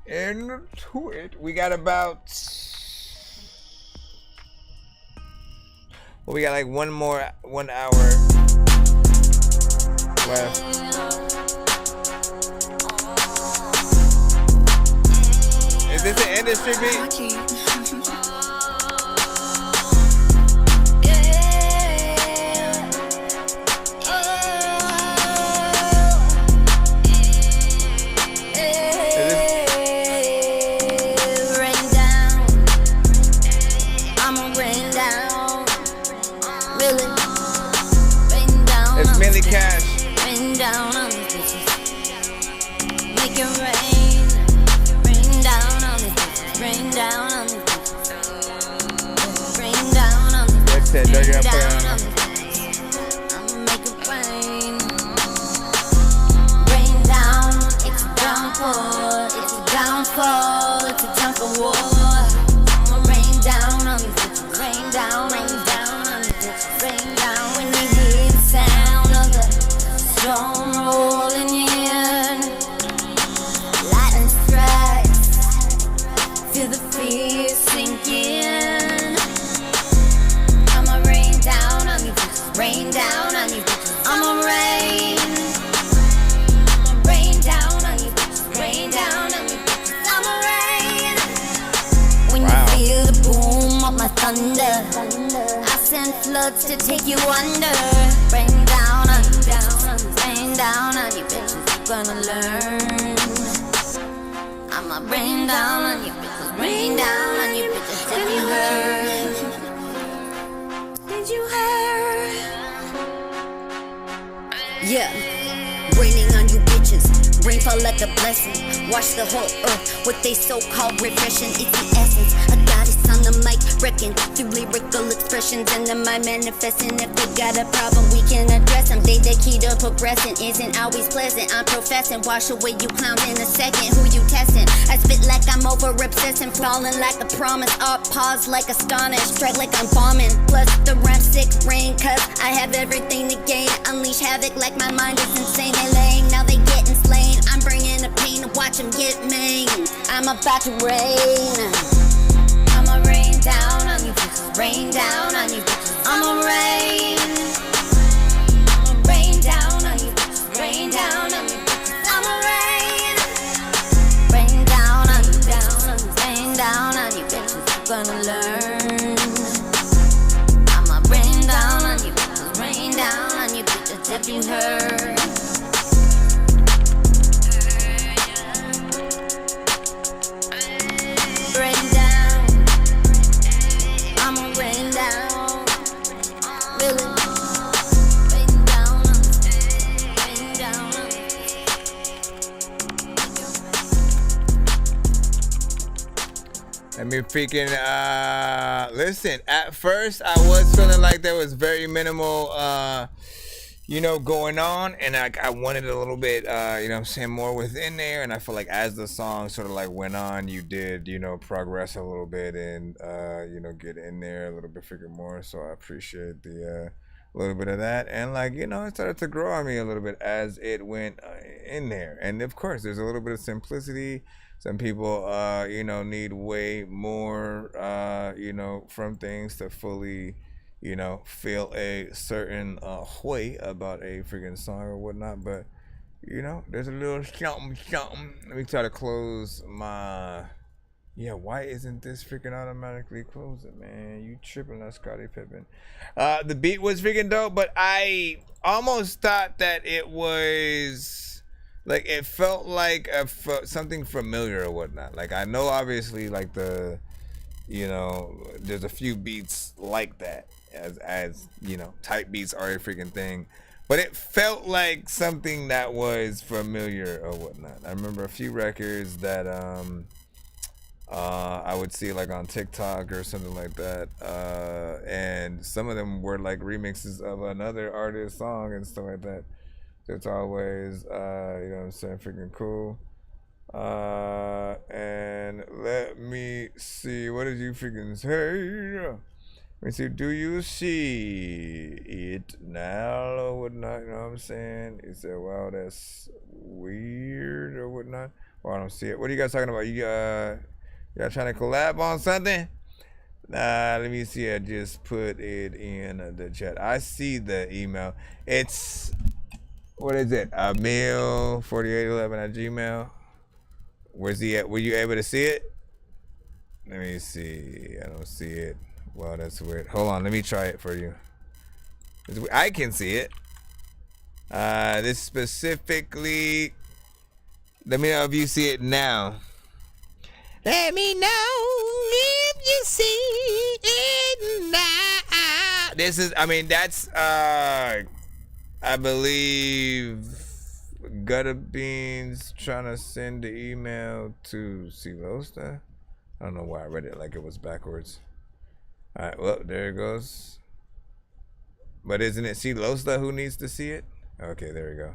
into it. We got about... Well, we got like 1 hour left. Is this an industry beat? To take you under, rain down on you, rain down on you, bitches. You gonna learn. I'ma rain down on you, bitches. Rain down on you, bitches. Did you hear? Did you hear? Yeah, raining on you, bitches. Rainfall like a blessing. Wash the whole earth with they so-called refreshing. It's the essence. A goddess on the mic, wrecking through lyrical expressions, and then my manifesting. If they got a problem, we can address them. They the key to progressing isn't always pleasant. I'm professing, wash away you clowns in a second. Who you testing? I spit like I'm over obsessing, falling like a promise. Up, pause like astonished, strike like I'm bombing. Plus the rhyme sick rain, cause I have everything to gain. Unleash havoc like my mind is insane. They laying, now they getting slain. I'm bringing the pain to watch them get main. I'm about to rain. I'ma rain down on you, bitches. Rain down on you, bitches. I'ma rain. I'ma rain down on you, bitches. Rain down on you, bitches. I'ma rain. Rain down on you, bitches. Rain down on you, bitches. You gonna learn. I'ma rain down on you, bitches. Rain down on you, bitches. If you heard. Rain down, I'ma rain down, really. Rain down, rain down. Let me freaking listen. At first, I was feeling like there was very minimal, going on, and I wanted a little bit, I'm saying, more within there. And I feel like as the song sort of like went on, you did, progress a little bit and, get in there a little bit, freaking more. So I appreciate the little bit of that, and it started to grow on me a little bit as it went in there. And of course, there's a little bit of simplicity. Some people, need way more, from things to fully, feel a certain way about a freaking song or whatnot. But, there's a little something. Let me try to close my... Yeah, why isn't this freaking automatically closing, man? You tripping on Scottie Pippen. The beat was freaking dope, but I almost thought that it was... Like, it felt like something familiar or whatnot. Like, I know, obviously, like, there's a few beats like that. As type beats are a freaking thing. but it felt like something that was familiar or whatnot. I remember a few records that I would see like on TikTok or something like that, and some of them were like remixes of another artist's song and stuff like that. So it's always, you know what I'm saying, freaking cool. And let me see, what did you freaking say? Let me see, do you see it now or whatnot? You know what I'm saying? He said, wow, that's weird or whatnot. Well, I don't see it. What are you guys talking about? Y'all trying to collab on something? Let me see. I just put it in the chat. I see the email. It's, what is it? Mail4811@gmail. Where's he at? Were you able to see it? Let me see. I don't see it. Wow, that's weird. Hold on. Let me try it for you. I can see it. This specifically. Let me know if you see it now. Let me know if you see it now. This is, I mean, that's, I believe, Gutter Beans trying to send the email to Silosta. I don't know why I read it like it was backwards. All right, well, there it goes. But isn't it Silosta who needs to see it? Okay, there we go.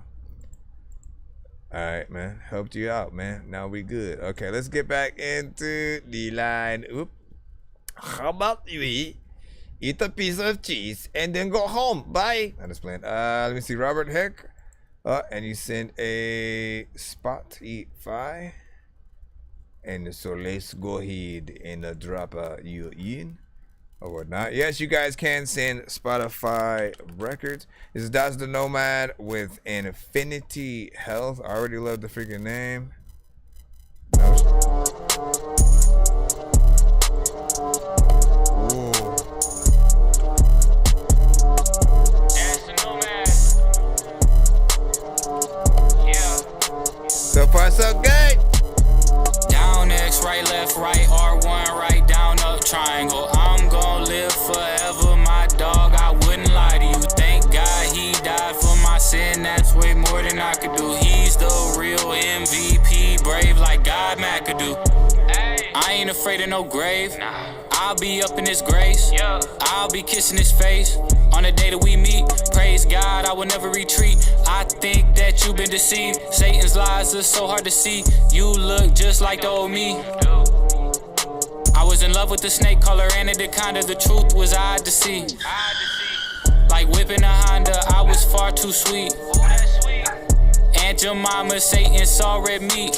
All right, man. Helped you out, man. Now we good. Okay, let's get back into the line. Oop. How about we eat a piece of cheese and then go home? Bye. I just playing. Let me see. Robert Heck. And you send a Spotify. And so let's go ahead and drop you in or whatnot. Yes, you guys can send Spotify records. This is That's the Nomad with Infinity Health. I already love the freaking name. Ooh. So far, so good. Down X, right, left, right, R1, right, down, up, triangle. I'm gon' live forever, my dog. I wouldn't lie to you. Thank God he died for my sin. That's way more than I could do. He's the real MVP, brave like God McAdoo. I ain't afraid of no grave. I'll be up in his grace. I'll be kissing his face on the day that we meet. Praise God, I will never retreat. I think that you've been deceived. Satan's lies are so hard to see. You look just like the old me. I was in love with the snake color and it kinda. The truth was I had to see. Like whipping a Honda, I was far too sweet. Aunt Jemima, Satan saw red meat.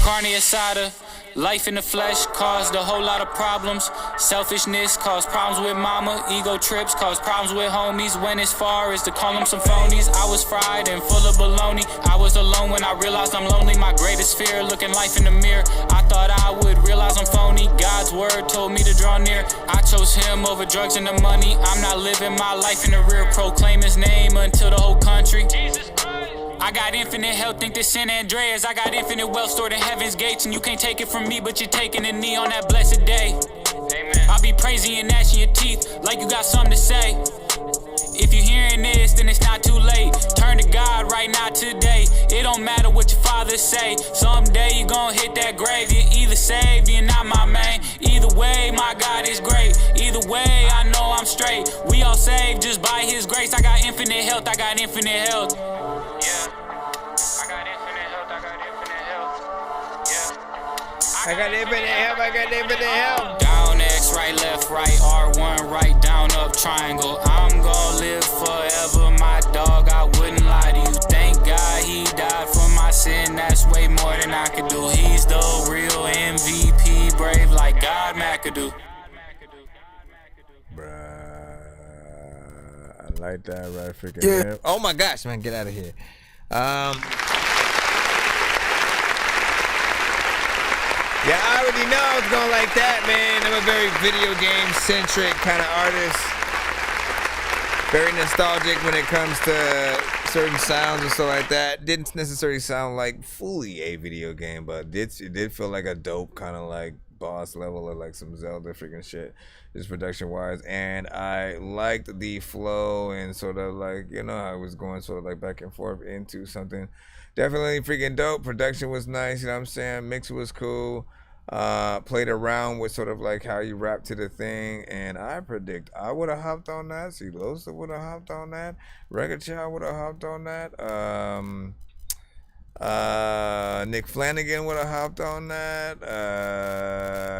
Carne asada. Life in the flesh caused a whole lot of problems. Selfishness caused problems with mama. Ego trips caused problems with homies. Went as far as to call them some phonies. I was fried and full of baloney. I was alone when I realized I'm lonely. My greatest fear, looking life in the mirror. I thought I would realize I'm phony. God's word told me to draw near. I chose him over drugs and the money. I'm not living my life in the rear. Proclaim his name until the whole country. I got infinite health, think this San Andreas. I got infinite wealth stored in heaven's gates. And you can't take it from me, but you're taking a knee on that blessed day. Amen. I'll be praising and gnashing your teeth like you got something to say. If you're hearing this, then it's not too late. Turn to God right now today. It don't matter what your father say. Someday you gon' hit that grave. You're either saved, you're not my man. Either way, my God is great. Either way, I know I'm straight. We all saved just by his grace. I got infinite health, I got infinite health. I got infinite help, I got infinite help. Down X, right, left, right, R1, right, down, up, triangle. I'm gon' live forever, my dog, I wouldn't lie to you. Thank God he died for my sin, that's way more than I could do. He's the real MVP, brave like God McAdoo. Bruh, I like that right freaking Yeah. Oh my gosh, man, get out of here. Yeah, I already know it's going like that, man. I'm a very video game centric kind of artist. Very nostalgic when it comes to certain sounds and stuff like that. Didn't necessarily sound like fully a video game, but it did feel like a dope kind of like boss level of like some Zelda freaking shit, just production wise. And I liked the flow and sort of like, you know, I was going sort of like back and forth into something definitely freaking dope. Production was nice, you know what I'm saying? Mix was cool. Played around with sort of like how you rap to the thing, and I predict I would have hopped on that. Losa would have hopped on that. Record Child would have hopped on that. Nick Flanagan would have hopped on that.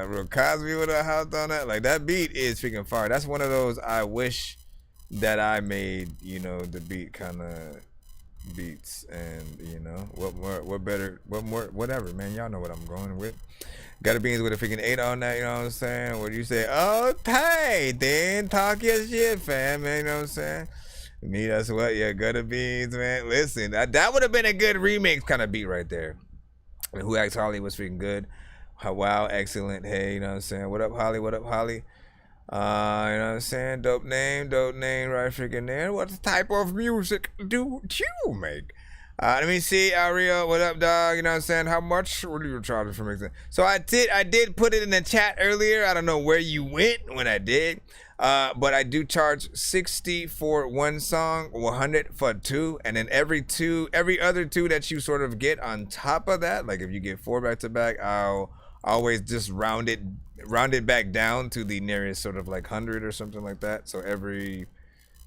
Real Cosby would have hopped on that. Like, that beat is freaking fire. That's one of those I wish that I made, you know, the beat kind of beats. And, you know, what better, whatever, man. Y'all know what I'm going with. Got a beans with a freaking 8 on that, you know what I'm saying? What do you say? Okay, then talk your shit, fam, man, you know what I'm saying? Me, that's what, yeah, gutter beans, man. Listen, that would have been a good remix kind of beat right there. And Who Asked Holly was freaking good. Wow, excellent. Hey, you know what I'm saying? What up, Holly? What up, Holly? You know what I'm saying? Dope name, right freaking there. What type of music do you make? Let me see, Ariel, what up, dog? You know what I'm saying? How much were you charging for mixing? So I did put it in the chat earlier. I don't know where you went when I did. But I do charge 60 for one song, 100 for two, and then every other two that you sort of get on top of that, like if you get 4 back to back, I'll always just round it back down to the nearest sort of like 100 or something like that. So every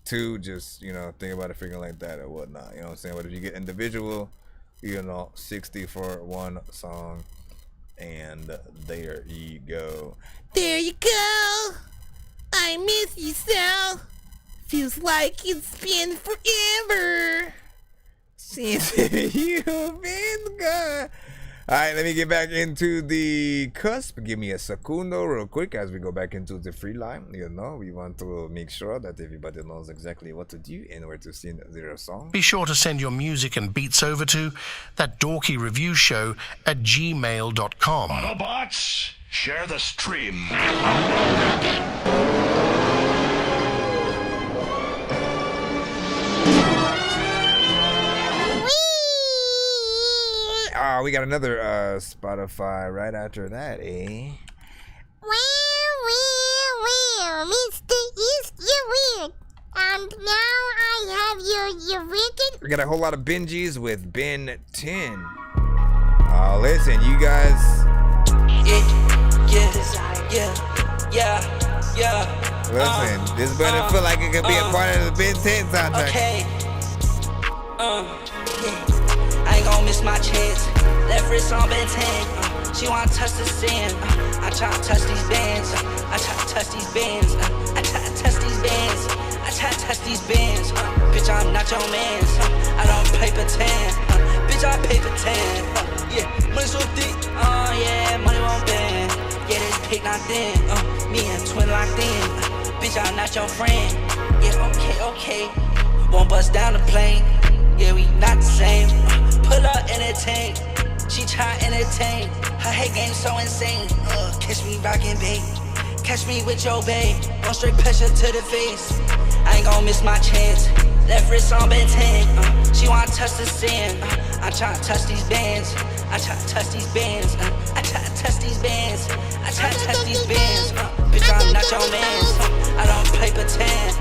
2, just, you know, think about it freaking like that or whatnot, you know what I'm saying? But if you get individual, you know, 60 for one song, and there you go. There you go. I miss you so. Feels like it's been forever since you've been gone. All right, let me get back into the cusp. Give me a secundo real quick as we go back into the free line. You know, we want to make sure that everybody knows exactly what to do in order to sing their song. Be sure to send your music and beats over to ThatDorkyReviewShow at gmail.com. Autobots, share the stream. We got another Spotify right after that, eh? Well, Mr. East, you're weird. And now I have your record. We got a whole lot of Benjis with Ben 10. Oh, listen, you guys. Yeah. Listen, this better feel like it could be a part of the Ben 10 soundtrack. Okay. I ain't gon' miss my chance. Left wrist on Ben 10. She wanna touch the sand. I try to touch these bands. I try to touch these bands. I try to touch these bands. I try to touch these bands. Bitch, I'm not your man. I don't play pretend. Bitch, I pay pretend. Yeah, money so thick. Yeah, money won't bend. Yeah, this pick not thin. Me and twin locked in. Bitch, I'm not your friend. Yeah, okay. Won't bust down the plane. Yeah, we not the same. Pull up in a tank. She try entertain. Her hate game so insane. Catch me rockin' bait. Catch me with your babe. One straight pressure to the face. I ain't gon' miss my chance. Left wrist on Ben 10. She wanna touch the sand. I try to touch these bands. I try to touch these bands. I try to touch these bands. I try to touch these bands. Bitch, I'm not your man. I don't play pretend.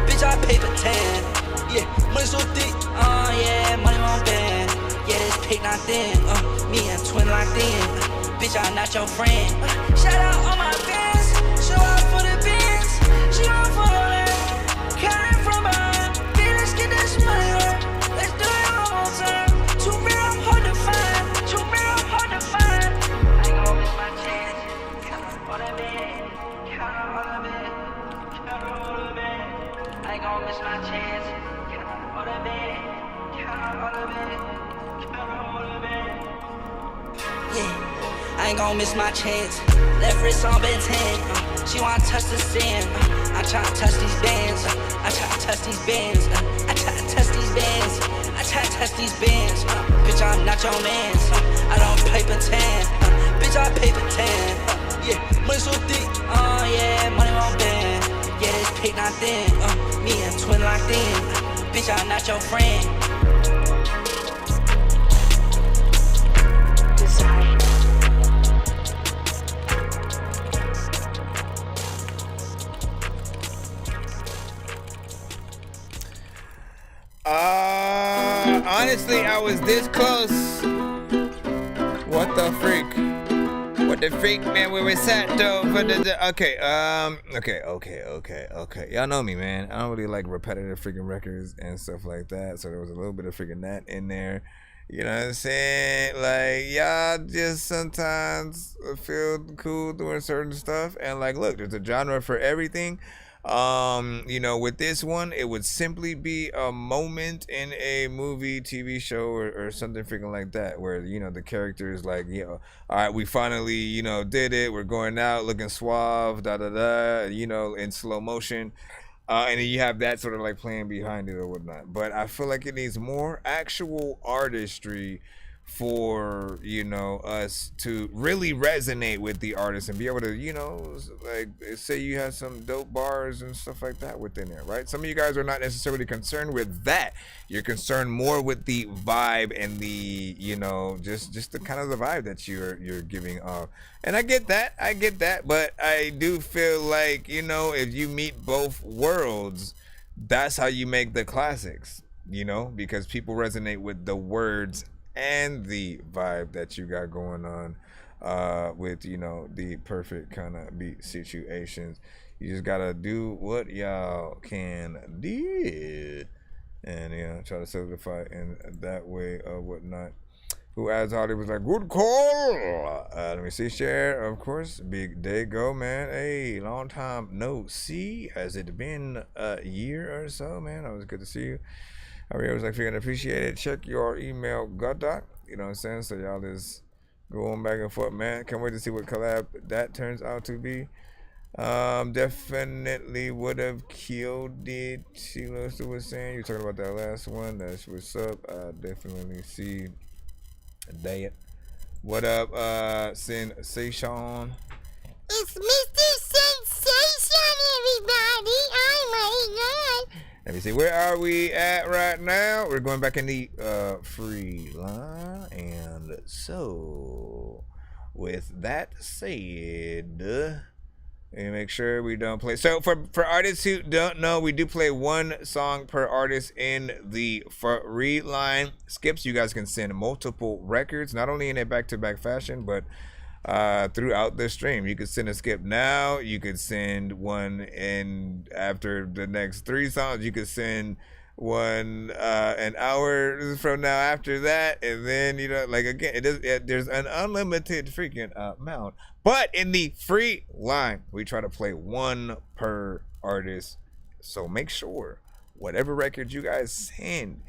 Bitch, I pay pretend. Yeah, money so thick. Yeah, money won't bend. Yeah, this pick not thin. Me and twin locked in. Bitch, I'm not your friend. Shout out all my fans. Show out for the bands. She on for the land. Carrying from behind. Yeah, let's get this money right. Let's do it one more time. Too real, I'm hard to find. Too real, I'm hard to find. I ain't gon' miss my chance. Count on all of it. Count on all of it. Count on all of it. I ain't gon' miss my chance. Count on all of it. Count on all of it. Yeah, I ain't gon' miss my chance. Left wrist on Ben 10. She wanna touch the sand. I try to touch these bands. I try to touch these bands. I try to touch these bands. I try to touch these bands. Bitch, I'm not your man. I don't play pretend. Bitch, I pay pretend. Yeah, money so thick. Yeah, money won't bend. Yeah, this pick not thin. Me and twin locked in. Bitch, I'm not your friend. Honestly, I was this close. What the freak? What the freak, man? Where we sat though? Okay, okay. Y'all know me, man. I don't really like repetitive freaking records and stuff like that. So there was a little bit of freaking that in there. You know what I'm saying? Like, y'all just sometimes feel cool doing certain stuff. And like, look, there's a genre for everything. You know, with this one, it would simply be a moment in a movie, TV show, or something freaking like that, where, you know, the character is like, you know, all right, we finally, you know, did it. We're going out looking suave, you know, in slow motion. And then you have that sort of like playing behind it or whatnot. But I feel like it needs more actual artistry for, you know, us to really resonate with the artist and be able to, you know, like say you have some dope bars and stuff like that within there, right? Some of you guys are not necessarily concerned with that. You're concerned more with the vibe and the, you know, just the kind of the vibe that you're giving off. And I get that, but I do feel like, you know, if you meet both worlds, that's how you make the classics, you know, because people resonate with the words and the vibe that you got going on with, you know, the perfect kind of beat situations. You just gotta do what y'all can do and, you know, try to solidify in that way or whatnot. Who as Hardy was like, good call. Let me see, share, of course. Big day go, man. Hey, long time no see. Has it been a year or so, man? It was good to see you. I mean, it was like freaking appreciated. Check your email, Goddoc. You know what I'm saying? So y'all just going back and forth, man. Can't wait to see what collab that turns out to be. Definitely would have killed it. Sheila was saying, you're talking about that last one. That's what's up. I definitely see that. What up, Sensation? It's Mr. Sensation, everybody. Oh my God. Let me see, where are we at right now? We're going back in the free line. And so, with that said, let me make sure we don't play. So for artists who don't know, we do play one song per artist in the free line. Skips, you guys can send multiple records, not only in a back-to-back fashion, but throughout the stream. You could send a skip now, you could send one in after the next 3 songs, you could send one an hour from now after that, and then, you know, like, again, there's an unlimited freaking amount. But in the free line, we try to play one per artist. So make sure whatever record you guys send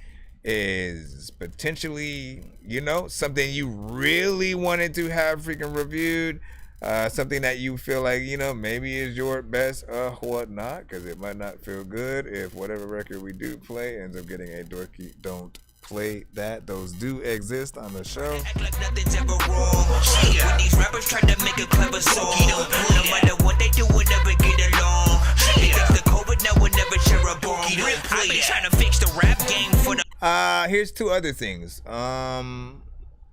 is potentially, you know, something you really wanted to have freaking reviewed, something that you feel like, you know, maybe is your best whatnot, because it might not feel good if whatever record we do play ends up getting a dorky don't play that. Those do exist on the show. Act like nothing's ever wrong. When these rappers try to make a clever song, no matter what they do, we'll never get along. They fix the COVID, now we'll never share a bomb. I've been trying to fix the rap game for the here's 2 other things.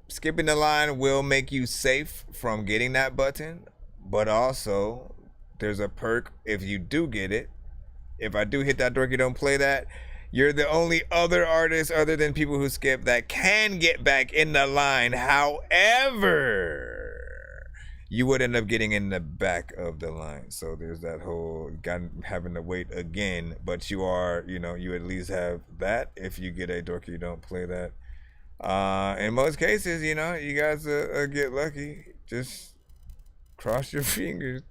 Skipping the line will make you safe from getting that button, but also there's a perk if you do get it. If I do hit that dorky don't play that, you're the only other artist other than people who skip that can get back in the line. However, you would end up getting in the back of the line. So there's that whole having to wait again, but you are, you know, you at least have that if you get a dorky don't play that. In most cases, you know, you guys get lucky. Just cross your fingers.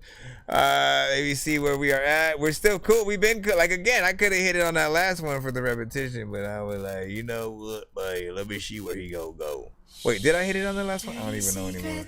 Maybe see where we are at. We're still cool. We've been cool. Like, again, I could have hit it on that last one for the repetition, but I was like, you know what, buddy, let me see where he go. Wait, did I hit it on the last one? I don't even know anymore.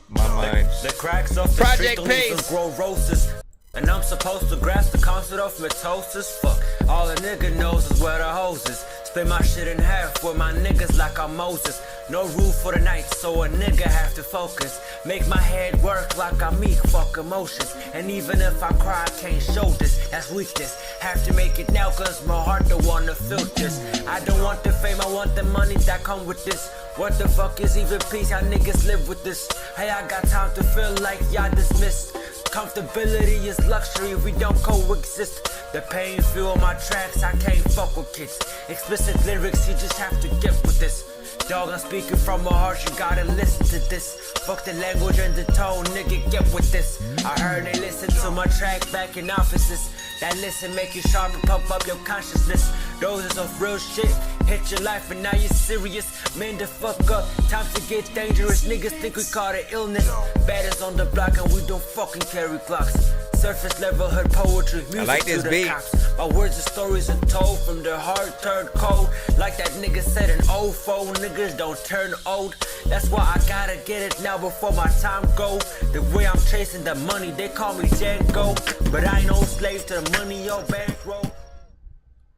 My mind. The cracks off the Project Pace. grow roses. And I'm supposed to grasp the concert of mitosis. Fuck, all a nigga knows is where the hose is. Split my shit in half with my niggas like I'm Moses. No rule for the night, so a nigga have to focus. Make my head work like I'm meek, fuck emotions. And even if I cry, I can't show this, that's weakness. Have to make it now, cause my heart don't wanna feel this. I don't want the fame, I want the money that come with this. What the fuck is even peace, how niggas live with this? Hey, I got time to feel like y'all dismissed. Comfortability is luxury, we don't coexist. The pain fuel my tracks, I can't fuck with kids. Explicit lyrics, you just have to get with this. Dog, I'm speaking from my heart, you gotta listen to this. Fuck the language and the tone, nigga, get with this. I heard they listen to my track back in offices. That listen make you sharp and pump up your consciousness. Doses of real shit, hit your life and now you're serious. Man, the fuck up, time to get dangerous. Niggas think we caught an illness. Baddest on the block and we don't fucking carry clocks. Surface level hood poetry, music I like this to the beat. cops. My words and stories are told from the heart turned cold. Like that nigga said, an old phone, niggas don't turn old. That's why I gotta get it now before my time go. The way I'm chasing the money, they call me Django. But I ain't no slave to the money or bankroll.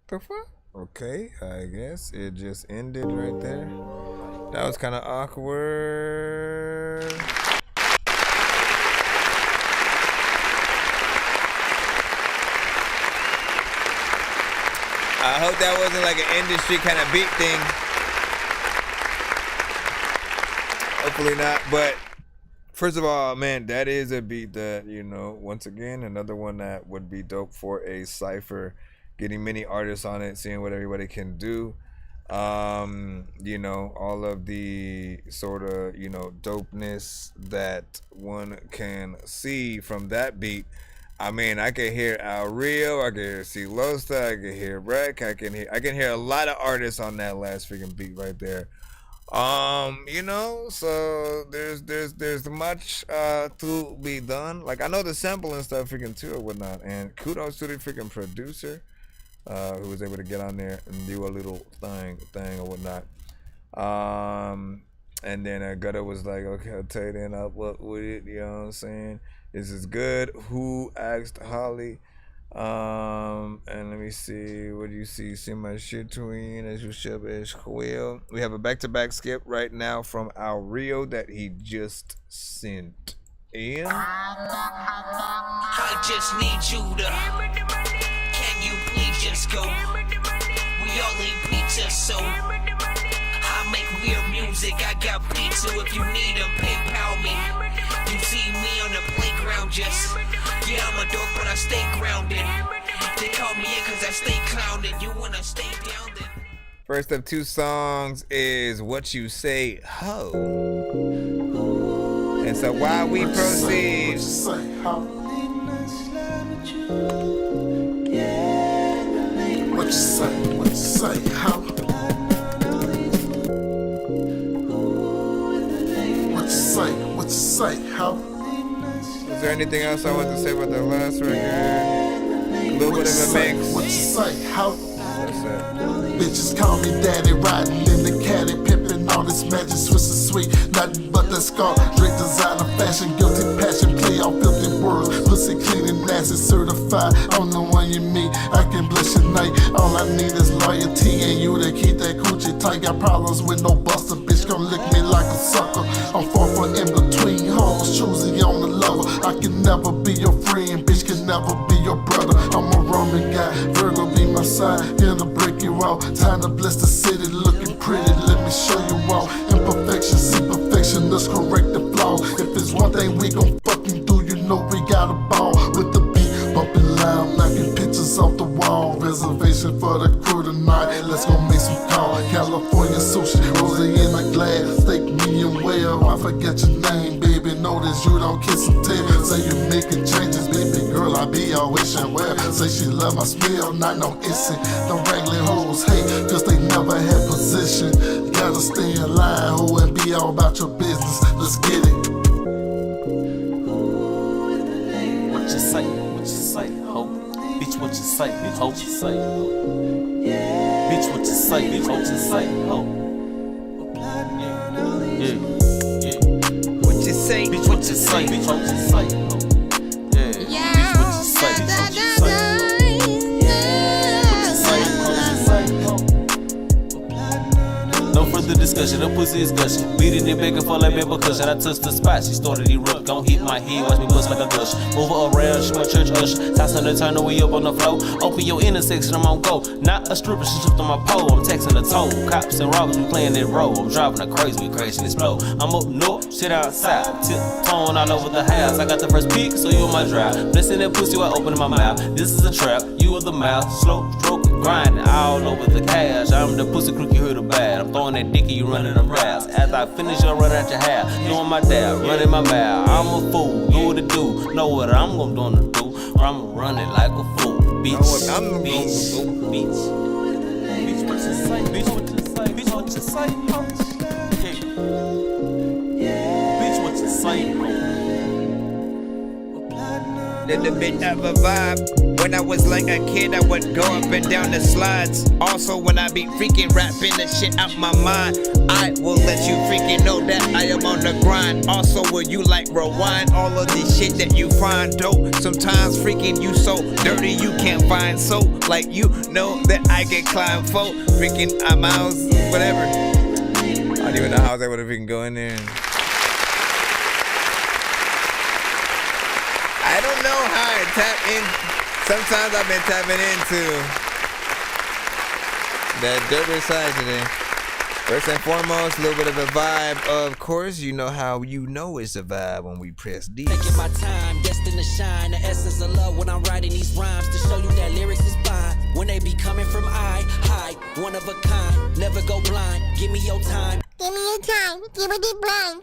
The fuck? Okay, I guess it just ended right there. That was kind of awkward. I hope that wasn't like an industry kind of beat thing. Hopefully not, but first of all, man, that is a beat that, you know, once again, another one that would be dope for a cypher. Getting many artists on it, seeing what everybody can do. You know, all of the sort of, you know, dopeness that one can see from that beat. I mean, I can hear Al Rio, I can hear C. Losta, I can hear Rec, I can hear a lot of artists on that last freaking beat right there. You know, so there's much to be done. Like, I know the sample and stuff freaking too or whatnot, and kudos to the freaking producer who was able to get on there and do a little thing or whatnot. And then Gutter was like, okay, I'll tell you then, I'll up with it, you know what I'm saying? This is good. Who asked Holly? And let me see. What do you see? See my shit twin as you ship as well. We have a back-to-back skip right now from Al Rio that he just sent in. I just need you to. Can you please just go? We all need pizza, so I make weird music. I got pizza if you need them. PayPal me. You see me on the playground, just yeah, I'm a dork, but I stay grounded. They call me in cause I stay clowning. You wanna stay down then? First of two songs is What You Say Ho. And so while we proceed, What you say, how? What you say, how? Is there anything else I want to say about the last record? A little bit of a mix. What you say, how? Bitches call me daddy, riding in the caddy, pimping all this magic, Swiss is sweet, nothing but that scar. Drink designer, fashion, guilty passion, play all filthy words. Pussy clean and nasty, certified. I'm the one you meet, I can bless your night. All I need is loyalty and you to keep that coochie tight. Got problems with no buster, bitch gon' lick me like a sucker. I'm far from in between hoes, choosy on the lover. I can never be your friend, bitch can never be your brother. I'm a Roman guy, Virgo be my sign, here to break you out. Time to bless the city, looking pretty, let me show you all. Imperfection, see perfection, let's correct the flaw. If it's one thing we gon' fucking do, you know we got a ball. With the beat, bumping loud, knocking pictures off the wall. Reservation for the crew tonight, let's go make some call. California sushi, rosé in a glass, steak medium well. I forget your name, baby, notice you don't kiss and tell. Say you making changes, baby girl, I be all wishing well. Say she love my smell, not no issue. Don't wrangling hoes hate, cause they never had position. You gotta stay in line, ho, and be all about your business. Let's get it. What you say, ho? Bitch, what you say, bitch, what you say? Bitch, what you say, bitch, what you say, ho? Yeah. What you say, bitch, what you say, bitch, what you say, ho? Yeah. Bitch, what you say, bitch, what you say, ho? No further discussion. discussion, the pussy is gushing. Beating it bigger for like paper cushion. I touched the spot, she started erupt. Gon' hit my head, watch me bust like a gush. Move her around, she my church usher. Toss on the turn, we up on the floor. Open your intersection, I'm on go. Not a stripper, she slipped on my pole. I'm texting the toll. Cops and robbers, we playing that role. I'm driving her crazy, we crashing this blow. I'm up north, shit outside. Tiptoeing all over the house. I got the first peek, so you on my drive. Blessing that pussy while opening my mouth. This is a trap, you are the mouth. Slow stroke, grinding all over the cash. I'm the pussy crook, you heard the bad. I'm throwing that dick and you running them routes. After I finish, I'll run out your house. Doing my dab, running my mouth. I'm a fool, do what it do. Know what I'm gonna do. I'ma run it like a fool. Bitch, bitch, bitch. Bitch, what you say? Bitch, what you say? Bitch, what you say? Bitch, what you say? Little bit of a vibe. When I was like a kid, I would go up and down the slides. Also, when I be freaking rapping the shit out my mind, I will let you freaking know that I am on the grind. Also, will you like rewind all of this shit that you find dope? Sometimes freaking you so dirty you can't find soap. Like you know that I can climb folk. Freaking miles, whatever. I don't even know how I was able to freaking go in there. I don't know how I tap in. Sometimes I've been tapping into that dirty side today. First and foremost, a little bit of a vibe. Of course, you know how you know it's a vibe when we press D. Taking my time, destined to shine. The essence of love when I'm writing these rhymes to show you that lyrics is fine. When they be coming from high, one of a kind. Never go blind. Give me your time. Give me your time. Give me the blind.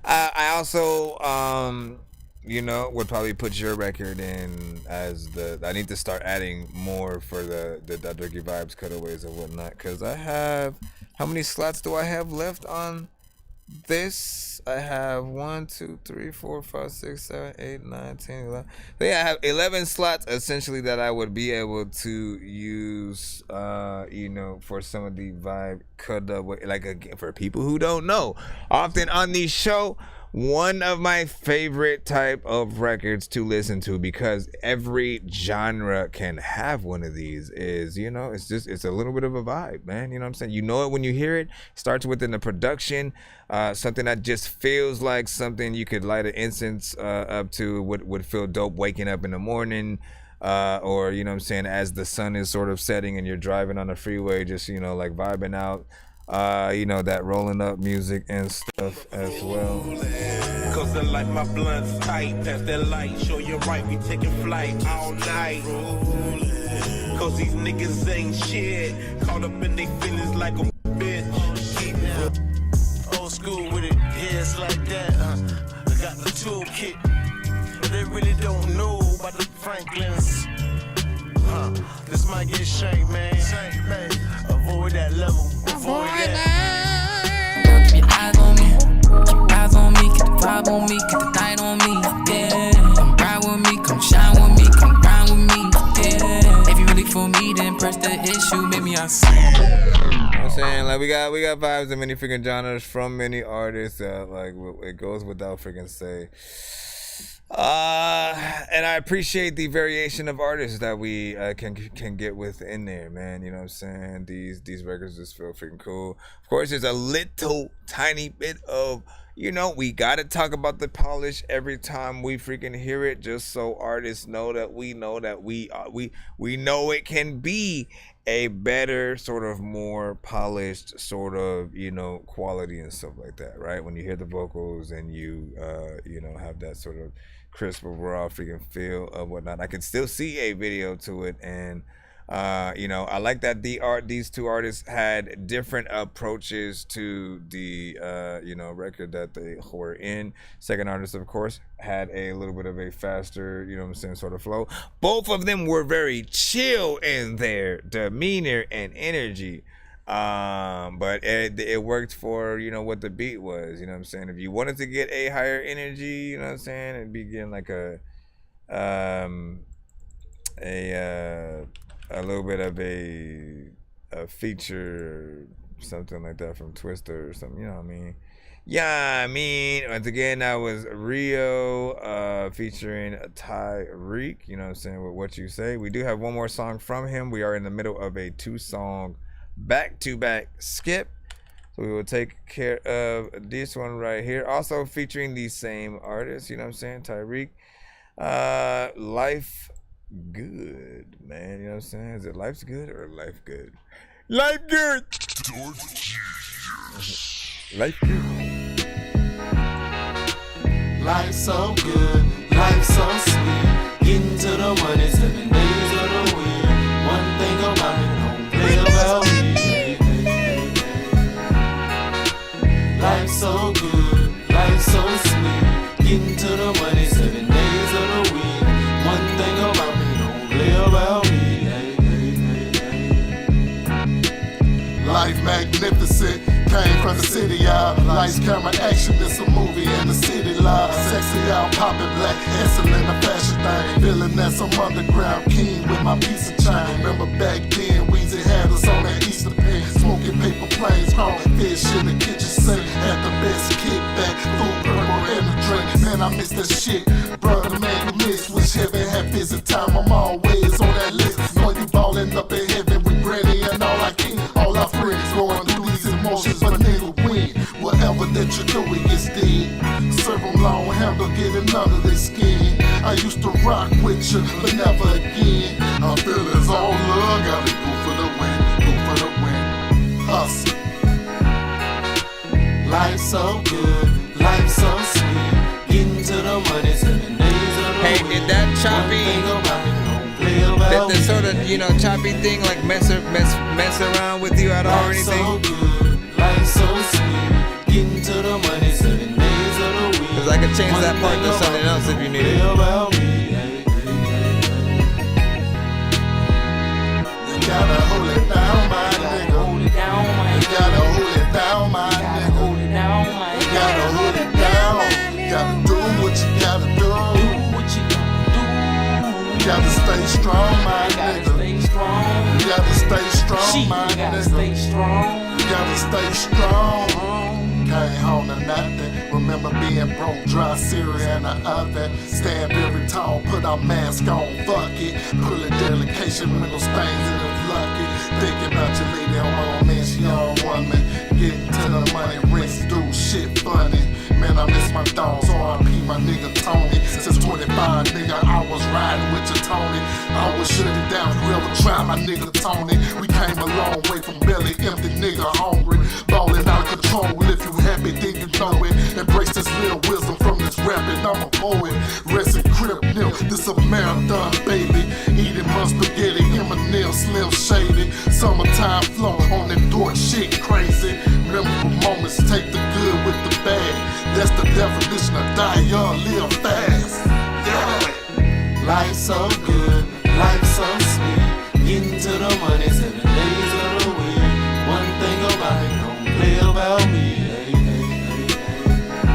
I also, you know, would probably put your record in as the. I need to start adding more for the That Dorky Vibes cutaways and whatnot, because I have. How many slots do I have left on this? I have 1, 2, 3, 4, 5, 6, 7, 8, 9, 10, 11. So yeah, I have 11 slots essentially that I would be able to use, you know, for some of the vibe cutaway. Like again, for people who don't know, often on the show, one of my favorite type of records to listen to, because every genre can have one of these, is, you know, it's a little bit of a vibe, man. You know what I'm saying? You know it when you hear it. Starts within the production, something that just feels like something you could light an incense up to, would feel dope waking up in the morning, or, you know what I'm saying, as the sun is sort of setting and you're driving on the freeway, just, you know, like vibing out. You know, that rolling up music and stuff as well. Cause I like my blunts tight, past that light, show you right, we taking flight all night. Cause these niggas ain't shit, caught up in they feelings like a bitch. Keep it old school with it, yeah, it's like that. I got the toolkit, but they really don't know about the Franklins. This might get shanked, man. Avoid that level. Avoid that. Keep your eyes on me. Keep your eyes on me. Keep the vibe on me. Keep the night on me. Yeah. Come ride with me. Come shine with me. Come grind with me. Yeah. If you really for me, then press the issue. Maybe I'll see. You know what I'm saying? Like we got vibes in many freaking genres from many artists. Like it goes without freaking say. And I appreciate the variation of artists that we can get within there, man. You know what I'm saying? These records just feel freaking cool. Of course, there's a little tiny bit of, you know, we gotta talk about the polish every time we freaking hear it, just so artists know that we know it can be a better, sort of more polished sort of, you know, quality and stuff like that, right? When you hear the vocals and you you know, have that sort of crisp overall freaking feel of whatnot. I can still see a video to it, and you know, I like that these two artists had different approaches to the you know, record that they were in. Second artist, of course, had a little bit of a faster, you know what I'm saying, sort of flow. Both of them were very chill in their demeanor and energy. But it worked for, you know, what the beat was, you know what I'm saying. If you wanted to get a higher energy, you know what I'm saying, it'd be getting like a little bit of a feature or something like that from Twister or something, you know what I mean. Yeah, I mean, once again, that was Rio featuring Tyreek, you know what I'm saying, with What You Say. We do have one more song from him. We are in the middle of a 2-song back-to-back skip. So we will take care of this one right here. Also featuring the same artist, you know what I'm saying? Tyreek. Life Good, man. You know what I'm saying? Is it Life's Good or Life Good? Life Good! Life Good. Life's so good, life's so sweet. Getting to the money 7 days of the week. One thing about it, don't play about me. Life's so good, life's so sweet. Getting to the money 7 days of the week. One thing about me, don't play about me. Life magnificent, came from the city, y'all. Lights, camera, action, it's a movie in the city, live. Sexy, y'all, poppin' black, excellent, a fashion thing. Feeling that some underground king with my piece of chain. Remember back then, Weezy had us on that Easter pen. Smoking paper planes, crawling fish in the kitchen sink. Had the best kickback, food, purple, and the drink. Man, I miss that shit, brother, man, you miss. Wish heaven had visit time, I'm always on that list. Know you ballin' up in heaven with Granny and all I can. All our friends going through these emotions, but nigga win. Whatever that you do, it gets dead. Serve them long handle, getting under their skin. I used to rock with you, but never again. I feel it's all love, gotta go for the win, go for the win. Hustle. Life's so good, life's so sweet. Getting to the money 7 days of the Hey, did that choppy, that the sort of, you know, choppy thing like mess around with you at all or anything? Life's so good, life's so sweet. Getting to the money 7 days of the week. Cause I could change that part to something else if you need it. You gotta hold it down, my nigga. Hold it down, my nigga. You gotta hold it down, my nigga. Hold it down, my nigga. You gotta hold it down. You gotta do what you gotta do. You gotta stay strong, my nigga. You gotta stay strong, my nigga. You gotta stay strong. Can't hold to nothing. Remember being broke, dry cereal in the oven. Stand very tall, put our mask on, fuck it. Pull a delegation, middle stains in his lucky. Thinking about your lady on my own man, she on woman. Getting to the money, rinse, do shit funny. Man, I miss my dogs, R.I.P. my nigga Tony. Since 25, nigga, I was riding with your Tony. I was shut it down if you ever try my nigga Tony. We came a long way from belly empty, nigga hungry. Ballin' out of control, if you happy, then you know it. Embrace this little wisdom from this rapping, I'm a poet. Rest in crib, nil, this a marathon, baby. Eating my spaghetti, Eminem, Slim Shady. Summertime flow on that dork shit, crazy. Memorable moments, take the good with the bad. That's the definition of die young, live fast. Yeah. Life's so good, life's so sweet. Getting to the money 7 days of the week. One thing about it, don't play about me.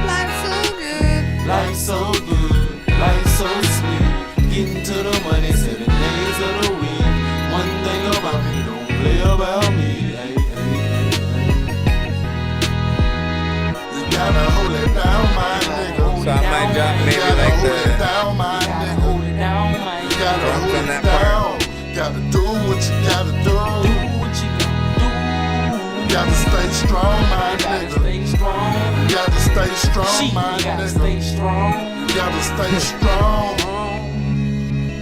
Life's so good. Life's so good, life's so sweet. Getting to the money 7 days of the week. One thing about me, don't play about me. You gotta hold it down, my nigga. So I might drop maybe like the down, my nigga. Hold it down, my nigga. You gotta hold it down. Gotta do what you gotta do. You gotta stay strong, my nigga. You gotta stay strong, my nigga. You gotta stay strong.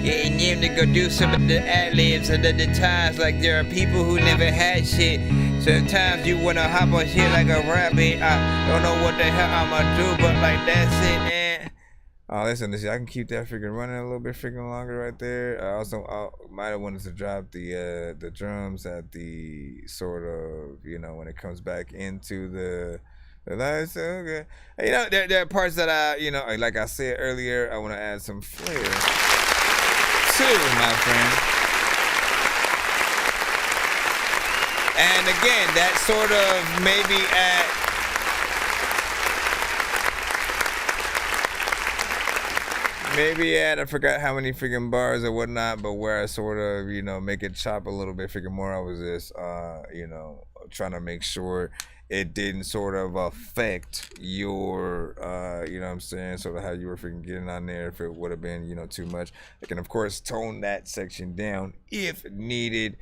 Yeah, and you have to go do some of the ad-libs and the times. Like there are people who never had shit. Sometimes you wanna hop on shit like a rabbit. I don't know what the hell I'ma do, but like that's it, man. Oh, listen, this I can keep that freaking running a little bit freaking longer right there. I also might have wanted to drop the drums at the sort of, you know, when it comes back into the lights. So good. You know, there are parts that I, you know, like I said earlier, I want to add some flair to, my friend. And again, that sort of maybe at I forgot how many freaking bars or whatnot, but where I sort of, you know, make it chop a little bit freaking more, I was just, you know, trying to make sure it didn't sort of affect your, you know what I'm saying, sort of how you were freaking getting on there if it would have been, you know, too much. I can, of course, tone that section down if needed.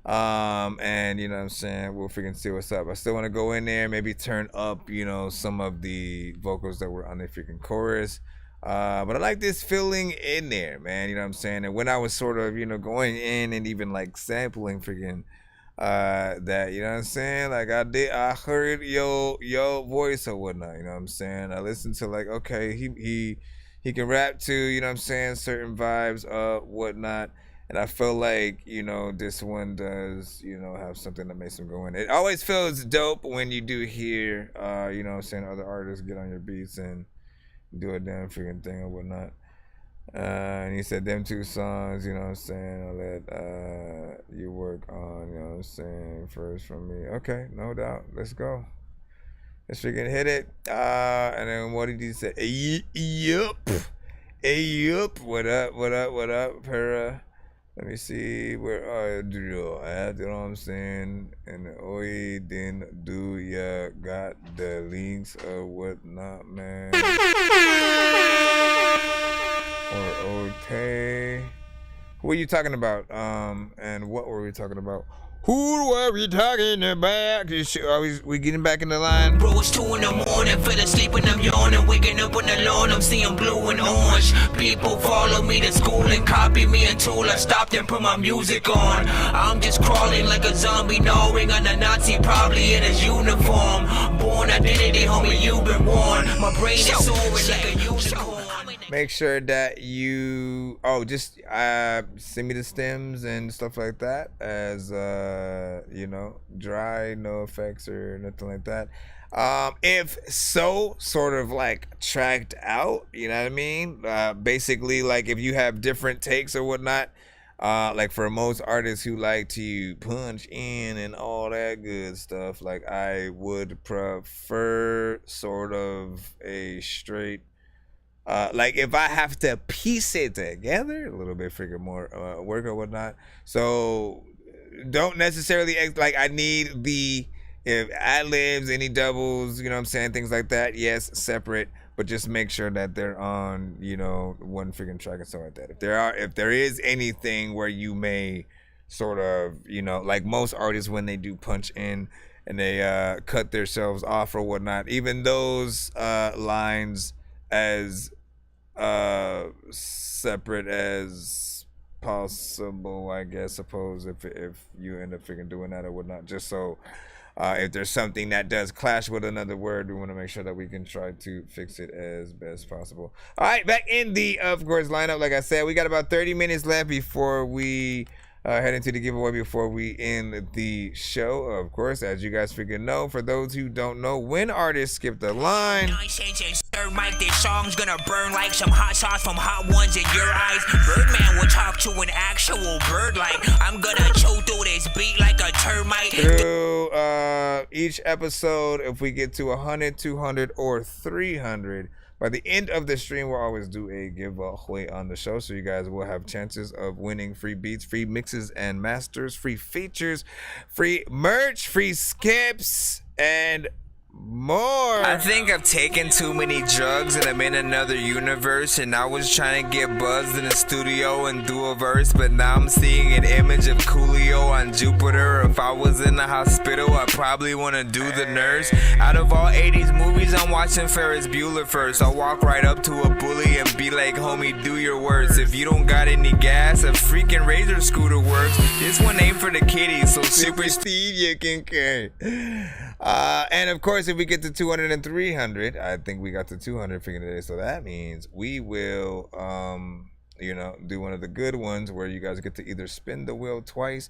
And you know what I'm saying, we'll freaking see what's up. I still want to go in there, maybe turn up, you know, some of the vocals that were on the freaking chorus. But I like this feeling in there, man. You know what I'm saying? And when I was sort of, you know, going in and even like sampling freaking that, you know what I'm saying? Like I heard your voice or whatnot, you know what I'm saying? I listened to like, okay, he can rap too, you know what I'm saying? Certain vibes, whatnot. And I feel like, you know, this one does, you know, have something that makes them go in. It always feels dope when you do hear, you know what I'm saying, other artists get on your beats and do a damn freaking thing or whatnot. And he said them 2 songs, you know what I'm saying, I'll let you work on, you know what I'm saying, first from me. Okay, no doubt. Let's go. Let's freaking hit it. And then what did he say? Yup. What up, Para? Let me see where you know what I'm saying. And oi, then do ya got the links or whatnot, man? Or okay. Who are you talking about? And what were we talking about? Who were we talking about? Are we getting back in the line? Bro, it's 2 in the morning, fell asleep and I'm yawning. Waking up on the lawn, I'm seeing blue and orange. People follow me to school and copy me until I stopped and put my music on. I'm just crawling like a zombie, gnawing on a Nazi, probably in his uniform. Born identity, homie, you've been warned. My brain is soaring like a unicorn. Make sure that you just send me the stems and stuff like that as you know, dry, no effects or nothing like that. If so, sort of like tracked out, you know what I mean? Basically, like if you have different takes or whatnot, like for most artists who like to punch in and all that good stuff, like I would prefer sort of a straight, like if I have to piece it together, a little bit freaking more work or whatnot. So don't necessarily like I need the ad-libs, any doubles, you know what I'm saying, things like that. Yes, separate, but just make sure that they're on, you know, one freaking track and stuff like that. If there is anything where you may sort of, you know, like most artists when they do punch in and they cut themselves off or whatnot, even those lines as separate as possible, I guess, suppose, if you end up freaking doing that or whatnot, just so if there's something that does clash with another word, we want to make sure that we can try to fix it as best possible. All right, back in the, of course, lineup. Like I said, we got about 30 minutes left before we head into the giveaway, before we end the show. Of course, as you guys freaking know, for those who don't know, when artists skip the line, Nonsenze and Sir Mike, this song's gonna burn like some hot sauce from hot ones in your eyes. Birdman will talk to an actual bird like I'm gonna chew through this beat like a termite. Through each episode, if we get to 100, 200, or 300, by the end of the stream, we'll always do a giveaway on the show, so you guys will have chances of winning free beats, free mixes and masters, free features, free merch, free skips, and more. I think I've taken too many drugs and I'm in another universe, and I was trying to get buzzed in the studio and do a verse, but now I'm seeing an image of Coolio on Jupiter. If I was in the hospital, I'd probably want to do the nurse. Out of all 80s movies, I'm watching Ferris Bueller first. I'll walk right up to a bully and be like, homie, do your worst. If you don't got any gas, a freaking Razor scooter works. This one ain't for the kiddies, so Super Steve you can carry. And of course, if we get to 200 and 300, I think we got to 200 freaking today, so that means we will you know, do one of the good ones where you guys get to either spin the wheel twice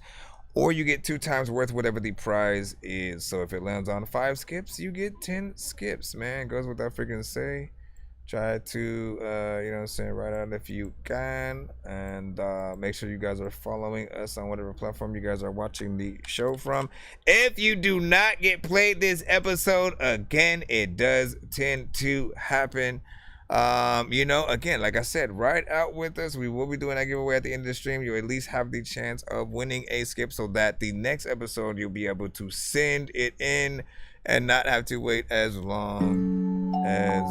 or you get 2 times worth whatever the prize is. So if it lands on 5 skips, you get 10 skips, man. Goes without freaking say. Try to you know what I'm saying, write out if you can, and make sure you guys are following us on whatever platform you guys are watching the show from. If you do not get played this episode, again, it does tend to happen. You know, again, like I said, ride out with us. We will be doing that giveaway at the end of the stream. You at least have the chance of winning a skip, so that the next episode you'll be able to send it in and not have to wait as long as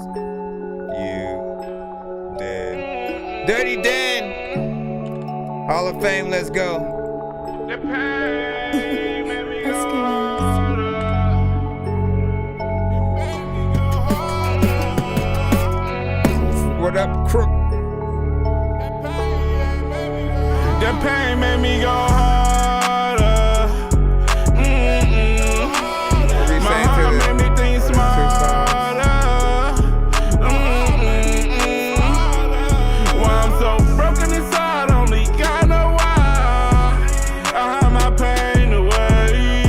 you did. Dirty Dan, Hall of Fame, let's go. What up, crook? The pain made me go harder. My heart made me think smarter. Why I'm so broken inside, only God know why. I hide my pain away,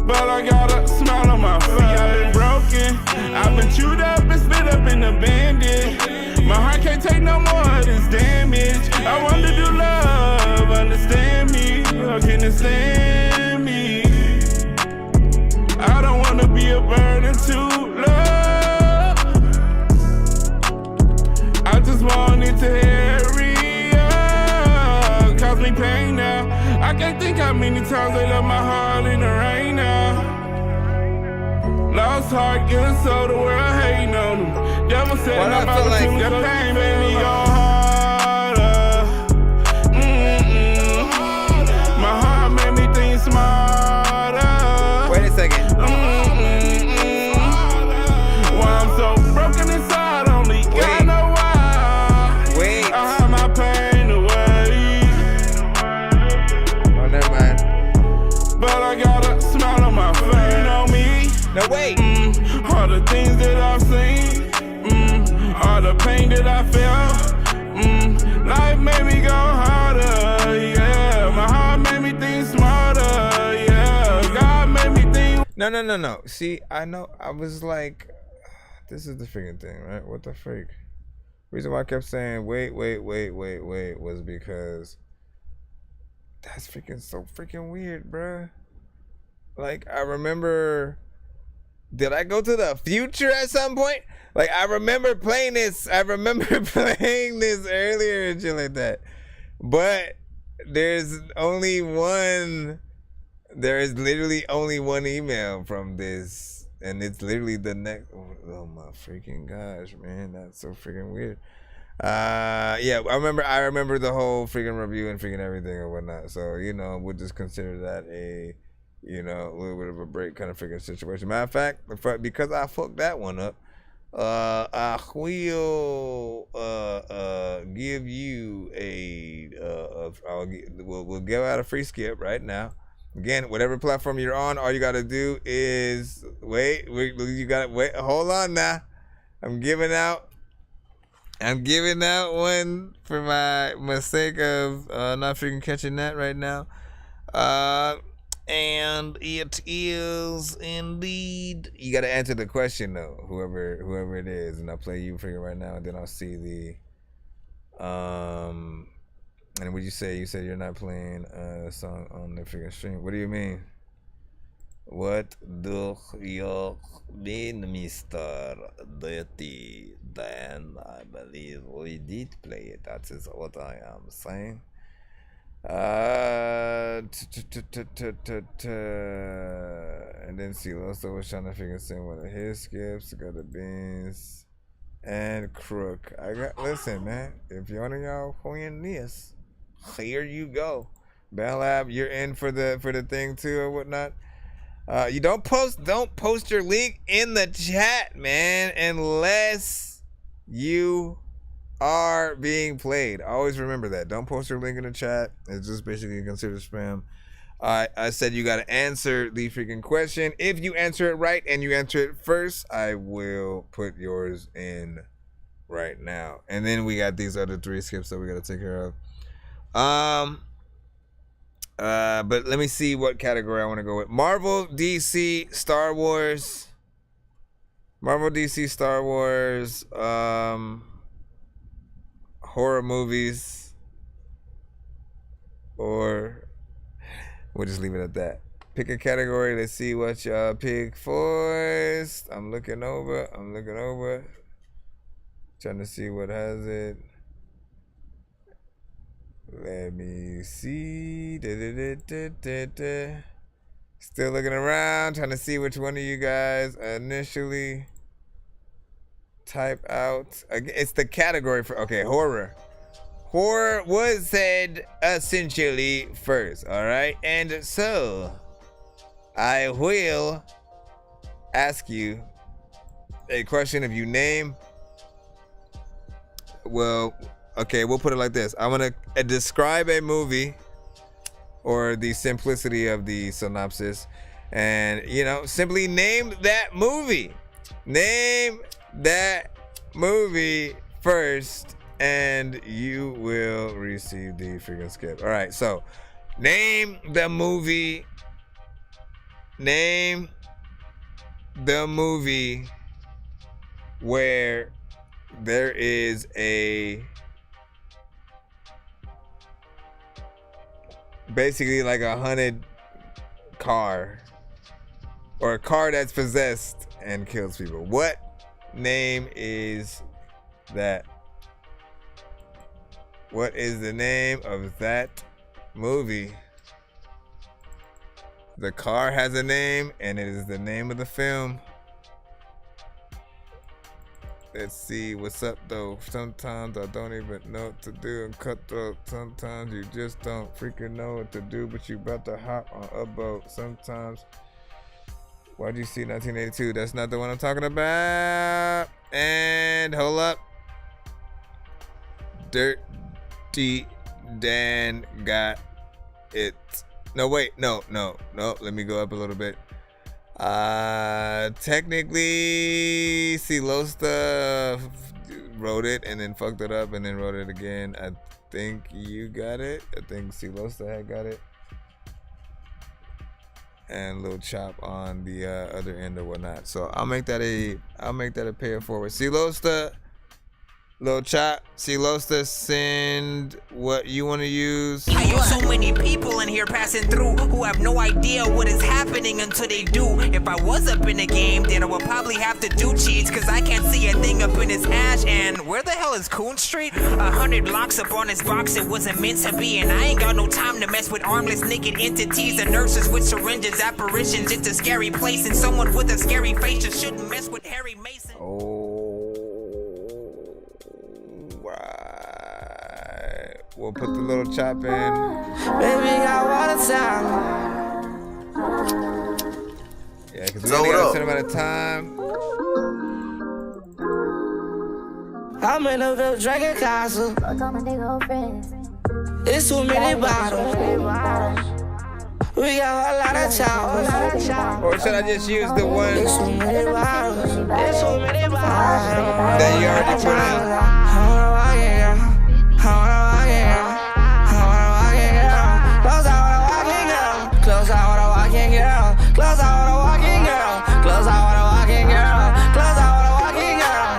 but I got a smile on my face. I've been broken, I've been chewed up and spit up and abandoned. My heart can't take no more of this damage. I want to do love, understand me, or can it stand me? I don't want to be a burden to love. I just want it to hurry up. Cause me pain now. I can't think how many times they left my heart in the rain now. Lost heart, good soul, the world hating on them. Devil said I'm about to the pain made me go harder. My heart made me think smarter. Wait a second. Why I'm so broken inside, only God know why. Wait. I hide my pain away. Oh, never mind. But I got a smile on my face. You know me. No, wait. All the things that I've seen, all the pain that I felt. Life made me go harder, yeah. My heart made me think smarter, yeah. God made me think. No. See, I know. I was like, this is the freaking thing, right? What the freak? Reason why I kept saying wait was because that's freaking so freaking weird, bruh. Like, I remember. Did I go to the future at some point? Like, I remember playing this. Earlier and shit like that. But there is literally only one email from this. And it's literally the next. Oh my freaking gosh, man. That's so freaking weird. Yeah, I remember the whole freaking review and freaking everything and whatnot. So, we'll just consider that a little bit of a break kind of freaking situation. Matter of fact, because I fucked that one up, I will give you we'll give out a free skip right now. Again, whatever platform you're on, all you gotta do is wait. Hold on now. I'm giving out one for my sake of not freaking catching that right now. And it is indeed. You gotta answer the question though, whoever it is, and I'll play you freaking right now, and then I'll see the And what you say? You said you're not playing a song on the freaking stream. What do you mean? What do you mean, Mr. Dirty Dan? I believe we did play it. That is what I am saying. And then Siloso was trying to figure out one of his skips. Got the beans and crook. Listen, man. If you're one of y'all playing this, here you go. Bell Lab, you're in for the thing too or whatnot. You don't post your link in the chat, man, unless you are being played. Always remember that. Don't post your link in the chat. It's just basically considered spam. I said you got to answer the freaking question. If you answer it right and you answer it first, I will put yours in right now. And then we got these other 3 skips that we got to take care of. But let me see what category I want to go with. Marvel, DC, Star Wars. Marvel, DC, Star Wars. Horror movies. Or we'll just leave it at that. Pick a category. Let's see what y'all pick first. I'm looking over. Trying to see what has it. Let me see. Still looking around, trying to see which one of you guys initially type out. It's the category for, okay, horror. horror was said essentially first, all right? And so I will ask you a question. If you name, well, okay, we'll put it like this. I want to describe a movie, or the simplicity of the synopsis, and, you know, simply name that movie. Name that movie first, and you will receive the freaking skip. All right, so name the movie. Name the movie where there is basically like a haunted car, or a car that's possessed and kills people. What name is that? What is the name of that movie? The car has a name, and it is the name of the film. Let's see, what's up though? Sometimes I don't even know what to do and cutthroat. Sometimes you just don't freaking know what to do, but you about to hop on a boat. Sometimes, why'd you see 1982? That's not the one I'm talking about. And hold up. Dirty Dan got it. No, wait, no. Let me go up a little bit. Technically, Silosta wrote it and then fucked it up and then wrote it again. I think you got it. I think Silosta had got it. And Lil Chop on the other end or whatnot. So I'll make that a pay it forward. Silosta, Lil Chop, Silosta, send what you want to use. I use so many people in here passing through who have no idea what is happening until they do. If I was up in the game, then I would probably have to do cheats, cause I can't see a thing up in his ash. And where the hell is Coon Street? 100 locks up on his box, it wasn't meant to be. And I ain't got no time to mess with armless naked entities and nurses with syringes, apparitions. It's a scary place, and someone with a scary face just shouldn't mess with Harry Mason. We'll put the little chop in. Baby, got water time. Yeah, because we only got a certain amount of time. I'm in a Ville drinking castle. It's too many bottles. We got a lot of choppers. Or should I just use the one It's too many bottles. It's too many bottles. that you already put in? Close out with a walking girl. Close out with a walking girl. Close out with a walking girl. Close out with a walking girl. Close out with a walking girl.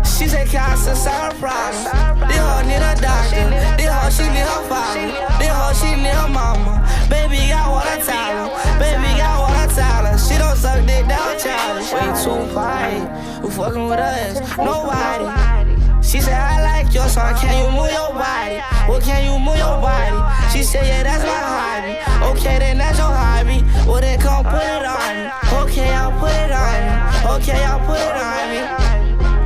She said, "Casa Sarah problem. This hoe need a doctor. This hoe she need her father. This hoe she need her mama. Baby got water tower. Baby got water tower. She don't suck dick down childish. Way too quiet. Who fucking with us? Nobody. She said, I like your song, can you move your body? Well, can you move your body? She said, yeah, that's my hobby. Okay, then that's your hobby. Well, then come put it on me. Okay, I'll put it on me. Okay, I'll put it on me.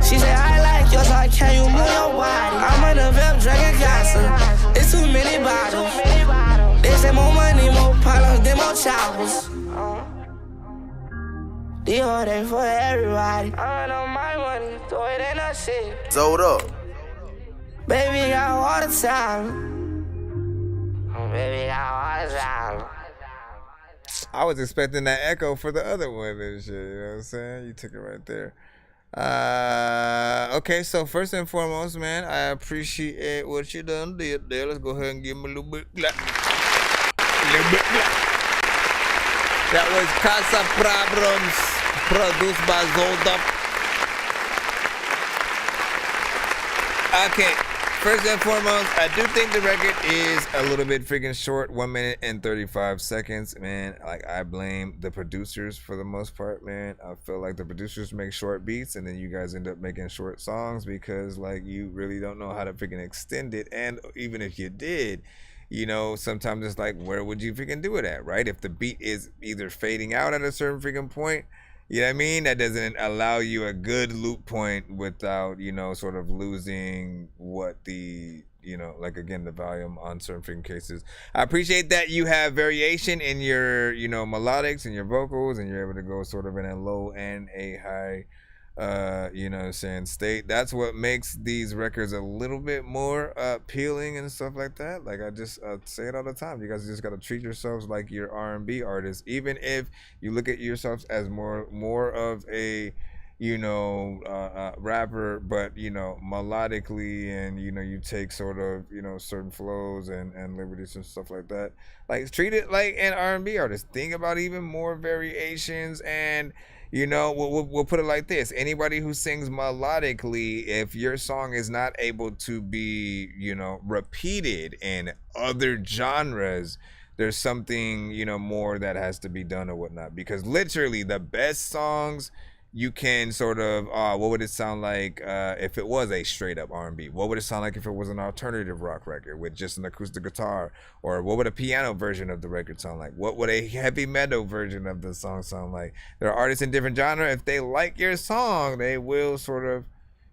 She said, I like your song, can you move your body? I'm in the Ville drinking casa. It's too many bottles. They say more money, more problems, then more choppers. The whole ain't for everybody. I know my money, throw it in that shit. Sold up. Baby got water time. Oh, baby got water time. I was expecting that echo for the other one and shit, you know what I'm saying? You took it right there. Okay, so first and foremost, man, I appreciate what you done did there. Let's go ahead and give him a little bit clap. That was Casa Problems, produced by Zolda. Okay, first and foremost, I do think the record is a little bit freaking short, 1 minute and 35 seconds, man. Like, I blame the producers for the most part, man. I feel like the producers make short beats, and then you guys end up making short songs because, like, you really don't know how to freaking extend it. And even if you did, you know, sometimes it's like, where would you freaking do it at, right? If the beat is either fading out at a certain freaking point, You know what I mean? That doesn't allow you a good loop point without, sort of losing what the, like again, the volume on certain cases. I appreciate that you have variation in your, melodics and your vocals, and you're able to go sort of in a low and a high, state. That's what makes these records a little bit more appealing and stuff like that. Like I just say it all the time. You guys just gotta treat yourselves like you're R&B artists, even if you look at yourselves as more of a rapper, but melodically, and you take sort of certain flows and liberties and stuff like that. Like treat it like an R&B artist. Think about even more variations, and we'll put it like this. Anybody who sings melodically, if your song is not able to be, repeated in other genres, there's something, more that has to be done or whatnot. Because literally the best songs you can sort of, what would it sound like if it was a straight up R&B? What would it sound like if it was an alternative rock record with just an acoustic guitar? Or what would a piano version of the record sound like? What would a heavy metal version of the song sound like? There are artists in different genres. If they like your song, they will sort of,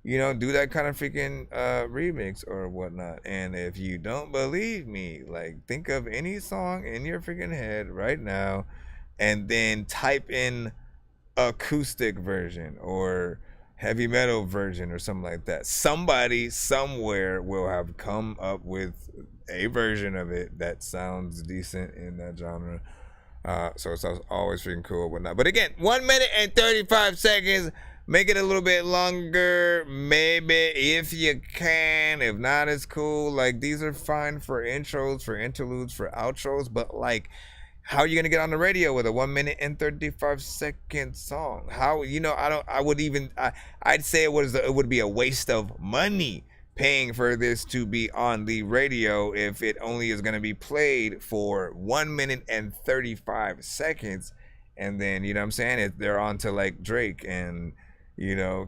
do that kind of freaking remix or whatnot. And if you don't believe me, like think of any song in your freaking head right now and then type in acoustic version or heavy metal version or something like that. Somebody somewhere will have come up with a version of it that sounds decent in that genre. So it sounds always freaking cool and whatnot. But again, 1 minute and 35 seconds. Make it a little bit longer, maybe, if you can. If not, it's cool. Like, these are fine for intros, for interludes, for outros, but like, how are you gonna get on the radio with a 1 minute and 35 second song? How, I'd say it would be a waste of money paying for this to be on the radio if it only is gonna be played for 1 minute and 35 seconds. And then, you know what I'm saying? If they're on to like Drake and,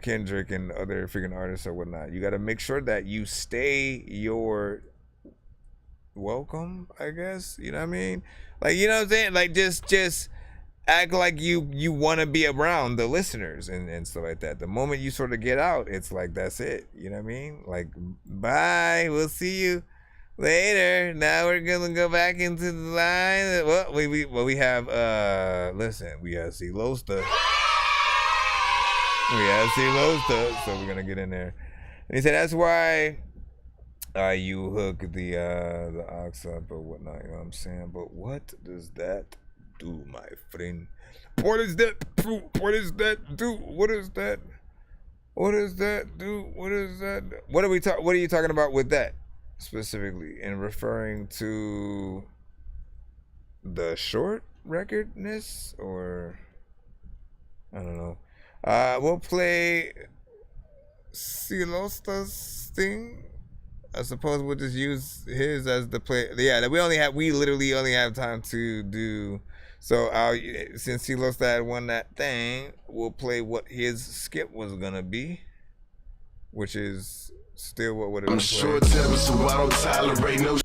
Kendrick and other freaking artists or whatnot, you gotta make sure that you stay your welcome, I guess. You know what I mean? Like, you know what I'm saying? Like, just act like you want to be around the listeners and stuff like that. The moment you sort of get out, it's like, that's it. You know what I mean? Like, bye. We'll see you later. Now we're going to go back into the line. Well, we have, listen, we have C-Losta. So we're going to get in there. And he said, that's why you hook the aux up or whatnot, you know what I'm saying? But what does that do, my friend? What does that do? What does that do? What does that do? What are you talking about with that specifically? In referring to the short recordness, or I don't know. We'll play C-Losta's thing. I suppose we'll just use his as the play. Yeah, we literally only have time to do. So since he lost that won that thing, we'll play what his skip was gonna be, which is still what would have been. I'm short-tempered, so I don't tolerate no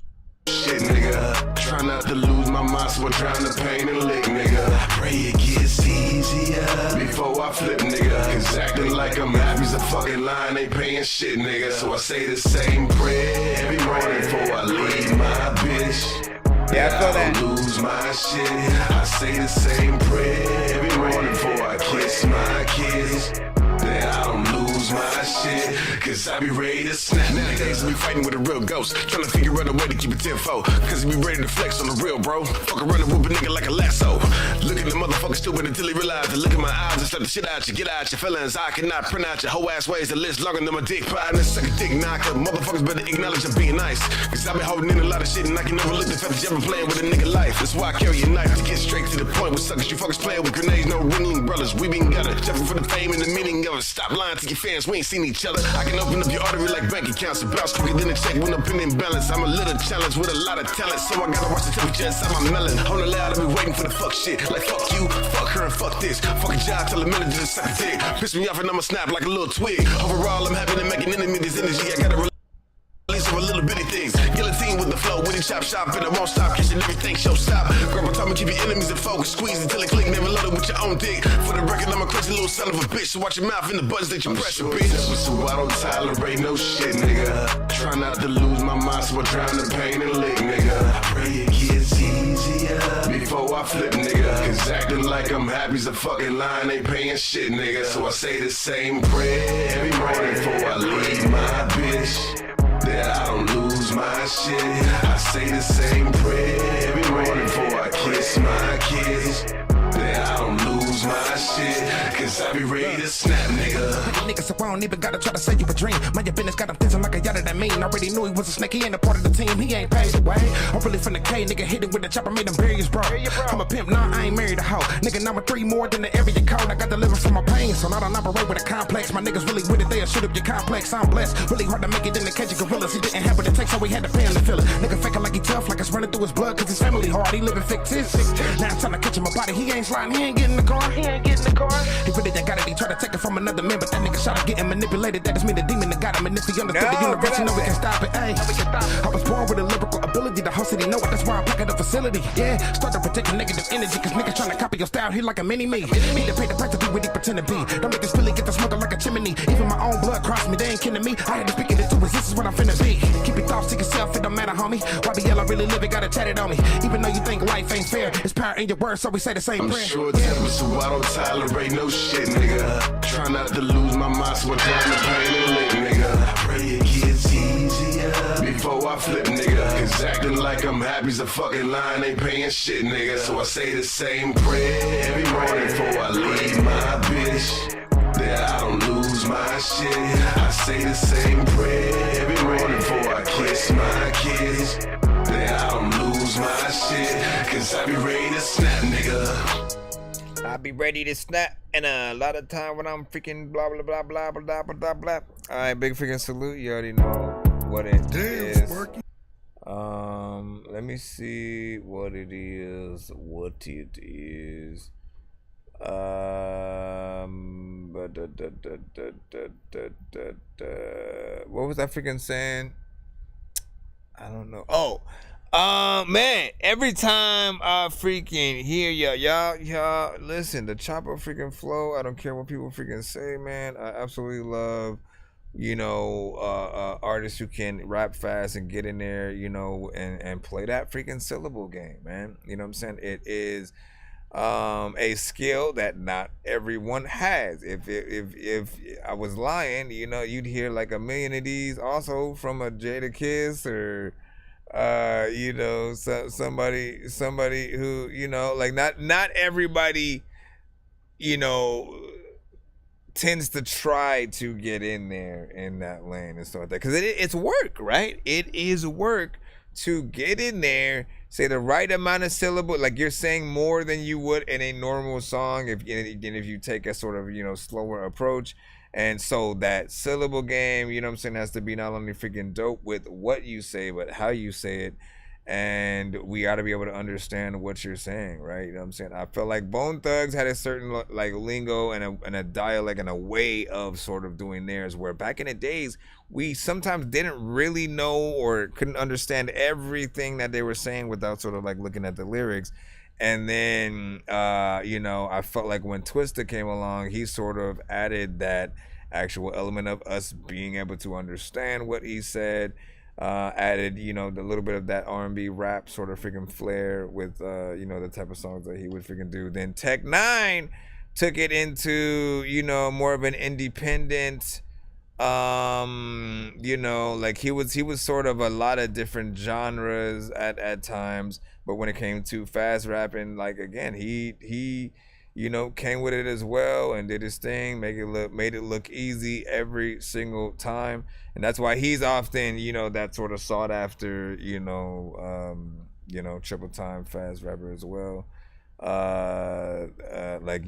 shit, nigga. Try not to lose my mind, so I'm trying to paint and lick, nigga. I pray it gets easier before I flip, nigga. Cause acting like I'm happy's a fucking line, ain't paying shit, nigga. So I say the same prayer every morning before I leave my bitch. Yeah, I feel that. I don't lose my shit. I say the same prayer every morning before I kiss my kids. That I don't lose my shit, cause I be ready to snap. Nowadays I be fighting with a real ghost, trying to figure out a way to keep it tenfold. Cause he be ready to flex on the real, bro. Fuck around and whoop a nigga like a lasso. Look at the motherfucker stupid until he realize to look at my eyes and slap the shit out you. Get out your feelings, I cannot print out your whole ass ways. The list longer than my dick partner, suck a dick knocker. Motherfuckers better acknowledge I'm being nice, cause I been holding in a lot of shit and I can never look the fact that you ever playing with a nigga life. That's why I carry a knife to get straight to the point with suckers. You fuckers playing with grenades, no ringing brothers. We been gutter, jumping for the fame and the meaning of it. Stop lying to your fans, we ain't seen each other. I can open up your artery like bank accounts. Bounce quicker than a check with no opinion balance. I'm a little challenged with a lot of talent, so I gotta watch the temperature inside my melon. On the loud, I be waiting for the fuck shit. Like fuck you, fuck her, and fuck this. Fuck a job, tell a manager to suck a dick. Piss me off and I'ma snap like a little twig. Overall, I'm happy to make an enemy. This energy, I gotta release of a little bitty things. Guillotine with the flow, witty chop shop, and I won't stop, catching everything, show stop. Grandpa told me keep your enemies in focus, squeeze until it click, never load it with your own dick. For the record, I'm a crazy little son of a bitch, so watch your mouth and the buttons that you press, bitch. So I don't tolerate no shit, nigga. Try not to lose my mind, so I drown the pain and lick, nigga. I pray it gets easier before I flip, nigga. Cause acting like I'm happy's a fucking line, ain't paying shit, nigga. So I say the same prayer every morning before I leave my bitch, that I don't lose my shit. I say the same prayer every morning before I kiss my kids, that I don't lose my shit. Cause I be ready to snap, nigga. Niggas, so I don't even gotta try to sell you a dream. Mind your business, got him thinking like a yatta that mean. Already knew he was a snake, he ain't a part of the team. He ain't paid away. I'm really from the K, nigga, hit it with the chopper, made him bury his bro. I'm a pimp, nah, I ain't married a hoe. Nigga, number 3 more than the area code. I got delivered from my pain, so I don't operate with a complex. My niggas really with it, they'll shoot up your complex. I'm blessed, really hard to make it in the cage of gorillas. He didn't have what it takes, so we had to pay him to feel it. Nigga faking like he tough, like it's running through his blood, cause his family hard. He living fictitious. Now I'm trying to catch him a body, he ain't sliding, he ain't getting in the car. He ain't getting in the car. He really done got it, he try to take it from another man, but that nigga shot getting manipulated. That is me, the demon that got him. And if he understood the universe, you know we can stop it. Ay. I was born with a lyrical ability. The whole city know it, that's why I'm packing the facility. Yeah, start to protect the negative energy, cause niggas trying to copy your style here like a mini-me. Need to pay the price to be what he pretend to be. Don't make this Philly get the smoker like a chimney. Even my own blood crossed me, they ain't kidding me. I had to speak it into existence, this is what I'm finna be. Keep your thoughts to yourself, it don't matter, homie. YBL, I really live it, got it tatted on me. Even though you think life ain't fair, it's power in your words, so we say the same I'm prayer. sure temper, so I don't tolerate no shit, nigga. Try not to lose my mind, so I drown the pain and lick, nigga. I pray it gets easier before I flip, nigga. Cause acting like I'm happy's a fucking line, ain't paying shit, nigga. So I say the same prayer every morning before I leave my bitch, that I don't lose my shit. I say the same prayer every morning before I kiss my kids, that I don't lose my shit. Cause I be ready to snap, nigga. I be ready to snap, and a lot of time when I'm freaking blah blah blah blah blah blah blah blah. All right, big freaking salute. You already know what it is. Let me see what it is. What it is. What was I freaking saying? I don't know. Oh. Man, every time I freaking hear y'all listen, the chopper freaking flow, I don't care what people freaking say, man. I absolutely love, artists who can rap fast and get in there, and play that freaking syllable game, man. You know what I'm saying? It is a skill that not everyone has. If I was lying, you'd hear like a million of these also from a Jada Kiss or somebody who, like not everybody, tends to try to get in there in that lane and stuff like that. Cause it's work, right? It is work to get in there, say the right amount of syllable, like you're saying more than you would in a normal song if you take a sort of, slower approach. And so that syllable game, has to be not only freaking dope with what you say, but how you say it. And we got to be able to understand what you're saying, right? You know what I'm saying? I felt like Bone Thugs had a certain like lingo and a dialect and a way of sort of doing theirs, where back in the days, we sometimes didn't really know or couldn't understand everything that they were saying without sort of like looking at the lyrics. And then, I felt like when Twista came along, he sort of added that actual element of us being able to understand what he said, added, the little bit of that R&B rap sort of freaking flair with, the type of songs that he would freaking do. Then Tech Nine took it into, more of an independent, like he was sort of a lot of different genres at times, but when it came to fast rapping, like again, he came with it as well and did his thing, made it look easy every single time. And that's why he's often, that sort of sought after, triple time fast rapper as well. Like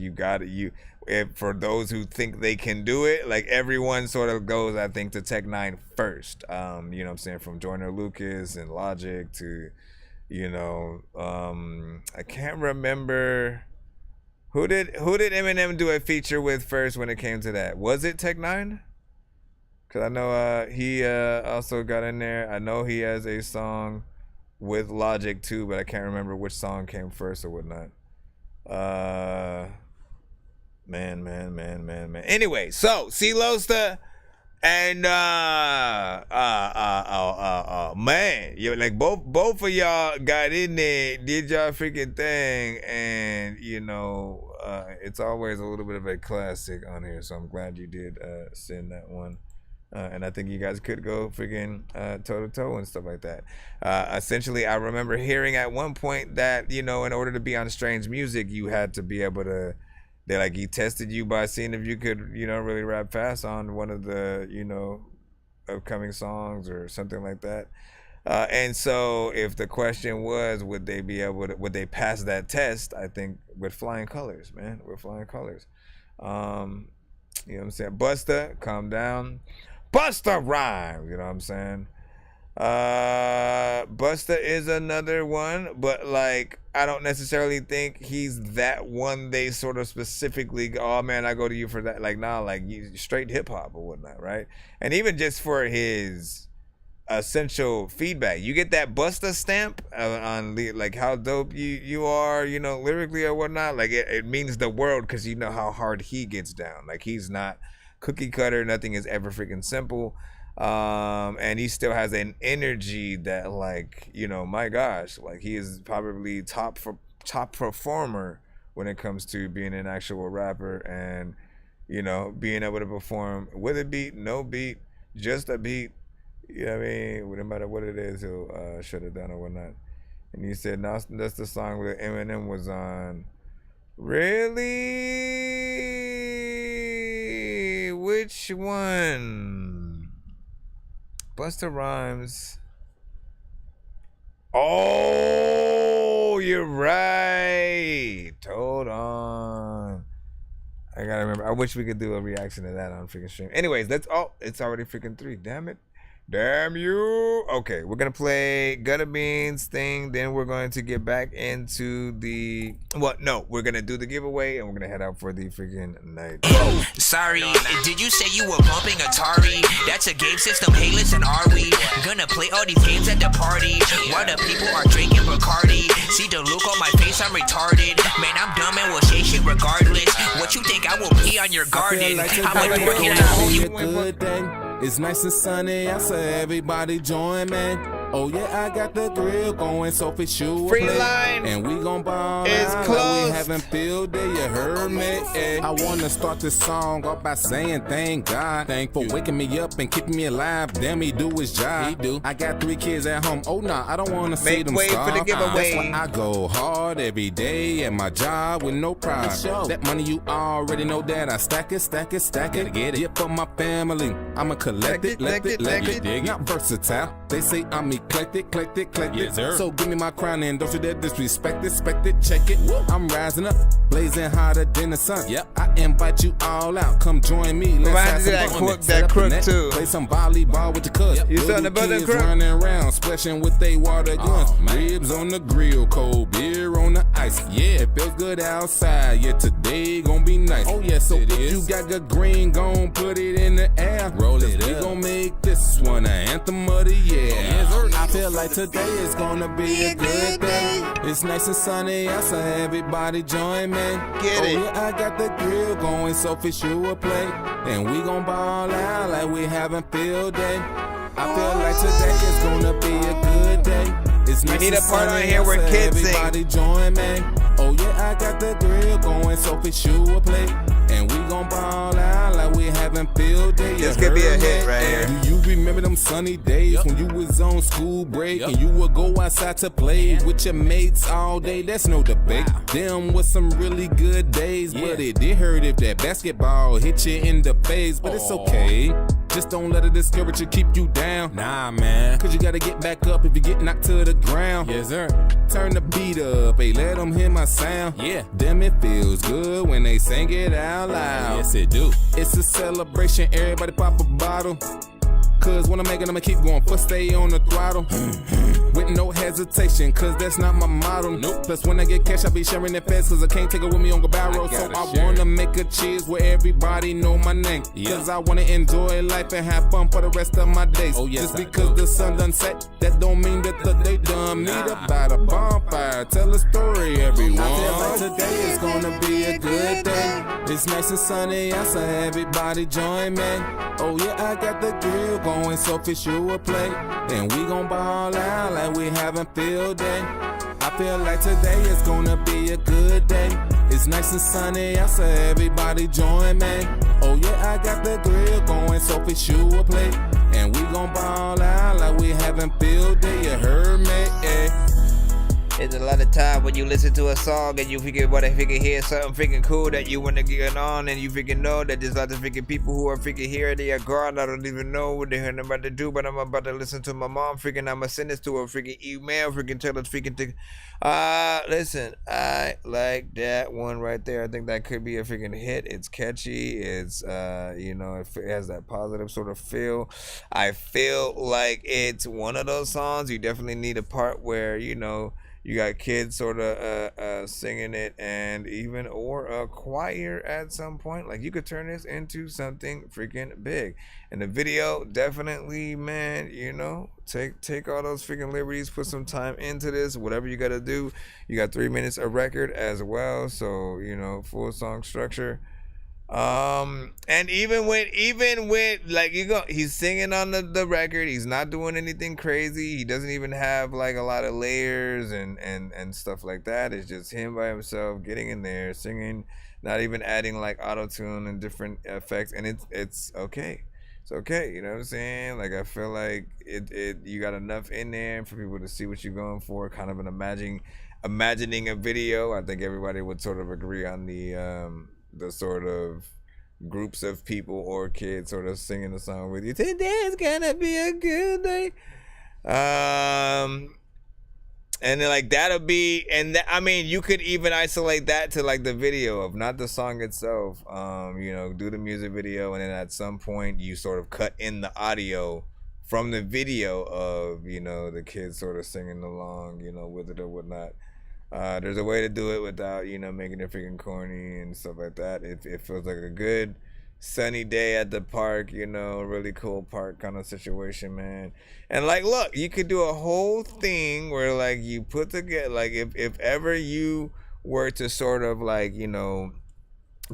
for those who think they can do it, like everyone sort of goes, I think, to Tech Nine first. You know what I'm saying? From Joyner Lucas and Logic to, I can't remember who did Eminem do a feature with first when it came to that. Was it Tech Nine? Cause I know he also got in there. I know he has a song with Logic too, but I can't remember which song came first or whatnot. Man. Anyway, so C-Losta and man, you like both of y'all got in there, did y'all freaking thing, and you know, it's always a little bit of a classic on here. So I'm glad you did send that one. And I think you guys could go freaking toe to toe and stuff like that. Essentially, I remember hearing at one point that, you know, in order to be on Strange Music, you had to be able to, he tested you by seeing if you could, you know, really rap fast on one of the, you know, upcoming songs or something like that. And so if the question was, would they pass that test? I think with flying colors, man, with flying colors. You know what I'm saying? Busta, calm down. Busta Rhymes, you know what I'm saying? Busta is another one, but like I don't necessarily think he's that one they sort of specifically go, oh man, I go to you for that. Like nah, like you straight hip hop or whatnot, right? And even just for his essential feedback, you get that Busta stamp on like how dope you are, you know, lyrically or whatnot. Like it means the world because you know how hard he gets down. Like he's not cookie cutter, nothing is ever freaking simple. And he still has an energy that, like, you know, my gosh, like he is probably top performer when it comes to being an actual rapper and, you know, being able to perform with a beat, no beat, just a beat. You know what I mean? No matter what it is, he'll shut it down or whatnot. And he said, no, that's the song that Eminem was on. Really? Which one? Busta Rhymes. Oh, you're right. Hold on. I gotta remember. I wish we could do a reaction to that on freaking stream. Anyways, it's already freaking 3. Damn it. Damn you. Okay, we're gonna play Gutter Beans thing, then we're going to get back into the we're gonna do the giveaway and we're gonna head out for the freaking night. Sorry, did you say you were bumping Atari? That's a game system. Hey, listen, are we gonna play all these games at the party while the people are drinking Bacardi? See the look on my face, I'm retarded. Man, I'm dumb and will say shit regardless. What you think I will pee on your garden? I'm a dork and I hold you. Good day. It's nice and sunny, I say everybody join, man. Oh yeah, I got the grill going, so for sure. Free line. And we gon' ball it's out closed. like we haven't filled it, you heard me? I wanna start this song off by saying thank God. Thank for waking me up and keeping me alive. Damn, he do his job. He do. I got 3 kids at home. Oh nah, I don't wanna see them starve. For the giveaway. That's why I go hard every day at my job with no pride. That money you already know that I stack it. Get it. Yeah, for my family, I'ma collect it, let it. Not versatile. They say I'm eclectic. Yes, sir. So give me my crown and don't you dare disrespect it. Check it. Woo. I'm rising up, blazing hotter than the sun. Yep. I invite you all out. Come join me. Let's have some fun. That crook too. Play some volleyball with your cuz. You saw the brother crook running around, splashing with they water guns. Ribs on the grill, cold beer on the ice. Yeah, it feels good outside. Yeah, today gon' be nice. Oh yeah, so if you got good green, gon' put it in the air. Roll it up. We gon' make this one an anthem of the year. I feel like today is gonna be a good day. It's nice and sunny, I say everybody join me. Get it. Yeah, I got the grill going, so for sure play. And we gon' ball out like we having field day. I feel like today is gonna be a good day. It's nice need and a part sunny, on here where kids sing. everybody join me. Oh yeah, I got the grill going, so for sure play. And we gon' ball out like we having field day. This could be a hit right here. Do you remember them sunny days when you was on school break and you would go outside to play with your mates all day? That's no debate. Them was some really good days, but it did hurt if that basketball hit you in the face. But it's okay. Just don't let it discourage you, keep you down. Nah, man. Cause you gotta get back up if you get knocked to the ground. Yes, sir. Turn the beat up, hey, let them hear my sound. Yeah. Damn, it feels good when they sing it out loud. Yes, it do. It's a celebration, everybody pop a bottle. Cause when I'm making, I'ma keep going. Foot stay on the throttle. With no hesitation, cause that's not my motto. Nope. Plus when I get cash, I be sharing it fast, cause I can't take it with me on Gabaro. So I wanna make a cheers where everybody know my name. Cause I wanna enjoy life and have fun for the rest of my days. Oh, yes, just because the sun done set, that don't mean that the day done. Meet up by the bonfire, tell a story, everyone. I feel like today is gonna be a good day. It's nice and sunny out, so everybody join me. Oh yeah, I got the grill going, so fish you will play. And we gon' ball out like we having field day. I feel like today is gonna be a good day. It's nice and sunny out, so everybody join me. Oh yeah, I got the grill going, so fish you will play. And we gon' ball out like we having field day. You heard me? It's a lot of time when you listen to a song and you figure what if you can hear something freaking cool that you want to get on, and you freaking know that there's lots of freaking people who are freaking here, they are gone. I don't even know what they're about to do, but I'm about to listen to my mom freaking. I'ma send this to her freaking email, freaking tell us freaking thing. Listen, I like that one right there. I think that could be a freaking hit. It's catchy. It's you know, it has that positive sort of feel. I feel like it's one of those songs you definitely need a part where, you know, you got kids sort of singing it, and even or a choir at some point. Like, you could turn this into something freaking big. And the video, definitely, man, you know, take all those freaking liberties, put some time into this. Whatever you got to do. You got 3 minutes of record as well, so, you know, full song structure. And even with like, he's singing on the record, he's not doing anything crazy, he doesn't even have like a lot of layers and stuff like that. It's just him by himself getting in there singing, not even adding like auto-tune and different effects, and it's okay. It's okay, you know what I'm saying? Like, I feel like you got enough in there for people to see what you're going for, kind of an imagining a video. I think everybody would sort of agree on the sort of groups of people or kids sort of singing the song with you. Today's gonna be a good day. And then like that'll be, and that, I mean, you could even isolate that to like the video of, not the song itself. You know, do the music video, and then at some point you sort of cut in the audio from the video of, you know, the kids sort of singing along, you know, with it or whatnot. There's a way to do it without, you know, making it freaking corny and stuff like that. It feels like a good sunny day at the park, you know, really cool park kind of situation, man. And like, look, you could do a whole thing where like you put together, like if ever you were to sort of like, you know,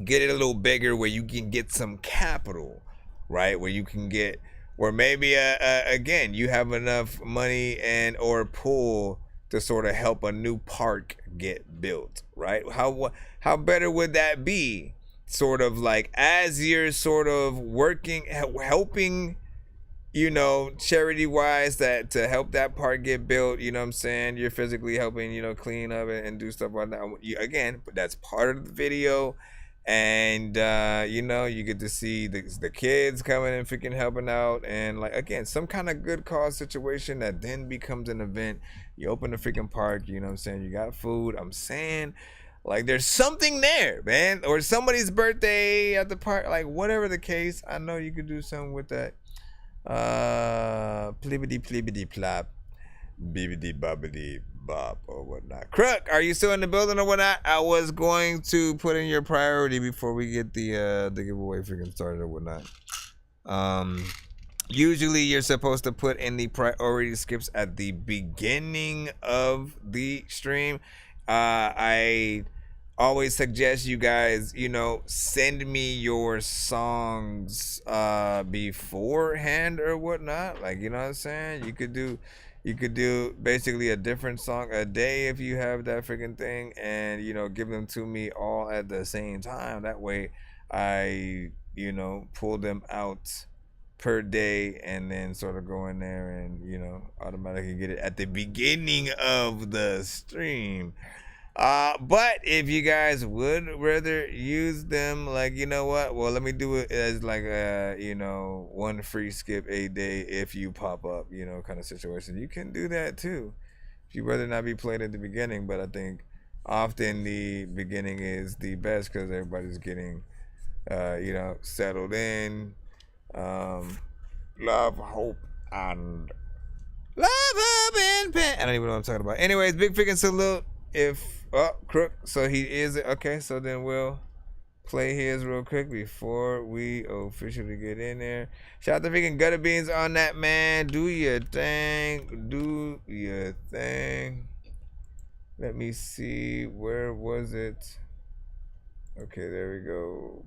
get it a little bigger where you can get some capital, right? Where you can get, where maybe again, you have enough money and or pull to sort of help a new park get built, right? How better would that be? Sort of like, as you're sort of working, helping, you know, charity-wise, that to help that park get built, you know what I'm saying? You're physically helping, you know, clean up and do stuff like that. Again, that's part of the video. And, you know, you get to see the kids coming and freaking helping out. And, like, again, some kind of good cause situation that then becomes an event. You open the freaking park, you know what I'm saying? You got food. I'm saying, like, there's something there, man. Or somebody's birthday at the park. Like, whatever the case, I know you could do something with that. Plibbity plop. Bibbity bobbity bop or whatnot. Crook, are you still in the building or whatnot? I was going to put in your priority before we get the giveaway freaking started or whatnot. Usually you're supposed to put in the priority skips at the beginning of the stream. I always suggest you guys, you know, send me your songs beforehand or whatnot. Like, you know what I'm saying? You could do basically a different song a day if you have that freaking thing, and, you know, give them to me all at the same time. That way I, you know, pull them out per day and then sort of go in there and, you know, automatically get it at the beginning of the stream. But if you guys would rather use them, like, you know what, well, let me do it as like a, you know, one free skip a day if you pop up, you know, kind of situation. You can do that too if you rather not be played at the beginning. But I think often the beginning is the best because everybody's getting you know, settled in. love, hope, and love, hope, and pain. I don't even know what I'm talking about. Anyways, big freaking salute. Crook. So he is okay. So then we'll play his real quick before we officially get in there. Shout out to freaking Gutter Beans on that, man. Do your thing. Do your thing. Let me see. Where was it? Okay, there we go.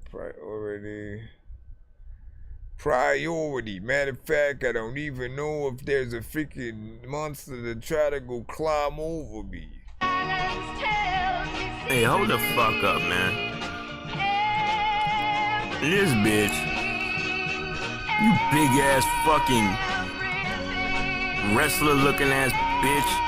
Priority. Matter of fact, I don't even know if there's a freaking monster to try to go climb over me. Hey, hold the fuck up, man. This bitch, you big ass fucking wrestler looking ass bitch.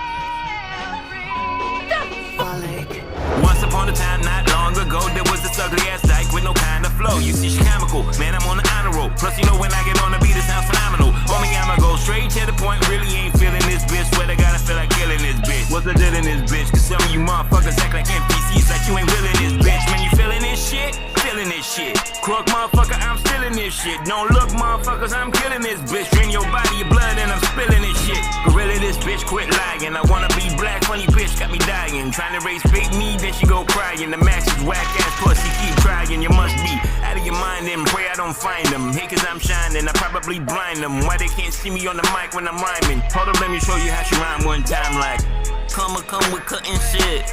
Once upon a time, not long ago, there was this ugly ass dyke with no kind of flow. You see, she comical, man, I'm on the honor roll. Plus, you know, when I get on the beat, it sounds phenomenal. Homie, I'ma go straight to the point, really ain't feeling this bitch. Swear to God, I feel like killing this bitch. What's the deal in this bitch? Cause some of you motherfuckers act like NPCs, like you ain't willing this bitch. Man, you feeling this shit? Feeling this shit. Crook motherfucker, I'm stealing this shit. Don't look, motherfuckers, I'm killing this bitch. Drain your body, your blood, and I'm spilling this shit. Gorilla, this bitch, quit lying. I wanna be black, funny bitch, got me dying. Trying to raise fake me, then she go crying. The match is whack ass pussy, keep trying. You must be out of your mind and pray I don't find them. Hey, cause I'm shining, I probably blind them. Why they can't see me on the mic when I'm rhyming? Hold up, let me show you how she rhyme one time like come with cutting shit.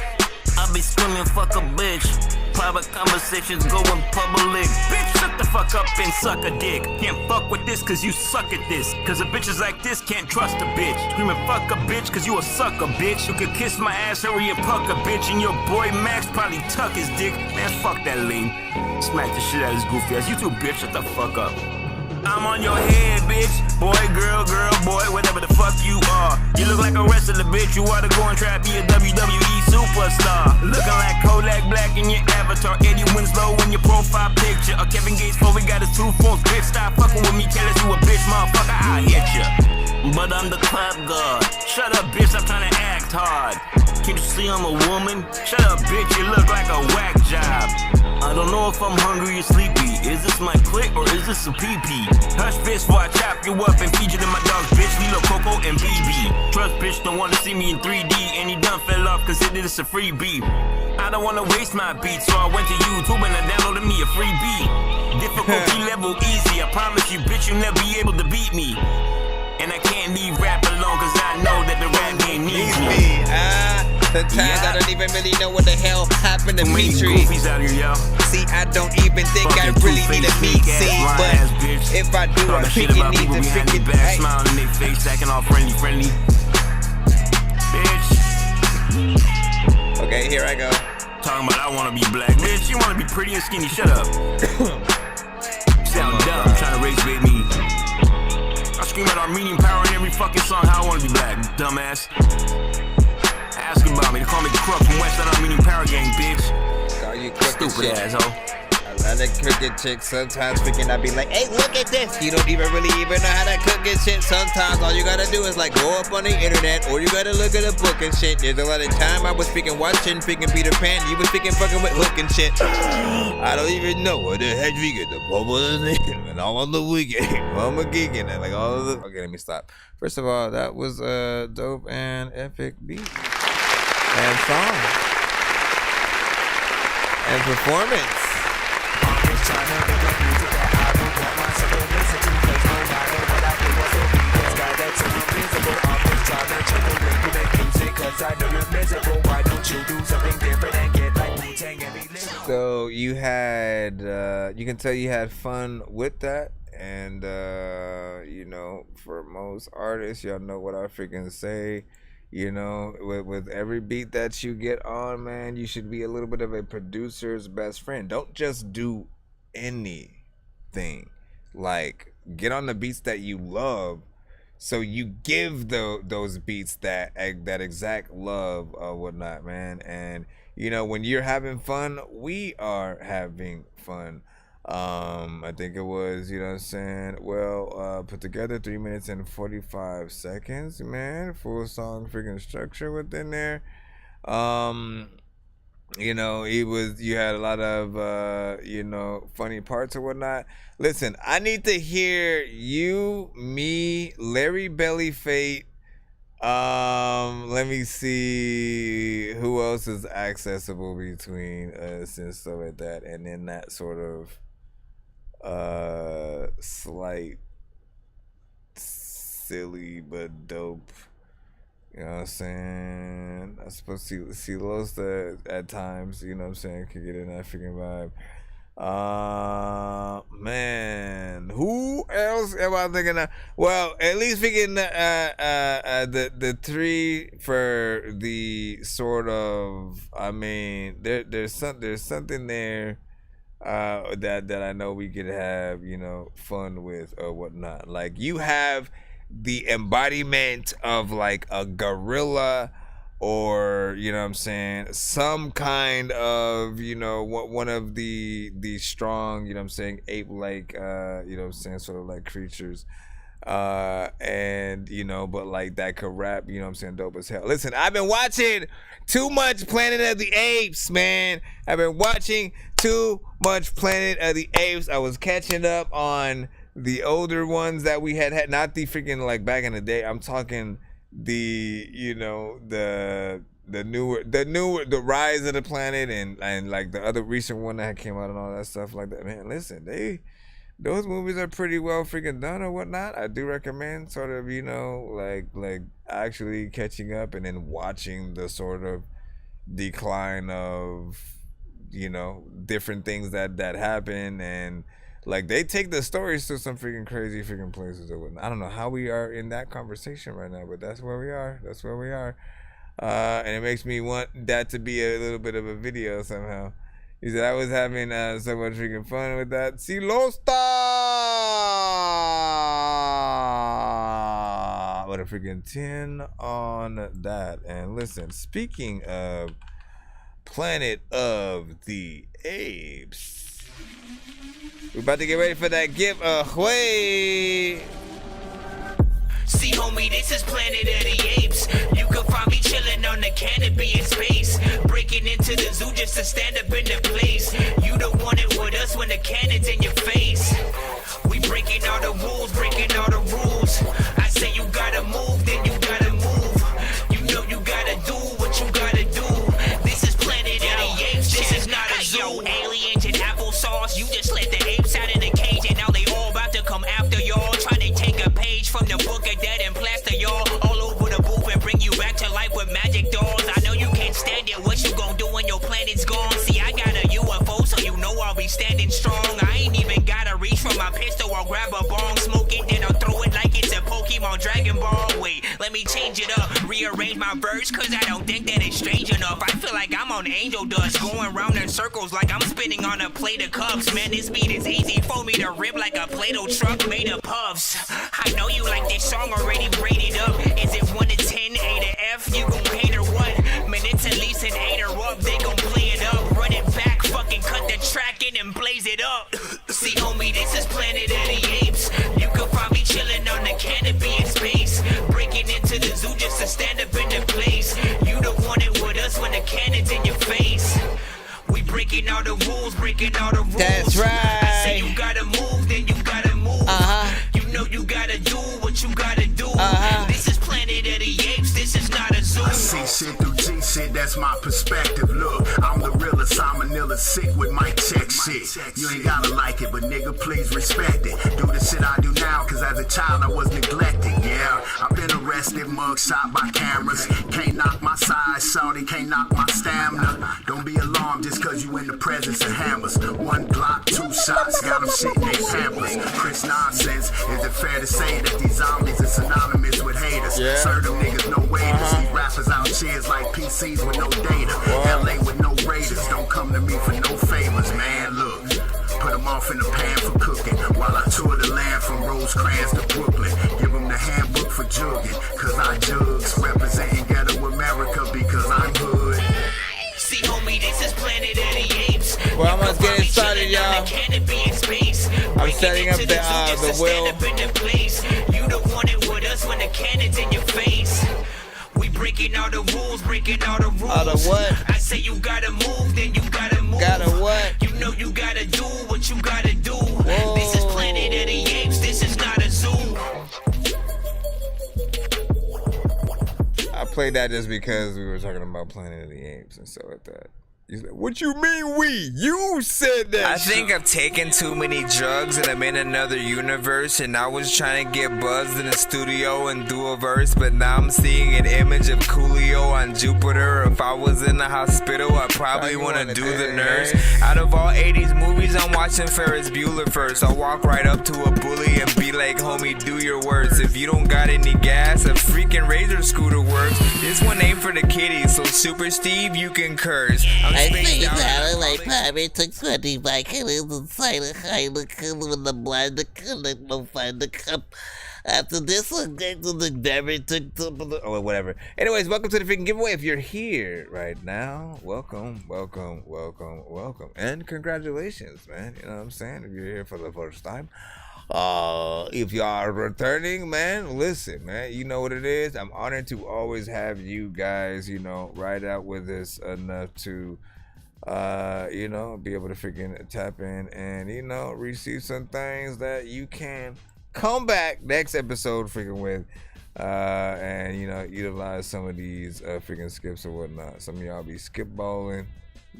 I be screaming fuck a bitch. Private conversations go in public. Bitch, shut the fuck up and suck a dick. Can't fuck with this cause you suck at this. Cause a bitches like this can't trust a bitch. Screaming fuck a bitch cause you a sucker bitch. You could kiss my ass, hurry and puck a bitch. And your boy Max probably tuck his dick. Man, fuck that lame. Smack the shit out of his goofy ass. You too, bitch, shut the fuck up. I'm on your head, bitch. Boy, girl, boy, whatever the fuck you are. You look like a wrestler, bitch. You ought to go and try to be a WWE superstar. Looking like Kodak Black in your avatar. Eddie Winslow in your profile picture. Or Kevin Gates before we got his 2 phones. Bitch, stop fucking with me. Tell us you a bitch, motherfucker. I'll hit ya. But I'm the club god. Shut up, bitch. I'm trying to act hard. Can't you see I'm a woman? Shut up, bitch. You look like a whack job. I don't know if I'm hungry or sleepy. Is this my clit or is this a pee-pee? Hush, bitch, before I chop you up and feed you to my dogs, bitch, Lilo, Coco, and BB. Trust, bitch, don't wanna see me in 3D. And he done fell off, consider this a freebie. I don't wanna waste my beat, so I went to YouTube and I downloaded me a free beat. Difficulty level easy, I promise you, bitch, you'll never be able to beat me. And I can't leave rap alone, cause I know that the rap game needs me. Sometimes I don't even really know what the hell happened to me. See, I don't even think I really need a meat scene, but if I do, I freaking need to freaking back, smiling in their face, acting all friendly. Bitch. Okay, here I go. Talking about I wanna be black, bitch. You wanna be pretty and skinny? Shut up. Sound dumb, trying to race bait me. I scream at Armenian power in every fucking song. How I wanna be black, dumbass. Ask about me. They call me the Crook from West Side Armenian Power Gang, bitch. Call you crooked stupid asshole. I like crooked chicks. Sometimes freaking I be like, hey, look at this. You don't even really know how to cook and shit. Sometimes all you gotta do is like go up on the internet or you gotta look at a book and shit. There's a lot of time I was freaking watching freaking Peter Pan. You was freaking fucking with hook and shit. I don't even know what the heck we get the bubble and all on the weekend. I'm a geek in that. Like all of the. Okay, let me stop. First of all, that was a dope and epic beat. And song. And performance. So you had, you can tell you had fun with that. And, you know, for most artists, y'all know what I freaking say. You know, with every beat that you get on, man, you should be a little bit of a producer's best friend. Don't just do anything. Like, get on the beats that you love, so you give those beats that exact love or whatnot, man. And, you know, when you're having fun, we are having fun. I think it was, you know what I'm saying, well, put together 3 minutes and 45 seconds, man. Full song freaking structure within there. you know, you had a lot of, you know, funny parts or whatnot. Listen, I need to hear you, me, Larry Belly Fate. Let me see who else is accessible between us and stuff like that. And then that sort of, slight, silly, but dope. You know what I'm saying? I suppose see Los at times, you know what I'm saying, can get in that freaking vibe. Man, who else am I thinking of? Well, at least thinking the three for the sort of, I mean, there's something there that I know we could have, you know, fun with or whatnot. Like, you have the embodiment of like a gorilla, or, you know what I'm saying, some kind of, you know, one of the strong, you know what I'm saying, ape-like, you know what I'm saying, sort of like creatures, and, you know, but like that could rap, you know what I'm saying, dope as hell. Listen, I've been watching too much Planet of the Apes, man. I've been watching too much Planet of the Apes. I was catching up on the older ones that we had, not the freaking like back in the day. I'm talking the, you know, the newer, the Rise of the Planet, and like the other recent one that came out and all that stuff like that. Man, listen, those movies are pretty well freaking done or whatnot. I do recommend sort of, you know, like actually catching up and then watching the sort of decline of, you know, different things that happen, and like they take the stories to some freaking crazy freaking places or whatnot. I don't know how we are in that conversation right now, but that's where we are. That's where we are. And it makes me want that to be a little bit of a video somehow. He said, I was having so much freaking fun with that. Si lo está! What a freaking 10 on that. And listen, speaking of Planet of the Apes, we're about to get ready for that giveaway. See, homie, this is Planet of the Apes. You can find me chilling on the canopy in space, breaking into the zoo just to stand up in the place. You don't want it with us when the cannon's in your face. We breaking all the rules, breaking all the rules. I say you gotta move, then you gotta move. You know you gotta do what you gotta do. This is Planet of the Apes, this is not a zoo. Yo, aliens and applesauce, you just let the apes out of the cage, and now they all about to come after y'all, trying to take a page from the book of dead and plaster y'all all over the booth and bring you back to life with magic dolls. I know you can't stand it, what you gon' do when your planet's gone? See, I got a UFO, so you know I'll be standing strong. I ain't even gotta reach for my pistol or grab a bong, smoke it, then I'll throw it like it's a Pokemon Dragon Ball. Wait, let me change it up, rearrange my verse, cause I don't think that it's strange enough. I feel like I'm on angel dust, going round in circles like I'm spinning on a plate of cups. Man, this beat is easy for me to rip like a Play-Doh truck made of puffs. I know you like this song already rated up. Is it 1 to 10, A to F? You gon' hate or what? Man, it's at least an 8 or up. They gon' play it up, run it back, fucking cut the track in and blaze it up. See, homie, this is Planet of the Apes. You can find me chilling on the canopy in space, breaking into the zoo just to stand up in the place. You don't want it with us when the cannon's in your face. We breaking all the rules, breaking all the rules. That's right. I say you gotta move, then you gotta move. You know you gotta do what you gotta do. This is Planet of the Apes, this is not a zoo. I see shit through G shit, that's my perspective. Look, I'm the realest, I'm Manila sick with my check shit. You ain't gotta like it, but nigga, please respect it. Do the shit I do now, cause as a child I was neglected. Yeah, I've been arrested, mugshot by cameras. Can't knock my size, shawty, can't knock my stamina. Don't be alarmed just cause you in the presence of hammers. 1 Glock, 2 shots, got them shit in their pampers. Chris Nonsenze, is it fair to say that these zombies are synonymous with haters? Serve them niggas no waiters. These rappers out cheers like PCs with no data. LA with no raiders. Don't come to me for no favors, man. Look, put them off in the pan for cooking while I tour the land from Rosecrans to Brooklyn. Give them the handbook for jugging, cause I jugs. Representing ghetto America because I'm hood. See, homie, this is Planet of the Apes. Well, I'm just getting started, y'all. I'm setting up the wheel. You don't want it with us when the cannon's in your face. We breaking all the rules, breaking all the rules. All the what? I say you gotta move, then you gotta move. Gotta what? You know you gotta do what you gotta do. Whoa. This is Planet of the Apes, this is not a zoo. I played that just because we were talking about Planet of the Apes and stuff like that. What you mean we? You said that. I think I've taken too many drugs and I'm in another universe, and I was trying to get buzzed in the studio and do a verse, but now I'm seeing an image of Coolio on Jupiter. If I was in the hospital, I'd probably want to do the nurse. Out of all 80s movies, I'm watching Ferris Bueller first. I'll walk right up to a bully and be like, homie, do your worst. If you don't got any gas, a freaking razor scooter works. This one ain't for the kiddies, so Super Steve, you can curse. I think that like probably took 25 kilos inside a high with the blind the couldn't go find the cup. After this one, the very took oh, whatever. Anyways, welcome to the freaking giveaway. If you're here right now, welcome. And congratulations, man. You know what I'm saying? If you're here for the first time. If you are returning, man, listen, man, you know what it is. I'm honored to always have you guys, you know, ride out with us enough to, you know, be able to freaking tap in and, you know, receive some things that you can come back next episode freaking with, and, you know, utilize some of these freaking skips or whatnot. Some of y'all be skip balling,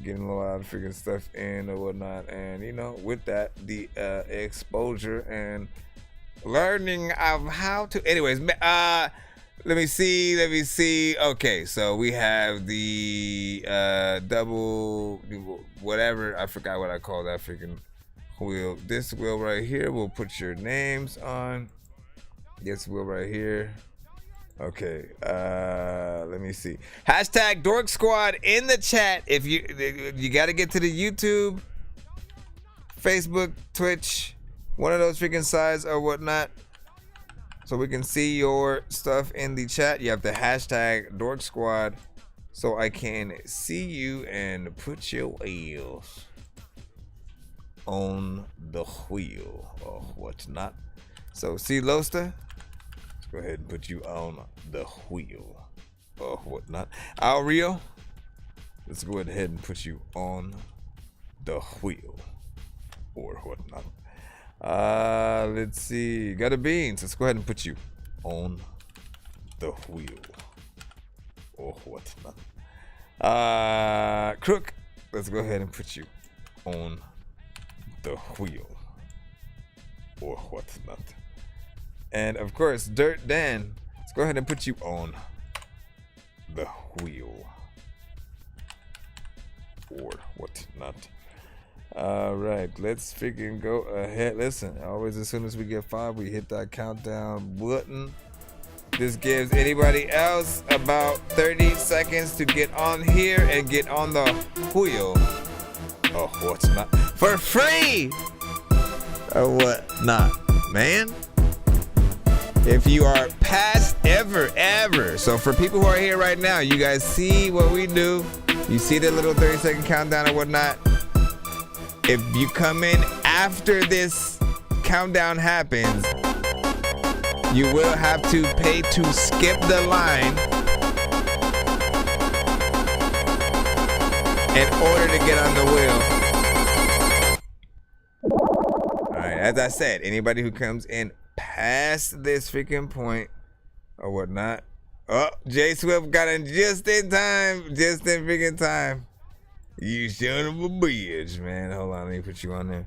getting a lot of freaking stuff in or whatnot, and you know, with that, the exposure and learning of how to. Anyways, let me see. Okay, so we have the double whatever. I forgot what I call that freaking wheel. This wheel right here will put your names on. This wheel right here. Okay, let me see. Hashtag Dork Squad in the chat. If you got to get to the YouTube, Facebook, Twitch, one of those freaking sides or whatnot, so we can see your stuff in the chat. You have to hashtag Dork Squad so I can see you and put your wheels on the wheel or whatnot. So see Losta. Go ahead and put you on the wheel or whatnot. Al Rio, let's go ahead and put you on the wheel or whatnot. Let's see. Got a beans. Let's go ahead and put you on the wheel or whatnot. Crook, let's go ahead and put you on the wheel or whatnot. And of course, Dirt Dan, let's go ahead and put you on the wheel or whatnot. All right, let's freaking go ahead. Listen, always as soon as we get 5, we hit that countdown button. This gives anybody else about 30 seconds to get on here and get on the wheel or whatnot for free or whatnot, man. If you are past ever. So for people who are here right now, you guys see what we do. You see the little 30-second countdown or whatnot. If you come in after this countdown happens, you will have to pay to skip the line in order to get on the wheel. All right, as I said, anybody who comes in past this freaking point or whatnot. Oh, J Swift got in just in freaking time. You son of a bitch, man. Hold on, let me put you on there.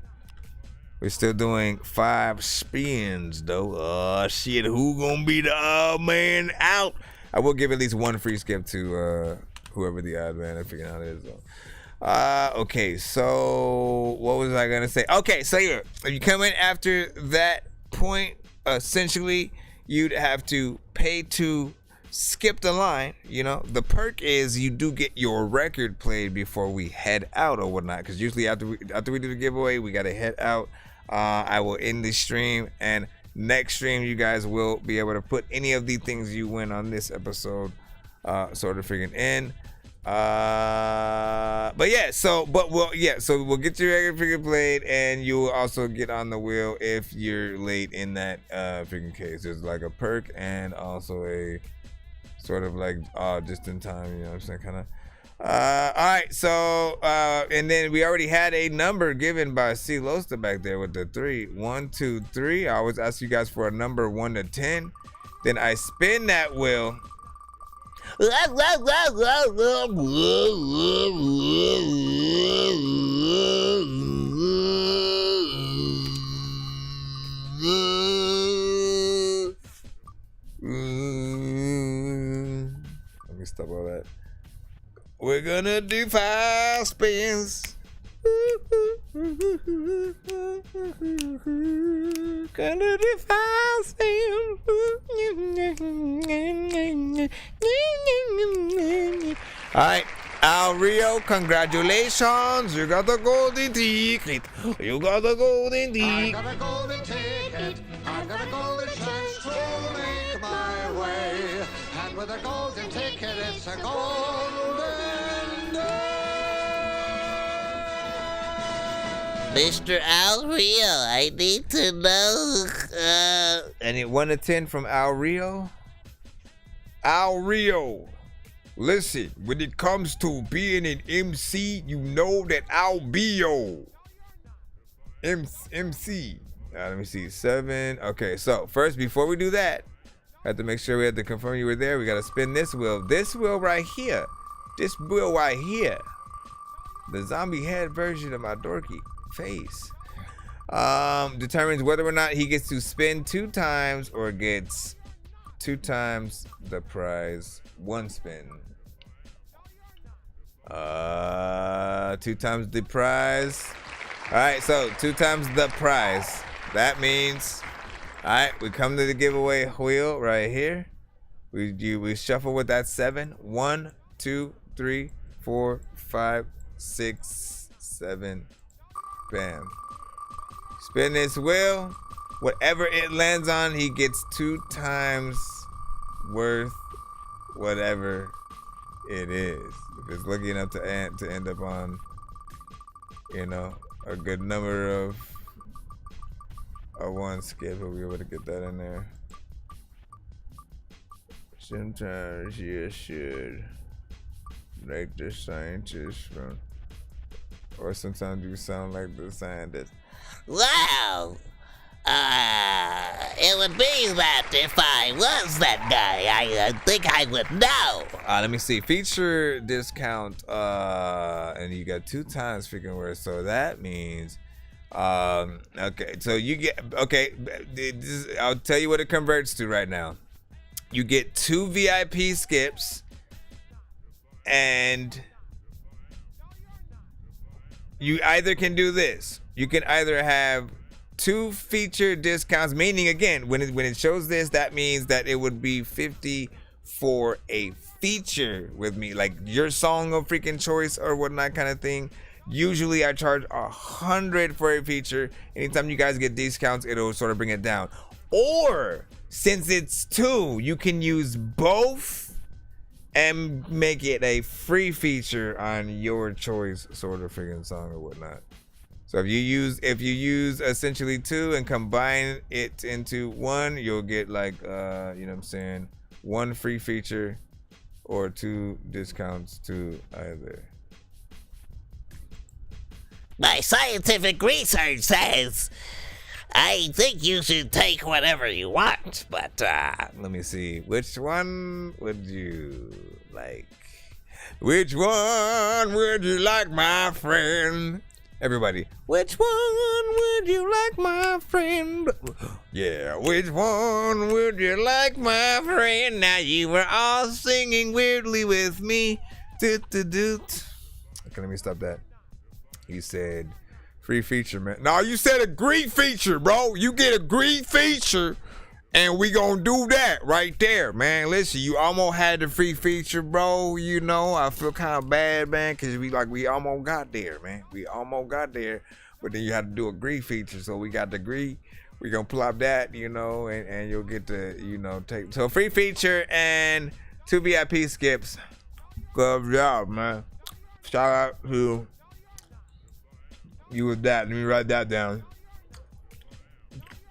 We're still doing 5 spins though. Oh shit, who gonna be the odd man out? I will give at least one free skip to whoever the odd man I figured out is though. Okay, so what was I gonna say? Okay, so yeah, if you come in after that point, essentially you'd have to pay to skip the line. You know, the perk is you do get your record played before we head out or whatnot, because usually after we do the giveaway, we gotta head out. I will end the stream, and next stream you guys will be able to put any of the things you win on this episode sort of freaking in. But yeah, so we'll get your record freaking played, and you will also get on the wheel if you're late in that freaking case. There's like a perk and also a sort of like just in time, you know what I'm saying, kind of. All right, so and then we already had a number given by C. Losta back there with the 3. 1, 2, 3. I always ask you guys for a number 1 to 10. Then I spin that wheel. Let me stop all that. We're gonna do 5 spins. Gonna do 5 spins. All right, Al Rio, congratulations. You got the golden ticket. You got the golden ticket. I got a golden ticket. I got a golden chance to make my way. And with a golden ticket, it's a golden day. Mr. Al Rio, I need to know. And 1 to 10 from Al Rio. Al Rio, listen, when it comes to being an MC, you know that I'll be yo. MC. Let me see. 7. Okay, so first, before we do that, I have to make sure we have to confirm you were there. We got to spin this wheel. This wheel right here. This wheel right here. The zombie head version of my dorky face. Determines whether or not he gets to spin 2 times or gets 2 times the prize. 1 spin. 2 times the prize. All right, so 2 times the prize. That means, all right, we come to the giveaway wheel right here. We shuffle with that 7. 1, 2, 3, 4, 5, 6, 7. Bam. Spin this wheel. Whatever it lands on, he gets 2 times worth whatever it is. If it's lucky enough to end up on, you know, a good number of a 1 skip, we'll be able to get that in there. Sometimes you should like the scientist from, or sometimes you sound like the scientist. Wow! It would be that if I was that guy, I think I would know. Let me see. Feature discount, and you got 2 times freaking words. So that means, okay. So you get, okay. I'll tell you what it converts to right now. You get 2 VIP skips, and you either can do this. You can either have 2 feature discounts, meaning again, when it shows this, that means that it would be 50 for a feature with me, like your song of freaking choice or whatnot kind of thing. Usually I charge 100 for a feature. Anytime you guys get discounts, it'll sort of bring it down. Or since it's 2, you can use both and make it a free feature on your choice sort of freaking song or whatnot. So if you use essentially 2 and combine it into 1, you'll get like you know what I'm saying, 1 free feature or 2 discounts to either. My scientific research says I think you should take whatever you want, but let me see. Which one would you like? Which one would you like, my friend? Everybody, which one would you like, my friend? Yeah, which one would you like, my friend? Now you were all singing weirdly with me. Doot, doot, doot. Okay, let me stop that. You said free feature, man. No, you said agree feature, bro. You get agree feature, and we gonna do that right there, man. Listen, you almost had the free feature, bro. You know, I feel kind of bad, man, because we almost got there, man. We almost got there, but then you had to do agree feature, so we got the agree. We gonna plop that, you know, and you'll get to, you know, take so free feature and 2 VIP skips. Good job, man. Shout out to you with that. Let me write that down.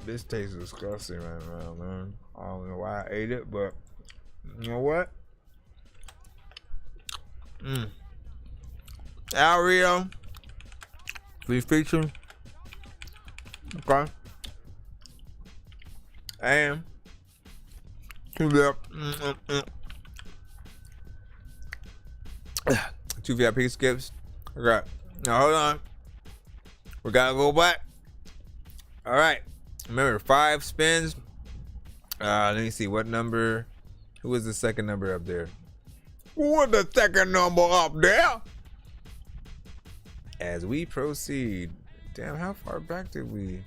This tastes disgusting right now, man. I don't know why I ate it, but You know what? Al Rio. Free feature. Okay. And two VIP skips. Okay. Now hold on. We gotta go back. All right. Remember 5 spins. Let me see what number. Who was the second number up there? What's the second number up there? As we proceed. Damn, how far back did we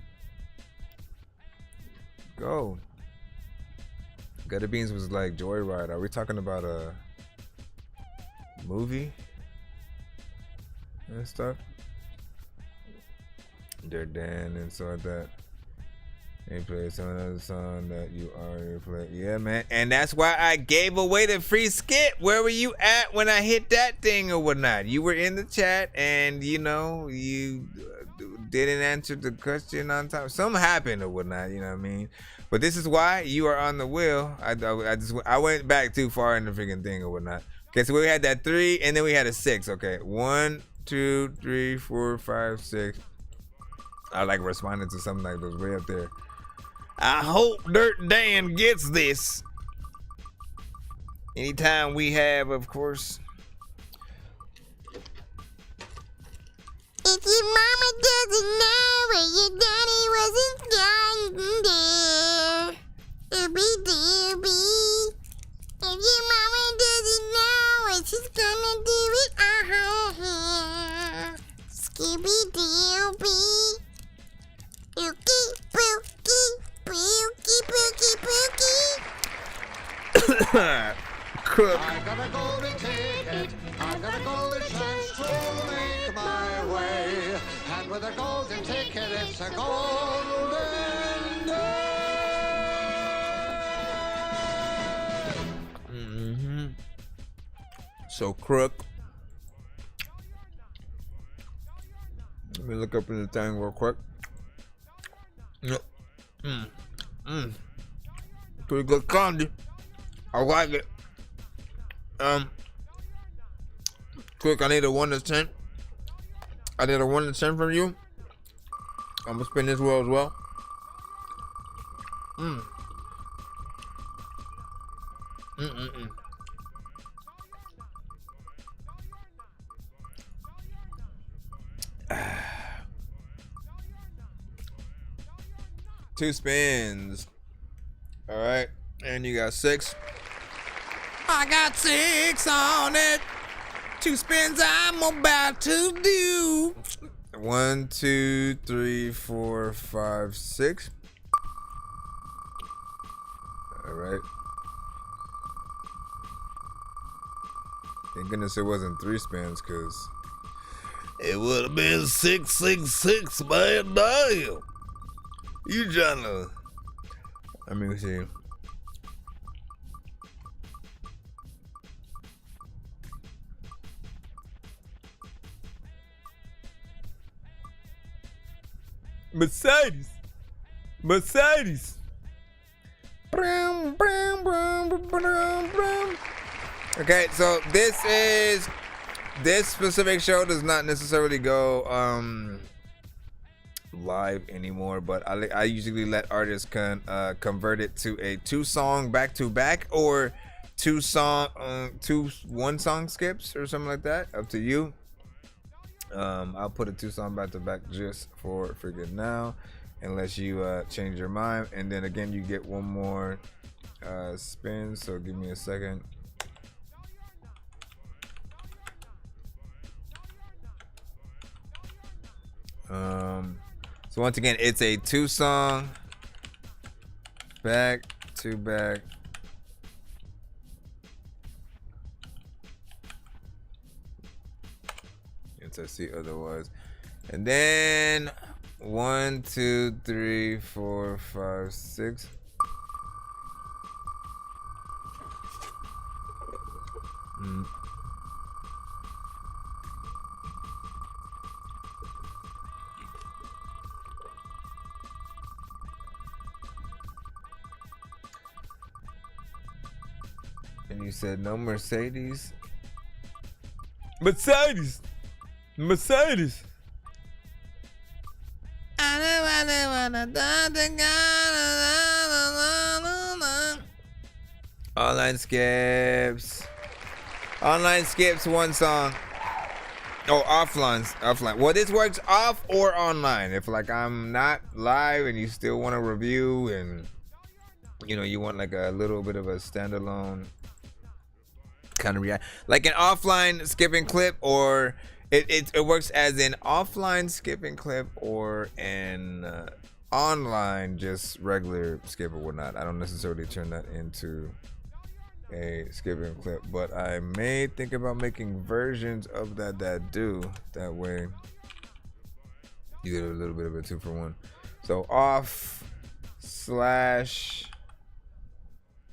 go? Gutter Beans was like Joyride. Are we talking about a movie and stuff? They're Dan and so like that. They play some other song that you already played. Yeah, man. And that's why I gave away the free skip. Where were you at when I hit that thing or whatnot? You were in the chat and, you know, you didn't answer the question on time. Something happened or whatnot, you know what I mean? But this is why you are on the wheel. I went back too far in the freaking thing or whatnot. Okay, so we had that 3 and then we had a 6. Okay, 1, 2, 3, 4, 5, 6. I like responding to something like those way up there. I hope Dirt Dan gets this. Anytime we have, of course. If your mama doesn't know where your daddy wasn't standing there, doobie doobie. If your mama doesn't know what she's gonna do with her hair, Scooby Dooby. Ookie bookie, bookie bookie bookie. Cook. I got a golden ticket, I got a golden chance to make my way. And with a golden ticket, it's a golden day. So Crook. Let me look up in the thing real quick. Pretty good candy. I like it. Quick, I need a 1 to 10. I need a 1 to 10 from you. I'm gonna spin this wheel as well. Two spins. All right, and you got 6. I got 6 on it. 2 spins I'm about to do. 1, 2, 3, 4, 5, 6. All right. Thank goodness it wasn't 3 spins, cause it would have been 666, man. Damn. You tryna? Let me see. Mercedes. Okay, so this specific show does not necessarily go live anymore, but I usually let artists convert it to a 2-song back-to-back or 2 1-song skips or something like that. Up to you. I'll put a 2-song back-to-back just for freaking now, unless you change your mind. And then again, you get 1 more spin. So give me a second. So once again, it's a 2-song back-to-back. Yes, I see otherwise. And then 1, 2, 3, 4, 5, 6. And you said no Mercedes. Mercedes. Mercedes. Online skips. Online skips one song. Oh, offline. Well, this works off or online. If like I'm not live and you still want to review and you know you want like a little bit of a standalone kind of react, like an offline skipping clip, or it works as an offline skipping clip or an online just regular skip or whatnot. I don't necessarily turn that into a skipping clip, but I may think about making versions of that do that way you get a little bit of a 2-for-1. So off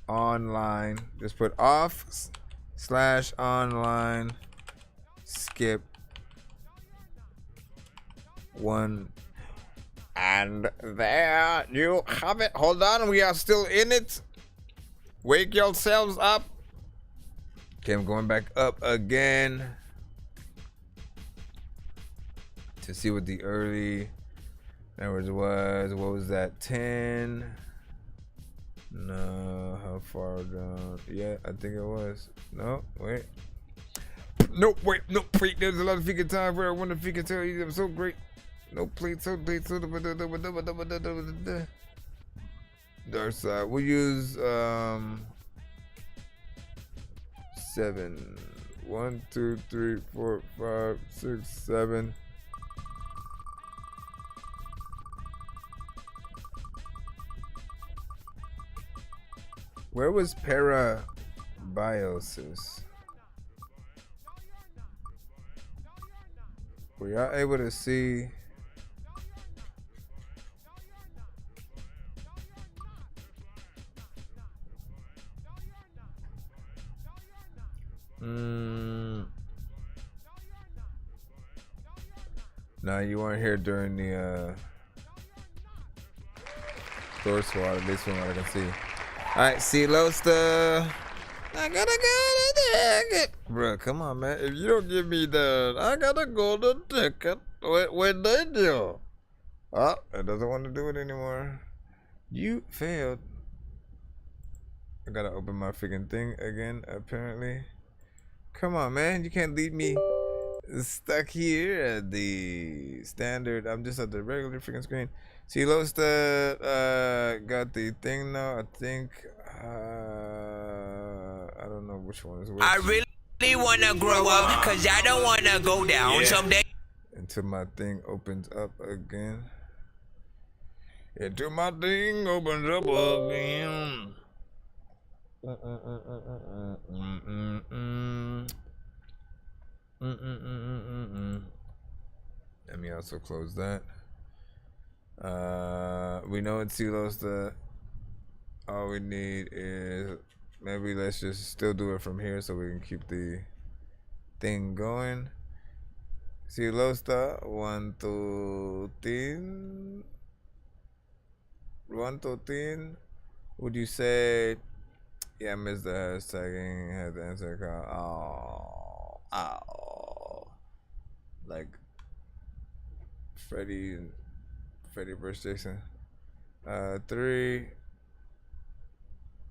/ online, just put off / online skip 1, and there you have it. Hold on, we are still in it. Wake yourselves up. Okay, I'm going back up again to see what the early numbers was. What was that? 10? No, how far down? Yeah, I think it was. No, wait. No, wait, no, wait. There's a lot of freaking time where I want to freaking tell you I'm so great. No, please, so great. Dark side. We'll use 7. 1, 2, 3, 4, 5, 6, 7. Where was parabiosis? Were y'all able to see? No, you weren't here during the door swat, at least from what I can see. Alright, Silosta. I gotta go to ticket. Bro, come on, man. If you don't give me that, I gotta go to ticket. What they do? Oh, it doesn't want to do it anymore. You failed. I gotta open my freaking thing again, apparently. Come on, man. You can't leave me stuck here at the standard. I'm just at the regular freaking screen. See, Losta got the thing now. I think I don't know which one is which. I really wanna grow up, cause I don't wanna go down someday. Until my thing opens up again. Until my thing opens up again. Let me also close that. We know it's Silos. All we need is maybe let's just still do it from here so we can keep the thing going. Silosta 1 to 10. 1 to 10. Would you say? Yeah, I missed the hashtagging. Had the answer call. Oh. Like Freddie vs. Jason. 3.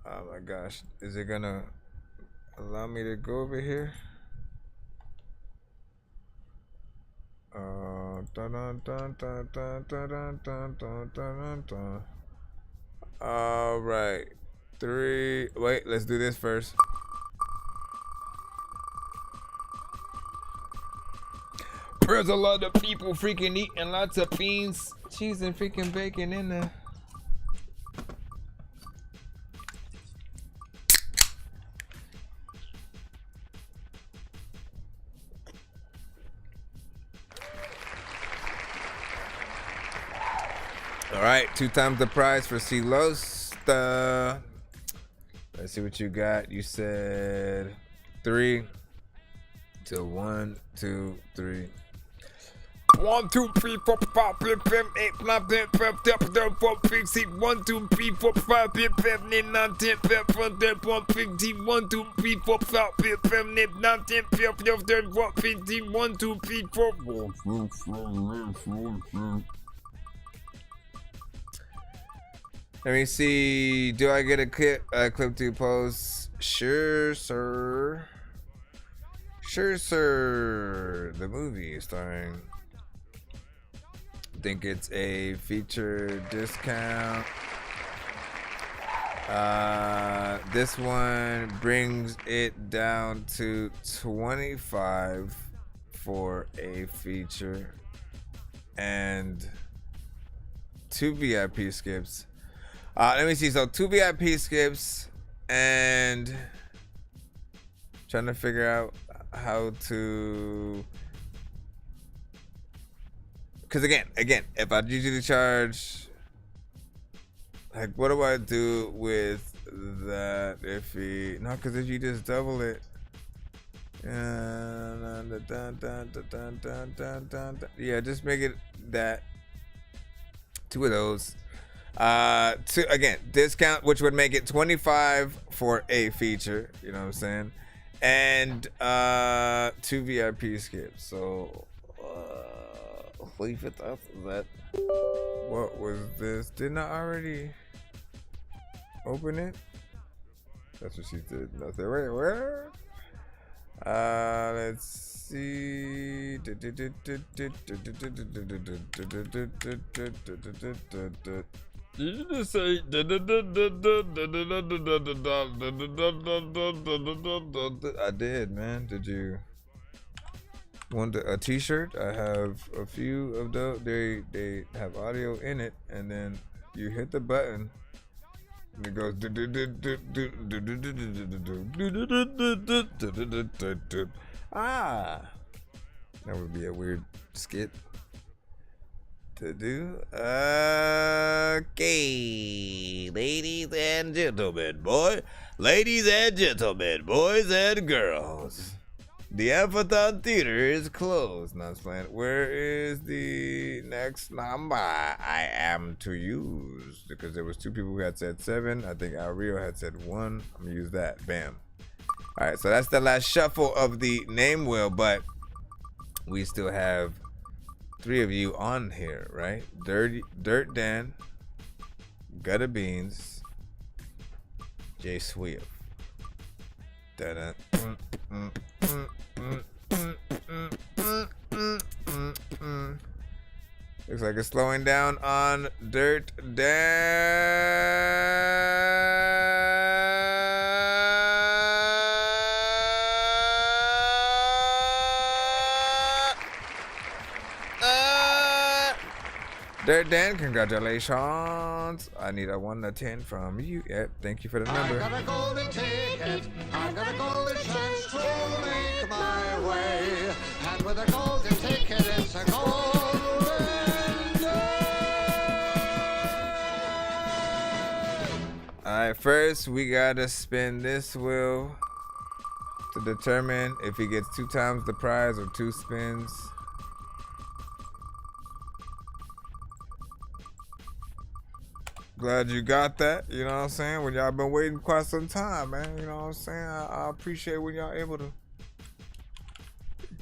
Oh my gosh. Is it gonna allow me to go over here? All right. 3. Wait, let's do this first. There's a lot of people freaking eating lots of beans, cheese, and freaking bacon in there. All right, 2 times the price for Silosta. Let's see what you got. You said 3 to 1, 2, 3. 1, 2, 3, 4, 5, 6, 7, 8, 9, 10, 12, 13, 14, 15, 1, 2, 3, 4, 5, 6, 7, 8, 9, 10, 12, 13, 14, 15, 1, 2, 3, 4, 5, 6, 7, 8, 9, 10, 12, 13, 14, 15, 1, 2, 3, 4. Let me see. Do I get a clip to post? Sure, sir. Sure, sir. The movie starring. I think it's a feature discount. This one brings it down to $25 for a feature and 2 VIP skips. Let me see. So 2 VIP skips and trying to figure out how to. Because again, if I usually charge, like, what do I do with that? If he because if you just double it, yeah, just make it that 2 of those. Again, discount, which would make it $25 for a feature, you know what I'm saying, and 2 VIP skips. So leave it up. That what was this? Didn't I already open it? That's what she did. Nothing. Where? Let's see. Did you just say? I did, man. Did you want a t-shirt? I have a few of those. They have audio in it, and then you hit the button and it goes. Ah, that would be a weird skit to do. Okay, ladies and gentlemen, boys and girls, the Amphitheater Theater is closed. Not playing. Where is the next number I am to use? Because there was 2 people who had said 7. I think Al Rio had said 1. I'm gonna use that. Bam. All right, so that's the last shuffle of the name wheel, but we still have 3 of you on here, right? Dirt Dan, Gutter Beans, Jay Swift. Looks like it's slowing down on Dirt Dan. Dirt Dan, congratulations. I need a 1 to 10 from you. Yep, thank you for the number. I got a golden ticket, I got a golden chance to make my way. And with a golden ticket, it's a golden day. Alright, first we gotta spin this wheel to determine if he gets 2 times the prize or 2 spins. Glad you got that, you know what I'm saying? When y'all been waiting quite some time, man, you know what I'm saying? I appreciate when y'all able to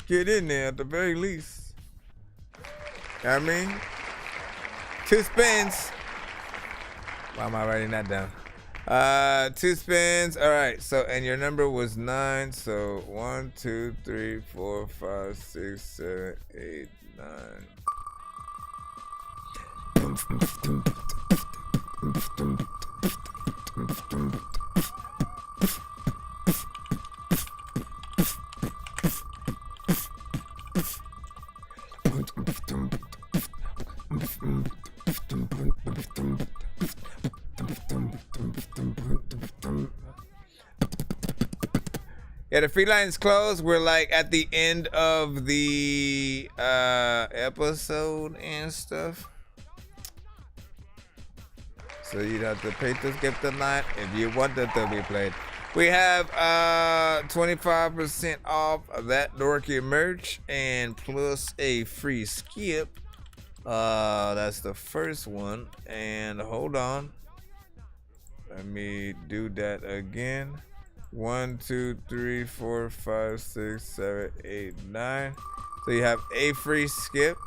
get in there at the very least. You know what I mean? 2 spins. Why am I writing that down? 2 spins. All right, so, and your number was 9, so 1, 2, 3, 4, 5, 6, 7, 8, 9. Yeah, the free line's closed. We're like at the end of the episode and stuff. So you'd have to pay to skip the line if you wanted to be played. We have 25% off of That Dorky merch and plus a free skip. That's the first one. And hold on. Let me do that again. 1, 2, 3, 4, 5, 6, 7, 8, 9. So you have a free skip.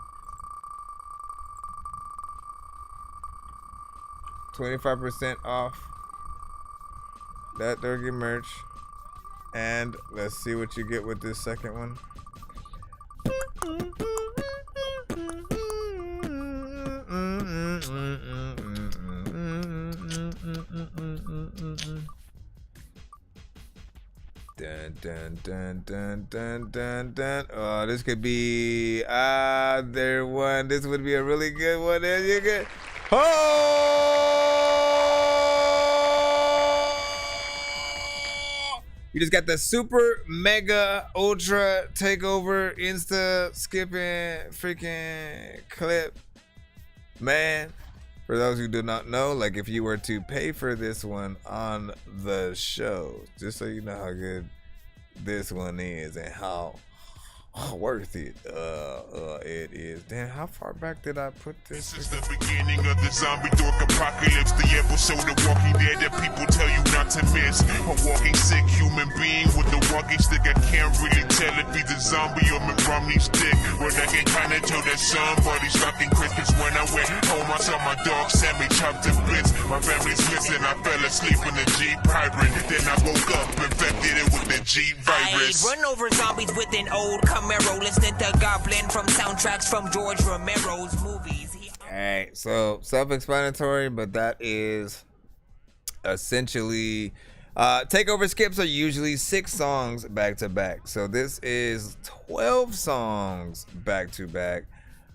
25% off That Dorky merch. And let's see what you get with this second one. Dun, dun, dun, dun, dun, dun, dun. Oh, this could be there one. This would be a really good one. There you go. Oh! You just got the super mega ultra takeover insta skipping freaking clip, man. For those who do not know, like if you were to pay for this one on the show, just so you know how good this one is and how worth it it is. Damn, how far back did I put this? This is the beginning of the zombie dork apocalypse, the episode of Walking Dead that people tell you not to miss. A walking sick human being with a walking stick. I can't really tell if he's a zombie or McRomney's dick, but I can kinda tell that somebody's talking Christmas. When I went home, I saw my dog Sammy chopped to bits. My family's missing. I fell asleep in the Jeep hybrid. Then I woke up infected it with the Jeep virus. I run over zombies with an old Camaro, listening to Goblin from soundtracks from George Romero's movies. Alright, so self-explanatory, but that is essentially takeover skips are usually 6 songs back to back. So this is 12 songs back to back.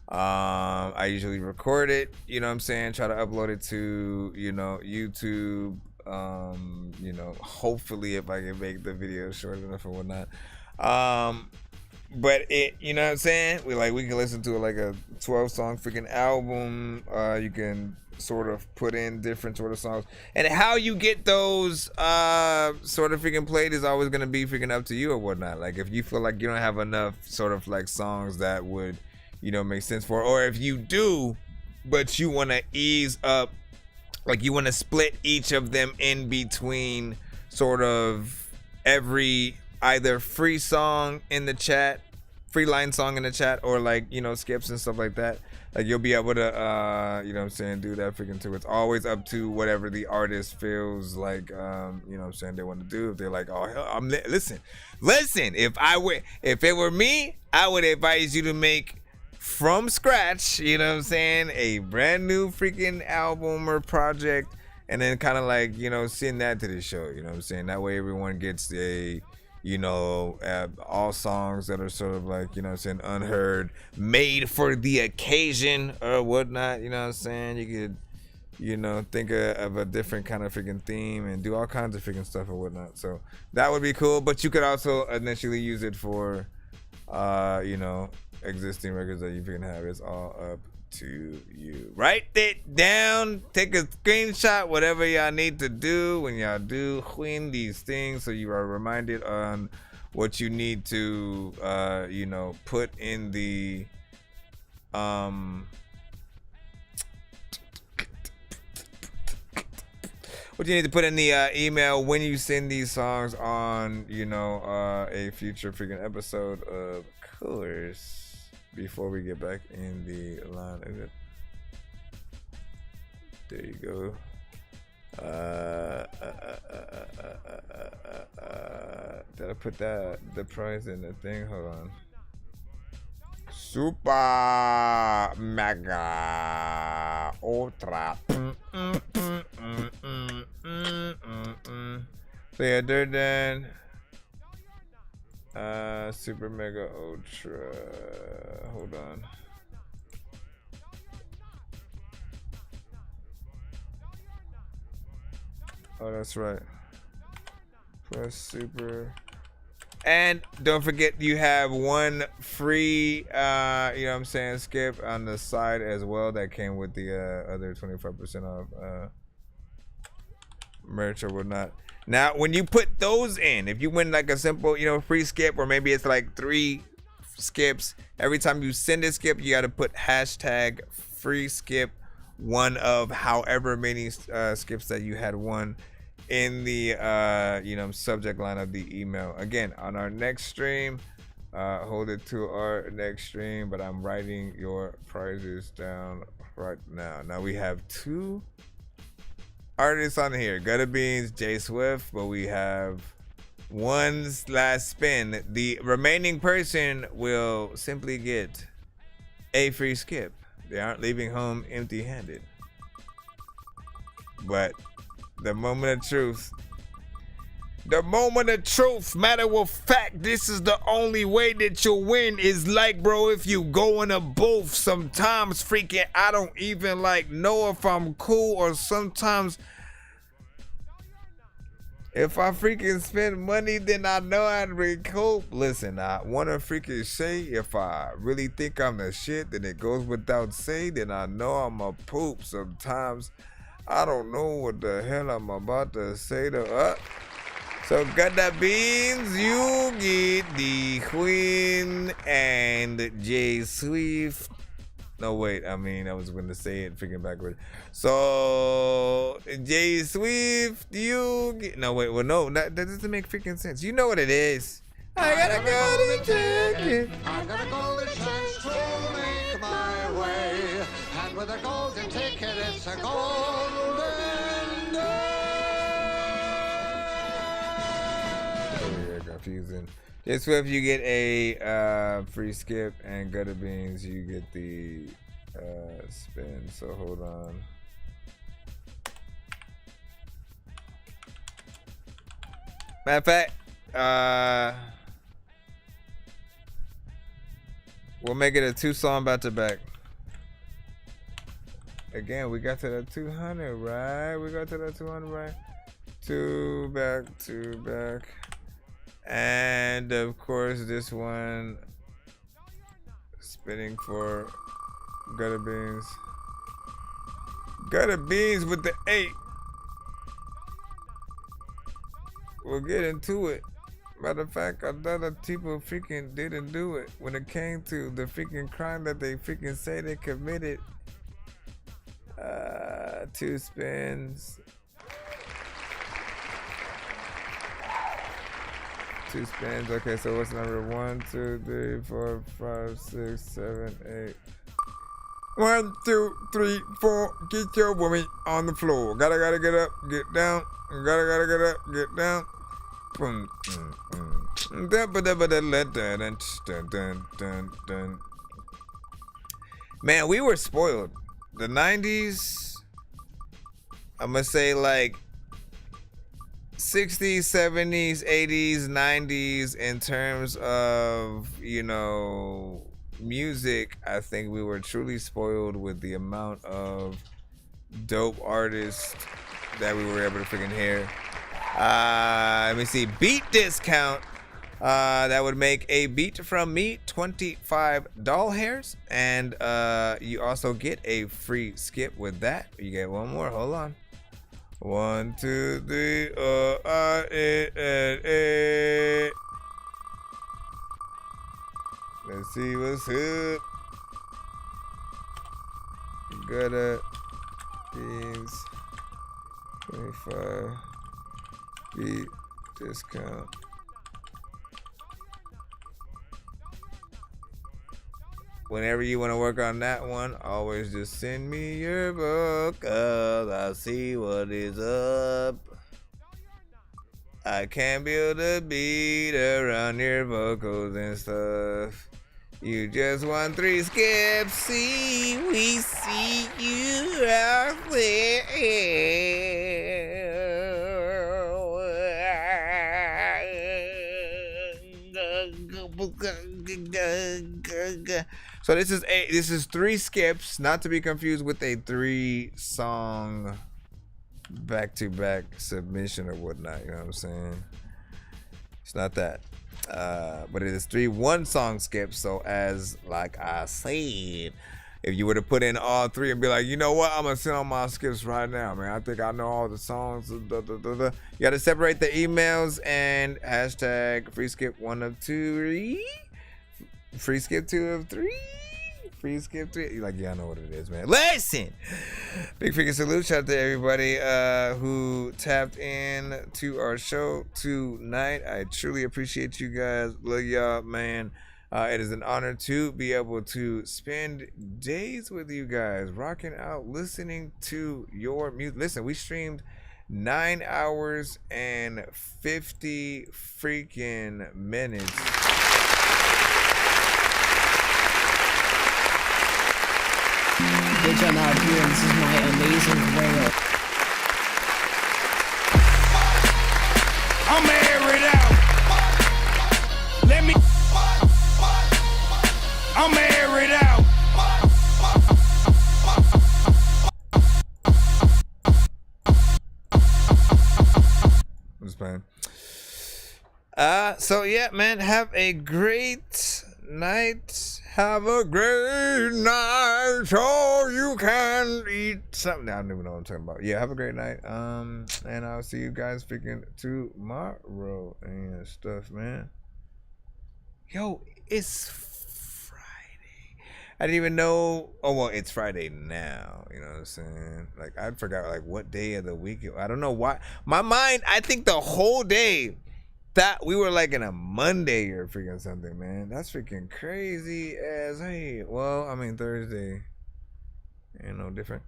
I usually record it, you know what I'm saying, try to upload it to, you know, YouTube. You know, hopefully if I can make the video short enough or whatnot. But it, you know what I'm saying? We can listen to like a 12 song freaking album. You can sort of put in different sort of songs, and how you get those sort of freaking played is always gonna be freaking up to you or whatnot. Like if you feel like you don't have enough sort of like songs that would, you know, make sense for, or if you do, but you want to ease up, like you want to split each of them in between sort of every either free song in the chat, free line song in the chat, or like, you know, skips and stuff like that. Like you'll be able to, you know what I'm saying, do that freaking too. It's always up to whatever the artist feels like, you know what I'm saying, they want to do. If they're like, oh, hell, listen, if it were me, I would advise you to make from scratch, you know what I'm saying, a brand new freaking album or project, and then kind of like, you know, send that to the show, you know what I'm saying. That way everyone gets a, you know, all songs that are sort of like, you know what I'm saying, unheard, made for the occasion or whatnot, you know what I'm saying. You could, you know, think of a different kind of freaking theme and do all kinds of freaking stuff or whatnot. So that would be cool. But you could also initially use it for, you know, existing records that you freaking have. It's all up to you. Write it down, take a screenshot, whatever y'all need to do when y'all do win these things, so you are reminded on what you need to you know, put in the what you need to put in the email when you send these songs on, you know, a future freaking episode, of course. Before we get back in the line, there you go. Did I put the price in the thing? Hold on. Super mega ultra. So yeah, they're done. Super mega ultra. Hold on. Oh, that's right. Plus super. And don't forget, you have one free, you know what I'm saying, skip on the side as well that came with the other 25% off merch or whatnot. Now, when you put those in, if you win like a simple, free skip, or maybe it's like 3 skips, every time you send a skip, you got to put hashtag free skip, one of however many skips that you had won in the subject line of the email. Again, on our next stream, hold it to our next stream, but I'm writing your prizes down right now. Now we have 2 artists on here, Gutter Beans, J Swift, but we have one last spin. The remaining person will simply get a free skip. They aren't leaving home empty-handed. But the moment of truth, matter of fact, this is the only way that you'll win. Is like, bro, if you go in a booth, sometimes freaking I don't even know if I'm cool, or sometimes if I freaking spend money, then I know I'd recoup. Listen, I wanna freaking say, if I really think I'm the shit, then it goes without saying, then I know I'm a poop. Sometimes I don't know what the hell I'm about to say to So Gutter Beans, you get the Queen, and J Swift. No, wait, I was going to say it freaking backward. So, J Swift, you get... No, wait, well, no, that doesn't make freaking sense. You know what it is. I gotta go to check it. I got a golden chance to make my way. And with a golden ticket, it's a golden day. Oh, yeah, confusing. J Swift, you get a free skip, and Gutter Beans, you get the spin. So hold on. Matter of fact, we'll make it a 2-song back-to-back. Again, we got to the 200, right? We got to the 200, right? 2 back-to-back. And of course, this one spinning for Gutter Beans. Gutter Beans with the 8. We'll get into it. Matter of fact, a lot of people freaking didn't do it when it came to the freaking crime that they freaking say they committed. 2 spins. 2 spins. Okay, so what's number 1, 2, 3, 4, 5, 6, 7, 8. 1, 2, 3, 4. Get your woman on the floor. Gotta get up, get down. Gotta get up, get down. Boom. Man, we were spoiled. The 90s, I'm gonna say 60s, 70s, 80s, 90s, in terms of, music. I think we were truly spoiled with the amount of dope artists that we were able to freaking hear. Let me see. Beat discount. That would make a beat from me 25 doll hairs. And you also get a free skip with that. You get one more. Hold on. 1, 2, 3, 8. Let's see what's up. Gutter Beans 25 beat discount. Whenever you want to work on that one, always just send me your vocals. I'll see what is up. I can't build a beat around your vocals and stuff. You just want 3 skips. See, we see you out there. So this is 3 skips, not to be confused with a 3-song back-to-back submission or whatnot. You know what I'm saying? It's not that. But it is 3 1-song skips. So as like I said, if you were to put in all three and be like, you know what, I'm gonna send on my skips right now, man. I think I know all the songs. You gotta separate the emails and hashtag free skip 1 of 2, free skip 2 of 3. Free skip 3. You're like, yeah, I know what it is, man. Listen, big freaking salute. Shout out to everybody who tapped in to our show tonight. I truly appreciate you guys. Love y'all, man. It is an honor to be able to spend days with you guys, rocking out, listening to your music. Listen, we streamed 9 hours and 50 freaking minutes. Bitch, I'm out here, and this is my amazing wail. I'm gonna air it out. Let me. I'm gonna air it out. I'm just playing. So yeah, man, have a great night. Have a great night, so you can eat something. I don't even know what I'm talking about. Yeah, have a great night. And I'll see you guys freaking tomorrow and stuff, man. Yo, it's Friday. I didn't even know. Oh well, it's Friday now. You know what I'm saying? Like I forgot like what day of the week. I don't know why. My mind. I think the whole day. That we were like in a Monday or freaking something, man. That's freaking crazy as hey. Well, I mean Thursday. Ain't no different.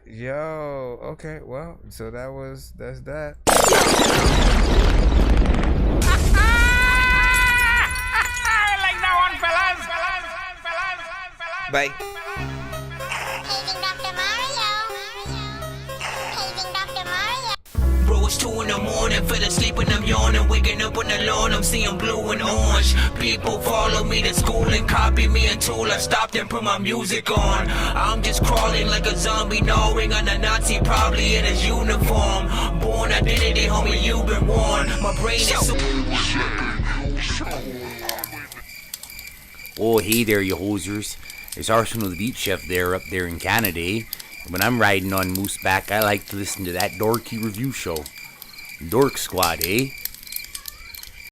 Yo, okay, well, so that's that. Like that one, fellas. Bye. Bro, it's 2 in the morning, fell asleep and I'm yawning, waking up on the lawn, I'm seeing blue and orange. People follow me to school and copy me until I stopped and put my music on. I'm just crawling like a zombie, gnawing on a Nazi, probably in his uniform. Born identity, homie, you've been warned. My brain is so... Oh, hey there, you hosers. There's Arsenal the Beat Chef there up there in Canada, eh? When I'm riding on Mooseback, I like to listen to That Dorky Review Show. Dork Squad, eh?